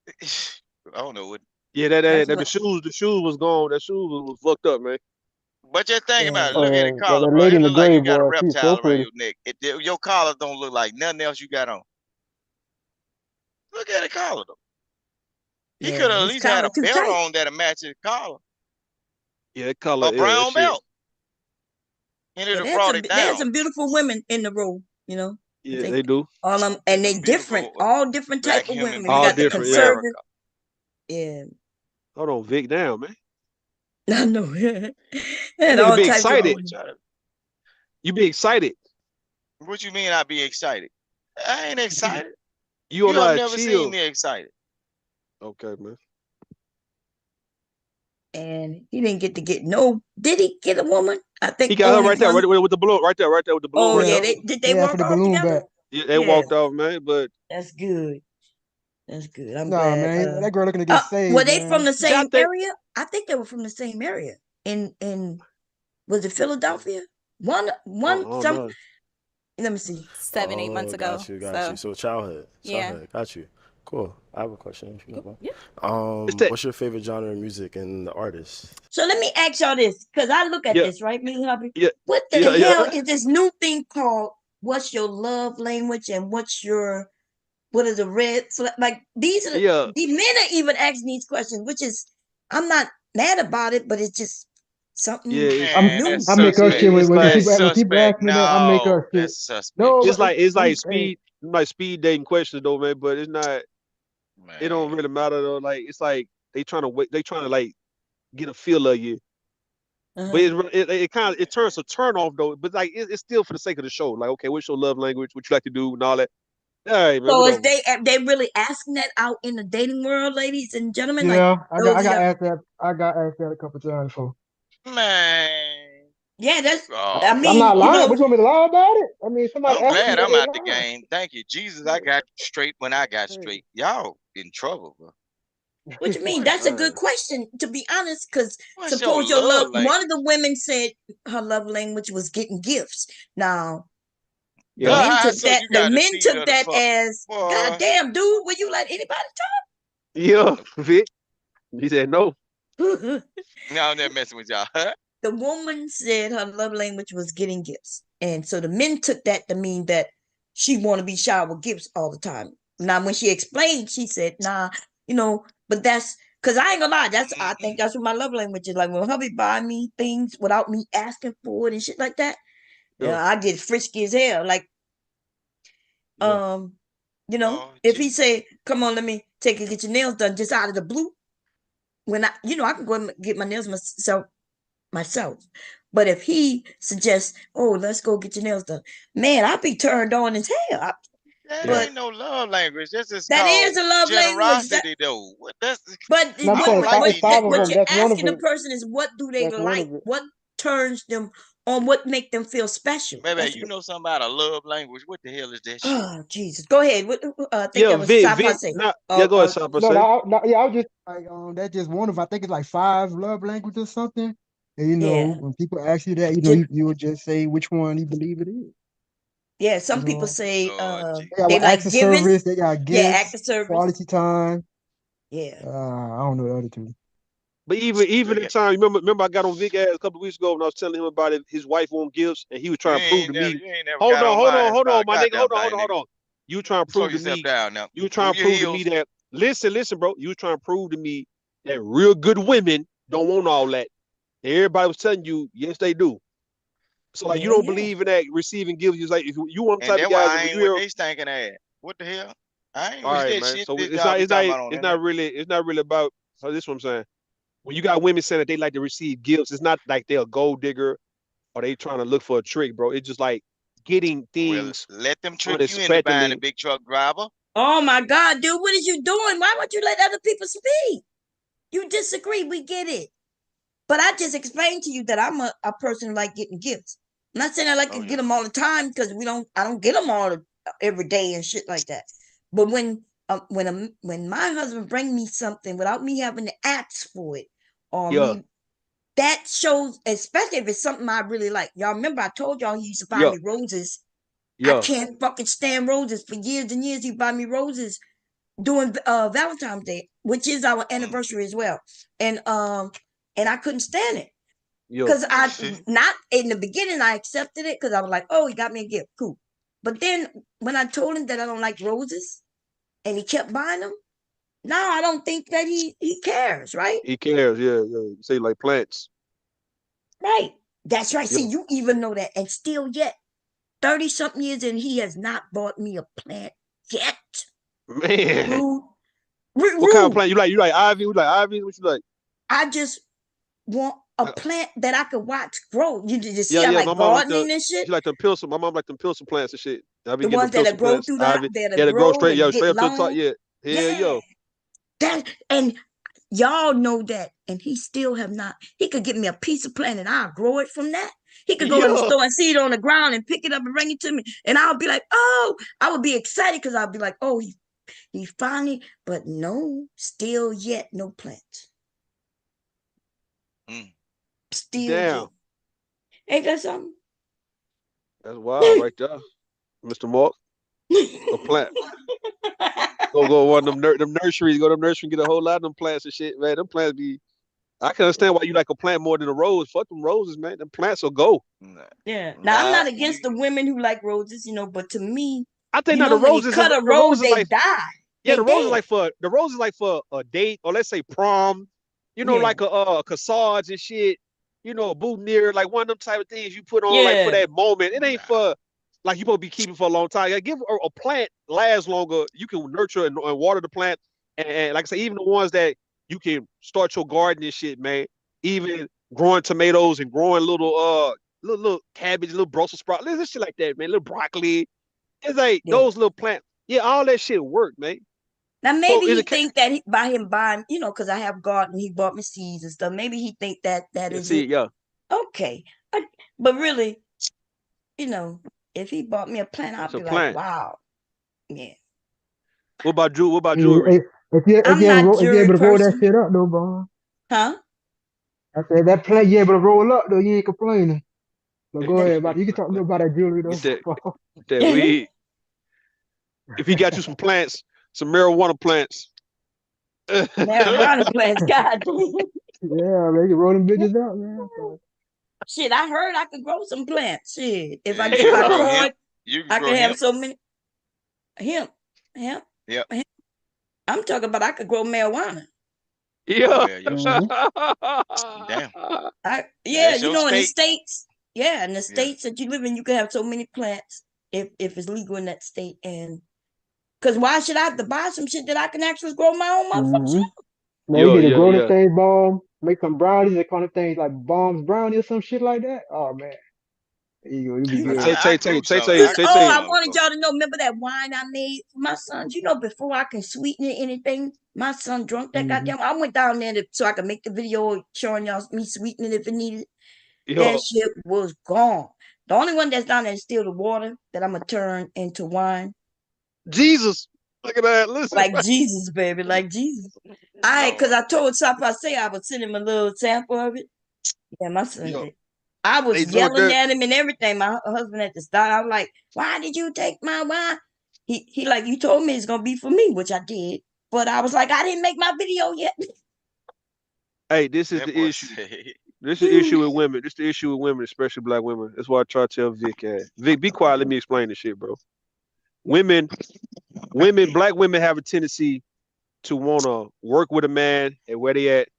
Speaker 3: I don't know what.
Speaker 8: Yeah, the shoes was gone. That shoes was fucked up, man.
Speaker 3: But just think about it.
Speaker 20: oh
Speaker 3: Look at the
Speaker 20: yeah,
Speaker 3: collar,
Speaker 20: that
Speaker 3: bro.
Speaker 20: lady
Speaker 3: It
Speaker 20: in the
Speaker 3: look like
Speaker 20: gray,
Speaker 3: you got a
Speaker 20: boy. She's so
Speaker 3: reptile around
Speaker 20: pretty.
Speaker 3: your neck. Your collar don't look like nothing else you got on. Look at the collar, though. He
Speaker 2: Yeah,
Speaker 3: could have at
Speaker 2: his
Speaker 3: least had
Speaker 2: collar
Speaker 3: a
Speaker 2: too
Speaker 3: belt
Speaker 2: tight.
Speaker 3: on that'll match his collar.
Speaker 8: Yeah, that color,
Speaker 3: A
Speaker 8: yeah,
Speaker 3: brown
Speaker 8: that shit.
Speaker 3: belt. And it'd
Speaker 2: Yeah,
Speaker 3: have brought it
Speaker 2: there's
Speaker 3: down.
Speaker 2: some beautiful women in the role, you know. I
Speaker 8: Yeah,
Speaker 2: think
Speaker 8: they do.
Speaker 2: all of them, and they different, all different
Speaker 3: Black
Speaker 2: type of
Speaker 3: human
Speaker 2: women. You
Speaker 8: All
Speaker 2: got the
Speaker 3: beings in
Speaker 8: different, yeah.
Speaker 2: conservative,
Speaker 3: America.
Speaker 2: yeah.
Speaker 8: Hold on, Vic, down, man.
Speaker 2: I know.
Speaker 8: That
Speaker 2: And
Speaker 8: nigga
Speaker 2: all
Speaker 8: be
Speaker 2: types of
Speaker 8: excited.
Speaker 2: women.
Speaker 8: You be excited.
Speaker 3: What you mean I be excited? I ain't excited.
Speaker 8: You
Speaker 3: You
Speaker 8: know
Speaker 3: have
Speaker 8: how to
Speaker 3: never seen
Speaker 8: chill.
Speaker 3: me excited.
Speaker 8: Okay, man.
Speaker 2: And he didn't get no. Did he get a woman? I think
Speaker 8: He got her
Speaker 2: only
Speaker 8: right there,
Speaker 2: one.
Speaker 8: right with the balloon, right there with the balloon,
Speaker 2: Oh
Speaker 8: right
Speaker 2: yeah,
Speaker 8: there.
Speaker 2: did they
Speaker 20: Yeah,
Speaker 2: walk
Speaker 20: for the
Speaker 2: off
Speaker 20: balloon
Speaker 2: together?
Speaker 20: back.
Speaker 8: Yeah, they walked off, man. But
Speaker 2: That's good. That's good. I'm
Speaker 20: Nah,
Speaker 2: glad.
Speaker 20: man, that girl looking to get
Speaker 2: Were
Speaker 20: saved,
Speaker 2: they from
Speaker 20: man.
Speaker 2: the
Speaker 8: see, I
Speaker 2: same
Speaker 8: think
Speaker 2: area? I think they were from the same area. In was it Philadelphia?
Speaker 8: I don't
Speaker 2: Some.
Speaker 8: know.
Speaker 2: Let me see.
Speaker 6: 7-8 months ago.
Speaker 10: Got you. So childhood.
Speaker 6: Yeah.
Speaker 10: Got you. Cool. I have a question. If you don't mind.
Speaker 6: Yeah.
Speaker 10: What's your favorite genre of music and the artist?
Speaker 2: So let me ask y'all this, because I look at
Speaker 8: Yeah,
Speaker 2: this, right, me and hubby.
Speaker 8: yeah,
Speaker 2: What the
Speaker 8: yeah,
Speaker 2: hell
Speaker 8: yeah.
Speaker 2: is this new thing called what's your love language and what is a red flag? Like these are
Speaker 8: Yeah.
Speaker 2: the men are even asking these questions, which is I'm not mad about it, but it's just something
Speaker 3: Man,
Speaker 2: new.
Speaker 3: that's
Speaker 20: I make us
Speaker 3: suspect.
Speaker 20: shit
Speaker 8: It's
Speaker 20: when
Speaker 8: like
Speaker 20: people
Speaker 3: Suspect.
Speaker 20: ask me that. I make us
Speaker 3: No,
Speaker 20: shit.
Speaker 3: that's suspect.
Speaker 20: No,
Speaker 8: it's like
Speaker 20: hey,
Speaker 8: speed dating questions though, man. But it's not. It don't really matter though. Like it's like they trying to wait. They trying to like get a feel of you. But it kind of turns a turn off though. But like it's still for the sake of the show. Like okay, what's your love language? What you like to do and all that. All right, man.
Speaker 2: So is
Speaker 8: Whatever.
Speaker 2: they really asking that out in the dating world, ladies and gentlemen? Like
Speaker 20: yeah, I
Speaker 2: those of
Speaker 20: got
Speaker 2: y'all.
Speaker 20: asked that. I got asked that a couple times before.
Speaker 3: Man.
Speaker 2: Yeah, that's.
Speaker 3: Oh,
Speaker 2: I
Speaker 20: I'm
Speaker 2: mean,
Speaker 20: not
Speaker 2: you
Speaker 20: lying.
Speaker 2: know.
Speaker 20: What you want me to lie about it? I mean, somebody
Speaker 3: I'm
Speaker 20: asked me
Speaker 3: glad
Speaker 20: that
Speaker 3: I'm
Speaker 20: they
Speaker 3: out the
Speaker 20: lying.
Speaker 3: game. Thank you, Jesus. I got straight when I got straight. Y'all in trouble, bro.
Speaker 2: What you mean? That's a good question, to be honest, because
Speaker 3: What's your
Speaker 2: suppose your love,
Speaker 3: love
Speaker 2: one
Speaker 3: language?
Speaker 2: of the women said her love language was getting gifts. Now, the
Speaker 8: Yeah.
Speaker 2: men took
Speaker 3: So
Speaker 2: that,
Speaker 3: you got the seed of the
Speaker 2: as,
Speaker 3: boy.
Speaker 2: God damn, dude, will you let anybody
Speaker 8: Yeah, Vic. He said no.
Speaker 2: talk?
Speaker 3: No, I'm not messing with y'all.
Speaker 2: The woman said her love language was getting gifts. And so the men took that to mean that she want to be showered with gifts all the time. Now, when she explained, she said, nah, but that's because I ain't gonna lie, I think that's what my love language is. Like when hubby buy me things without me asking for it and shit like that,
Speaker 8: Yeah.
Speaker 2: I get frisky as hell. Like,
Speaker 3: Oh,
Speaker 2: if he say, come on, let me take and get your nails done just out of the blue, when I can go and get my nails myself. But if he suggests, oh, let's go get your nails done, man, I'll be turned on as hell.
Speaker 3: that
Speaker 2: But
Speaker 3: ain't no love language. This is
Speaker 2: that
Speaker 3: called
Speaker 2: is a love language.
Speaker 3: generosity, though. What that's
Speaker 2: But
Speaker 3: I don't like
Speaker 20: it's
Speaker 3: these
Speaker 20: five of
Speaker 3: niggas.
Speaker 20: them.
Speaker 2: you're
Speaker 20: That's one of
Speaker 2: asking the
Speaker 20: it.
Speaker 2: person is what do they
Speaker 20: That's one
Speaker 2: like?
Speaker 20: of it.
Speaker 2: What turns them on? What make them feel special?
Speaker 3: Baby,
Speaker 2: That's
Speaker 3: you know something about a love language. What the hell is that shit?
Speaker 2: oh Jesus. Go ahead. What I think
Speaker 8: Yeah,
Speaker 2: that was
Speaker 8: Vic.
Speaker 2: Sapa say.
Speaker 8: Yeah, go ahead, Sapa say.
Speaker 20: Yeah, I was just like, that's just one of. I think it's like 5 love languages or something. And
Speaker 2: Yeah.
Speaker 20: when people ask you that, you would just say which one you believe it is.
Speaker 2: Yeah, some people say
Speaker 16: they got
Speaker 2: they
Speaker 16: what,
Speaker 2: like
Speaker 16: acts of
Speaker 2: giving.
Speaker 16: service. They got
Speaker 2: Yeah,
Speaker 16: gifts,
Speaker 2: act of service.
Speaker 16: quality time.
Speaker 2: Yeah.
Speaker 16: I don't know the other two.
Speaker 8: But even the time, remember I got on Vic ass a couple of weeks ago when I was telling him about it. His wife won gifts, and he was trying to prove to me.
Speaker 3: You ain't never
Speaker 8: Hold
Speaker 3: got
Speaker 8: on, my nigga. Hold
Speaker 3: goddamn
Speaker 8: on.
Speaker 3: thing,
Speaker 8: You trying to
Speaker 3: Slow
Speaker 8: prove to
Speaker 3: yourself
Speaker 8: me.
Speaker 3: down now.
Speaker 8: You trying to
Speaker 3: Your
Speaker 8: prove to me
Speaker 3: heels.
Speaker 8: that. Listen, bro. You trying to prove to me that real good women don't want all that. And everybody was telling you, yes, they do. So like, you don't believe in that receiving gifts. You like, if you want the
Speaker 3: And
Speaker 8: type of
Speaker 3: that's why
Speaker 8: guys
Speaker 3: I
Speaker 8: that when
Speaker 3: ain't
Speaker 8: you
Speaker 3: with
Speaker 8: hear.
Speaker 3: they stinking ass. What the hell? I ain't
Speaker 8: All
Speaker 3: with
Speaker 8: right,
Speaker 3: that
Speaker 8: man.
Speaker 3: shit.
Speaker 8: So
Speaker 3: This
Speaker 8: it's
Speaker 3: y'all
Speaker 8: not
Speaker 3: be talking about on
Speaker 8: it's
Speaker 3: there.
Speaker 8: not really about. So this is what I'm saying. When you got women saying that they like to receive gifts, it's not like they're a gold digger or they trying to look for a trick, bro. It's just like getting things
Speaker 3: Let them trick you into buying a
Speaker 8: unexpectedly.
Speaker 3: big truck driver.
Speaker 2: Oh my God, dude, what is you doing? Why won't you let other people speak? You disagree, we get it. But I just explained to you that I'm a person like getting gifts. I'm not saying I like to get them all the time because I don't get them all every day and shit like that. But when my husband bring me something without me having to ask for it, or me, that shows, especially if it's something I really like. Y'all remember I told y'all he used to buy me roses. I can't fucking stand roses. For years and years, he buy me roses during Valentine's Day, which is our anniversary as well. And I couldn't stand it. Because not in the beginning, I accepted it because I was like, oh, he got me a gift. Cool. But then when I told him that I don't like roses and he kept buying them, now I don't think that he cares, right?
Speaker 8: He cares, yeah. Say like plants.
Speaker 2: Right. That's right. See, you even know that. And still yet, 30-something years and he has not bought me a plant yet.
Speaker 8: Man.
Speaker 2: Rude.
Speaker 8: What kind of plant? You like ivy? You like ivy? What you like?
Speaker 2: I just want a plant that I could watch grow. You just see, I
Speaker 8: My
Speaker 2: like
Speaker 8: mom
Speaker 2: gardening and shit.
Speaker 8: She like them pencil. My mom like them pencil plants and shit. I be
Speaker 2: The
Speaker 8: getting
Speaker 2: ones
Speaker 8: them
Speaker 2: that
Speaker 8: pencil
Speaker 2: grow
Speaker 8: plants.
Speaker 2: through
Speaker 8: Ivy.
Speaker 2: that
Speaker 8: They grow
Speaker 2: grow
Speaker 8: straight.
Speaker 2: and
Speaker 8: Straight
Speaker 2: get
Speaker 8: up to the top.
Speaker 2: long.
Speaker 8: Yeah. Hell, yo.
Speaker 2: That, and y'all know that, and he still have not. He could give me a piece of plant and I'll grow it from that. He could go in the store and see it on the ground and pick it up and bring it to me, and I'll be like, oh, I would be excited because I'll be like, oh, he finally, but no, still yet no plants. Still yet. Ain't that something?
Speaker 8: That's wild right there, Mr. Mark. A plant. Go one of them nurseries. Go to them nursery and get a whole lot of them plants and shit, man. Them plants be. I can understand why you like a plant more than a rose. Fuck them roses, man. Them plants will go.
Speaker 2: Yeah. Now I'm not against the women who like roses, but to me,
Speaker 8: I think
Speaker 2: when
Speaker 8: roses.
Speaker 2: you cut a rose, they die.
Speaker 8: Yeah, the rose is like for a date, or let's say prom. Like a corsage and shit. A boutonniere, like one of them type of things you put on like for that moment. It ain't for like you supposed to be keeping for a long time. Give a plant lasts longer. You can nurture and water the plant, and like I say, even the ones that you can start your garden and shit, man. Even growing tomatoes and growing little cabbage, little Brussels sprout, little shit like that, man. Little broccoli. It's like those little plants. Yeah, all that shit work, man.
Speaker 2: Now maybe he think that by him buying, because I have garden, he bought me seeds and stuff. Maybe he think that is it.
Speaker 8: Yeah.
Speaker 2: Okay, but really, if he bought me a plant, I'd be like, wow, yeah.
Speaker 8: What about jewelry?
Speaker 16: If you're able to roll that shit up, though, Bon.
Speaker 2: Huh?
Speaker 16: I said that plant you able to roll up, though. You ain't complaining. So go ahead, about it. You can talk about that jewelry, though.
Speaker 8: That weed. If he got you some plants, some marijuana plants.
Speaker 2: Marijuana plants, God.
Speaker 16: Yeah, man, you roll them bitches out, man.
Speaker 2: Shit, I heard I could grow some plants. Shit, if I try hard, I can have so many. Hemp.
Speaker 3: Yep.
Speaker 2: I'm talking about I could grow marijuana.
Speaker 8: Yeah.
Speaker 3: Damn.
Speaker 2: In the states. Yeah, in the states that you live in, you can have so many plants if it's legal in that state. And because why should I have to buy some shit that I can actually grow my own motherfucking shit?
Speaker 16: Man, you get a grow the thing bomb, make some brownies, they call them things like bombs brownie or some shit like that. Oh man. You be good.
Speaker 2: I wanted y'all to know. Remember that wine I made for my sons? Before I can sweeten it, anything, my son drunk that goddamn. I went down there so I could make the video showing y'all me sweetening it if it needed. That shit was gone. The only one that's down there is still the water that I'm gonna turn into wine.
Speaker 8: Jesus, look at that! Listen,
Speaker 2: like Jesus, baby, like Jesus. Because I told Sapa I would send him a little sample of it. Yeah, my son did. I was yelling at him and everything. My husband had to stop. I was like, "Why did you take my wine?" He like, "You told me it's gonna be for me," which I did. But I was like, "I didn't make my video yet."
Speaker 8: Hey, this is the issue. This is the issue with women. This is the issue with women, especially black women. That's why I try to tell Vic, Vic, be quiet. Let me explain this shit, bro. Women, black women have a tendency to want to work with a man and where they at,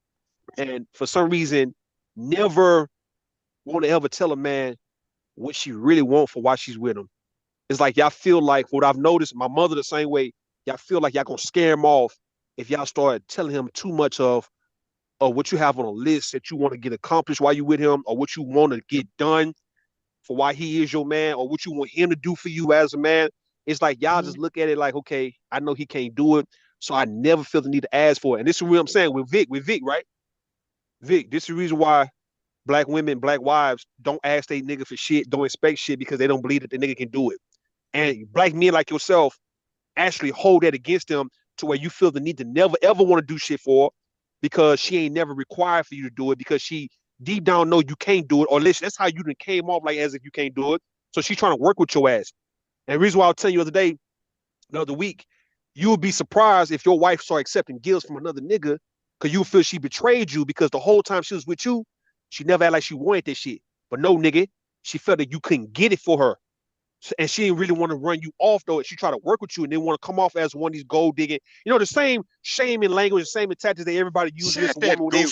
Speaker 8: and for some reason, never want to ever tell a man what she really want for why she's with him. It's like y'all feel like what I've noticed. My mother the same way. Y'all feel like y'all gonna scare him off if y'all start telling him too much of what you have on a list that you want to get accomplished while you with him, or what you want to get done for why he is your man, or what you want him to do for you as a man. It's like y'all just look at it like, okay, I know he can't do it, so I never feel the need to ask for it. And this is what I'm saying with Vic, right? Vic, this is the reason why black women, black wives don't ask they nigga for shit, don't expect shit, because they don't believe that the nigga can do it. And black men like yourself actually hold that against them to where you feel the need to never ever want to do shit for her, because she ain't never required for you to do it, because she deep down know you can't do it, or listen, that's how you done came off like as if you can't do it. So she's trying to work with your ass. And the reason why I was telling you the other week, you would be surprised if your wife started accepting gifts from another nigga, because you feel she betrayed you, because the whole time she was with you, she never acted like she wanted that shit. But no, nigga, she felt that you couldn't get it for her. And she didn't really want to run you off, though. She tried to work with you and then want to come off as one of these gold digging. You know, the same shaming language, the same tactics that everybody uses against a woman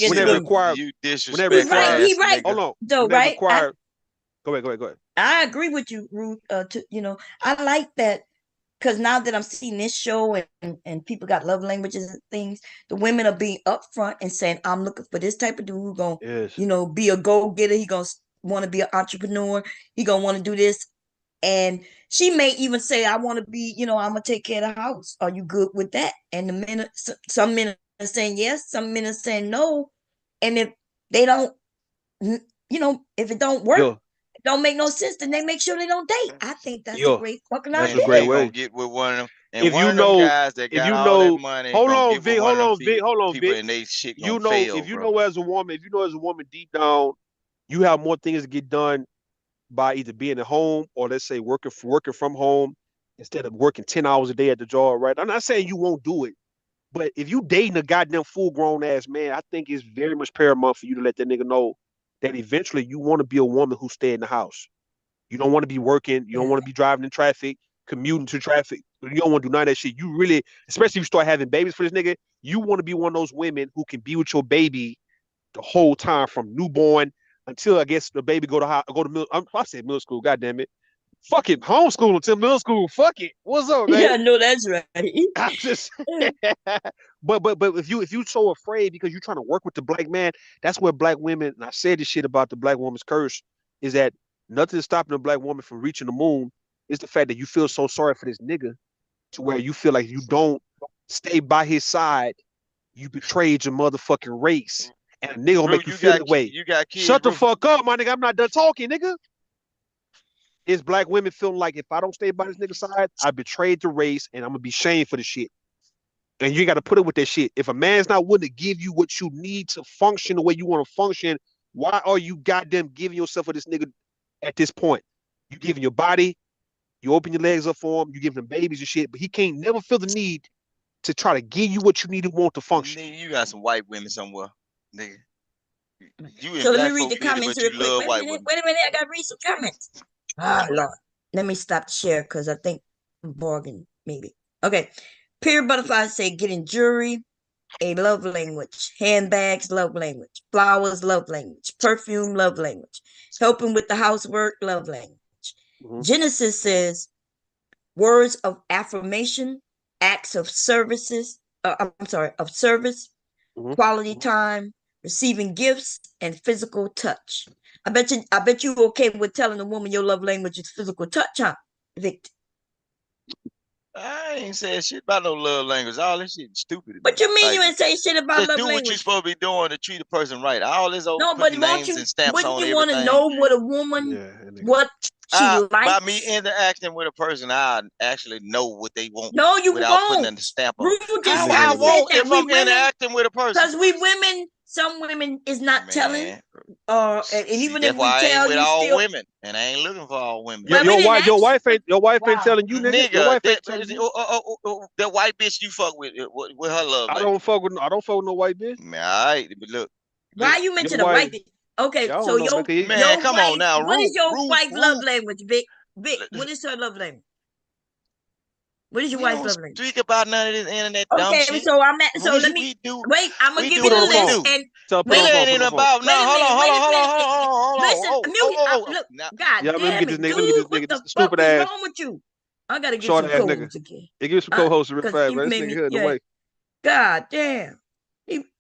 Speaker 8: when they require.
Speaker 3: You disrespect.
Speaker 2: He right.
Speaker 8: Hold on.
Speaker 2: Though, right?
Speaker 8: Go ahead.
Speaker 2: I agree with you, Ruth. I like that, because now that I'm seeing this show and people got love languages and things, the women are being upfront and saying, "I'm looking for this type of dude who's gonna, be a go-getter. He gonna want to be an entrepreneur. He gonna want to do this." And she may even say, "I want to be, I'm gonna take care of the house. Are you good with that?" And the men, some men are saying yes, some men are saying no. And if they don't, if it don't work, it don't make no sense, then they make sure they don't date. I think that's a great fucking idea.
Speaker 8: That's a great way.
Speaker 3: Gonna get with one of them, and
Speaker 8: if
Speaker 3: one
Speaker 8: you
Speaker 3: of them
Speaker 8: know,
Speaker 3: guys that got
Speaker 8: you
Speaker 3: all
Speaker 8: know,
Speaker 3: that money,
Speaker 8: hold on,
Speaker 3: Vic,
Speaker 8: Vic.
Speaker 3: and they shit
Speaker 8: You
Speaker 3: gonna
Speaker 8: know,
Speaker 3: fail,
Speaker 8: if you
Speaker 3: bro.
Speaker 8: know as a woman, deep down, you have more things to get done by either being at home or, let's say, working from home instead of working 10 hours a day at the job, right? I'm not saying you won't do it, but if you dating a goddamn full-grown ass man, I think it's very much paramount for you to let that nigga know that eventually you want to be a woman who stay in the house. You don't want to be working. You don't want to be driving in traffic, commuting to traffic. You don't want to do none of that shit. You really, especially if you start having babies for this nigga, you want to be one of those women who can be with your baby the whole time from newborn until, I guess, the baby go to middle. I said middle school. God damn it. Fuck it. Homeschool until middle school. Fuck it. What's up, man?
Speaker 2: Yeah, I know that's right.
Speaker 8: I'm just but if you so afraid because you're trying to work with the black man, that's where black women, and I said this shit about the black woman's curse, is that nothing is stopping a black woman from reaching the moon. Is the fact that you feel so sorry for this nigga to where you feel like you don't stay by his side, you betrayed your motherfucking race. And a nigga gonna make you feel that way.
Speaker 3: You got kids,
Speaker 8: Shut the fuck up, my nigga. I'm not done talking, nigga. It's black women feeling like if I don't stay by this nigga's side, I betrayed the race and I'm gonna be shamed for the shit. And you got to put it with that shit. If a man's not willing to give you what you need to function the way you want to function, why are you goddamn giving yourself for this nigga at this point? You giving your body, you open your legs up for him, you giving him babies and shit, but he can't never feel the need to try to give you what you need and want to function.
Speaker 3: Nigga, you got some white women somewhere, nigga. You
Speaker 2: So let me read the comments real quick. Wait a minute, I gotta read some comments. Ah, Lord. Let me stop the share because I think I'm bargaining, maybe. Okay. Pure Butterfly say getting jewelry, a love language. Handbags, love language. Flowers, love language. Perfume, love language. Helping with the housework, love language. Genesis says words of affirmation, acts of services. Of service, quality time, receiving gifts, and physical touch. I bet you okay with telling a woman your love language is physical touch, huh, Victor?
Speaker 3: I ain't saying shit about no love language. All this shit is stupid.
Speaker 2: What you mean you ain't say shit about love language?
Speaker 3: Just do what you're supposed to be doing to treat a person right. All this old
Speaker 2: but
Speaker 3: names and stamps on everything.
Speaker 2: You want to know what a woman, what she likes?
Speaker 3: By me interacting with a person, I actually know what they want.
Speaker 2: No, you
Speaker 3: without
Speaker 2: won't.
Speaker 3: Putting in the stamp on.
Speaker 2: I
Speaker 3: won't if I'm interacting with a person.
Speaker 2: Because we women, some women is not telling. and even if
Speaker 3: that's why
Speaker 2: we
Speaker 3: I ain't
Speaker 2: tell
Speaker 3: with
Speaker 2: you
Speaker 3: all
Speaker 2: still,
Speaker 3: women, and I ain't looking for all women.
Speaker 8: Your wife ain't
Speaker 2: wow.
Speaker 8: telling you, nigga. Your wife ain't telling you.
Speaker 3: That white bitch you fuck with her love.
Speaker 8: I don't fuck with no white bitch.
Speaker 3: Man, all right, but look.
Speaker 2: Why you mention a
Speaker 8: wife-
Speaker 2: white bitch? Okay,
Speaker 8: Yeah, I
Speaker 2: so
Speaker 8: don't know,
Speaker 2: your
Speaker 3: man, come
Speaker 2: wife,
Speaker 3: on now.
Speaker 2: what is your
Speaker 3: Ruth,
Speaker 2: wife's love language, Vic? Vic, what is her love language? What is your wife's love language?
Speaker 3: Speak about none of this internet dumb
Speaker 2: Okay,
Speaker 3: shit.
Speaker 2: so let me wait. I'm gonna give you the list and
Speaker 3: It ain't even about now. Hold on.
Speaker 2: Listen, mute. Look, God damn it, dude, what the fuck is wrong with you? I gotta get some co-hosts again.
Speaker 8: Give me some co-hosts real fast,
Speaker 2: you
Speaker 8: man. This
Speaker 2: made
Speaker 8: nigga
Speaker 2: me,
Speaker 8: here in the
Speaker 2: yeah.
Speaker 8: way.
Speaker 2: God damn.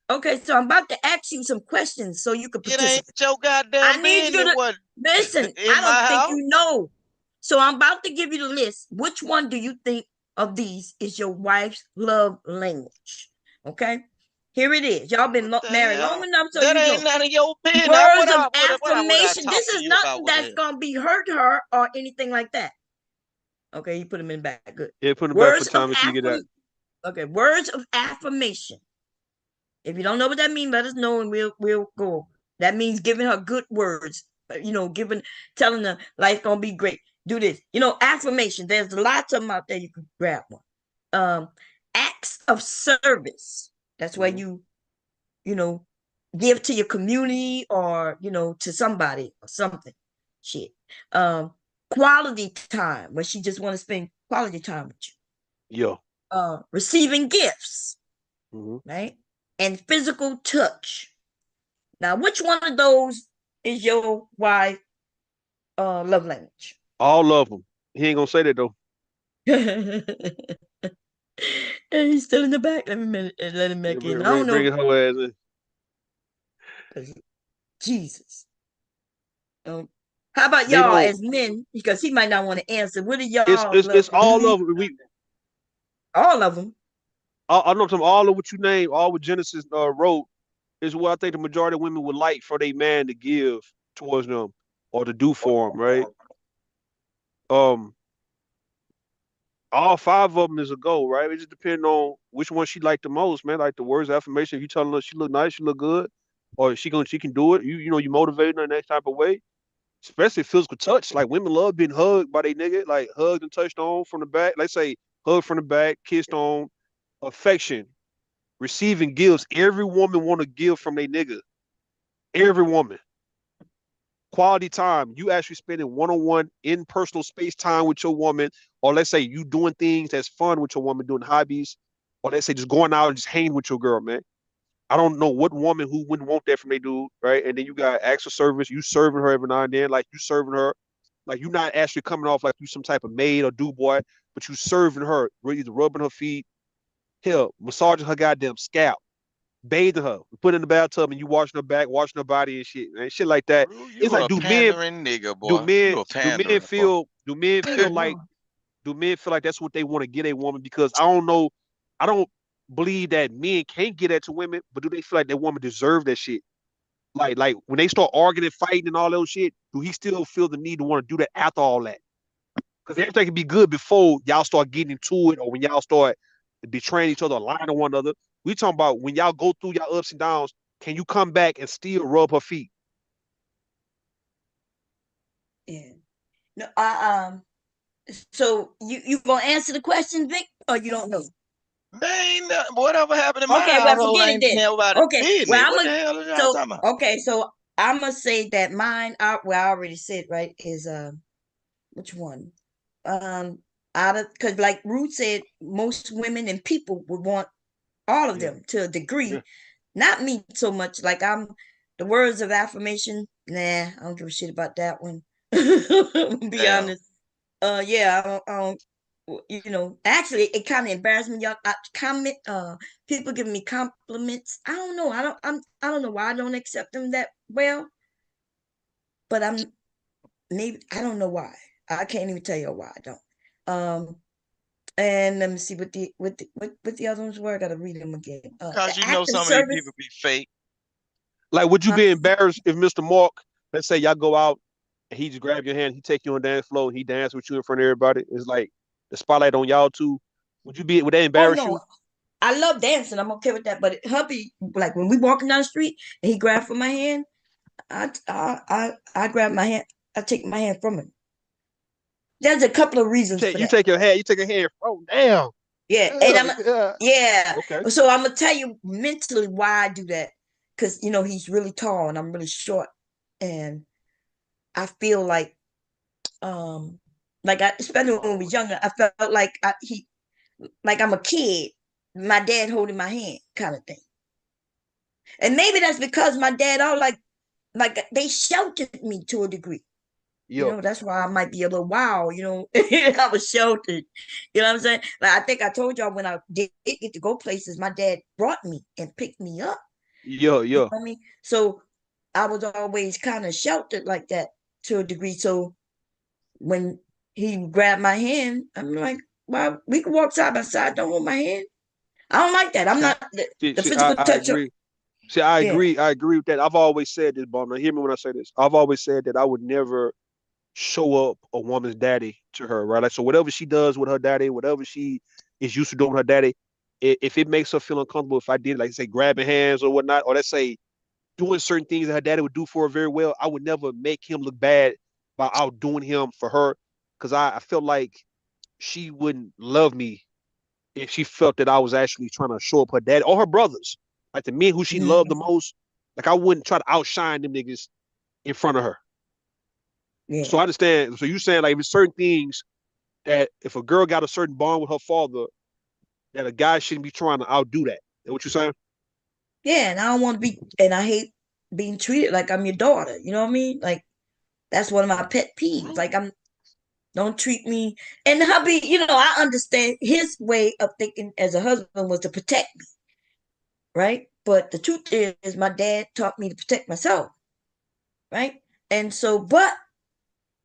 Speaker 2: Okay, so I'm about to ask you some questions so you can participate.
Speaker 3: It ain't your goddamn
Speaker 2: I need you to
Speaker 3: what
Speaker 2: listen. I don't think you know. So I'm about to give you the list. Which one do you think of these is your wife's love language? Okay, here it is. Y'all been married long enough, so
Speaker 3: that
Speaker 2: you
Speaker 3: ain't
Speaker 2: know.
Speaker 3: none of your business.
Speaker 2: Words of
Speaker 3: What I
Speaker 2: affirmation.
Speaker 3: talk
Speaker 2: This
Speaker 3: to
Speaker 2: is
Speaker 3: you
Speaker 2: nothing
Speaker 3: about
Speaker 2: that's gonna be hurt her or anything like that. Okay, you put them in the back. Good.
Speaker 8: Yeah, put them back for
Speaker 2: Words
Speaker 8: time
Speaker 2: of
Speaker 8: until you get out.
Speaker 2: Okay, words of affirmation. If you don't know what that means, let us know and we'll go. That means giving her good words. You know, telling her life's gonna be great. Do this. You know, affirmation. There's lots of them out there. You can grab one. Acts of service. That's where you know, give to your community or to somebody or something. Shit. Quality time, where she just want to spend quality time with you.
Speaker 8: Yeah.
Speaker 2: Receiving gifts, right? And physical touch. Now, which one of those is your wife love language?
Speaker 8: All of them. He ain't gonna say that though.
Speaker 2: And he's still in the back. Let him back in. I don't know.
Speaker 8: Bring his whole ass in.
Speaker 2: Jesus. How about y'all as men? Because he might not want to answer. What are y'all?
Speaker 8: It's all of them.
Speaker 2: All of them.
Speaker 8: I know some. All of what you name, all what Genesis wrote, is what I think the majority of women would like for their man to give towards them or to do for them, right? All 5 of them is a go, right? It just depends on which one she like the most, man. Like the words of affirmation. If you telling her she look nice, she look good, or she can do it. You motivating her in that type of way. Especially physical touch. Like women love being hugged by their nigga, like hugged and touched on from the back. Let's say hug from the back, kissed on, affection, receiving gifts. Every woman want to give from their nigga. Every woman. Quality time. You actually spending one-on-one in personal space time with your woman, or let's say you doing things that's fun with your woman, doing hobbies, or let's say just going out and just hanging with your girl, man. I don't know what woman who wouldn't want that from their dude, right? And then you got acts of service. You serving her every now and then, like you serving her, like you're not actually coming off like you some type of maid or do boy, but you serving her, either rubbing her feet, hell, massaging her goddamn scalp, bathing her, put in the bathtub, and you washing her back, washing her body and shit, man, shit like that. It's like, do men feel like that's what they want to get a woman? Because I don't know, I don't believe that men can't get that to women, but do they feel like that woman deserve that shit? Like when they start arguing and fighting and all those shit, do he still feel the need to want to do that after all that? Because everything can be good before y'all start getting into it, or when y'all start betraying each other, lying to one another. We talking about when y'all go through y'all ups and downs, can you come back and still rub her feet?
Speaker 2: Yeah. No. So you gonna answer the question, Vic, or you don't know?
Speaker 3: Ain't whatever happened in my
Speaker 2: Okay, well,
Speaker 3: household
Speaker 2: forget it
Speaker 3: ain't
Speaker 2: then.
Speaker 3: nobody business.
Speaker 2: Well,
Speaker 3: What the hell is y'all talking about?
Speaker 2: Okay, so I'm gonna say that mine. I already said right is which one? Out of because like Ruth said, most women and people would want all of them to a degree. Yeah. Not me so much. Like the words of affirmation. Nah, I don't give a shit about that one. Be honest. Yeah, I don't, actually it kind of embarrassed me. Y'all people giving me compliments. I don't know. I don't know why I don't accept them that well. But I don't know why. I can't even tell you why I don't. And let me see what the other ones were. I gotta read them again.
Speaker 3: Because you know some of these people be fake.
Speaker 8: Like, would you be embarrassed if Mr. Mark, let's say y'all go out and he just grab your hand, he take you on the dance floor, and he dance with you in front of everybody? It's like the spotlight on y'all too. Would that embarrass you?
Speaker 2: I love dancing. I'm okay with that. But hubby, like when we walking down the street and he grabbed for my hand, I grab my hand. I take my hand from him. There's a couple of reasons for
Speaker 8: You
Speaker 2: that.
Speaker 8: take your hand. You take your hand. Oh damn.
Speaker 2: Yeah, and yeah.
Speaker 8: Okay.
Speaker 2: So I'm gonna tell you mentally why I do that, because he's really tall and I'm really short, and I feel like especially when we was younger, I felt like I'm a kid, my dad holding my hand, kind of thing. And maybe that's because my dad all like they sheltered me to a degree. That's why I might be a little wild, I was sheltered. You know what I'm saying? Like, I think I told y'all when I did get to go places, my dad brought me and picked me up. You know what I mean? So I was always kind of sheltered like that to a degree. So when he grabbed my hand, I'm like, well, we can walk side by side, don't hold my hand. I don't like that. I'm not the physical touch.
Speaker 8: Agree. See, I agree. I agree with that. I've always said this, Bob. Now, hear me when I say this. I've always said that I would never show up a woman's daddy to her, right? Like, so whatever she does with her daddy, whatever she is used to doing with her daddy, if it makes her feel uncomfortable, if I did, like, say, grabbing hands or whatnot, or let's say doing certain things that her daddy would do for her very well, I would never make him look bad by outdoing him for her, because I felt like she wouldn't love me if she felt that I was actually trying to show up her daddy or her brothers, like the men who she loved the most. Like, I wouldn't try to outshine them niggas in front of her.
Speaker 2: Yeah.
Speaker 8: So I understand. So you saying, like, there's certain things that if a girl got a certain bond with her father, that a guy shouldn't be trying to outdo that. Is that what you're saying?
Speaker 2: Yeah, and I don't want to be, and I hate being treated like I'm your daughter. You know what I mean? Like, that's one of my pet peeves. Like, don't treat me. And hubby, I understand his way of thinking as a husband was to protect me, right? But the truth is, my dad taught me to protect myself, right? And so, but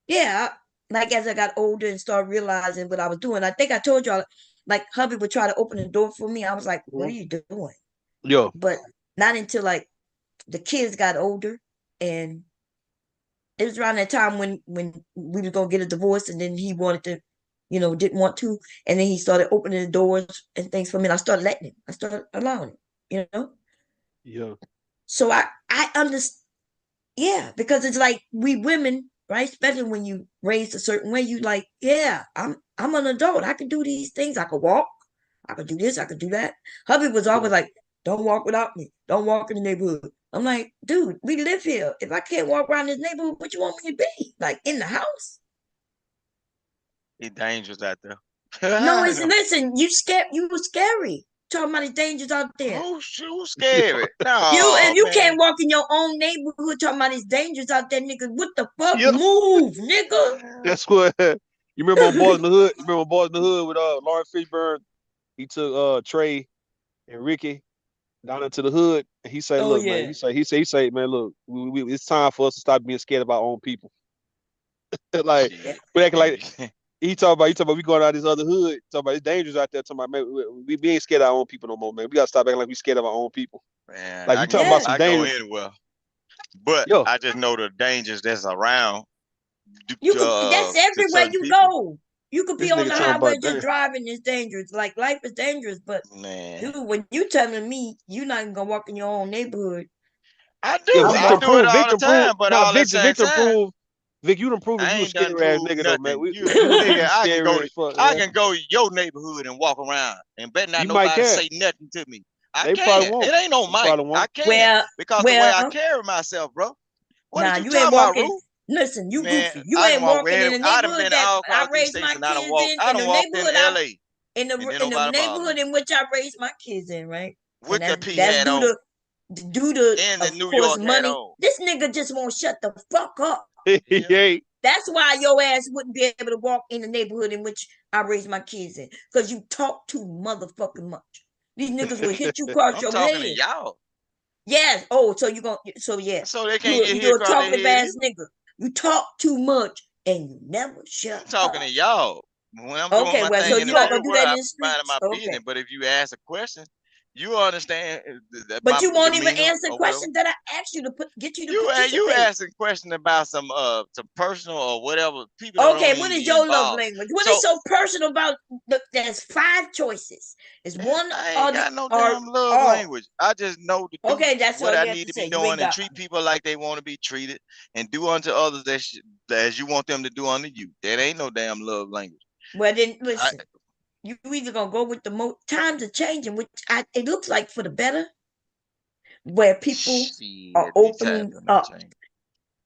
Speaker 2: yeah, like as I got older and started realizing what I was doing, I think I told y'all, like hubby would try to open the door for me. I was like, "What are you doing?"
Speaker 8: Yeah.
Speaker 2: But not until like the kids got older, and it was around that time when we were gonna get a divorce, and then he wanted to, didn't want to, and then he started opening the doors and things for me. And I started letting him. I started allowing it.
Speaker 8: Yeah.
Speaker 2: So I understand. Yeah, because it's like we women, right? Especially when you raised a certain way, you like, yeah, I'm an adult. I can do these things. I can walk. I can do this. I can do that. Hubby was always like, don't walk without me. Don't walk in the neighborhood. I'm like, dude, we live here. If I can't walk around this neighborhood, what you want me to be? Like in the house?
Speaker 3: It's dangerous out there.
Speaker 2: No, listen, you were scary. Talking about the dangers out there.
Speaker 3: Who's scary? No,
Speaker 2: if you
Speaker 3: man.
Speaker 2: can't walk in your own neighborhood, talking about these dangers out there, nigga. What the fuck? Move, nigga.
Speaker 8: That's what you remember on Boys in the Hood. You remember Boys in the Hood with Lawrence Fishburne? He took Trey and Ricky down into the hood, and he said, "Look, man." He said, "Man, look, it's time for us to stop being scared of our own people." Like, we acting like he talking about we going out this other hood, talking about it's dangerous out there. Talking about, man, we ain't scared of our own people no more, man. We gotta stop acting like we scared of our own people.
Speaker 3: Man,
Speaker 8: like you talking about some danger.
Speaker 3: I go anywhere, but I just know the dangers that's around.
Speaker 2: That's everywhere you go. You could be on the highway just driving. It's dangerous. Like life is dangerous, but dude, when you telling me you're not even gonna walk in your own neighborhood,
Speaker 3: I do. I do it all the time, but all at the same time.
Speaker 8: Vic, you done proved that you a scary ass nigga though, man.
Speaker 3: I can go to your neighborhood and walk around and bet not nobody say nothing to me. I can't. It ain't no mic. I can't because the way I carry myself, bro. What did you talking about, Ruth?
Speaker 2: Listen, you goofy. You ain't walking in the neighborhood that I raised my kids in.
Speaker 3: I done walked in LA.
Speaker 2: In the neighborhood in which I raised my kids in, right?
Speaker 3: With the P hat on.
Speaker 2: Due to
Speaker 3: the New York
Speaker 2: money, this nigga just won't shut the fuck up.
Speaker 8: Yeah.
Speaker 2: That's why your ass wouldn't be able to walk in the neighborhood in which I raised my kids in, because you talk too motherfucking much. These niggas will hit you across your head.
Speaker 3: I'm talking to y'all.
Speaker 2: Yes. Oh, so you gonna? So yeah.
Speaker 3: So they can't get hit
Speaker 2: You're a talkative ass nigga. You talk too much and you never shut.
Speaker 3: I'm talking to y'all. When I'm
Speaker 2: okay,
Speaker 3: doing my thing
Speaker 2: so
Speaker 3: in
Speaker 2: you're
Speaker 3: the
Speaker 2: not gonna do that in the
Speaker 3: streets,
Speaker 2: streets.
Speaker 3: my business. But if you ask a question, You understand that
Speaker 2: But
Speaker 3: my
Speaker 2: you won't even
Speaker 3: demeanor
Speaker 2: answer
Speaker 3: or whatever?
Speaker 2: questions that I asked you to get you to
Speaker 3: You
Speaker 2: participate.
Speaker 3: asking questions about some personal or whatever. People don't
Speaker 2: Okay,
Speaker 3: even
Speaker 2: what is
Speaker 3: be
Speaker 2: your love
Speaker 3: involved.
Speaker 2: language? What
Speaker 3: So
Speaker 2: is so personal about? Look, there's 5 choices. It's one
Speaker 3: I
Speaker 2: or
Speaker 3: ain't
Speaker 2: the
Speaker 3: got no
Speaker 2: or
Speaker 3: damn love
Speaker 2: all.
Speaker 3: language. I just know to do
Speaker 2: Okay, that's
Speaker 3: what
Speaker 2: all
Speaker 3: I
Speaker 2: you have
Speaker 3: need
Speaker 2: to
Speaker 3: to be
Speaker 2: say. You ain't
Speaker 3: doing and
Speaker 2: got
Speaker 3: treat people like they want to be treated, and do unto others as you want them to do unto you. That ain't no damn love language.
Speaker 2: Well, then listen. You either gonna go with the times are changing, which it looks like for the better, where people are opening up.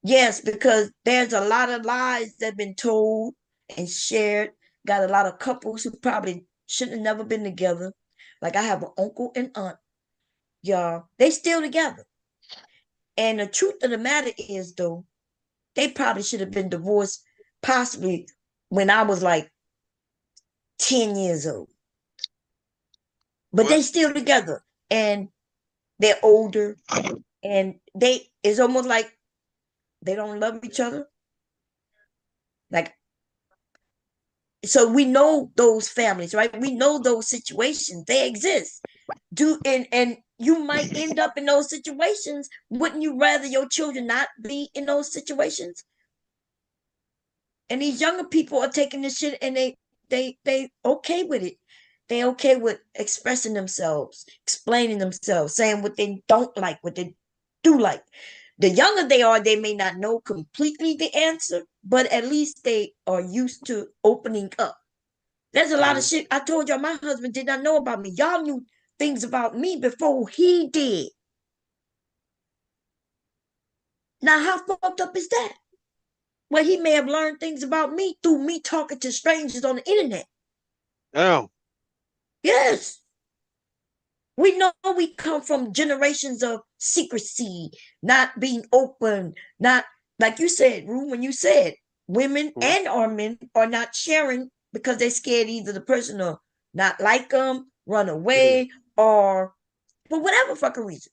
Speaker 2: Yes, because there's a lot of lies that have been told and shared. Got a lot of couples who probably shouldn't have never been together. Like I have an uncle and aunt, y'all. They still together. And the truth of the matter is, though, they probably should have been divorced possibly when I was like 10 years old. But they still together. And they're older. And it's almost like they don't love each other. Like, so we know those families, right? We know those situations. They exist. And you might end up in those situations. Wouldn't you rather your children not be in those situations? And these younger people are taking this shit and they okay with it. They okay with expressing themselves, explaining themselves, saying what they don't like, what they do like. The younger they are, they may not know completely the answer, but at least they are used to opening up. There's a lot of shit I told y'all my husband did not know about me. Y'all knew things about me before he did. Now, how fucked up is that? Well, he may have learned things about me through me talking to strangers on the internet.
Speaker 8: Oh.
Speaker 2: Yes. We know we come from generations of secrecy, not being open, not like you said, Rue, when you said women and or men are not sharing because they're scared either the person or not like them, run away, or for whatever fucking reason.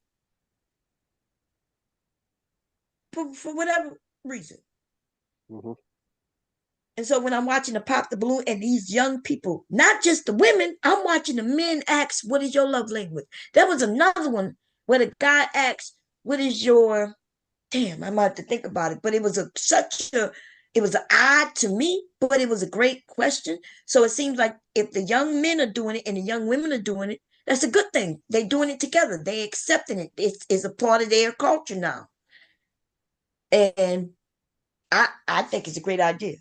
Speaker 2: For whatever reason. And so when I'm watching the Pop the Balloon and these young people, not just the women, I'm watching the men ask, what is your love language? There was another one where the guy asked, what is your, damn, I might have to think about it, but it was it was an odd to me, but it was a great question. So it seems like if the young men are doing it and the young women are doing it, that's a good thing. They're doing it together. They're accepting it. It's a part of their culture now. And I think it's a great idea.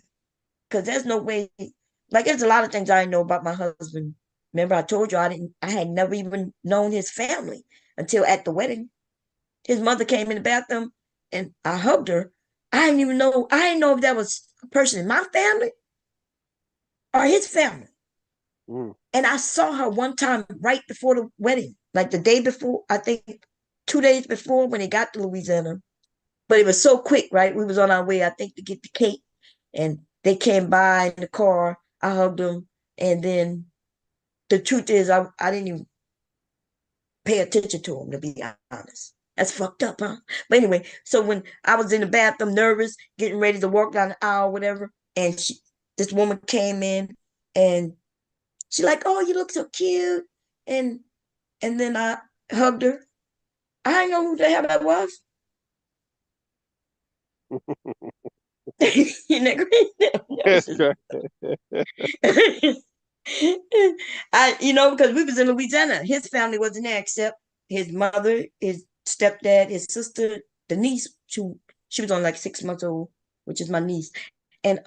Speaker 2: Because there's no way, like there's a lot of things I didn't know about my husband. Remember, I told you I had never even known his family until at the wedding. His mother came in the bathroom and I hugged her. I didn't know if that was a person in my family or his family. And I saw her one time right before the wedding, like the day before, I think 2 days before when they got to Louisiana. But it was so quick, right? We was on our way, I think, to get the cake. And they came by in the car. I hugged them. And then the truth is, I didn't even pay attention to them, to be honest. That's fucked up, huh? But anyway, so when I was in the bathroom, nervous, getting ready to walk down the aisle, whatever, and this woman came in and she like, oh, you look so cute. And then I hugged her. I didn't know who the hell that was. You know, because we was in Louisiana. His family wasn't there except his mother, his stepdad, his sister, the niece, she was only like 6 months old, which is my niece. And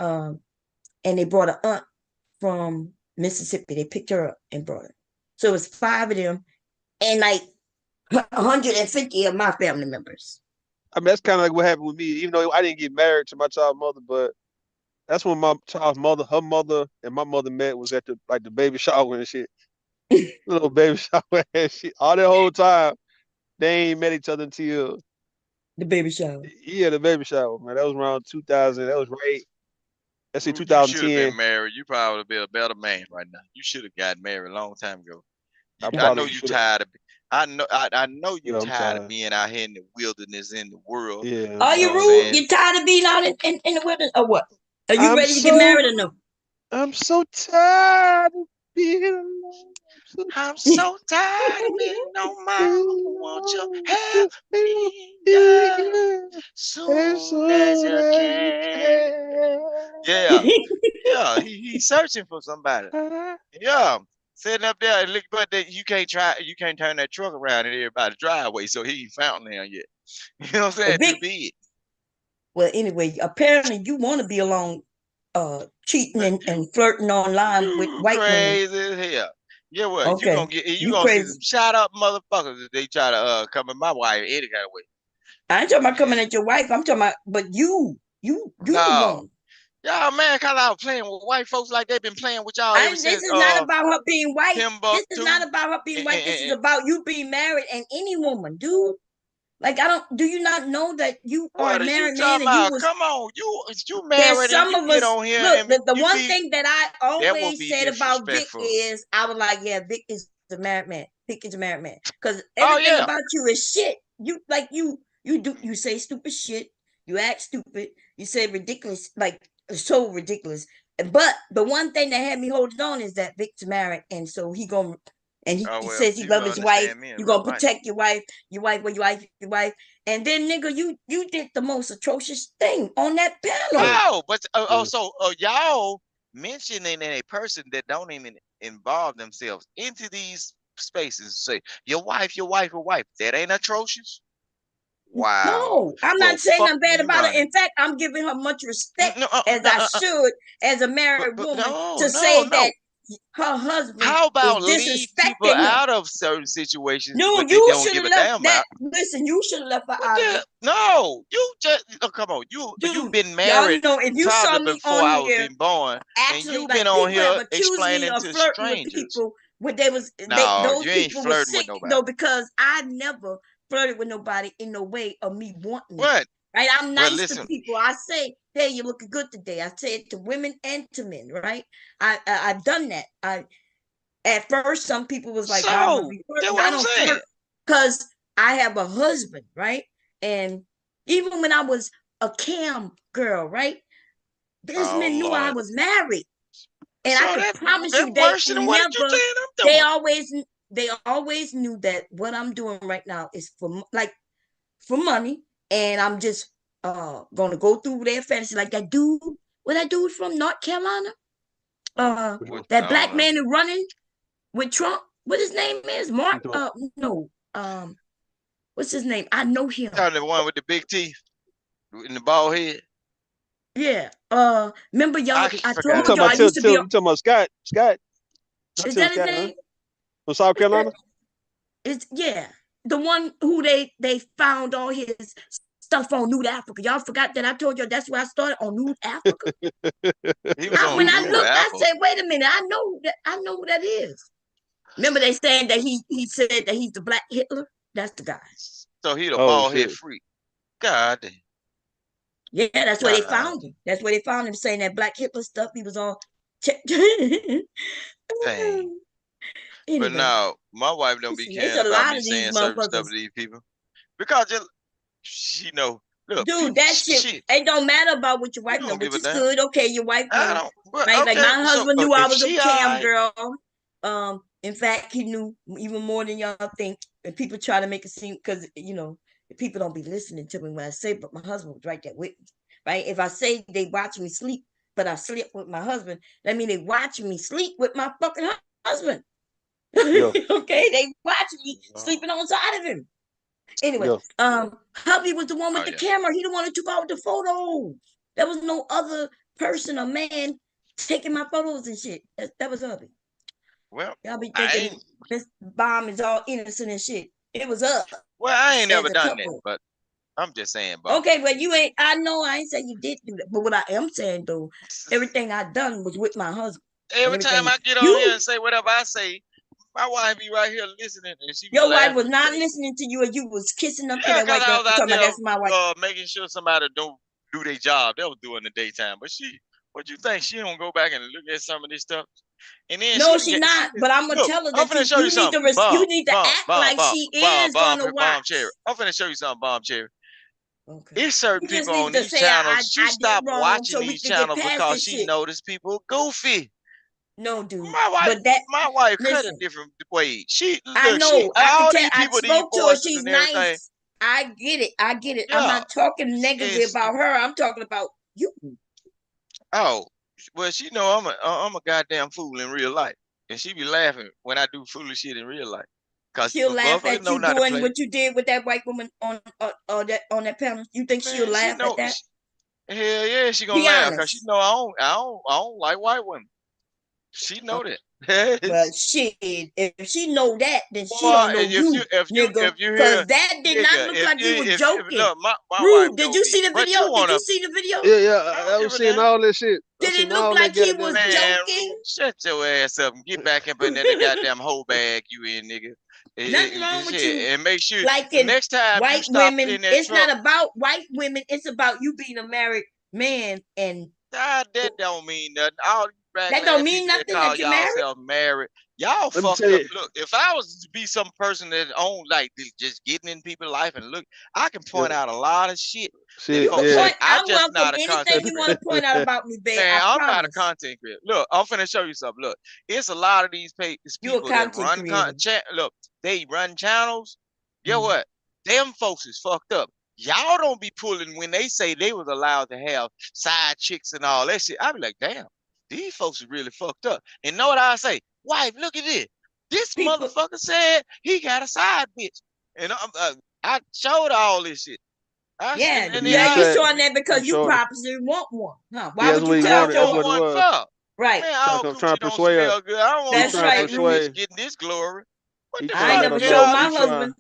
Speaker 2: they brought an aunt from Mississippi. They picked her up and brought her. So it was 5 of them and like 150 of my family members.
Speaker 8: I mean, that's kind of like what happened with me. Even though I didn't get married to my child's mother, but that's when my child's mother, her mother, and my mother met was at the baby shower and shit. Little baby shower and shit. All that whole time, they ain't met each other until
Speaker 2: the baby shower.
Speaker 8: Yeah, the baby shower, man. That was around 2000. That was right. Let's say
Speaker 3: You should have
Speaker 8: 2010.
Speaker 3: been married. You probably would be a better man right now. You should have got married a long time ago. I know you tired of. I know you tired of being out here in the wilderness in the world.
Speaker 8: Yeah.
Speaker 2: Are you rude? You tired of being out in the wilderness or what? Are you ready to get married or no?
Speaker 8: I'm so tired of being alone.
Speaker 3: I'm so tired of being no mama. Won't you help me, girl? Soon as you can. Yeah. Yeah, he's searching for somebody. Yeah. Sitting up there and look, but you can't turn that truck around in everybody's driveway, so he ain't found there yet. You know what I'm saying? Too big.
Speaker 2: Well, anyway, apparently you want to be along cheating and flirting online with white women.
Speaker 3: Crazy as hell. Yeah, well,
Speaker 2: Okay.
Speaker 3: you gonna see some shot up motherfuckers if they try to come at my wife any kind of way.
Speaker 2: I ain't talking about coming at your wife. I'm talking about, but you the one.
Speaker 3: Y'all, man, cause I was playing with white folks like they've been playing with y'all ever since.
Speaker 2: This is not about her being white.
Speaker 3: Timbuktu.
Speaker 2: This is not about her being white. This is about you being married and any woman, dude. Like, do you not know that you are a married man and you was,
Speaker 3: come on, you married and you get on here.
Speaker 2: Look,
Speaker 3: and
Speaker 2: the one thing that I always said about Vic
Speaker 3: disrespectful.
Speaker 2: is I was like, yeah, Vic is a married man. Vic is a married man. Because everything about you is shit. You say stupid shit. You act stupid. You say ridiculous, like so ridiculous. But the one thing that had me holding on is that Vic's married, and so he says he loves his wife. You gonna protect your wife, your wife. And then nigga, you did the most atrocious thing on that panel.
Speaker 3: Oh, but so y'all mentioning a person that don't even involve themselves into these spaces. Say your wife. That ain't atrocious. Wow.
Speaker 2: No, I'm not saying I'm bad about it. In fact, I'm giving her much respect as I should as a married woman say that her husband.
Speaker 3: How about
Speaker 2: is
Speaker 3: leave people out of certain situations?
Speaker 2: No, you should have left that. Listen, you should have left her out of it.
Speaker 3: No, you just come on. You've been married.
Speaker 2: Y'all know, if you saw me
Speaker 3: before
Speaker 2: on
Speaker 3: I was
Speaker 2: here,
Speaker 3: been born,
Speaker 2: actually,
Speaker 3: and you've been on here explaining
Speaker 2: me of
Speaker 3: to
Speaker 2: flirting
Speaker 3: strangers.
Speaker 2: With people when they was those people were sick though, because I never flirted with nobody in no way of me wanting it. Right? I'm nice to people. I say, hey, you're looking good today. I say it to women and to men, right? I've done that. At first, some people was like, I don't flirt because I have a husband, right? And even when I was a cam girl, right? Businessmen knew I was married. And I can promise you they always knew that what I'm doing right now is for money. And I'm just gonna go through their fantasy like that dude. What that dude from North Carolina? That black man who running with Trump. What his name is? Mark? No. What's his name? I know him.
Speaker 3: The one with the big teeth and the bald head.
Speaker 2: Yeah. Remember y'all? I told
Speaker 8: y'all I used to be. You talking about Scott?
Speaker 2: Is that his name?
Speaker 8: From South Carolina?
Speaker 2: It's the one who they found all his stuff on Nude Africa. Y'all forgot that I told you that's where I started on Nude Africa. When I looked, I said, "Wait a minute! I know who that is." Remember they saying that he said that he's the Black Hitler. That's the guy.
Speaker 3: So he the bald head freak. God damn.
Speaker 2: Yeah, that's where they found him. That's where they found him saying that Black Hitler stuff. He was on.
Speaker 3: Dang. Anyway, but now my wife don't be caring about me saying certain stuff to these people because she know. Look,
Speaker 2: dude, that shit it don't matter about what your wife know, but it's good. Okay, your wife know, right? Okay, like my husband knew I was a cam girl. In fact, he knew even more than y'all think. And people try to make it seem because people don't be listening to me when I say, but my husband was right there with me. Right? If I say they watch me sleep, but I sleep with my husband, that means they watch me sleep with my fucking husband. Okay, they watch me sleeping on side of him. Anyway, hubby was the one with the camera. He the one who took all the photos. There was no other person or man taking my photos and shit. That was hubby.
Speaker 3: Well,
Speaker 2: y'all be thinking this bomb is all innocent and shit. It was us.
Speaker 3: Well, I ain't never done that, but I'm just saying. Bob.
Speaker 2: Okay, well, you ain't. I know I ain't saying you did do that, but what I am saying though, everything I done was with my husband.
Speaker 3: Every time I get on here and say whatever I say, my wife be right here listening, and she.
Speaker 2: Your wife was not listening to you, and you was kissing up to that white girl.
Speaker 3: I was out that's my wife. Making sure somebody don't do their job. They was doing the daytime, but what you think? She don't go back and look at some of this stuff. And then
Speaker 2: she's not. But I'm gonna tell her that you need to act like she is gonna watch.
Speaker 3: I'm gonna show you something, Bomb Cherry. Okay. It's certain people on these channels. She stopped watching these channels because she noticed people goofy.
Speaker 2: No, dude.
Speaker 3: My wife cut a
Speaker 2: listen,
Speaker 3: different way.
Speaker 2: I know.
Speaker 3: All
Speaker 2: I
Speaker 3: these people, these
Speaker 2: spoke to her.
Speaker 3: voices
Speaker 2: She's
Speaker 3: and everything.
Speaker 2: nice. I get it. I'm
Speaker 3: Yeah.
Speaker 2: not talking negatively about her. I'm talking about you.
Speaker 3: Oh, well, she know I'm a goddamn fool in real life, and she be laughing when I do foolish shit in real life. Cause
Speaker 2: She'll laugh
Speaker 3: motherfuckers
Speaker 2: at
Speaker 3: know
Speaker 2: you
Speaker 3: not to
Speaker 2: doing
Speaker 3: play.
Speaker 2: what you did with that white woman on that panel. You think she'll
Speaker 3: Man, she
Speaker 2: laugh
Speaker 3: know.
Speaker 2: at that?
Speaker 3: Hell yeah, she gonna
Speaker 2: Be
Speaker 3: laugh because she
Speaker 2: honest.
Speaker 3: know I don't like white women. She know that.
Speaker 2: Well, shit. If she know that, then she
Speaker 3: Boy,
Speaker 2: don't know
Speaker 3: if
Speaker 2: you, nigga.
Speaker 3: you hear,
Speaker 2: Cause that did not
Speaker 3: nigga,
Speaker 2: look
Speaker 3: if
Speaker 2: like you was joking.
Speaker 3: look, my wife
Speaker 2: Rude. Did
Speaker 3: know
Speaker 2: you
Speaker 3: me,
Speaker 2: see the
Speaker 3: but
Speaker 2: video?
Speaker 3: you
Speaker 2: Did
Speaker 3: wanna,
Speaker 2: you see the video?
Speaker 8: Yeah,
Speaker 3: I
Speaker 8: I
Speaker 3: don't
Speaker 8: was
Speaker 3: give a
Speaker 8: seeing
Speaker 3: damn.
Speaker 8: all that shit.
Speaker 2: Did it look like he was
Speaker 3: Man,
Speaker 2: joking?
Speaker 3: shut your ass up and get back up in that goddamn whole bag you in, nigga.
Speaker 2: Nothing wrong with you.
Speaker 3: And make sure
Speaker 2: Like
Speaker 3: the
Speaker 2: in
Speaker 3: next time you
Speaker 2: white
Speaker 3: stop
Speaker 2: women,
Speaker 3: in that
Speaker 2: it's
Speaker 3: truck.
Speaker 2: not about white women. It's about you being a married man, and
Speaker 3: that don't mean nothing. All you
Speaker 2: that
Speaker 3: raglan
Speaker 2: don't mean
Speaker 3: people that
Speaker 2: nothing
Speaker 3: call
Speaker 2: that you're married.
Speaker 3: y'all married, y'all
Speaker 8: Let me
Speaker 3: fucked
Speaker 8: tell
Speaker 3: up.
Speaker 8: you.
Speaker 3: Look, if I was to be some person that owned like this, just getting in people's life and look, I can point out a lot of shit.
Speaker 2: You can
Speaker 3: Say,
Speaker 2: point. I
Speaker 3: just
Speaker 2: welcome
Speaker 3: not a
Speaker 2: anything
Speaker 3: content
Speaker 2: you want to point out about me, babe.
Speaker 3: Man,
Speaker 2: I
Speaker 3: I'm not a
Speaker 2: promise.
Speaker 3: content creator. Look, I'm finna show you something. Look, it's a lot of these
Speaker 2: You a
Speaker 3: people that
Speaker 2: content
Speaker 3: run
Speaker 2: creator.
Speaker 3: look, they run channels. Guess what? Them folks is fucked up. Y'all don't be pulling when they say they was allowed to have side chicks and all that shit. I be like, damn, these folks are really fucked up. And know what I say? Wife, look at this. This motherfucker said he got a side bitch. And I showed all this shit.
Speaker 2: Yeah,
Speaker 3: and
Speaker 2: you showing that because you probably want one, huh? Why would you tell
Speaker 8: That's what it
Speaker 2: one?
Speaker 8: was.
Speaker 2: Right.
Speaker 3: Man, all coochie don't smell good. I don't want
Speaker 2: That's
Speaker 3: no
Speaker 2: right,
Speaker 3: bitch getting this glory. What the
Speaker 2: I ain't
Speaker 3: fuck?
Speaker 2: never showed my husband.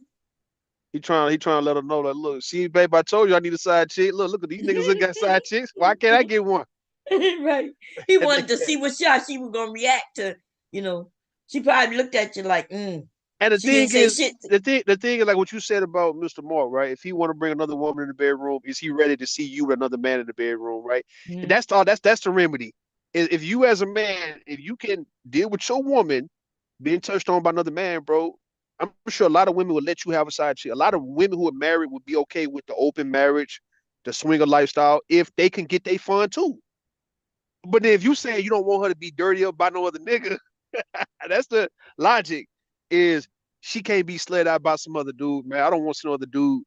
Speaker 8: He trying to let her know that look, see, babe, I told you I need a side chick. Look at these niggas that got side chicks. Why can't I get one?
Speaker 2: Right. He wanted to see what shot she was gonna react to. You know, she probably looked at you like,
Speaker 8: And the thing is, the thing is like what you said about Mr. Mark, right? If he want to bring another woman in the bedroom, is he ready to see you with another man in the bedroom, right? And that's all. That's the remedy. If you as a man, if you can deal with your woman being touched on by another man, bro, I'm sure a lot of women would let you have a side chick. A lot of women who are married would be okay with the open marriage, the swinger lifestyle, if they can get their fun too. But then if you say you don't want her to be dirty up by no other nigga, that's the logic. Is she can't be slid out by some other dude, man. I don't want some other dude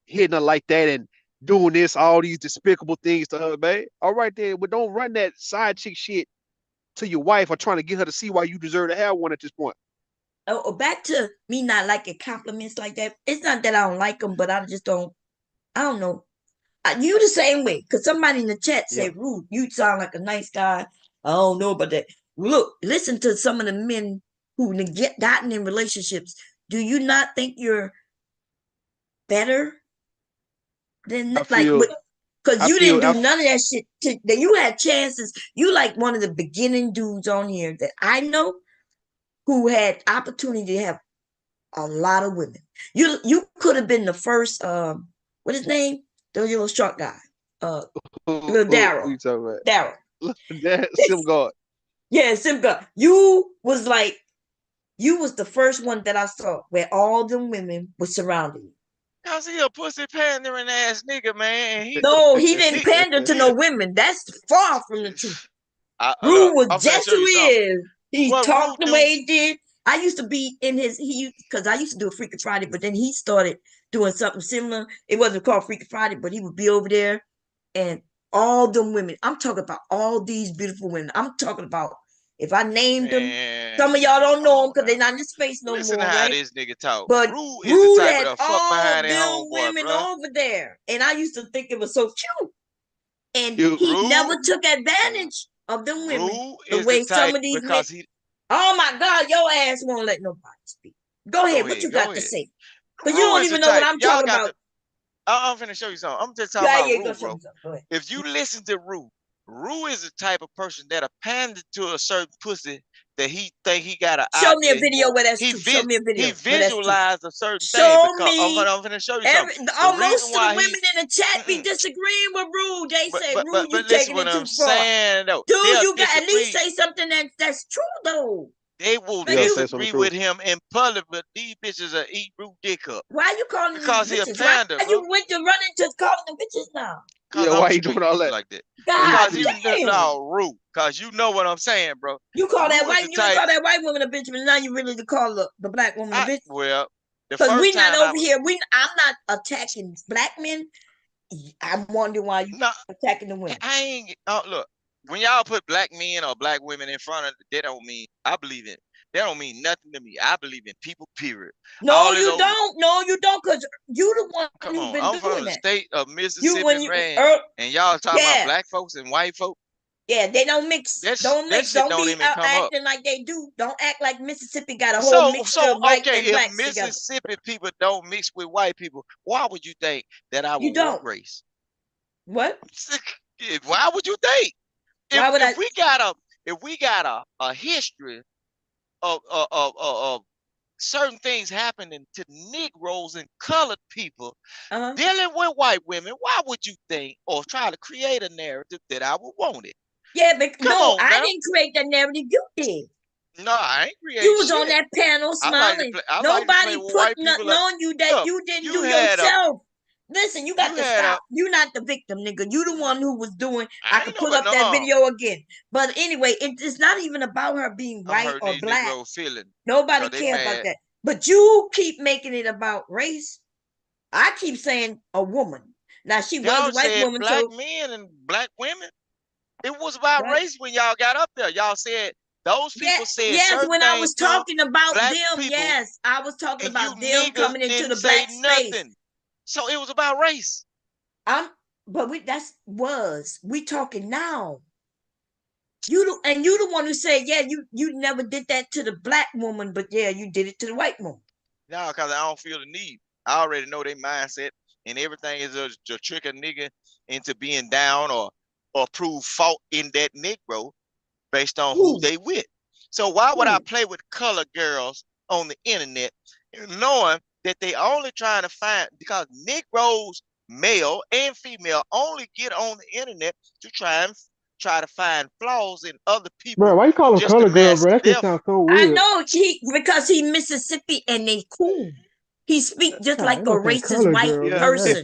Speaker 8: hitting her like that and doing all these despicable things to her, man. All right then, but don't run that side chick shit to your wife or trying to get her to see why you deserve to have one at this point.
Speaker 2: Oh, back to me not liking compliments like that. It's not that I don't like them, but I don't know. You the same way, because somebody in the chat said, Rude, you sound like a nice guy. I don't know about that. Look, listen to some of the men who gotten in relationships. Do you not think you're better than because you didn't do none of that shit. That you had chances. You like one of the beginning dudes on here that I know who had opportunity to have a lot of women. You could have been the first what his name? The little short guy. Little Daryl.
Speaker 8: Who you talking about?
Speaker 2: Daryl.
Speaker 8: Sim God.
Speaker 2: Yeah, Sim God. You was the first one that I saw where all them women were surrounding you.
Speaker 3: Cause he a pussy pandering ass nigga, man.
Speaker 2: No, he didn't pander to no women. That's far from the truth. Rude was just who he is. He talked the way he did. I used to be in because I used to do a Freaky Friday, but then he started doing something similar. It wasn't called Freaky Friday, but he would be over there and all them women. I'm talking about all these beautiful women. I'm talking about if I named them, some of y'all don't know them because they're not in this space no
Speaker 3: Listen
Speaker 2: more,
Speaker 3: to how
Speaker 2: right?
Speaker 3: this nigga talk.
Speaker 2: But
Speaker 3: Rude is the type
Speaker 2: had
Speaker 3: of fuck
Speaker 2: all
Speaker 3: behind that
Speaker 2: them
Speaker 3: homeboy,
Speaker 2: women
Speaker 3: bro.
Speaker 2: over there, and I used to think it was so cute. And
Speaker 3: Rude,
Speaker 2: he never took advantage of them women the
Speaker 3: is
Speaker 2: way
Speaker 3: the type
Speaker 2: some of these men.
Speaker 3: because he.
Speaker 2: Oh my God, your ass won't let nobody speak. Go ahead, what you got to say? Because you don't even know what I'm talking about.
Speaker 3: I'm finna show you something. I'm just talking about Rue, bro. If you listen to Rue is the type of person that'll pander to a certain pussy that he think he got an
Speaker 2: Show me a video where that's true. Show me a video.
Speaker 3: He visualized a certain thing.
Speaker 2: Show
Speaker 3: Because
Speaker 2: me.
Speaker 3: I'm finna show you something.
Speaker 2: Most of the women in the chat be disagreeing with Rue. They say, Rue, you taking it too far.
Speaker 3: Saying, though,
Speaker 2: Dude, you got at least say something that's true, though.
Speaker 3: They will disagree with him in public, but these bitches are eat root dick up.
Speaker 2: Why you calling
Speaker 3: because
Speaker 2: these
Speaker 3: he a
Speaker 2: bitches?
Speaker 3: panda,
Speaker 2: Why
Speaker 3: bro.
Speaker 2: you went to running to calling them bitches now?
Speaker 8: Yeah, why you doing all that
Speaker 3: like that?
Speaker 2: God
Speaker 3: Because you rude. Because you know what I'm saying, bro.
Speaker 2: You call that
Speaker 3: You
Speaker 2: white,
Speaker 3: ain't
Speaker 2: you call that white woman a bitch, but now you really to call the black woman a bitch.
Speaker 3: Well,
Speaker 2: because we not over here. I'm not attacking black men. I'm wondering why you attacking the women.
Speaker 3: I ain't look. When y'all put black men or black women in front of it, they don't mean I believe in. They don't mean nothing to me. I believe in people. Period.
Speaker 2: No, you don't. No, you don't. Cause you the one
Speaker 3: Come
Speaker 2: who's
Speaker 3: on,
Speaker 2: been
Speaker 3: I'm
Speaker 2: doing
Speaker 3: from the
Speaker 2: that.
Speaker 3: state of Mississippi, man, and y'all talking about black folks and white folks.
Speaker 2: Yeah, they don't mix. Don't mix. Don't be
Speaker 3: even come
Speaker 2: acting
Speaker 3: up.
Speaker 2: like they do. Don't act like Mississippi got a whole mixture of white and
Speaker 3: if
Speaker 2: blacks
Speaker 3: Mississippi
Speaker 2: together.
Speaker 3: people don't mix with white people, why would you think that I would want race?
Speaker 2: What?
Speaker 3: Why would you think? If we got a history of certain things happening to Negroes and colored people dealing with white women, why would you think or try to create a narrative that I would want it?
Speaker 2: Yeah, but I didn't create that narrative. You did.
Speaker 3: No, I ain't create
Speaker 2: You was
Speaker 3: shit.
Speaker 2: on that panel smiling. Nobody put nothing on you that you didn't do yourself. Listen, you got to stop. You're not the victim, nigga. You the one who was doing. I could put up that video again. But anyway, it's not even about her being white or black. Nobody cares about that. But you keep making it about race. I keep saying a woman. Now she was a white woman.
Speaker 3: Black men and black women. It was about race when y'all got up there. Y'all said those people said certain
Speaker 2: when
Speaker 3: things
Speaker 2: I was talking about them,
Speaker 3: people,
Speaker 2: I was talking about them coming into the black space.
Speaker 3: So it was about race.
Speaker 2: But we talking now. You the one who said, yeah, you never did that to the black woman, but yeah, you did it to the white woman.
Speaker 3: No, because I don't feel the need. I already know their mindset, and everything is to trick a nigga into being down or prove fault in that Negro based on who they with. So why would I play with color girls on the internet knowing that they only trying to find, because Negroes, male and female, only get on the internet to try to find flaws in other people.
Speaker 16: Bro, why you call them color girl, bro? That just sounds so weird.
Speaker 2: I know because he Mississippi and they cool. He speak just like a racist white person.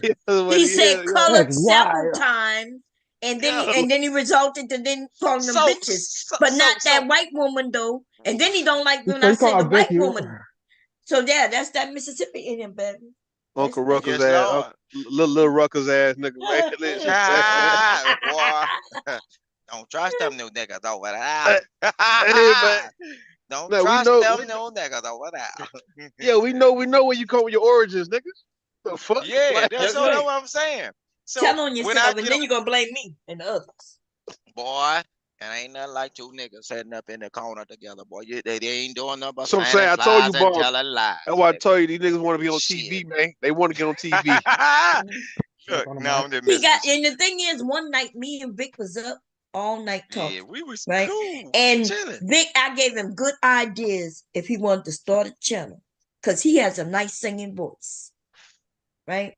Speaker 2: He said colored several times. And then he resulted to then calling them bitches, but not that white woman though. And then he don't like when I said the white woman. So yeah, that's that Mississippi in him, baby.
Speaker 8: Uncle Rucker's ass, little Rucker's ass nigga, man.
Speaker 3: Boy, don't trust them new niggas over there. Don't trust them new niggas over there.
Speaker 8: Yeah, we know where you come with your origins, niggas. The fuck?
Speaker 3: Yeah, that's what I'm saying. So
Speaker 2: tell on yourself, and then you're gonna blame me and the others.
Speaker 3: Boy, and ain't nothing like two niggas sitting up in the corner together, boy. They ain't doing nothing but
Speaker 8: so I'm saying, I told you, boss.
Speaker 3: Lies,
Speaker 8: that's why I told you these niggas want to be on TV, man. They want to get on TV.
Speaker 3: Look, now I'm just
Speaker 2: and the thing is, one night me and Vic was up all night talking.
Speaker 3: Yeah, we was
Speaker 2: right?
Speaker 3: cool.
Speaker 2: And
Speaker 3: chilling.
Speaker 2: Vic, I gave him good ideas if he wanted to start a channel, because he has a nice singing voice, right?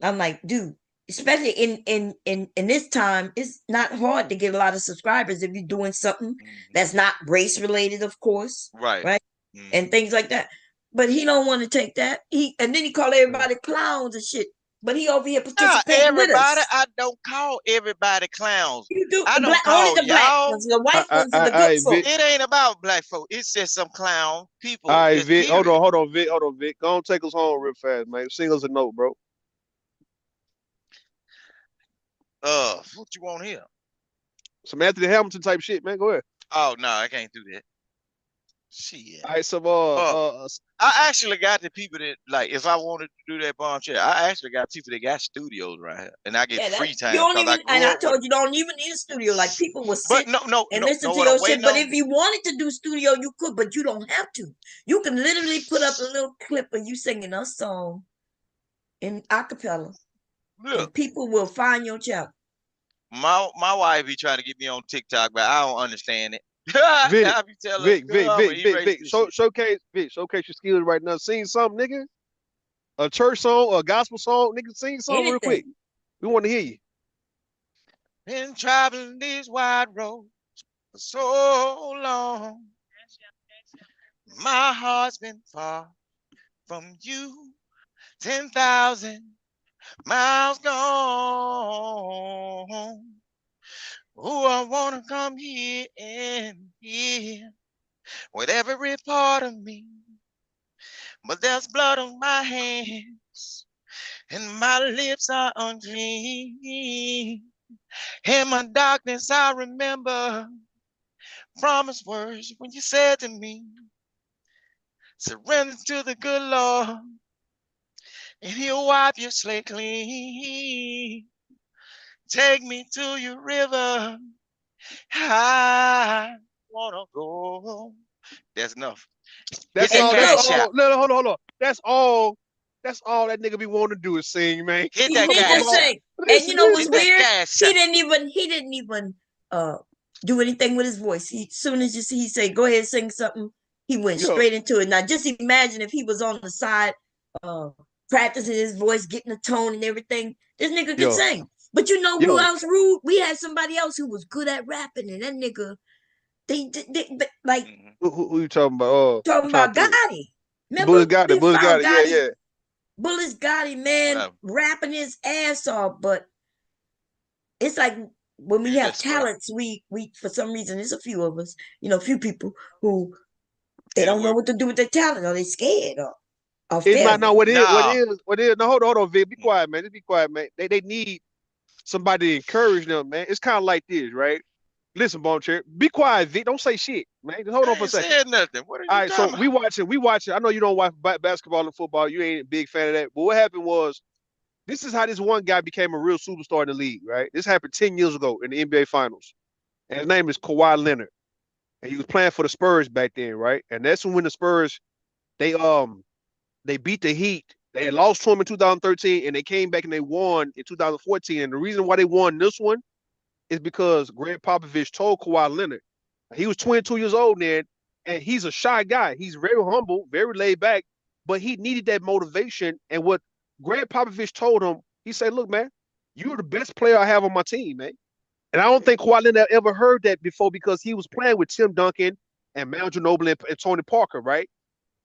Speaker 2: I'm like, dude, especially in this time, it's not hard to get a lot of subscribers if you're doing something that's not race related, of course, right, and things like that. But he don't want to take that. And then he call everybody clowns and shit. But he over here participating with us.
Speaker 3: I don't call everybody clowns.
Speaker 2: You do.
Speaker 3: I don't call
Speaker 2: only the black ones. The white ones are the good folks.
Speaker 3: It ain't about black folk. It's just some clown people.
Speaker 8: All right, Vic. Hold on, Vic. Go on, take us home real fast, man. Sing us a note, bro.
Speaker 3: What you want here?
Speaker 8: Some Anthony Hamilton type shit, man. Go ahead.
Speaker 3: Oh no, I can't do that. Shit.
Speaker 8: All right, some
Speaker 3: I actually got the people that, like, if I wanted to do that bomb shit, I actually got people that got studios right here, and I get free time.
Speaker 2: You don't even, I told you don't even need a studio. Like, people will sit and listen to your shit. But if you wanted to do studio, you could, but you don't have to. You can literally put up a little clip of you singing a song in acapella, and people will find your channel.
Speaker 3: My wife be trying to get me on TikTok, but I don't understand it.
Speaker 8: Vic, showcase your skills right now. Sing something, nigga. A church song, or a gospel song, nigga. Sing something real quick. We want to hear you.
Speaker 3: Been traveling these wide roads for so long. My heart's been far from you, 10,000 miles gone. Oh, I wanna come here and here with every part of me, but there's blood on my hands and my lips are unclean. In my darkness, I remember promised words when you said to me, surrender to the good Lord, and He'll wipe your slate clean. Take me to your river. I wanna go. That's enough.
Speaker 8: That's
Speaker 3: Hit that
Speaker 8: all. That's
Speaker 3: cash
Speaker 8: all.
Speaker 3: app.
Speaker 8: No, hold on. That's all. That's all that nigga be wanting to do is sing, man.
Speaker 3: Hit
Speaker 2: He
Speaker 3: that
Speaker 2: did
Speaker 3: cash
Speaker 2: just
Speaker 3: app.
Speaker 2: sing. And you know what's
Speaker 3: Hit that
Speaker 2: weird?
Speaker 3: cash
Speaker 2: He
Speaker 3: app.
Speaker 2: didn't even do anything with his voice. He soon as he said, go ahead, sing something, he went straight into it. Now just imagine if he was on the side practicing his voice, getting the tone and everything. This nigga could sing. But you know who else rude? We had somebody else who was good at rapping, and that nigga, they like
Speaker 8: who you talking about?
Speaker 2: Talking about Gotti. Remember,
Speaker 8: Bullis got it.
Speaker 2: we
Speaker 8: Bullis got
Speaker 2: found
Speaker 8: it.
Speaker 2: Gotti.
Speaker 8: Yeah.
Speaker 2: Bullis Gotti, man, rapping his ass off. But it's like when we have talents, we for some reason, there's a few of us, a few people who they don't know what to do with their talent, or they scared or
Speaker 8: It's not
Speaker 2: failure.
Speaker 8: what is. No, hold on, Vic. Be quiet, man. Just be quiet, man. They need somebody to encourage them, man. It's kind of like this, right? Listen, Bone Chair. Be quiet, Vic. Don't say shit, man. Just hold on for a second.
Speaker 3: Said nothing. What are you
Speaker 8: All right, so
Speaker 3: talking about?
Speaker 8: we watching. I know you don't watch basketball and football. You ain't a big fan of that. But what happened was, this is how this one guy became a real superstar in the league, right? This happened 10 years ago in the NBA Finals. And his name is Kawhi Leonard. And he was playing for the Spurs back then, right? And that's when the Spurs, they beat the Heat. They had lost to him in 2013, and they came back and they won in 2014. And the reason why they won this one is because Greg Popovich told Kawhi Leonard, he was 22 years old then, and he's a shy guy. He's very humble, very laid back, but he needed that motivation. And what Greg Popovich told him, he said, look, man, you're the best player I have on my team, man. And I don't think Kawhi Leonard ever heard that before, because he was playing with Tim Duncan and Manu Ginobili and Tony Parker, right?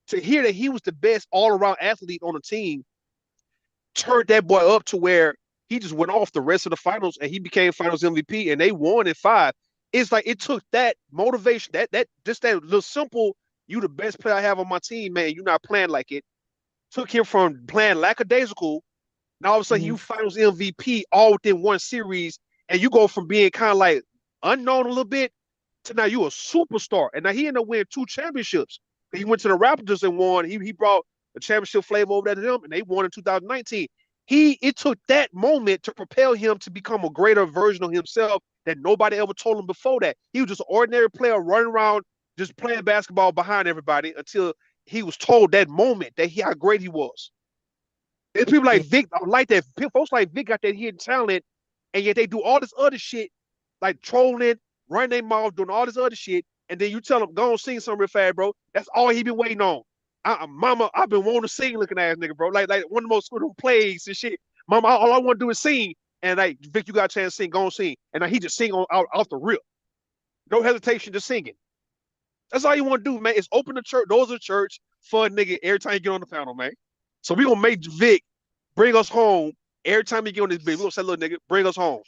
Speaker 8: To hear that he was the best all-around athlete on the team turned that boy up to where he just went off the rest of the finals, and he became Finals MVP, and they won in 5. It's like it took that motivation, that just that little simple, you the best player I have on my team, man, you're not playing like it, took him from playing lackadaisical. Now all of a sudden you Finals MVP all within one series, and you go from being kind of like unknown a little bit to now you a superstar. And now he ended up winning 2 championships. He went to the Raptors and won. He brought the championship flavor over there to them, and they won in 2019. It took that moment to propel him to become a greater version of himself that nobody ever told him before that. He was just an ordinary player running around, just playing basketball behind everybody until he was told that moment that how great he was. There's people like Vic like that. Folks like Vic got that hidden talent, and yet they do all this other shit, like trolling, running their mouth, doing all this other shit, and then you tell them, go on, sing something real fast, bro. That's all he been waiting on. Mama, I've been wanting to sing, looking ass nigga, bro. Like one of the most plays and shit. Mama, all I want to do is sing. And like, Vic, you got a chance to sing, go on, sing. And he just sing off the rip. No hesitation, just singing. That's all you want to do, man. Is open the church, doors of the church for a nigga every time you get on the panel, man. So we gonna make Vic bring us home every time you get on this bitch. We gonna say, little nigga, bring us home.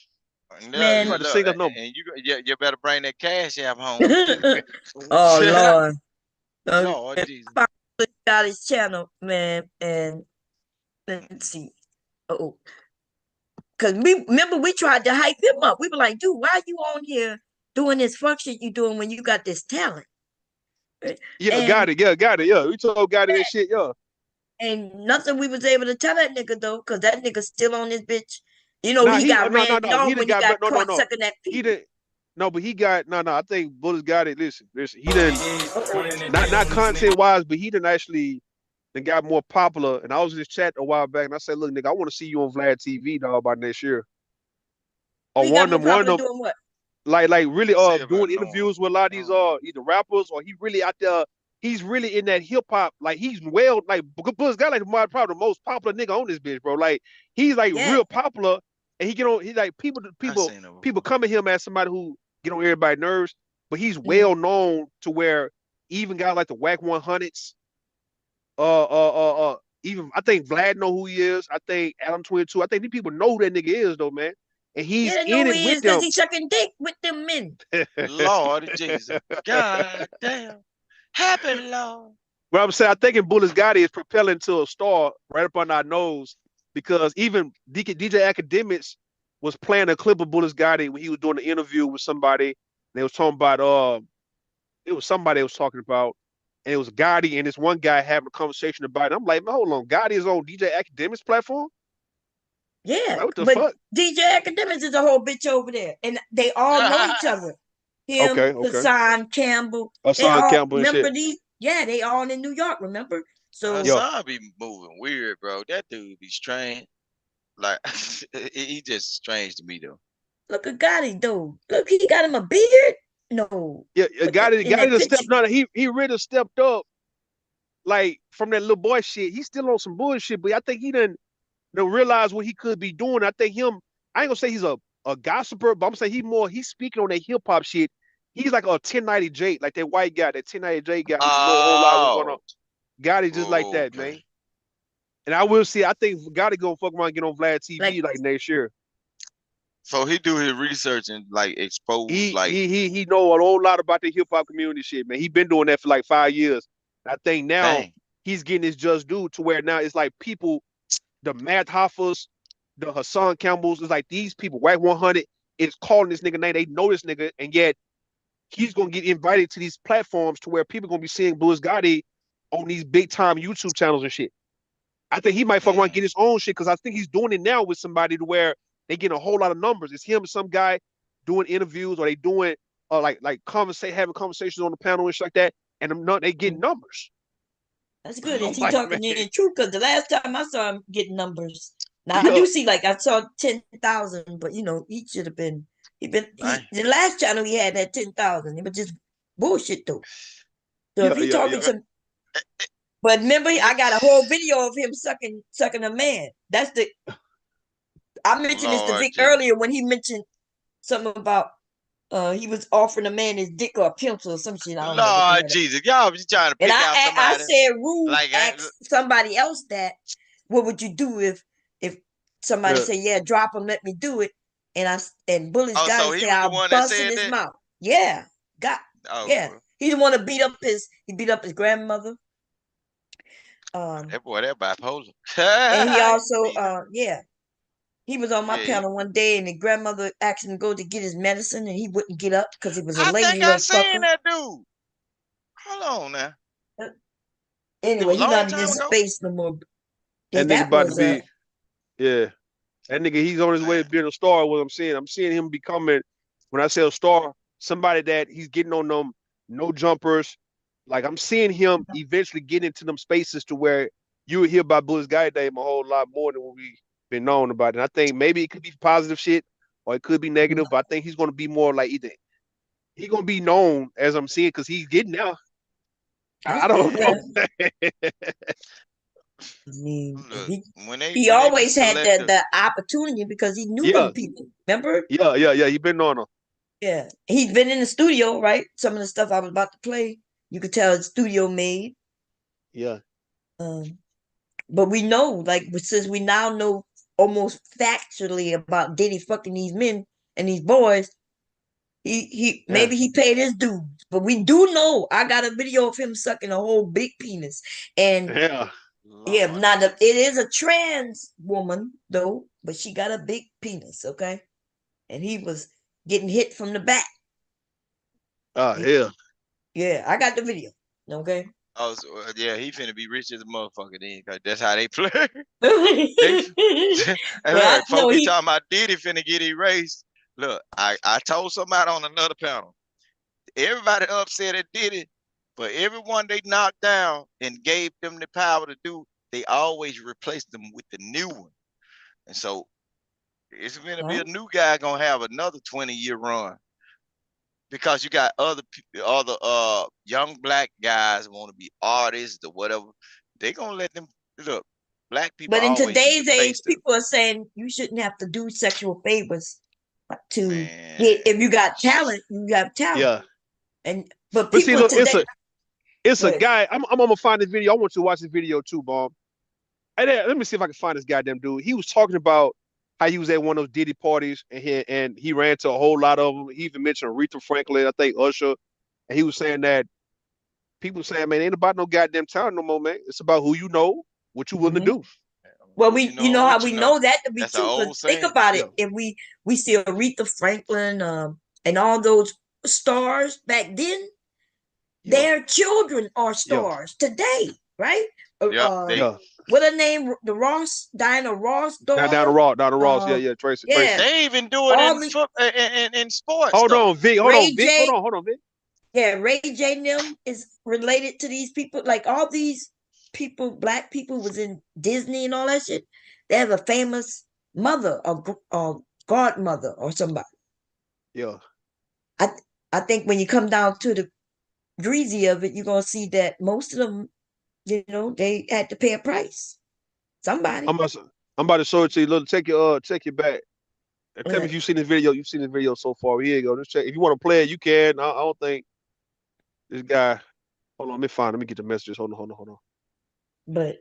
Speaker 3: Man, look, sing us number. And you better bring that cash app home.
Speaker 2: Oh Lord.
Speaker 3: Lord Jesus.
Speaker 2: Got his channel, man, and let's see. Oh, because we tried to hype him up. We were like, dude, why are you on here doing this function you doing when you got this talent?
Speaker 8: Yeah, got it. Yeah. We told Gotti that shit, yeah.
Speaker 2: And nothing we was able to tell that nigga though, because that nigga still on this bitch. He got ran off when he got caught sucking that pee.
Speaker 8: He didn't. No, but he got no. I think Bullis got it. Listen. He didn't. Not content wise, but he didn't actually. Then got more popular. And I was in this chat a while back, and I said, "Look, nigga, I want to see you on Vlad TV, dog, by next year." Or one of them.
Speaker 2: Doing what?
Speaker 8: Like really doing interviews with a lot of these either rappers, or he really out there. He's really in that hip hop. Like he's like Bullis got like probably the most popular nigga on this bitch, bro. Like he's like real popular. And he get on. He like people come at him as somebody who get on everybody's nerves, but he's well known to where even got like the Whack 100s. Even I think Vlad know who he is. I think Adam 22. I think these people know who that nigga is though, man. And he's
Speaker 2: Yeah,
Speaker 8: in
Speaker 2: no,
Speaker 8: it
Speaker 2: he
Speaker 8: with
Speaker 2: is because
Speaker 8: them.
Speaker 2: he's sucking dick with them men.
Speaker 3: Lord Jesus. God damn. Happy Lord.
Speaker 8: But I'm saying, I think Bullis Gotti is propelling to a star right up on our nose because even DJ Academics was playing a clip of Bullis Gotti when he was doing an interview with somebody. And they was talking about it was somebody they was talking about, and it was Gotti and this one guy having a conversation about it. I'm like, hold on, Gotti is on DJ Academics platform?
Speaker 2: Yeah,
Speaker 8: Like, what the
Speaker 2: but
Speaker 8: fuck?
Speaker 2: DJ Academics is a whole bitch over there, and they all know each other. Him,
Speaker 8: Okay.
Speaker 2: Hassan Campbell, they
Speaker 8: Hassan
Speaker 2: all
Speaker 8: Campbell and
Speaker 2: remember
Speaker 8: shit.
Speaker 2: these. Yeah, they all in New York. Remember? So
Speaker 3: Hassan be moving weird, bro. That dude be strange. Like he just strange to me though.
Speaker 2: look at Gotti, though. Look, he got him a beard. No,
Speaker 8: Yeah,
Speaker 2: in
Speaker 8: Gotti
Speaker 2: that
Speaker 8: just
Speaker 2: picture.
Speaker 8: stepped no, he really stepped up like from that little boy shit. He's still on some bullshit, but I think he didn't realize what he could be doing. I think I ain't gonna say he's a gossiper, but I'm saying he's speaking on that hip hop shit. He's like a 1090 J, like that white guy, that 1090 J guy who know a whole lot of what's going on. Gotti just like that, man. And I will see, I think Gotti gonna fuck around and get on Vlad TV like next year.
Speaker 3: So he do his research and like expose
Speaker 8: he know a whole lot about the hip hop community shit, man. He been doing that for like 5 years. I think now he's getting his just due to where now it's like people, the Matt Hoffers, the Hassan Campbells, it's like these people, White 100 is calling this nigga name. They know this nigga, and yet he's gonna get invited to these platforms to where people gonna be seeing Bullis Gotti on these big time YouTube channels and shit. I think he might fuck around and get his own shit because I think he's doing it now with somebody to where they get a whole lot of numbers. It's him and some guy doing interviews, or they doing having conversations on the panel and shit like that, and they getting numbers.
Speaker 2: That's good. Is he talking in truth? Because the last time I saw him getting numbers, now
Speaker 8: Yeah.
Speaker 2: I do see I saw 10,000, but he should have been. The last channel he had 10,000. It was just bullshit though. So if he talking some, but remember, I got a whole video of him sucking a man. I mentioned this to Vic earlier when he mentioned something about he was offering a man his dick or a pencil or some shit. I don't know.
Speaker 3: Lord Jesus, y'all be trying to pick out somebody.
Speaker 2: I said, Rue asked somebody else that, what would you do if somebody said, yeah, drop him, let me do it, and Bullis Gotti say, I'll bust in his mouth. Yeah, he didn't want to beat up his grandmother.
Speaker 3: That boy, that bipolar.
Speaker 2: And he also, he was on my panel one day, and the grandmother asked him to go to get his medicine, and he wouldn't get up because he was a lazy little fucker.
Speaker 3: I seen that dude. Hold on now.
Speaker 2: Anyway, he's not in this space no more.
Speaker 8: That nigga about to be, that nigga, he's on his way to being a star. What I'm saying, I'm seeing him becoming, when I say a star, somebody that he's getting on them no jumpers. Like I'm seeing him eventually get into them spaces to where you would hear about Bullis Gotti name a whole lot more than what we've been known about. And I think maybe it could be positive shit or it could be negative, but I think he's going to be more like either he's going to be known as I'm seeing because he's getting out. I don't know.
Speaker 2: He always had the opportunity because he knew them people. Remember?
Speaker 8: Yeah. He been on them.
Speaker 2: Yeah, he's been in the studio, right? Some of the stuff I was about to play, you could tell it's studio made.
Speaker 8: Yeah.
Speaker 2: But we know, since we now know almost factually about Diddy fucking these men and these boys, maybe he paid his dues. But we do know, I got a video of him sucking a whole big penis. And it is a trans woman though, but she got a big penis, okay? And he was getting hit from the back. Yeah, I got the video. Okay.
Speaker 3: Oh, so, he finna be rich as a motherfucker then, cause that's how they play. Folks be talking about Diddy finna get erased. Look, I told somebody on another panel, everybody upset at Diddy, but everyone they knocked down and gave them the power to do, they always replaced them with the new one. And so it's gonna be a new guy gonna have another 20-year run. Because you got other young black guys want to be artists or whatever. They're gonna let them look. Black people.
Speaker 2: But in today's age, people are saying you shouldn't have to do sexual favors to get. If you got talent, you have talent.
Speaker 8: Yeah.
Speaker 2: But people today,
Speaker 8: It's a guy. I'm gonna find this video. I want you to watch this video too, Bomb. Let me see if I can find this goddamn dude. He was talking about how he was at one of those Diddy parties and he ran to a whole lot of them. He even mentioned Aretha Franklin, I think Usher, and he was saying that people saying, man, ain't about no goddamn talent no more, man. It's about who you know, what you willing to do.
Speaker 2: Well, you know how we know that to be
Speaker 3: That's
Speaker 2: true.
Speaker 3: an old
Speaker 2: Because think
Speaker 3: saying.
Speaker 2: about it. If we see Aretha Franklin and all those stars back then, their children are stars today, right? What her name? The Ross, Diana Ross daughter.
Speaker 8: Donna Ross, yeah, Tracy.
Speaker 3: They even do it in sports.
Speaker 8: Hold on, Vic. Hold on, Vic.
Speaker 2: Yeah, Ray J. Nim is related to these people. Like all these people, black people was in Disney and all that shit. They have a famous mother or godmother or somebody.
Speaker 8: Yeah.
Speaker 2: I think when you come down to the greasy of it, you're gonna see that most of them, you know, they had to pay a price. Somebody.
Speaker 8: I'm about to show it to you. Look, take it back. Tell me if you've seen this video. You've seen this video so far. Here you go. Just check. If you want to play it, you can. I don't think this guy. Hold on, let me get the messages. Hold on.
Speaker 2: But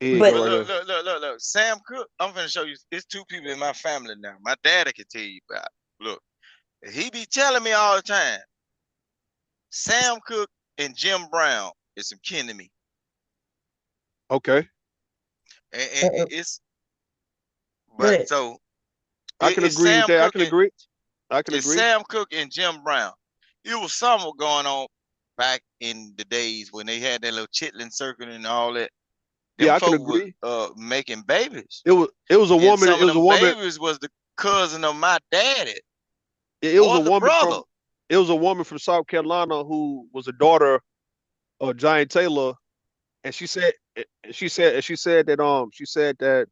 Speaker 3: look. Sam Cooke. I'm gonna show you. It's two people in my family now. My daddy can tell you about. Look, he be telling me all the time. Sam Cooke and Jim Brown is some kin to me.
Speaker 8: Okay.
Speaker 3: And it's, but so
Speaker 8: I can agree with that. I can agree.
Speaker 3: It's Sam Cooke and Jim Brown. It was something going on back in the days when they had that little chitlin circuit and all that.
Speaker 8: Yeah, I can agree.
Speaker 3: Making babies.
Speaker 8: It was a woman. It was a woman.
Speaker 3: Babies was the cousin of my daddy.
Speaker 8: It was a woman from. It was a woman from South Carolina who was a daughter of Giant Taylor, and she said that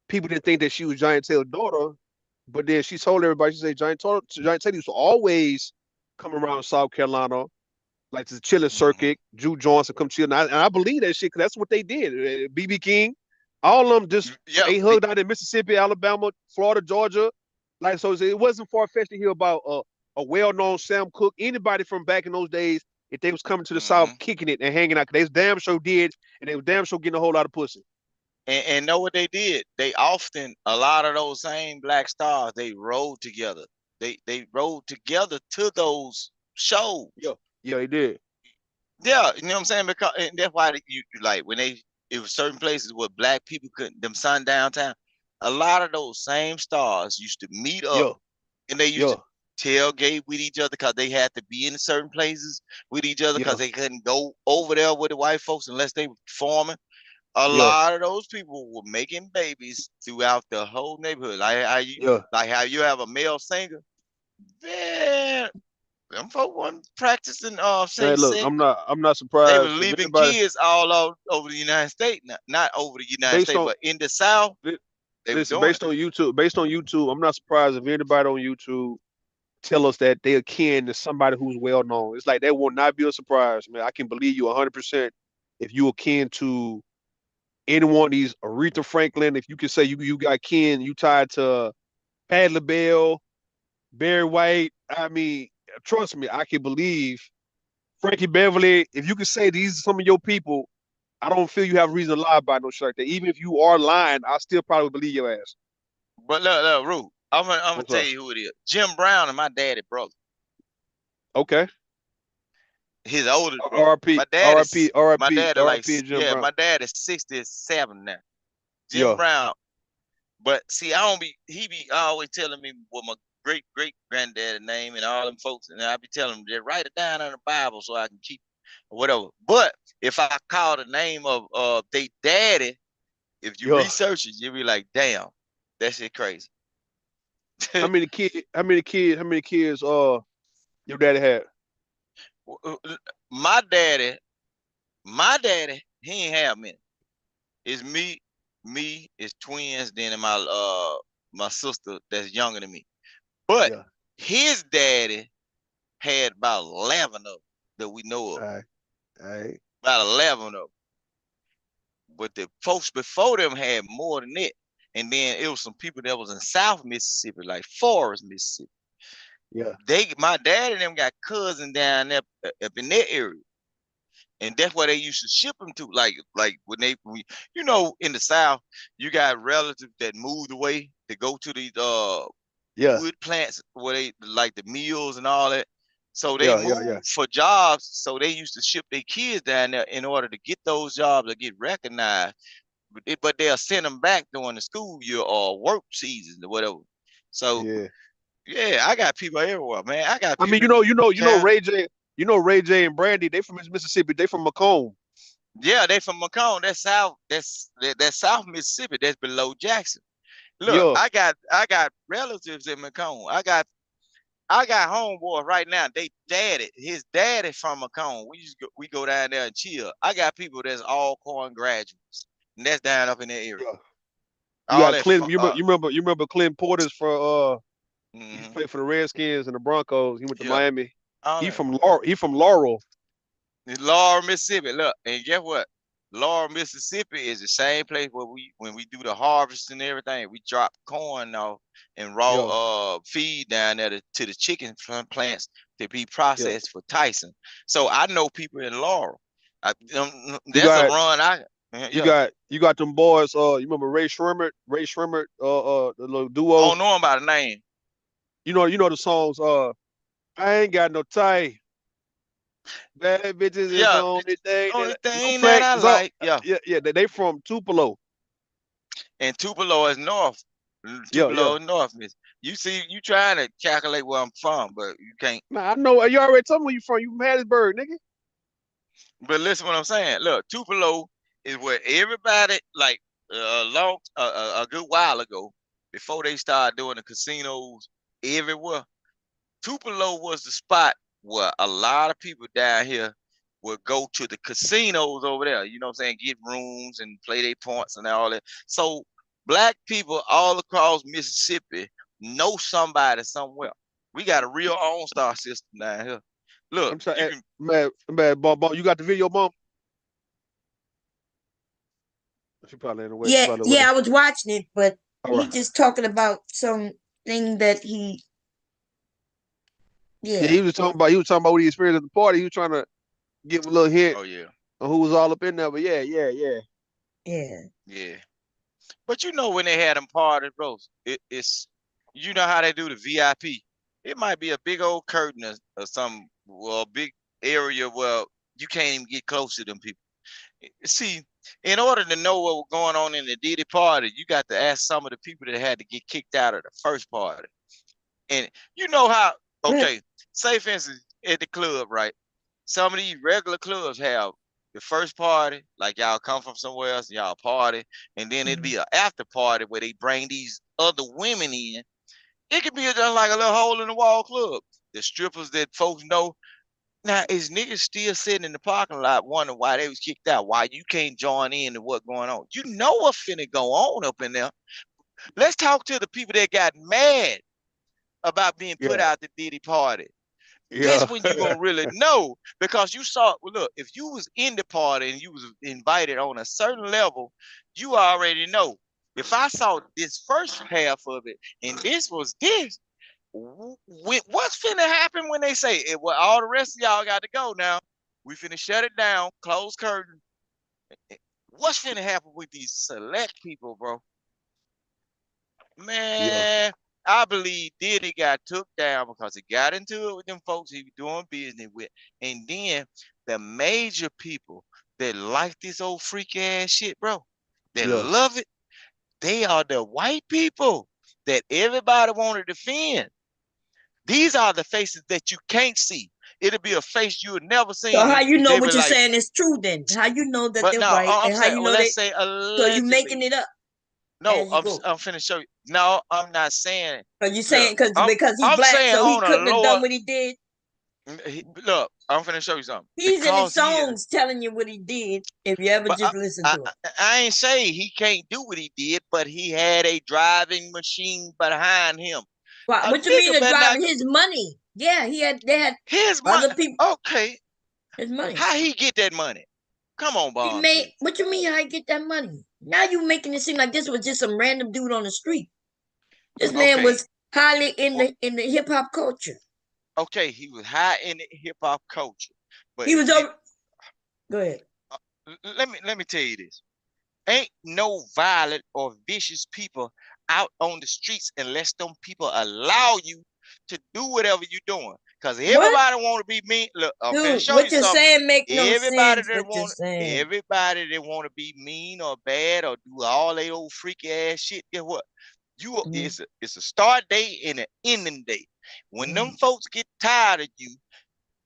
Speaker 8: people didn't think that she was Giant Taylor's daughter, but then she told everybody, she said Giant Taylor used to always come around South Carolina, like the chilling circuit, Jew Johnson come chill, and I believe that shit because that's what they did. BB King, all of them just they hugged out in Mississippi, Alabama, Florida, Georgia, like so. It wasn't far fetched to hear about a well-known Sam Cooke, anybody from back in those days. If they was coming to the South, kicking it and hanging out, they was damn sure did, and they was damn sure getting a whole lot of pussy.
Speaker 3: And know what they did? They often, a lot of those same black stars, they rode together. They rode together to those shows.
Speaker 8: Yeah, they did.
Speaker 3: Yeah, you know what I'm saying? Because and that's why you like when it was certain places where black people couldn't, them sun downtown. A lot of those same stars used to meet up, and they used to tailgate with each other because they had to be in certain places with each other because they couldn't go over there with the white folks unless they were performing. A lot of those people were making babies throughout the whole neighborhood. Like how you have a male singer. Man, them folk weren't practicing safe
Speaker 8: look,
Speaker 3: sex.
Speaker 8: I'm not surprised.
Speaker 3: They were leaving kids all over the United States, not over the United States, but in the South.
Speaker 8: Listen, based on YouTube, I'm not surprised if anybody on YouTube tell us that they're kin to somebody who's well known. It's like that will not be a surprise, man. I can believe you 100% if you are kin to any one of these Aretha Franklin. If you can say you got kin, you tied to Patti LaBelle, Barry White. I mean, trust me, I can believe Frankie Beverly. If you can say these are some of your people, I don't feel you have a reason to lie about no shit like that. Even if you are lying, I still probably believe your ass.
Speaker 3: But look, Rue, I'm gonna tell you who it is. Jim Brown and my daddy brother.
Speaker 8: Okay.
Speaker 3: His older brother.
Speaker 8: R.I.P.
Speaker 3: My dad is
Speaker 8: R.I.P. Jim Brown.
Speaker 3: my dad is 67 now. Jim Brown. But see, he be always telling me what my great granddad's name and all them folks, and I be telling them, just write it down in the Bible so I can keep or whatever. But if I call the name of they daddy, if you research it, you'll be like, damn, that shit crazy.
Speaker 8: How many kids your daddy had?
Speaker 3: My daddy, he ain't have many. It's me, it's twins, then my sister that's younger than me. But his daddy had about 11 of them that we know of.
Speaker 8: All right.
Speaker 3: About 11 of them. But the folks before them had more than that. And then it was some people that was in South Mississippi, like Forest, Mississippi.
Speaker 8: Yeah.
Speaker 3: My dad and them got cousins down there up in that area. And that's where they used to ship them to. Like when in the South, you got relatives that moved away to go to these wood plants where they like the mills and all that. So they moved for jobs. So they used to ship their kids down there in order to get those jobs or get recognized. But they'll send them back during the school year or work seasons or whatever. So yeah, I got people everywhere, man. I got people.
Speaker 8: You know Ray J. You know Ray J and Brandy. They from Mississippi. They from Macomb.
Speaker 3: Yeah, they from Macomb. That's South. That's South Mississippi. That's below Jackson. Look, I got relatives in Macomb. I got homeboys right now. His daddy from Macomb. We go down there and chill. I got people that's all Corn graduates, and that's down up in that area.
Speaker 8: You got Clint. You remember Clint Porter's for he played for the Redskins and the Broncos. He went to Miami. He from Laurel.
Speaker 3: Laurel, Mississippi. Look, and guess what? Laurel, Mississippi is the same place where when we do the harvest and everything, we drop corn off and raw feed down there to the chicken plants to be processed for Tyson. So I know people in Laurel. That's a run.
Speaker 8: You got them boys. You remember Ray Shrimmer, the little duo.
Speaker 3: I don't know him by the name.
Speaker 8: You know the songs. I ain't got no tie. Bad bitches is the only thing
Speaker 3: that I like.
Speaker 8: Yeah. They from Tupelo.
Speaker 3: And Tupelo is north. Tupelo is north. You see, you trying to calculate where I'm from, but you can't.
Speaker 8: Nah, I know. You already told me where you from. You from Hattiesburg, nigga.
Speaker 3: But listen what I'm saying. Look, Tupelo is where everybody, like a good while ago, before they started doing the casinos everywhere, Tupelo was the spot where a lot of people down here would go to the casinos over there, you know what I'm saying, get rooms and play their points and all that. So black people all across Mississippi know somebody somewhere. We got a real OnStar system down here. Look,
Speaker 8: man, Bon, you got the video, Mom? She probably in the way.
Speaker 2: Yeah, I was watching it, but he's just talking about something that he.
Speaker 8: Yeah, he was talking about what he experienced at the party. He was trying to give a little hint. On who was all up in there, but yeah.
Speaker 3: But you know when they had them parties, bro, it's you know how they do the VIP. It might be a big old curtain or some a big area where you can't even get close to them people. See, in order to know what was going on in the Diddy party, you got to ask some of the people that had to get kicked out of the first party. And you know how, say for instance, at the club, right? Some of these regular clubs have the first party, like y'all come from somewhere else, y'all party, and then it'd be an after party where they bring these other women in. It could be just like a little hole in the wall club. The strippers that folks know. Now, is niggas still sitting in the parking lot wondering why they was kicked out? Why you can't join in to what's going on? You know what finna go on up in there. Let's talk to the people that got mad about being put out the Diddy party. That's when you're gonna really know, because you saw, well, look, if you was in the party and you was invited on a certain level, you already know. If I saw this first half of it and this was this, what's finna happen when they say, well, all the rest of y'all got to go now. We finna shut it down, close curtain. What's finna happen with these select people, bro? Man, I believe Diddy got took down because he got into it with them folks he was doing business with. And then the major people that like this old freak ass shit, bro, that love it, they are the white people that everybody want to defend. These are the faces that you can't see. It'll be a face you would never see.
Speaker 2: So how you know what you're saying is true then? How you know that they're white? And how you know
Speaker 3: let's say allegedly.
Speaker 2: So you making it up?
Speaker 3: No, I'm finna show you. No, I'm not saying it.
Speaker 2: Are you saying because he's black, so he couldn't have done what he did?
Speaker 3: Look, I'm finna show you something.
Speaker 2: He's in his songs telling you what he did. If you ever just listen to it,
Speaker 3: I ain't say he can't do what he did, but he had a driving machine behind him.
Speaker 2: What you mean driving his money? Yeah, they had
Speaker 3: his
Speaker 2: other
Speaker 3: money.
Speaker 2: people.
Speaker 3: Okay,
Speaker 2: his money.
Speaker 3: How he get that money? Come on, Bob.
Speaker 2: What you mean? How he get that money? Now you making it seem like this was just some random dude on the street. This man was highly in the hip hop culture.
Speaker 3: Okay, he was high in the hip hop culture, but
Speaker 2: he was over. Go ahead.
Speaker 3: Let me tell you this. Ain't no violent or vicious people out on the streets unless them people allow you to do whatever you're doing. Because everybody want to be mean. Look, I'm finna show
Speaker 2: what
Speaker 3: you
Speaker 2: you're
Speaker 3: something.
Speaker 2: saying make no
Speaker 3: Everybody
Speaker 2: sense.
Speaker 3: that
Speaker 2: What you're saying.
Speaker 3: everybody that want to be mean or bad or do all that old freaky ass shit. Guess what? It's a start date and an ending date. When them folks get tired of you,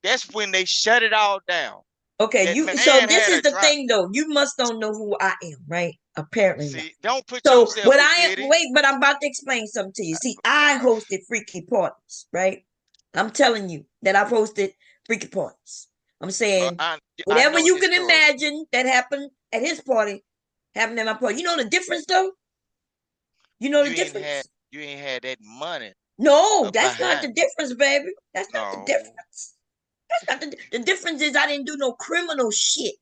Speaker 3: that's when they shut it all down.
Speaker 2: Okay, so this is the thing though. You must don't know who I am, right? Apparently.
Speaker 3: See, don't put
Speaker 2: so
Speaker 3: yourself
Speaker 2: what
Speaker 3: in
Speaker 2: I am,
Speaker 3: pity.
Speaker 2: wait, but I'm about to explain something to you. See, I hosted freaky parties, right? I'm telling you that I've hosted freaky parties. I'm saying whatever you can imagine that happened at his party happened at my party. You know the difference though? You know the difference?
Speaker 3: You ain't had that money.
Speaker 2: No, that's not the difference, baby. That's not the difference. That's not the difference is I didn't do no criminal shit.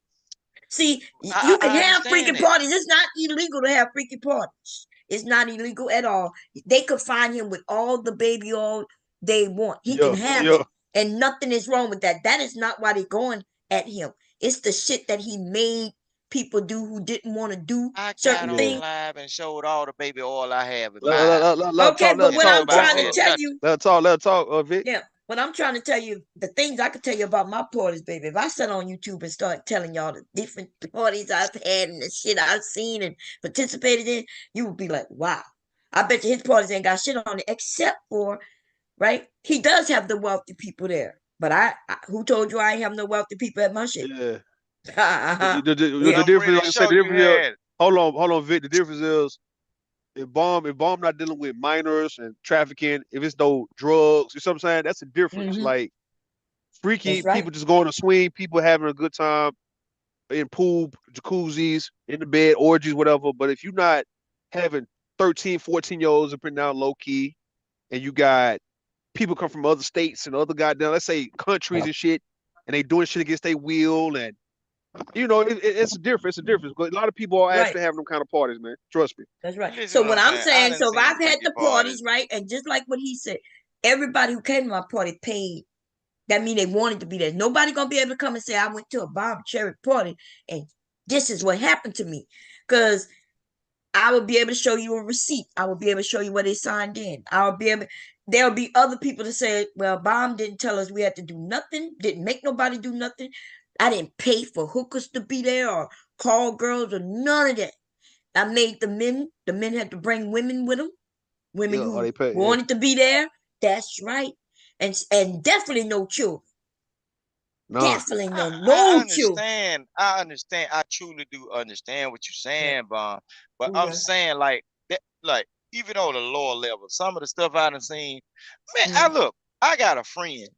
Speaker 2: See, you can have freaky parties. It's not illegal to have freaky parties. It's not illegal at all. They could find him with all the baby all they want. He can have it. And nothing is wrong with that. That is not why they're going at him. It's the shit that he made people do who didn't want to do certain things.
Speaker 3: Live and showed all the baby oil I have in
Speaker 2: Okay, but what I'm trying to tell you.
Speaker 8: Let her talk, Vic.
Speaker 2: Yeah, but I'm trying to tell you the things I could tell you about my parties, baby. If I sat on YouTube and start telling y'all the different parties I've had and the shit I've seen and participated in, you would be like, wow. I bet you his parties ain't got shit on it except for, right? He does have the wealthy people there. But I who told you I ain't have no wealthy people at my shit?
Speaker 8: Yeah. The difference, like I said, the difference is, hold on, Vic. The difference is if bomb not dealing with minors and trafficking, if it's no drugs, you know what I'm saying? That's the difference. Like freaky people just going to swing, people having a good time in pool, jacuzzis, in the bed, orgies, whatever. But if you're not having 13, 14-year-olds up and down low key, and you got people come from other states and other goddamn, let's say countries and shit, and they doing shit against their will, and you know, it's a difference. It's a difference. But a lot of people are actually having them kind of parties, man. Trust me.
Speaker 2: That's right. So what I'm saying, so if I've had the parties, right, and just like what he said, everybody who came to my party paid. That means they wanted to be there. Nobody gonna be able to come and say I went to a Bob Cherry party and this is what happened to me. Because I will be able to show you a receipt. I will be able to show you where they signed in. There'll be other people to say, well, Bob didn't tell us we had to do nothing, didn't make nobody do nothing. I didn't pay for hookers to be there or call girls or none of that. I made the men had to bring women with them. Women who wanted to be there. That's right. And definitely no children. No. Definitely no children.
Speaker 3: I understand. I truly do understand what you're saying, Bon. But I'm saying like that, like even on the lower level, some of the stuff I done seen, man, I got a friend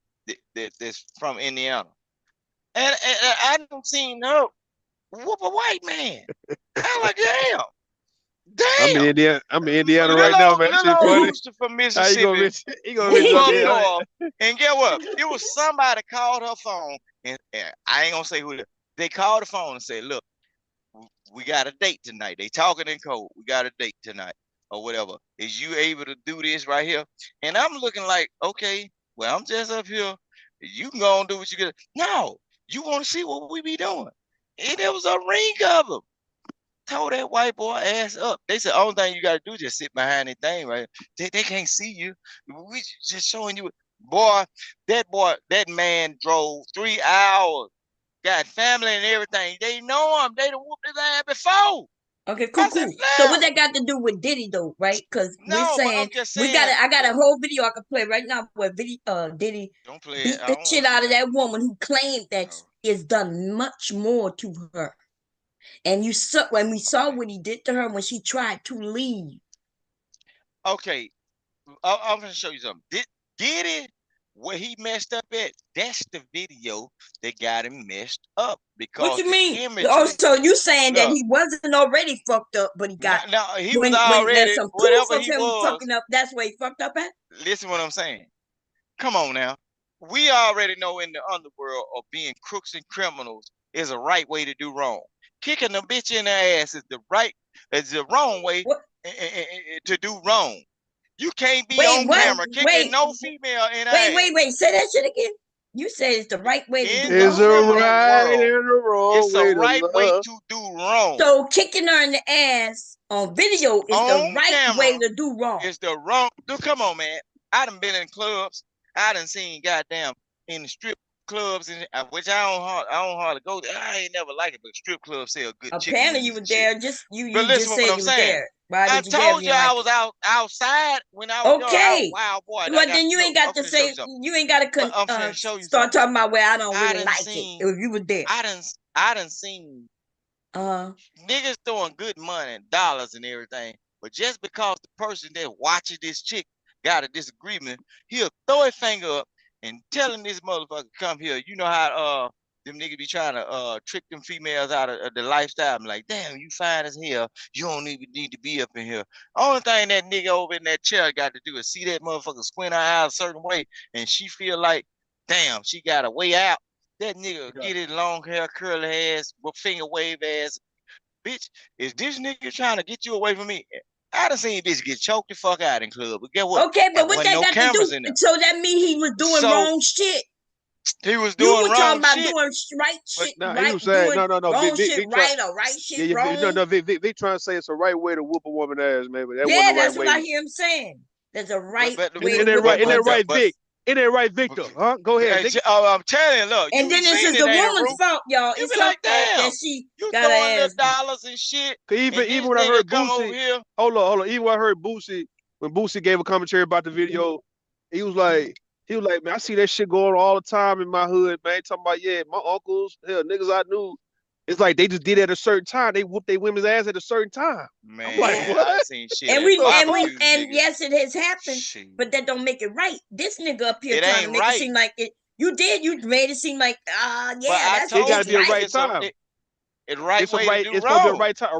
Speaker 3: that's from Indiana. And I done seen her whoop a white man. I'm like, damn.
Speaker 8: I'm in Indiana right now, man. Shit funny.
Speaker 3: From Mississippi.
Speaker 8: He gonna
Speaker 3: north. And get what? It was somebody called her phone, and I ain't gonna say who. They called the phone and said, "Look, we got a date tonight." They talking in code. We got a date tonight, or whatever. Is you able to do this right here? And I'm looking like, okay, well, I'm just up here. You can go and do what you get. No. You want to see what we be doing? And there was a ring of them. Told that white boy ass up. They said, only thing you got to do is just sit behind that thing, right? They can't see you. We just showing you. That man drove 3 hours. Got family and everything. They know him. They done whooped his ass before.
Speaker 2: Okay, cool. So what that got to do with Diddy though, right? Because we're saying I got a whole video I can play right now where Diddy beat the shit out of that woman who claimed that he has done much more to her. And when we saw what he did to her when she tried to leave.
Speaker 3: Okay, I'm gonna show you something. Diddy, where he messed up at, that's the video that got him messed up. Because
Speaker 2: what you mean? So you saying that he wasn't already fucked up, but he got
Speaker 3: no, he was already
Speaker 2: some
Speaker 3: whatever he was
Speaker 2: fucking up. That's where he fucked up at.
Speaker 3: Listen what I'm saying. Come on now. We already know in the underworld of being crooks and criminals is a right way to do wrong. Kicking a bitch in the ass is the wrong way to do wrong. You can't be on camera kicking no female in the ass.
Speaker 2: Wait. Say that shit again. You said it's the right way to do
Speaker 8: Is a
Speaker 2: wrong.
Speaker 8: right and a wrong
Speaker 3: It's
Speaker 8: way
Speaker 3: a
Speaker 8: to
Speaker 3: right way
Speaker 8: love.
Speaker 3: to do wrong.
Speaker 2: So kicking her in the ass on video is the
Speaker 3: On
Speaker 2: right
Speaker 3: camera
Speaker 2: way to do wrong.
Speaker 3: It's the wrong. Dude, come on, man. I done been in clubs. I done seen goddamn in the strip clubs, which I don't hardly go there. I ain't never like it, but strip clubs sell good chicken
Speaker 2: Apparently
Speaker 3: wings
Speaker 2: you
Speaker 3: and
Speaker 2: were
Speaker 3: shit.
Speaker 2: there. Just you
Speaker 3: But listen
Speaker 2: just
Speaker 3: what
Speaker 2: said
Speaker 3: I'm
Speaker 2: you were
Speaker 3: saying.
Speaker 2: there. Why
Speaker 3: I
Speaker 2: did you
Speaker 3: told you I
Speaker 2: like
Speaker 3: was
Speaker 2: it?
Speaker 3: outside when I was
Speaker 2: Okay.
Speaker 3: wild boy.
Speaker 2: Well, then you ain't got to say you ain't got to
Speaker 3: I'm finna show you
Speaker 2: start
Speaker 3: something.
Speaker 2: talking about where I don't
Speaker 3: I
Speaker 2: really
Speaker 3: done
Speaker 2: like
Speaker 3: seen,
Speaker 2: it. If you were there,
Speaker 3: I done seen niggas throwing good money, dollars and everything. But just because the person that watching this chick got a disagreement, he'll throw his finger up and telling this motherfucker come here. You know how them niggas be trying to trick them females out of the lifestyle. I'm like, damn, you fine as hell. You don't even need to be up in here. Only thing that nigga over in that chair got to do is see that motherfucker squint her eye a certain way, and she feel like, damn, she got a way out. That nigga get his long hair, curly ass, finger wave ass. Bitch, is this nigga trying to get you away from me? I done seen bitch get choked the fuck out in club. But guess what?
Speaker 2: okay, but
Speaker 3: There
Speaker 2: what
Speaker 3: wasn't
Speaker 2: that
Speaker 3: no
Speaker 2: got
Speaker 3: cameras
Speaker 2: to
Speaker 3: in
Speaker 2: do?
Speaker 3: there.
Speaker 2: So that means he was doing wrong shit.
Speaker 3: He was
Speaker 2: You
Speaker 3: doing
Speaker 2: were talking
Speaker 3: wrong
Speaker 2: about
Speaker 3: shit.
Speaker 2: doing right shit,
Speaker 8: No, he
Speaker 2: right,
Speaker 8: was saying
Speaker 2: doing
Speaker 8: no.
Speaker 2: wrong
Speaker 8: Vic
Speaker 2: shit
Speaker 8: try,
Speaker 2: right or right shit wrong.
Speaker 8: No, Vic trying to say it's a right way to whoop a woman ass, man. But that
Speaker 2: Yeah,
Speaker 8: wasn't the right
Speaker 2: that's
Speaker 8: way.
Speaker 2: what I hear him saying. There's a right way
Speaker 8: Isn't
Speaker 2: to
Speaker 8: that
Speaker 2: whoop
Speaker 8: right?
Speaker 2: a
Speaker 8: Isn't that
Speaker 2: woman.
Speaker 8: right, Vic? Isn't that right, Victor? Huh? Go ahead, Vic.
Speaker 3: I'm telling you, look.
Speaker 2: And then this is the woman's fault, y'all.
Speaker 3: You
Speaker 2: It's
Speaker 3: be
Speaker 2: her
Speaker 3: like,
Speaker 2: fault
Speaker 3: damn,
Speaker 2: that she
Speaker 3: you
Speaker 2: got
Speaker 3: throwing
Speaker 2: her
Speaker 3: little
Speaker 2: ass beat.
Speaker 3: dollars and shit.
Speaker 8: Even when I heard Boosie, hold on. Even when I heard Boosie, when Boosie gave a commentary about the video, he was like, man, I see that shit going on all the time in my hood, man. Talking about, yeah, my uncles, hell, niggas I knew. It's like they just did it at a certain time. They whooped their women's ass at a certain time.
Speaker 3: Man,
Speaker 8: I'm like, what?
Speaker 3: I seen shit
Speaker 2: And
Speaker 3: at
Speaker 2: yes, it has happened, but that don't make it right. This nigga up here
Speaker 3: It
Speaker 2: trying
Speaker 3: ain't
Speaker 2: to make
Speaker 3: right.
Speaker 2: it seem like it. You made it seem like, yeah, that's
Speaker 8: it got to be a
Speaker 2: right.
Speaker 8: right time.
Speaker 3: It's right way to do
Speaker 8: It's
Speaker 3: wrong.
Speaker 8: supposed to be a right time, a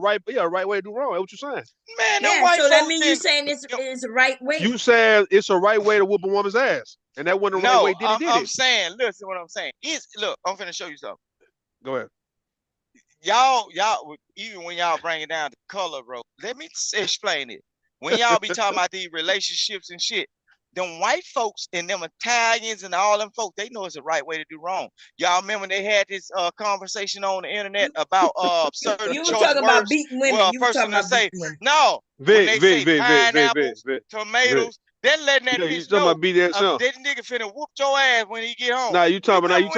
Speaker 8: right way to do wrong. That's what you're saying.
Speaker 3: Man,
Speaker 2: Yeah,
Speaker 3: white
Speaker 2: so that
Speaker 3: folks
Speaker 2: means you saying it's a right way.
Speaker 8: You said it's a right way to whoop a woman's ass, and that wasn't the right way.
Speaker 3: I'm saying, listen, what I'm saying is, look, I'm finna show you something.
Speaker 8: Go ahead.
Speaker 3: Y'all, even when y'all bring it down to color, bro, let me explain it. When y'all be talking about these relationships and shit, them white folks and them Italians and all them folks, they know it's the right way to do wrong. Y'all remember they had this conversation on the internet about certain
Speaker 2: you were
Speaker 3: choice
Speaker 2: talking about
Speaker 3: words?
Speaker 2: beating women.
Speaker 3: Well, a
Speaker 2: You were
Speaker 3: person
Speaker 2: talking
Speaker 3: to
Speaker 2: about
Speaker 3: say
Speaker 2: beating women.
Speaker 3: no. When they say pineapples, tomatoes, they're letting that
Speaker 8: you
Speaker 3: bitch
Speaker 8: talking
Speaker 3: know
Speaker 8: about BDSM?
Speaker 3: that nigga finna whoop your ass when he get home.
Speaker 8: Nah, you talking about that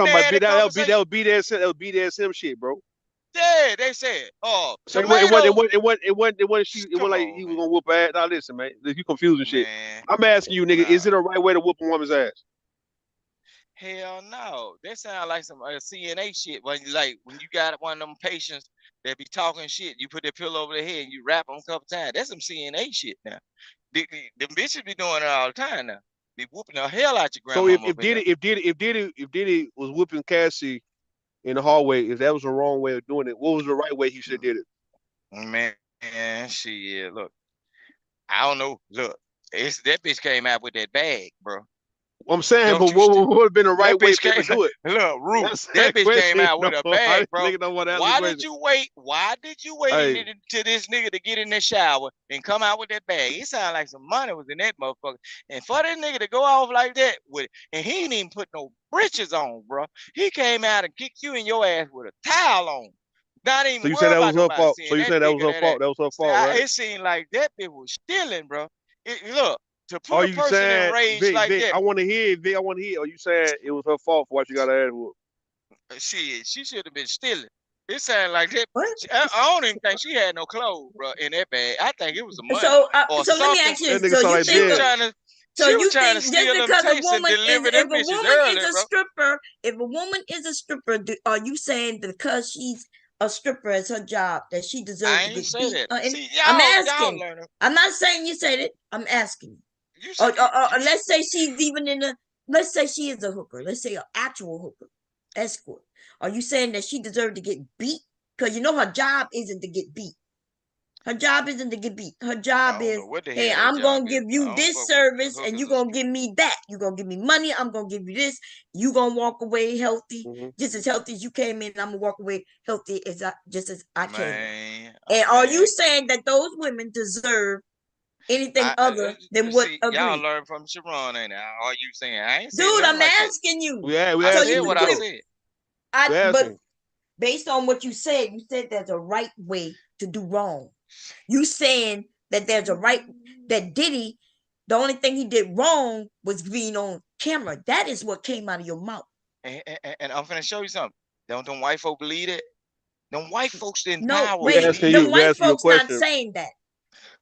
Speaker 8: was BDSM shit, bro.
Speaker 3: Yeah, they said,
Speaker 8: So
Speaker 3: tomatoes.
Speaker 8: it wasn't like he was gonna whoop her ass. Now listen, man, you confusing shit. I'm asking you, nigga, is it a right way to whoop a woman's ass?
Speaker 3: Hell no. That sound like some CNA shit. When you got one of them patients that be talking shit, you put that pillow over their head and you rap them a couple times. That's some CNA shit now. Them bitches be doing it all the time now. Be whooping the hell out your
Speaker 8: So
Speaker 3: grandmama.
Speaker 8: if Diddy was whooping Cassie in the hallway, if that was the wrong way of doing it, what was the right way he should have did it?
Speaker 3: Man, shit, look. I don't know. Look, that bitch came out with that bag, bro.
Speaker 8: I'm saying, but what would have been the right way for him to do it?
Speaker 3: Look, Ruth, that bitch came out with a bag, bro. Why did you wait? Why did you wait to this nigga to get in the shower and come out with that bag? It sounded like some money was in that motherfucker. And for that nigga to go off like that with it, and he ain't even put no britches on, bro. He came out and kicked you in your ass with a towel on. Not even
Speaker 8: so you said that was her fault. So you said that was her fault. That was her fault, right?
Speaker 3: It seemed like that bitch was stealing, bro. Look. To put
Speaker 8: Are
Speaker 3: a
Speaker 8: you
Speaker 3: person
Speaker 8: saying,
Speaker 3: in rage
Speaker 8: Vic,
Speaker 3: like
Speaker 8: Vic,
Speaker 3: that.
Speaker 8: I want to hear it, Vic. I want to hear. Are you saying it was her fault for why she got her ass whooped?
Speaker 3: She should have been stealing. It sounded like that. I don't even think she had no clothes, bro, in that bag. I think it was some money or
Speaker 2: so
Speaker 3: something.
Speaker 2: let me ask you.
Speaker 8: That nigga
Speaker 2: So
Speaker 8: sound
Speaker 2: you
Speaker 8: like
Speaker 2: think?
Speaker 8: Ben.
Speaker 3: She was trying to steal them tapes and deliver them bitches early, bro.
Speaker 2: If a woman is a stripper, are you saying that because she's a stripper as her job that she deserves to get beat?
Speaker 3: See,
Speaker 2: I'm asking.
Speaker 3: y'all learning.
Speaker 2: I'm not saying you said it. I'm asking. Or let's say she's even let's say she is a hooker. Let's say an actual hooker, escort. Are you saying that she deserved to get beat? Because you know her job isn't to get beat. Her job isn't to get beat. Her job is, hey, I'm going to give you this service and you're going to give me that. You're going to give me money. I'm going to give you this. You're going to walk away healthy, just as healthy as you came in. I'm going to walk away healthy just as I came in. And are you saying that those women deserve anything other than what
Speaker 3: y'all
Speaker 2: agreed.
Speaker 3: learn from Sharon, ain't it? Are you saying? I ain't saying
Speaker 2: Dude,
Speaker 3: nothing
Speaker 2: I'm
Speaker 3: like
Speaker 2: asking you.
Speaker 3: I said what I said.
Speaker 2: But based on what you said there's a right way to do wrong. You saying that there's a right, that Diddy, the only thing he did wrong was being on camera. That is what came out of your mouth.
Speaker 3: And I'm finna show you something. Don't them white folk believe it? Them white folks in
Speaker 2: No,
Speaker 3: power.
Speaker 2: wait, them white folks not saying that.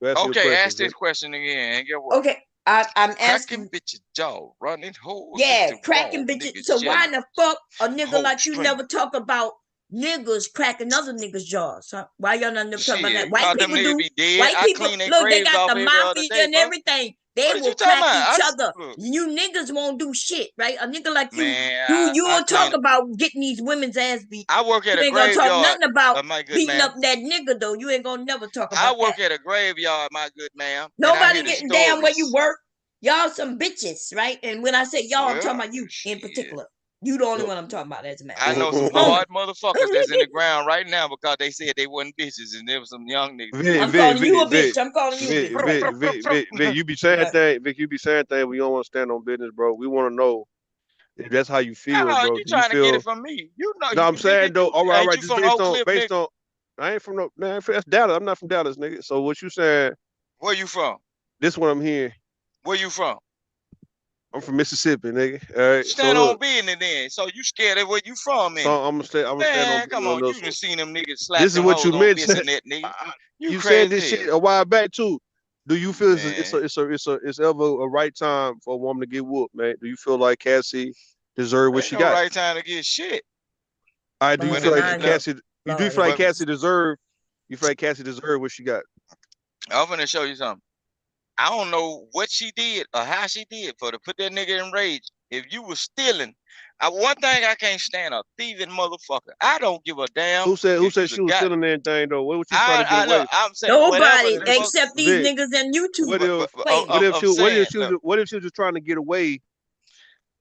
Speaker 3: Okay, ask this question again. And get what?
Speaker 2: Okay, I'm
Speaker 3: cracking
Speaker 2: asking.
Speaker 3: bitches jaw, running holes.
Speaker 2: Yeah, cracking bitches. So why in the fuck a nigga like you never talk about niggas cracking other niggas' jaws? Huh? Why y'all not never talking about that? White people do. White people look, they got the mafia and everything. They will crack each other. You niggas won't do shit, right? A nigga like you, you won't talk about getting these women's ass beat.
Speaker 3: I work at
Speaker 2: you
Speaker 3: a
Speaker 2: ain't gonna
Speaker 3: graveyard.
Speaker 2: talk nothing about
Speaker 3: My good
Speaker 2: beating
Speaker 3: man.
Speaker 2: up that nigga though. You ain't gonna never talk about
Speaker 3: I work
Speaker 2: that.
Speaker 3: at a graveyard, my good ma'am.
Speaker 2: Nobody getting down where you work. Y'all some bitches, right? And when I say y'all, I'm talking about you in particular. You the only one I'm talking about, as a matter.
Speaker 3: I know some hard motherfuckers that's in the ground right now because they said they wasn't bitches and there was some young niggas.
Speaker 2: I'm calling you a bitch. I'm calling you a bitch.
Speaker 8: Vic, you be saying things. Vic, you be saying things. We don't want to stand on business, bro. We want to know if that's how you feel, bro.
Speaker 3: You trying to get it from me? You know.
Speaker 8: No, I'm saying though. All right,
Speaker 3: Ain't
Speaker 8: just
Speaker 3: you from Oak Cliff,
Speaker 8: based on. I ain't from no. Man, that's Dallas. I'm not from Dallas, nigga. So what you saying?
Speaker 3: Where you from?
Speaker 8: This what I'm hearing.
Speaker 3: Where you from?
Speaker 8: I'm from Mississippi, nigga. All right.
Speaker 3: Stand on business then. So you scared of where you from, man?
Speaker 8: So I'm gonna stand on business.
Speaker 3: Come on, you done seen them niggas slap
Speaker 8: This is
Speaker 3: them
Speaker 8: what
Speaker 3: hoes
Speaker 8: you
Speaker 3: on
Speaker 8: meant.
Speaker 3: this and that, nigga.
Speaker 8: You said this shit a while back too. Do you feel it's ever a right time for a woman to get whooped, man? Do you feel like Cassie deserved what she got?
Speaker 3: Right time to get shit.
Speaker 8: All right. Do you feel like Cassie? You do feel like Cassie deserved? You feel like Cassie deserved what she got?
Speaker 3: I'm gonna show you something. I don't know what she did or how she did for to put that nigga in rage. If you was stealing, one thing I can't stand, a thieving motherfucker. I don't give a damn.
Speaker 8: Who said she was stealing anything though? What was you trying to get away?
Speaker 3: I'm saying
Speaker 2: nobody except these niggas and YouTube.
Speaker 8: What if she was just trying to get away?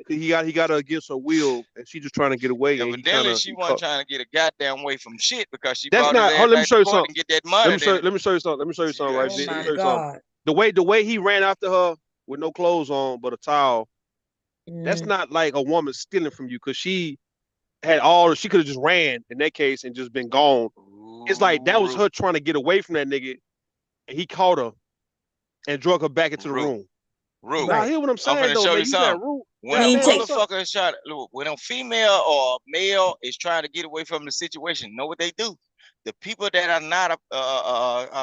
Speaker 8: He got her against her will, and she just trying to get away.
Speaker 3: Evidently, she wasn't trying to get a goddamn way from shit because she
Speaker 8: That's
Speaker 3: brought
Speaker 8: not.
Speaker 3: his ass
Speaker 8: Let me
Speaker 3: back
Speaker 8: show
Speaker 3: to
Speaker 8: you
Speaker 3: court
Speaker 8: something.
Speaker 3: and get that money.
Speaker 8: Let me show you something. Let me show you something, right?
Speaker 2: Oh my God.
Speaker 8: The way he ran after her with no clothes on but a towel, that's not like a woman stealing from you because she had she could have just ran in that case and just been gone. It's like that was her trying to get away from that nigga, and he caught her and drug her back into the room. Now, hear what I'm saying,
Speaker 3: I'm
Speaker 8: though,
Speaker 3: show
Speaker 8: man.
Speaker 3: you something. When a motherfucker is trying to, when a female or male is trying to get away from the situation, know what they do? The people that are not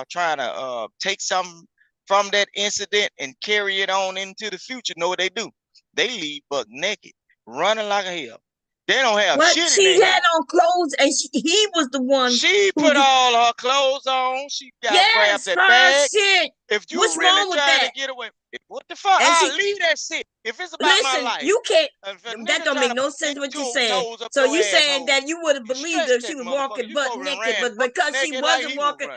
Speaker 3: trying to take something from that incident and carry it on into the future, know what they do? They leave buck naked, running like a hell. They don't have shit
Speaker 2: she
Speaker 3: in their
Speaker 2: had on clothes, and he was the one.
Speaker 3: She put all her clothes on. She grabbed that bag.
Speaker 2: Shit.
Speaker 3: If you
Speaker 2: What's
Speaker 3: really
Speaker 2: wrong with
Speaker 3: trying
Speaker 2: that?
Speaker 3: to get away, what the fuck? I'll leave that shit. If it's about my life.
Speaker 2: You can't.
Speaker 3: That
Speaker 2: don't make no sense what you're saying. So you saying that you would have believed her if she was walking butt naked, but because she wasn't walking.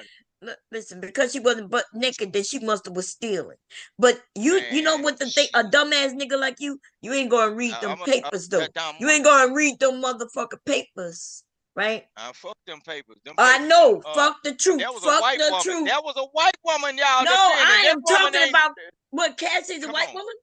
Speaker 2: Listen, because she wasn't butt naked, then she must have was stealing. But you know what the thing? A dumbass nigga like you ain't gonna read them papers though. You ain't gonna read them motherfucking papers, right?
Speaker 3: Fuck them papers.
Speaker 2: I know. Fuck the truth.
Speaker 3: That was
Speaker 2: fuck
Speaker 3: a white
Speaker 2: the
Speaker 3: woman.
Speaker 2: truth.
Speaker 3: That was a white woman, y'all.
Speaker 2: No, I am talking about what Cassie's a white woman.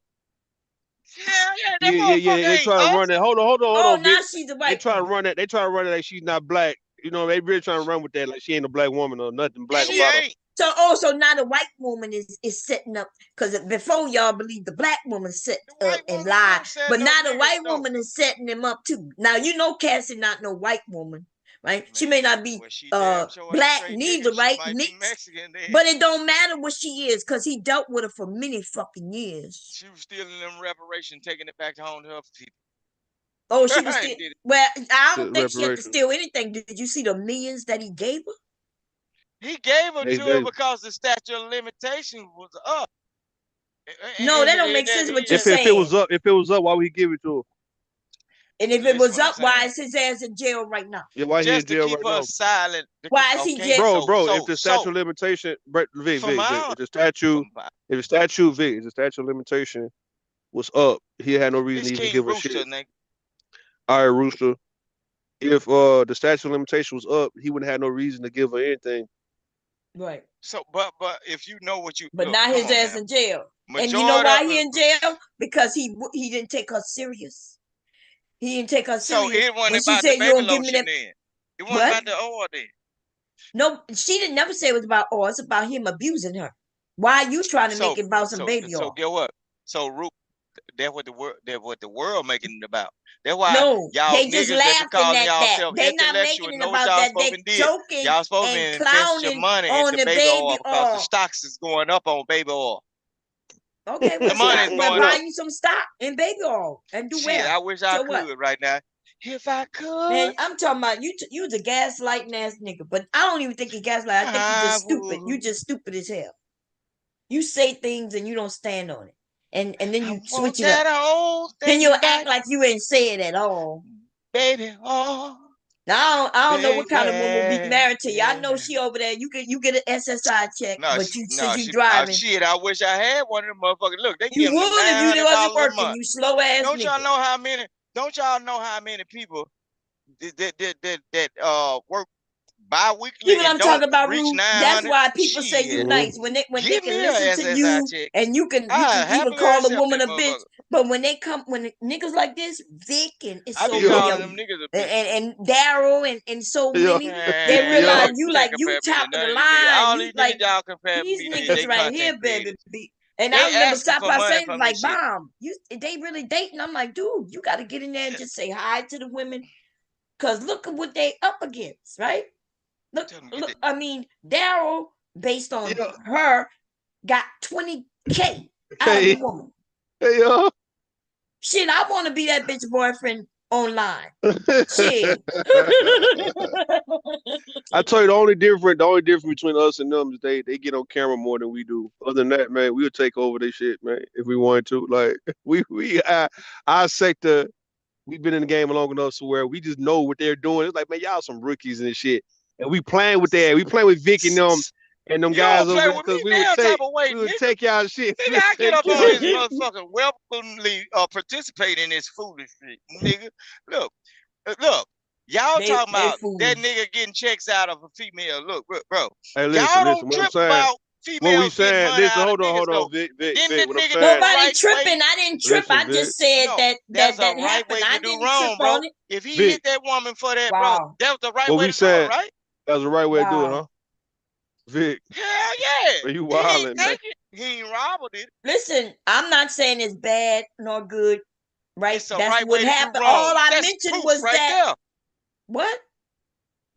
Speaker 8: Yeah. They try to run that. Hold on.
Speaker 2: Oh, now
Speaker 8: Vic.
Speaker 2: she's a white.
Speaker 8: They try to run that. They try to run it like she's not black. You know, they really trying to run with that like she ain't a black woman or nothing black about her.
Speaker 2: So also now the white woman is setting up because before y'all believe the black woman set up and lied, but now the white woman is setting them up too. Now you know Cassie not no white woman, right? She may not be black, neither, right? Mixed, but it don't matter what she is because he dealt with her for many fucking years.
Speaker 3: She was stealing them reparation, taking it back home to her people.
Speaker 2: Oh, she was still. Well, I don't think she had to steal anything. Did you see the millions that he gave her?
Speaker 3: He gave her to her because the statute of limitations was up.
Speaker 2: No, that don't make sense what you're saying.
Speaker 8: If it was up, why would he give it to her?
Speaker 2: And if it was up, why is his ass in jail right now?
Speaker 8: Yeah, why he in jail right now?
Speaker 3: Silent.
Speaker 2: Why is he jail?
Speaker 8: Bro, if the statute of limitation, if the statute of limitation was up, he had no reason to even give her shit. All right, Rooster. If the statute of limitation was up, he wouldn't have no reason to give her anything.
Speaker 2: Right.
Speaker 3: So, but if you know what you,
Speaker 2: but
Speaker 3: look,
Speaker 2: now
Speaker 3: come
Speaker 2: his
Speaker 3: on
Speaker 2: ass
Speaker 3: now.
Speaker 2: in jail. And you know
Speaker 3: Majority
Speaker 2: why
Speaker 3: of
Speaker 2: he in jail? Because he didn't take her serious. He didn't take her
Speaker 3: so
Speaker 2: serious.
Speaker 3: it wasn't
Speaker 2: When she
Speaker 3: about the
Speaker 2: said, "You
Speaker 3: baby
Speaker 2: don't give me
Speaker 3: lotion
Speaker 2: that,"
Speaker 3: then. It wasn't
Speaker 2: what?
Speaker 3: about the oil then.
Speaker 2: No, she didn't never say it was about oil. It's about him abusing her. Why are you trying to make
Speaker 3: So
Speaker 2: it about some baby
Speaker 3: so
Speaker 2: oil?
Speaker 3: get what? So Root, that's what the world making it about. That's why
Speaker 2: No,
Speaker 3: y'all
Speaker 2: they just
Speaker 3: niggas that be
Speaker 2: laughing
Speaker 3: calling
Speaker 2: at
Speaker 3: y'all
Speaker 2: that.
Speaker 3: self
Speaker 2: They not
Speaker 3: intellectual
Speaker 2: making it
Speaker 3: know what
Speaker 2: about
Speaker 3: y'all
Speaker 2: that.
Speaker 3: supposed
Speaker 2: They
Speaker 3: to did.
Speaker 2: joking
Speaker 3: Y'all supposed
Speaker 2: and
Speaker 3: to invest your
Speaker 2: clowning
Speaker 3: money
Speaker 2: on
Speaker 3: into
Speaker 2: the
Speaker 3: baby
Speaker 2: baby
Speaker 3: oil because the
Speaker 2: oil.
Speaker 3: stocks is going up on baby oil.
Speaker 2: Okay,
Speaker 3: The
Speaker 2: well,
Speaker 3: money is going
Speaker 2: buy
Speaker 3: up.
Speaker 2: you some stock in baby oil and do
Speaker 3: Shit,
Speaker 2: well.
Speaker 3: I wish I
Speaker 2: So what?
Speaker 3: could right now. If I could,
Speaker 2: Man, I'm talking about you. You was a gaslighting ass nigga, but I don't even think you gaslight. I think you just stupid. You just stupid as hell. You say things and you don't stand on it, and then you switch it up. Then you'll act like you ain't say it at all,
Speaker 3: baby. Oh,
Speaker 2: now I don't know what kind of woman be
Speaker 3: baby.
Speaker 2: married to you. I know she over there. You get an SSI check,
Speaker 3: No,
Speaker 2: but since you driving,
Speaker 3: shit. I wish I had one of them motherfuckers. Look, they
Speaker 2: you
Speaker 3: giving them
Speaker 2: would if you wasn't
Speaker 3: $900 a
Speaker 2: working.
Speaker 3: month.
Speaker 2: You slow ass
Speaker 3: Don't y'all
Speaker 2: nigga.
Speaker 3: know how many? Don't y'all know how many people that bi-weekly
Speaker 2: See what
Speaker 3: and
Speaker 2: I'm
Speaker 3: don't
Speaker 2: talking about,
Speaker 3: reach
Speaker 2: Rue? That's
Speaker 3: 900?
Speaker 2: why people say you
Speaker 3: Shit,
Speaker 2: nice when they
Speaker 3: give
Speaker 2: can
Speaker 3: me a
Speaker 2: listen to
Speaker 3: SSI
Speaker 2: you,
Speaker 3: check.
Speaker 2: and you can
Speaker 3: I
Speaker 2: even
Speaker 3: happily
Speaker 2: call a
Speaker 3: accept
Speaker 2: woman
Speaker 3: that
Speaker 2: a bitch.
Speaker 3: motherfucker.
Speaker 2: But when niggas like this, Vic and it's
Speaker 3: I
Speaker 2: so
Speaker 3: be
Speaker 2: many
Speaker 3: calling
Speaker 2: of
Speaker 3: them
Speaker 2: them,
Speaker 3: niggas a bitch.
Speaker 2: and Daryl and so
Speaker 8: Yeah.
Speaker 2: many, they
Speaker 8: Yeah.
Speaker 2: realize
Speaker 3: Man,
Speaker 2: you
Speaker 3: can't
Speaker 2: like you
Speaker 3: compare me to
Speaker 2: top of
Speaker 3: none
Speaker 2: the
Speaker 3: of these niggas.
Speaker 2: line.
Speaker 3: All
Speaker 2: You
Speaker 3: these
Speaker 2: like
Speaker 3: niggas y'all compare
Speaker 2: these
Speaker 3: me to,
Speaker 2: niggas
Speaker 3: they
Speaker 2: right here,
Speaker 3: content
Speaker 2: baby.
Speaker 3: creators.
Speaker 2: And
Speaker 3: They
Speaker 2: I remember
Speaker 3: asking
Speaker 2: stop
Speaker 3: for
Speaker 2: by
Speaker 3: money
Speaker 2: saying
Speaker 3: from
Speaker 2: like,
Speaker 3: this shit.
Speaker 2: "Bomb, they really dating?" I'm like, dude, you got to get in there and just say hi to the women, cause look at what they up against, right? Look, I mean, Daryl, based on her, got 20K out of
Speaker 8: Hey,
Speaker 2: the woman.
Speaker 8: hey,
Speaker 2: Shit, I want to be that bitch boyfriend online. Shit.
Speaker 8: I tell you, the only difference between us and them is they get on camera more than we do. Other than that, man, we'll take over this shit, man, if we wanted to. Like our sector, we've been in the game long enough to where we just know what they're doing. It's like, man, y'all some rookies and shit, and we playing with that. We playing with Vic and them
Speaker 3: You
Speaker 8: guys
Speaker 3: don't
Speaker 8: over
Speaker 3: play
Speaker 8: there
Speaker 3: with
Speaker 8: because
Speaker 3: me now type of way,
Speaker 8: we would
Speaker 3: nigga.
Speaker 8: take y'all shit.
Speaker 3: Nigga, I get up on this motherfucker welcomely participate in this foolish shit, nigga. Look, y'all talking about that nigga getting checks out of a female. Look, bro.
Speaker 8: Hey,
Speaker 3: Y'all
Speaker 8: listen.
Speaker 3: don't
Speaker 8: What I'm
Speaker 3: trip
Speaker 8: saying.
Speaker 3: about
Speaker 8: What we
Speaker 3: females getting
Speaker 8: saying?
Speaker 3: money
Speaker 8: Listen,
Speaker 3: out of
Speaker 8: hold
Speaker 3: niggas
Speaker 8: on,
Speaker 3: though.
Speaker 8: Vic.
Speaker 3: Then the
Speaker 8: What I'm
Speaker 3: nigga
Speaker 8: saying.
Speaker 3: do the
Speaker 2: Nobody
Speaker 3: right
Speaker 2: tripping.
Speaker 3: way.
Speaker 2: I didn't trip.
Speaker 8: Listen,
Speaker 2: I
Speaker 8: Vic.
Speaker 2: just said
Speaker 3: No,
Speaker 2: that
Speaker 3: that's a right
Speaker 2: happened.
Speaker 3: way to
Speaker 2: I
Speaker 3: do
Speaker 2: didn't trip
Speaker 3: wrong, bro.
Speaker 2: on it.
Speaker 3: If he
Speaker 8: Vic.
Speaker 3: hit that woman for that, bro,
Speaker 2: Wow.
Speaker 3: that was the right
Speaker 8: What
Speaker 3: way
Speaker 8: we
Speaker 3: to do it,
Speaker 8: said.
Speaker 3: right?
Speaker 8: That was the right way to do it,
Speaker 2: Wow.
Speaker 8: huh? Vic.
Speaker 3: Hell yeah.
Speaker 8: Are you
Speaker 3: He ain't
Speaker 8: wildin', man?
Speaker 3: take it. He ain't robbed it.
Speaker 2: Listen, I'm not saying it's bad nor good, right?
Speaker 3: It's a
Speaker 2: That's
Speaker 3: right
Speaker 2: what
Speaker 3: way to do
Speaker 2: happened.
Speaker 3: wrong.
Speaker 2: All I
Speaker 3: That's
Speaker 2: mentioned
Speaker 3: proof
Speaker 2: was
Speaker 3: right
Speaker 2: that
Speaker 3: there.
Speaker 2: what?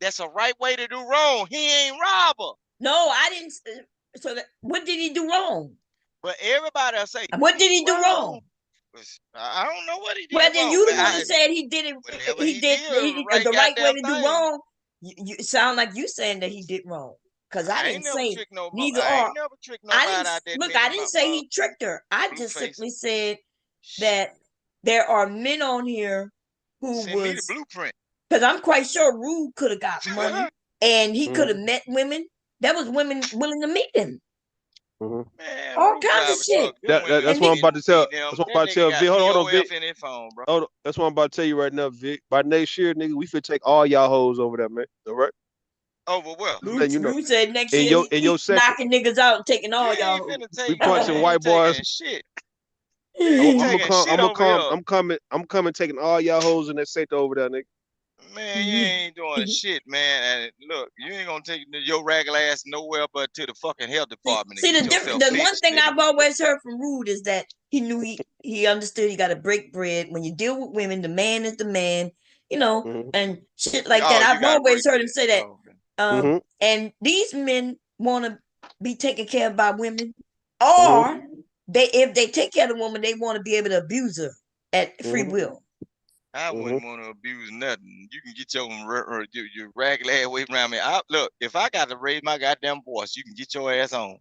Speaker 3: That's a right way to do wrong. He ain't robber.
Speaker 2: No, I didn't. So what did he do wrong?
Speaker 3: But everybody will say,
Speaker 2: what did he do wrong?
Speaker 3: I don't know what he did
Speaker 2: Well, then
Speaker 3: wrong.
Speaker 2: you the one that said he did it.
Speaker 3: Whatever
Speaker 2: He did
Speaker 3: the right
Speaker 2: the right way
Speaker 3: goddamn
Speaker 2: to do
Speaker 3: thing.
Speaker 2: wrong. You sound like you saying that he did wrong, because I didn't say neither
Speaker 3: I
Speaker 2: or.
Speaker 3: ain't never tricked
Speaker 2: I
Speaker 3: nobody
Speaker 2: didn't
Speaker 3: out there.
Speaker 2: look. I didn't say he tricked her. I just
Speaker 3: face.
Speaker 2: simply said that there are men on here who
Speaker 3: Send me the
Speaker 2: was,
Speaker 3: blueprint.
Speaker 2: because I'm quite sure Rude could have got money and he could have met women. There was women willing to meet him.
Speaker 3: Man,
Speaker 2: all kinds of shit.
Speaker 8: That's what I'm about to tell. That's what I'm about to tell Vic. Hold on, Vic.
Speaker 3: In his phone, bro.
Speaker 8: Hold on. That's what I'm about to tell you right now, Vic. By next year, nigga, we finna take all y'all hoes over there, man. All right?
Speaker 3: Over well.
Speaker 2: Rude said next year he's knocking niggas out and taking all y'all.
Speaker 8: We punching white boys.
Speaker 3: Shit.
Speaker 8: I'm coming, taking all y'all hoes in that sector over there, nigga.
Speaker 3: Man, you ain't doing shit, man. And look, you ain't gonna take your regular ass nowhere but to the fucking health department.
Speaker 2: See, the one thing I've always heard from Rude is that he knew he understood he got to break bread. When you deal with women, the man is the man, and shit like that. I've always heard him say that. And these men want to be taken care of by women, or if they take care of the woman, they want to be able to abuse her at free will.
Speaker 3: I wouldn't want to abuse nothing. You can get your ragged ass away from me. Look, if I got to raise my goddamn voice, you can get your ass on.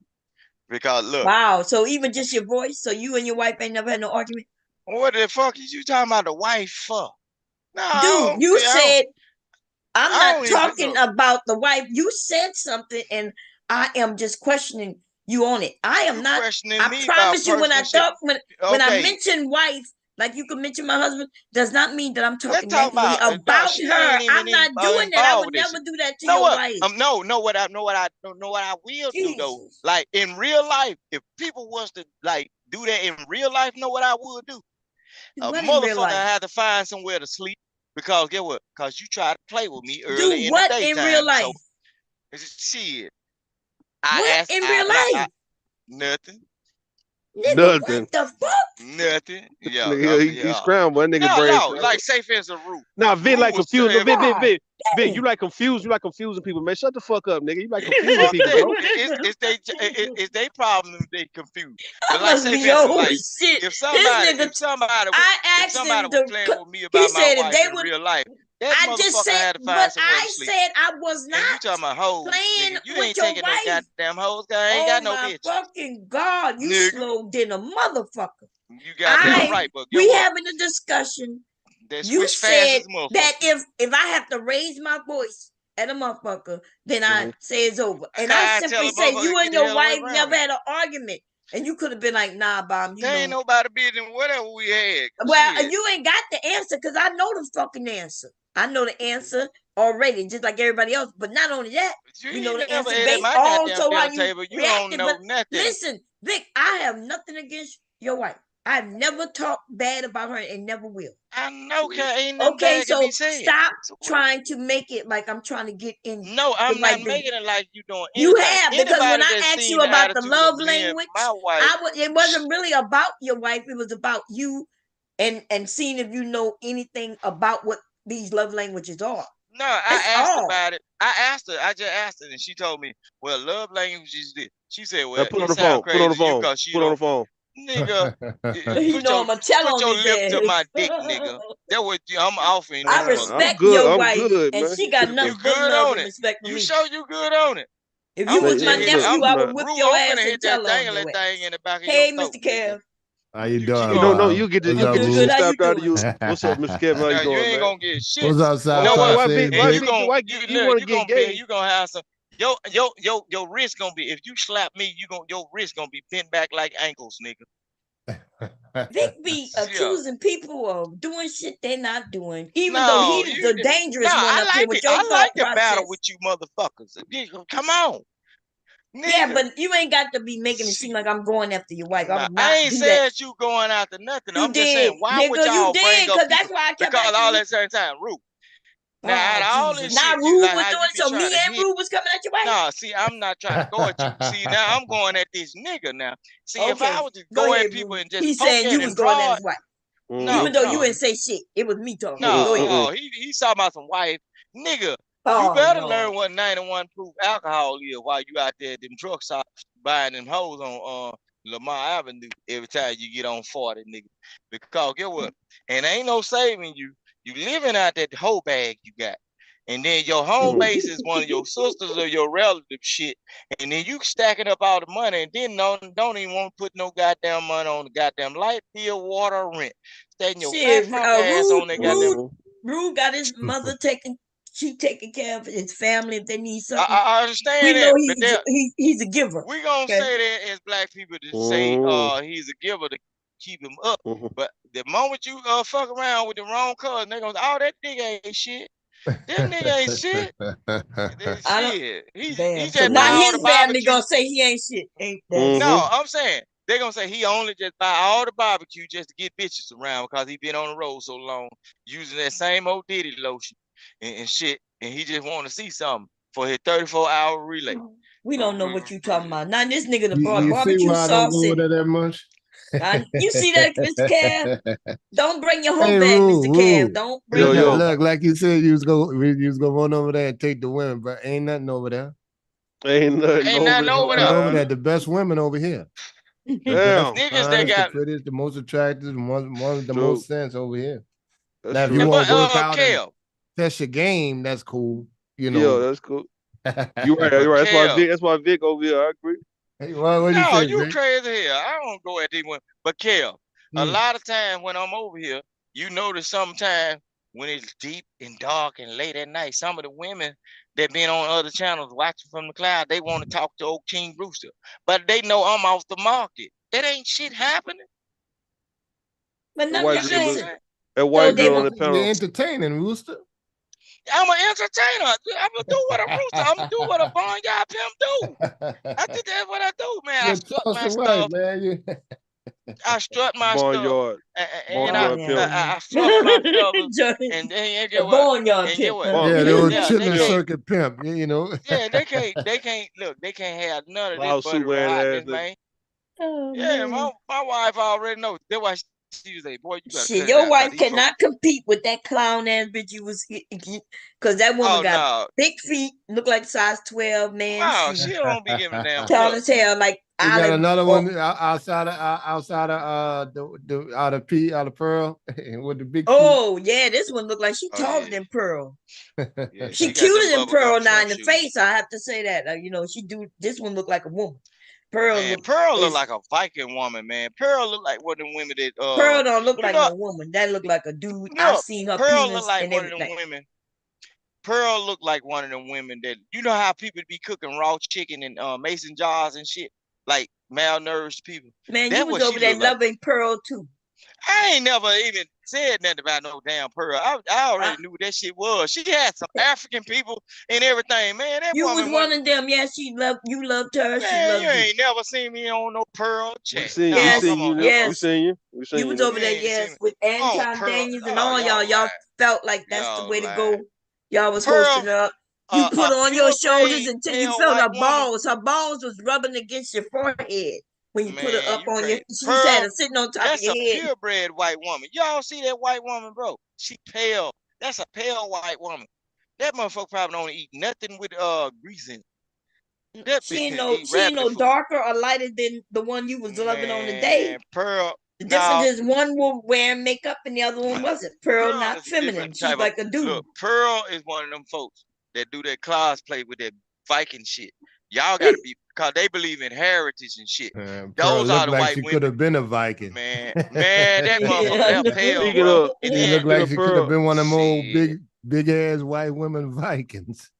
Speaker 3: Because look.
Speaker 2: Wow, so even just your voice, so you and your wife ain't never had no argument?
Speaker 3: What the fuck is you talking about the wife for?
Speaker 2: No, dude, you said I'm not talking about the wife. You said something, and I am just questioning you on it. I am not. I promise you, when I mentioned wife, like you could mention my husband, does not mean that I'm talking
Speaker 3: Let's talk
Speaker 2: negatively
Speaker 3: about
Speaker 2: about
Speaker 3: she
Speaker 2: her.
Speaker 3: ain't even
Speaker 2: I'm not doing that. I
Speaker 3: involved
Speaker 2: would
Speaker 3: with this
Speaker 2: never
Speaker 3: shit.
Speaker 2: do that to
Speaker 3: Know
Speaker 2: your
Speaker 3: what?
Speaker 2: wife.
Speaker 3: Know what I will do though.
Speaker 2: Jesus.
Speaker 3: Like in real life, if people was to like do that in real life, know what I would do? A
Speaker 2: What in real
Speaker 3: motherfucker
Speaker 2: life?
Speaker 3: had to find somewhere to sleep because get what? Because you tried to play with me
Speaker 2: Do
Speaker 3: early in the
Speaker 2: what in real
Speaker 3: daytime.
Speaker 2: life?
Speaker 3: So shit.
Speaker 2: What in real life?
Speaker 3: Nothing.
Speaker 2: Nigga, what the fuck?
Speaker 3: Nothing. Yeah,
Speaker 8: Nigga, he scrambled. That nigga brain
Speaker 3: no,
Speaker 8: scrambled.
Speaker 3: like say for instance, Root.
Speaker 8: Nah, Vic like
Speaker 3: was
Speaker 8: confused. No, Vic,
Speaker 2: dang.
Speaker 8: you like confused. You like confusing people, man. Shut the fuck up, nigga. You like confusing
Speaker 3: Fuck
Speaker 8: people,
Speaker 3: that.
Speaker 8: bro.
Speaker 3: It's they problem if they confused. But
Speaker 2: I
Speaker 3: like
Speaker 2: must
Speaker 3: say
Speaker 2: be
Speaker 3: for instance,
Speaker 2: old
Speaker 3: like
Speaker 2: shit.
Speaker 3: if
Speaker 2: This
Speaker 3: somebody
Speaker 2: nigga,
Speaker 3: if
Speaker 2: asked
Speaker 3: somebody
Speaker 2: him
Speaker 3: was
Speaker 2: to.
Speaker 3: playing with me
Speaker 2: He
Speaker 3: about my
Speaker 2: said if
Speaker 3: wife
Speaker 2: they
Speaker 3: in
Speaker 2: would.
Speaker 3: real life, that
Speaker 2: I just
Speaker 3: motherfucker
Speaker 2: said,
Speaker 3: had to
Speaker 2: but
Speaker 3: find somewhere
Speaker 2: I
Speaker 3: to sleep.
Speaker 2: said I was
Speaker 3: And
Speaker 2: not
Speaker 3: you talking about hoes,
Speaker 2: playing
Speaker 3: nigga. You
Speaker 2: with
Speaker 3: ain't
Speaker 2: your
Speaker 3: taking no
Speaker 2: wife.
Speaker 3: goddamn hoes, cause I ain't
Speaker 2: Oh
Speaker 3: got no
Speaker 2: my
Speaker 3: bitch.
Speaker 2: fucking God, you
Speaker 3: Nigga.
Speaker 2: slow in a motherfucker.
Speaker 3: You goddamn right, but get
Speaker 2: We
Speaker 3: what?
Speaker 2: having a discussion.
Speaker 3: That
Speaker 2: You
Speaker 3: switch fast
Speaker 2: said
Speaker 3: as a motherfucker.
Speaker 2: that if I have to raise my voice at a motherfucker, then I say it's over. And I
Speaker 3: Tell
Speaker 2: simply
Speaker 3: a
Speaker 2: say
Speaker 3: motherfucker
Speaker 2: you
Speaker 3: to
Speaker 2: and
Speaker 3: get the
Speaker 2: your
Speaker 3: hell away
Speaker 2: wife
Speaker 3: around
Speaker 2: never
Speaker 3: me.
Speaker 2: had an argument. And you could have been like, nah, Bob, you
Speaker 3: There ain't
Speaker 2: know.
Speaker 3: nobody business whatever we had.
Speaker 2: Well,
Speaker 3: Shit.
Speaker 2: you ain't got the answer because I know the fucking answer. I know the answer already, just like everybody else. But not only that, we know the
Speaker 3: never
Speaker 2: answer
Speaker 3: ate at
Speaker 2: based
Speaker 3: my
Speaker 2: also
Speaker 3: goddamn
Speaker 2: how
Speaker 3: dinner
Speaker 2: you
Speaker 3: table. You don't
Speaker 2: reacted.
Speaker 3: know
Speaker 2: But
Speaker 3: nothing.
Speaker 2: listen, Vic, I have nothing against your wife. I've never talked bad about her and never will.
Speaker 3: I know, ain't nothing
Speaker 2: Okay,
Speaker 3: bad to
Speaker 2: so
Speaker 3: be said.
Speaker 2: stop trying to make it like I'm trying to get in.
Speaker 3: No, I'm not
Speaker 2: like
Speaker 3: making it like you doing anything.
Speaker 2: You have, because when
Speaker 3: Anybody
Speaker 2: I
Speaker 3: that
Speaker 2: asked
Speaker 3: seen
Speaker 2: you
Speaker 3: the
Speaker 2: about the
Speaker 3: attitude
Speaker 2: love
Speaker 3: of me and
Speaker 2: language,
Speaker 3: my wife,
Speaker 2: it wasn't really about your wife. It was about you and seeing if you know anything about what these love languages are.
Speaker 3: No, I asked about it. I just asked her, and she told me, "Well, love language is this." She said, "Well,
Speaker 8: Put on
Speaker 3: it
Speaker 8: the
Speaker 3: sounds
Speaker 8: phone.
Speaker 3: crazy
Speaker 8: Put on the
Speaker 3: to you
Speaker 8: phone.
Speaker 3: because she
Speaker 8: Put on
Speaker 3: don't."
Speaker 8: the phone.
Speaker 3: Nigga,
Speaker 2: You know I'ma tell on
Speaker 3: your
Speaker 2: his
Speaker 3: lip to
Speaker 2: ass.
Speaker 3: my dick, nigga. That what I'm offering
Speaker 2: I
Speaker 3: this
Speaker 2: respect
Speaker 3: motherfucker.
Speaker 2: your
Speaker 8: I'm
Speaker 2: wife,
Speaker 8: good,
Speaker 2: and
Speaker 8: man.
Speaker 2: she got
Speaker 3: You
Speaker 2: nothing but
Speaker 3: good
Speaker 2: love
Speaker 3: on
Speaker 2: and
Speaker 3: it.
Speaker 2: respect for
Speaker 3: You
Speaker 2: me.
Speaker 3: show you good on it.
Speaker 2: If you was my
Speaker 8: Look,
Speaker 2: nephew, I would
Speaker 8: man.
Speaker 2: whip
Speaker 3: Rule,
Speaker 2: your
Speaker 3: I'm
Speaker 2: ass
Speaker 3: finna
Speaker 2: and
Speaker 3: hit that
Speaker 2: tell on
Speaker 3: thing,
Speaker 2: your
Speaker 3: that
Speaker 2: ass.
Speaker 3: thing in the back of
Speaker 2: Hey,
Speaker 3: your throat,
Speaker 2: Mr. Kev.
Speaker 21: How you
Speaker 3: She
Speaker 21: doing,
Speaker 8: You
Speaker 3: gonna
Speaker 8: don't know.
Speaker 21: Bob?
Speaker 8: You get
Speaker 21: What's
Speaker 8: you
Speaker 21: up,
Speaker 8: get
Speaker 21: Roo?
Speaker 2: How you
Speaker 8: stepped out of
Speaker 2: doing?
Speaker 8: you. What's up, Mr. Kevin? How you
Speaker 3: you
Speaker 8: doing,
Speaker 3: ain't
Speaker 8: man?
Speaker 3: gonna get shit.
Speaker 21: What's up,
Speaker 3: You know
Speaker 21: Southside
Speaker 3: what?
Speaker 8: Why
Speaker 21: Sage
Speaker 8: Vic?
Speaker 3: And
Speaker 8: Why
Speaker 21: Vic?
Speaker 8: Vic? Why you want to get gay?
Speaker 3: you gonna have some your wrist gonna be if you slap me, your wrist gonna be bent back like ankles, nigga.
Speaker 2: Vic be
Speaker 3: Yeah.
Speaker 2: accusing people of doing shit they're not doing, even though
Speaker 3: No,
Speaker 2: he's the dangerous one
Speaker 3: I
Speaker 2: up here
Speaker 3: like
Speaker 2: with
Speaker 3: it.
Speaker 2: your
Speaker 3: I
Speaker 2: thought
Speaker 3: like to battle
Speaker 2: process.
Speaker 3: with you motherfuckers. Come on. Nigga.
Speaker 2: Yeah, but you ain't got to be making it seem like I'm going after your wife. I would not
Speaker 3: I ain't
Speaker 2: do
Speaker 3: said
Speaker 2: that.
Speaker 3: you going after nothing.
Speaker 2: You
Speaker 3: I'm just
Speaker 2: did,
Speaker 3: saying, why would
Speaker 2: nigga. You
Speaker 3: y'all bring
Speaker 2: did,
Speaker 3: up
Speaker 2: because
Speaker 3: people?
Speaker 2: that's why I kept
Speaker 3: Because
Speaker 2: asking
Speaker 3: all
Speaker 2: you.
Speaker 3: that certain time, Root. Now, out
Speaker 2: Oh,
Speaker 3: of all this
Speaker 2: Jesus. Now
Speaker 3: shit, you
Speaker 2: Rube
Speaker 3: like
Speaker 2: was
Speaker 3: how
Speaker 2: doing
Speaker 3: you
Speaker 2: it,
Speaker 3: been
Speaker 2: so
Speaker 3: trying
Speaker 2: me
Speaker 3: to
Speaker 2: and
Speaker 3: hit.
Speaker 2: Rube was coming at your wife?
Speaker 3: No, see, I'm not trying to go at you. See, now I'm going at this nigga now. See, if I
Speaker 2: Okay,
Speaker 3: was to
Speaker 2: go
Speaker 3: go
Speaker 2: ahead,
Speaker 3: at people
Speaker 2: Rube.
Speaker 3: and just
Speaker 2: He's
Speaker 3: poke
Speaker 2: saying
Speaker 3: at
Speaker 2: you was
Speaker 3: and
Speaker 2: going at
Speaker 3: prod,
Speaker 2: his wife.
Speaker 3: no,
Speaker 2: Even though you
Speaker 3: no,
Speaker 2: didn't say shit. It was me talking.
Speaker 3: no,
Speaker 2: Go ahead.
Speaker 3: he's talking about some wife. Nigga, you
Speaker 2: Oh,
Speaker 3: better
Speaker 2: no.
Speaker 3: learn what 91 proof alcohol is while you out there at them truck stops buying them hoes on Lamar Avenue every time you get on 40, nigga. Because get what? And ain't no saving you. You living out that whole bag you got. And then your home base is one of your sisters or your relative shit. And then you stacking up all the money and then don't even want to put no goddamn money on the goddamn light bill, water, or rent. Stacking your fat
Speaker 2: Shit,
Speaker 3: funk ass on that goddamn.
Speaker 2: Rude got his mother taking care of his family if they need something.
Speaker 3: I understand
Speaker 2: we know
Speaker 3: that, but
Speaker 2: he's a giver.
Speaker 3: we gonna
Speaker 2: okay?
Speaker 3: say that as black people to say he's a giver to keep him up. But the moment you fuck around with the wrong cousin, they gonna say, oh, that nigga ain't shit. That nigga ain't shit. Shit. He
Speaker 2: Damn. So
Speaker 3: just
Speaker 2: now
Speaker 3: buy all
Speaker 2: his
Speaker 3: the
Speaker 2: family
Speaker 3: barbecue.
Speaker 2: gonna say he ain't shit. Ain't that
Speaker 3: No, I'm saying they gonna say he only just buy all the barbecue just to get bitches around because he been on the road so long using that same old Diddy lotion and shit, and he just want to see something for his 34-hour relay.
Speaker 2: We don't know what you talking about. Now this nigga that brought
Speaker 6: You see
Speaker 2: barbecue
Speaker 6: why I don't
Speaker 2: sauce
Speaker 6: go
Speaker 2: and
Speaker 6: there that much?
Speaker 2: you see that, Mr. Cav? Don't bring your whole
Speaker 6: Hey,
Speaker 2: bag,
Speaker 6: Rue,
Speaker 2: Mr. Cav.
Speaker 6: Rue.
Speaker 2: Don't bring your whole
Speaker 6: Look, like you said, you was gonna run over there and take the women, but ain't nothing over there.
Speaker 8: Ain't nothing
Speaker 3: over there.
Speaker 6: Over there, the best women over here. The
Speaker 3: Damn.
Speaker 6: best,
Speaker 3: Niggas they
Speaker 6: finest,
Speaker 3: got
Speaker 6: the prettiest, the most attractive, the one with the most sense over here.
Speaker 8: That's
Speaker 6: now, if
Speaker 8: true.
Speaker 6: you want to work out and
Speaker 3: Kale.
Speaker 6: test your game, that's cool. You know.
Speaker 8: Yeah, that's cool. You're right. You're right. That's why Vic over here. I agree.
Speaker 6: Hey, what
Speaker 3: no,
Speaker 6: you say,
Speaker 3: you
Speaker 6: Vic?
Speaker 3: crazy here. I don't go at these women. But Kel, a lot of times when I'm over here, you notice sometimes when it's deep and dark and late at night, some of the women that been on other channels watching from the cloud, they want to talk to old King Brewster. But they know I'm off the market. That ain't shit happening.
Speaker 2: But
Speaker 8: That
Speaker 2: no,
Speaker 8: white
Speaker 2: but
Speaker 8: girl
Speaker 2: listen.
Speaker 8: that
Speaker 2: So
Speaker 8: white
Speaker 2: they
Speaker 8: girl on
Speaker 2: were.
Speaker 8: the
Speaker 6: You're
Speaker 8: panel.
Speaker 6: entertaining, Rooster.
Speaker 3: I'm an entertainer. I'm gonna do what a rooster. I'm gonna do what a barnyard pimp do. I think that's what I do, man. I
Speaker 6: You're
Speaker 3: strut my
Speaker 6: tossing right,
Speaker 3: stuff.
Speaker 6: man.
Speaker 3: I strut my stuff,
Speaker 8: Barnyard.
Speaker 3: and
Speaker 8: Barnyard pimp.
Speaker 3: I fluff my feathers,
Speaker 2: Johnny,
Speaker 3: and then
Speaker 2: the
Speaker 3: get what?
Speaker 2: barnyard
Speaker 3: And get
Speaker 2: pimp.
Speaker 3: what?
Speaker 2: Huh?
Speaker 6: Yeah, the
Speaker 8: Barnyard
Speaker 6: old
Speaker 3: Yeah,
Speaker 8: pimp.
Speaker 3: they
Speaker 6: chitlin
Speaker 3: can't.
Speaker 6: circuit pimp. You know.
Speaker 3: Yeah, they can't. Look, they can't have none of this
Speaker 8: Lawsuit
Speaker 3: buttery
Speaker 8: wearing
Speaker 3: hotness,
Speaker 8: ass nigga.
Speaker 3: man.
Speaker 2: Oh,
Speaker 3: Yeah,
Speaker 2: man.
Speaker 3: my wife already knows. That's why she was like, boy, you better
Speaker 2: Shit,
Speaker 3: cut it
Speaker 2: your
Speaker 3: out, cause
Speaker 2: wife
Speaker 3: these folks.
Speaker 2: cannot compete with that clown ass bitch you was, because that woman
Speaker 3: Oh
Speaker 2: got
Speaker 3: no,
Speaker 2: big feet, look like size 12, man.
Speaker 3: no,
Speaker 2: She
Speaker 3: she don't be giving a damn
Speaker 2: tall
Speaker 3: fuck.
Speaker 2: as hell, like
Speaker 6: We got
Speaker 2: Olive.
Speaker 6: another
Speaker 2: Or,
Speaker 6: one outside of the out of Pearl with the big feet.
Speaker 2: oh yeah, this one look like she
Speaker 3: Oh
Speaker 2: taller
Speaker 3: yeah,
Speaker 2: than Pearl.
Speaker 3: yeah.
Speaker 2: She
Speaker 3: She got them
Speaker 2: cuter than Pearl
Speaker 3: bubblegum
Speaker 2: now in
Speaker 3: shrimp
Speaker 2: the
Speaker 3: shoes.
Speaker 2: face. I have to say that. She do this one look like a woman. Pearl
Speaker 3: Man,
Speaker 2: look
Speaker 3: Pearl look
Speaker 2: is
Speaker 3: like a Viking woman, man. Pearl look like one of them women that
Speaker 2: Pearl don't look
Speaker 3: you
Speaker 2: like
Speaker 3: know,
Speaker 2: no woman. That look like a dude. I
Speaker 3: look,
Speaker 2: seen her
Speaker 3: Pearl look
Speaker 2: penis
Speaker 3: like
Speaker 2: and
Speaker 3: one of them
Speaker 2: everything.
Speaker 3: women. Pearl look like one of them women that you know how people be cooking raw chicken in mason jars and shit, like malnourished people.
Speaker 2: Man,
Speaker 3: That's
Speaker 2: you was
Speaker 3: what
Speaker 2: over
Speaker 3: she
Speaker 2: there
Speaker 3: look like.
Speaker 2: loving Pearl too.
Speaker 3: I ain't never even said nothing about no damn Pearl. I already knew what that shit was. She had some African people and everything, man. That
Speaker 2: You was
Speaker 3: woman
Speaker 2: one of them. Yeah, you loved her. She
Speaker 3: man, you
Speaker 2: loved you.
Speaker 3: ain't never seen me on no Pearl
Speaker 8: We
Speaker 3: chat.
Speaker 8: seen
Speaker 3: No,
Speaker 8: we
Speaker 2: Yes,
Speaker 8: seen
Speaker 3: come
Speaker 8: you
Speaker 3: on
Speaker 8: Nip.
Speaker 3: now,
Speaker 8: We
Speaker 3: bro.
Speaker 2: yes.
Speaker 8: seen you. We
Speaker 2: You
Speaker 8: seen you
Speaker 2: was
Speaker 8: Nip.
Speaker 2: over
Speaker 3: You
Speaker 2: there,
Speaker 3: ain't seen
Speaker 2: yes,
Speaker 3: me.
Speaker 2: with
Speaker 3: Oh,
Speaker 2: Anton
Speaker 3: Pearl.
Speaker 2: Daniels and
Speaker 3: Oh,
Speaker 2: all y'all.
Speaker 3: y'all
Speaker 2: Y'all
Speaker 3: lying.
Speaker 2: felt like that's the
Speaker 3: Y'all
Speaker 2: way to
Speaker 3: lying.
Speaker 2: go. Y'all was hosting
Speaker 3: Pearl,
Speaker 2: up. You put
Speaker 3: a
Speaker 2: on your shoulders
Speaker 3: purebred
Speaker 2: until you
Speaker 3: pale
Speaker 2: felt her
Speaker 3: white woman.
Speaker 2: balls. Her balls was rubbing against your forehead when you put her
Speaker 3: Man,
Speaker 2: up
Speaker 3: you
Speaker 2: on your.
Speaker 3: crazy.
Speaker 2: She had
Speaker 3: Pearl,
Speaker 2: her sitting on top of
Speaker 3: that's
Speaker 2: your
Speaker 3: a
Speaker 2: head.
Speaker 3: purebred white woman. Y'all see that white woman, bro? She pale. That's a pale white woman. That motherfucker probably don't eat nothing with grease in it. That
Speaker 2: She ain't
Speaker 3: bitch eat
Speaker 2: she ain't
Speaker 3: rabbit
Speaker 2: no
Speaker 3: food.
Speaker 2: darker or lighter than the one you was loving on the day.
Speaker 3: Man, Pearl.
Speaker 2: The difference
Speaker 3: No,
Speaker 2: is one was wearing makeup and the other one wasn't. Pearl
Speaker 3: Pearl
Speaker 2: not
Speaker 3: is a
Speaker 2: feminine.
Speaker 3: different
Speaker 2: She's
Speaker 3: type of
Speaker 2: like a dude.
Speaker 3: look. Pearl is one of them folks that do that cosplay with that Viking shit. Y'all gotta be because they believe in heritage and shit.
Speaker 6: Pearl
Speaker 3: Those are
Speaker 6: looked
Speaker 3: the
Speaker 6: like
Speaker 3: white
Speaker 6: she could
Speaker 3: women.
Speaker 6: have been a Viking.
Speaker 3: Man, that motherfucker,
Speaker 2: Yeah,
Speaker 3: that pale,
Speaker 8: Speaking
Speaker 3: bro.
Speaker 8: of
Speaker 3: And
Speaker 6: She
Speaker 3: then
Speaker 6: looked like
Speaker 8: speaking of
Speaker 6: she could have
Speaker 8: Pearl,
Speaker 6: been one of them old
Speaker 3: shit.
Speaker 6: big ass white women Vikings.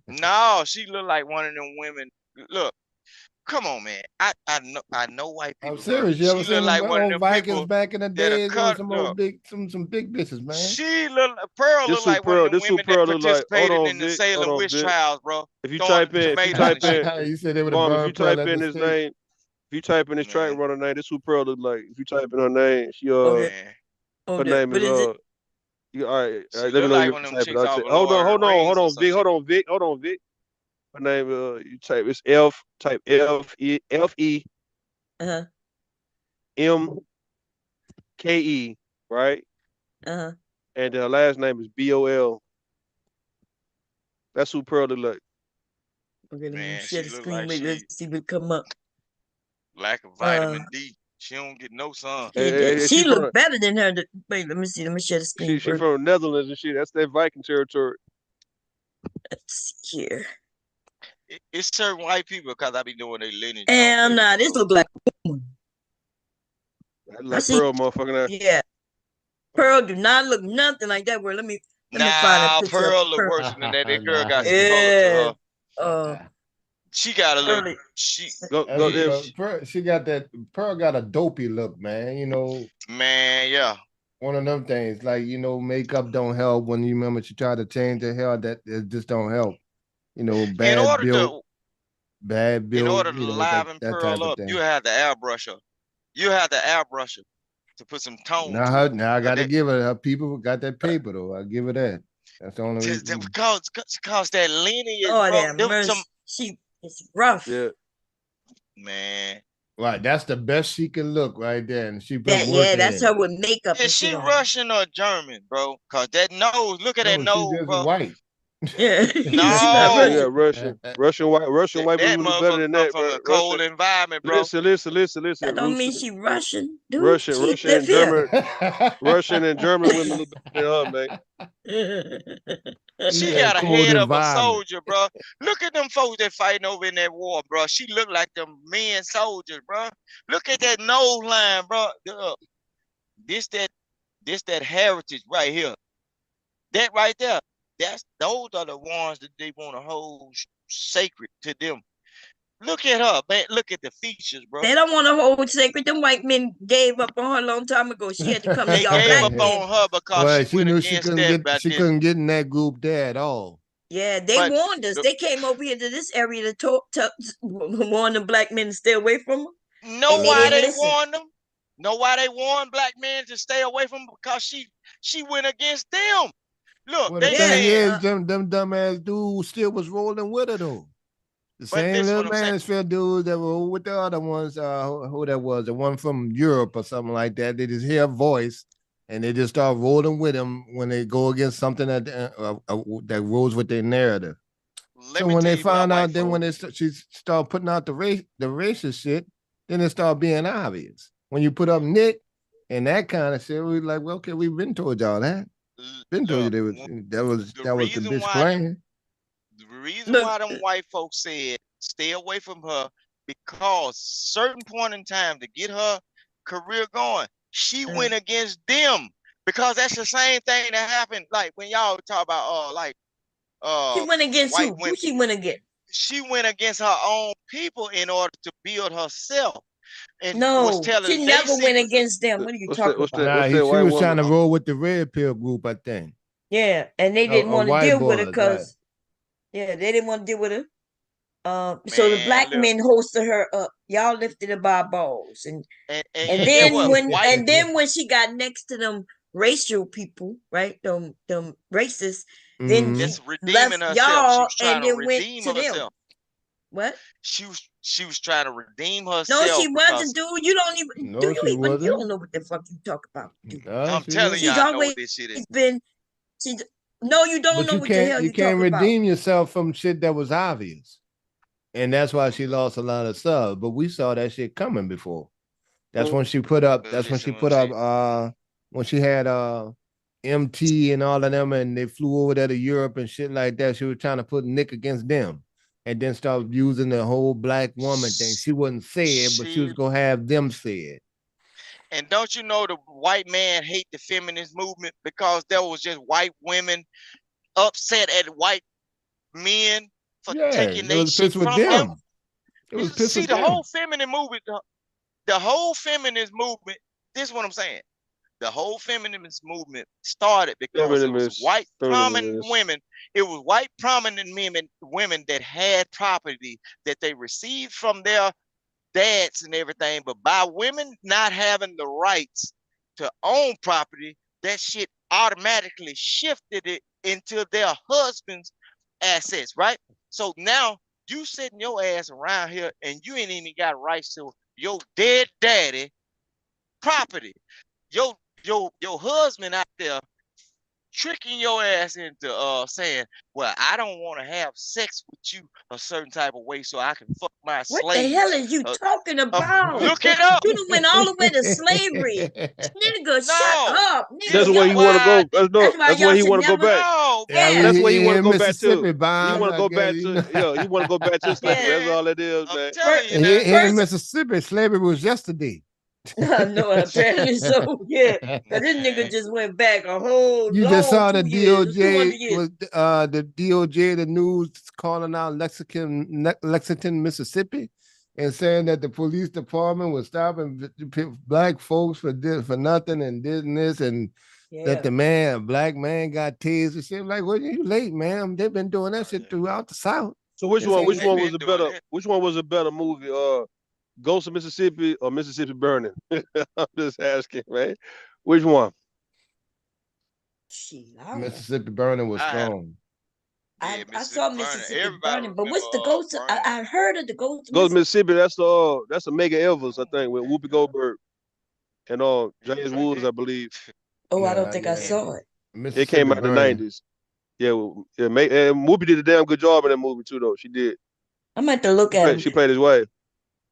Speaker 3: No, she look like one of them women. Look, come on, man. I know white
Speaker 6: I'm
Speaker 3: people, bro.
Speaker 6: serious. You
Speaker 3: She
Speaker 6: ever seen
Speaker 3: look
Speaker 6: them
Speaker 3: like one of
Speaker 6: old
Speaker 3: them
Speaker 6: Vikings
Speaker 3: people
Speaker 6: back in the
Speaker 3: that are
Speaker 6: days? There was
Speaker 3: cut.
Speaker 6: some
Speaker 3: Look,
Speaker 6: old some big bitches, man.
Speaker 3: Pearl
Speaker 8: this
Speaker 3: look
Speaker 8: who
Speaker 3: like one of
Speaker 8: Pearl
Speaker 3: them
Speaker 8: this who
Speaker 3: women that
Speaker 8: Pearl look like. Hold
Speaker 3: participated
Speaker 8: on,
Speaker 3: in the
Speaker 8: Vic. Hold
Speaker 3: Salem
Speaker 8: on,
Speaker 3: witch
Speaker 8: Vic.
Speaker 3: trials, bro.
Speaker 8: If you
Speaker 3: Throwing
Speaker 8: type in
Speaker 3: tomatoes and shit.
Speaker 6: You said they would have
Speaker 8: Bomb, if you
Speaker 6: burned Pearl
Speaker 8: type
Speaker 6: at
Speaker 8: in
Speaker 6: the
Speaker 8: his
Speaker 6: stake.
Speaker 8: name, if you type in his track
Speaker 3: Man,
Speaker 8: runner name, this who Pearl look like. If you type in her name, she
Speaker 3: man.
Speaker 8: her name
Speaker 2: what
Speaker 8: is
Speaker 2: is it?
Speaker 8: you, all right,
Speaker 3: She
Speaker 8: let me
Speaker 3: look
Speaker 8: know
Speaker 3: like
Speaker 8: you
Speaker 3: one
Speaker 8: can
Speaker 3: of them
Speaker 8: type it.
Speaker 3: chicks
Speaker 8: I'll
Speaker 3: off
Speaker 8: check.
Speaker 3: of Lord of the Rings or some
Speaker 8: Vic,
Speaker 3: shit.
Speaker 8: hold on, Vic. Her name you type it's type F E
Speaker 2: Uh-huh.
Speaker 8: MKE, right?
Speaker 2: Uh-huh.
Speaker 8: And her last name is BOL. That's who Pearl look like.
Speaker 2: Okay, let me
Speaker 3: Man,
Speaker 2: share
Speaker 3: she
Speaker 2: the
Speaker 3: look
Speaker 2: screen.
Speaker 3: like
Speaker 2: Wait,
Speaker 3: she
Speaker 2: let's see what come up.
Speaker 3: lack of vitamin D. She don't get no sun.
Speaker 2: She looked better than her. Wait, let me see. Let me share the screen
Speaker 8: She
Speaker 2: first.
Speaker 8: from the Netherlands and shit. That's that Viking territory.
Speaker 2: Let's see here.
Speaker 3: It's certain white people because I be doing their lineage.
Speaker 2: And this look like a woman.
Speaker 8: Like Pearl, motherfucking ass.
Speaker 2: Yeah. Pearl do not look nothing like that. Where let me find a picture
Speaker 3: Pearl
Speaker 2: of
Speaker 3: look
Speaker 2: Pearl.
Speaker 3: worse than that. That girl got some color to her. She got a little. She
Speaker 6: She got that. Pearl got a dopey look, man. You know.
Speaker 3: Man, yeah.
Speaker 6: One of them things, like makeup don't help. When you remember she tried to change her hair, that it just don't help. Bad build.
Speaker 3: In order to liven
Speaker 6: that
Speaker 3: Pearl
Speaker 6: type of
Speaker 3: up,
Speaker 6: thing.
Speaker 3: you have to airbrush her. You have to airbrush her to put some tone to
Speaker 6: Now
Speaker 3: it.
Speaker 6: I got to give her people got that paper though. I give her that. That's the only reason.
Speaker 3: Because that lineage,
Speaker 2: Oh,
Speaker 3: bro.
Speaker 2: that mercy. It's rough.
Speaker 8: Yeah.
Speaker 3: Man.
Speaker 6: Right, that's the best she can look right there, and she put
Speaker 2: that's her with makeup.
Speaker 3: Is she Russian or German, bro? Cause that nose, look at that nose,
Speaker 6: just
Speaker 3: bro.
Speaker 6: white.
Speaker 2: Yeah,
Speaker 3: no,
Speaker 8: yeah, Russian white
Speaker 3: that
Speaker 8: people do better than
Speaker 3: come
Speaker 8: that,
Speaker 3: from
Speaker 8: bro.
Speaker 3: a cold environment, bro.
Speaker 8: Listen.
Speaker 2: That don't mean she Russian, dude.
Speaker 8: Russian and German, Russian and German women look better than her, man.
Speaker 3: She got a head of a soldier, bro. Look at them folks that fighting over in that war, bro. She look like them men soldiers, bro. Look at that nose line, bro. This that heritage right here. That right there. Those are the ones that they want to hold sacred to them. Look at her, man. Look at the features, bro.
Speaker 2: They don't want to hold sacred. Them white men gave up on her a long time ago. She had to come to
Speaker 3: They
Speaker 2: y'all
Speaker 3: gave
Speaker 2: black
Speaker 3: up
Speaker 2: men.
Speaker 3: on her because
Speaker 6: Well,
Speaker 3: she
Speaker 6: she
Speaker 3: went
Speaker 6: knew she
Speaker 3: against
Speaker 6: couldn't
Speaker 3: that.
Speaker 6: get couldn't get in that group there at all.
Speaker 2: Yeah, they
Speaker 3: But
Speaker 2: warned us. They came over here to this area to talk to warn the black men to stay away from her.
Speaker 3: Know
Speaker 2: And they
Speaker 3: why
Speaker 2: didn't
Speaker 3: they
Speaker 2: listen.
Speaker 3: warned them? Know why they warned black men to stay away from her? Because she went against them. Look,
Speaker 6: Well,
Speaker 3: they
Speaker 6: the thing
Speaker 3: said,
Speaker 6: is, them dumbass dudes still was rolling with her though. The
Speaker 3: but
Speaker 6: same
Speaker 3: listen
Speaker 6: little
Speaker 3: what I'm saying.
Speaker 6: Manosphere dudes that were with the other ones, who that was, the one from Europe or something like that. They just hear a voice and they just start rolling with them when they go against something that rolls with their narrative. So when they found out, then when she started putting out the racist shit, then it started being obvious. When you put up Nick and that kind of shit, we like, well, okay, we've been told y'all that. Been told you that was the bitch playing.
Speaker 3: The reason why them white folks said stay away from her, because certain point in time to get her career going, she went against them. Because that's the same thing that happened. Like when y'all talk about
Speaker 2: she went against
Speaker 3: white
Speaker 2: who?
Speaker 3: women.
Speaker 2: Who she went against?
Speaker 3: She went against her own people in order to build herself. And
Speaker 2: No,
Speaker 3: was telling
Speaker 2: she never went against them. What are you talking about?
Speaker 6: Nah, she was trying to roll with the red pill group, I think.
Speaker 2: Yeah, and they didn't want to
Speaker 6: white
Speaker 2: deal with her
Speaker 6: boys,
Speaker 2: because they didn't want to deal with her. So the black men hosted her up. Y'all lifted her by balls, and then when she got next to them racial people, right? Them racists, then she
Speaker 3: just redeeming
Speaker 2: left
Speaker 3: herself. She
Speaker 2: y'all
Speaker 3: was trying
Speaker 2: and
Speaker 3: to
Speaker 2: then went
Speaker 3: redeem
Speaker 2: to them.
Speaker 3: herself.
Speaker 2: What?
Speaker 3: She was trying to redeem herself.
Speaker 2: No, she wasn't, dude. You don't even you don't know what the fuck you talk about, dude.
Speaker 3: I'm telling you, I know what this shit is.
Speaker 2: No, you don't
Speaker 6: But
Speaker 2: know
Speaker 6: you
Speaker 2: what the hell
Speaker 6: you can't
Speaker 2: talking about.
Speaker 6: redeem yourself from shit that was obvious. And that's why she lost a lot of subs. But we saw that shit coming before. That's when she put up, when she had MT and all of them, and they flew over there to Europe and shit like that. She was trying to put Nick against them. And then start using the whole black woman thing. She wouldn't say it, but she was gonna have them say it.
Speaker 3: And don't you know the white man hate the feminist movement because there was just white women upset at white men for taking their shit from them?
Speaker 6: It was pissed with
Speaker 3: the
Speaker 6: them.
Speaker 3: whole feminine movement, the whole feminist movement, this is what I'm saying. The whole feminist movement started because it was white prominent women. It was white prominent women that had property that they received from their dads and everything. But by women not having the rights to own property, that shit automatically shifted it into their husband's assets, right? So now you sitting your ass around here and you ain't even got rights to your dead daddy property. Your husband out there tricking your ass into saying, well, I don't want to have sex with you a certain type of way so I can fuck my slaves.
Speaker 2: What the hell is you talking about?
Speaker 3: Look it up.
Speaker 2: You done went all the way to slavery. Nigga, shut up. Nigga,
Speaker 8: That's where he want to go. That's where he want to go back.
Speaker 3: No,
Speaker 8: that's where he want to go back to.
Speaker 6: He
Speaker 8: want to go back to. He want to go back to slavery. That's all it is, man.
Speaker 6: Here in Mississippi, slavery was yesterday.
Speaker 2: No, apparently so. Yeah, because this nigga just went back a whole.
Speaker 6: You just saw the
Speaker 2: 2 years,
Speaker 6: DOJ was the DOJ, the news calling out Lexington, Mississippi, and saying that the police department was stopping black folks for nothing and this and that the black man got tased and shit. Like, well, you late, man. They've been doing that shit throughout the South.
Speaker 8: So which one was a better movie? Ghost of Mississippi or Mississippi Burning? I'm just asking, man. Which one?
Speaker 6: Mississippi Burning was strong.
Speaker 2: I saw Mississippi Burning, but what's the Ghost? I heard of the Ghost.
Speaker 8: Ghost of Mississippi. That's a Mega Evers, I think, with Whoopi Goldberg and James Woods, I believe.
Speaker 2: Oh, I don't think I saw it.
Speaker 8: It came out in the 90s. Yeah, and Whoopi did a damn good job in that movie too, though. She did.
Speaker 2: I meant to look at it.
Speaker 8: She played his wife.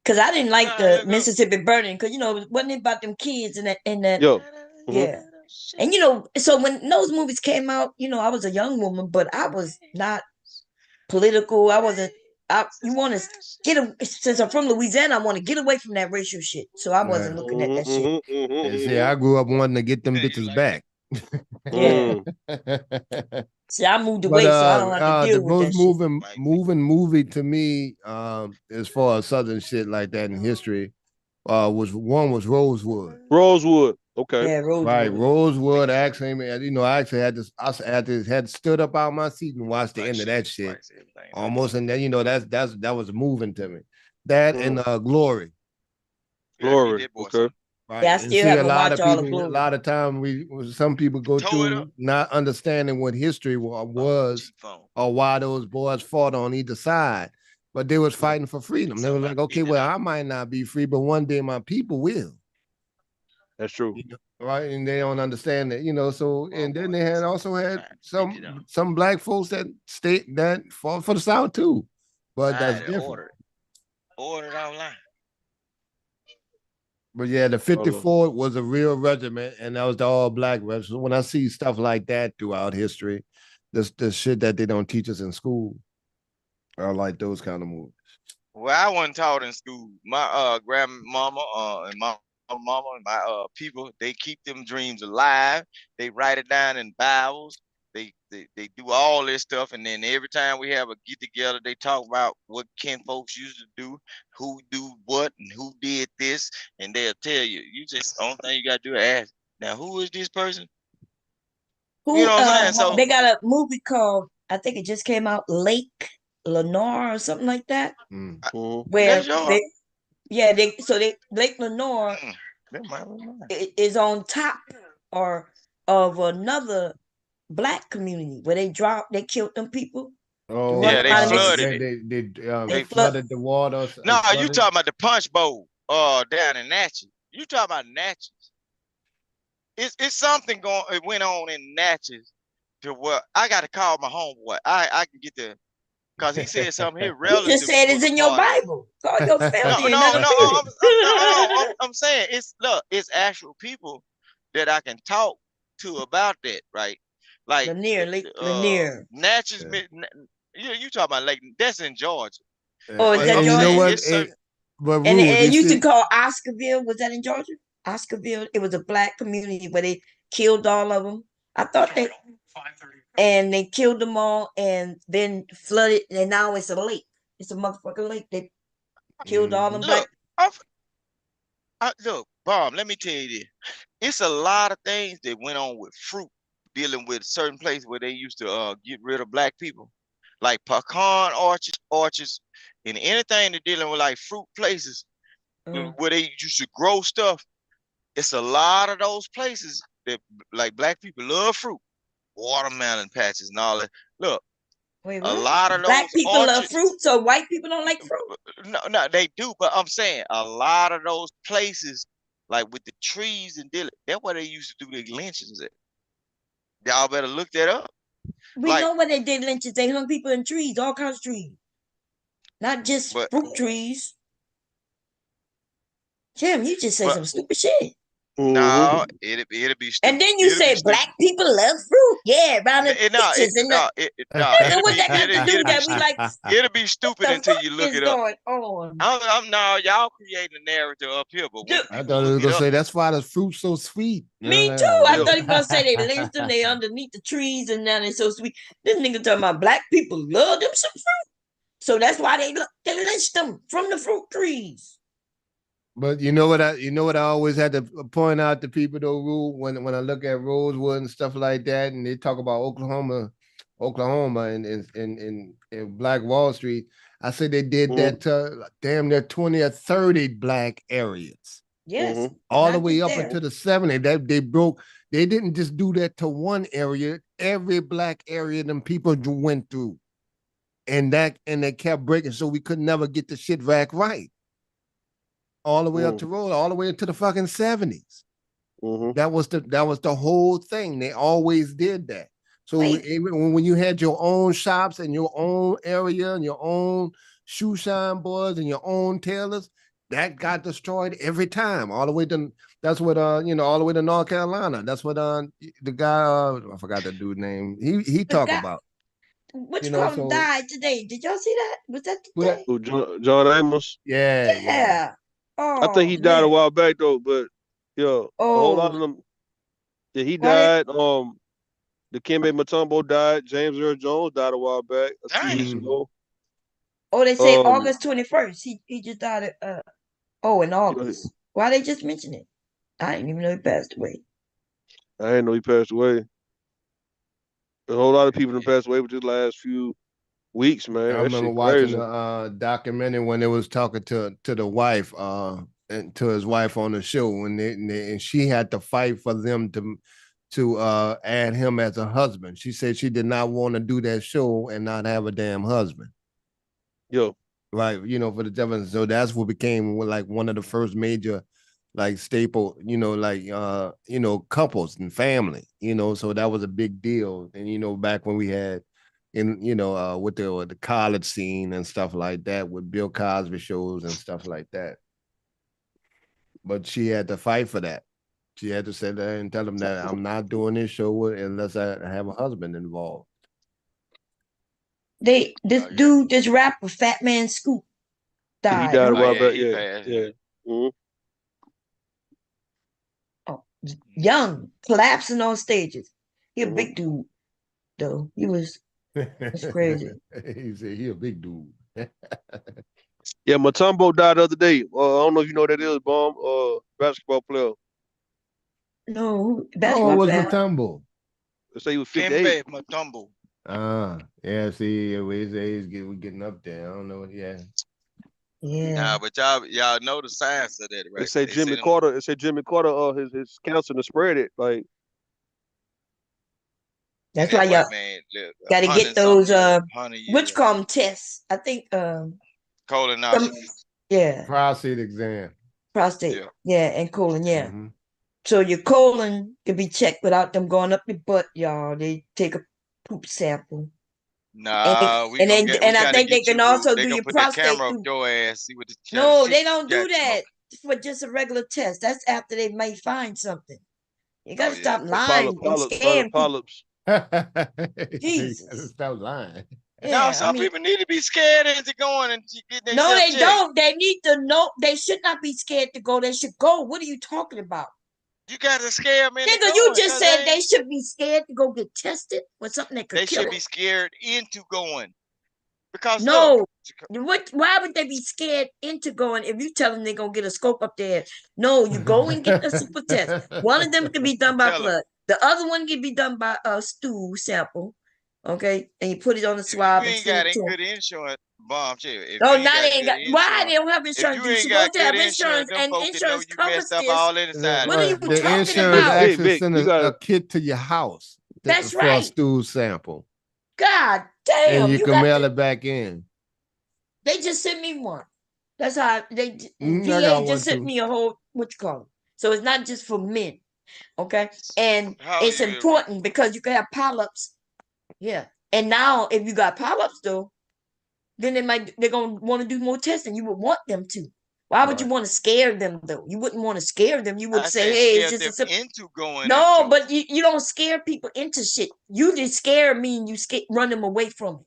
Speaker 2: Cause I didn't like the Mississippi Burning, cause wasn't it about them kids in that yeah. And so when those movies came out, I was a young woman, but I was not political. I wasn't. You want to since I'm from Louisiana, I want to get away from that racial shit. So I wasn't looking at that shit.
Speaker 6: And see, I grew up wanting to get them bitches back.
Speaker 2: Yeah. See, I moved away, so I don't have to deal
Speaker 6: the
Speaker 2: with
Speaker 6: most
Speaker 2: that shit.
Speaker 6: moving movie to me, as far as Southern shit like that in history, was Rosewood.
Speaker 8: Rosewood. Okay.
Speaker 2: Yeah, Rosewood.
Speaker 6: Right, Rosewood. Actually, I actually had this. I had stood up out my seat and watched the end of that shit. Almost, and then that was moving to me. That and Glory.
Speaker 8: Glory. Okay.
Speaker 6: Right.
Speaker 2: Yeah, I
Speaker 6: And
Speaker 2: still
Speaker 6: see,
Speaker 2: haven't watched all of
Speaker 6: a
Speaker 2: Glory.
Speaker 6: lot of time some people go through not understanding what history was or why those boys fought on either side, but they was fighting for freedom. They were like, okay, well, I might not be free, but one day my people will.
Speaker 8: That's true.
Speaker 6: Right, and they don't understand that, So, and then they also had some black folks that fought for the South too, but that's different.
Speaker 3: Ordered online.
Speaker 6: But yeah, the 54 was a real regiment, and that was the all-black regiment. So when I see stuff like that throughout history, the shit that they don't teach us in school, I like those kind of movies.
Speaker 3: Well, I wasn't taught in school. My grandmama and my mama and my people, they keep them dreams alive. They write it down in Bibles. They do all this stuff, and then every time we have a get together, they talk about what kin folks used to do, who do what, and who did this, and they'll tell you. You just only thing you gotta do is ask. Now, who is this person?
Speaker 2: Who,
Speaker 3: you know what I'm saying? So
Speaker 2: they got a movie called, I think it just came out, Lake Lenore or something like that. Where Lake Lenore is on top of another black community where they killed them people.
Speaker 6: Oh,
Speaker 3: yeah, they flooded it.
Speaker 6: They flooded the water.
Speaker 3: No, you talking about the Punch Bowl down in Natchez. You talking about Natchez. It's something it went on in Natchez to where I got to call my homeboy. I can get the, because he said something here relative.
Speaker 2: You just said it's in your Bible. Call your family.
Speaker 3: I'm saying it's actual people that I can talk to about that, right? Like
Speaker 2: Lanier.
Speaker 3: Natchez, you talking about Lake? That's in Georgia.
Speaker 2: Oh, is that Georgia?
Speaker 6: You know what?
Speaker 2: And it used to call Oscarville. Was that in Georgia? Oscarville. It was a black community where they killed all of them. I thought and they killed them all and then flooded, and now it's a lake. It's a motherfucking lake. They killed all them black.
Speaker 3: Look, Bob, let me tell you this. It's a lot of things that went on with fruit, dealing with certain places where they used to get rid of black people. Like pecan orchards, and anything that dealing with like fruit places where they used to grow stuff. It's a lot of those places that like black people love fruit, watermelon patches and all that. Look, a lot of those
Speaker 2: black people
Speaker 3: orchards,
Speaker 2: love fruit, so white people don't like fruit.
Speaker 3: No, they do, but I'm saying a lot of those places, like with the trees and dealing, that's where they used to do their lynchings at. Y'all better look that up.
Speaker 2: We know where they did lynchings. They hung people in trees, all kinds of trees, not just fruit trees. Jim, you just said some stupid shit.
Speaker 3: No, it'll be stupid.
Speaker 2: And then you say black people love fruit. Yeah, around the pictures and what that got to do that we like.
Speaker 3: It'll be stupid until you look it up.
Speaker 2: Going on?
Speaker 3: Y'all creating a narrative up here, but
Speaker 6: I thought it was gonna say that's why the fruit's so sweet.
Speaker 2: Me too. I thought he was gonna say they lynched them, they underneath the trees, and now they're so sweet. This nigga talking about black people love them some fruit, so that's why they lynched them from the fruit trees.
Speaker 6: But you know what I always had to point out to people though, Rule, when I look at Rosewood and stuff like that, and they talk about Oklahoma and Black Wall Street, I say they did that to damn near 20 or 30 black areas.
Speaker 2: Yes.
Speaker 6: All the way up into the 70s. They didn't just do that to one area, every black area them people went through. And they kept breaking, so we could never get the shit back right. All the way up to road, all the way into the fucking 70s. That was the whole thing. They always did that. So even when you had your own shops and your own area and your own shoe shine boys and your own tailors, that got destroyed every time. All the way to all the way to North Carolina. That's what the guy I forgot the dude's name. He talked about.
Speaker 2: What you call him died today? Did y'all see that? Was that today?
Speaker 8: John Amos?
Speaker 2: Yeah. Oh,
Speaker 8: I think he died a while back though, but a whole lot of them. Yeah, he died. Dikembe Mutombo died. James Earl Jones died a while back, a few weeks ago.
Speaker 2: Oh, they say August 21st. He just died in
Speaker 8: You know,
Speaker 2: August. Why they just mention it? I didn't even know he passed away.
Speaker 8: I didn't know he passed away. A whole lot of people have passed away within the last few weeks, man.
Speaker 6: I
Speaker 8: That
Speaker 6: remember
Speaker 8: shit
Speaker 6: watching
Speaker 8: crazy.
Speaker 6: the documentary when they was talking to the wife, and to his wife on the show, and she had to fight for them to add him as a husband. She said she did not want to do that show and not have a damn husband.
Speaker 8: Yo.
Speaker 6: Right, for the devil. So that's what became like one of the first major like staple, like couples and family, so that was a big deal. And back when we had with the college scene and stuff like that, with Bill Cosby shows and stuff like that. But she had to fight for that. She had to sit there and tell him that I'm not doing this show unless I have a husband involved.
Speaker 2: This rapper, Fat Man Scoop, died.
Speaker 8: He died a while back. Yeah. Mm-hmm.
Speaker 2: Oh, young, collapsing on stages. He a big dude, though. That's crazy.
Speaker 6: He said he a big dude.
Speaker 8: Yeah, Mutombo died the other day. I don't know if you know who that is, Bomb. Basketball player.
Speaker 2: No,
Speaker 6: basketball was Mutombo?
Speaker 8: They say he was 58.
Speaker 3: Dikembe Mutombo.
Speaker 6: Yeah. See, we're getting up there. I don't know. Yeah.
Speaker 3: Nah, but y'all know the science of that, right?
Speaker 8: They say Jimmy Carter. It said Jimmy Carter. His cancer to spread it. Like
Speaker 2: that's why y'all got to get those which call them tests. I think
Speaker 3: colonoscopy.
Speaker 2: Yeah.
Speaker 6: Prostate exam.
Speaker 2: Prostate. Yeah, and colon. Yeah. Mm-hmm. So your colon can be checked without them going up your butt, y'all. They take a poop sample.
Speaker 3: Nah,
Speaker 2: and I think they can also do your prostate.
Speaker 3: The camera up your ass, see what the
Speaker 2: no, they don't do that for just a regular test. That's after they may find something. You gotta stop lying and scaring
Speaker 8: polyps.
Speaker 2: Jesus,
Speaker 6: stop lying.
Speaker 3: Yeah, some people need to be scared into going and get their
Speaker 2: No, they
Speaker 3: checked.
Speaker 2: don't. They need to know. They should not be scared to go. They should go. What are you talking about?
Speaker 3: You gotta scare them into
Speaker 2: Nigga, you just said they should be scared to go get tested for something that could kill
Speaker 3: them. They should
Speaker 2: it.
Speaker 3: be scared into going. Because
Speaker 2: no, why would they be scared into going if you tell them they're gonna get a scope up there? No, you go and get a super test. One of them can be done by blood. The other one can be done by a stool sample. Okay, and you put it on the swab.
Speaker 3: You ain't got any good insurance, Bomb.
Speaker 2: No, not ain't got. Why they don't have insurance? You're supposed to have insurance, and insurance covers this.
Speaker 3: All inside.
Speaker 2: What are you
Speaker 6: the
Speaker 2: talking
Speaker 6: insurance
Speaker 2: about?
Speaker 6: actually send a kit to your house.
Speaker 2: That's
Speaker 6: for
Speaker 2: right.
Speaker 6: A stool sample.
Speaker 2: God damn!
Speaker 6: And you can mail it back in.
Speaker 2: They just sent me one. That's how VA just sent me a whole So it's not just for men, okay? And it's important because you can have polyps. Yeah. And now if you got polyps though, then they're gonna want to do more testing. You would want them to. Why would you want to scare them though? You wouldn't want to scare them. You would say, "Hey, it's just
Speaker 3: into going."
Speaker 2: No, but you don't scare people into shit. You just scare me and you run them away from it.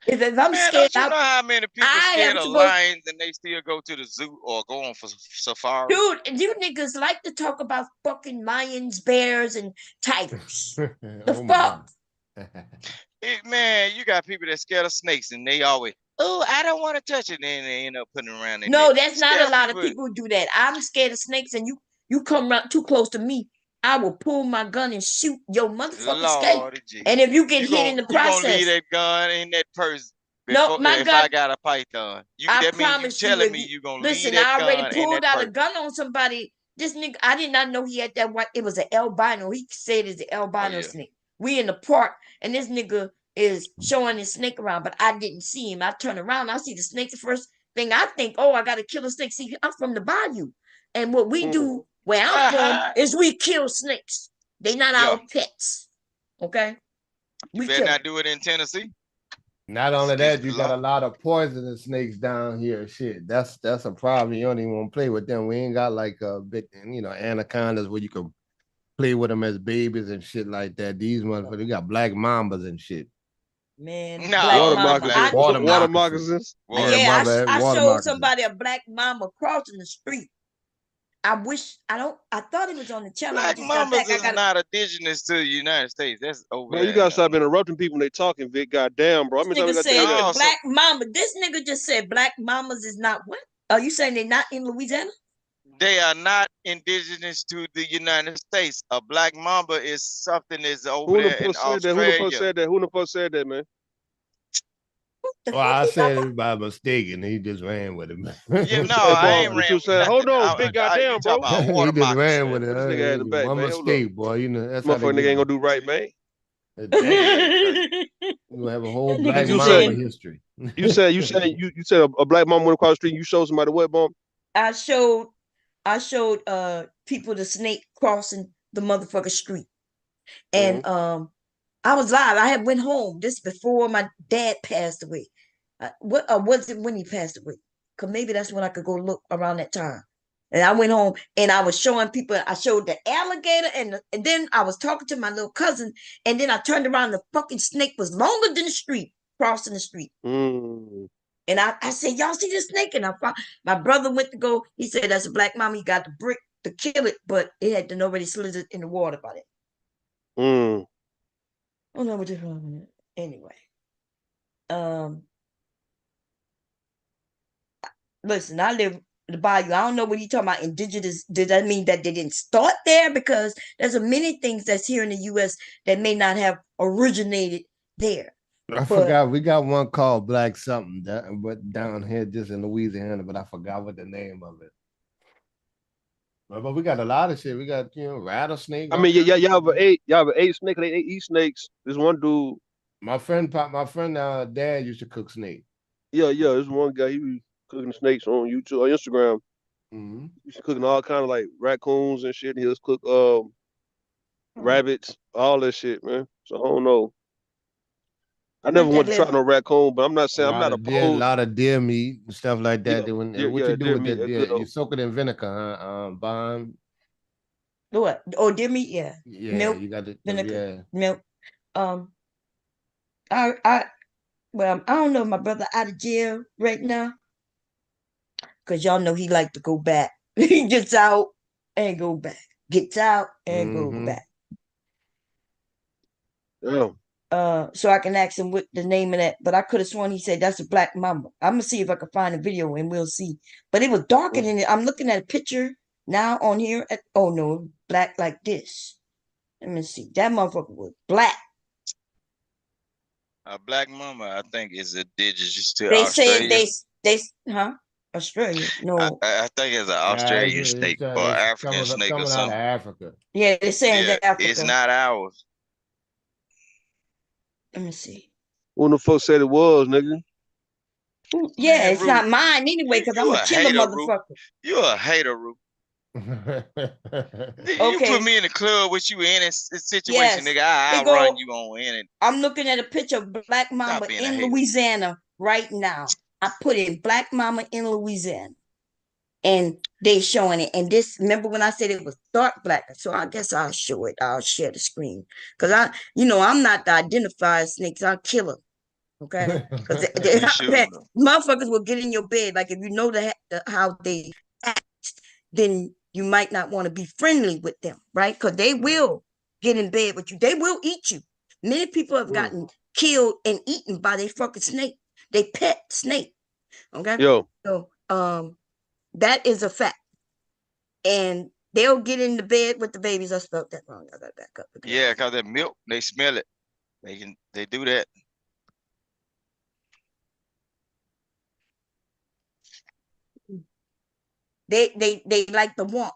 Speaker 2: If I'm scared,
Speaker 3: don't you know how many people scared of lions and they still go to the zoo or go on for safari?
Speaker 2: Dude, you niggas like to talk about fucking lions, bears, and tigers. The fuck?
Speaker 3: Man, you got people that scared of snakes and they always, I don't want to touch it, and they end up putting it around their neck.
Speaker 2: That's not a lot of people who do that. I'm scared of snakes, and you come around too close to me, I will pull my gun and shoot your motherfucking skate. And if you get hit in the process,
Speaker 3: you gonna leave that gun in that purse.
Speaker 2: No, my
Speaker 3: if
Speaker 2: gun.
Speaker 3: I got a python,
Speaker 2: I
Speaker 3: that means you telling me you gonna leave that gun.
Speaker 2: Listen, I already pulled out a gun on somebody. This nigga, I did not know he had that white. It was an albino. He said it's an albino snake. We in the park, and this nigga is showing his snake around, but I didn't see him. I turn around, I see the snake. The first thing I think, I gotta kill a snake. See, I'm from the bayou, and what we do where I'm from is we kill snakes. They not our pets. Okay,
Speaker 3: we better not do it in Tennessee.
Speaker 6: Not only that, you got a lot of poisonous snakes down here. Shit, that's a problem. You don't even want to play with them. We ain't got like big, anacondas where you can play with them as babies and shit like that. These motherfuckers, you got black mambas and shit.
Speaker 2: Man,
Speaker 8: water moccasins.
Speaker 2: I showed somebody a black mamba crossing the street. I wish I thought it was on the channel.
Speaker 3: Black mamas is not indigenous to the United States. That's over
Speaker 8: Bro,
Speaker 3: there.
Speaker 8: you gotta stop interrupting people when they talking, Vic. Goddamn, bro.
Speaker 2: This nigga said black mama. This nigga just said black mamas is not what? Are you saying they're not in Louisiana?
Speaker 3: They are not indigenous to the United States. A black mamba is something that's over there in Australia.
Speaker 8: Who the fuck said that? Who the fuck said that, man?
Speaker 6: Well, I said it by mistake, and he just ran with it.
Speaker 3: Yeah, no, I ain't ran with
Speaker 8: nothing. Hold on, Vic. Goddamn, bro.
Speaker 6: He just ran with it.
Speaker 8: This nigga had the back,
Speaker 6: one
Speaker 8: man.
Speaker 6: mistake, boy. You know that's how they
Speaker 8: motherfucker nigga ain't gonna do right, man.
Speaker 6: You have a whole black mama history.
Speaker 8: You said a black mama went across the street. You showed somebody what, bomb?
Speaker 2: I showed people the snake crossing the motherfucker street, and I was live. I had went home. This before my dad passed away. What was it when he passed away? Cause maybe that's when I could go look around that time. And I went home and I was showing people. I showed the alligator and then I was talking to my little cousin. And then I turned around. The fucking snake was longer than the street, crossing the street. And I said, y'all see this snake? And my brother went to go. He said, that's a black mama. He got the brick to kill it, but it had to nobody slithered in the water by it. I don't know what you're talking about. Anyway. Listen, I live in the bayou. I don't know what you talking about. Indigenous. Does that mean that they didn't start there? Because there's many things that's here in the U.S. that may not have originated there.
Speaker 6: I forgot. We got one called Black something but down here just in Louisiana, but I forgot what the name of it. But we got a lot of shit. We got rattlesnake.
Speaker 8: I mean, y'all have eight snakes. They eat snakes. This one dude.
Speaker 6: My friend dad used to cook snake.
Speaker 8: Yeah. This one guy. He was cooking snakes on YouTube or Instagram. He's cooking all kind of like raccoons and shit. He was cook rabbits, all that shit, man. So I don't know. I never want to try no raccoon, but I'm not saying I'm not opposed.
Speaker 6: A lot of deer meat and stuff like that. What you do with that deer? You soak it in vinegar, Bond.
Speaker 2: What? Oh, deer meat, yeah.
Speaker 6: Yeah,
Speaker 2: milk,
Speaker 6: you got the
Speaker 2: vinegar, milk. I don't know if my brother out of jail right now, because y'all know he like to go back. He gets out and go back. Gets out and go back.
Speaker 8: Oh.
Speaker 2: So I can ask him what the name of that, but I could have sworn he said that's a black mamba. I'm gonna see if I can find a video and we'll see. But it was darker than it. I'm looking at a picture now on here. Oh no, black like this. Let me see. That motherfucker was black.
Speaker 3: A black mama, I think, is indigenous to
Speaker 2: they
Speaker 3: Australia.
Speaker 2: They Australia. No,
Speaker 3: I think it's an Australian snake or African snake or something.
Speaker 6: Out of Africa.
Speaker 2: Yeah, they're saying that Africa.
Speaker 3: It's not ours.
Speaker 2: Let me see.
Speaker 8: Who the fuck said it was, nigga?
Speaker 2: Yeah, it's not mine anyway, because I'm a killer motherfucker.
Speaker 3: You're a hater, Root. You put me in the club with you in any situation, nigga. I'll run you on in it.
Speaker 2: I'm looking at a picture of Black Mama in Louisiana right now. I put in Black Mama in Louisiana. And they showing it. And this, remember when I said it was dark black? So I guess I'll show it. I'll share the screen. Because I'm not the identified snakes. I'll kill them. Okay? Because motherfuckers will get in your bed. Like if you know how they act, then you might not want to be friendly with them, right? Because they will get in bed with you. They will eat you. Many people have gotten killed and eaten by their fucking snake. They pet snake. Okay?
Speaker 8: Yo.
Speaker 2: So that is a fact. And they'll get in the bed with the babies. I spelled that wrong. I got back up.
Speaker 3: Yeah, because that milk, they smell it. They do that.
Speaker 2: They like the warmth.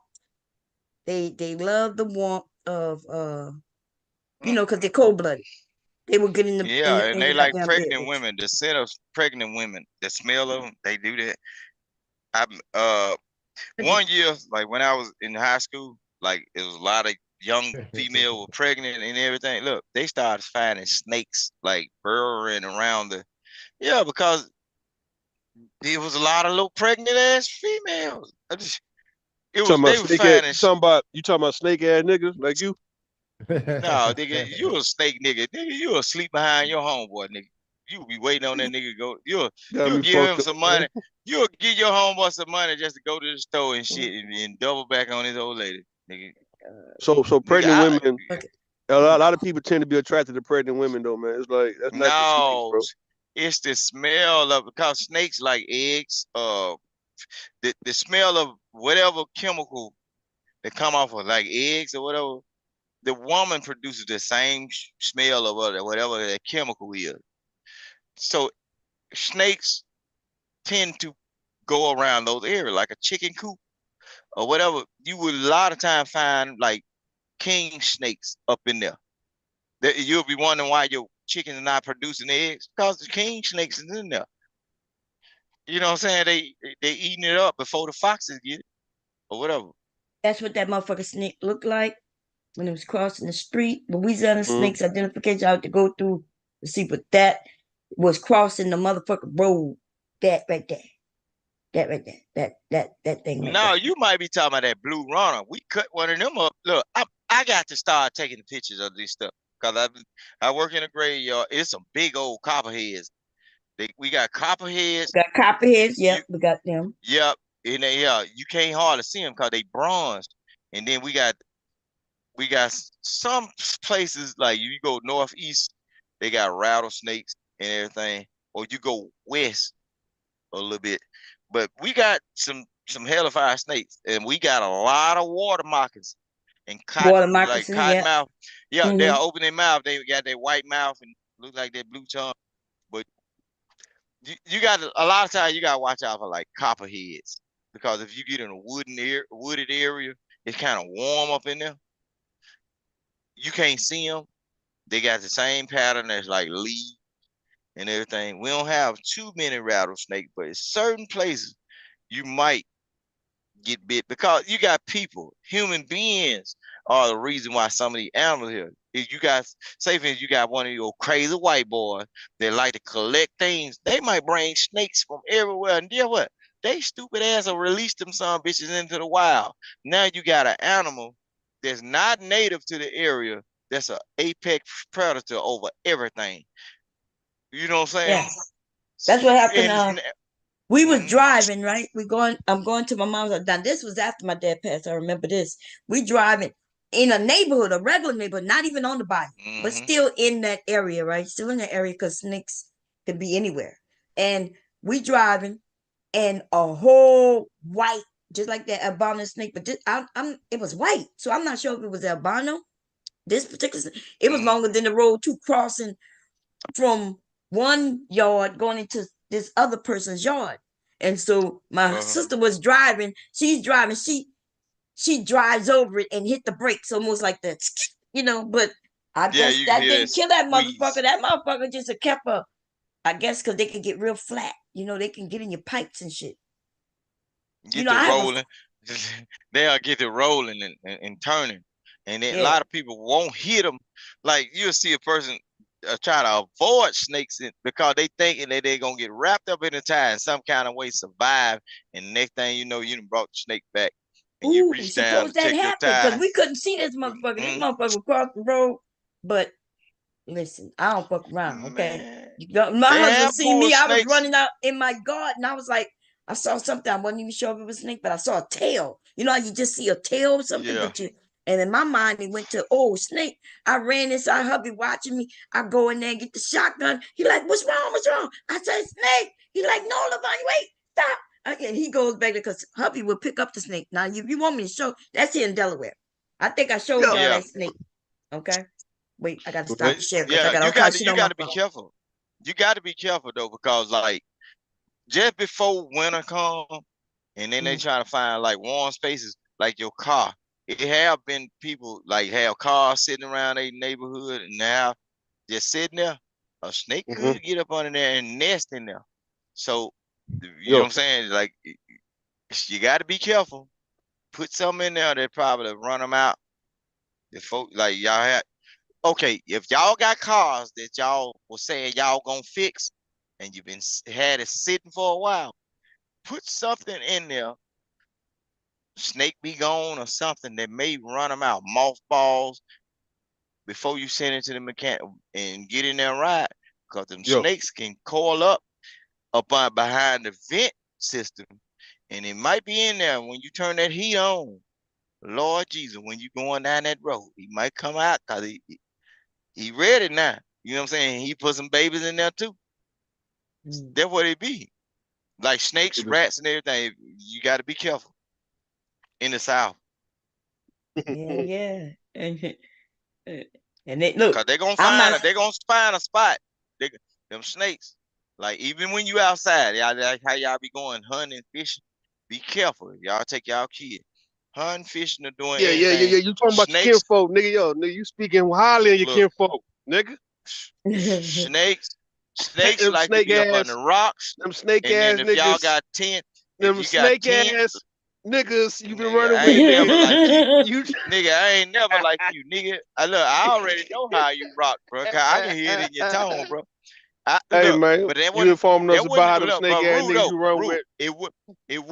Speaker 2: They love the warmth of because they're cold-blooded. They will get in the
Speaker 3: and they like pregnant women. The scent of pregnant women, the smell of them, they do that. One year, like when I was in high school, like it was a lot of young female were pregnant and everything. Look, they started finding snakes like burrowing around because there was a lot of little pregnant ass females. You talking
Speaker 8: about snake ass niggas like you?
Speaker 3: No, nigga, you a snake nigga. Nigga, you a sleep behind your homeboy, nigga. You be waiting on that nigga to go. You'll
Speaker 8: Gotta be
Speaker 3: give him
Speaker 8: fucked
Speaker 3: some
Speaker 8: up,
Speaker 3: money.
Speaker 8: man.
Speaker 3: You'll give your homeboy some money just to go to the store and shit and double back on his old lady, nigga.
Speaker 8: So pregnant
Speaker 3: Nigga,
Speaker 8: women. A lot of people tend to be attracted to pregnant women, though, man. It's like that's not just snakes,
Speaker 3: no,
Speaker 8: bro.
Speaker 3: it's the smell of because snakes like eggs. The smell of whatever chemical that come off of like eggs or whatever. The woman produces the same smell of whatever that chemical is. So snakes tend to go around those areas like a chicken coop or whatever. You would a lot of times find like king snakes up in there. You'll be wondering why your chickens are not producing eggs because the king snakes is in there. You know what I'm saying? They eating it up before the foxes get it or whatever.
Speaker 2: That's what that motherfucker snake looked like when it was crossing the street. Louisiana snakes identification I had to go through to see, but that was crossing the motherfucking road. That right there. That right there. That thing right
Speaker 3: No,
Speaker 2: there.
Speaker 3: you might be talking about that blue runner. We cut one of them up. Look, I got to start taking the pictures of this stuff because I work in a graveyard. It's some big old copperheads. We got copperheads.
Speaker 2: We got copperheads. Yep, we got them.
Speaker 3: Yep, and you can't hardly see them because they bronzed. And then we got some places like you go northeast, they got rattlesnakes and everything, or you go west a little bit. But we got some hellfire snakes, and we got a lot of water moccasins and
Speaker 2: Water
Speaker 3: cotton
Speaker 2: moccasin,
Speaker 3: cottonmouth. Yeah,
Speaker 2: Mhm.
Speaker 3: they'll open their mouth. They got that white mouth and look like that blue tongue. But you got a lot of times you gotta watch out for like copperheads because if you get in a wooded area, it's kind of warm up in there. You can't see them. They got the same pattern as like leaves and everything. We don't have too many rattlesnakes, but in certain places you might get bit because you got people, human beings are the reason why some of these animals here. If you got, say for instance, you got one of your crazy white boys that like to collect things, they might bring snakes from everywhere. And guess what? They stupid ass will release them some bitches into the wild. Now you got an animal that's not native to the area that's an apex predator over everything. You know what I'm saying?
Speaker 2: Yeah. That's what happened.
Speaker 3: And
Speaker 2: We was driving, right? I'm going to my mom's house. Now, this was after my dad passed. I remember this. We driving in a neighborhood, a regular neighborhood, not even on the body, but still in that area, right? Still in that area because snakes could be anywhere. And we driving, and a whole white, just like that albino snake, but it was white, so I'm not sure if it was albino. This particular, it was longer than the road too, crossing from one yard going into this other person's yard. And so my sister was driving, she's driving, she drives over it and hit the brakes almost like that, but I guess that didn't kill that motherfucker. That motherfucker just kept her, I guess, because they can get real flat. They can get in your pipes and shit.
Speaker 3: Get the rolling. They'll get it rolling and turning. And then a lot of people won't hit them. Like you'll see a person try to avoid snakes because they thinking that they're gonna get wrapped up in the tie in some kind of way, survive, and next thing you know, you done brought the snake back and you reach down to check your tie.
Speaker 2: Because we couldn't see this motherfucker. This motherfucker crossed the road. But listen, I don't fuck around, okay? My husband seen me. I was running out in my garden. I was like, I saw something. I wasn't even sure if it was a snake, but I saw a tail. You know how you just see a tail or something, and in my mind, it went to, oh, snake. I ran inside, hubby watching me. I go in there and get the shotgun. He like, what's wrong? What's wrong? I said, snake. He like, no, Levani, wait, stop. And he goes back there because hubby will pick up the snake. Now, if you want me to show, that's here in Delaware. I think I showed y'all that snake. Okay. Wait, I got to stop the share because I got all kinds of shit on my phone.
Speaker 3: Be careful. You got to be careful though, because like just before winter come, and then they try to find like warm spaces, like your car. It have been people like have cars sitting around a neighborhood, and now just sitting there. A snake could get up under there and nest in there. So you know what I'm saying? Like you got to be careful. Put something in there that probably run them out. The folk like y'all had. Okay, if y'all got cars that y'all was saying y'all gonna fix, and you've been had it sitting for a while, put something in there. Snake be gone or something that may run them out. Mothballs before you send it to the mechanic and get in there right. because them snakes can coil up behind the vent system, and it might be in there when you turn that heat on. Lord Jesus, when you going down that road, he might come out because he ready now. You know what I'm saying? He put some babies in there too. That's what it be. Like snakes, rats, and everything. You got to be careful in the South.
Speaker 2: Yeah. And they look.
Speaker 3: Cause they're gonna find a spot. Them snakes. Like even when you outside, like how y'all be going hunting, fishing. Be careful. Y'all take y'all kids hunting, fishing, or doing anything.
Speaker 8: You talking about your kinfolk, nigga? Nigga, you speaking highly of your kinfolk, nigga.
Speaker 3: Snakes
Speaker 8: them
Speaker 3: like to be up on the rocks.
Speaker 8: Them snake
Speaker 3: and
Speaker 8: ass
Speaker 3: then if
Speaker 8: niggas.
Speaker 3: y'all got 10,
Speaker 8: them snake ass niggas you been running
Speaker 3: I
Speaker 8: with.
Speaker 3: ain't never like you. Nigga, I ain't never like you, nigga. I already know how you rock, bro. I can hear it in your tone, bro.
Speaker 8: Hey man,
Speaker 3: but that
Speaker 8: you informed us
Speaker 3: that
Speaker 8: about how them
Speaker 3: look,
Speaker 8: snake ass niggas you run with.
Speaker 3: It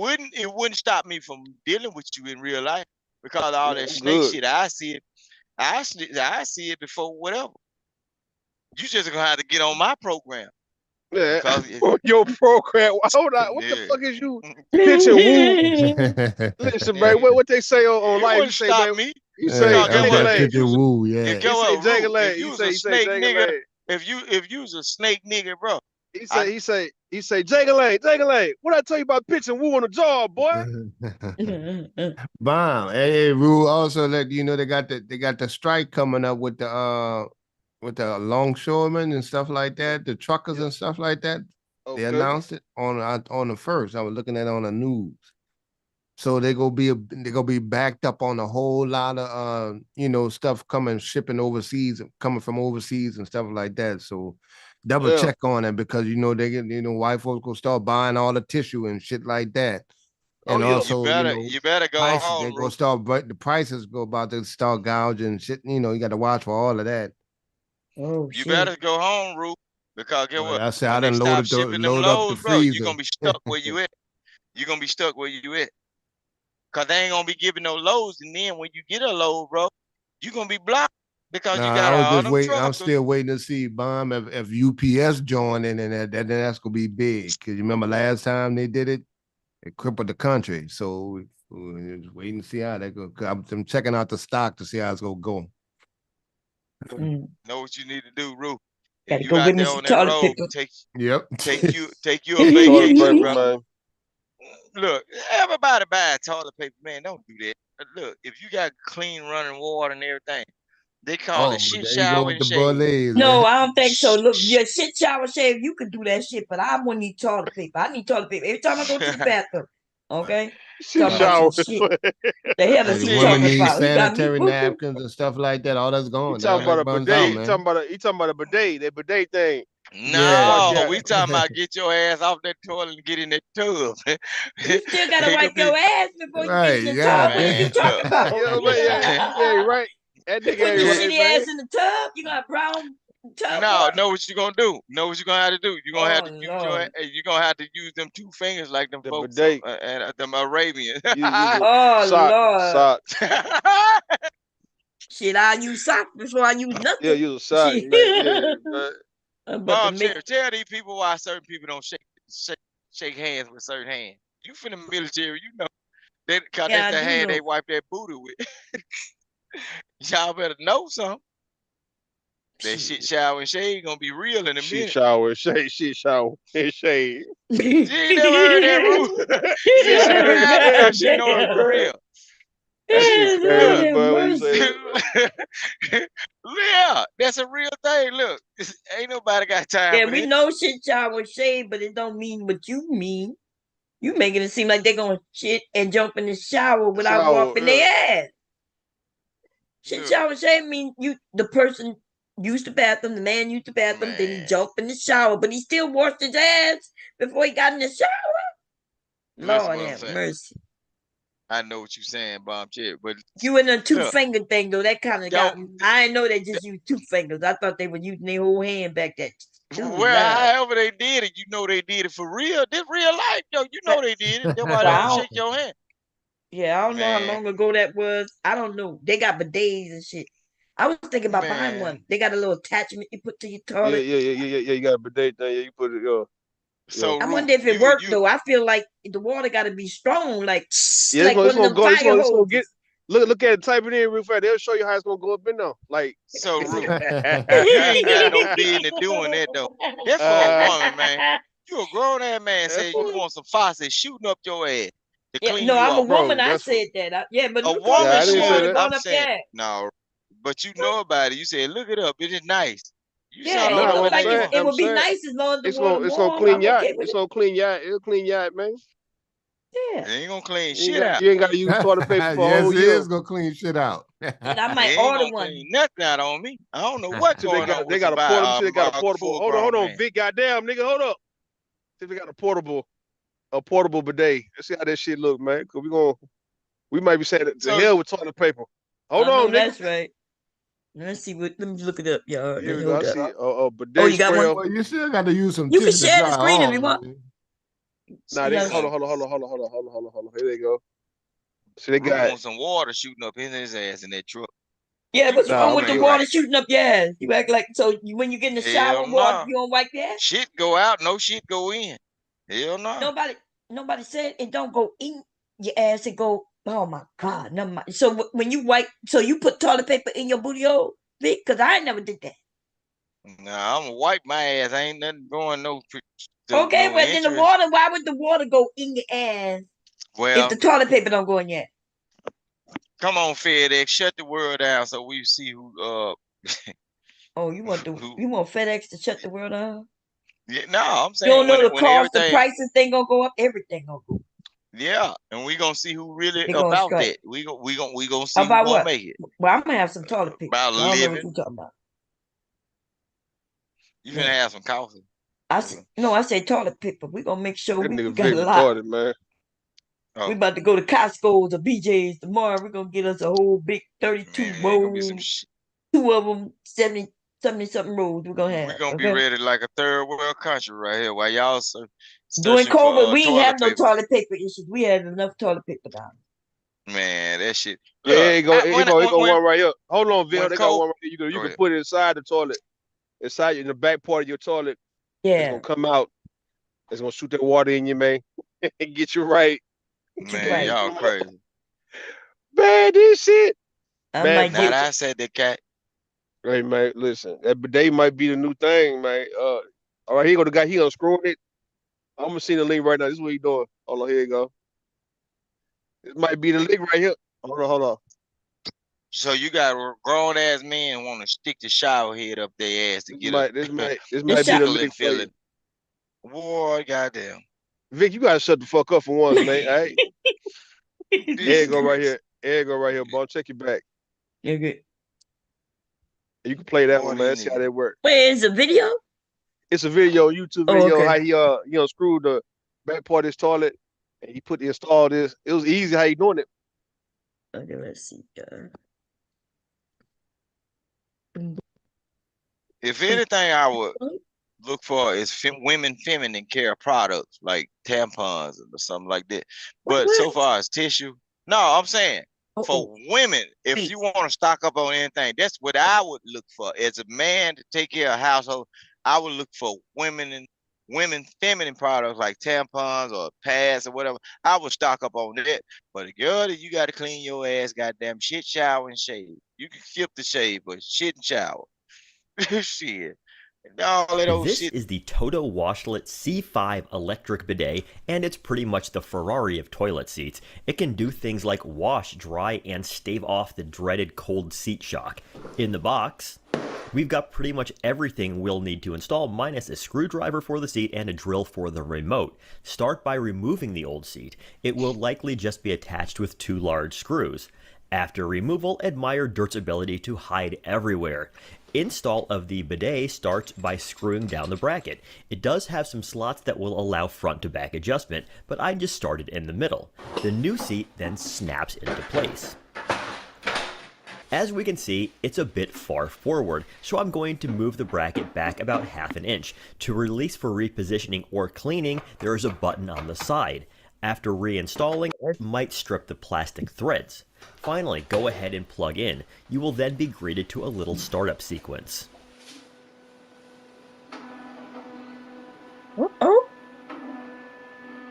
Speaker 3: wouldn't stop me from dealing with you in real life because of all that snake
Speaker 8: good.
Speaker 3: shit. I see it before whatever. You just gonna have to get on my program.
Speaker 8: Yeah, on your program. Hold on, what the fuck is you pitching woo? Listen, man, what they say on live? You say, man,
Speaker 3: me.
Speaker 8: You say
Speaker 6: woo, yeah.
Speaker 3: If you was a snake
Speaker 8: nigga,
Speaker 3: if you was a snake nigga, bro.
Speaker 8: He say, Jaggalay, what I tell you about pitching woo on the jaw, boy?
Speaker 6: Bomb. Hey, Rue. Also, let you know they got the strike coming up with the longshoremen and stuff like that, the truckers and stuff like that.
Speaker 8: Okay.
Speaker 6: They announced it on the 1st. I was looking at it on the news. So they're gonna be backed up on a whole lot of stuff shipping overseas, coming from overseas and stuff like that. So double check on it because they get white folks gonna start buying all the tissue and shit like that. And also,
Speaker 3: you better go
Speaker 6: prices,
Speaker 3: home.
Speaker 6: they're gonna start, the prices about to start gouging shit. You got to watch for all of that.
Speaker 2: Oh,
Speaker 3: you better go home, Rue, because get what?
Speaker 6: I said I
Speaker 3: when
Speaker 6: done
Speaker 3: they stop shipping them loads, bro, you're gonna be stuck where you at. You're gonna be stuck where you at. Cause they ain't gonna be giving no loads, and then when you get a load, bro, you're gonna be blocked because you got all them truckers.
Speaker 6: I'm still waiting to see Bomb if UPS join in, and that's gonna be big. Cause you remember last time they did it, it crippled the country. So we're just waiting to see how that goes. I'm checking out the stock to see how it's gonna go.
Speaker 3: Know what you need to do, Rue.
Speaker 2: Gotta
Speaker 3: you
Speaker 2: go
Speaker 3: out
Speaker 2: get me
Speaker 3: there
Speaker 2: some
Speaker 3: on that
Speaker 2: toilet
Speaker 3: road,
Speaker 2: paper.
Speaker 3: take you a vacation, bro. Look, everybody buy toilet paper, man. Don't do that. Look, if you got clean running water and everything, they call it shit shower and shave.
Speaker 2: No, I don't think so. Look, your shit shower shave, you could do that shit, but I wouldn't need toilet paper. I need toilet paper every time I go to the bathroom. Okay?
Speaker 8: Shit shower.
Speaker 2: The hell is he
Speaker 6: women
Speaker 2: talking
Speaker 6: need
Speaker 2: about?
Speaker 6: sanitary napkins and stuff like that. All that's gone.
Speaker 8: You talking about a bidet? You talking about a bidet? That bidet thing.
Speaker 3: No, we talking about get your ass off that toilet and get in that tub.
Speaker 2: You still gotta wipe your ass before you get in the tub. What are you talking about?
Speaker 8: Yeah, right. That nigga
Speaker 2: Put
Speaker 8: ain't
Speaker 2: your
Speaker 8: right,
Speaker 2: shitty
Speaker 8: man.
Speaker 2: ass in the tub. You got a brown tub.
Speaker 3: No, know what you gonna do? Know what you gonna have to do? You gonna have to use you gonna have to use them 2 fingers like them folks and them Arabians.
Speaker 2: Lord. Shit, I use socks before I use nothing.
Speaker 8: Yeah, use a sock.
Speaker 3: Tell these people why certain people don't shake hands with certain hands. You from the military, you know. Cause that's the hand they wipe their booty with. Y'all better know something. That shit shower and shade gonna be real in a minute.
Speaker 8: Shit shower and shade. Shit shower and shade.
Speaker 3: You ain't never heard that, Rue. She know it for real.
Speaker 8: That shit crazy, boy. What you say?
Speaker 3: Yeah, that's a real thing. Look, ain't nobody got time for
Speaker 2: we
Speaker 3: this.
Speaker 2: know shit shower shade, but it don't mean what you mean. You making it seem like they're gonna shit and jump in the shower without wiping their ass. Shit shower shade mean the person used the bathroom, the man used the bathroom, then he jumped in the shower, but he still washed his ass before he got in the shower. Lord have mercy.
Speaker 3: I know what you're saying, Bomb Chip, but
Speaker 2: you in a 2-finger thing though. That kind of got me. I didn't know they just used 2 fingers. I thought they were using their whole hand back there.
Speaker 3: However they did it, you know they did it for real. This real life, yo. You know they did it. That's why they don't shake your hand.
Speaker 2: Yeah, I don't know how long ago that was. I don't know. They got bidets and shit. I was thinking about buying
Speaker 3: Man.
Speaker 2: one. They got a little attachment you put to your
Speaker 8: Yeah,
Speaker 2: toilet.
Speaker 8: yeah. You got a bidet thing. Yeah, you put it.
Speaker 3: So
Speaker 2: I wonder if it worked though. I feel like the water got to be strong, like
Speaker 8: Yeah,
Speaker 2: like one
Speaker 8: it's
Speaker 2: of
Speaker 8: gonna
Speaker 2: them
Speaker 8: go.
Speaker 2: fire
Speaker 8: It's gonna
Speaker 2: hoses.
Speaker 8: get. Look at it. Type it in real fast. They'll show you how it's gonna go up in there. Like.
Speaker 3: So Rue, you ain't got no business doing that though. That's for a woman, man. You a grown ass man saying you want some faucet shooting up your ass to clean
Speaker 2: No,
Speaker 3: you
Speaker 2: I'm a
Speaker 3: off.
Speaker 2: woman. I said that. Yeah, but
Speaker 3: A
Speaker 2: you told
Speaker 3: woman
Speaker 2: me the water
Speaker 3: should.
Speaker 2: going
Speaker 3: I'm
Speaker 2: up
Speaker 3: saying
Speaker 2: there.
Speaker 3: no, but you know about it. You said look it up. It is nice. You
Speaker 2: Yeah,
Speaker 3: said
Speaker 2: it
Speaker 3: all
Speaker 2: looked
Speaker 3: what
Speaker 2: like
Speaker 3: you want.
Speaker 2: it would be nice as long as the
Speaker 8: It's
Speaker 2: water
Speaker 8: gonna
Speaker 2: warm.
Speaker 8: clean
Speaker 2: I'm
Speaker 8: yacht.
Speaker 2: okay with
Speaker 8: It's
Speaker 2: it.
Speaker 8: gonna clean yacht. It'll clean yacht, man.
Speaker 2: Yeah.
Speaker 3: It ain't gonna clean shit out.
Speaker 8: You ain't gotta use toilet paper for a
Speaker 6: Yes,
Speaker 8: whole
Speaker 6: it
Speaker 8: year.
Speaker 6: is gonna clean shit out.
Speaker 2: And I
Speaker 3: It
Speaker 2: might
Speaker 3: ain't
Speaker 2: order
Speaker 3: gonna
Speaker 2: one.
Speaker 3: clean nothing out on me. I don't know what's
Speaker 8: See,
Speaker 3: going on
Speaker 8: they
Speaker 3: with
Speaker 8: got a portable. See, they got a portable.
Speaker 3: full
Speaker 8: Hold
Speaker 3: grown
Speaker 8: on,
Speaker 3: man.
Speaker 8: Vic. Goddamn, nigga, hold up. See, they got a portable bidet. Let's see how that shit look, man. Cause we might be saying the hell with toilet paper. Hold
Speaker 2: I know
Speaker 8: on, nigga.
Speaker 2: that's right. Let's see what. Let me look it up, y'all.
Speaker 8: Here we go. I see a bidet
Speaker 2: Oh, you got
Speaker 8: spray.
Speaker 2: one?
Speaker 6: Well, you still got to use some
Speaker 2: You can
Speaker 6: tissue to
Speaker 2: share the
Speaker 6: dry
Speaker 2: screen if
Speaker 6: off.
Speaker 2: you want.
Speaker 8: Nah, they hold on. Here they go. See, they got
Speaker 3: want some water shooting up in his ass in that truck.
Speaker 2: Yeah, what's wrong with the
Speaker 3: man,
Speaker 2: water
Speaker 3: right.
Speaker 2: shooting up your ass? You act like when you get in the shower,
Speaker 3: Hell
Speaker 2: water,
Speaker 3: nah.
Speaker 2: you don't wipe your ass?
Speaker 3: Shit go out, no shit go in. Hell no.
Speaker 2: Nobody said it don't go in your ass. It go. Oh my God, never mind. So when you wipe, so you put toilet paper in your booty hole, Vic? Because I never did that.
Speaker 3: Nah, I'm gonna wipe my ass. Ain't nothing going
Speaker 2: Okay,
Speaker 3: no
Speaker 2: but then the
Speaker 3: interest.
Speaker 2: water. Why would the water go in your ass
Speaker 3: Well,
Speaker 2: if the toilet paper don't go in yet?
Speaker 3: come on, FedEx, shut the world down so we see who.
Speaker 2: Oh, you want FedEx to shut the world down?
Speaker 3: Yeah, no, I'm
Speaker 2: You
Speaker 3: saying
Speaker 2: don't know the
Speaker 3: when
Speaker 2: cost, the
Speaker 3: everything.
Speaker 2: prices thing gonna go up. Everything gonna go.
Speaker 3: Yeah, and we gonna see who really
Speaker 2: They gonna
Speaker 3: about
Speaker 2: strike.
Speaker 3: that. We gonna see who
Speaker 2: About
Speaker 3: gonna
Speaker 2: what?
Speaker 3: make it.
Speaker 2: Well, I'm gonna have some toilet paper.
Speaker 3: About
Speaker 2: I don't know what
Speaker 3: living.
Speaker 2: you're talking about.
Speaker 3: You finna have some coffee.
Speaker 2: I said toilet paper. We gonna make sure
Speaker 8: that
Speaker 2: we
Speaker 8: nigga
Speaker 2: got
Speaker 8: Vic
Speaker 2: a lot.
Speaker 8: retarded, man.
Speaker 3: Oh.
Speaker 2: We about to go to Costco's or BJ's tomorrow. We're gonna get us a whole big 32 rolls. Two of them, 70 something rolls we're gonna have.
Speaker 3: We're gonna be ready like a third world country right here while y'all
Speaker 2: During
Speaker 3: searching
Speaker 2: COVID,
Speaker 3: for
Speaker 2: we ain't have no
Speaker 3: paper.
Speaker 2: toilet paper issues. We had enough toilet paper down.
Speaker 3: Man, that shit.
Speaker 8: Yeah, it go one right here. Hold on, Bill. They got one right here. You can put it inside the toilet. Inside in the back part of your toilet.
Speaker 2: Yeah.
Speaker 8: It's gonna come out. It's gonna shoot that water in you, man. And get you right.
Speaker 3: Man, y'all crazy.
Speaker 8: Man, this shit.
Speaker 3: Man, now I said the cat.
Speaker 8: Hey man, listen, that bidet might be the new thing, man. All right, here go the guy. He unscrewing it. I'm gonna see the link right now. This is what he doing. Hold on, here you go. This might be the link right here. Hold on.
Speaker 3: So you got grown ass men want to stick the shower head up their ass to get
Speaker 8: this might be the link for you.
Speaker 3: Boy, goddamn.
Speaker 8: Vic, you gotta shut the fuck up for once, man. All right. There you go right here. There you go right here, boy. Check your back.
Speaker 2: You're good.
Speaker 8: You can play that one, man. See how that works.
Speaker 2: Wait, is a video?
Speaker 8: It's a video, YouTube video,
Speaker 2: okay.
Speaker 8: how he unscrewed the back part of his toilet and he installed this. It was easy how he doing it.
Speaker 2: Okay, let's see.
Speaker 3: If anything, I would look for is women feminine care products like tampons or something like that. But so far as tissue, no, I'm saying for women, if you want to stock up on anything, that's what I would look for. As a man to take care of household, I would look for women feminine products like tampons or pads or whatever. I would stock up on that. But girl, you got to clean your ass, goddamn shit, shower and shave. You can skip the shave, but shit and shower. Shit.
Speaker 4: This is the Toto Washlet C5 electric bidet, and it's pretty much the Ferrari of toilet seats. It can do things like wash, dry, and stave off the dreaded cold seat shock. In the box, we've got pretty much everything we'll need to install, minus a screwdriver for the seat and a drill for the remote. Start by removing the old seat. It will likely just be attached with 2 large screws. After removal, admire Dirt's ability to hide everywhere. Install of the bidet starts by screwing down the bracket. It does have some slots that will allow front to back adjustment, but I just started in the middle. The new seat then snaps into place. As we can see, it's a bit far forward, so I'm going to move the bracket back about ½ an inch. To release for repositioning or cleaning, there is a button on the side. After reinstalling, it might strip the plastic threads. Finally, go ahead and plug in. You will then be greeted to a little startup sequence.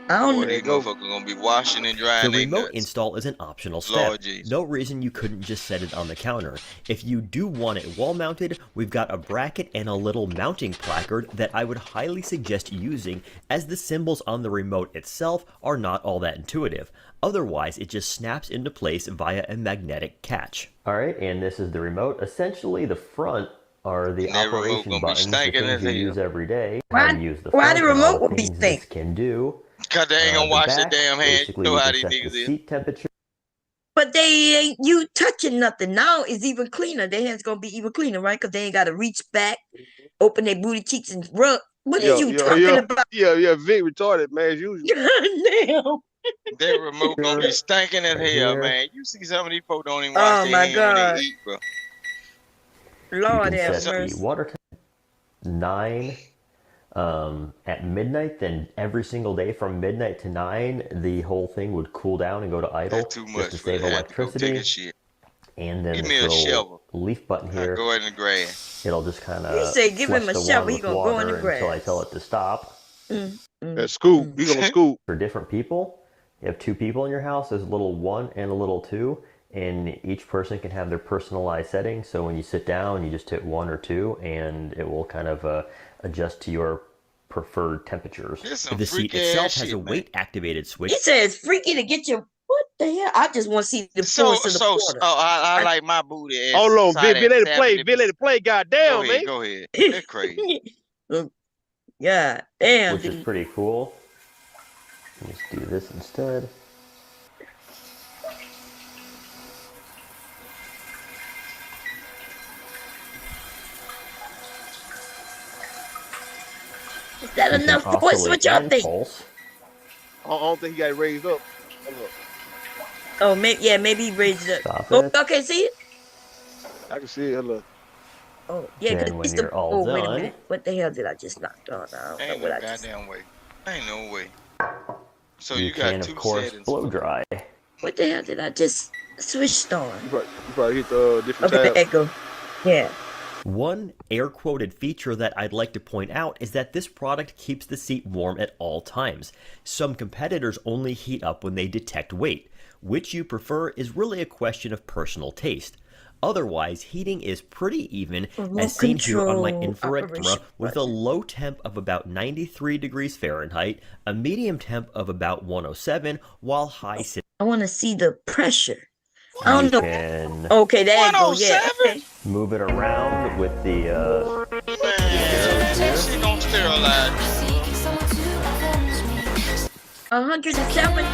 Speaker 2: I don't
Speaker 3: Boy, these motherfuckers gonna be washing and drying.
Speaker 4: The remote install is an optional step. No reason you couldn't just set it on the counter. If you do want it wall mounted, we've got a bracket and a little mounting placard that I would highly suggest using, as the symbols on the remote itself are not all that intuitive. Otherwise, it just snaps into place via a magnetic catch. Alright, and this is the remote. Essentially, the front are the operation buttons, the things you use every day. How to use the front,
Speaker 2: the remote
Speaker 4: all
Speaker 2: will
Speaker 4: the
Speaker 2: be
Speaker 4: things
Speaker 2: stink?
Speaker 4: this can do.
Speaker 3: Cause they ain't gonna wash their damn hands.
Speaker 4: Basically,
Speaker 3: You know
Speaker 4: you
Speaker 3: how
Speaker 4: can
Speaker 3: these
Speaker 4: set the
Speaker 3: niggas is.
Speaker 4: seat temperature.
Speaker 2: But they ain't you touching nothing. Now it's even cleaner. Their hands gonna be even cleaner, right? Because they ain't gotta reach back, open their booty cheeks and rub. What are you talking about?
Speaker 8: Yeah, Vic retarded, man, as usual.
Speaker 2: Damn.
Speaker 3: Their remote gonna be stinking as hell,
Speaker 4: here.
Speaker 3: man. You see some of these folks don't even wash
Speaker 2: Oh
Speaker 3: their
Speaker 2: my
Speaker 3: hands when they
Speaker 2: God.
Speaker 3: eat, bro.
Speaker 2: Lord
Speaker 4: You can
Speaker 2: have
Speaker 4: set the
Speaker 2: mercy.
Speaker 4: water temp 9 at midnight, then every single day from midnight to 9, the whole thing would cool down and go to idle
Speaker 3: Too
Speaker 4: just
Speaker 3: much
Speaker 4: to
Speaker 3: for
Speaker 4: save
Speaker 3: that. I have to go
Speaker 4: electricity.
Speaker 3: take a shit.
Speaker 4: And then
Speaker 3: Give
Speaker 4: this
Speaker 3: me a
Speaker 4: little
Speaker 3: shovel.
Speaker 4: leaf button
Speaker 3: I
Speaker 4: here,
Speaker 3: go in the grass.
Speaker 4: it'll just kind
Speaker 2: He
Speaker 4: of
Speaker 2: said give him
Speaker 4: flush
Speaker 2: a
Speaker 4: the
Speaker 2: shovel,
Speaker 4: water
Speaker 2: he
Speaker 4: with
Speaker 2: gonna go in the
Speaker 4: water until I
Speaker 2: grass.
Speaker 4: tell it to stop.
Speaker 8: Scoop. You gonna scoop.
Speaker 4: For different people, you have 2 people in your house, there's a little 1 and a little 2, and each person can have their personalized settings. So when you sit down, you just hit 1 or 2, and it will kind of adjust to your preferred temperatures. The seat itself has a weight activated switch.
Speaker 2: He said it's freaky to get your what the hell? I just want to see the force of the quarter.
Speaker 3: I like my booty as
Speaker 8: Hold on,
Speaker 3: side
Speaker 8: Vic, let it
Speaker 3: at
Speaker 8: play.
Speaker 3: 70%.
Speaker 8: Vic, let it play. Goddamn, man.
Speaker 3: Go ahead. That's crazy.
Speaker 2: Yeah, damn.
Speaker 4: Which is pretty cool. Let's do this instead.
Speaker 2: Is that
Speaker 4: You can
Speaker 2: enough force?
Speaker 4: oscillate
Speaker 2: What y'all
Speaker 4: and
Speaker 2: think?
Speaker 4: pulse.
Speaker 8: I don't think he got it raised up.
Speaker 2: Oh, maybe he raised it up.
Speaker 4: Stop
Speaker 2: Oh,
Speaker 4: it.
Speaker 2: okay, see it?
Speaker 8: I can see it. Look.
Speaker 2: Oh, yeah, because
Speaker 4: Then when
Speaker 2: it's
Speaker 4: you're
Speaker 2: the.
Speaker 4: all
Speaker 2: Oh, wait a
Speaker 4: done,
Speaker 2: minute. What the hell did I just knock on? I don't know
Speaker 3: Ain't
Speaker 2: what
Speaker 3: no
Speaker 2: I just.
Speaker 3: goddamn way. Ain't no way. So
Speaker 4: you
Speaker 3: you got
Speaker 4: can,
Speaker 3: two
Speaker 4: of course,
Speaker 3: settings.
Speaker 4: blow dry.
Speaker 2: What the hell did I just switch on?
Speaker 8: You probably hit the different
Speaker 2: Okay,
Speaker 8: tab.
Speaker 2: the echo. Yeah.
Speaker 4: One air-quoted feature that I'd like to point out is that this product keeps the seat warm at all times. Some competitors only heat up when they detect weight. Which you prefer is really a question of personal taste. Otherwise, heating is pretty even, as seen here on my infrared camera, with a low temp of about 93 degrees Fahrenheit, a medium temp of about 107, while high
Speaker 2: I want to see the pressure. I don't know.
Speaker 4: can
Speaker 2: Okay, there you go. Yeah. Okay.
Speaker 4: move it around with the arrows here.
Speaker 3: She gonna sterilize.
Speaker 2: 107.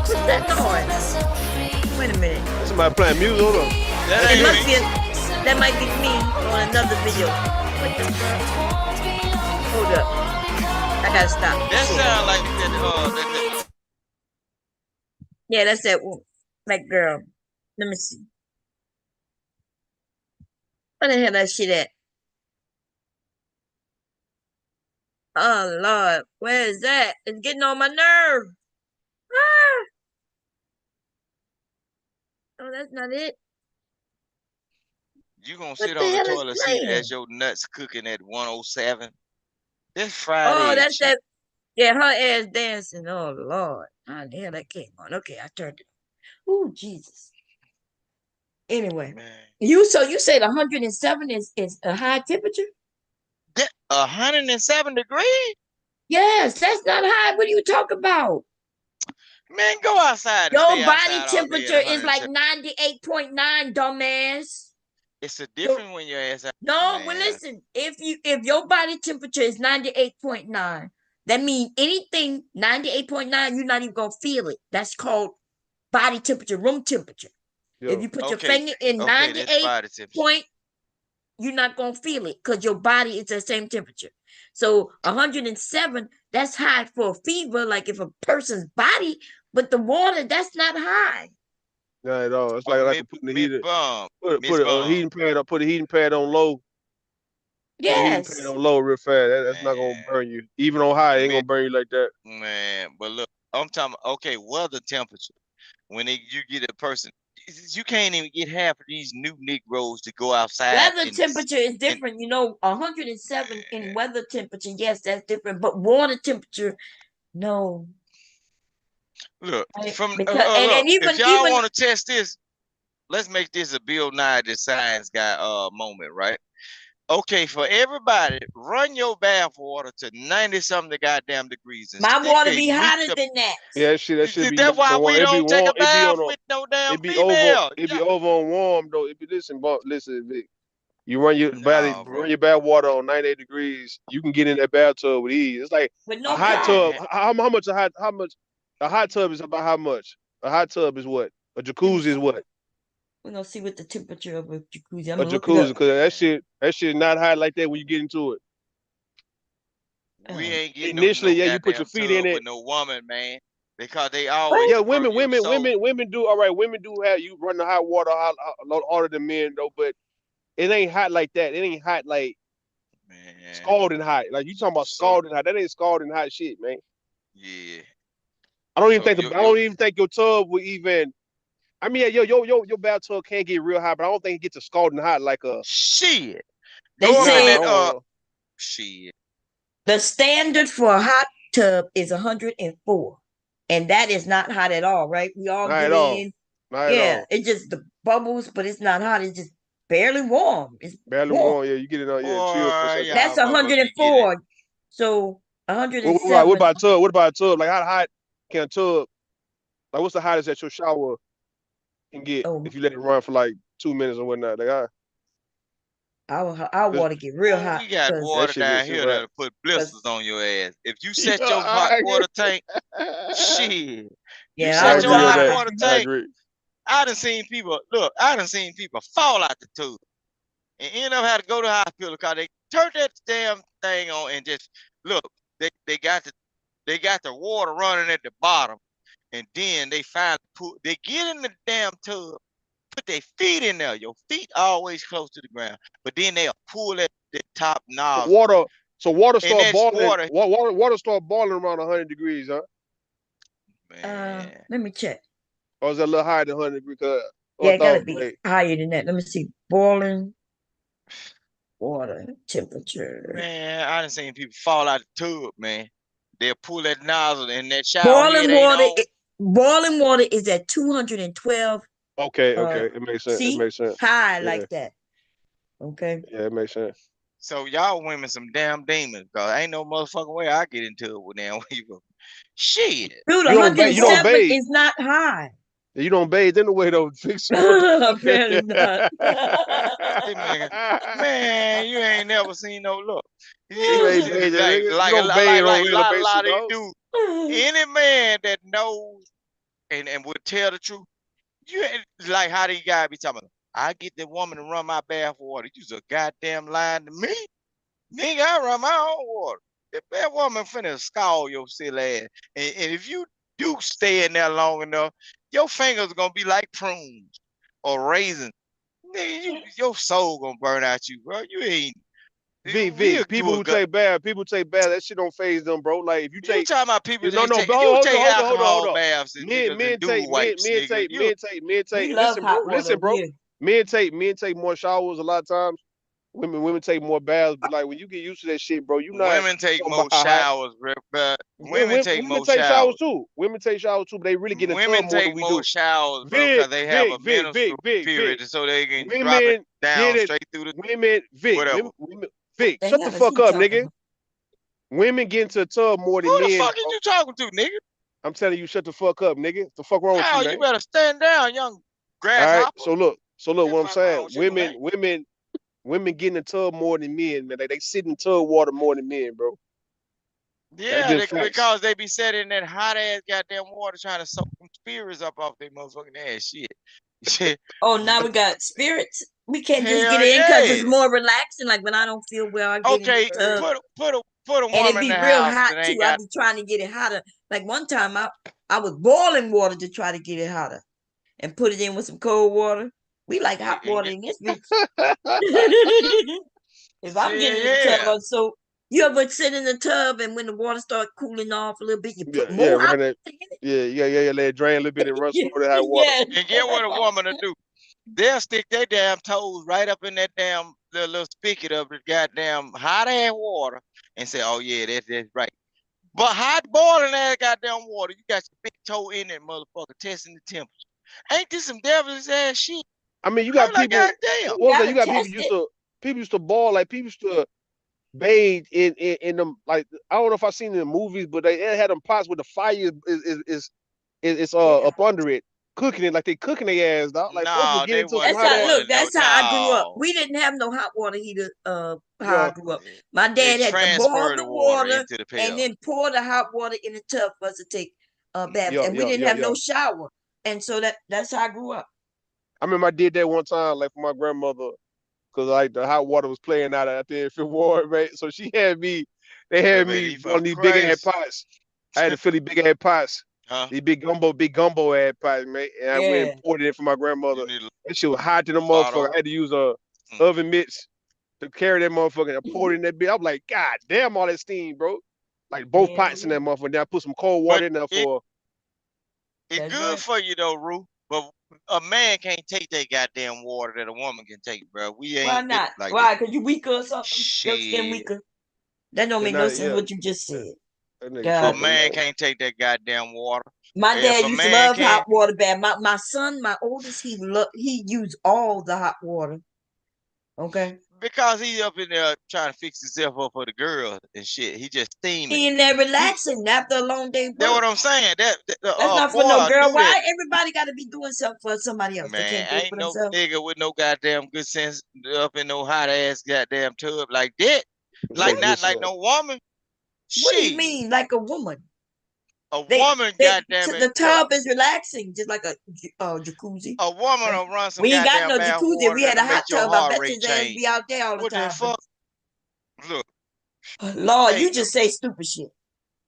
Speaker 2: What's that noise? Wait a minute.
Speaker 8: Somebody playing music. Hold on.
Speaker 2: That might be me on another video. What the fuck? Hold up. I gotta stop.
Speaker 3: That sound like that.
Speaker 2: Yeah, that's that girl. Let me see. Where the hell that shit at? Oh Lord, where is that? It's getting on my nerve. Ah! Oh, that's not it.
Speaker 3: You gonna
Speaker 2: What
Speaker 3: sit
Speaker 2: the
Speaker 3: on the
Speaker 2: hell is
Speaker 3: toilet seat
Speaker 2: playing?
Speaker 3: as your nuts cooking at 107? That's Friday.
Speaker 2: Oh, that's that. Yeah, her ass dancing. Oh Lord, how the hell that came on? Okay, I turned it. Oh Jesus. Anyway, you said 107 is a high temperature?
Speaker 3: 107 degrees?
Speaker 2: Yes, that's not high. What are you talking about?
Speaker 3: Man, go outside.
Speaker 2: Your
Speaker 3: Stay
Speaker 2: body
Speaker 3: outside all day
Speaker 2: temperature
Speaker 3: at
Speaker 2: is like
Speaker 3: 107.
Speaker 2: 98.9, dumbass.
Speaker 3: It's a different when your ass out.
Speaker 2: No,
Speaker 3: Man.
Speaker 2: well listen, if your body temperature is 98.9, that means anything 98.9, you're not even gonna feel it. That's called body temperature, room temperature.
Speaker 8: Yo.
Speaker 2: If you put your finger in 98 point, you're not gonna feel it because your body is the same temperature. So 107, that's high for a fever, like if a person's body, but the water, that's not high.
Speaker 8: Not at all. It's like putting the heater. Put a heating pad up. Put a heating pad on low.
Speaker 2: Yes.
Speaker 8: Put a heating pad on low real fast. That's not gonna burn you. Even on high, it ain't gonna burn you like that.
Speaker 3: Man, but look, I'm talking. Okay, weather temperature. When you get a person, you can't even get half of these new Negroes to go outside.
Speaker 2: Weather temperature is different. 107 in weather temperature. Yes, that's different. But water temperature, no.
Speaker 3: Look, from
Speaker 2: Because
Speaker 3: look, if y'all
Speaker 2: even
Speaker 3: want to test this, let's make this a Bill Nye the Science Guy moment, right? Okay, for everybody, run your bath water to 90-something goddamn degrees and
Speaker 2: my
Speaker 3: stick
Speaker 2: water
Speaker 3: a
Speaker 2: be
Speaker 3: meter.
Speaker 2: hotter than that.
Speaker 18: Yeah, that should be.
Speaker 3: That's why we
Speaker 18: It be
Speaker 3: don't take
Speaker 18: warm.
Speaker 3: a
Speaker 18: It be
Speaker 3: bath
Speaker 18: on.
Speaker 3: with no damn
Speaker 18: It be over.
Speaker 3: female.
Speaker 18: It be over on warm though. It be listen, Vic. You run your
Speaker 3: No,
Speaker 18: bath water on 98 degrees. You can get in that bathtub with ease. It's like
Speaker 2: with
Speaker 18: a
Speaker 2: no
Speaker 18: hot
Speaker 2: problem.
Speaker 18: tub. How much a hot tub is about how much? A hot tub is what? A jacuzzi is what?
Speaker 2: We're gonna see what the temperature of a jacuzzi. I'm
Speaker 18: A
Speaker 2: gonna look it up.
Speaker 18: jacuzzi, because that shit is not hot like that when you get into it.
Speaker 3: We ain't getting
Speaker 18: Initially,
Speaker 3: no
Speaker 18: you put your
Speaker 3: goddamn
Speaker 18: feet in
Speaker 3: tub
Speaker 18: it.
Speaker 3: with no woman, man, because they always
Speaker 18: Yeah,
Speaker 3: prefer your soul.
Speaker 18: women do all right. Women do have you run the hot water a lot harder than men though, but it ain't hot like that. It ain't hot like scalding hot. Like you talking about scalding hot. That ain't scalding hot shit, man.
Speaker 3: Yeah.
Speaker 18: I don't even think your tub would even. I mean, yeah, your bathtub can get real hot, but I don't think it gets to scalding hot like a
Speaker 3: shit.
Speaker 2: They said
Speaker 3: shit.
Speaker 2: The standard for a hot tub is 104, and that is not hot at all, right? We all
Speaker 18: not
Speaker 2: get
Speaker 18: at all.
Speaker 2: in.
Speaker 18: Not at all.
Speaker 2: It's just the bubbles, but it's not hot. It's just barely warm. It's
Speaker 18: barely warm. Yeah, you get it on. Yeah, chill for a second.
Speaker 2: That's 104. So 107.
Speaker 18: What about a tub? What about a tub? Like how hot can a tub? Like what's the hottest that your shower can get if you let it run for like 2 minutes or whatnot? Like
Speaker 2: our water get real hot.
Speaker 3: We got water down here that'll put blisters on your ass. If you set your hot water tank, shit.
Speaker 2: Yeah,
Speaker 3: you set your hot water
Speaker 18: I
Speaker 3: tank.
Speaker 18: agree.
Speaker 3: I done seen people fall out the tube and end up having to go to the hospital because they turned that damn thing on and just look. They got the water running at the bottom, and then they they get in the damn tub, put their feet in there. Your feet always close to the ground, but then they'll pull at the top nozzle.
Speaker 18: Water start boiling. Water start boiling around 100 degrees, huh?
Speaker 3: Man.
Speaker 2: Let me check.
Speaker 18: Or is that a little higher than 100 degrees?
Speaker 2: Yeah, it gotta be higher than that. Let me see. Boiling water temperature.
Speaker 3: Man, I done seen people fall out the tub, man. They'll pull that nozzle in that shower.
Speaker 2: Boiling water is at 212.
Speaker 18: Okay, it makes sense.
Speaker 2: See?
Speaker 18: It makes sense.
Speaker 2: High like that. Okay.
Speaker 18: Yeah, it makes sense.
Speaker 3: So y'all women some damn demons, cause ain't no motherfucking way I get into it with them people. Shit.
Speaker 2: Dude, 107 is not high.
Speaker 18: You don't bathe anyway though.
Speaker 2: Apparently not.
Speaker 3: Man, you ain't never seen no look.
Speaker 18: Like a lot
Speaker 3: of you do. Any man that knows and would tell the truth, you ain't like how these guys be talking about, I get the woman to run my bath water. You's a goddamn lying to me. Nigga, I run my own water. If that woman finna scald your silly ass, and if you do stay in there long enough, your fingers gonna be like prunes or raisins. Nigga, your soul gonna burn out you, bro. You ain't.
Speaker 18: Vic, people who take baths, that shit don't phase them, bro. Like if you take,
Speaker 3: talking about people
Speaker 18: hold on. Men take. Listen, bro. Listen, bro. Men take more showers a lot of times. Women take more baths, but like when you get used to that shit, bro, you not.
Speaker 3: Women take more showers, but women take more
Speaker 18: showers too. Women take showers too, but they really get in the tub more than we do.
Speaker 3: Women take more showers, bro, because they have a menstrual period, so they can drop it down straight through the.
Speaker 18: Vic, shut the fuck up, nigga. Women get into the tub more than men.
Speaker 3: Who the fuck are you talking to, nigga?
Speaker 18: I'm telling you, shut the fuck up, nigga. What the fuck wrong with you, man?
Speaker 3: You better stand down, young grasshopper.
Speaker 18: All right, so look, what I'm saying, women get in the tub more than men, man. They sit in tub water more than men, bro.
Speaker 3: Yeah, because they be sitting in that hot ass goddamn water trying to soak some spirits up off their motherfucking ass. Shit.
Speaker 2: Oh, now we got spirits. We can't just get in because it's more relaxing. Like when I don't feel well, I get in the tub.
Speaker 3: Put a woman
Speaker 2: and it be
Speaker 3: in the
Speaker 2: real
Speaker 3: house
Speaker 2: hot too. I be trying to get it hotter. Like one time, I was boiling water to try to get it hotter, and put it in with some cold water. We like hot water in this bitch. If I'm getting in the tub, so You ever sit in the tub and when the water starts cooling off a little bit, you put
Speaker 8: Yeah,
Speaker 2: more hot
Speaker 8: right. Yeah. Let it drain a little bit and run some more hot water.
Speaker 2: Yes.
Speaker 3: And get what a woman to do. They'll stick their damn toes right up in that damn little spigot of the goddamn hot ass water and say, "Oh yeah, that's right." But hot boiling that goddamn water, you got your big toe in that motherfucker testing the temperature. Ain't this some devilish ass shit?
Speaker 8: I mean, you got people.
Speaker 3: Goddamn.
Speaker 8: What was that? You got people used to boil, like people used to bathe in them, like I don't know if I've seen it in the movies, but they had them pots where the fire is up under it, cooking it like they cooking their ass, dog. Like folks would get into some hot ass.
Speaker 2: Look, that's how I grew up. We didn't have no hot water heater. How I grew up, my dad had to boil the water and then pour the hot water in the tub for us to take a bath, and we didn't have no shower, and so that's how I grew up.
Speaker 8: I remember I did that one time, like for my grandmother, because like the hot water was playing out there in February, right? So they had me one of these big ass pots. I had to fill these big ass pots. These big gumbo ass pots, man. And I went and poured it in for my grandmother. That shit was hot to the motherfucker. I had to use a oven mitts to carry that motherfucker. And I poured it in that bitch. I'm like, God damn, all that steam, bro. Like both pots in that motherfucker. Then I put some cold water in there for.
Speaker 3: It's good for you though, Rue. But a man can't take that goddamn water that a woman can take, bro. We ain't.
Speaker 2: Why not?
Speaker 3: Like
Speaker 2: why? Because you weaker or something? Your skin weaker. That don't make no sense what you just said.
Speaker 3: A man can't take that goddamn water.
Speaker 2: My dad used to love hot water bath. My son, my oldest, he used all the hot water. Okay.
Speaker 3: Because he up in there trying to fix himself up for the girl and shit. He just steaming.
Speaker 2: He in there relaxing after a long day.
Speaker 3: That's what I'm saying. That's
Speaker 2: not for no girl. Why everybody got to be doing something for somebody else?
Speaker 3: Man,
Speaker 2: they can't do it
Speaker 3: ain't
Speaker 2: for
Speaker 3: no
Speaker 2: themselves?
Speaker 3: nigga with no goddamn good sense up in no hot ass goddamn tub like that. Like not like no woman.
Speaker 2: What do you mean, like a woman?
Speaker 3: Woman, goddamn it.
Speaker 2: The tub is relaxing, just like a jacuzzi.
Speaker 3: A woman will run some.
Speaker 2: We ain't got no
Speaker 3: bath
Speaker 2: jacuzzi.
Speaker 3: water
Speaker 2: We had a hot
Speaker 3: your
Speaker 2: tub. I
Speaker 3: heart
Speaker 2: bet
Speaker 3: rate
Speaker 2: his ass be out there all the time.
Speaker 3: What the fuck? Look.
Speaker 2: Lord, you just say stupid shit.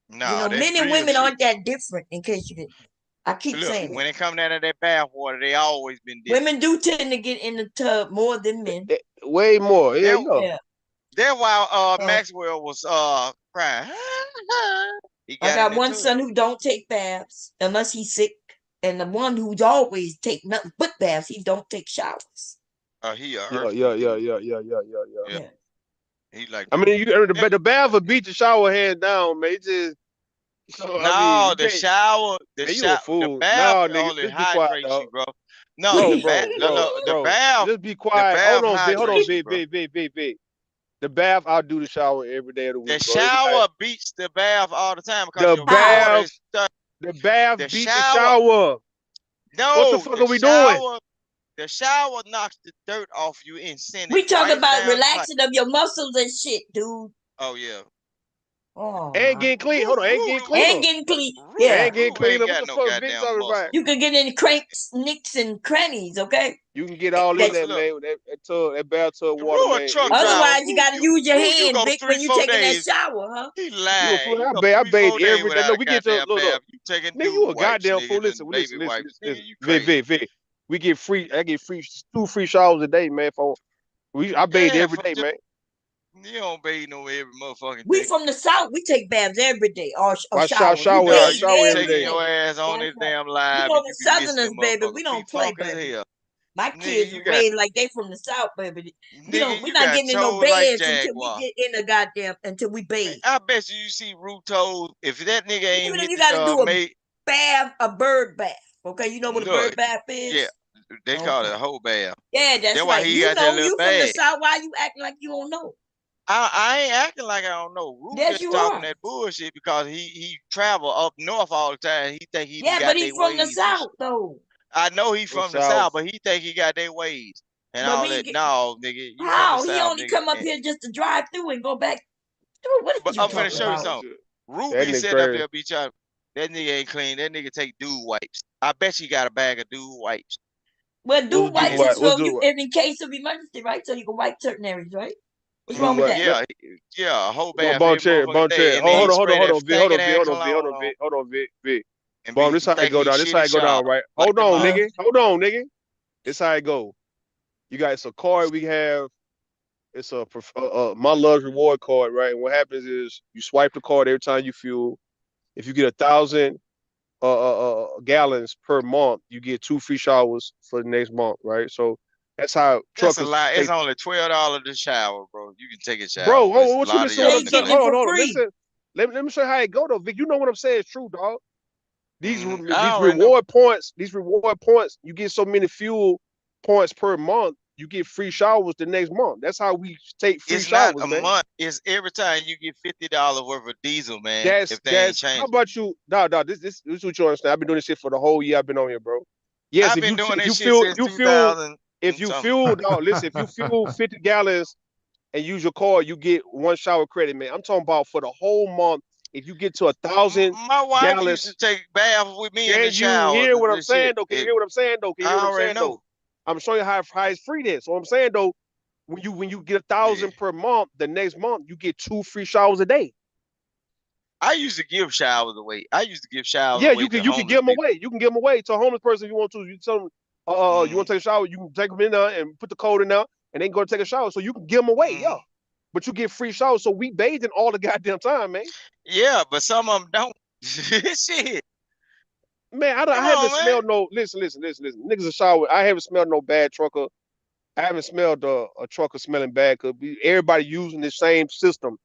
Speaker 3: No,
Speaker 2: men and women aren't that different. In case you didn't, I keep saying
Speaker 3: when it comes down to that bath water, they always been different.
Speaker 2: Women do tend to get in the tub more than men.
Speaker 8: Way more. Yeah.
Speaker 3: That's why Maxwell was crying.
Speaker 2: I got one son who don't take baths unless he's sick, and the one who's always take nothing but baths. He don't take showers.
Speaker 3: Yeah. He like.
Speaker 8: I mean, the bath will beat the shower hands down, man. The shower. The bath only hydrates you, bro. No, the bath. Just be quiet. Hold on, V. The bath, I'll do the shower every day of the week.
Speaker 3: The shower beats the bath all the time because
Speaker 8: the bath beats the shower.
Speaker 3: No,
Speaker 8: what the fuck are we doing?
Speaker 3: The shower knocks the dirt off you and send it.
Speaker 2: We talking about relaxing of your muscles and shit, dude.
Speaker 3: Oh yeah.
Speaker 2: Oh,
Speaker 8: and getting clean. Hold on, and getting clean.
Speaker 2: And getting clean. Yeah.
Speaker 8: And getting clean. What the fuck Vic talking about?
Speaker 2: You can get in cranks, nicks, and crannies, okay?
Speaker 8: You can get all in that, man. That bathtub water, man.
Speaker 2: Otherwise, you got to use your hand, Vic, when you taking that shower, huh?
Speaker 3: He lied.
Speaker 8: I bathe every day. No, we get to look. Nigga, you a goddamn fool. Listen. Vic. We get free. I get 2 free showers a day, man. I bathe every day, man.
Speaker 3: You don't bathe no every motherfucking day.
Speaker 2: We from the South. We take baths every day. Or
Speaker 8: shower
Speaker 3: every day. Your ass on this damn live.
Speaker 2: We the Southerners, baby. We don't play, baby. My kids are raised like they from the South, baby. We're not getting in no beds until we get in the goddamn, until we bathe.
Speaker 3: I bet you see root toes. If that nigga ain't
Speaker 2: you gotta do a bath, a bird bath. Okay, you know what a bird bath is?
Speaker 3: Yeah, they call it a whole bath.
Speaker 2: Yeah, that's right.
Speaker 3: Why he got that little
Speaker 2: from the South. Why you acting like you don't know?
Speaker 3: I ain't acting like I don't know. Root just talking that bullshit because he travel up north all the time. He think he got
Speaker 2: but he's from the South though.
Speaker 3: I know he's from the South, but he think he got their ways and all that. No, nigga.
Speaker 2: How? He only come up here just to drive through and go back. Dude, what
Speaker 3: but I'm finna show you something. Ruby said up there, be trying. That nigga ain't clean. That nigga take dude wipes. I bet you got a bag of dude wipes.
Speaker 2: Well, dude wipes is so you in case of emergency, right? So you can wipe certain areas, right? What's wrong with that?
Speaker 3: Yeah, a whole bath.
Speaker 8: Hold on, Vic. Boom, this how it go down. Right? Hold on, nigga. This how it go. You got some card we have. It's a My Love's reward card, right? And what happens is you swipe the card every time you fuel. If you get 1,000 gallons per month, you get 2 free showers for the next month, right? So that's how
Speaker 3: That's a
Speaker 8: truckers
Speaker 3: lot. It's
Speaker 8: take.
Speaker 3: only $12 to shower, bro. You can take a shower.
Speaker 8: Bro,
Speaker 3: But a
Speaker 8: what you
Speaker 3: lot of
Speaker 8: listen to what
Speaker 3: y'all
Speaker 8: I'm saying?
Speaker 3: neglect.
Speaker 8: Hold on. Listen. Let me show you how it go though, Vic. You know what I'm saying is true, dog. These reward points, you get so many fuel points per month, you get free showers the next month. That's how we take free showers,
Speaker 3: Not a
Speaker 8: man.
Speaker 3: month. It's every time you get $50 worth of diesel, man. If they ain't changed.
Speaker 8: How about you? No, this is what you understand. I've been doing this shit for the whole year I've been on here, bro. Yes,
Speaker 3: I've
Speaker 8: if
Speaker 3: been
Speaker 8: you
Speaker 3: doing
Speaker 8: if
Speaker 3: this
Speaker 8: you
Speaker 3: shit
Speaker 8: fuel
Speaker 3: since
Speaker 8: you fuel
Speaker 3: 2000.
Speaker 8: if you fuel no, listen, if you fuel 50 gallons and use your car, you get 1 shower credit, man. I'm talking about for the whole month. If you get to 1,000
Speaker 3: My wife
Speaker 8: gallons,
Speaker 3: used to take baths with me in the
Speaker 8: can you
Speaker 3: shower.
Speaker 8: hear what I'm
Speaker 3: This
Speaker 8: saying
Speaker 3: shit.
Speaker 8: though? Can you hear what I'm saying though? Can you hear what I'm saying though? I'm showing you how it's free then. So I'm saying though, when you get 1,000 per month, the next month you get 2 free showers a day.
Speaker 3: I used to give showers away. I used to give showers
Speaker 8: Yeah,
Speaker 3: away
Speaker 8: you
Speaker 3: to
Speaker 8: can
Speaker 3: homeless
Speaker 8: give them
Speaker 3: people.
Speaker 8: away. You can give them away to a homeless person if you want to. You tell them, you want to take a shower, you can take them in there and put the code in there, and they can go take a shower. So you can give them away, yeah. But you get free showers. So we bathing all the goddamn time, man.
Speaker 3: Yeah, but some of them don't. Shit.
Speaker 8: Man, I haven't smelled no. Listen. Niggas a shower. I haven't smelled no bad trucker. I haven't smelled a trucker smelling bad because everybody using the same system,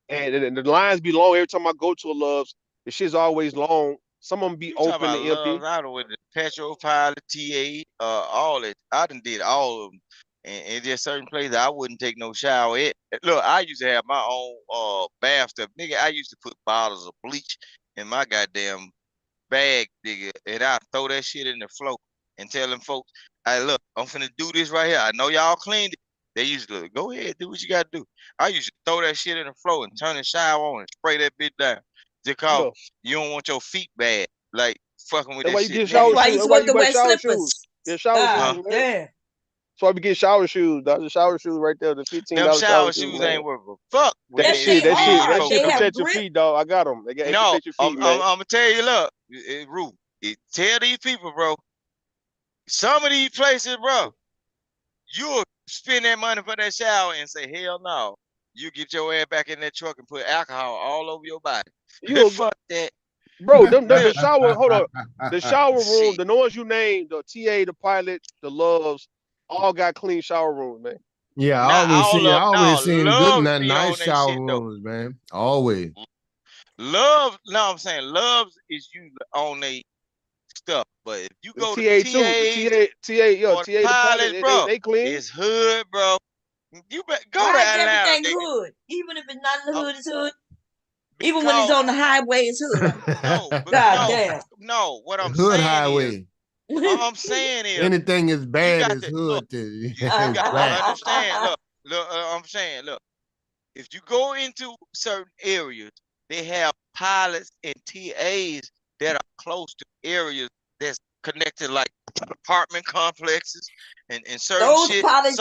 Speaker 8: and the lines be long every time I go to a Love's. The shit's always long. Some of them be open and empty.
Speaker 3: I don't with the petrol pilot, TA, all it. I done did all of them. And there's certain places I wouldn't take no shower at. Look, I used to have my own bath stuff. Nigga, I used to put bottles of bleach in my goddamn bag, nigga, and I throw that shit in the floor and tell them folks, hey, look, I'm finna do this right here. I know y'all cleaned it. They used to go ahead, do what you gotta do. I used to throw that shit in the floor and turn the shower on and spray that bitch down. Just cause you don't want your feet bad, like fucking with that shit.
Speaker 8: That's why you supposed to wear shower shoes. Get shower shoes, man.
Speaker 2: Damn.
Speaker 8: So I be getting shower shoes. The shower shoes right there, the $15
Speaker 3: Them shower
Speaker 8: shoes,
Speaker 3: shoes
Speaker 8: man.
Speaker 3: ain't worth a fuck.
Speaker 8: That shit protect your feet, dog. I got them. They protect your feet, man.
Speaker 3: I'm gonna tell you, look, Rue, tell these people, bro. Some of these places, bro, you'll spend that money for that shower and say, hell no. You get your ass back in that truck and put alcohol all over your body. Fuck that.
Speaker 8: Bro, the shower, hold on. The shower room, the ones you named, the TA, the pilot, the Loves, all got clean shower rooms, man.
Speaker 6: Yeah, I always seen good and nice shower rooms, man. Always.
Speaker 3: Loves is usually on their stuff, but if you go to
Speaker 8: TA,
Speaker 3: the
Speaker 8: pilot,
Speaker 3: bro,
Speaker 8: they clean.
Speaker 3: It's hood, bro. You better go to
Speaker 2: Why is
Speaker 3: Atlanta.
Speaker 2: everything hood? Even if it's not in the hood, it's hood. Even when it's on the highway, it's hood.
Speaker 3: No, what I'm
Speaker 6: hood
Speaker 3: saying
Speaker 6: highway.
Speaker 3: is, all I'm saying is
Speaker 6: anything is bad is hood.
Speaker 3: You got to understand. Look, I'm saying, look, if you go into certain areas, they have pilots and TAs that are close to areas that's connected, like apartment complexes and certain
Speaker 2: Those
Speaker 3: shit.
Speaker 2: pilots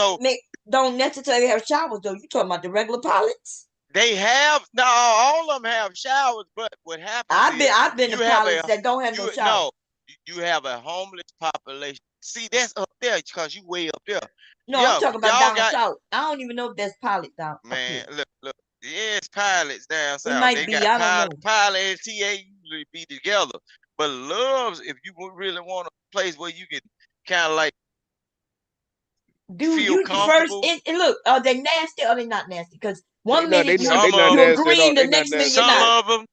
Speaker 2: don't necessarily have showers, though. You talking about the regular pilots?
Speaker 3: They have all of them have showers, but what happens?
Speaker 2: I've been to pilots that don't have no showers.
Speaker 3: No, you have a homeless population. See, that's up there because you way up there.
Speaker 2: No, I'm talking about down south. I don't even know if there's pilots down.
Speaker 3: Man, look. Yes, pilots down south.
Speaker 2: Might
Speaker 3: they
Speaker 2: be,
Speaker 3: got
Speaker 2: I don't know.
Speaker 3: pilot and TA usually be together. But Loves, if you really want a place where you can kind of like feel comfortable.
Speaker 2: First, and look, are they nasty or are they not nasty? Because one minute
Speaker 8: you're agreeing,
Speaker 2: the next minute you're not.
Speaker 3: Some of them,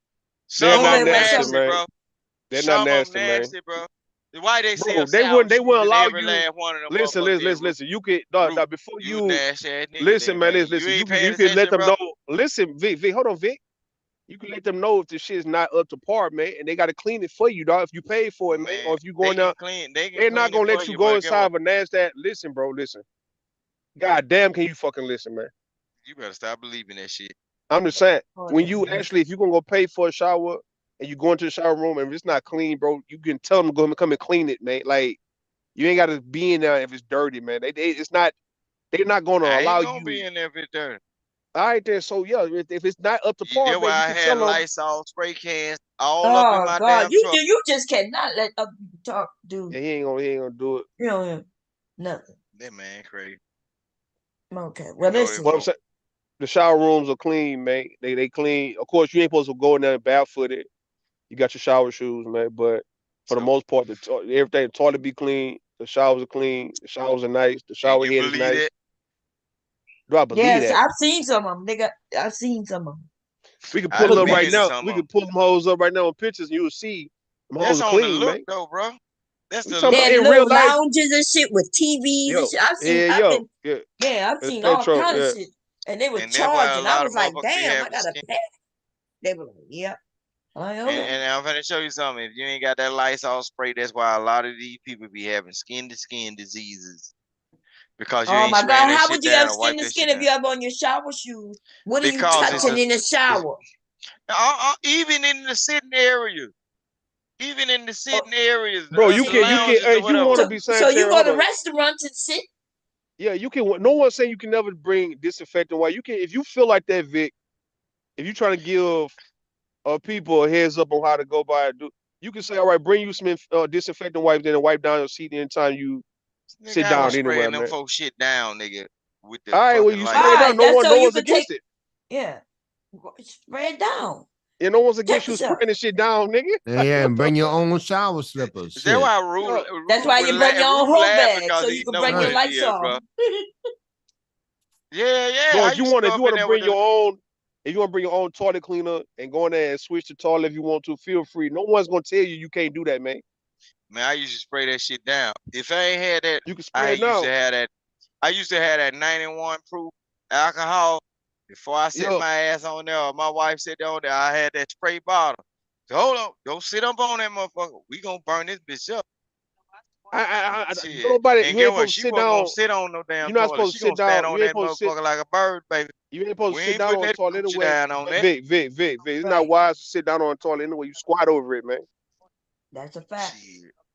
Speaker 3: some of them nasty, bro.
Speaker 8: They're not nasty,
Speaker 3: bro. Why they say
Speaker 8: they wouldn't allow you.
Speaker 3: Listen.
Speaker 8: You could before you listen, man. You can let them know. Listen, Vic, hold on, Vic. You can let them know if the shit is not up to par, man, and they got to clean it for you, dog. If you pay for it, man, or if you going out, they're not gonna let you go inside of a NASDAQ. Listen, bro, listen. God damn, can you fucking listen, man?
Speaker 3: You better stop believing that shit.
Speaker 8: I'm just saying, when you actually, if you're gonna go pay for a shower and you go into the shower room and if it's not clean, bro, you can tell them to go and come and clean it, man. Like you ain't got to be in there if it's dirty, man. It's not. They're not gonna allow you.
Speaker 3: Be in there if it's dirty.
Speaker 8: All right, then. So yeah, if it's not up to par,
Speaker 3: that's
Speaker 8: man,
Speaker 3: why
Speaker 8: you
Speaker 3: I
Speaker 8: can
Speaker 3: had
Speaker 8: tell
Speaker 3: Lysol spray cans all up in my damn truck.
Speaker 2: You just cannot let other people talk, dude.
Speaker 8: Yeah, he ain't gonna do it.
Speaker 2: You know, nothing.
Speaker 3: That man crazy.
Speaker 2: Okay. Well,
Speaker 3: You know,
Speaker 2: listen.
Speaker 8: What I'm saying, the shower rooms are clean, man. They clean. Of course, you ain't supposed to go in there barefooted. You got your shower shoes, man. But for the most part, everything, the toilet be clean. The showers are clean. The showers are nice. The
Speaker 3: and
Speaker 8: shower
Speaker 3: you
Speaker 8: head is
Speaker 3: believe
Speaker 8: nice.
Speaker 3: it?
Speaker 8: Do I believe
Speaker 2: Yes,
Speaker 8: that?
Speaker 2: I've seen some of them, nigga. I've seen some of them.
Speaker 8: We can
Speaker 3: I
Speaker 8: pull it up
Speaker 3: believe
Speaker 8: right
Speaker 3: in
Speaker 8: now.
Speaker 3: some
Speaker 8: We
Speaker 3: of
Speaker 8: can
Speaker 3: them.
Speaker 8: pull them hoes up right now on pictures, and you will see them hoes
Speaker 3: That's
Speaker 8: are
Speaker 3: on the
Speaker 8: clean,
Speaker 3: look,
Speaker 8: man.
Speaker 3: though, bro. That's
Speaker 8: We
Speaker 3: the
Speaker 8: talking
Speaker 3: look.
Speaker 8: about
Speaker 2: They had
Speaker 8: in real
Speaker 2: little
Speaker 8: life.
Speaker 2: lounges and shit with TVs and
Speaker 8: Yo,
Speaker 2: shit. I've
Speaker 8: yeah.
Speaker 2: seen
Speaker 8: That's
Speaker 2: all
Speaker 8: Petro,
Speaker 2: kind of
Speaker 8: yeah.
Speaker 2: shit. And they were
Speaker 3: And that's why a
Speaker 2: charging. I
Speaker 3: lot
Speaker 2: was
Speaker 3: of
Speaker 2: like,
Speaker 3: motherfuckers be
Speaker 2: damn, I
Speaker 3: having
Speaker 2: gotta
Speaker 3: skin.
Speaker 2: pay. They were like, yep. Like, okay.
Speaker 3: And I'm gonna show you something. If you ain't got that Lysol spray, that's why a lot of these people be having skin to skin diseases. Because you
Speaker 2: Oh
Speaker 3: ain't
Speaker 2: my
Speaker 3: spraying
Speaker 2: God,
Speaker 3: that
Speaker 2: how
Speaker 3: shit
Speaker 2: would you
Speaker 3: down
Speaker 2: have
Speaker 3: and
Speaker 2: skin
Speaker 3: wipe
Speaker 2: to
Speaker 3: that
Speaker 2: skin
Speaker 3: shit
Speaker 2: if
Speaker 3: down.
Speaker 2: you have on your shower shoes? What are you
Speaker 3: Because
Speaker 2: touching in the shower?
Speaker 3: even in the sitting area. Even in the sitting areas,
Speaker 8: Bro, you
Speaker 3: the
Speaker 8: can,
Speaker 3: lounges
Speaker 8: hey,
Speaker 3: or
Speaker 8: you want
Speaker 3: whatever.
Speaker 8: to be
Speaker 2: So you
Speaker 8: sanitary?
Speaker 2: go
Speaker 8: Hold
Speaker 2: to
Speaker 8: on.
Speaker 2: restaurants and sit?
Speaker 8: Yeah, you can. No one's saying you can never bring disinfectant. Why you can? If you feel like that, Vic. If you're trying to give people a heads up on how to go by it, you can say, all right, bring you some disinfectant wipes, then and wipe down your seat anytime you
Speaker 3: Nigga,
Speaker 8: sit
Speaker 3: I
Speaker 8: down
Speaker 3: was
Speaker 8: anywhere,
Speaker 3: spraying them
Speaker 8: man.
Speaker 3: folks shit down, nigga, with the
Speaker 8: All right, well,
Speaker 3: fucking
Speaker 8: you
Speaker 3: light.
Speaker 8: spray it down. No
Speaker 2: That's so you
Speaker 8: one's
Speaker 2: could take.
Speaker 8: against it.
Speaker 2: Yeah, spread down.
Speaker 8: Yeah, no one's
Speaker 2: Check
Speaker 8: against you
Speaker 2: yourself.
Speaker 8: spraying this shit down, nigga.
Speaker 6: Yeah, and bring your own shower slippers.
Speaker 3: That's
Speaker 6: Shit.
Speaker 3: why Rue,
Speaker 2: That's why you bring your own
Speaker 3: Rue
Speaker 2: whole
Speaker 3: laugh
Speaker 2: bag
Speaker 3: because
Speaker 2: so
Speaker 3: he
Speaker 2: you can
Speaker 3: know
Speaker 2: bring
Speaker 3: what
Speaker 2: your
Speaker 3: it
Speaker 2: lights
Speaker 3: is,
Speaker 2: on.
Speaker 3: bro. Yeah.
Speaker 8: No,
Speaker 3: I
Speaker 8: if you
Speaker 3: used to
Speaker 8: want
Speaker 3: go up in
Speaker 8: to
Speaker 3: there with
Speaker 8: bring
Speaker 3: the.
Speaker 8: your own, if you want to bring your own toilet cleaner and go in there and switch the toilet if you want to, feel free. No one's gonna tell you can't do that, man.
Speaker 3: Man, I used to spray that shit down. If I ain't had that,
Speaker 8: You can spray it down.
Speaker 3: I used to have that 91 proof alcohol. Before I set my ass on there, or my wife sat down there, I had that spray bottle. So hold on, don't sit up on that motherfucker. We gonna burn this bitch up. Shit.
Speaker 8: Nobody,
Speaker 3: And
Speaker 8: you ain't
Speaker 3: get what?
Speaker 8: supposed to
Speaker 3: She
Speaker 8: sit
Speaker 3: wasn't gonna
Speaker 8: down.
Speaker 3: sit on no damn
Speaker 8: You're not
Speaker 3: toilet.
Speaker 8: supposed
Speaker 3: She
Speaker 8: to sit
Speaker 3: gonna stand
Speaker 8: down.
Speaker 3: on
Speaker 8: You ain't
Speaker 3: that
Speaker 8: supposed to sit.
Speaker 3: motherfucker like a bird, baby.
Speaker 8: You ain't supposed
Speaker 3: We
Speaker 8: to sit
Speaker 3: ain't
Speaker 8: down
Speaker 3: putting
Speaker 8: on the
Speaker 3: that
Speaker 8: toilet
Speaker 3: coochie
Speaker 8: anyway.
Speaker 3: down on that.
Speaker 8: Vic. It's not wise to sit down on the toilet anyway. You squat over it, man.
Speaker 2: That's a fact.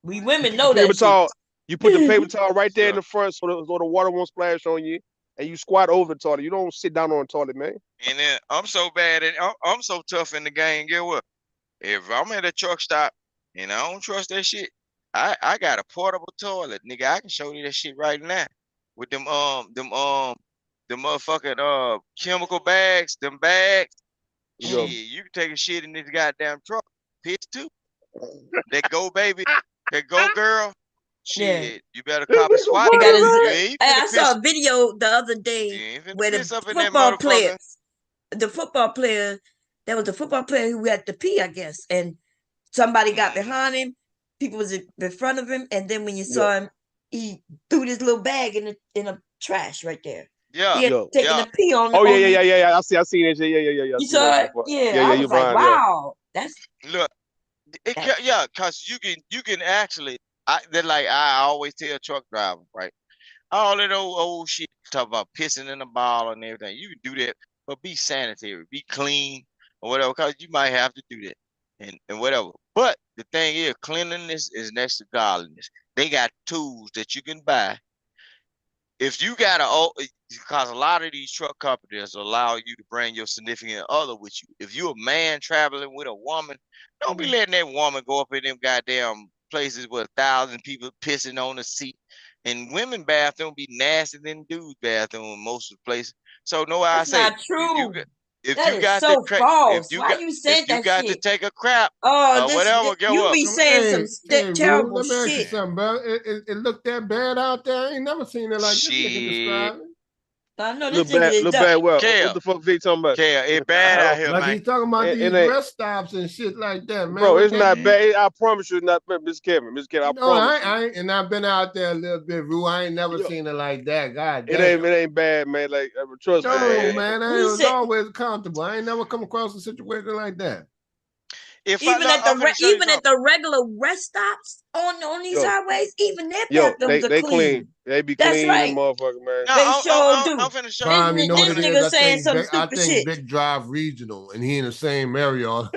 Speaker 2: We women
Speaker 8: You
Speaker 2: know
Speaker 8: put the paper
Speaker 2: that shit.
Speaker 8: towel. You put the paper towel right there in the front so the water won't splash on you, and you squat over the toilet. You don't sit down on the toilet, man.
Speaker 3: And then I'm so bad and I'm so tough in the game. Get what? If I'm at a truck stop and I don't trust that shit, I got a portable toilet, nigga. I can show you that shit right now with them motherfucking chemical bags, them bags. Shit, you can take a shit in this goddamn truck. Piss too. That go baby, that go girl. Shit, you better cop a SWAT
Speaker 2: They got
Speaker 3: gun. You
Speaker 2: his,
Speaker 3: ain't
Speaker 2: I
Speaker 3: finna
Speaker 2: saw
Speaker 3: piss.
Speaker 2: a video the other
Speaker 3: You
Speaker 2: day
Speaker 3: ain't finna
Speaker 2: where
Speaker 3: piss
Speaker 2: the
Speaker 3: up in that
Speaker 2: football player,
Speaker 3: motherfucker.
Speaker 2: there was a football player who had to pee, I guess, and somebody got behind him. People was in front of him, and then when you saw him, he threw this little bag in a trash right there.
Speaker 3: Yeah,
Speaker 2: He had taken a pee on.
Speaker 8: Oh
Speaker 2: on
Speaker 8: yeah. I seen that shit. Yeah. I
Speaker 2: You
Speaker 8: seen that
Speaker 2: saw
Speaker 8: shit
Speaker 2: it?
Speaker 8: before.
Speaker 2: Yeah, I was
Speaker 8: you're
Speaker 2: like,
Speaker 8: behind,
Speaker 2: wow, that's
Speaker 3: look. Yeah, cause you can actually. I always tell truck drivers, right? All that old shit talk about pissing in the bottle and everything. You can do that, but be sanitary, be clean or whatever, cause you might have to do that and whatever. But the thing is, cleanliness is next to godliness. They got tools that you can buy. If you got because a lot of these truck companies allow you to bring your significant other with you. If you're a man traveling with a woman, don't be letting that woman go up in them goddamn places with 1,000 people pissing on the seat. And women bathroom be nasty than dudes bathroom in most of the places. So no, I
Speaker 2: that's
Speaker 3: say
Speaker 2: not true.
Speaker 3: if
Speaker 2: That
Speaker 3: you
Speaker 2: is
Speaker 3: got
Speaker 2: so false.
Speaker 3: if
Speaker 2: Why you
Speaker 3: if
Speaker 2: said
Speaker 3: you
Speaker 2: that
Speaker 3: got to
Speaker 2: shit?
Speaker 3: take a crap
Speaker 2: Oh,
Speaker 3: or whatever, go
Speaker 2: you
Speaker 3: up.
Speaker 2: be saying some
Speaker 6: Hey, Rube,
Speaker 2: terrible
Speaker 6: let me ask you
Speaker 2: shit.
Speaker 6: something, bro. It looked that bad out there. I ain't never seen it like this nigga
Speaker 3: Shit.
Speaker 6: describing.
Speaker 2: I know
Speaker 8: Look
Speaker 2: this nigga is
Speaker 8: bad. Well,
Speaker 3: Kale,
Speaker 8: what the fuck Vic talking about?
Speaker 3: Kale, it bad out here,
Speaker 6: Like
Speaker 3: man.
Speaker 6: he's talking about these
Speaker 8: It ain't,
Speaker 6: rest stops and shit like that, man.
Speaker 8: bro.
Speaker 6: What
Speaker 8: It's
Speaker 6: that
Speaker 8: not
Speaker 6: mean?
Speaker 8: bad. I promise you, it's not bad, Miss Kevin. I
Speaker 6: No,
Speaker 8: promise you.
Speaker 6: I ain't, and I've been out there a little bit, Rue. I ain't never seen it like that. God damn.
Speaker 8: It ain't bad, man. Like trust me,
Speaker 6: No,
Speaker 8: man.
Speaker 6: man, I was always comfortable. I ain't never come across a situation like that.
Speaker 2: Even at the regular rest stops on these highways, even their bathrooms are
Speaker 8: they
Speaker 2: clean.
Speaker 8: They be
Speaker 2: That's
Speaker 8: clean,
Speaker 2: right.
Speaker 8: motherfucker, man.
Speaker 3: No,
Speaker 2: They sure do.
Speaker 3: I'm finna show
Speaker 6: Prime, you know what
Speaker 2: This
Speaker 6: it
Speaker 2: nigga
Speaker 6: is?
Speaker 2: saying some
Speaker 6: I
Speaker 2: stupid
Speaker 6: think
Speaker 2: shit.
Speaker 6: Big Drive Regional, and he in the same area.
Speaker 2: In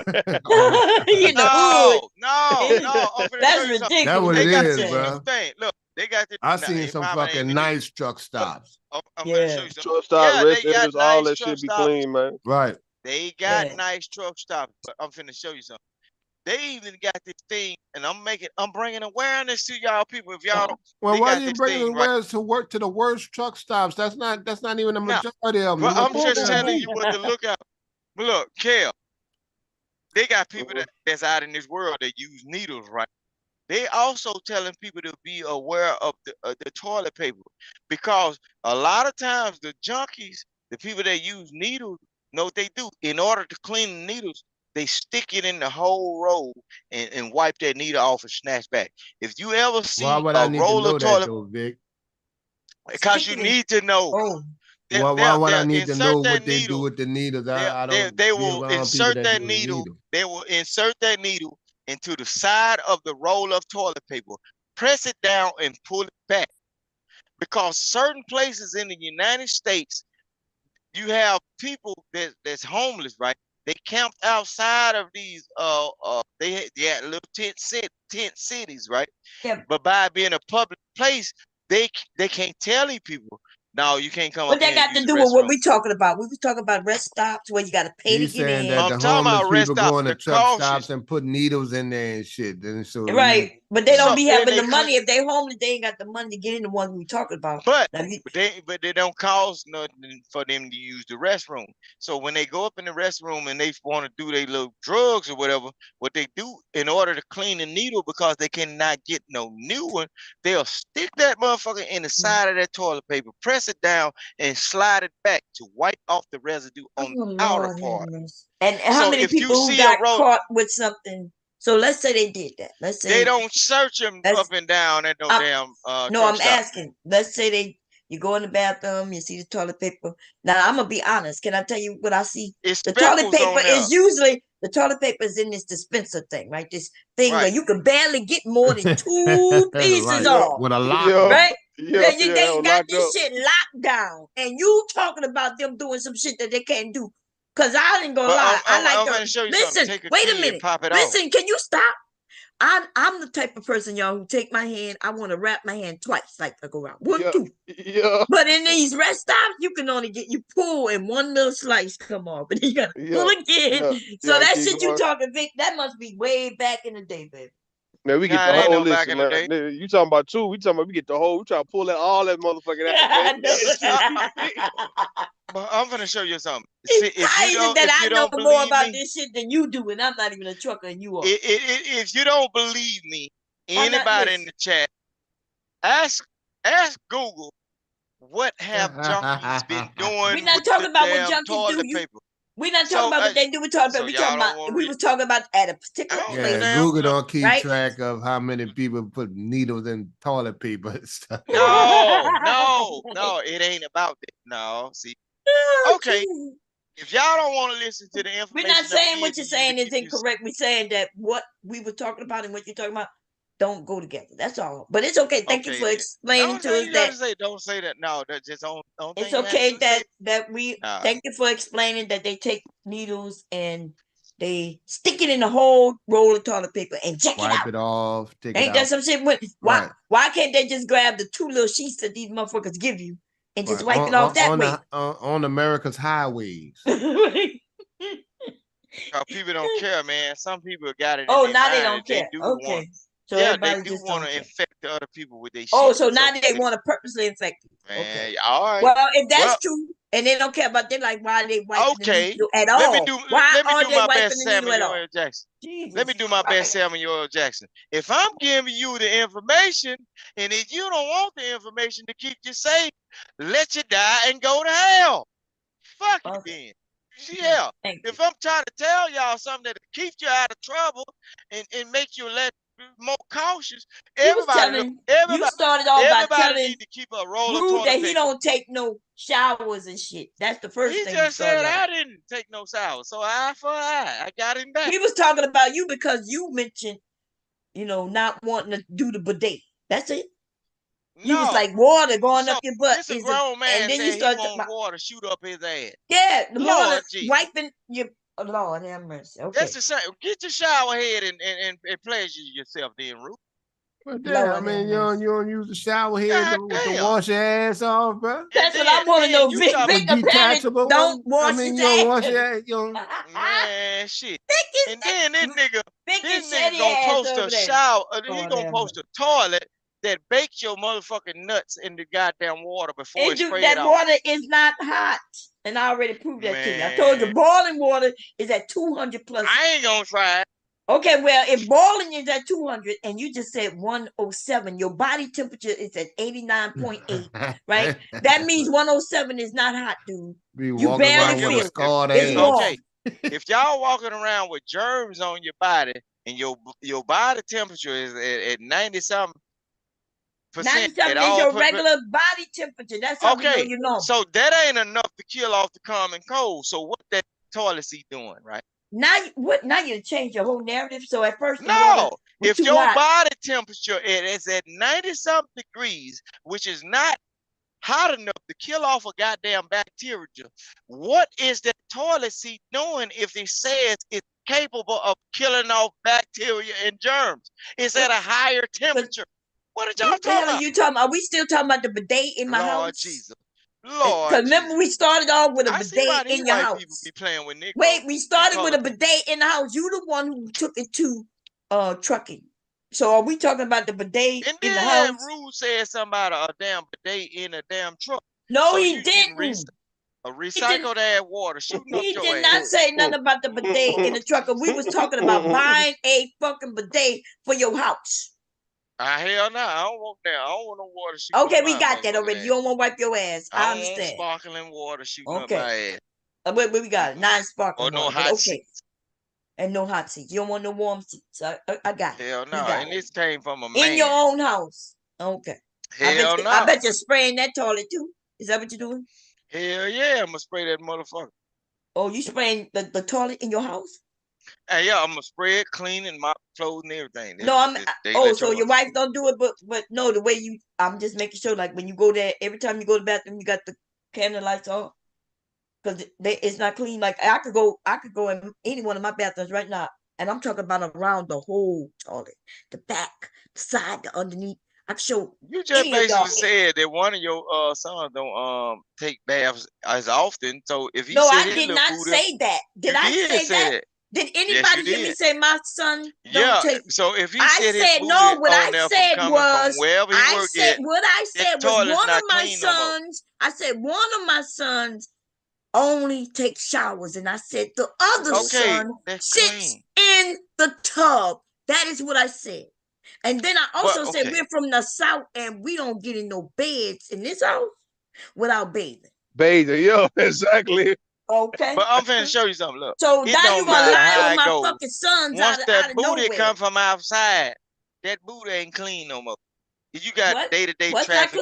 Speaker 2: the hood.
Speaker 3: No. I'm finna
Speaker 2: That's
Speaker 3: show you something.
Speaker 6: That's what
Speaker 3: They
Speaker 6: it
Speaker 3: got
Speaker 6: is,
Speaker 3: this
Speaker 6: bro.
Speaker 3: new thing. Look, they got this.
Speaker 6: I seen some fucking nice truck stops.
Speaker 3: I'm gonna show you something.
Speaker 8: Truck stop,
Speaker 3: Yeah,
Speaker 8: rest
Speaker 3: they got
Speaker 8: areas, all
Speaker 3: nice
Speaker 8: that
Speaker 3: truck
Speaker 8: shit be
Speaker 3: stops.
Speaker 8: clean, man.
Speaker 6: Right.
Speaker 3: They got nice truck stops, but I'm finna show you something. They even got this thing, and I'm bringing awareness to y'all people. If y'all don't,
Speaker 6: Well,
Speaker 3: they
Speaker 6: why
Speaker 3: got
Speaker 6: are you
Speaker 3: this
Speaker 6: bringing
Speaker 3: thing, right?
Speaker 6: awareness to work to the worst truck stops? That's not even the
Speaker 3: Now,
Speaker 6: majority of them.
Speaker 3: but I'm just telling you what to look at. Look, Kel, they got people that's out in this world that use needles, right? They also telling people to be aware of the toilet paper, because a lot of times the junkies, the people that use needles, know what they do. In order to clean the needles, they stick it in the whole roll and wipe that needle off and snatch back. If you ever see
Speaker 6: Why would I need to
Speaker 3: roll
Speaker 6: know
Speaker 3: of
Speaker 6: that
Speaker 3: toilet,
Speaker 6: though, Vic?
Speaker 3: because you need to know.
Speaker 6: Why would I need to know
Speaker 3: Insert that
Speaker 6: what they do
Speaker 3: needle.
Speaker 6: with the needles? I don't
Speaker 3: They
Speaker 6: be
Speaker 3: will
Speaker 6: around people
Speaker 3: insert
Speaker 6: that
Speaker 3: that
Speaker 6: do the
Speaker 3: needle.
Speaker 6: needle.
Speaker 3: They will insert that needle into the side of the roll of toilet paper, press it down and pull it back. Because certain places in the United States, you have people that's homeless, right? They camped outside of these they had little tent cities, right?
Speaker 2: Yeah.
Speaker 3: But by being a public place, they can't tell these people, no, you can't come
Speaker 2: What
Speaker 3: up
Speaker 2: that
Speaker 3: here and
Speaker 2: got
Speaker 3: use
Speaker 2: to
Speaker 3: the
Speaker 2: do with what
Speaker 3: restroom.
Speaker 2: we talking about? We was talking about rest stops where you got to pay to
Speaker 6: He's
Speaker 2: get
Speaker 6: saying
Speaker 2: in.
Speaker 6: that
Speaker 3: I'm
Speaker 6: the
Speaker 3: talking
Speaker 6: homeless
Speaker 3: about rest
Speaker 6: people
Speaker 3: stop,
Speaker 6: go in the
Speaker 3: the
Speaker 6: truck
Speaker 3: cautious.
Speaker 6: stops and put needles in there and shit. And so
Speaker 2: Right, but they don't be
Speaker 3: then
Speaker 2: having
Speaker 3: they
Speaker 2: the money. If they homeless, they ain't got the money to get in the ones we talking about.
Speaker 3: But
Speaker 2: Now, you-
Speaker 3: they don't cost nothing for them to use the restroom. So when they go up in the restroom and they want to do their little drugs or whatever, what they do in order to clean the needle, because they cannot get no new one, they'll stick that motherfucker in the side of that toilet paper, press it down, and slide it back to wipe off the residue on
Speaker 2: oh,
Speaker 3: the outer
Speaker 2: Lord have
Speaker 3: part.
Speaker 2: mercy. And how
Speaker 3: So
Speaker 2: many
Speaker 3: if you
Speaker 2: people who
Speaker 3: see a
Speaker 2: got
Speaker 3: roll,
Speaker 2: caught with something? So let's say they did that. Let's say
Speaker 3: they don't search them
Speaker 2: that's-
Speaker 3: up and down at no
Speaker 2: I'm-
Speaker 3: damn
Speaker 2: No,
Speaker 3: truck
Speaker 2: I'm
Speaker 3: stop.
Speaker 2: asking. Let's say you go in the bathroom, you see the toilet paper. Now I'm gonna be honest. Can I tell you what I see?
Speaker 3: It's
Speaker 2: The toilet
Speaker 3: speckles
Speaker 2: paper
Speaker 3: on there.
Speaker 2: is usually the toilet paper is in this dispenser thing, right? This thing where
Speaker 3: Right.
Speaker 2: you can barely get more than 2 pieces
Speaker 6: Right.
Speaker 2: off.
Speaker 6: With a lock.
Speaker 2: Right?
Speaker 8: Yeah,
Speaker 2: They
Speaker 8: yeah,
Speaker 2: got
Speaker 8: locked
Speaker 2: this
Speaker 8: up.
Speaker 2: shit locked down. And you talking about them doing some shit that they can't do. Cause I ain't gonna
Speaker 3: But
Speaker 2: lie. I
Speaker 3: I'm
Speaker 2: like
Speaker 3: gonna show you something.
Speaker 2: listen,
Speaker 3: Take a
Speaker 2: wait a
Speaker 3: key and
Speaker 2: minute.
Speaker 3: pop it off.
Speaker 2: Listen, can you stop? I'm the type of person, y'all, who take my hand. I want to wrap my hand twice, like I go around. One, two.
Speaker 8: Yeah.
Speaker 2: But in these rest stops, you can only you pull and one little slice come off, but you gotta pull again. So that
Speaker 8: keep
Speaker 2: shit you
Speaker 8: going.
Speaker 2: talking, Vic, that must be way back in the day, baby.
Speaker 8: Man, we get
Speaker 3: Nah,
Speaker 8: the
Speaker 3: it ain't
Speaker 8: whole
Speaker 3: no back
Speaker 8: listen,
Speaker 3: in the
Speaker 8: man.
Speaker 3: day.
Speaker 8: Nigga, you talking about two? We get the whole. We try to pull that all that motherfucking out, man.
Speaker 3: But I'm gonna show you something.
Speaker 2: It's
Speaker 3: See,
Speaker 2: crazy that I know more
Speaker 3: believe
Speaker 2: about
Speaker 3: me,
Speaker 2: this shit than you do, and I'm not even a trucker, and you are.
Speaker 3: if you don't believe me,
Speaker 2: I'm not
Speaker 3: anybody in the chat, ask Google what have junkies been doing
Speaker 2: We're not
Speaker 3: with
Speaker 2: talking
Speaker 3: the
Speaker 2: about what
Speaker 3: damn
Speaker 2: junkies do.
Speaker 3: toilet paper.
Speaker 2: We're not talking
Speaker 3: So,
Speaker 2: about what they do. We're talking
Speaker 3: so
Speaker 2: about
Speaker 3: y'all don't want
Speaker 2: we was talking about at a particular
Speaker 3: I don't
Speaker 2: place.
Speaker 6: Yeah, Google don't keep
Speaker 2: right?
Speaker 6: track of how many people put needles in toilet paper and stuff.
Speaker 3: No, it ain't about that. No, see. Okay. If y'all don't want to listen to the information,
Speaker 2: We're not saying what you're saying is
Speaker 3: keep this-
Speaker 2: incorrect. We're saying that what we were talking about and what you're talking about don't go together. That's all. But it's okay. Thank you for explaining to us that.
Speaker 3: Don't say that. No, that's just on.
Speaker 2: It's okay that we thank you for explaining that they take needles and they stick it in the whole roll of toilet paper and check it
Speaker 6: Wipe
Speaker 2: out.
Speaker 6: it off, take
Speaker 2: Ain't
Speaker 6: it
Speaker 2: that
Speaker 6: out.
Speaker 2: some shit? Why can't they just grab the 2 little sheets that these motherfuckers give you and just wipe it off that way?
Speaker 6: On America's highways.
Speaker 3: People don't care, man. Some people got it.
Speaker 2: Oh,
Speaker 3: in
Speaker 2: now
Speaker 3: their
Speaker 2: they
Speaker 3: mind
Speaker 2: don't
Speaker 3: that
Speaker 2: care.
Speaker 3: They do
Speaker 2: Okay.
Speaker 3: want,
Speaker 2: So
Speaker 3: yeah, they
Speaker 2: everybody
Speaker 3: do
Speaker 2: just
Speaker 3: want
Speaker 2: don't
Speaker 3: to
Speaker 2: care.
Speaker 3: infect the other people with their shit.
Speaker 2: Oh, so now they want to purposely infect you.
Speaker 3: Man,
Speaker 2: Okay.
Speaker 3: all right.
Speaker 2: Well, if that's
Speaker 3: Well,
Speaker 2: true, and they don't care about, they like, why are they wiping
Speaker 3: okay.
Speaker 2: the needle at
Speaker 3: Let
Speaker 2: all?
Speaker 3: me do
Speaker 2: Why
Speaker 3: my
Speaker 2: wiping
Speaker 3: best
Speaker 2: the needle at
Speaker 3: Samuel
Speaker 2: all?
Speaker 3: L. Jackson.
Speaker 2: Jesus
Speaker 3: Let me do my best Samuel L. Jackson. If I'm giving you the information, and if you don't want the information to keep you safe, let you die and go to hell. Fuck it then. Yeah. If I'm trying to tell y'all something that keeps you out of trouble and make you more cautious, everybody
Speaker 2: You started off by telling
Speaker 3: need to keep a roll of
Speaker 2: Rude
Speaker 3: toilet
Speaker 2: that
Speaker 3: paper.
Speaker 2: he don't take no showers and shit. That's the first
Speaker 3: He
Speaker 2: thing
Speaker 3: just said
Speaker 2: off.
Speaker 3: I didn't take no shower, so eye for eye. I got him back.
Speaker 2: He was talking about you because you mentioned, not wanting to do the bidet. That's it. You was like water going up your butt.
Speaker 3: This a grown man
Speaker 2: and then
Speaker 3: said
Speaker 2: you
Speaker 3: he
Speaker 2: started
Speaker 3: want water shoot up his ass.
Speaker 2: yeah, the
Speaker 3: Lord
Speaker 2: water
Speaker 3: Jesus.
Speaker 2: wiping your Lord have mercy. Okay.
Speaker 3: That's the same. Get your shower head and pleasure yourself then, Ruth.
Speaker 6: But damn, I mean, you don't use the shower head to wash your ass off, bro.
Speaker 2: That's what I want to know. Vic
Speaker 6: detachable
Speaker 2: don't wash
Speaker 6: I mean,
Speaker 2: his
Speaker 6: you don't
Speaker 2: ass.
Speaker 6: wash your ass.
Speaker 3: Man, shit. And then this nigga a shower. You gonna post a toilet that bakes your motherfucking nuts in the goddamn water before it sprays
Speaker 2: that
Speaker 3: out.
Speaker 2: water is not hot. And I already proved that to you. I told you boiling water is at 200 plus.
Speaker 3: I ain't gonna try it.
Speaker 2: Okay, well, if boiling is at 200 and you just said 107, your body temperature is at 89.8, right? That means 107 is not hot, dude. You barely feel it. It's warm.
Speaker 3: Okay, if y'all walking around with germs on your body and your body temperature is at 90-something percent,
Speaker 2: 97 is your regular body temperature. That's how
Speaker 3: okay.
Speaker 2: you know.
Speaker 3: So that ain't enough to kill off the common cold. So what that toilet seat doing, right?
Speaker 2: Now you change your whole narrative. So at first,
Speaker 3: no, if your body temperature is at 90-something degrees, which is not hot enough to kill off a goddamn bacteria, what is that toilet seat doing if it says it's capable of killing off bacteria and germs? It's at a higher temperature. What are y'all talking about?
Speaker 2: You talking about? Are we still talking about the bidet in my house?
Speaker 3: Lord Jesus. Lord,
Speaker 2: because remember we started off with a bidet in your house.
Speaker 3: People be playing with Nick.
Speaker 2: Wait, we started with a bidet in the house. You the one who took it to trucking. So are we talking about the bidet in the house?
Speaker 3: Rule said something about a damn bidet in a damn truck.
Speaker 2: No, so he didn't.
Speaker 3: Recycle that water.
Speaker 2: He did not say nothing about the bidet in the truck. We was talking about buying a fucking bidet for your house.
Speaker 3: Hell no, I don't want that. I don't want no water shooting.
Speaker 2: Okay, we got that already. You don't want to wipe your ass. I understand.
Speaker 3: Want sparkling water shooting up my ass.
Speaker 2: But we got it. Not sparkling
Speaker 3: water. Or no hot seats.
Speaker 2: And no hot seats. You don't want no warm seats. I got it.
Speaker 3: Hell no. And this came from a man.
Speaker 2: In your own house. Okay.
Speaker 3: Hell no.
Speaker 2: I bet you're spraying that toilet too. Is that what you're doing?
Speaker 3: Hell yeah, I'm going to spray that motherfucker.
Speaker 2: Oh, you spraying the toilet in your house?
Speaker 3: Hey, yeah, I'm gonna spray it, clean, and mop clothes and everything.
Speaker 2: So your wife don't do it, but no, the way I'm just making sure, like when you go there, every time you go to the bathroom, you got the candle lights on, because it's not clean. Like I could go in any one of my bathrooms right now, and I'm talking about around the whole toilet, the back, the side, the underneath. I can show
Speaker 3: you. Just basically said that one of your sons don't take baths as often. So if he
Speaker 2: I did not say that. Did I say that? Did anybody hear me say my son don't take?
Speaker 3: So if he
Speaker 2: said no, what I said was what I said was one of my sons. I said one of my sons only takes showers, and I said the other son sits in the tub. That is what I said. And then I also said we're from the South, and we don't get in no beds in this house without bathing.
Speaker 5: Bathing, yeah, exactly.
Speaker 2: Okay.
Speaker 3: But I'm finna show you something. Look.
Speaker 2: So now you gonna lie with my fucking sons
Speaker 3: Once that booty
Speaker 2: nowhere.
Speaker 3: come from outside, that booty ain't clean no more. You got day-to-day traffic,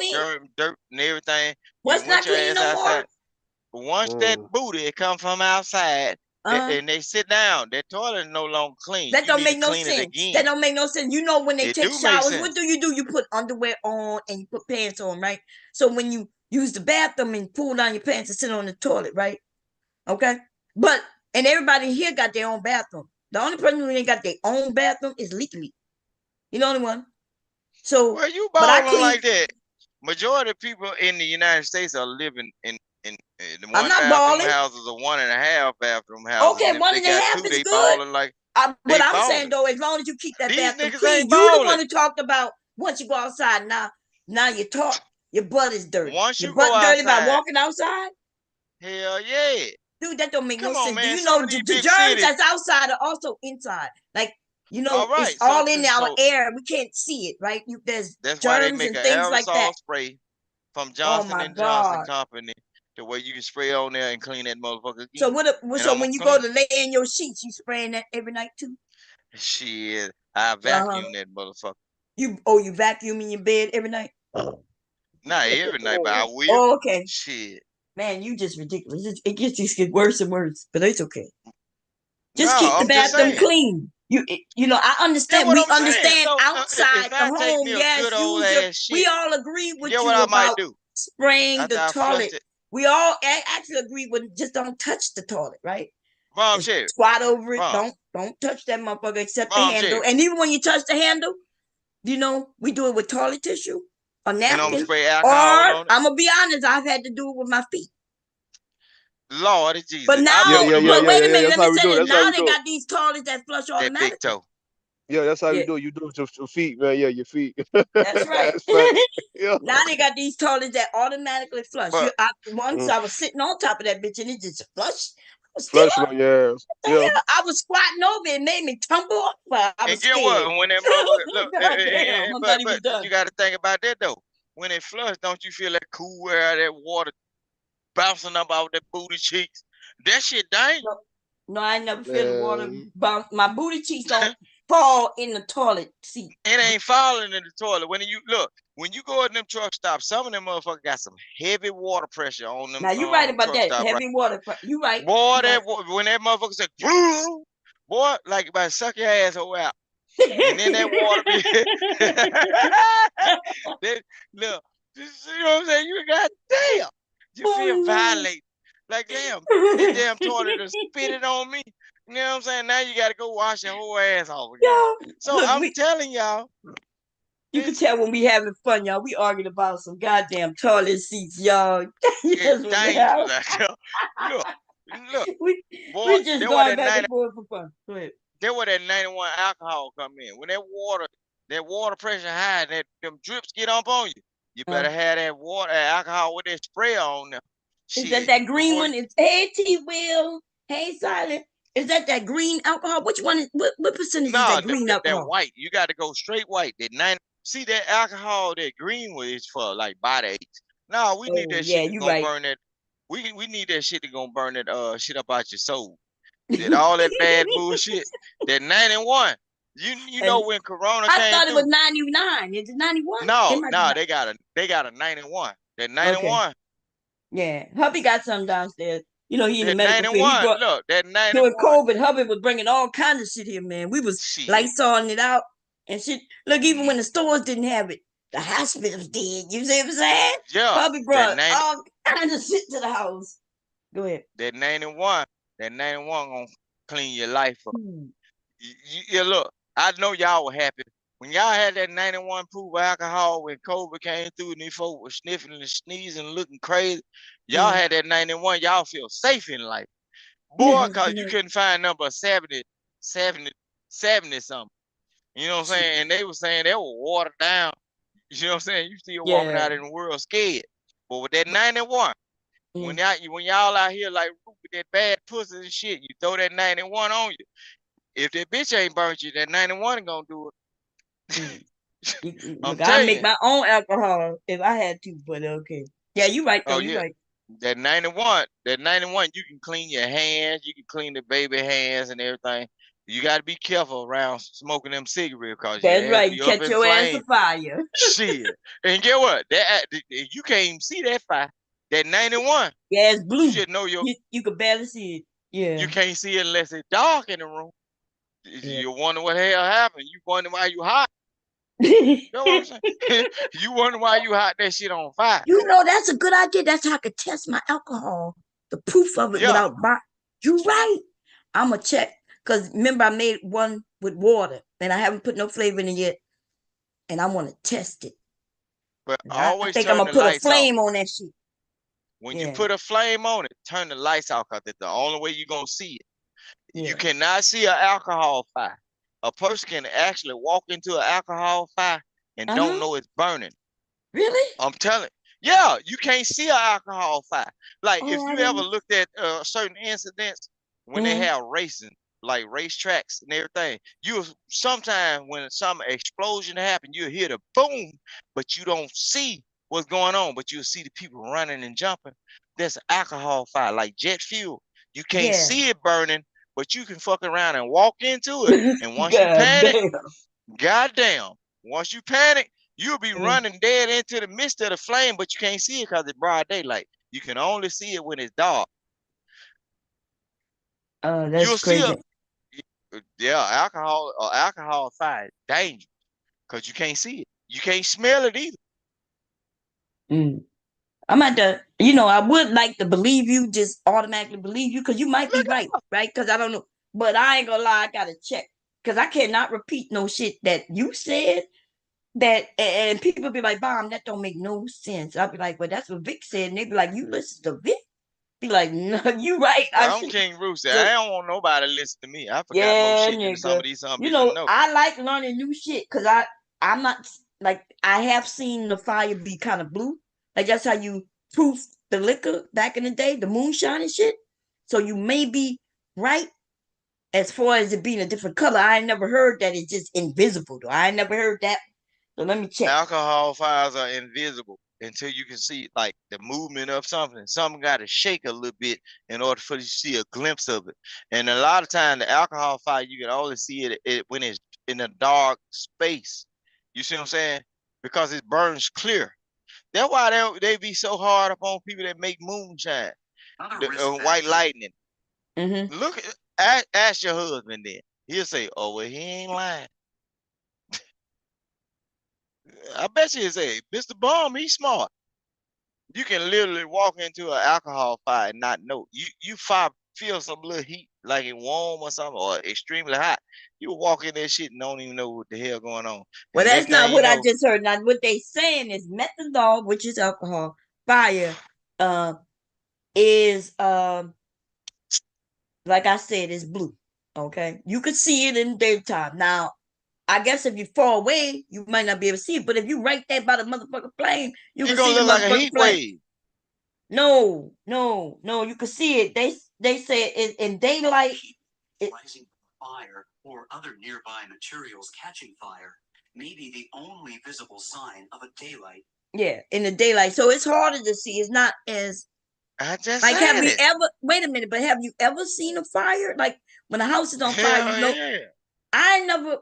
Speaker 3: dirt, and everything.
Speaker 2: What's not clean no more?
Speaker 3: But once that booty come from outside, and they sit down, that toilet is no longer clean.
Speaker 2: That don't make no sense. That don't make no sense. You know when they take showers, what do? You put underwear on and you put pants on, right? So when you use the bathroom and pull down your pants and sit on the toilet, right? Okay, and everybody here got their own bathroom. The only person who ain't got their own bathroom is Leaky. You the only one. So,
Speaker 3: well, you balling like that. Majority of people in the United States are living in the one bathroom houses or 1.5 bathroom houses.
Speaker 2: Okay, 1.5 is good.
Speaker 3: Like,
Speaker 2: but I'm saying though, as long as you keep that bathroom clean, you the one who talked about once you go outside. Now you talk, your butt is dirty.
Speaker 3: Once
Speaker 2: your
Speaker 3: you
Speaker 2: butt
Speaker 3: go
Speaker 2: dirty
Speaker 3: outside,
Speaker 2: by walking outside.
Speaker 3: Hell yeah.
Speaker 2: Dude, that don't make no sense.
Speaker 3: Man,
Speaker 2: do you know the germs that's outside are also inside? Like, it's all in our air. We can't see it, right? There's
Speaker 3: that's
Speaker 2: germs
Speaker 3: why they make
Speaker 2: and things like that.
Speaker 3: Spray from Johnson & Johnson Company, the way you can spray on there and clean that motherfucker again.
Speaker 2: So when you go to lay in your sheets, you spraying that every night too?
Speaker 3: Shit, I vacuum that motherfucker.
Speaker 2: You vacuum in your bed every night?
Speaker 3: Not every night, but I will.
Speaker 2: Oh, okay.
Speaker 3: Shit.
Speaker 2: Man, you just ridiculous. It get worse and worse, but it's okay. Just keep the bathroom clean. You know, I understand. We understand outside the home. Yes, we all agree with you about spraying the toilet. We all actually agree with just don't touch the toilet, right? Squat over it. Don't touch that motherfucker except the handle. And even when you touch the handle, we do it with toilet tissue. A napkin, or I'm gonna be honest, I've had to do it with my feet.
Speaker 3: Lord Jesus.
Speaker 2: But now, wait a minute, let me say this. Now they got these toilets that flush automatically.
Speaker 3: That big toe.
Speaker 8: Yeah, that's how
Speaker 2: Yeah.
Speaker 8: you do it. You do it with your feet, man. Yeah, your feet.
Speaker 2: That's right.
Speaker 8: That's fact. Yeah.
Speaker 2: Now they got these toilets that automatically flush.
Speaker 3: But
Speaker 2: Once I was sitting on top of that bitch and it just flushed. I was still
Speaker 8: Flushing
Speaker 2: up.
Speaker 8: on your ass.
Speaker 2: What the
Speaker 8: Yeah.
Speaker 2: hell? I was squatting over it. It made me tumble up. I
Speaker 3: and
Speaker 2: was
Speaker 3: get
Speaker 2: scared.
Speaker 3: what? When that motherfucker look,
Speaker 2: Goddamn, I'm not even
Speaker 3: but
Speaker 2: done.
Speaker 3: you got to think about that though. When it flush, don't you feel that cool air, that water bouncing up out that booty cheeks? That shit dangerous.
Speaker 2: No, I never feel the water
Speaker 8: Man.
Speaker 2: bounce. My booty cheeks don't fall in the toilet seat.
Speaker 3: It ain't falling in the toilet. When you look, when you go in them truck stops, some of them motherfuckers got some heavy water pressure on them.
Speaker 2: Now you right about
Speaker 3: truck
Speaker 2: that
Speaker 3: stop, right?
Speaker 2: heavy water. You right.
Speaker 3: Boy,
Speaker 2: You right.
Speaker 3: when that motherfucker said, boy, like about suck your asshole out. And then that water be then, look, you know what I'm saying? You got damn. You feel violated. Like damn, this damn toilet is spit it on me. You know what I'm saying? Now you gotta go wash your whole ass off again.
Speaker 2: Yo,
Speaker 3: So
Speaker 2: look,
Speaker 3: I'm telling y'all.
Speaker 2: You can tell when we having fun, y'all. We arguing about some goddamn toilet seats, y'all.
Speaker 3: It's dangerous out there. Look, boy,
Speaker 2: we just
Speaker 3: that
Speaker 2: going back and forth for fun. Go ahead.
Speaker 3: That where that 91 alcohol come in. When that water pressure high, them drips get up on you. You better have that alcohol with that spray on there.
Speaker 2: Is that green one? It's hey T Will, hey Silent. Is that green alcohol? Which one is what percentage is that green alcohol?
Speaker 3: That white. You got to go straight white. See that alcohol, that green one is for like body aches. No, we need that shit to go burn that. We need that shit to go burn that shit up out your soul. Did all that bad bullshit. That 91. You know when Corona came
Speaker 2: I thought it
Speaker 3: through,
Speaker 2: was 99. Is it 91?
Speaker 3: No, they got a 91. That 91.
Speaker 2: Okay. Yeah, hubby got some downstairs. You know, he in the
Speaker 3: That
Speaker 2: medical field.
Speaker 3: 91. Look, that 91.
Speaker 2: During COVID, hubby was bringing all kinds of shit here, man. We was Lysoling it out and shit. Look, even when the stores didn't have it, the hospitals did. You see what I'm saying?
Speaker 3: Yeah.
Speaker 2: Hubby brought all kinds of shit to the house. Go ahead.
Speaker 3: That 91 gonna clean your life up. Yeah, look, I know y'all were happy. When y'all had that 91 proof alcohol when COVID came through and these folks were sniffing and sneezing and looking crazy, y'all had that 91, y'all feel safe in life. Boy, cause you couldn't find number 70 something. You know what I'm saying? And they were saying they were watered down. You know what I'm saying? You still walking out in the world scared. But with that 91, when y'all out here like with that bad pussy and shit, you throw that 91 on you. If that bitch ain't burnt you, that 91 gonna do it.
Speaker 2: Look, I make my own alcohol if I had to, but okay. Yeah, you right though. You right.
Speaker 3: That 91, you can clean your hands, you can clean the baby hands and everything. You got to be careful around smoking them cigarettes because
Speaker 2: that's right. You catch your ass on fire.
Speaker 3: Shit. And get what? You can't even see that fire. That 91.
Speaker 2: Yeah, it's blue.
Speaker 3: You should know
Speaker 2: you can barely see it. Yeah.
Speaker 3: You can't see it unless it's dark in the room. Yeah. You wonder what the hell happened. You wonder why you hot. You know what I'm saying? You wonder why you hot that shit on fire.
Speaker 2: You know, that's a good idea. That's how I could test my alcohol. The proof of it without buying. You're right. I'm going to check. Because remember, I made one with water. And I haven't put no flavor in it yet. And I want to test it.
Speaker 3: But
Speaker 2: I think I'm going to put a flame on that shit.
Speaker 3: When you put a flame on it, turn the lights off because that's the only way you're going to see it. You cannot see an alcohol fire. A person can actually walk into an alcohol fire and don't know it's burning.
Speaker 2: Really?
Speaker 3: I'm telling you. Yeah, you can't see an alcohol fire. Like if you ever looked at certain incidents when they have racing, like racetracks and everything, you sometimes when some explosion happen, you'll hear the boom, but you don't see what's going on, but you'll see the people running and jumping. There's an alcohol fire, like jet fuel. You can't see it burning, but you can fuck around and walk into it. And once you panic, goddamn, once you panic, you'll be running dead into the midst of the flame, but you can't see it because it's broad daylight. You can only see it when it's dark.
Speaker 2: Oh, that's crazy.
Speaker 3: Alcohol fire is dangerous because you can't see it. You can't smell it either.
Speaker 2: I'm at the, I would like to believe you, just automatically believe you, because you might be right? Because I don't know. But I ain't gonna lie, I gotta check. Because I cannot repeat no shit that you said and people be like, Bomb, that don't make no sense. I'll be like, well, that's what Vic said. And they be like, you listen to Vic? Be like, no, you right.
Speaker 3: I'm King Rooster. I don't want nobody to listen to me. I forgot more
Speaker 2: Yeah,
Speaker 3: shit than some
Speaker 2: nigga.
Speaker 3: of these
Speaker 2: You
Speaker 3: bitches
Speaker 2: know,
Speaker 3: know.
Speaker 2: I like learning new shit because I'm not like I have seen the fire be kind of blue. Like that's how you proof the liquor back in the day, the moonshine and shit. So you may be right as far as it being a different color. I ain't never heard that it's just invisible though. I ain't never heard that. So let me check.
Speaker 3: Alcohol fires are invisible until you can see like the movement of something. Something got to shake a little bit in order for you to see a glimpse of it. And a lot of times, the alcohol fire you can only see it when it's in a dark space. You see what I'm saying? Because it burns clear. That's why they be so hard upon people that make moonshine, white lightning.
Speaker 2: Mm-hmm.
Speaker 3: Look, ask your husband then. He'll say, "Oh well, he ain't lying." I bet you he'll say, "Mr. Bum, he's smart." You can literally walk into an alcohol fire and not know. You feel some little heat, like it warm or something, or extremely hot. You walk in that shit and don't even know what the hell going on.
Speaker 2: Well,
Speaker 3: And
Speaker 2: that's
Speaker 3: next
Speaker 2: not
Speaker 3: thing you
Speaker 2: what I
Speaker 3: know,
Speaker 2: just heard. Now, what they saying is methanol, which is alcohol, fire, is like I said, is blue. Okay, you could see it in daytime. Now, I guess if you far away, you might not be able to see it. But if you right there by the motherfucking flame, you
Speaker 3: it's
Speaker 2: can see
Speaker 3: gonna
Speaker 2: the
Speaker 3: look like a
Speaker 2: motherfucking
Speaker 3: heat
Speaker 2: flame.
Speaker 3: wave.
Speaker 2: No, you can see it. They say in daylight.
Speaker 9: Rising fire or other nearby materials catching fire may be the only visible sign of a daylight.
Speaker 2: Yeah, in the daylight. So it's harder to see. It's not as
Speaker 3: I just
Speaker 2: like
Speaker 3: said
Speaker 2: have you
Speaker 3: it.
Speaker 2: ever wait a minute, but have you ever seen a fire? Like when a house is on fire,
Speaker 3: Hell
Speaker 2: you know.
Speaker 3: yeah.
Speaker 2: I never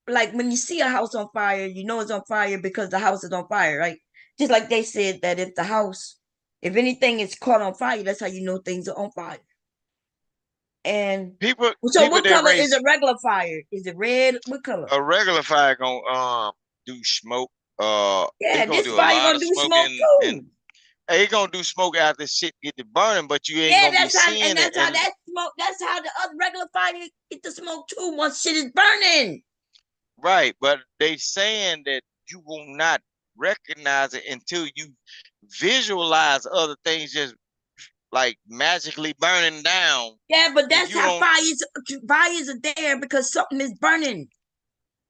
Speaker 2: like when you see a house on fire, you know it's on fire because the house is on fire, right? Just like they said that if anything is caught on fire, that's how you know things are on fire. And
Speaker 3: People
Speaker 2: so what
Speaker 3: that
Speaker 2: color is
Speaker 3: race
Speaker 2: a regular fire? Is it red? What color?
Speaker 3: a regular fire gonna do smoke.
Speaker 2: Yeah,
Speaker 3: It's gonna
Speaker 2: this
Speaker 3: do a
Speaker 2: fire
Speaker 3: lot
Speaker 2: gonna
Speaker 3: of
Speaker 2: do smoke
Speaker 3: smoking, and
Speaker 2: too.
Speaker 3: it's gonna do smoke after shit get to burning, but you ain't
Speaker 2: Yeah,
Speaker 3: gonna be seeing it.
Speaker 2: that's how that smoke. That's how the other regular fire get the smoke too. Once shit is burning.
Speaker 3: Right, but they saying that you will not recognize it until you visualize other things just like magically burning down.
Speaker 2: Yeah, but
Speaker 3: And
Speaker 2: that's
Speaker 3: you
Speaker 2: how
Speaker 3: don't.
Speaker 2: fires are there because something is burning.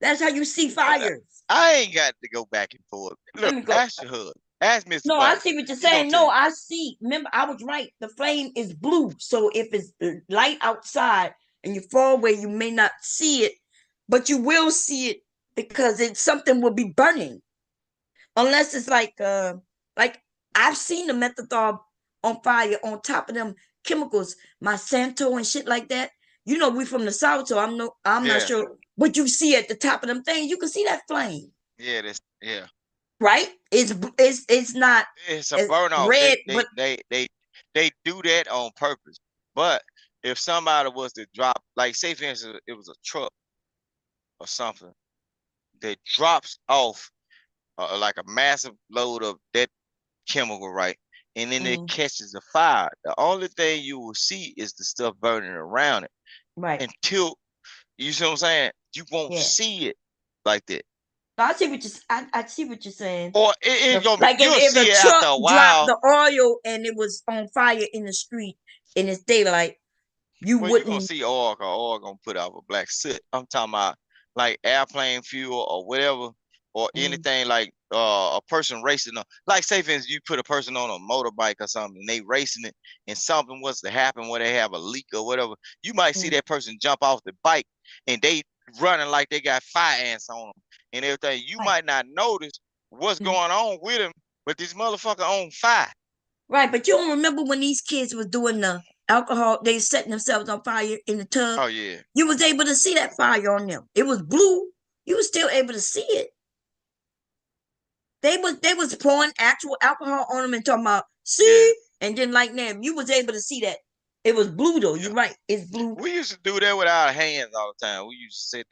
Speaker 2: That's how you see fires.
Speaker 3: I ain't got to go back and forth.
Speaker 2: Let
Speaker 3: Look,
Speaker 2: me go.
Speaker 3: ask your husband. Ask Mr.
Speaker 2: No, I
Speaker 3: Bum.
Speaker 2: see what you're
Speaker 3: He gonna
Speaker 2: saying.
Speaker 3: tell
Speaker 2: No,
Speaker 3: you.
Speaker 2: I see. Remember, I was right. The flame is blue. So if it's light outside and you're far away, you may not see it, but you will see it because something will be burning. Unless it's like I've seen the methadone on fire on top of them chemicals, Monsanto and shit like that. You know, we from the South, so I'm not
Speaker 3: Yeah,
Speaker 2: sure what you see at the top of them things. You can see that flame,
Speaker 3: yeah.
Speaker 2: right? It's not
Speaker 3: It's a
Speaker 2: as
Speaker 3: burn off.
Speaker 2: red, but
Speaker 3: They do that on purpose. But if somebody was to drop, like say for instance, it was a truck or something that drops off like a massive load of that chemical, right? And then it catches a fire. The only thing you will see is the stuff burning around it.
Speaker 2: Right.
Speaker 3: Until you see what I'm saying? You won't see it like that.
Speaker 2: I see what I see what you're saying.
Speaker 3: Or it's gonna be
Speaker 2: Like
Speaker 3: you'll
Speaker 2: if
Speaker 3: see
Speaker 2: a
Speaker 3: it
Speaker 2: truck
Speaker 3: after a
Speaker 2: dropped
Speaker 3: while.
Speaker 2: the oil and it was on fire in the street and it's daylight, you
Speaker 3: Well, you're gonna
Speaker 2: wouldn't.
Speaker 3: see oil, cause oil gonna put out a black soot. I'm talking about like airplane fuel or whatever, or anything like a person racing on. Like say for instance, you put a person on a motorbike or something, and they racing it, and something was to happen where they have a leak or whatever. You might see that person jump off the bike and they running like they got fire ants on them and everything. You might not notice what's going on with them, but this motherfucker on fire.
Speaker 2: Right, but you don't remember when these kids was doing the alcohol, they setting themselves on fire in the tub.
Speaker 3: Oh yeah.
Speaker 2: You was able to see that fire on them. It was blue. You was still able to see it. They was pouring actual alcohol on them and talking about see, and then like them, you was able to see that. It was blue though. You're right. It's blue.
Speaker 3: We used to do that with our hands all the time. We used to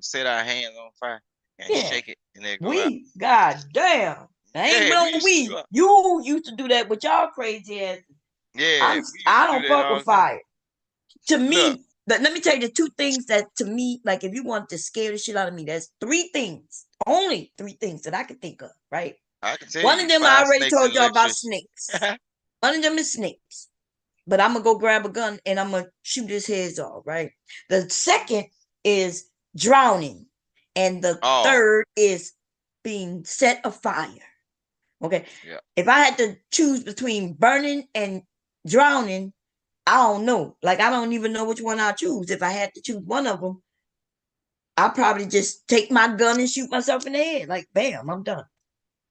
Speaker 3: set our hands on fire and shake it, and they go out.
Speaker 2: God damn. I ain't
Speaker 3: Yeah, we
Speaker 2: blown
Speaker 3: used
Speaker 2: weed.
Speaker 3: to do
Speaker 2: You used to do that with y'all crazy ass.
Speaker 3: Yeah, we used
Speaker 2: I
Speaker 3: to
Speaker 2: don't
Speaker 3: do that
Speaker 2: fuck
Speaker 3: all
Speaker 2: with
Speaker 3: the time.
Speaker 2: fire. To
Speaker 3: Look.
Speaker 2: me, but let me tell you the two things that to me, like if you want to scare the shit out of me, there's three things, only three things that I can think of, right?
Speaker 3: I can tell
Speaker 2: One
Speaker 3: you
Speaker 2: of them I
Speaker 3: fire,
Speaker 2: already
Speaker 3: snakes,
Speaker 2: told
Speaker 3: and
Speaker 2: y'all about
Speaker 3: electricity.
Speaker 2: snakes. One of them is snakes. But I'm gonna go grab a gun and I'm gonna shoot his heads off, right? The second is drowning, and the third is being set afire. Okay.
Speaker 3: Yeah.
Speaker 2: If I had to choose between burning and drowning, I don't know. Like I don't even know which one I'll choose. If I had to choose one of them, I'll probably just take my gun and shoot myself in the head. Like, bam, I'm done.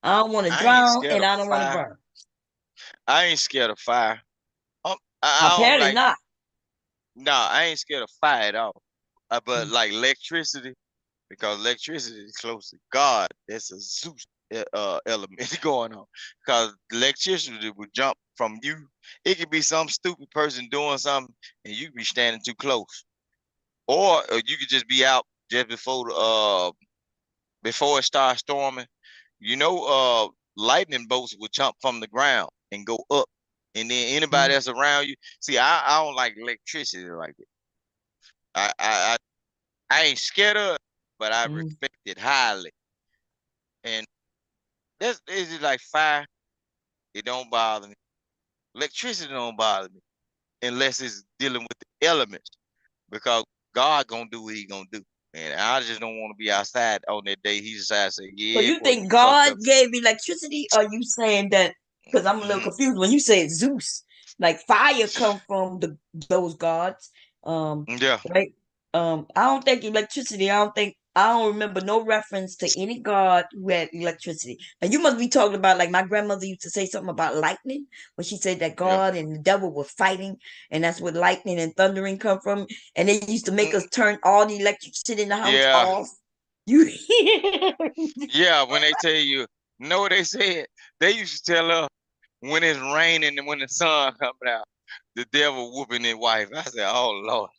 Speaker 2: I don't want to drown and I don't want to burn.
Speaker 3: I ain't scared of fire. I don't
Speaker 2: Apparently
Speaker 3: like.
Speaker 2: not.
Speaker 3: No, I ain't scared of fire at all. But like electricity, because electricity is close to God. That's a Zeus element going on. Because electricity would jump from you. It could be some stupid person doing something, and you could be standing too close, or you could just be out just before it starts storming. You know, lightning bolts would jump from the ground and go up, and then anybody that's around you. See, I don't like electricity like it. I ain't scared of it, but I respect it highly. And that's is it like fire? It don't bother me. Electricity don't bother me unless it's dealing with the elements, because God gonna do what He gonna do. And I just don't want to be outside on that day. He decided to say,
Speaker 2: So
Speaker 3: "Yeah,
Speaker 2: you
Speaker 3: boy,
Speaker 2: think
Speaker 3: you fucked
Speaker 2: God
Speaker 3: up."
Speaker 2: gave electricity? Or you saying that? Because I'm a little confused when you say Zeus. Like fire come from those gods.
Speaker 3: Yeah.
Speaker 2: Right. I don't think electricity. I don't remember no reference to any god who had electricity. And you must be talking about like my grandmother used to say something about lightning when she said that
Speaker 3: Yeah.
Speaker 2: God and the devil were fighting, and that's where lightning and thundering come from. And they used to make us turn all the electricity in the house
Speaker 3: Yeah.
Speaker 2: off. You
Speaker 3: Yeah, when they tell you, know what they said? They used to tell us when it's raining and when the sun coming out, the devil whooping his wife. I said, oh Lord.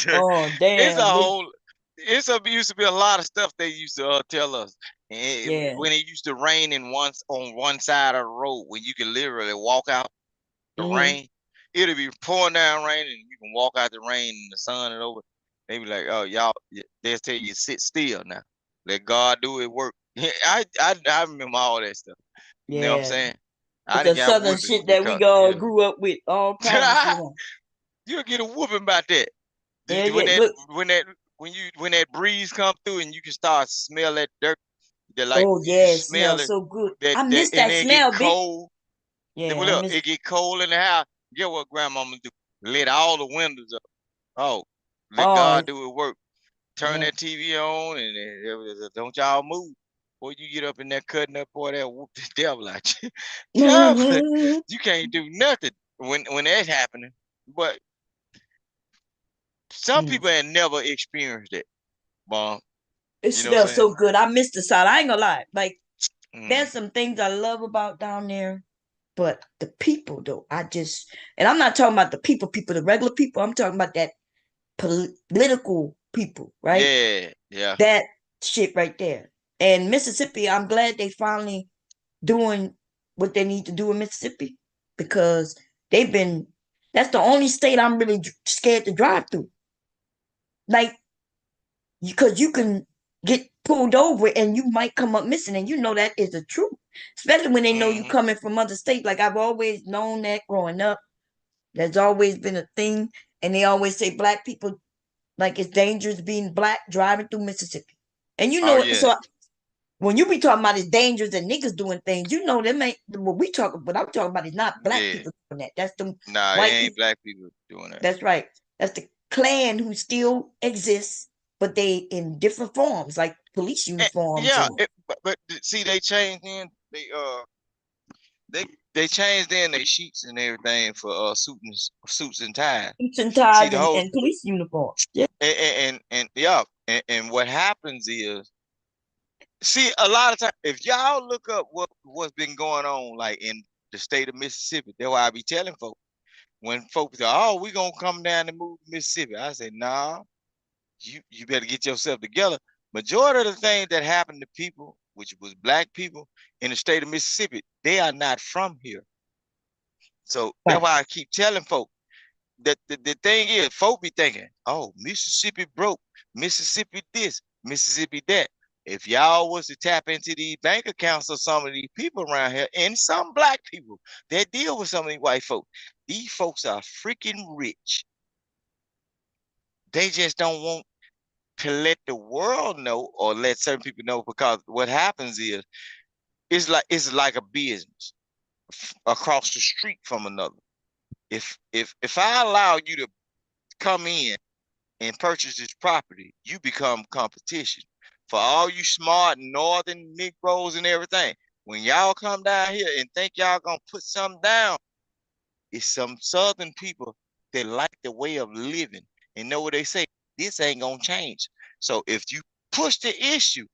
Speaker 2: Oh
Speaker 3: It's a
Speaker 2: damn.
Speaker 3: whole used to be a lot of stuff they used to tell us. And
Speaker 2: Yeah.
Speaker 3: when it used to rain on one side of the road where you can literally walk out the rain, it'll be pouring down rain and you can walk out the rain and the sun and over. They be like, oh y'all, they'll tell you sit still now. Let God do His work. I remember all that stuff. You know what I'm
Speaker 2: Yeah.
Speaker 3: saying? I
Speaker 2: It's
Speaker 3: done
Speaker 2: the
Speaker 3: got
Speaker 2: southern
Speaker 3: whoopings
Speaker 2: shit that we
Speaker 3: because
Speaker 2: all grew up with, all kinds of shit.
Speaker 3: you'll get a whooping about that.
Speaker 2: Yeah, yeah. Look.
Speaker 3: When that breeze come through and you can start smell that dirt, that like
Speaker 2: Oh
Speaker 3: you can
Speaker 2: yeah, it
Speaker 3: smell
Speaker 2: smells
Speaker 3: it.
Speaker 2: so good.
Speaker 3: That
Speaker 2: I miss
Speaker 3: and
Speaker 2: that
Speaker 3: it get
Speaker 2: smell, bitch.
Speaker 3: cold.
Speaker 2: Yeah,
Speaker 3: Well,
Speaker 2: I
Speaker 3: look,
Speaker 2: miss.
Speaker 3: it get cold in the house. Get what grandmama do? Let all the windows up. Oh, let
Speaker 2: Oh,
Speaker 3: God do His work. Turn
Speaker 2: yeah.
Speaker 3: that TV on and don't y'all move. Boy, you get up in there cutting up, boy, that whoop the devil out you. You can't do nothing when that's happening. But some people had never experienced it, Mom.
Speaker 2: It
Speaker 3: You know what I'm
Speaker 2: smells
Speaker 3: saying?
Speaker 2: so good. I miss the South. I ain't gonna lie. Like, there's some things I love about down there, but the people though, and I'm not talking about the people, the regular people. I'm talking about that political people, right?
Speaker 3: Yeah.
Speaker 2: That shit right there. And Mississippi, I'm glad they finally doing what they need to do in Mississippi, because that's the only state I'm really scared to drive through. Like, because you can get pulled over and you might come up missing, and you know that is the truth. Especially when they know you coming from other states. Like I've always known that growing up. There's always been a thing, and they always say black people, like it's dangerous being black driving through Mississippi. And you know,
Speaker 3: yeah.
Speaker 2: so when you be talking about it's dangerous and niggas doing things, you know them ain't what I'm talking about is not black people doing that. That's them
Speaker 3: Nah, it
Speaker 2: white
Speaker 3: ain't
Speaker 2: people.
Speaker 3: black people doing that.
Speaker 2: That's right. That's the Klan who still exists, but they in different forms, like police uniforms.
Speaker 3: Yeah, but see, they changed in they changed in their sheets and everything for suits and ties.
Speaker 2: Suits and
Speaker 3: See
Speaker 2: ties
Speaker 3: the whole
Speaker 2: and police uniforms. Yeah.
Speaker 3: and yeah, and what happens is, see, a lot of times if y'all look up what's been going on like in the state of Mississippi, that's why I be telling folks when folks say, "Oh, we gonna come down and move to Mississippi," I say, "Nah, you better get yourself together." Majority of the things that happen to people, which was black people in the state of Mississippi, they are not from here. So that's why I keep telling folks that the thing is, folk be thinking, oh, Mississippi broke, Mississippi this, Mississippi that. If y'all was to tap into these bank accounts of some of these people around here, and some black people that deal with some of these white folks, these folks are freaking rich. They just don't want to let the world know or let certain people know, because what happens is it's like a business across the street from another. If I allow you to come in and purchase this property, you become competition. For all you smart northern Negroes and everything, when y'all come down here and think y'all gonna put something down, it's some southern people that like the way of living and know what they say. This ain't gonna change. So if you push the issue,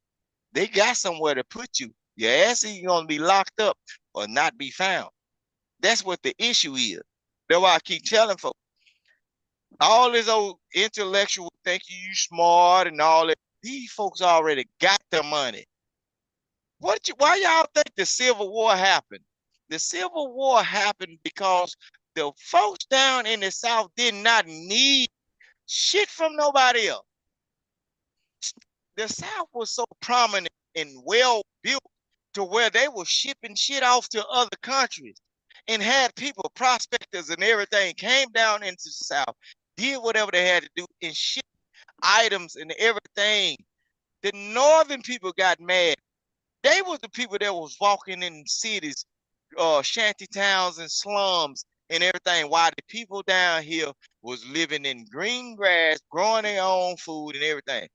Speaker 3: they got somewhere to put you. Your ass is gonna be locked up or not be found. That's what the issue is. That's why I keep telling folks, all this old intellectual thinking you smart and all that, these folks already got the money. Why y'all think the Civil War happened? The Civil War happened because the folks down in the South did not need shit from nobody else. The South was so prominent and well built to where they were shipping shit off to other countries and had people, prospectors and everything, came down into the South, did whatever they had to do and ship items and everything. The northern people got mad. They was the people that was walking in cities, shanty towns and slums and everything, while the people down here was living in green grass, growing their own food and everything.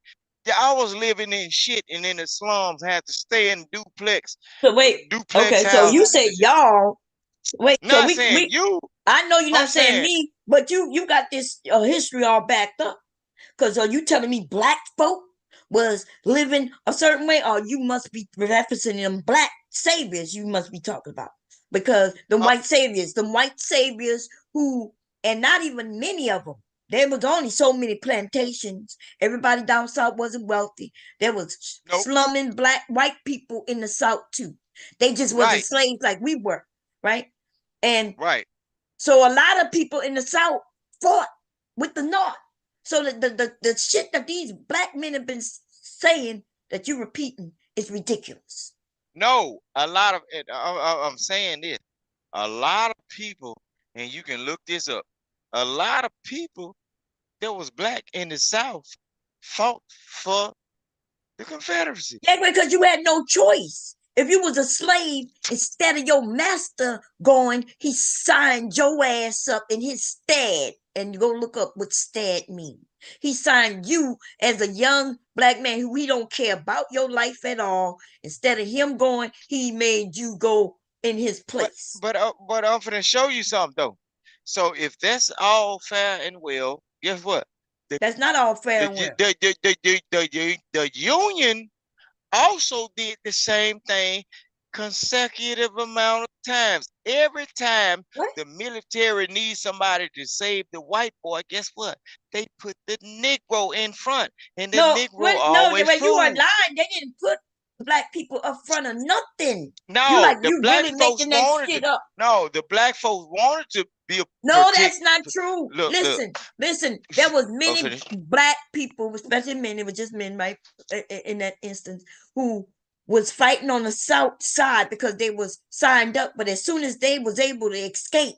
Speaker 3: I was living in shit and in the slums, had to stay in duplex.
Speaker 2: So wait, okay, so you say y'all. Wait,
Speaker 3: not
Speaker 2: so
Speaker 3: saying you.
Speaker 2: I know you're not saying
Speaker 3: saying
Speaker 2: me, but you got this history all backed up. Because are you telling me black folk was living a certain way, or you must be referencing them black saviors you must be talking about? Because the white saviors who, and not even many of them, there was only so many plantations. Everybody down south wasn't wealthy. There was slumming white people in the south too. They just wasn't slaves like we were, right? And so a lot of people in the south fought with the north. So the shit that these black men have been saying that you're repeating is ridiculous.
Speaker 3: No, a lot of it. I'm saying this. A lot of people, and you can look this up. A lot of people that was black in the South fought for the Confederacy.
Speaker 2: Yeah, because you had no choice. If you was a slave, instead of your master going, he signed your ass up in his stead. And you go look up what stead means. He signed you as a young black man who he don't care about your life at all. Instead of him going, he made you go in his place.
Speaker 3: But I'm going to show you something though. So if that's all fair and well, guess what?
Speaker 2: That's not all fair and well.
Speaker 3: The Union also did the same thing consecutive amount of times. Every time the military needs somebody to save the white boy, guess what? They put the Negro in front, and the Negro always
Speaker 2: you are lying. They didn't put black people up front of nothing.
Speaker 3: No,
Speaker 2: you really making that shit up.
Speaker 3: No, the black folks wanted to be a
Speaker 2: that's not true. Listen. There was many black people, especially men. It was just men, right? In that instance, who was fighting on the south side because they was signed up. But as soon as they was able to escape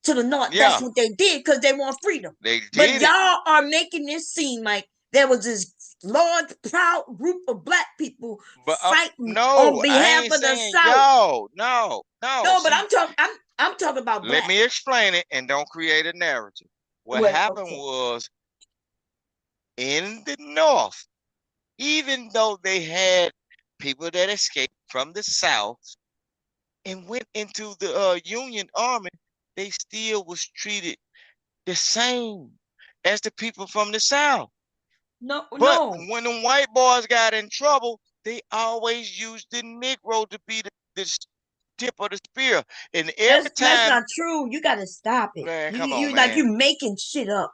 Speaker 2: to the north, that's what they did because they want freedom. But y'all are making this seem like there was this large, proud group of black people fighting on behalf of the South.
Speaker 3: No.
Speaker 2: But I'm talking about black.
Speaker 3: Let me explain it and don't create a narrative. What happened was in the North, even though they had people that escaped from the South and went into the Union Army, they still was treated the same as the people from the South. But when the white boys got in trouble, they always used the Negro to be the tip of the spear. And every time
Speaker 2: that's not true. You gotta stop it.
Speaker 3: Man, come
Speaker 2: you
Speaker 3: on,
Speaker 2: like
Speaker 3: man.
Speaker 2: you making shit up.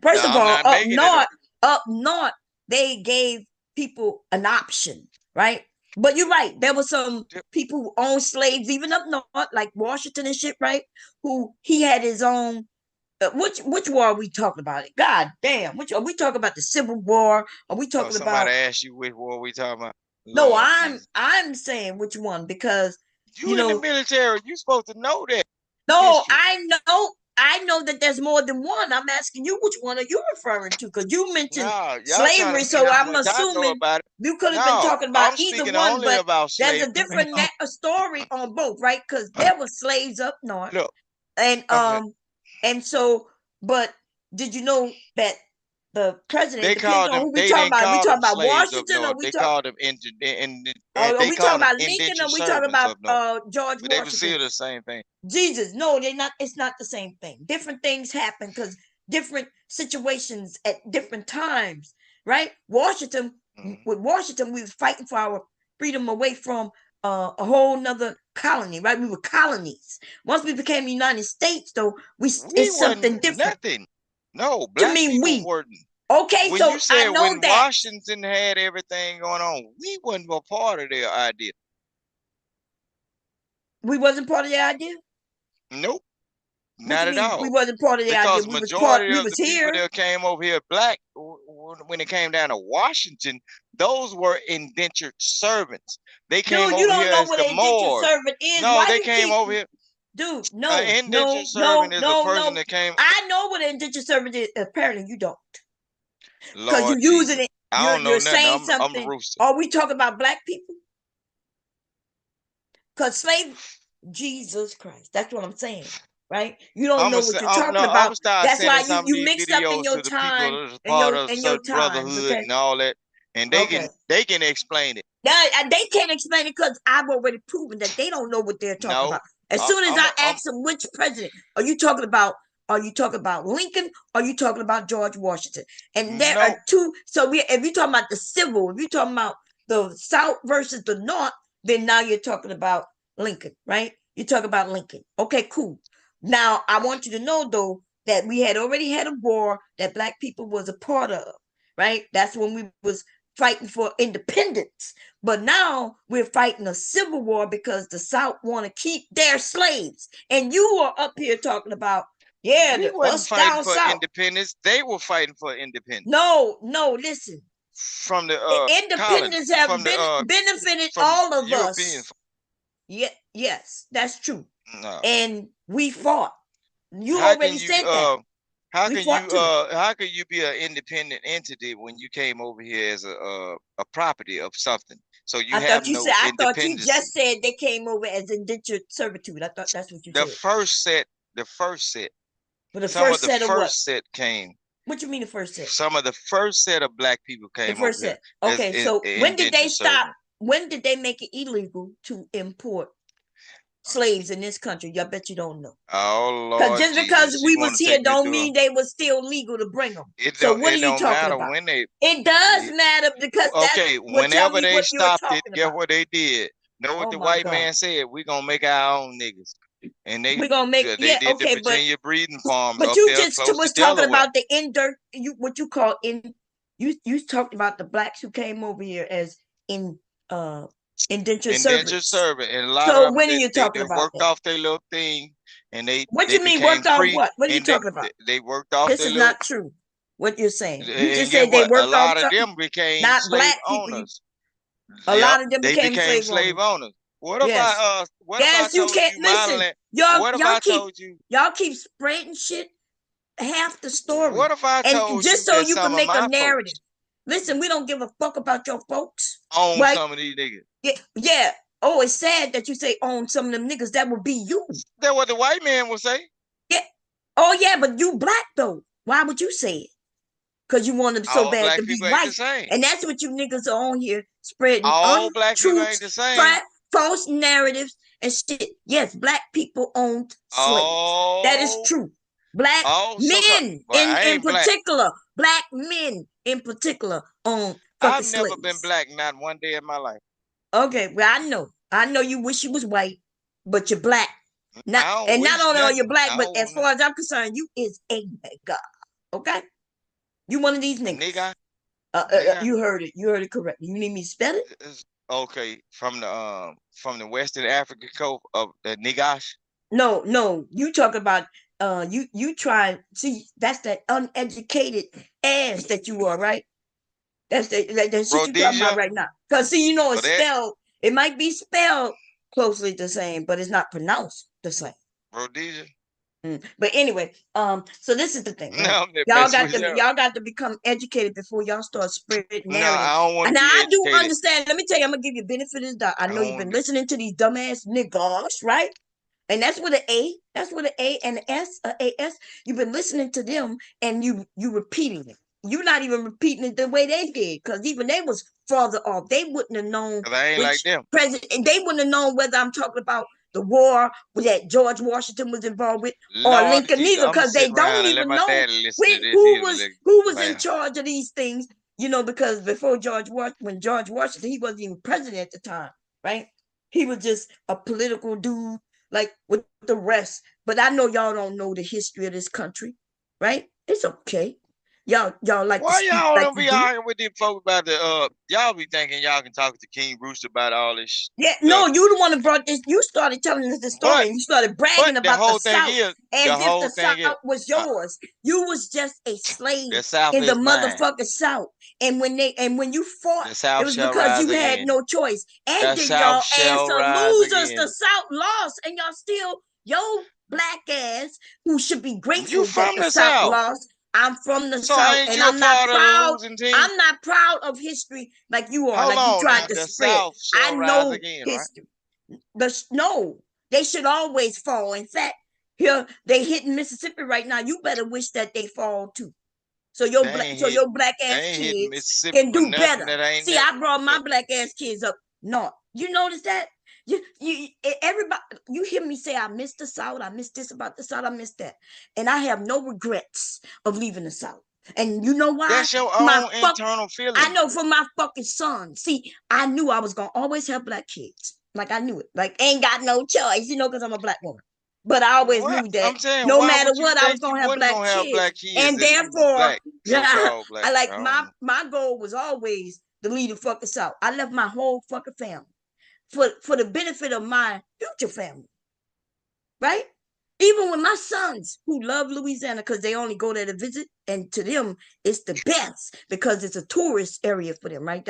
Speaker 2: First of all, up north, they gave people an option, right? But you're right. There were some people who owned slaves, even up north, like Washington and shit, right? Who he had his own. Which war are we talking about? God damn! Which are we talking about? The Civil War? Are we talking about?
Speaker 3: Somebody asked you which war we talking about.
Speaker 2: No,
Speaker 3: Lord
Speaker 2: I'm saying which one, because
Speaker 3: you in the military, you supposed to know that.
Speaker 2: No,
Speaker 3: history.
Speaker 2: I know that there's more than one. I'm asking you, which one are you referring to? Because you mentioned
Speaker 3: Y'all
Speaker 2: slavery, so I'm assuming
Speaker 3: about it.
Speaker 2: you could have been talking about
Speaker 3: I'm
Speaker 2: either
Speaker 3: speaking
Speaker 2: one,
Speaker 3: only
Speaker 2: but
Speaker 3: about
Speaker 2: there's
Speaker 3: slavery.
Speaker 2: a different story on both, right? Because there were slaves up north, and so, but did you know that the president,
Speaker 3: They
Speaker 2: depends
Speaker 3: called
Speaker 2: on
Speaker 3: them.
Speaker 2: who we
Speaker 3: They
Speaker 2: talking
Speaker 3: didn't
Speaker 2: about? We
Speaker 3: call
Speaker 2: talking
Speaker 3: them
Speaker 2: about
Speaker 3: slaves up
Speaker 2: Washington, or
Speaker 3: north.
Speaker 2: we
Speaker 3: They
Speaker 2: talk?
Speaker 3: called them
Speaker 2: Are
Speaker 3: they
Speaker 2: we talking
Speaker 3: called them
Speaker 2: about Lincoln, or
Speaker 3: indentured
Speaker 2: we talking
Speaker 3: servants
Speaker 2: about
Speaker 3: up north.
Speaker 2: George
Speaker 3: But they were
Speaker 2: Washington?
Speaker 3: still the same thing.
Speaker 2: Jesus, no, they're not. It's not the same thing. Different things happen because different situations at different times, right? Washington, with Washington, we was fighting for our freedom away from a whole nother colony, right? We were colonies. Once we became the United States, though, it's something different.
Speaker 3: Nothing. No,
Speaker 2: You
Speaker 3: black
Speaker 2: mean
Speaker 3: people
Speaker 2: we?
Speaker 3: weren't.
Speaker 2: Okay,
Speaker 3: When
Speaker 2: so
Speaker 3: you said
Speaker 2: I know
Speaker 3: when
Speaker 2: that
Speaker 3: Washington had everything going on, we wasn't a part of their idea.
Speaker 2: we wasn't part of the idea.
Speaker 3: Nope.
Speaker 2: What
Speaker 3: Not
Speaker 2: you
Speaker 3: at
Speaker 2: mean
Speaker 3: all.
Speaker 2: we wasn't part of the idea?
Speaker 3: Because
Speaker 2: We was
Speaker 3: majority
Speaker 2: we
Speaker 3: of
Speaker 2: was
Speaker 3: the people
Speaker 2: here.
Speaker 3: that came over here black, when it came down to Washington, those were indentured servants. They came
Speaker 2: Dude, you
Speaker 3: over
Speaker 2: don't
Speaker 3: here
Speaker 2: know
Speaker 3: as
Speaker 2: what
Speaker 3: the
Speaker 2: an indentured
Speaker 3: Moors.
Speaker 2: servant is.
Speaker 3: No,
Speaker 2: Why
Speaker 3: they
Speaker 2: you
Speaker 3: came
Speaker 2: keep,
Speaker 3: over here.
Speaker 2: dude?
Speaker 3: An
Speaker 2: No,
Speaker 3: indentured servant is a person that came.
Speaker 2: I know what an indentured servant is. Apparently, you don't, because
Speaker 3: Lord
Speaker 2: you're using
Speaker 3: Jesus.
Speaker 2: it.
Speaker 3: I don't know
Speaker 2: You're
Speaker 3: nothing.
Speaker 2: saying
Speaker 3: I'm
Speaker 2: something.
Speaker 3: a rooster.
Speaker 2: Are we talking about black people? Because Jesus Christ, that's what I'm saying, right? You don't know what you're talking
Speaker 3: I'm
Speaker 2: about.
Speaker 3: start
Speaker 2: That's why
Speaker 3: sending some of
Speaker 2: you
Speaker 3: these
Speaker 2: mixed up in
Speaker 3: videos
Speaker 2: your
Speaker 3: to the
Speaker 2: time,
Speaker 3: people that's part of
Speaker 2: in your
Speaker 3: certain
Speaker 2: times.
Speaker 3: brotherhood
Speaker 2: Okay,
Speaker 3: and all that, and they can explain it.
Speaker 2: they can't explain it because I've already proven that they don't know what they're talking about. As soon as I ask them which president are you talking about, Lincoln? Or are you talking about George Washington? And there are two. So if you're talking about the civil, if you're talking about the South versus the North, then now you're talking about Lincoln, right? You're talking about Lincoln. Okay, cool. Now I want you to know though that we had already had a war that black people was a part of, right? That's when we was fighting for independence. But now we're fighting a civil war because the South want to keep their slaves. And you are up here talking about,
Speaker 3: We wasn't
Speaker 2: us
Speaker 3: fighting
Speaker 2: down
Speaker 3: for
Speaker 2: south.
Speaker 3: independence. They were fighting for independence.
Speaker 2: No, listen.
Speaker 3: From the
Speaker 2: independence have benefited all of
Speaker 3: European.
Speaker 2: us. Yes, that's true.
Speaker 3: No.
Speaker 2: And we fought. You
Speaker 3: How
Speaker 2: already said that.
Speaker 3: How can you be an independent entity when you came over here as a property of something? So you have no independence.
Speaker 2: I thought you just said they came over as indentured servitude. I thought that's what you said.
Speaker 3: The first set.
Speaker 2: But the
Speaker 3: some
Speaker 2: first
Speaker 3: of the
Speaker 2: set of
Speaker 3: first set came.
Speaker 2: What you mean the first set?
Speaker 3: Some of the first set of black people came
Speaker 2: the first
Speaker 3: over
Speaker 2: set.
Speaker 3: Here.
Speaker 2: Okay, so when did they stop? When did they make it illegal to import slaves in this country? I bet you don't know.
Speaker 3: Oh Lord,
Speaker 2: just because we was here don't mean they was still legal to bring them. So what are you talking about?
Speaker 3: When they,
Speaker 2: it does matter because
Speaker 3: whenever they stopped it, guess
Speaker 2: about.
Speaker 3: what they did? Know what the white man said? We're gonna make our own niggas. And
Speaker 2: we're gonna make
Speaker 3: did the Virginia breeding farms
Speaker 2: but
Speaker 3: up
Speaker 2: you
Speaker 3: there
Speaker 2: just
Speaker 3: close
Speaker 2: was
Speaker 3: to
Speaker 2: talking
Speaker 3: Delaware.
Speaker 2: about what you call you talked about the blacks who came over here as indentured servants.
Speaker 3: And a lot
Speaker 2: so
Speaker 3: of
Speaker 2: when
Speaker 3: them,
Speaker 2: are you talking about
Speaker 3: worked off their little thing, and they
Speaker 2: what you mean worked off what? What are you talking about?
Speaker 3: They worked off.
Speaker 2: This is not true. What you're saying? You just
Speaker 3: said
Speaker 2: they worked
Speaker 3: a lot
Speaker 2: off
Speaker 3: of them became
Speaker 2: not
Speaker 3: slave
Speaker 2: black
Speaker 3: owners.
Speaker 2: A lot of them
Speaker 3: they became slave owners. What if what if I told you
Speaker 2: listen? Y'all keep spreading shit half the story.
Speaker 3: What if I told
Speaker 2: just
Speaker 3: you
Speaker 2: so
Speaker 3: that
Speaker 2: you
Speaker 3: some
Speaker 2: can make
Speaker 3: of my
Speaker 2: a narrative?
Speaker 3: folks
Speaker 2: Listen, we don't give a fuck about your folks.
Speaker 3: Own some of these niggas.
Speaker 2: Yeah. Oh, it's sad that you say own some of them niggas. That would be you.
Speaker 3: That's what the white man would say.
Speaker 2: Yeah. Oh yeah, but you black though. Why would you say it? Because you want them so bad to be white. And that's what you niggas are on here spreading.
Speaker 3: All black people ain't the same.
Speaker 2: False narratives and shit. Yes, black people owned slaves. That is true. Black men in particular. Black men in particular own fucking slaves.
Speaker 3: I've never been black, not one day in my life.
Speaker 2: Okay, well, I know. I know you wish you was white, but you're black. Not only are you black, but as far as I'm concerned, you is a nigga. Okay? You one of these niggas.
Speaker 3: Nigga?
Speaker 2: You heard it. You heard it correctly. You need me to spell it?
Speaker 3: Okay, from the Western African coast of the Niggas.
Speaker 2: No. You talk about you try see that's that uneducated ass that you are, right? That's the shit you talking about right now. Because see, you know, it's spelled. It might be spelled closely the same, but it's not pronounced the same.
Speaker 3: Rhodesia.
Speaker 2: But anyway, so this is the thing. Right?
Speaker 3: No,
Speaker 2: y'all got to become educated before y'all start spreading narrative.
Speaker 3: No, I don't want to
Speaker 2: be
Speaker 3: educated.
Speaker 2: I do understand. Let me tell you, I'm gonna give you a benefit of the doubt. I know you've been listening to these dumbass niggas, right? And that's with an A. That's with an A and an S, A-S. You've been listening to them and you repeating it. You're not even repeating it the way they did, because even they was farther off. They wouldn't have known.
Speaker 3: I ain't like them.
Speaker 2: President, they wouldn't have known whether I'm talking about the war that George Washington was involved with, or Lincoln either, because they don't even know who was in charge of these things. You know, because before when George Washington, he wasn't even president at the time, right? He was just a political dude, like with the rest. But I know y'all don't know the history of this country, right? It's okay. Y'all like
Speaker 3: why y'all
Speaker 2: like
Speaker 3: don't be arguing with these folks about the y'all be thinking y'all can talk to King Rooster about all this shit.
Speaker 2: Yeah, no, you the one that brought this. You started telling us the story, and you started bragging about the South, as if the South was yours. You was just a slave in the motherfucking South. And when you fought, it was because you had no choice. And then y'all ass are losers. The South lost, and y'all still black ass, who should be grateful that the South lost. I'm from the South, and I'm not proud. I'm not proud of history like you are. Like you tried to spread. I know history. No, they should always fall. In fact, here they hitting Mississippi right now. You better wish that they fall too. So your black ass kids can do better. See, I brought my black ass kids up north. You notice that? Everybody, you hear me say I miss the South, I miss this about the South, I miss that, and I have no regrets of leaving the South. And you know why?
Speaker 3: That's your own internal feeling.
Speaker 2: I know, for my fucking son. See, I knew I was gonna always have black kids. Like I knew it. Like ain't got no choice, because I'm a black woman. But I always knew that no matter what, I was gonna have black kids. And therefore, I like my goal was always to lead the fucking South. I left my whole fucking family for the benefit of my future family, right? Even with my sons who love Louisiana because they only go there to visit, and to them it's the best because it's a tourist area for them, right?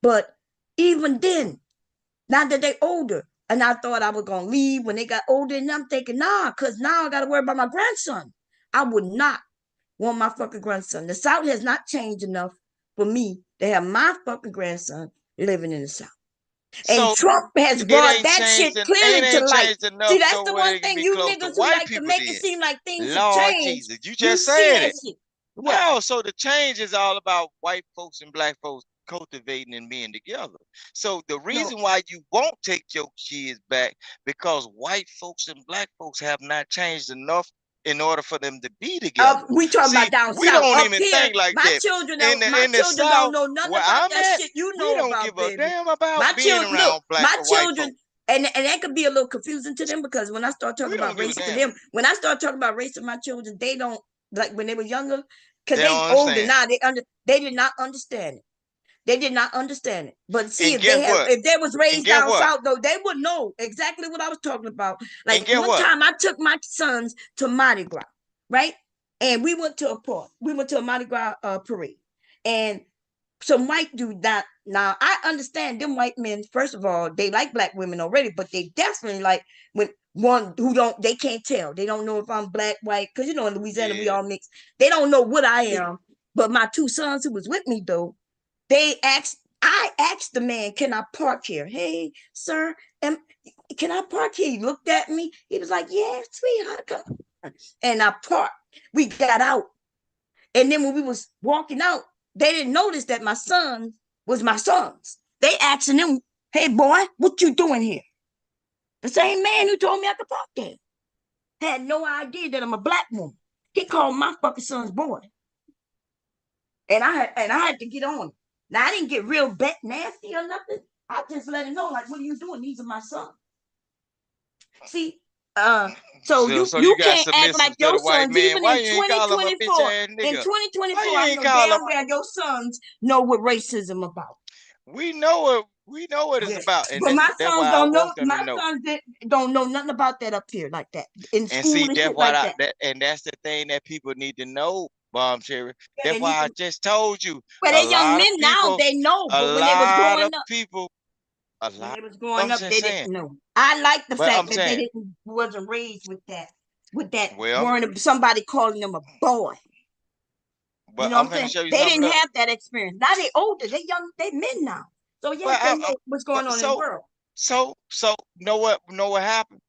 Speaker 2: But even then, now that they're older, and I thought I was gonna leave when they got older, and I'm thinking, nah, because now I gotta worry about my grandson. I would not want my fucking grandson. The South has not changed enough for me to have my fucking grandson living in the South. And Trump has brought that shit clearly to light. See, that's the one thing you niggas who like to make it seem like things have changed.
Speaker 3: Jesus, you just said it. No, so the change is all about white folks and black folks cultivating and being together. So the reason why you won't take your kids back, because white folks and black folks have not changed enough in order for them to be together.
Speaker 2: We talking about down
Speaker 3: we
Speaker 2: south.
Speaker 3: don't
Speaker 2: Up
Speaker 3: even
Speaker 2: here,
Speaker 3: think like
Speaker 2: my
Speaker 3: that.
Speaker 2: children
Speaker 3: South,
Speaker 2: don't know nothing about that shit you know about,
Speaker 3: give
Speaker 2: baby.
Speaker 3: A damn about
Speaker 2: my
Speaker 3: being
Speaker 2: children,
Speaker 3: around
Speaker 2: look,
Speaker 3: black
Speaker 2: my
Speaker 3: or white
Speaker 2: children,
Speaker 3: folks.
Speaker 2: and that could be a little confusing to them, because when I start talking about race to them, when I start talking about race to my children, they don't, like when they were younger, because they older now, they did not understand it. They did not understand it. But see, if they was raised down south, though, they would know exactly what I was talking about. Like one time I took my sons to Mardi Gras, right? And we went to a park. We went to a Mardi Gras parade. And some white dude that, now I understand them white men, first of all, they like black women already, but they definitely like when one who they can't tell. They don't know if I'm black, white, because in Louisiana we all mix. They don't know what I am. But my two sons who was with me though, I asked the man, can I park here? Hey, sir, can I park here? He looked at me. He was like, yeah, sweetheart, come. And I parked. We got out. And then when we was walking out, they didn't notice that my son was my sons. They asking him, hey, boy, what you doing here? The same man who told me I could park there had no idea that I'm a black woman. He called my fucking son's boy. And I had to get on. Now, I didn't get real nasty or nothing. I just let him know, like, what are you doing? These are my sons. See, so you can't act like your sons, even in 2024. In 2024, I know damn well your sons know what racism about.
Speaker 3: We know what it's about. And
Speaker 2: but my sons don't know. My sons don't know nothing about that up here like that. In school and shit like that.
Speaker 3: And that's the thing that people need to know. Bomb Cherry.
Speaker 2: Yeah,
Speaker 3: That's
Speaker 2: and you
Speaker 3: why I
Speaker 2: can,
Speaker 3: just told you.
Speaker 2: well,
Speaker 3: A
Speaker 2: they're young
Speaker 3: lot of
Speaker 2: men now,
Speaker 3: people,
Speaker 2: they know,
Speaker 3: a
Speaker 2: but when they was
Speaker 3: lot
Speaker 2: growing
Speaker 3: of
Speaker 2: up,
Speaker 3: people, a
Speaker 2: when
Speaker 3: lot.
Speaker 2: they was growing
Speaker 3: I'm
Speaker 2: up,
Speaker 3: just
Speaker 2: they
Speaker 3: saying.
Speaker 2: didn't know. I like the
Speaker 3: But
Speaker 2: fact
Speaker 3: I'm
Speaker 2: that they
Speaker 3: saying,
Speaker 2: wasn't raised with that
Speaker 3: well,
Speaker 2: weren't somebody calling them a boy. You
Speaker 3: but
Speaker 2: know what
Speaker 3: I'm
Speaker 2: I'm
Speaker 3: finna
Speaker 2: saying?
Speaker 3: show you
Speaker 2: They
Speaker 3: something.
Speaker 2: didn't
Speaker 3: Look,
Speaker 2: have that experience. Now they older, they young, they men now. So yes,
Speaker 3: but
Speaker 2: they know what's going on in the world.
Speaker 3: so know what happened?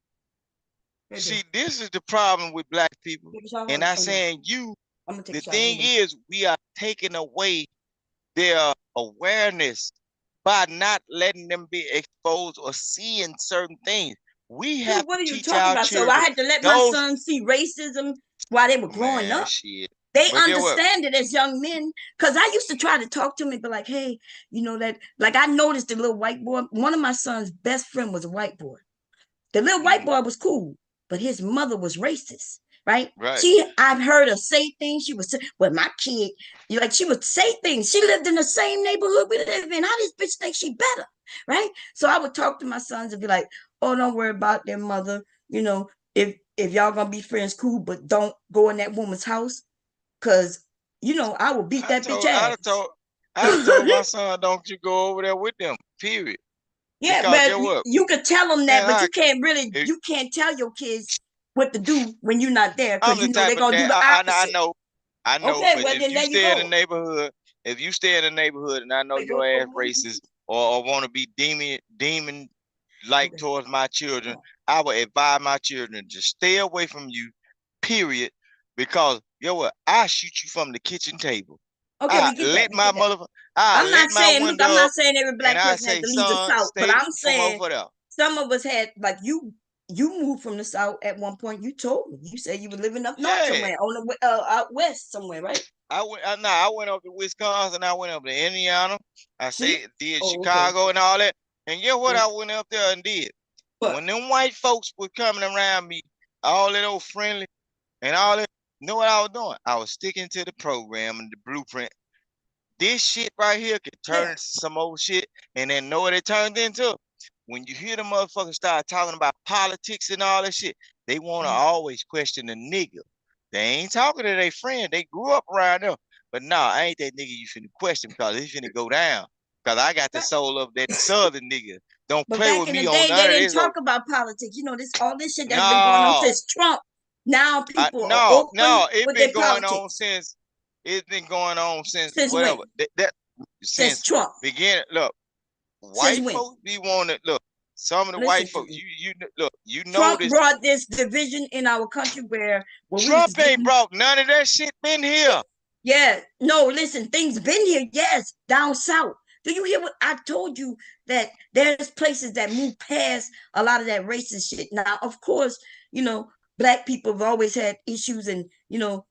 Speaker 3: See, this is the problem with black people, and I'm saying you.
Speaker 2: I'm gonna take
Speaker 3: The
Speaker 2: a shot.
Speaker 3: thing is, we are taking away their awareness by not letting them be exposed or seeing certain things. We
Speaker 2: Dude,
Speaker 3: have
Speaker 2: what
Speaker 3: to
Speaker 2: are you
Speaker 3: teach
Speaker 2: talking
Speaker 3: our
Speaker 2: about? So I
Speaker 3: children
Speaker 2: had to let my
Speaker 3: those.
Speaker 2: son see racism while they were growing
Speaker 3: Man,
Speaker 2: up.
Speaker 3: shit.
Speaker 2: They
Speaker 3: But get what?
Speaker 2: understand it as young men. Cause I used to try to talk to him and be like, hey, you know that, like I noticed the little white boy, one of my son's best friend was a white boy. The little white boy was cool, but his mother was racist, right?
Speaker 3: Right.
Speaker 2: I've heard her say things. She would say, well, my kid, she would say things. She lived in the same neighborhood we live in. How this bitch think she better, right? So I would talk to my sons and be like, oh, don't worry about their mother. You know, if y'all gonna be friends, cool, but don't go in that woman's house, cause I will beat that bitch ass.
Speaker 3: I told my son, don't you go over there with them, period.
Speaker 2: Yeah,
Speaker 3: Because
Speaker 2: but
Speaker 3: get what?
Speaker 2: you could tell them that,
Speaker 3: Man,
Speaker 2: but you can't tell your kids what to do when you're not there,
Speaker 3: I'm
Speaker 2: because
Speaker 3: the
Speaker 2: they're
Speaker 3: type of
Speaker 2: gonna do
Speaker 3: dad.
Speaker 2: the
Speaker 3: I
Speaker 2: opposite.
Speaker 3: know,
Speaker 2: Okay,
Speaker 3: but
Speaker 2: well
Speaker 3: if
Speaker 2: then
Speaker 3: you
Speaker 2: there you
Speaker 3: stay in the
Speaker 2: go.
Speaker 3: neighborhood, and I know your ass racist or want to be demon like towards my children, I would advise my children to stay away from you, period. Because you know what? I shoot you from the kitchen table.
Speaker 2: Okay, we get that.
Speaker 3: I let my window
Speaker 2: I'm not
Speaker 3: up,
Speaker 2: saying every
Speaker 3: and
Speaker 2: black
Speaker 3: I
Speaker 2: person has
Speaker 3: say,
Speaker 2: to leave the
Speaker 3: son,
Speaker 2: South, but
Speaker 3: stay
Speaker 2: I'm
Speaker 3: from
Speaker 2: saying
Speaker 3: over there.
Speaker 2: some of us had, like you moved from the South at one point. You told me. You said you were living up north somewhere, on the out west somewhere, right?
Speaker 3: I went up to Wisconsin. I went up to Indiana. Did Chicago and all that. And guess what? I went up there and did. When them white folks were coming around me, all that old friendly and all that, you know what I was doing? I was sticking to the program and the blueprint. This shit right here could turn into some old shit, and then know what it turned into. When you hear the motherfuckers start talking about politics and all that shit, they want to always question the nigga. They ain't talking to their friend. They grew up around them. But nah, I ain't that nigga you finna question because he finna go down. Because I got the soul of that southern nigga. Don't
Speaker 2: But
Speaker 3: play
Speaker 2: back
Speaker 3: with
Speaker 2: in
Speaker 3: me
Speaker 2: the
Speaker 3: on
Speaker 2: day, they
Speaker 3: none of
Speaker 2: didn't
Speaker 3: this.
Speaker 2: talk about politics. All this shit that's been going on
Speaker 3: No.
Speaker 2: since Trump. Now people are
Speaker 3: No,
Speaker 2: open
Speaker 3: it's
Speaker 2: with
Speaker 3: been
Speaker 2: their
Speaker 3: going on
Speaker 2: politics.
Speaker 3: since
Speaker 2: Since
Speaker 3: whatever.
Speaker 2: when? Since Trump.
Speaker 3: Beginning. Look,
Speaker 2: Since
Speaker 3: white
Speaker 2: when?
Speaker 3: folks be wanting look. Some of the
Speaker 2: Listen
Speaker 3: white
Speaker 2: to
Speaker 3: folks,
Speaker 2: me.
Speaker 3: you
Speaker 2: Trump
Speaker 3: notice
Speaker 2: brought this division in our country where we was
Speaker 3: Trump ain't
Speaker 2: getting.
Speaker 3: brought none of that shit been here.
Speaker 2: Yeah, no, listen, things been here, yes, down south. Do you hear what I told you? That there's places that move past a lot of that racist shit. Now, of course, black people have always had issues, and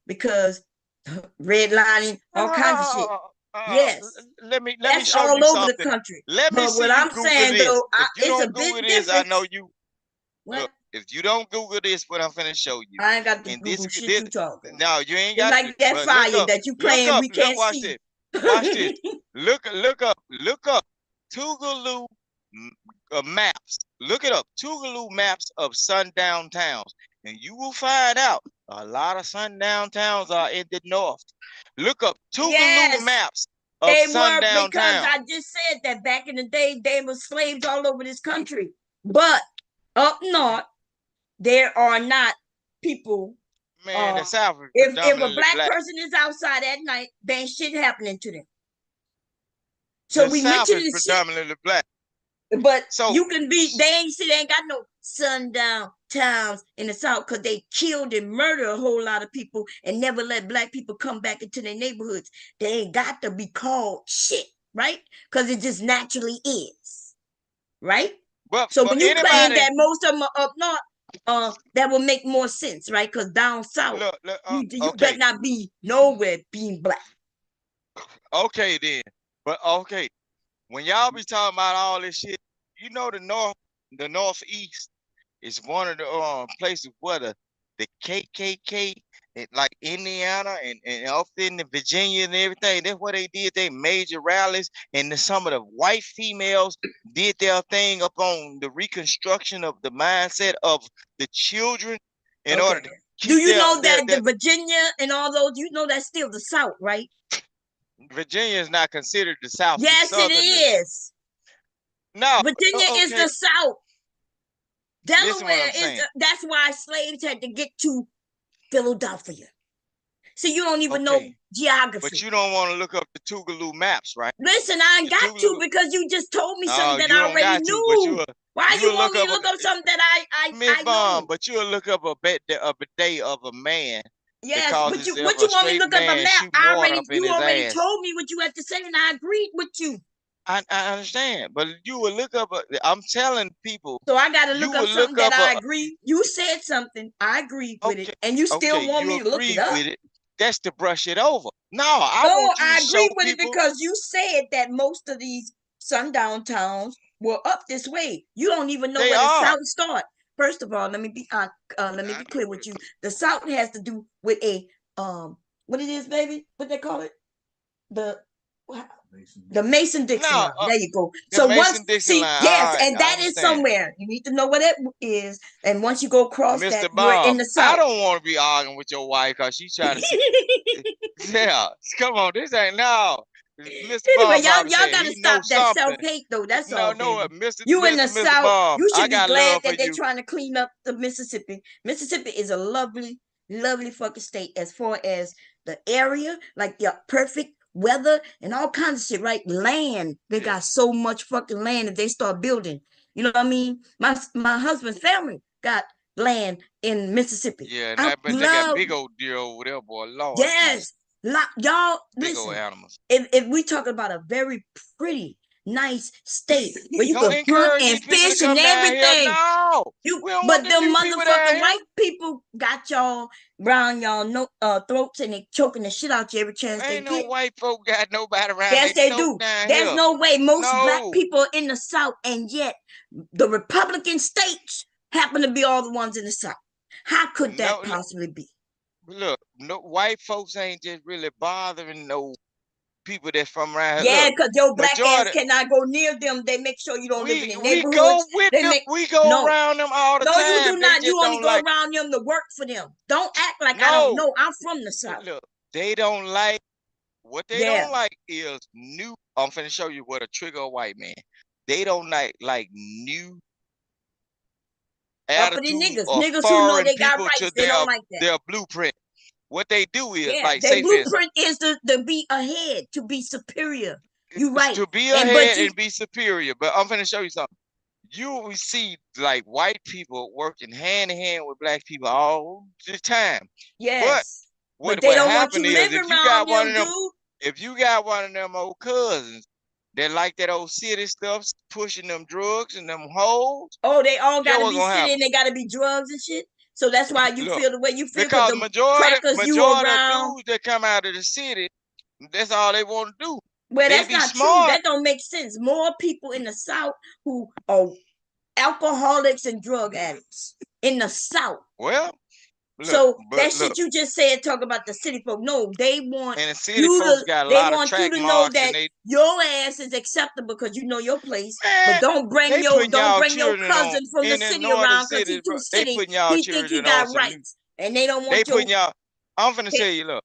Speaker 2: because redlining, all kinds of shit. Yes,
Speaker 3: Let me
Speaker 2: that's
Speaker 3: show
Speaker 2: all
Speaker 3: you
Speaker 2: over the
Speaker 3: something.
Speaker 2: country.
Speaker 3: Let me
Speaker 2: But what
Speaker 3: see you
Speaker 2: I'm
Speaker 3: Google
Speaker 2: saying
Speaker 3: this.
Speaker 2: though,
Speaker 3: If you
Speaker 2: it's a
Speaker 3: don't
Speaker 2: big
Speaker 3: Google this, I know
Speaker 2: difference.
Speaker 3: you.
Speaker 2: What?
Speaker 3: Look, if you don't Google this, what I'm finna show you.
Speaker 2: I ain't got to
Speaker 3: And
Speaker 2: Google
Speaker 3: this,
Speaker 2: shit you talking.
Speaker 3: no, you ain't
Speaker 2: It's
Speaker 3: got to.
Speaker 2: like that
Speaker 3: But
Speaker 2: fire that you playing, we can't
Speaker 3: watch
Speaker 2: see.
Speaker 3: this. Watch this. Look up Tougaloo maps. Look it up. Tougaloo maps of sundown towns. And you will find out a lot of sundown towns are in the north. Look up Tougaloo maps of
Speaker 2: They were,
Speaker 3: sundown
Speaker 2: because
Speaker 3: towns.
Speaker 2: I just said that back in the day, they were slaves all over this country. But up north, there are not people.
Speaker 3: Man, the South is
Speaker 2: If a
Speaker 3: predominantly
Speaker 2: black
Speaker 3: black.
Speaker 2: person is outside at night, there ain't shit happening to them. So
Speaker 3: The
Speaker 2: we
Speaker 3: South
Speaker 2: mentioned
Speaker 3: is
Speaker 2: this shit.
Speaker 3: predominantly black.
Speaker 2: But
Speaker 3: So
Speaker 2: you can be, they ain't got no sundown towns in the South, because they killed and murdered a whole lot of people and never let black people come back into their neighborhoods. They ain't got to be called shit, right? Because it just naturally is, right? So when you claim that most of them are up north, that will make more sense, right? Because down south, you better not be nowhere being black.
Speaker 3: Okay then. But okay. When y'all be talking about all this shit, you know the northeast is one of the places where the KKK, like Indiana and up in the Virginia and everything, that's where they did their major rallies, and some of the white females did their thing up on the reconstruction of the mindset of the children in order to
Speaker 2: Do you know that the Virginia and all those, you know that's still the South, right?
Speaker 3: Virginia is not considered the South.
Speaker 2: Yes, it is.
Speaker 3: No,
Speaker 2: Virginia is the South. Delaware
Speaker 3: is
Speaker 2: that's why slaves had to get to Philadelphia. So you don't even know geography.
Speaker 3: But you don't want to look up the Tougaloo maps, right?
Speaker 2: Listen, I ain't got to because you just told me something that I already knew. Why you want me to look up something that I know?
Speaker 3: But you'll look up a bidet of a man.
Speaker 2: Yes, but what you want me to look up a map? You already told me what you had to say, and I agreed with you.
Speaker 3: I understand, but you will look up. I'm telling people.
Speaker 2: So I got to look up something that I agree. You said something, I agreed with it, and you still want me to look it up. With it.
Speaker 3: That's to brush it over. No, I
Speaker 2: agree with it because you said that most of these sundown towns were up this way. You don't even know where the South starts. First of all, let me be clear with you. The South has to do with a what it is, baby? What they call it? The Mason-Dixon line. There you go. So once yes, and that is somewhere. You need to know what it is. And once you go across that, you're in the South.
Speaker 3: I don't want to be arguing with your wife because she's trying to yeah, come on, this ain't now.
Speaker 2: Anyway, y'all gotta stop that self-hate though. That's all.
Speaker 3: No, Mr.
Speaker 2: You in the South, you should be glad that they're
Speaker 3: you.
Speaker 2: Trying to clean up the Mississippi. Mississippi is a lovely, lovely fucking state as far as the area, like your perfect weather and all kinds of shit, right? Land. They got so much fucking land that they start building. You know what I mean? My husband's family got land in Mississippi.
Speaker 3: Yeah, and they got big old deer over there, boy. Lord.
Speaker 2: Yes. Y'all
Speaker 3: big
Speaker 2: listen.
Speaker 3: Old animals.
Speaker 2: If we talk about a very pretty, nice state where you can hunt and fish and everything, but them motherfucking white people got y'all around y'all throats and they choking the shit out you every chance they get.
Speaker 3: Ain't no white folk got nobody around.
Speaker 2: Yes, they do. There's no way. Most black people are in the South, and yet the Republican states happen to be all the ones in the South. How could that possibly be?
Speaker 3: Look, no white folks ain't just really bothering no people that's from around.
Speaker 2: Yeah, because your black ass cannot go near them. They make sure you don't live in their neighborhoods.
Speaker 3: We go around them all the time.
Speaker 2: No, you do not. You only go around them to work for them. Don't act like I don't know. I'm from the South.
Speaker 3: Look, they don't like what they don't like is new. I'm finna show you what a trigger white man. They don't like new attitude
Speaker 2: niggas who know they got rights. They don't like that.
Speaker 3: Their blueprint. What they do is
Speaker 2: their blueprint is to be ahead, to be superior. You right.
Speaker 3: To be ahead and be superior. But I'm gonna show you something. You will see like white people working hand in hand with black people all the time.
Speaker 2: Yes.
Speaker 3: But
Speaker 2: they
Speaker 3: what
Speaker 2: don't want
Speaker 3: happened
Speaker 2: you
Speaker 3: is
Speaker 2: living around them, dude.
Speaker 3: If you got one of them old cousins that like that old city stuff, pushing them drugs and them hoes.
Speaker 2: Oh, they all gotta be city and they gotta be drugs and shit. So that's why you feel the way you feel.
Speaker 3: Because
Speaker 2: the
Speaker 3: majority
Speaker 2: you
Speaker 3: of dudes that come out of the city, that's all they want to do.
Speaker 2: Well, that's not true. That don't make sense. More people in the South who are alcoholics and drug addicts in the South.
Speaker 3: Well,
Speaker 2: shit you just said, talk about the city folk. No, they want
Speaker 3: and the city folks got a lot of track
Speaker 2: you to
Speaker 3: know
Speaker 2: that your ass is acceptable because you know your place. But don't bring your cousin from the city around because he's too city. He think he got rights, and they don't want
Speaker 3: I'm finna tell you, look.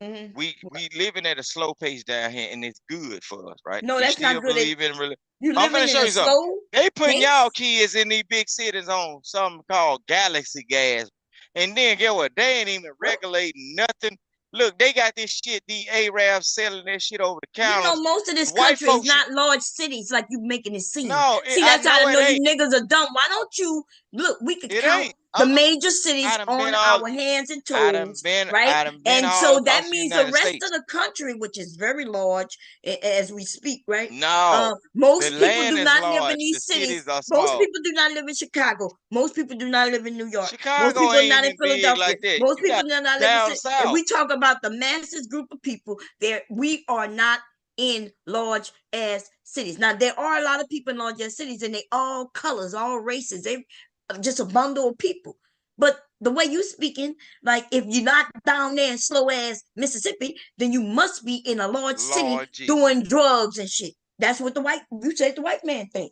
Speaker 3: Mm-hmm. We living at a slow pace down here, and it's good for us, right?
Speaker 2: No, that's not good.
Speaker 3: I'm gonna show you something. They putting y'all kids in these big cities on something called Galaxy Gas, and then get what? They ain't even regulating nothing. Look, they got this shit. The Arabs selling that shit over the counter.
Speaker 2: You know, most of this country is not large cities like you making it seem. No, see, that's how I know you niggas are dumb. Why don't you look? We could count the major cities on our hands and toes, right? And so that means the rest of the country, which is very large as we speak, right?
Speaker 3: No,
Speaker 2: most people do not live in these cities. Most people do not live in Chicago. Most people do not live in New York. Most people are not in Philadelphia. Most people do not live in. If we talk about the masses group of people, we are not in large ass cities. Now there are a lot of people in large ass cities, and they all colors, all races. They just a bundle of people. But the way you speaking, like if you're not down there in slow ass Mississippi, then you must be in a large city doing drugs and shit. That's what you said the white man think.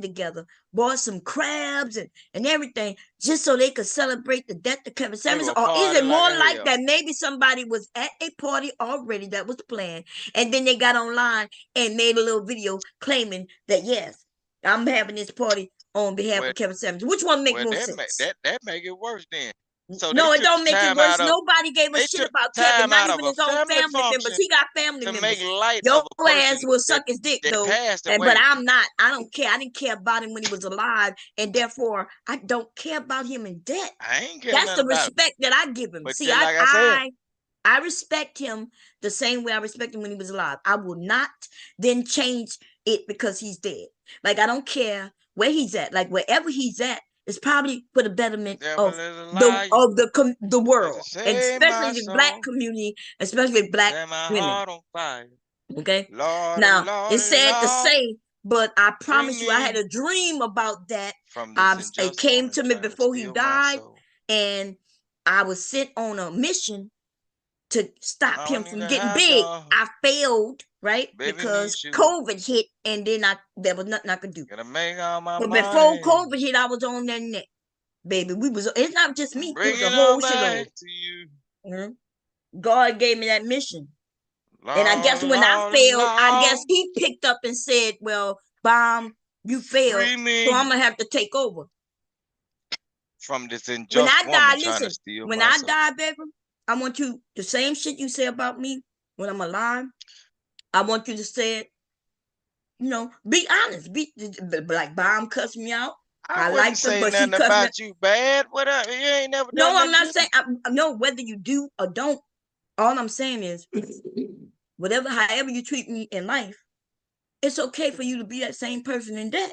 Speaker 2: band together, bought some crabs and everything, just so they could celebrate the death of Kevin Samuels? Or is it more like that maybe somebody was at a party already that was planned, and then they got online and made a little video claiming that, yes, I'm having this party on behalf of Kevin Samuels? Which one makes more sense?
Speaker 3: That make it worse then. So
Speaker 2: no,
Speaker 3: they
Speaker 2: it
Speaker 3: took
Speaker 2: don't
Speaker 3: the
Speaker 2: make it
Speaker 3: time
Speaker 2: worse.
Speaker 3: out of
Speaker 2: Nobody gave a
Speaker 3: they
Speaker 2: shit
Speaker 3: took
Speaker 2: about
Speaker 3: the
Speaker 2: Kevin,
Speaker 3: time
Speaker 2: not
Speaker 3: out of
Speaker 2: even
Speaker 3: a
Speaker 2: his own
Speaker 3: family
Speaker 2: family members.
Speaker 3: function
Speaker 2: He got family
Speaker 3: to
Speaker 2: members.
Speaker 3: make light
Speaker 2: Your
Speaker 3: of a person
Speaker 2: ass will suck
Speaker 3: that
Speaker 2: his dick
Speaker 3: that
Speaker 2: though,
Speaker 3: passed
Speaker 2: but
Speaker 3: away.
Speaker 2: I'm not. I don't care. I didn't care about him when he was alive, and therefore I don't care about him in death.
Speaker 3: I ain't care
Speaker 2: That's
Speaker 3: nothing
Speaker 2: the
Speaker 3: about it.
Speaker 2: respect that I give him.
Speaker 3: But
Speaker 2: See,
Speaker 3: just like I said,
Speaker 2: I respect him the same way I respect him when he was alive. I will not then change it because he's dead. Like I don't care where he's at. Like wherever he's at is probably for the betterment of the world, and
Speaker 3: say
Speaker 2: especially
Speaker 3: my
Speaker 2: the black
Speaker 3: soul,
Speaker 2: community, especially black
Speaker 3: set my
Speaker 2: women.
Speaker 3: heart on fire.
Speaker 2: Okay.
Speaker 3: Lord,
Speaker 2: Now
Speaker 3: Lord,
Speaker 2: it's sad to
Speaker 3: Lord,
Speaker 2: say, but I
Speaker 3: free
Speaker 2: promise you, I had
Speaker 3: me
Speaker 2: a dream about that.
Speaker 3: from this
Speaker 2: It
Speaker 3: unjust
Speaker 2: came
Speaker 3: woman
Speaker 2: to me
Speaker 3: trying to
Speaker 2: before he
Speaker 3: steal my
Speaker 2: died,
Speaker 3: soul.
Speaker 2: and I was sent on a mission to stop
Speaker 3: Mama
Speaker 2: him
Speaker 3: need
Speaker 2: from
Speaker 3: a
Speaker 2: getting
Speaker 3: hot
Speaker 2: big.
Speaker 3: dog,
Speaker 2: I failed, right?
Speaker 3: baby need
Speaker 2: Because
Speaker 3: shoes.
Speaker 2: COVID hit, and then there was nothing I could do.
Speaker 3: Gonna make all my
Speaker 2: But before
Speaker 3: money,
Speaker 2: COVID hit, I was on that neck, baby. It's not just me, it
Speaker 3: bring
Speaker 2: was a
Speaker 3: it all
Speaker 2: whole shitload.
Speaker 3: back to you.
Speaker 2: Mhm. God gave me that mission. And I guess
Speaker 3: Lord,
Speaker 2: when I
Speaker 3: Lord,
Speaker 2: failed, I guess
Speaker 3: Lord,
Speaker 2: he picked up and said, well, Bomb, you failed,
Speaker 3: free
Speaker 2: so
Speaker 3: me
Speaker 2: I'm gonna have to take over.
Speaker 3: from this
Speaker 2: When
Speaker 3: unjust
Speaker 2: I
Speaker 3: woman
Speaker 2: die,
Speaker 3: trying to
Speaker 2: listen,
Speaker 3: steal
Speaker 2: when
Speaker 3: my
Speaker 2: I
Speaker 3: soul.
Speaker 2: die, baby, I want you, the same shit you say about me when I'm alive, I want you to say it, be honest. Be like Bomb cussed me out.
Speaker 3: I
Speaker 2: I
Speaker 3: wouldn't
Speaker 2: liked her,
Speaker 3: say
Speaker 2: but she
Speaker 3: nothing
Speaker 2: cussed me out.
Speaker 3: about you bad. Whatever. You ain't never
Speaker 2: No,
Speaker 3: done
Speaker 2: I'm
Speaker 3: nothing
Speaker 2: not
Speaker 3: to
Speaker 2: saying,
Speaker 3: me.
Speaker 2: no, whether you do or don't, all I'm saying is, however you treat me in life, it's okay for you to be that same person in death.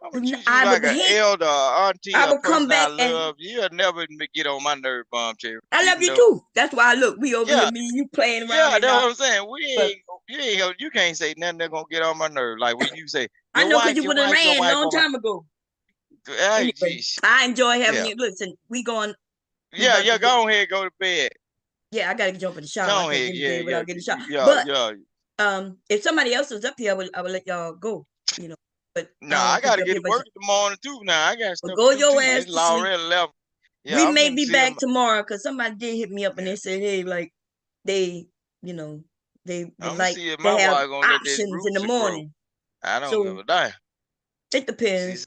Speaker 3: I'm gonna treat you like an elder, auntie,
Speaker 2: I
Speaker 3: a
Speaker 2: would come
Speaker 3: person I
Speaker 2: back and
Speaker 3: love. You'll never get on my nerve, Bomb Cherry.
Speaker 2: I love
Speaker 3: Even
Speaker 2: you
Speaker 3: though,
Speaker 2: too. That's why we over
Speaker 3: yeah,
Speaker 2: here, me and you playing around
Speaker 3: yeah,
Speaker 2: and
Speaker 3: that's
Speaker 2: all.
Speaker 3: what I'm saying.
Speaker 2: But
Speaker 3: You can't say nothing that's gonna get on my nerve. Like when you say
Speaker 2: I know because you
Speaker 3: your
Speaker 2: would have
Speaker 3: wife,
Speaker 2: ran a long
Speaker 3: on my.
Speaker 2: time ago.
Speaker 3: Hey,
Speaker 2: Anyway,
Speaker 3: geez.
Speaker 2: I enjoy having
Speaker 3: Yeah,
Speaker 2: you. Listen, we
Speaker 3: yeah,
Speaker 2: about to
Speaker 3: yeah. Go ahead, go to bed.
Speaker 2: Yeah, I gotta jump in the shower. I
Speaker 3: Go
Speaker 2: can't
Speaker 3: ahead,
Speaker 2: get in
Speaker 3: yeah,
Speaker 2: bed
Speaker 3: yeah,
Speaker 2: without getting a shower.
Speaker 3: yeah,
Speaker 2: But
Speaker 3: yeah.
Speaker 2: if somebody else was up here, I would let y'all go. But I
Speaker 3: Nah,
Speaker 2: don't
Speaker 3: I
Speaker 2: want to keep
Speaker 3: gotta
Speaker 2: you up
Speaker 3: get
Speaker 2: here.
Speaker 3: to work in the morning too. Now I got
Speaker 2: But
Speaker 3: stuff
Speaker 2: go
Speaker 3: to do
Speaker 2: your
Speaker 3: too.
Speaker 2: ass
Speaker 3: It's
Speaker 2: to sleep.
Speaker 3: already 11. Yeah,
Speaker 2: We
Speaker 3: I'm
Speaker 2: may
Speaker 3: finna
Speaker 2: be
Speaker 3: see
Speaker 2: back
Speaker 3: him.
Speaker 2: tomorrow because somebody did hit me up and they said, hey, like they, they would
Speaker 3: I'm gonna
Speaker 2: like
Speaker 3: see if
Speaker 2: to
Speaker 3: my
Speaker 2: have
Speaker 3: wife gonna let that
Speaker 2: options in the
Speaker 3: rooster grow.
Speaker 2: morning.
Speaker 3: I don't give
Speaker 2: So
Speaker 3: a damn.
Speaker 2: it depends.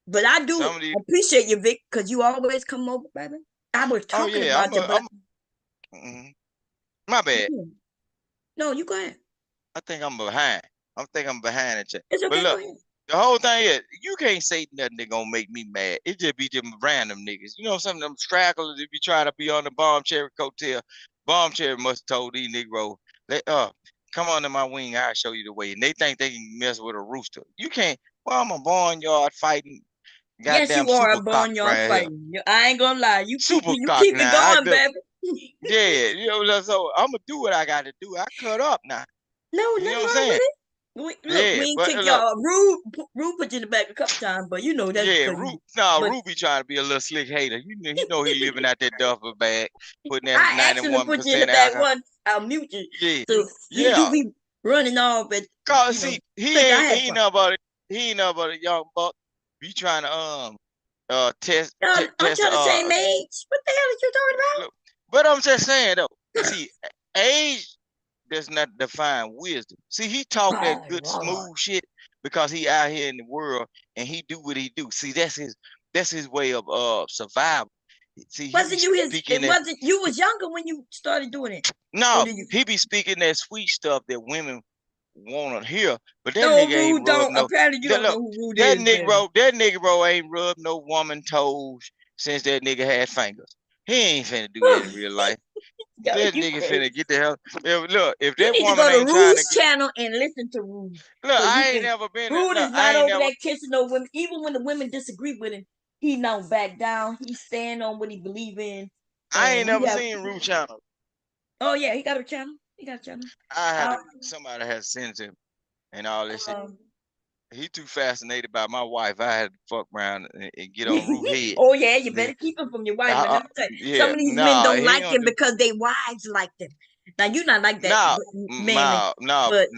Speaker 2: But I do
Speaker 3: Some of these.
Speaker 2: appreciate you, Vic, because you always come over, baby. I was
Speaker 3: Oh
Speaker 2: talking
Speaker 3: yeah,
Speaker 2: about you, but
Speaker 3: my bad.
Speaker 2: no, you go ahead.
Speaker 3: I think I'm behind. I think I'm behind it.
Speaker 2: It's okay,
Speaker 3: But
Speaker 2: go
Speaker 3: look,
Speaker 2: ahead.
Speaker 3: the whole thing is you can't say nothing that gonna make me mad. It just be them random niggas. You know, some of them stragglers that be trying to be on the Bomb Cherry coattail. Bomb Cherry must have told these Negroes, come on to my wing, I'll show you the way. And they think they can mess with a rooster. You can't. Well, I'm a barnyard fighting
Speaker 2: Yes,
Speaker 3: goddamn
Speaker 2: you are a
Speaker 3: super cock
Speaker 2: barnyard
Speaker 3: right here.
Speaker 2: fighting. I ain't gonna lie. You keep
Speaker 3: Super
Speaker 2: it
Speaker 3: cock
Speaker 2: going,
Speaker 3: now.
Speaker 2: baby.
Speaker 3: Yeah, so I'm gonna do what I gotta do. I cut up now.
Speaker 2: No,
Speaker 3: You know
Speaker 2: nothing
Speaker 3: what I'm
Speaker 2: wrong
Speaker 3: saying?
Speaker 2: with it. Look,
Speaker 3: Yeah,
Speaker 2: we ain't
Speaker 3: but
Speaker 2: kick
Speaker 3: look,
Speaker 2: y'all. Rude put you in the back a couple times, but that's
Speaker 3: yeah,
Speaker 2: because but
Speaker 3: Ruby trying to be a little slick hater. He know he living out that duffel bag, putting that
Speaker 2: I asked him to put you in the
Speaker 3: 91%
Speaker 2: back
Speaker 3: alcohol.
Speaker 2: once. I'll mute you.
Speaker 3: Yeah,
Speaker 2: So you
Speaker 3: yeah.
Speaker 2: be running off, but
Speaker 3: Cause see, he
Speaker 2: think I
Speaker 3: ain't
Speaker 2: had
Speaker 3: he ain't
Speaker 2: fun.
Speaker 3: nothing but a young buck. Be trying to test
Speaker 2: Aren't
Speaker 3: test
Speaker 2: y'all the same age? What the hell are you talking about?
Speaker 3: look, but I'm just saying though. See, age does not define wisdom. See, he talk that good smooth shit because he out here in the world and he do what he do. See, that's his way of survival. See, he be speaking that.
Speaker 2: You was younger when you started doing it.
Speaker 3: No, he be speaking that sweet stuff that women want to hear. But that
Speaker 2: No,
Speaker 3: nigga ain't
Speaker 2: Rude
Speaker 3: rubbed
Speaker 2: don't.
Speaker 3: no.
Speaker 2: Apparently, you
Speaker 3: That,
Speaker 2: don't know
Speaker 3: look,
Speaker 2: who Rude
Speaker 3: that
Speaker 2: is, baby.
Speaker 3: Negro ain't rubbed no woman toes since that nigga had fingers. He ain't finna do that in real life. That nigga finna get the hell. Look, if
Speaker 2: You
Speaker 3: that
Speaker 2: need to
Speaker 3: woman
Speaker 2: go to
Speaker 3: ain't trying to
Speaker 2: Rude's
Speaker 3: get.
Speaker 2: channel and listen to Rude.
Speaker 3: Look,
Speaker 2: So
Speaker 3: I ain't never been.
Speaker 2: Rude
Speaker 3: Look,
Speaker 2: is
Speaker 3: I
Speaker 2: not
Speaker 3: ain't
Speaker 2: over
Speaker 3: never.
Speaker 2: there kissing no women. Even when the women disagree with him, he don't back down. He stand on what he believe in.
Speaker 3: I ain't
Speaker 2: And
Speaker 3: never seen Rude channel.
Speaker 2: oh yeah, he got a channel.
Speaker 3: I had to. Somebody had sent him and all this shit. He too fascinated by my wife. I had to fuck around and get on Rude head.
Speaker 2: Oh yeah, you better keep him from your wife. But let me tell you, some of these men don't
Speaker 3: he
Speaker 2: like him because they wives like them. Now you're not like that, man. But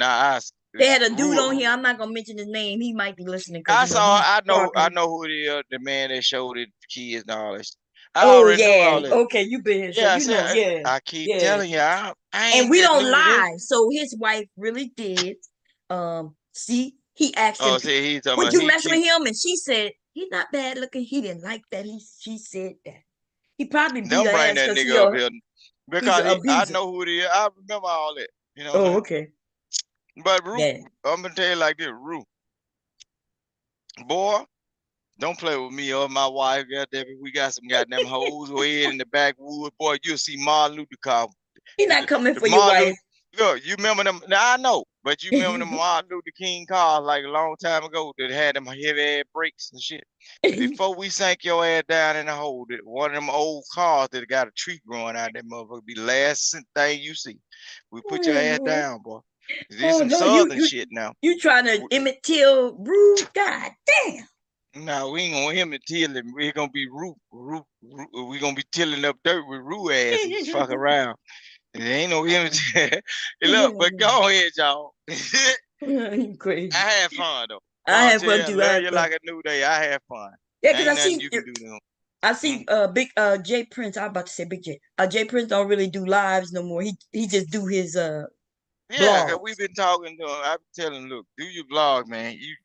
Speaker 2: they had a dude on here. I'm not gonna mention his name. He might be listening because
Speaker 3: I know who it is. The man that showed it kids and all this. I
Speaker 2: oh
Speaker 3: already know
Speaker 2: yeah,
Speaker 3: all this.
Speaker 2: okay, you been here, so
Speaker 3: Yeah,
Speaker 2: you know. Yeah,
Speaker 3: I keep
Speaker 2: yeah.
Speaker 3: telling you, I
Speaker 2: And
Speaker 3: ain't
Speaker 2: we
Speaker 3: just
Speaker 2: don't
Speaker 3: new to this.
Speaker 2: lie. So his wife really did. See, he asked him,
Speaker 3: See, he's talking
Speaker 2: would
Speaker 3: about
Speaker 2: you mess with him? And she said, he's not bad looking. He didn't like that. She said that. He probably beat
Speaker 3: Don't
Speaker 2: her
Speaker 3: bring
Speaker 2: ass
Speaker 3: that
Speaker 2: because
Speaker 3: nigga up here
Speaker 2: he's
Speaker 3: because
Speaker 2: an
Speaker 3: I
Speaker 2: abuser.
Speaker 3: know who it is. I remember all that. You know what I'm
Speaker 2: Oh,
Speaker 3: saying?
Speaker 2: okay.
Speaker 3: But Rue,
Speaker 2: Yeah.
Speaker 3: I'm gonna tell you like this, Rue. Boy, don't play with me or my wife. Goddamn it, we got some goddamn hoes way in the backwood. Boy, you'll see Martin Luther King.
Speaker 2: He's not coming for your
Speaker 3: Martin
Speaker 2: wife.
Speaker 3: Look, you remember them? Now I know, but you remember them Martin Luther King cars like a long time ago that had them heavy ass brakes and shit. Before we sank your ass down in the hole, one of them old cars that got a tree growing out of that motherfucker be the last thing you see. We put your ass down, boy. There's
Speaker 2: Oh
Speaker 3: some
Speaker 2: no,
Speaker 3: southern shit now.
Speaker 2: You trying to Emmett Till Rue? God damn.
Speaker 3: No, we ain't gonna him and till him. We're gonna be Rue. We're gonna be tilling up dirt with Rue ass and fuck around. There ain't no him. Hey, look, but go ahead, y'all.
Speaker 2: You crazy.
Speaker 3: I had fun though.
Speaker 2: I had fun too.
Speaker 3: Love you like a new day. I had fun.
Speaker 2: Yeah, because
Speaker 3: Ain't
Speaker 2: I
Speaker 3: nothing
Speaker 2: see
Speaker 3: you can do to him.
Speaker 2: I see big Jay Prince. I'm about to say Big J. Jay Prince don't really do lives no more. He just do his
Speaker 3: Yeah,
Speaker 2: blog.
Speaker 3: cause we've been talking to him. I've been telling him, look, do your vlog, man. You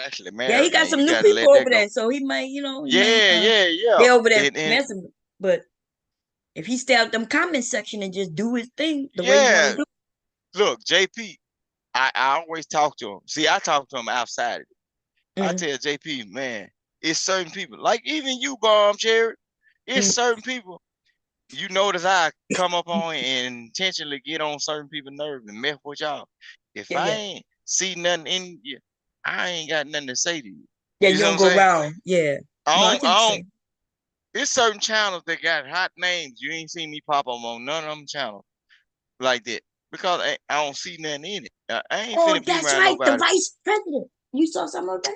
Speaker 3: actually married.
Speaker 2: Yeah, he got
Speaker 3: man.
Speaker 2: some
Speaker 3: You
Speaker 2: new
Speaker 3: gotta
Speaker 2: people
Speaker 3: let that
Speaker 2: over
Speaker 3: go.
Speaker 2: there, so he might,
Speaker 3: Yeah.
Speaker 2: they over there
Speaker 3: And
Speaker 2: messing. But if he stay out them comment section and just do his thing the way he want
Speaker 3: yeah,
Speaker 2: to do.
Speaker 3: look, JP, I always talk to him. See, I talk to him outside of it. I tell JP, man, it's certain people, like even you, Bomb Cherry, it's certain people. You notice I come up on and intentionally get on certain people's nerves and mess with y'all. If I ain't see nothing in you, I ain't got nothing to say to you.
Speaker 2: Yeah,
Speaker 3: you
Speaker 2: you
Speaker 3: know
Speaker 2: don't
Speaker 3: what I'm
Speaker 2: go
Speaker 3: saying?
Speaker 2: around. Yeah.
Speaker 3: I don't. It's certain channels that got hot names. You ain't seen me pop up on none of them channels like that because I don't see nothing in it. I ain't finna be
Speaker 2: That's
Speaker 3: around
Speaker 2: right. The
Speaker 3: nobody.
Speaker 2: vice president. You saw something like that?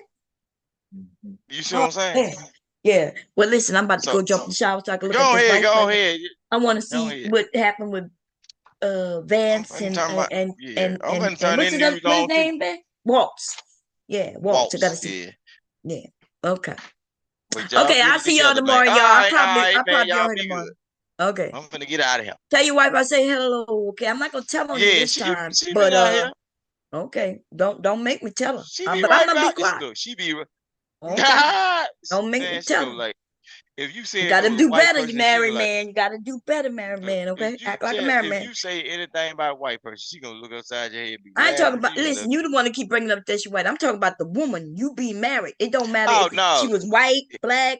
Speaker 3: You see what I'm saying?
Speaker 2: Yeah. Well, listen, I'm about to go jump in the shower so I can look at
Speaker 3: Go
Speaker 2: this
Speaker 3: ahead,
Speaker 2: vice
Speaker 3: go
Speaker 2: president.
Speaker 3: ahead.
Speaker 2: I want to see what happened with Vance and
Speaker 3: I'm gonna
Speaker 2: what's his name, Ben? Waltz. Yeah, Waltz. I gotta see. Yeah. Okay. Okay, I'll see y'all tomorrow, y'all. I'll probably
Speaker 3: man,
Speaker 2: be
Speaker 3: y'all
Speaker 2: on here
Speaker 3: be
Speaker 2: tomorrow.
Speaker 3: good.
Speaker 2: Okay.
Speaker 3: I'm finna get out of here.
Speaker 2: Tell your wife I say hello. Okay, I'm not gonna tell on you this time,
Speaker 3: she
Speaker 2: but
Speaker 3: been out here.
Speaker 2: okay, don't make me tell her.
Speaker 3: She be
Speaker 2: But
Speaker 3: right
Speaker 2: I'm gonna be
Speaker 3: about this
Speaker 2: quiet.
Speaker 3: look. She be
Speaker 2: Okay. Don't make me
Speaker 3: she
Speaker 2: tell
Speaker 3: go
Speaker 2: her.
Speaker 3: like if you say
Speaker 2: You
Speaker 3: it
Speaker 2: gotta
Speaker 3: to a
Speaker 2: do
Speaker 3: white
Speaker 2: better, you
Speaker 3: person, she go
Speaker 2: married
Speaker 3: like
Speaker 2: man. You gotta do better, married man. Okay, act like a married man.
Speaker 3: if you say anything about a white person, she gonna look upside your head. Be
Speaker 2: I ain't talking
Speaker 3: laughing
Speaker 2: about.
Speaker 3: at you.
Speaker 2: Listen, you the one to keep bringing up that she white. I'm talking about the woman. You be married. It don't matter
Speaker 3: Oh
Speaker 2: if
Speaker 3: no,
Speaker 2: she was white, black,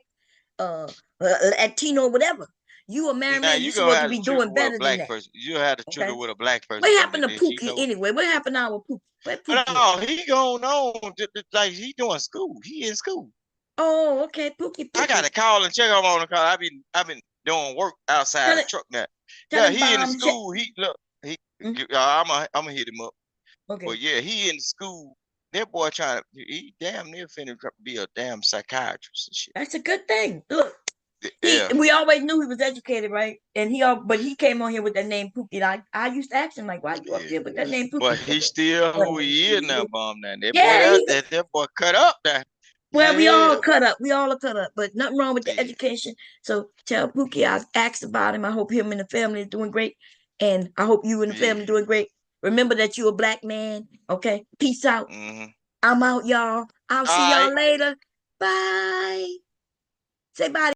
Speaker 2: Latino, whatever. You a married
Speaker 3: now
Speaker 2: man. You
Speaker 3: you gonna
Speaker 2: supposed to
Speaker 3: have to
Speaker 2: be
Speaker 3: treat her
Speaker 2: doing
Speaker 3: with a
Speaker 2: better than
Speaker 3: black
Speaker 2: that.
Speaker 3: person. You have to treat her with a black person.
Speaker 2: What happened to
Speaker 3: Then she
Speaker 2: Pookie
Speaker 3: know.
Speaker 2: anyway? What happened now with Pookie? Where Pookie?
Speaker 3: No, he going on like he doing school. He in school.
Speaker 2: Oh, okay, Pookie.
Speaker 3: I gotta call and check him on the car. I've been doing work outside the truck now. Yeah, he in the school. He look. I'm gonna hit him up.
Speaker 2: Okay.
Speaker 3: But yeah, he in the school. That boy trying to. He damn near finna be a damn psychiatrist and shit.
Speaker 2: That's a good thing. Look.
Speaker 3: Yeah.
Speaker 2: We always knew he was educated, right? And but he came on here with that name Pookie. I used to ask him like, why you up here with that name Pookie?
Speaker 3: But he still who he is now, Bomb. Now that
Speaker 2: Yeah,
Speaker 3: boy, that boy cut up now.
Speaker 2: Well, we all cut up. We all are cut up, but nothing wrong with the education. So tell Pookie I asked about him. I hope him and the family is doing great, and I hope you and the family doing great. Remember that you're a black man. Okay, peace out. I'm out, y'all. I'll see y'all later. Bye. Say bye.